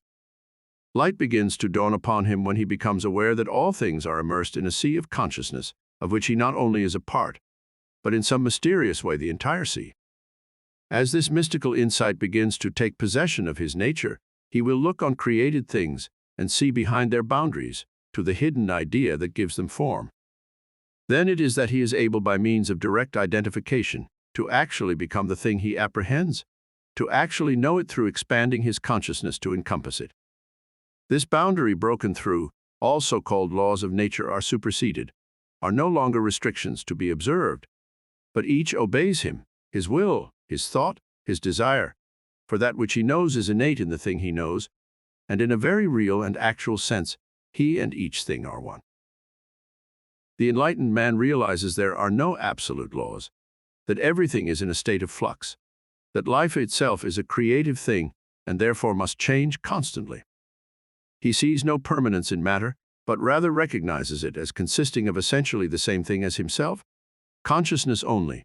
Light begins to dawn upon him when he becomes aware that all things are immersed in a sea of consciousness, of which he not only is a part, but in some mysterious way the entire sea. As this mystical insight begins to take possession of his nature, he will look on created things and see behind their boundaries to the hidden idea that gives them form. Then it is that he is able, by means of direct identification, to actually become the thing he apprehends, to actually know it through expanding his consciousness to encompass it. This boundary broken through, all so-called laws of nature are superseded, are no longer restrictions to be observed, but each obeys him, his will, his thought, his desire, for that which he knows is innate in the thing he knows, and in a very real and actual sense, he and each thing are one. The enlightened man realizes there are no absolute laws, that everything is in a state of flux, that life itself is a creative thing and therefore must change constantly. He sees no permanence in matter, but rather recognizes it as consisting of essentially the same thing as himself, consciousness only,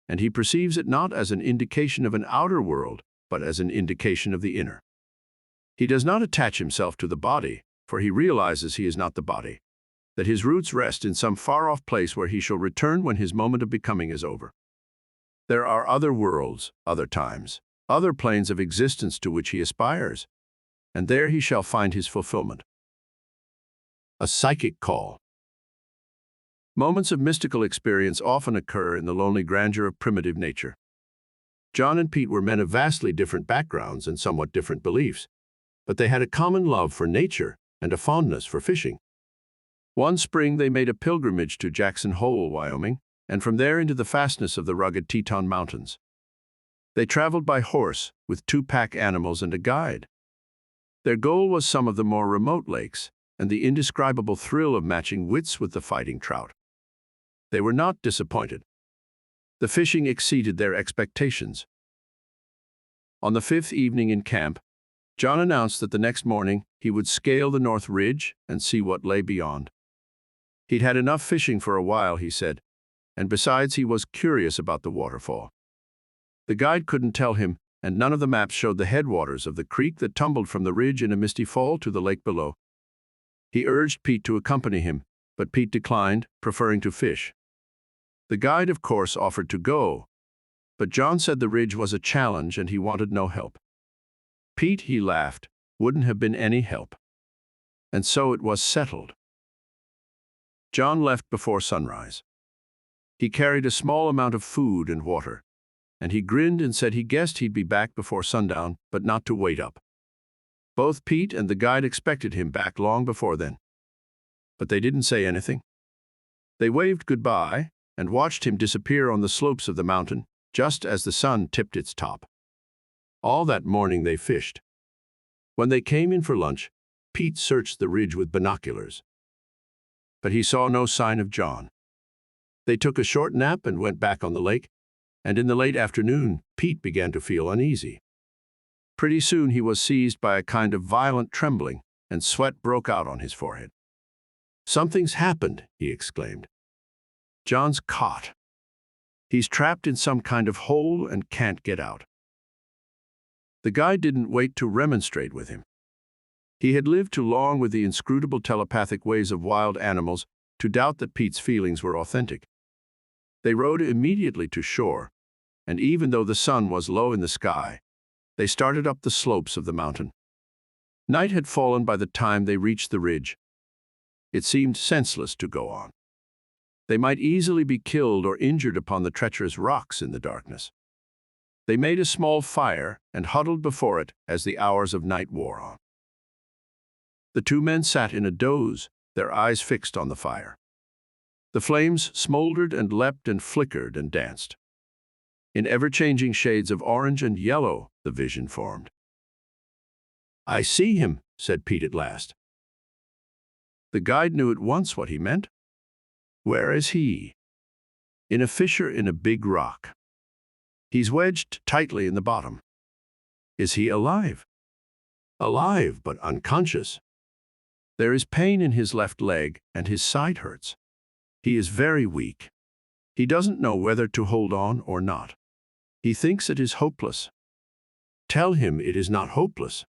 and he perceives it not as an indication of an outer world, but as an indication of the inner. He does not attach himself to the body, for he realizes he is not the body, that his roots rest in some far-off place where he shall return when his moment of becoming is over. There are other worlds, other times, other planes of existence to which he aspires, and there he shall find his fulfillment. A psychic call. Moments of mystical experience often occur in the lonely grandeur of primitive nature. John and Pete were men of vastly different backgrounds and somewhat different beliefs, but they had a common love for nature and a fondness for fishing. One spring they made a pilgrimage to Jackson Hole, Wyoming, and from there into the fastness of the rugged Teton Mountains. They traveled by horse, with 2 pack animals and a guide. Their goal was some of the more remote lakes, and the indescribable thrill of matching wits with the fighting trout. They were not disappointed. The fishing exceeded their expectations. On the 5th evening in camp, John announced that the next morning he would scale the North Ridge and see what lay beyond. He'd had enough fishing for a while, he said, and besides he was curious about the waterfall. The guide couldn't tell him, and none of the maps showed the headwaters of the creek that tumbled from the ridge in a misty fall to the lake below. He urged Pete to accompany him, but Pete declined, preferring to fish. The guide, of course, offered to go, but John said the ridge was a challenge and he wanted no help. Pete, he laughed, wouldn't have been any help. And so it was settled. John left before sunrise. He carried a small amount of food and water, and he grinned and said he guessed he'd be back before sundown, but not to wait up. Both Pete and the guide expected him back long before then. But they didn't say anything. They waved goodbye and watched him disappear on the slopes of the mountain just as the sun tipped its top. All that morning they fished. When they came in for lunch, Pete searched the ridge with binoculars. But he saw no sign of John. They took a short nap and went back on the lake, and in the late afternoon, Pete began to feel uneasy. Pretty soon he was seized by a kind of violent trembling, and sweat broke out on his forehead. "Something's happened," he exclaimed. "John's caught. He's trapped in some kind of hole and can't get out." The guide didn't wait to remonstrate with him. He had lived too long with the inscrutable telepathic ways of wild animals to doubt that Pete's feelings were authentic. They rowed immediately to shore, and even though the sun was low in the sky, they started up the slopes of the mountain. Night had fallen by the time they reached the ridge. It seemed senseless to go on. They might easily be killed or injured upon the treacherous rocks in the darkness. They made a small fire and huddled before it as the hours of night wore on. The 2 men sat in a doze, their eyes fixed on the fire. The flames smoldered and leapt and flickered and danced. In ever-changing shades of orange and yellow, the vision formed. "I see him," said Pete at last. The guide knew at once what he meant. "Where is he?" "In a fissure in a big rock. He's wedged tightly in the bottom." "Is he alive?" "Alive, but unconscious." There is pain in his left leg, and his side hurts. He is very weak. He doesn't know whether to hold on or not. He thinks it is hopeless. Tell him it is not hopeless.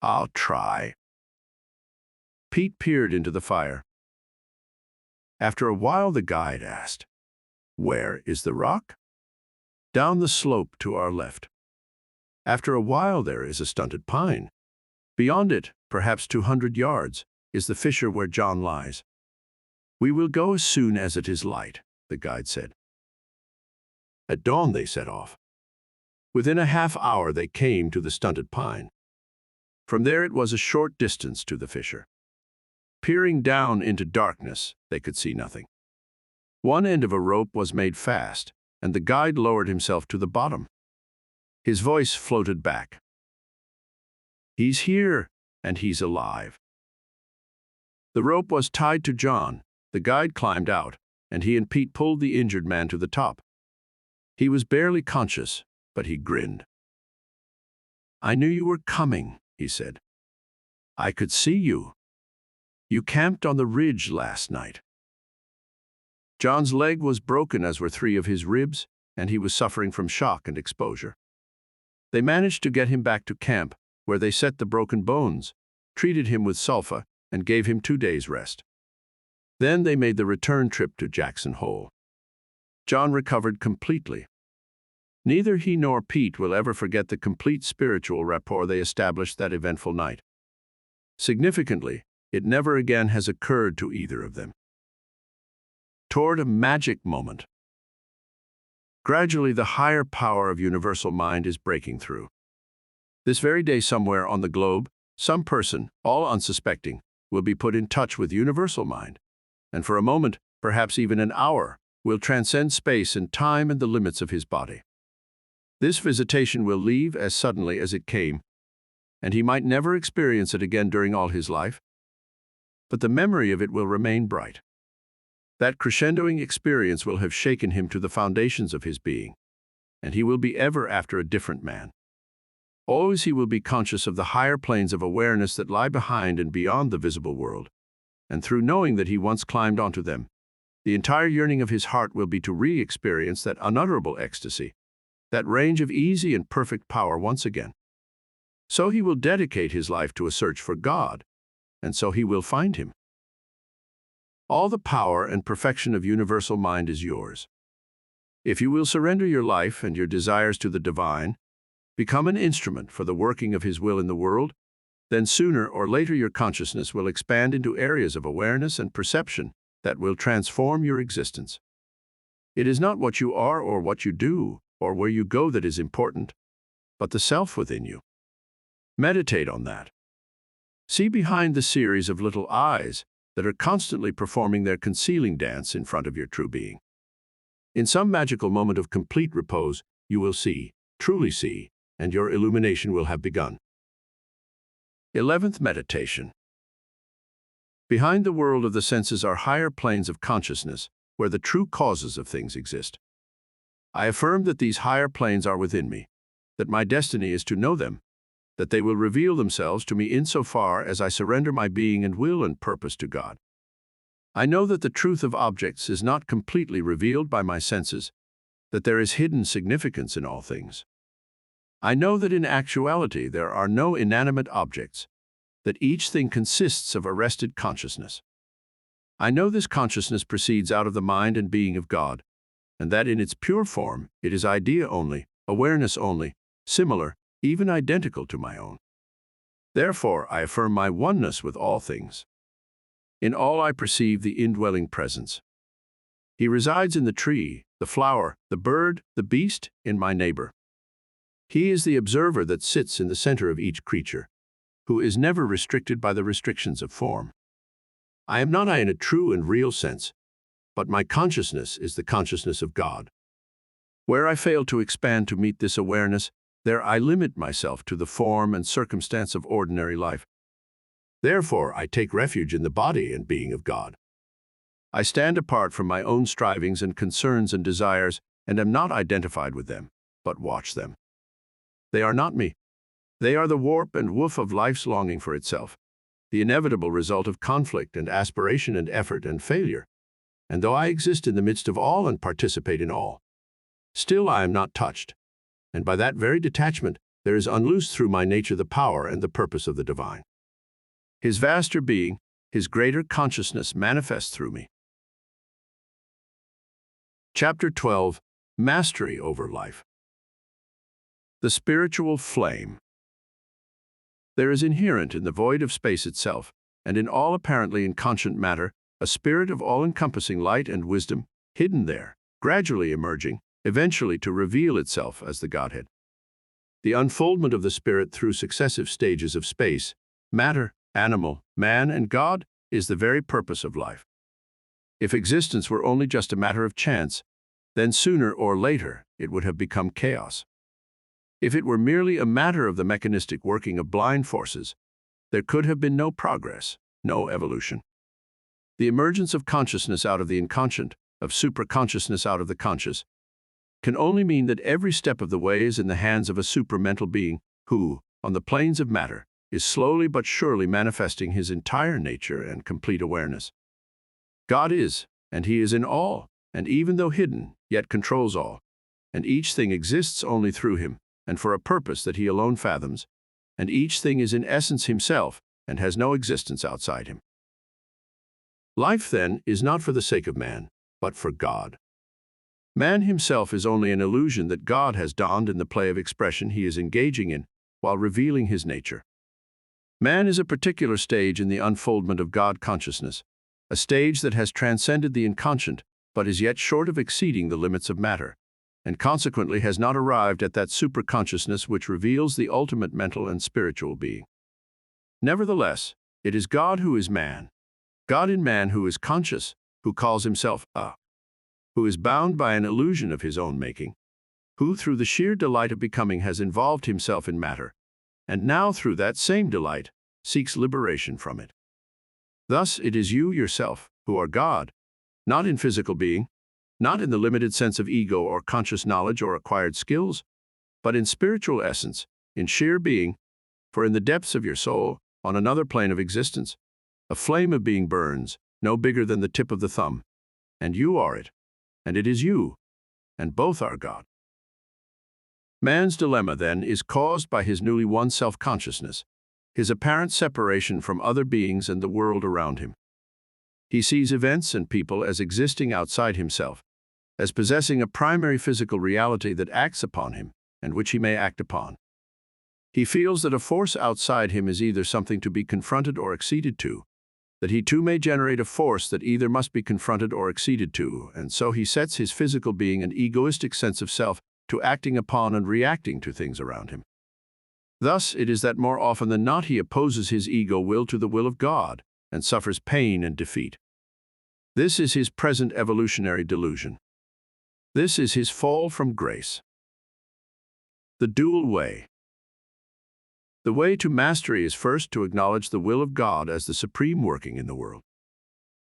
I'll try. Pete peered into the fire. After a while, the guide asked, "Where is the rock?" "Down the slope to our left." After a while, there is a stunted pine. Beyond it, perhaps 200 yards, is the fissure where John lies. "We will go as soon as it is light," the guide said. At dawn, they set off. Within a half-hour, they came to the stunted pine. From there, it was a short distance to the fissure. Peering down into darkness, they could see nothing. One end of a rope was made fast, and the guide lowered himself to the bottom. His voice floated back. "He's here, and he's alive." The rope was tied to John. The guide climbed out, and he and Pete pulled the injured man to the top. He was barely conscious, but he grinned. "I knew you were coming," he said. "I could see you. You camped on the ridge last night." John's leg was broken, as were 3 of his ribs, and he was suffering from shock and exposure. They managed to get him back to camp, where they set the broken bones, treated him with sulfa, and gave him 2 days' rest. Then they made the return trip to Jackson Hole. John recovered completely. Neither he nor Pete will ever forget the complete spiritual rapport they established that eventful night. Significantly, it never again has occurred to either of them. Toward a magic moment. Gradually, the higher power of universal mind is breaking through. This very day, somewhere on the globe, some person, all unsuspecting, will be put in touch with universal mind, and for a moment, perhaps even an hour, will transcend space and time and the limits of his body. This visitation will leave as suddenly as it came, and he might never experience it again during all his life, but the memory of it will remain bright. That crescendoing experience will have shaken him to the foundations of his being, and he will be ever after a different man. Always he will be conscious of the higher planes of awareness that lie behind and beyond the visible world, and through knowing that he once climbed onto them, the entire yearning of his heart will be to re-experience that unutterable ecstasy, that range of easy and perfect power once again. So he will dedicate his life to a search for God, and so he will find him. All the power and perfection of universal mind is yours. If you will surrender your life and your desires to the divine, become an instrument for the working of his will in the world, then sooner or later your consciousness will expand into areas of awareness and perception that will transform your existence. It is not what you are or what you do or where you go that is important, but the self within you. Meditate on that. See behind the series of little eyes that are constantly performing their concealing dance in front of your true being. In some magical moment of complete repose, you will see, truly see, and your illumination will have begun. 11th Meditation. Behind the world of the senses are higher planes of consciousness, where the true causes of things exist. I affirm that these higher planes are within me, that my destiny is to know them, that they will reveal themselves to me insofar as I surrender my being and will and purpose to God. I know that the truth of objects is not completely revealed by my senses, that there is hidden significance in all things. I know that in actuality there are no inanimate objects, that each thing consists of arrested consciousness. I know this consciousness proceeds out of the mind and being of God, and that in its pure form it is idea only, awareness only, similar, even identical to my own. Therefore, I affirm my oneness with all things. In all I perceive the indwelling presence. He resides in the tree, the flower, the bird, the beast, in my neighbor. He is the observer that sits in the center of each creature, who is never restricted by the restrictions of form. I am not I in a true and real sense, but my consciousness is the consciousness of God. Where I fail to expand to meet this awareness, there I limit myself to the form and circumstance of ordinary life. Therefore, I take refuge in the body and being of God. I stand apart from my own strivings and concerns and desires, and am not identified with them, but watch them. They are not me. They are the warp and woof of life's longing for itself, the inevitable result of conflict and aspiration and effort and failure. And though I exist in the midst of all and participate in all, still I am not touched, and by that very detachment there is unloosed through my nature the power and the purpose of the divine. His vaster being, his greater consciousness manifests through me. Chapter 12. Mastery over life. The spiritual flame. There is inherent in the void of space itself, and in all apparently inconscient matter, a spirit of all-encompassing light and wisdom, hidden there, gradually emerging, eventually to reveal itself as the Godhead. The unfoldment of the Spirit through successive stages of space, matter, animal, man, and God is the very purpose of life. If existence were only just a matter of chance, then sooner or later it would have become chaos. If it were merely a matter of the mechanistic working of blind forces, there could have been no progress, no evolution. The emergence of consciousness out of the inconscient, of supraconsciousness out of the conscious, can only mean that every step of the way is in the hands of a supramental being who, on the planes of matter, is slowly but surely manifesting his entire nature and complete awareness. God is, and he is in all, and even though hidden, yet controls all, and each thing exists only through him, and for a purpose that he alone fathoms, and each thing is in essence himself, and has no existence outside him. Life, then, is not for the sake of man, but for God. Man himself is only an illusion that God has donned in the play of expression he is engaging in, while revealing his nature. Man is a particular stage in the unfoldment of God consciousness, a stage that has transcended the inconscient, but is yet short of exceeding the limits of matter, and consequently has not arrived at that superconsciousness which reveals the ultimate mental and spiritual being. Nevertheless, it is God who is man, God in man who is conscious, who calls himself who is bound by an illusion of his own making, who through the sheer delight of becoming has involved himself in matter, and now through that same delight seeks liberation from it. Thus it is you yourself who are God, not in physical being, not in the limited sense of ego or conscious knowledge or acquired skills, but in spiritual essence, in sheer being, for in the depths of your soul, on another plane of existence, a flame of being burns, no bigger than the tip of the thumb, and you are it, and it is you, and both are God. Man's dilemma, then, is caused by his newly won self-consciousness, his apparent separation from other beings and the world around him. He sees events and people as existing outside himself, as possessing a primary physical reality that acts upon him and which he may act upon. He feels that a force outside him is either something to be confronted or acceded to, that he too may generate a force that either must be confronted or acceded to, and so he sets his physical being and egoistic sense of self to acting upon and reacting to things around him. Thus it is that more often than not he opposes his ego will to the will of God and suffers pain and defeat. This is his present evolutionary delusion. This is his fall from grace. The dual way. The way to mastery is first to acknowledge the will of God as the supreme working in the world.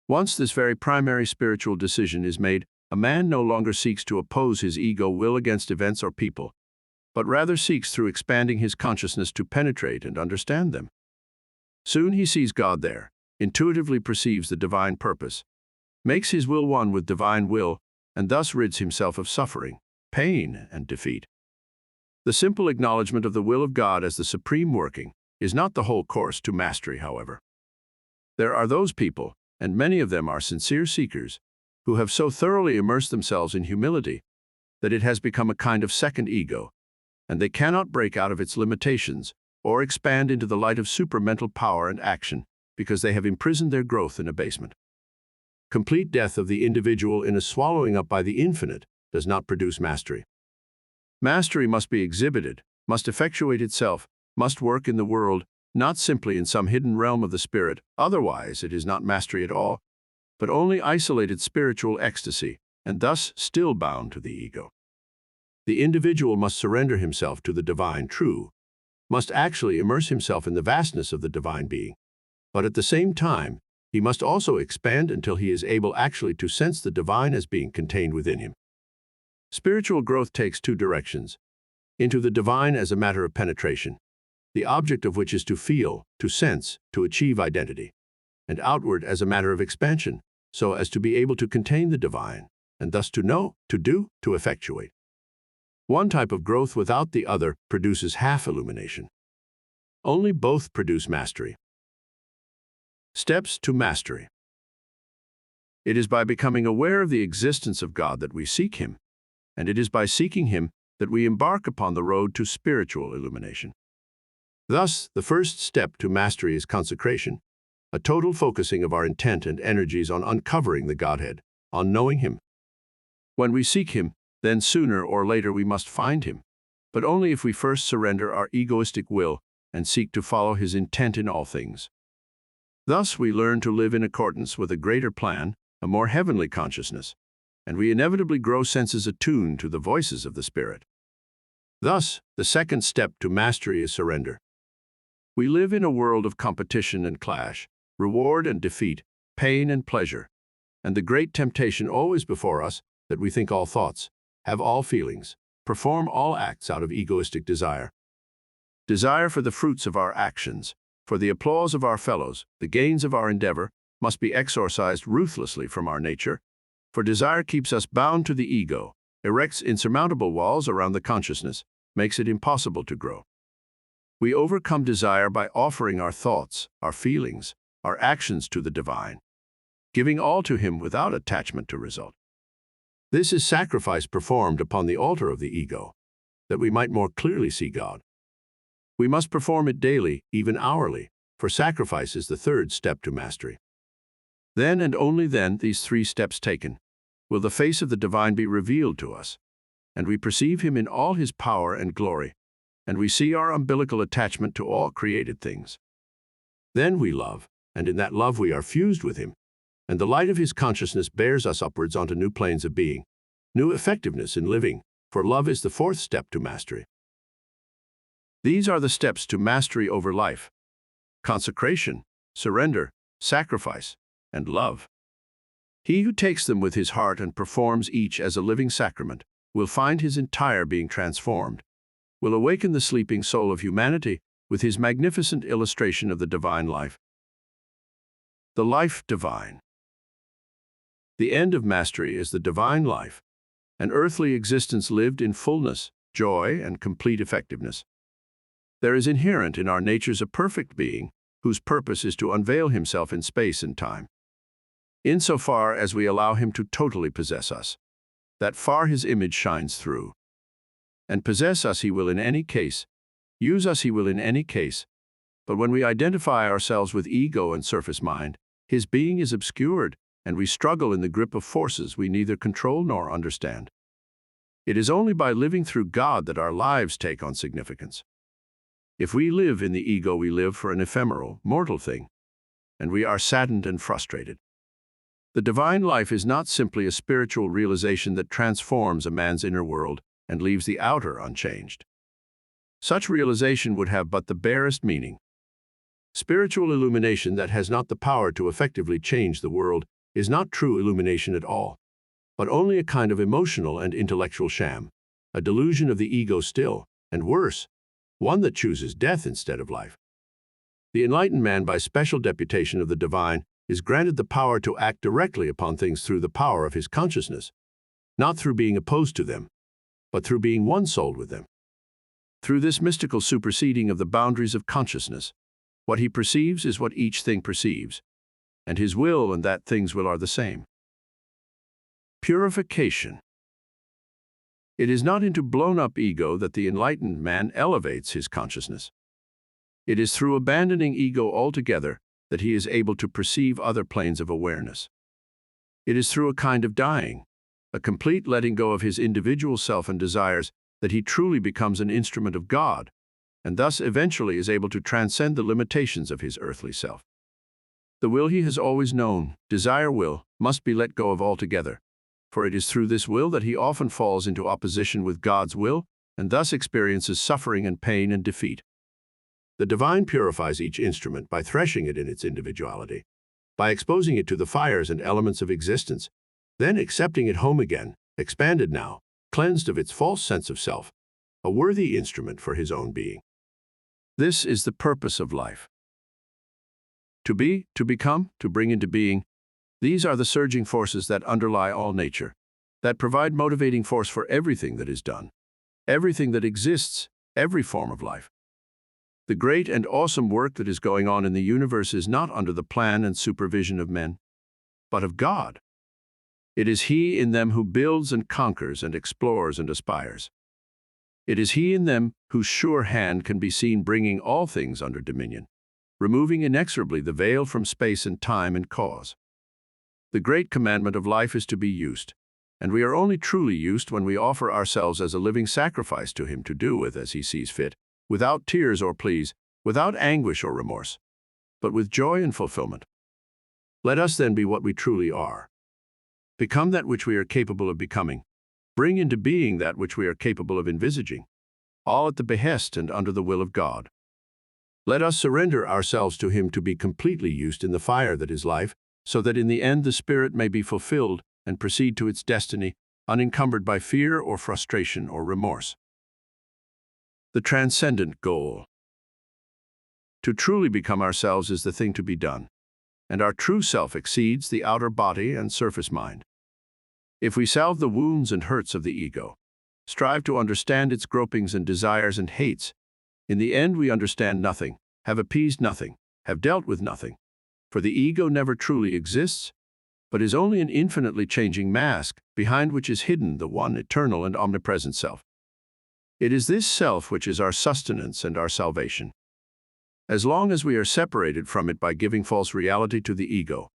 Once this very primary spiritual decision is made, a man no longer seeks to oppose his ego will against events or people, but rather seeks through expanding his consciousness to penetrate and understand them. Soon he sees God there, intuitively perceives the divine purpose, makes his will one with divine will, and thus rids himself of suffering, pain, and defeat. The simple acknowledgement of the will of God as the supreme working is not the whole course to mastery, however. There are those people, and many of them are sincere seekers, who have so thoroughly immersed themselves in humility that it has become a kind of second ego, and they cannot break out of its limitations or expand into the light of supramental power and action because they have imprisoned their growth in abasement. Complete death of the individual in a swallowing up by the infinite does not produce mastery. Mastery must be exhibited, must effectuate itself, must work in the world, not simply in some hidden realm of the spirit, otherwise it is not mastery at all, but only isolated spiritual ecstasy, and thus still bound to the ego. The individual must surrender himself to the divine true, must actually immerse himself in the vastness of the divine being, but at the same time, he must also expand until he is able actually to sense the divine as being contained within him. Spiritual growth takes two directions: into the divine as a matter of penetration, the object of which is to feel, to sense, to achieve identity, and outward as a matter of expansion, so as to be able to contain the divine, and thus to know, to do, to effectuate. One type of growth without the other produces half illumination. Only both produce mastery. Steps to mastery. It is by becoming aware of the existence of God that we seek Him, and it is by seeking Him that we embark upon the road to spiritual illumination. Thus, the first step to mastery is consecration, a total focusing of our intent and energies on uncovering the Godhead, on knowing Him. When we seek Him, then sooner or later we must find Him, but only if we first surrender our egoistic will and seek to follow His intent in all things. Thus, we learn to live in accordance with a greater plan, a more heavenly consciousness, and we inevitably grow senses attuned to the voices of the Spirit. Thus, the second step to mastery is surrender. We live in a world of competition and clash, reward and defeat, pain and pleasure, and the great temptation always before us that we think all thoughts, have all feelings, perform all acts out of egoistic desire. Desire for the fruits of our actions, for the applause of our fellows, the gains of our endeavor, must be exorcised ruthlessly from our nature, for desire keeps us bound to the ego, erects insurmountable walls around the consciousness, makes it impossible to grow. We overcome desire by offering our thoughts, our feelings, our actions to the divine, giving all to Him without attachment to result. This is sacrifice performed upon the altar of the ego, that we might more clearly see God. We must perform it daily, even hourly, for sacrifice is the third step to mastery. Then and only then, these three steps taken, will the face of the divine be revealed to us, and we perceive Him in all His power and glory, and we see our umbilical attachment to all created things. Then we love, and in that love we are fused with Him, and the light of His consciousness bears us upwards onto new planes of being, new effectiveness in living, for love is the fourth step to mastery. These are the steps to mastery over life: consecration, surrender, sacrifice, and love. He who takes them with his heart and performs each as a living sacrament will find his entire being transformed, will awaken the sleeping soul of humanity with his magnificent illustration of the divine life. The life divine. The end of mastery is the divine life, an earthly existence lived in fullness, joy, and complete effectiveness. There is inherent in our natures a perfect being whose purpose is to unveil Himself in space and time. Insofar as we allow Him to totally possess us, that far His image shines through. And possess us He will in any case, use us He will in any case, but when we identify ourselves with ego and surface mind, His being is obscured, and we struggle in the grip of forces we neither control nor understand. It is only by living through God that our lives take on significance. If we live in the ego, we live for an ephemeral, mortal thing, and we are saddened and frustrated. The divine life is not simply a spiritual realization that transforms a man's inner world and leaves the outer unchanged. Such realization would have but the barest meaning. Spiritual illumination that has not the power to effectively change the world is not true illumination at all, but only a kind of emotional and intellectual sham, a delusion of the ego still, and worse, one that chooses death instead of life. The enlightened man, by special deputation of the divine, is granted the power to act directly upon things through the power of his consciousness, not through being opposed to them, but through being one-souled with them. Through this mystical superseding of the boundaries of consciousness, what he perceives is what each thing perceives, and his will and that thing's will are the same. Purification. It is not into blown-up ego that the enlightened man elevates his consciousness. It is through abandoning ego altogether that he is able to perceive other planes of awareness. It is through a kind of dying, a complete letting go of his individual self and desires, that he truly becomes an instrument of God, and thus eventually is able to transcend the limitations of his earthly self. The will he has always known, desire will, must be let go of altogether, for it is through this will that he often falls into opposition with God's will, and thus experiences suffering and pain and defeat. The divine purifies each instrument by threshing it in its individuality, by exposing it to the fires and elements of existence, then accepting it home again, expanded now, cleansed of its false sense of self, a worthy instrument for his own being. This is the purpose of life. To be, to become, to bring into being, these are the surging forces that underlie all nature, that provide motivating force for everything that is done, everything that exists, every form of life. The great and awesome work that is going on in the universe is not under the plan and supervision of men, but of God. It is He in them who builds and conquers and explores and aspires. It is He in them whose sure hand can be seen bringing all things under dominion, removing inexorably the veil from space and time and cause. The great commandment of life is to be used, and we are only truly used when we offer ourselves as a living sacrifice to Him to do with as He sees fit, without tears or pleas, without anguish or remorse, but with joy and fulfillment. Let us then be what we truly are. Become that which we are capable of becoming. Bring into being that which we are capable of envisaging, all at the behest and under the will of God. Let us surrender ourselves to Him to be completely used in the fire that is life, so that in the end the Spirit may be fulfilled and proceed to its destiny, unencumbered by fear or frustration or remorse. The transcendent goal. To truly become ourselves is the thing to be done, and our true self exceeds the outer body and surface mind. If we salve the wounds and hurts of the ego, strive to understand its gropings and desires and hates, in the end we understand nothing, have appeased nothing, have dealt with nothing, for the ego never truly exists, but is only an infinitely changing mask behind which is hidden the one eternal and omnipresent self. It is this self which is our sustenance and our salvation. As long as we are separated from it by giving false reality to the ego,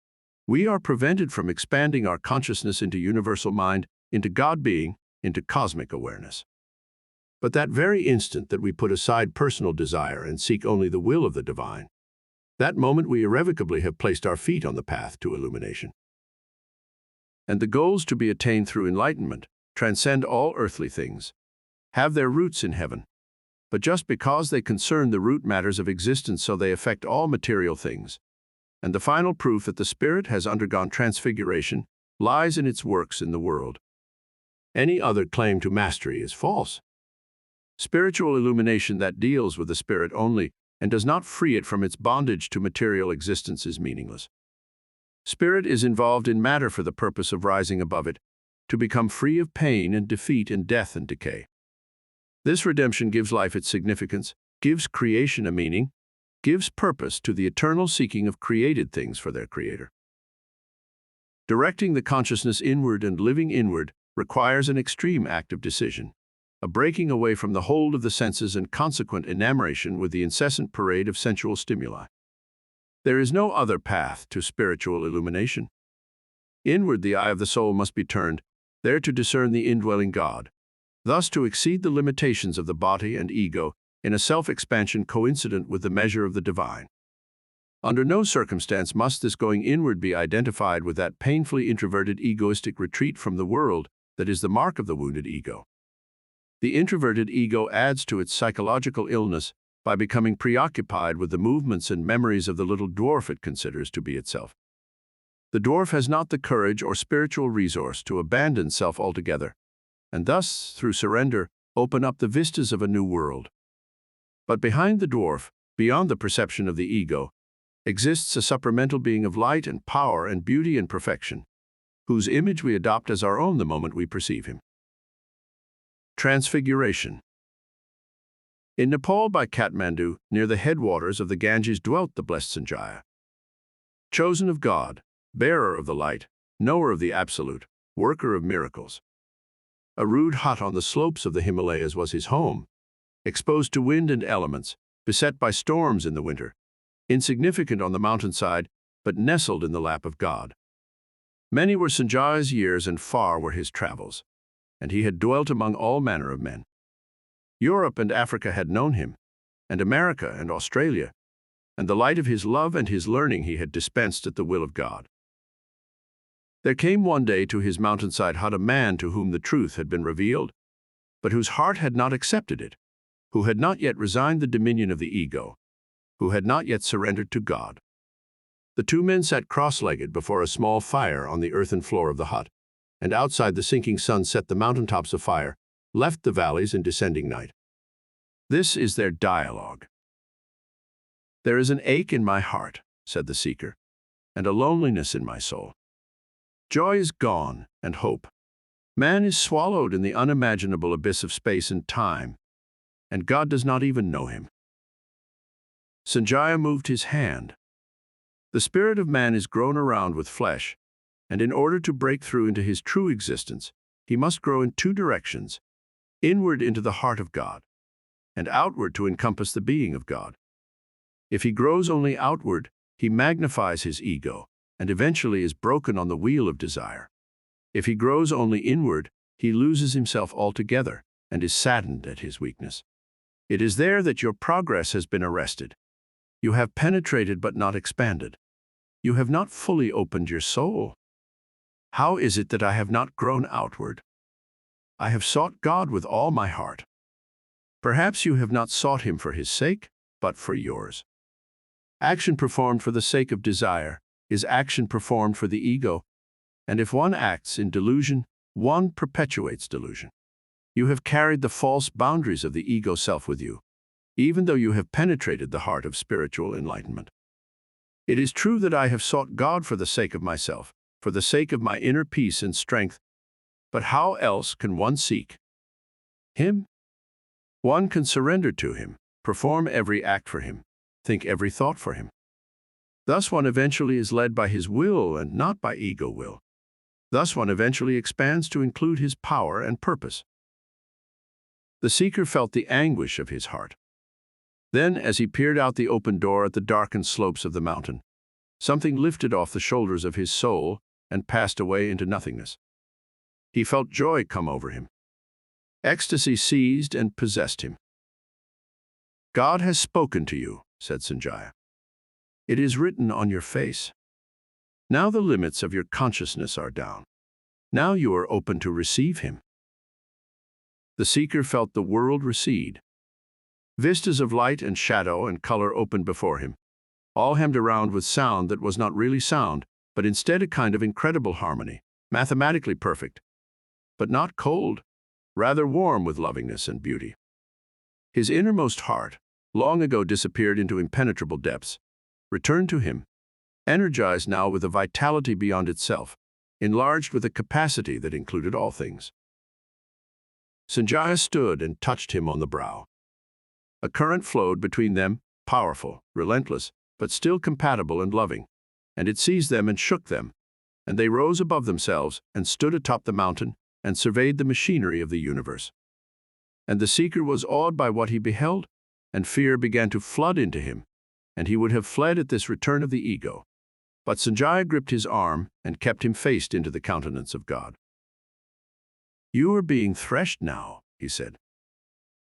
we are prevented from expanding our consciousness into universal mind, into God-being, into cosmic awareness. But that very instant that we put aside personal desire and seek only the will of the divine, that moment we irrevocably have placed our feet on the path to illumination. And the goals to be attained through enlightenment transcend all earthly things, have their roots in heaven. But just because they concern the root matters of existence, so they affect all material things. And the final proof that the Spirit has undergone transfiguration lies in its works in the world. Any other claim to mastery is false. Spiritual illumination that deals with the Spirit only and does not free it from its bondage to material existence is meaningless. Spirit is involved in matter for the purpose of rising above it, to become free of pain and defeat and death and decay. This redemption gives life its significance, gives creation a meaning, gives purpose to the eternal seeking of created things for their Creator. Directing the consciousness inward and living inward requires an extreme act of decision, a breaking away from the hold of the senses and consequent enamoration with the incessant parade of sensual stimuli. There is no other path to spiritual illumination. Inward the eye of the soul must be turned, there to discern the indwelling God, thus to exceed the limitations of the body and ego in a self-expansion coincident with the measure of the divine. Under no circumstance must this going inward be identified with that painfully introverted egoistic retreat from the world that is the mark of the wounded ego. The introverted ego adds to its psychological illness by becoming preoccupied with the movements and memories of the little dwarf it considers to be itself. The dwarf has not the courage or spiritual resource to abandon self altogether, and thus, through surrender, open up the vistas of a new world. But behind the dwarf, beyond the perception of the ego, exists a supramental being of light and power and beauty and perfection, whose image we adopt as our own the moment we perceive him. Transfiguration. In Nepal by Kathmandu, near the headwaters of the Ganges, dwelt the blessed Sanjaya. Chosen of God, bearer of the light, knower of the absolute, worker of miracles. A rude hut on the slopes of the Himalayas was his home, exposed to wind and elements, beset by storms in the winter, insignificant on the mountainside, but nestled in the lap of God. Many were Sanjaya's years and far were his travels, and he had dwelt among all manner of men. Europe and Africa had known him, and America and Australia, and the light of his love and his learning he had dispensed at the will of God. There came one day to his mountainside hut a man to whom the truth had been revealed, but whose heart had not accepted it, who had not yet resigned the dominion of the ego, who had not yet surrendered to God. The two men sat cross-legged before a small fire on the earthen floor of the hut, and outside the sinking sun set the mountaintops afire, left the valleys in descending night. This is their dialogue. "There is an ache in my heart," said the seeker, "and a loneliness in my soul. Joy is gone, and hope. Man is swallowed in the unimaginable abyss of space and time, and God does not even know him." Sanjaya moved his hand. The spirit of man is grown around with flesh, and in order to break through into his true existence, he must grow in two directions: inward into the heart of God, and outward to encompass the being of God. If he grows only outward, he magnifies his ego, and eventually is broken on the wheel of desire. If he grows only inward, he loses himself altogether and is saddened at his weakness. It is there that your progress has been arrested. You have penetrated but not expanded. You have not fully opened your soul. How is it that I have not grown outward? I have sought God with all my heart. Perhaps you have not sought him for his sake, but for yours. Action performed for the sake of desire is action performed for the ego, and if one acts in delusion, one perpetuates delusion. You have carried the false boundaries of the ego self with you, even though you have penetrated the heart of spiritual enlightenment. It is true that I have sought God for the sake of myself, for the sake of my inner peace and strength, but how else can one seek him? One can surrender to him, perform every act for him, think every thought for him. Thus one eventually is led by his will and not by ego will. Thus one eventually expands to include his power and purpose. The seeker felt the anguish of his heart. Then, as he peered out the open door at the darkened slopes of the mountain, something lifted off the shoulders of his soul and passed away into nothingness. He felt joy come over him. Ecstasy seized and possessed him. "God has spoken to you," said Sanjaya. "It is written on your face. Now the limits of your consciousness are down. Now you are open to receive him." The seeker felt the world recede. Vistas of light and shadow and color opened before him, all hemmed around with sound that was not really sound, but instead a kind of incredible harmony, mathematically perfect, but not cold, rather warm with lovingness and beauty. His innermost heart, long ago disappeared into impenetrable depths, returned to him, energized now with a vitality beyond itself, enlarged with a capacity that included all things. Sanjaya stood and touched him on the brow. A current flowed between them, powerful, relentless, but still compatible and loving, and it seized them and shook them, and they rose above themselves and stood atop the mountain and surveyed the machinery of the universe. And the seeker was awed by what he beheld, and fear began to flood into him, and he would have fled at this return of the ego. But Sanjaya gripped his arm and kept him faced into the countenance of God. "You are being threshed now," he said.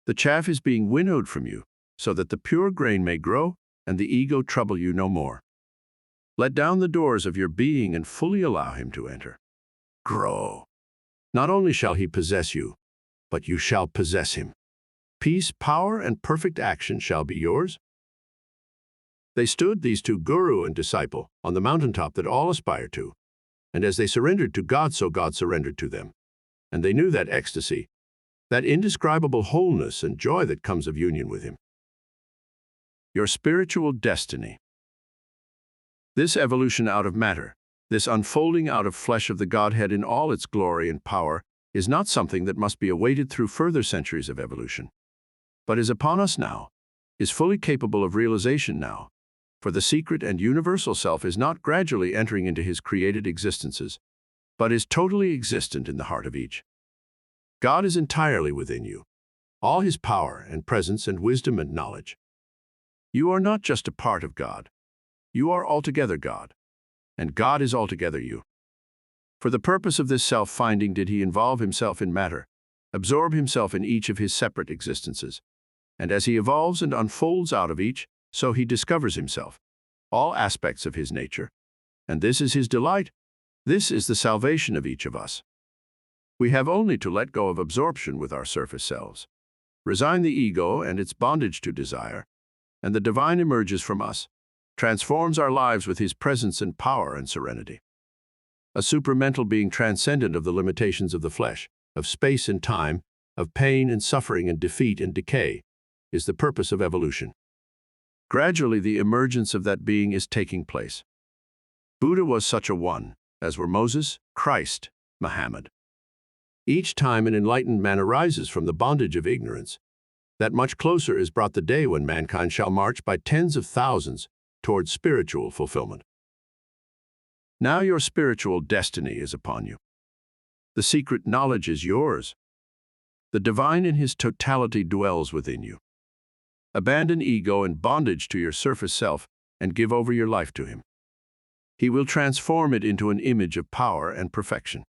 "The chaff is being winnowed from you, so that the pure grain may grow and the ego trouble you no more. Let down the doors of your being and fully allow him to enter. Grow. Not only shall he possess you, but you shall possess him. Peace, power, and perfect action shall be yours." They stood, these two, guru and disciple, on the mountaintop that all aspire to, and as they surrendered to God, so God surrendered to them. And they knew that ecstasy, that indescribable wholeness and joy that comes of union with him. Your spiritual destiny. This evolution out of matter, this unfolding out of flesh of the Godhead in all its glory and power, is not something that must be awaited through further centuries of evolution, but is upon us now, is fully capable of realization now, for the secret and universal self is not gradually entering into his created existences, but is totally existent in the heart of each. God is entirely within you, all his power and presence and wisdom and knowledge. You are not just a part of God. You are altogether God, and God is altogether you. For the purpose of this self-finding did he involve himself in matter, absorb himself in each of his separate existences, and as he evolves and unfolds out of each, so he discovers himself, all aspects of his nature, and this is his delight. This is the salvation of each of us. We have only to let go of absorption with our surface selves, resign the ego and its bondage to desire, and the divine emerges from us, transforms our lives with his presence and power and serenity. A supramental being transcendent of the limitations of the flesh, of space and time, of pain and suffering and defeat and decay, is the purpose of evolution. Gradually, the emergence of that being is taking place. Buddha was such a one, as were Moses, Christ, Muhammad. Each time an enlightened man arises from the bondage of ignorance, that much closer is brought the day when mankind shall march by tens of thousands towards spiritual fulfillment. Now your spiritual destiny is upon you. The secret knowledge is yours. The divine in his totality dwells within you. Abandon ego and bondage to your surface self and give over your life to him. He will transform it into an image of power and perfection.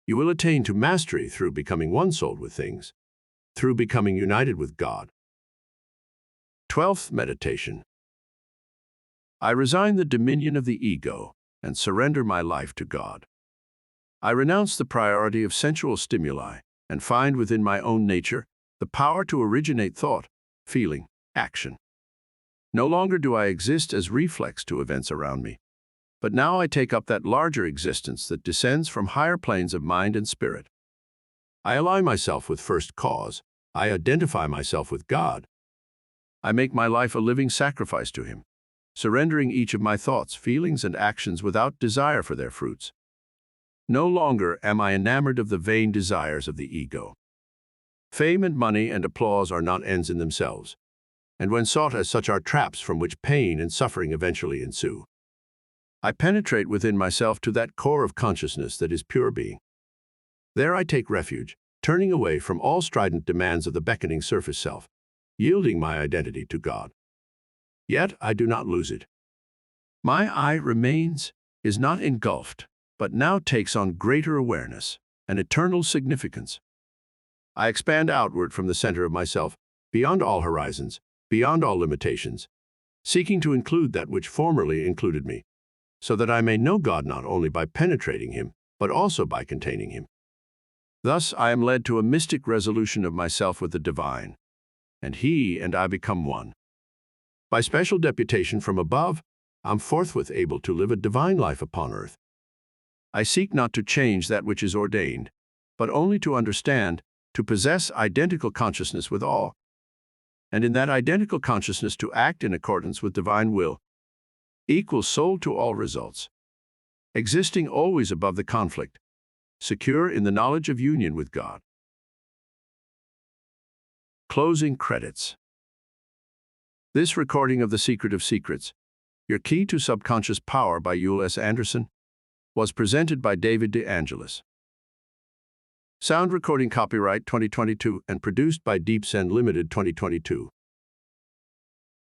You will attain to mastery through becoming one-souled with things, through becoming united with God. 12th meditation. I resign the dominion of the ego and surrender my life to God. I renounce the priority of sensual stimuli and find within my own nature the power to originate thought, feeling, action. No longer do I exist as reflex to events around me, but now I take up that larger existence that descends from higher planes of mind and spirit. I align myself with First Cause. I identify myself with God. I make my life a living sacrifice to him, surrendering each of my thoughts, feelings, and actions without desire for their fruits. No longer am I enamored of the vain desires of the ego. Fame and money and applause are not ends in themselves, and when sought as such are traps from which pain and suffering eventually ensue. I penetrate within myself to that core of consciousness that is pure being. There I take refuge, turning away from all strident demands of the beckoning surface self, yielding my identity to God. Yet I do not lose it. My I remains, is not engulfed, but now takes on greater awareness and eternal significance. I expand outward from the center of myself, beyond all horizons, beyond all limitations, seeking to include that which formerly included me, so that I may know God not only by penetrating him, but also by containing him. Thus I am led to a mystic resolution of myself with the divine, and he and I become one. By special deputation from above, I'm forthwith able to live a divine life upon earth. I seek not to change that which is ordained, but only to understand, to possess identical consciousness with all, and in that identical consciousness to act in accordance with divine will, equal soul to all results, existing always above the conflict, secure in the knowledge of union with God. Closing credits. This recording of The Secret of Secrets, Your Key to Subconscious Power by Uell S. Andersen, was presented by David De Angelis. Sound recording copyright 2022 and produced by Deep Send Limited 2022.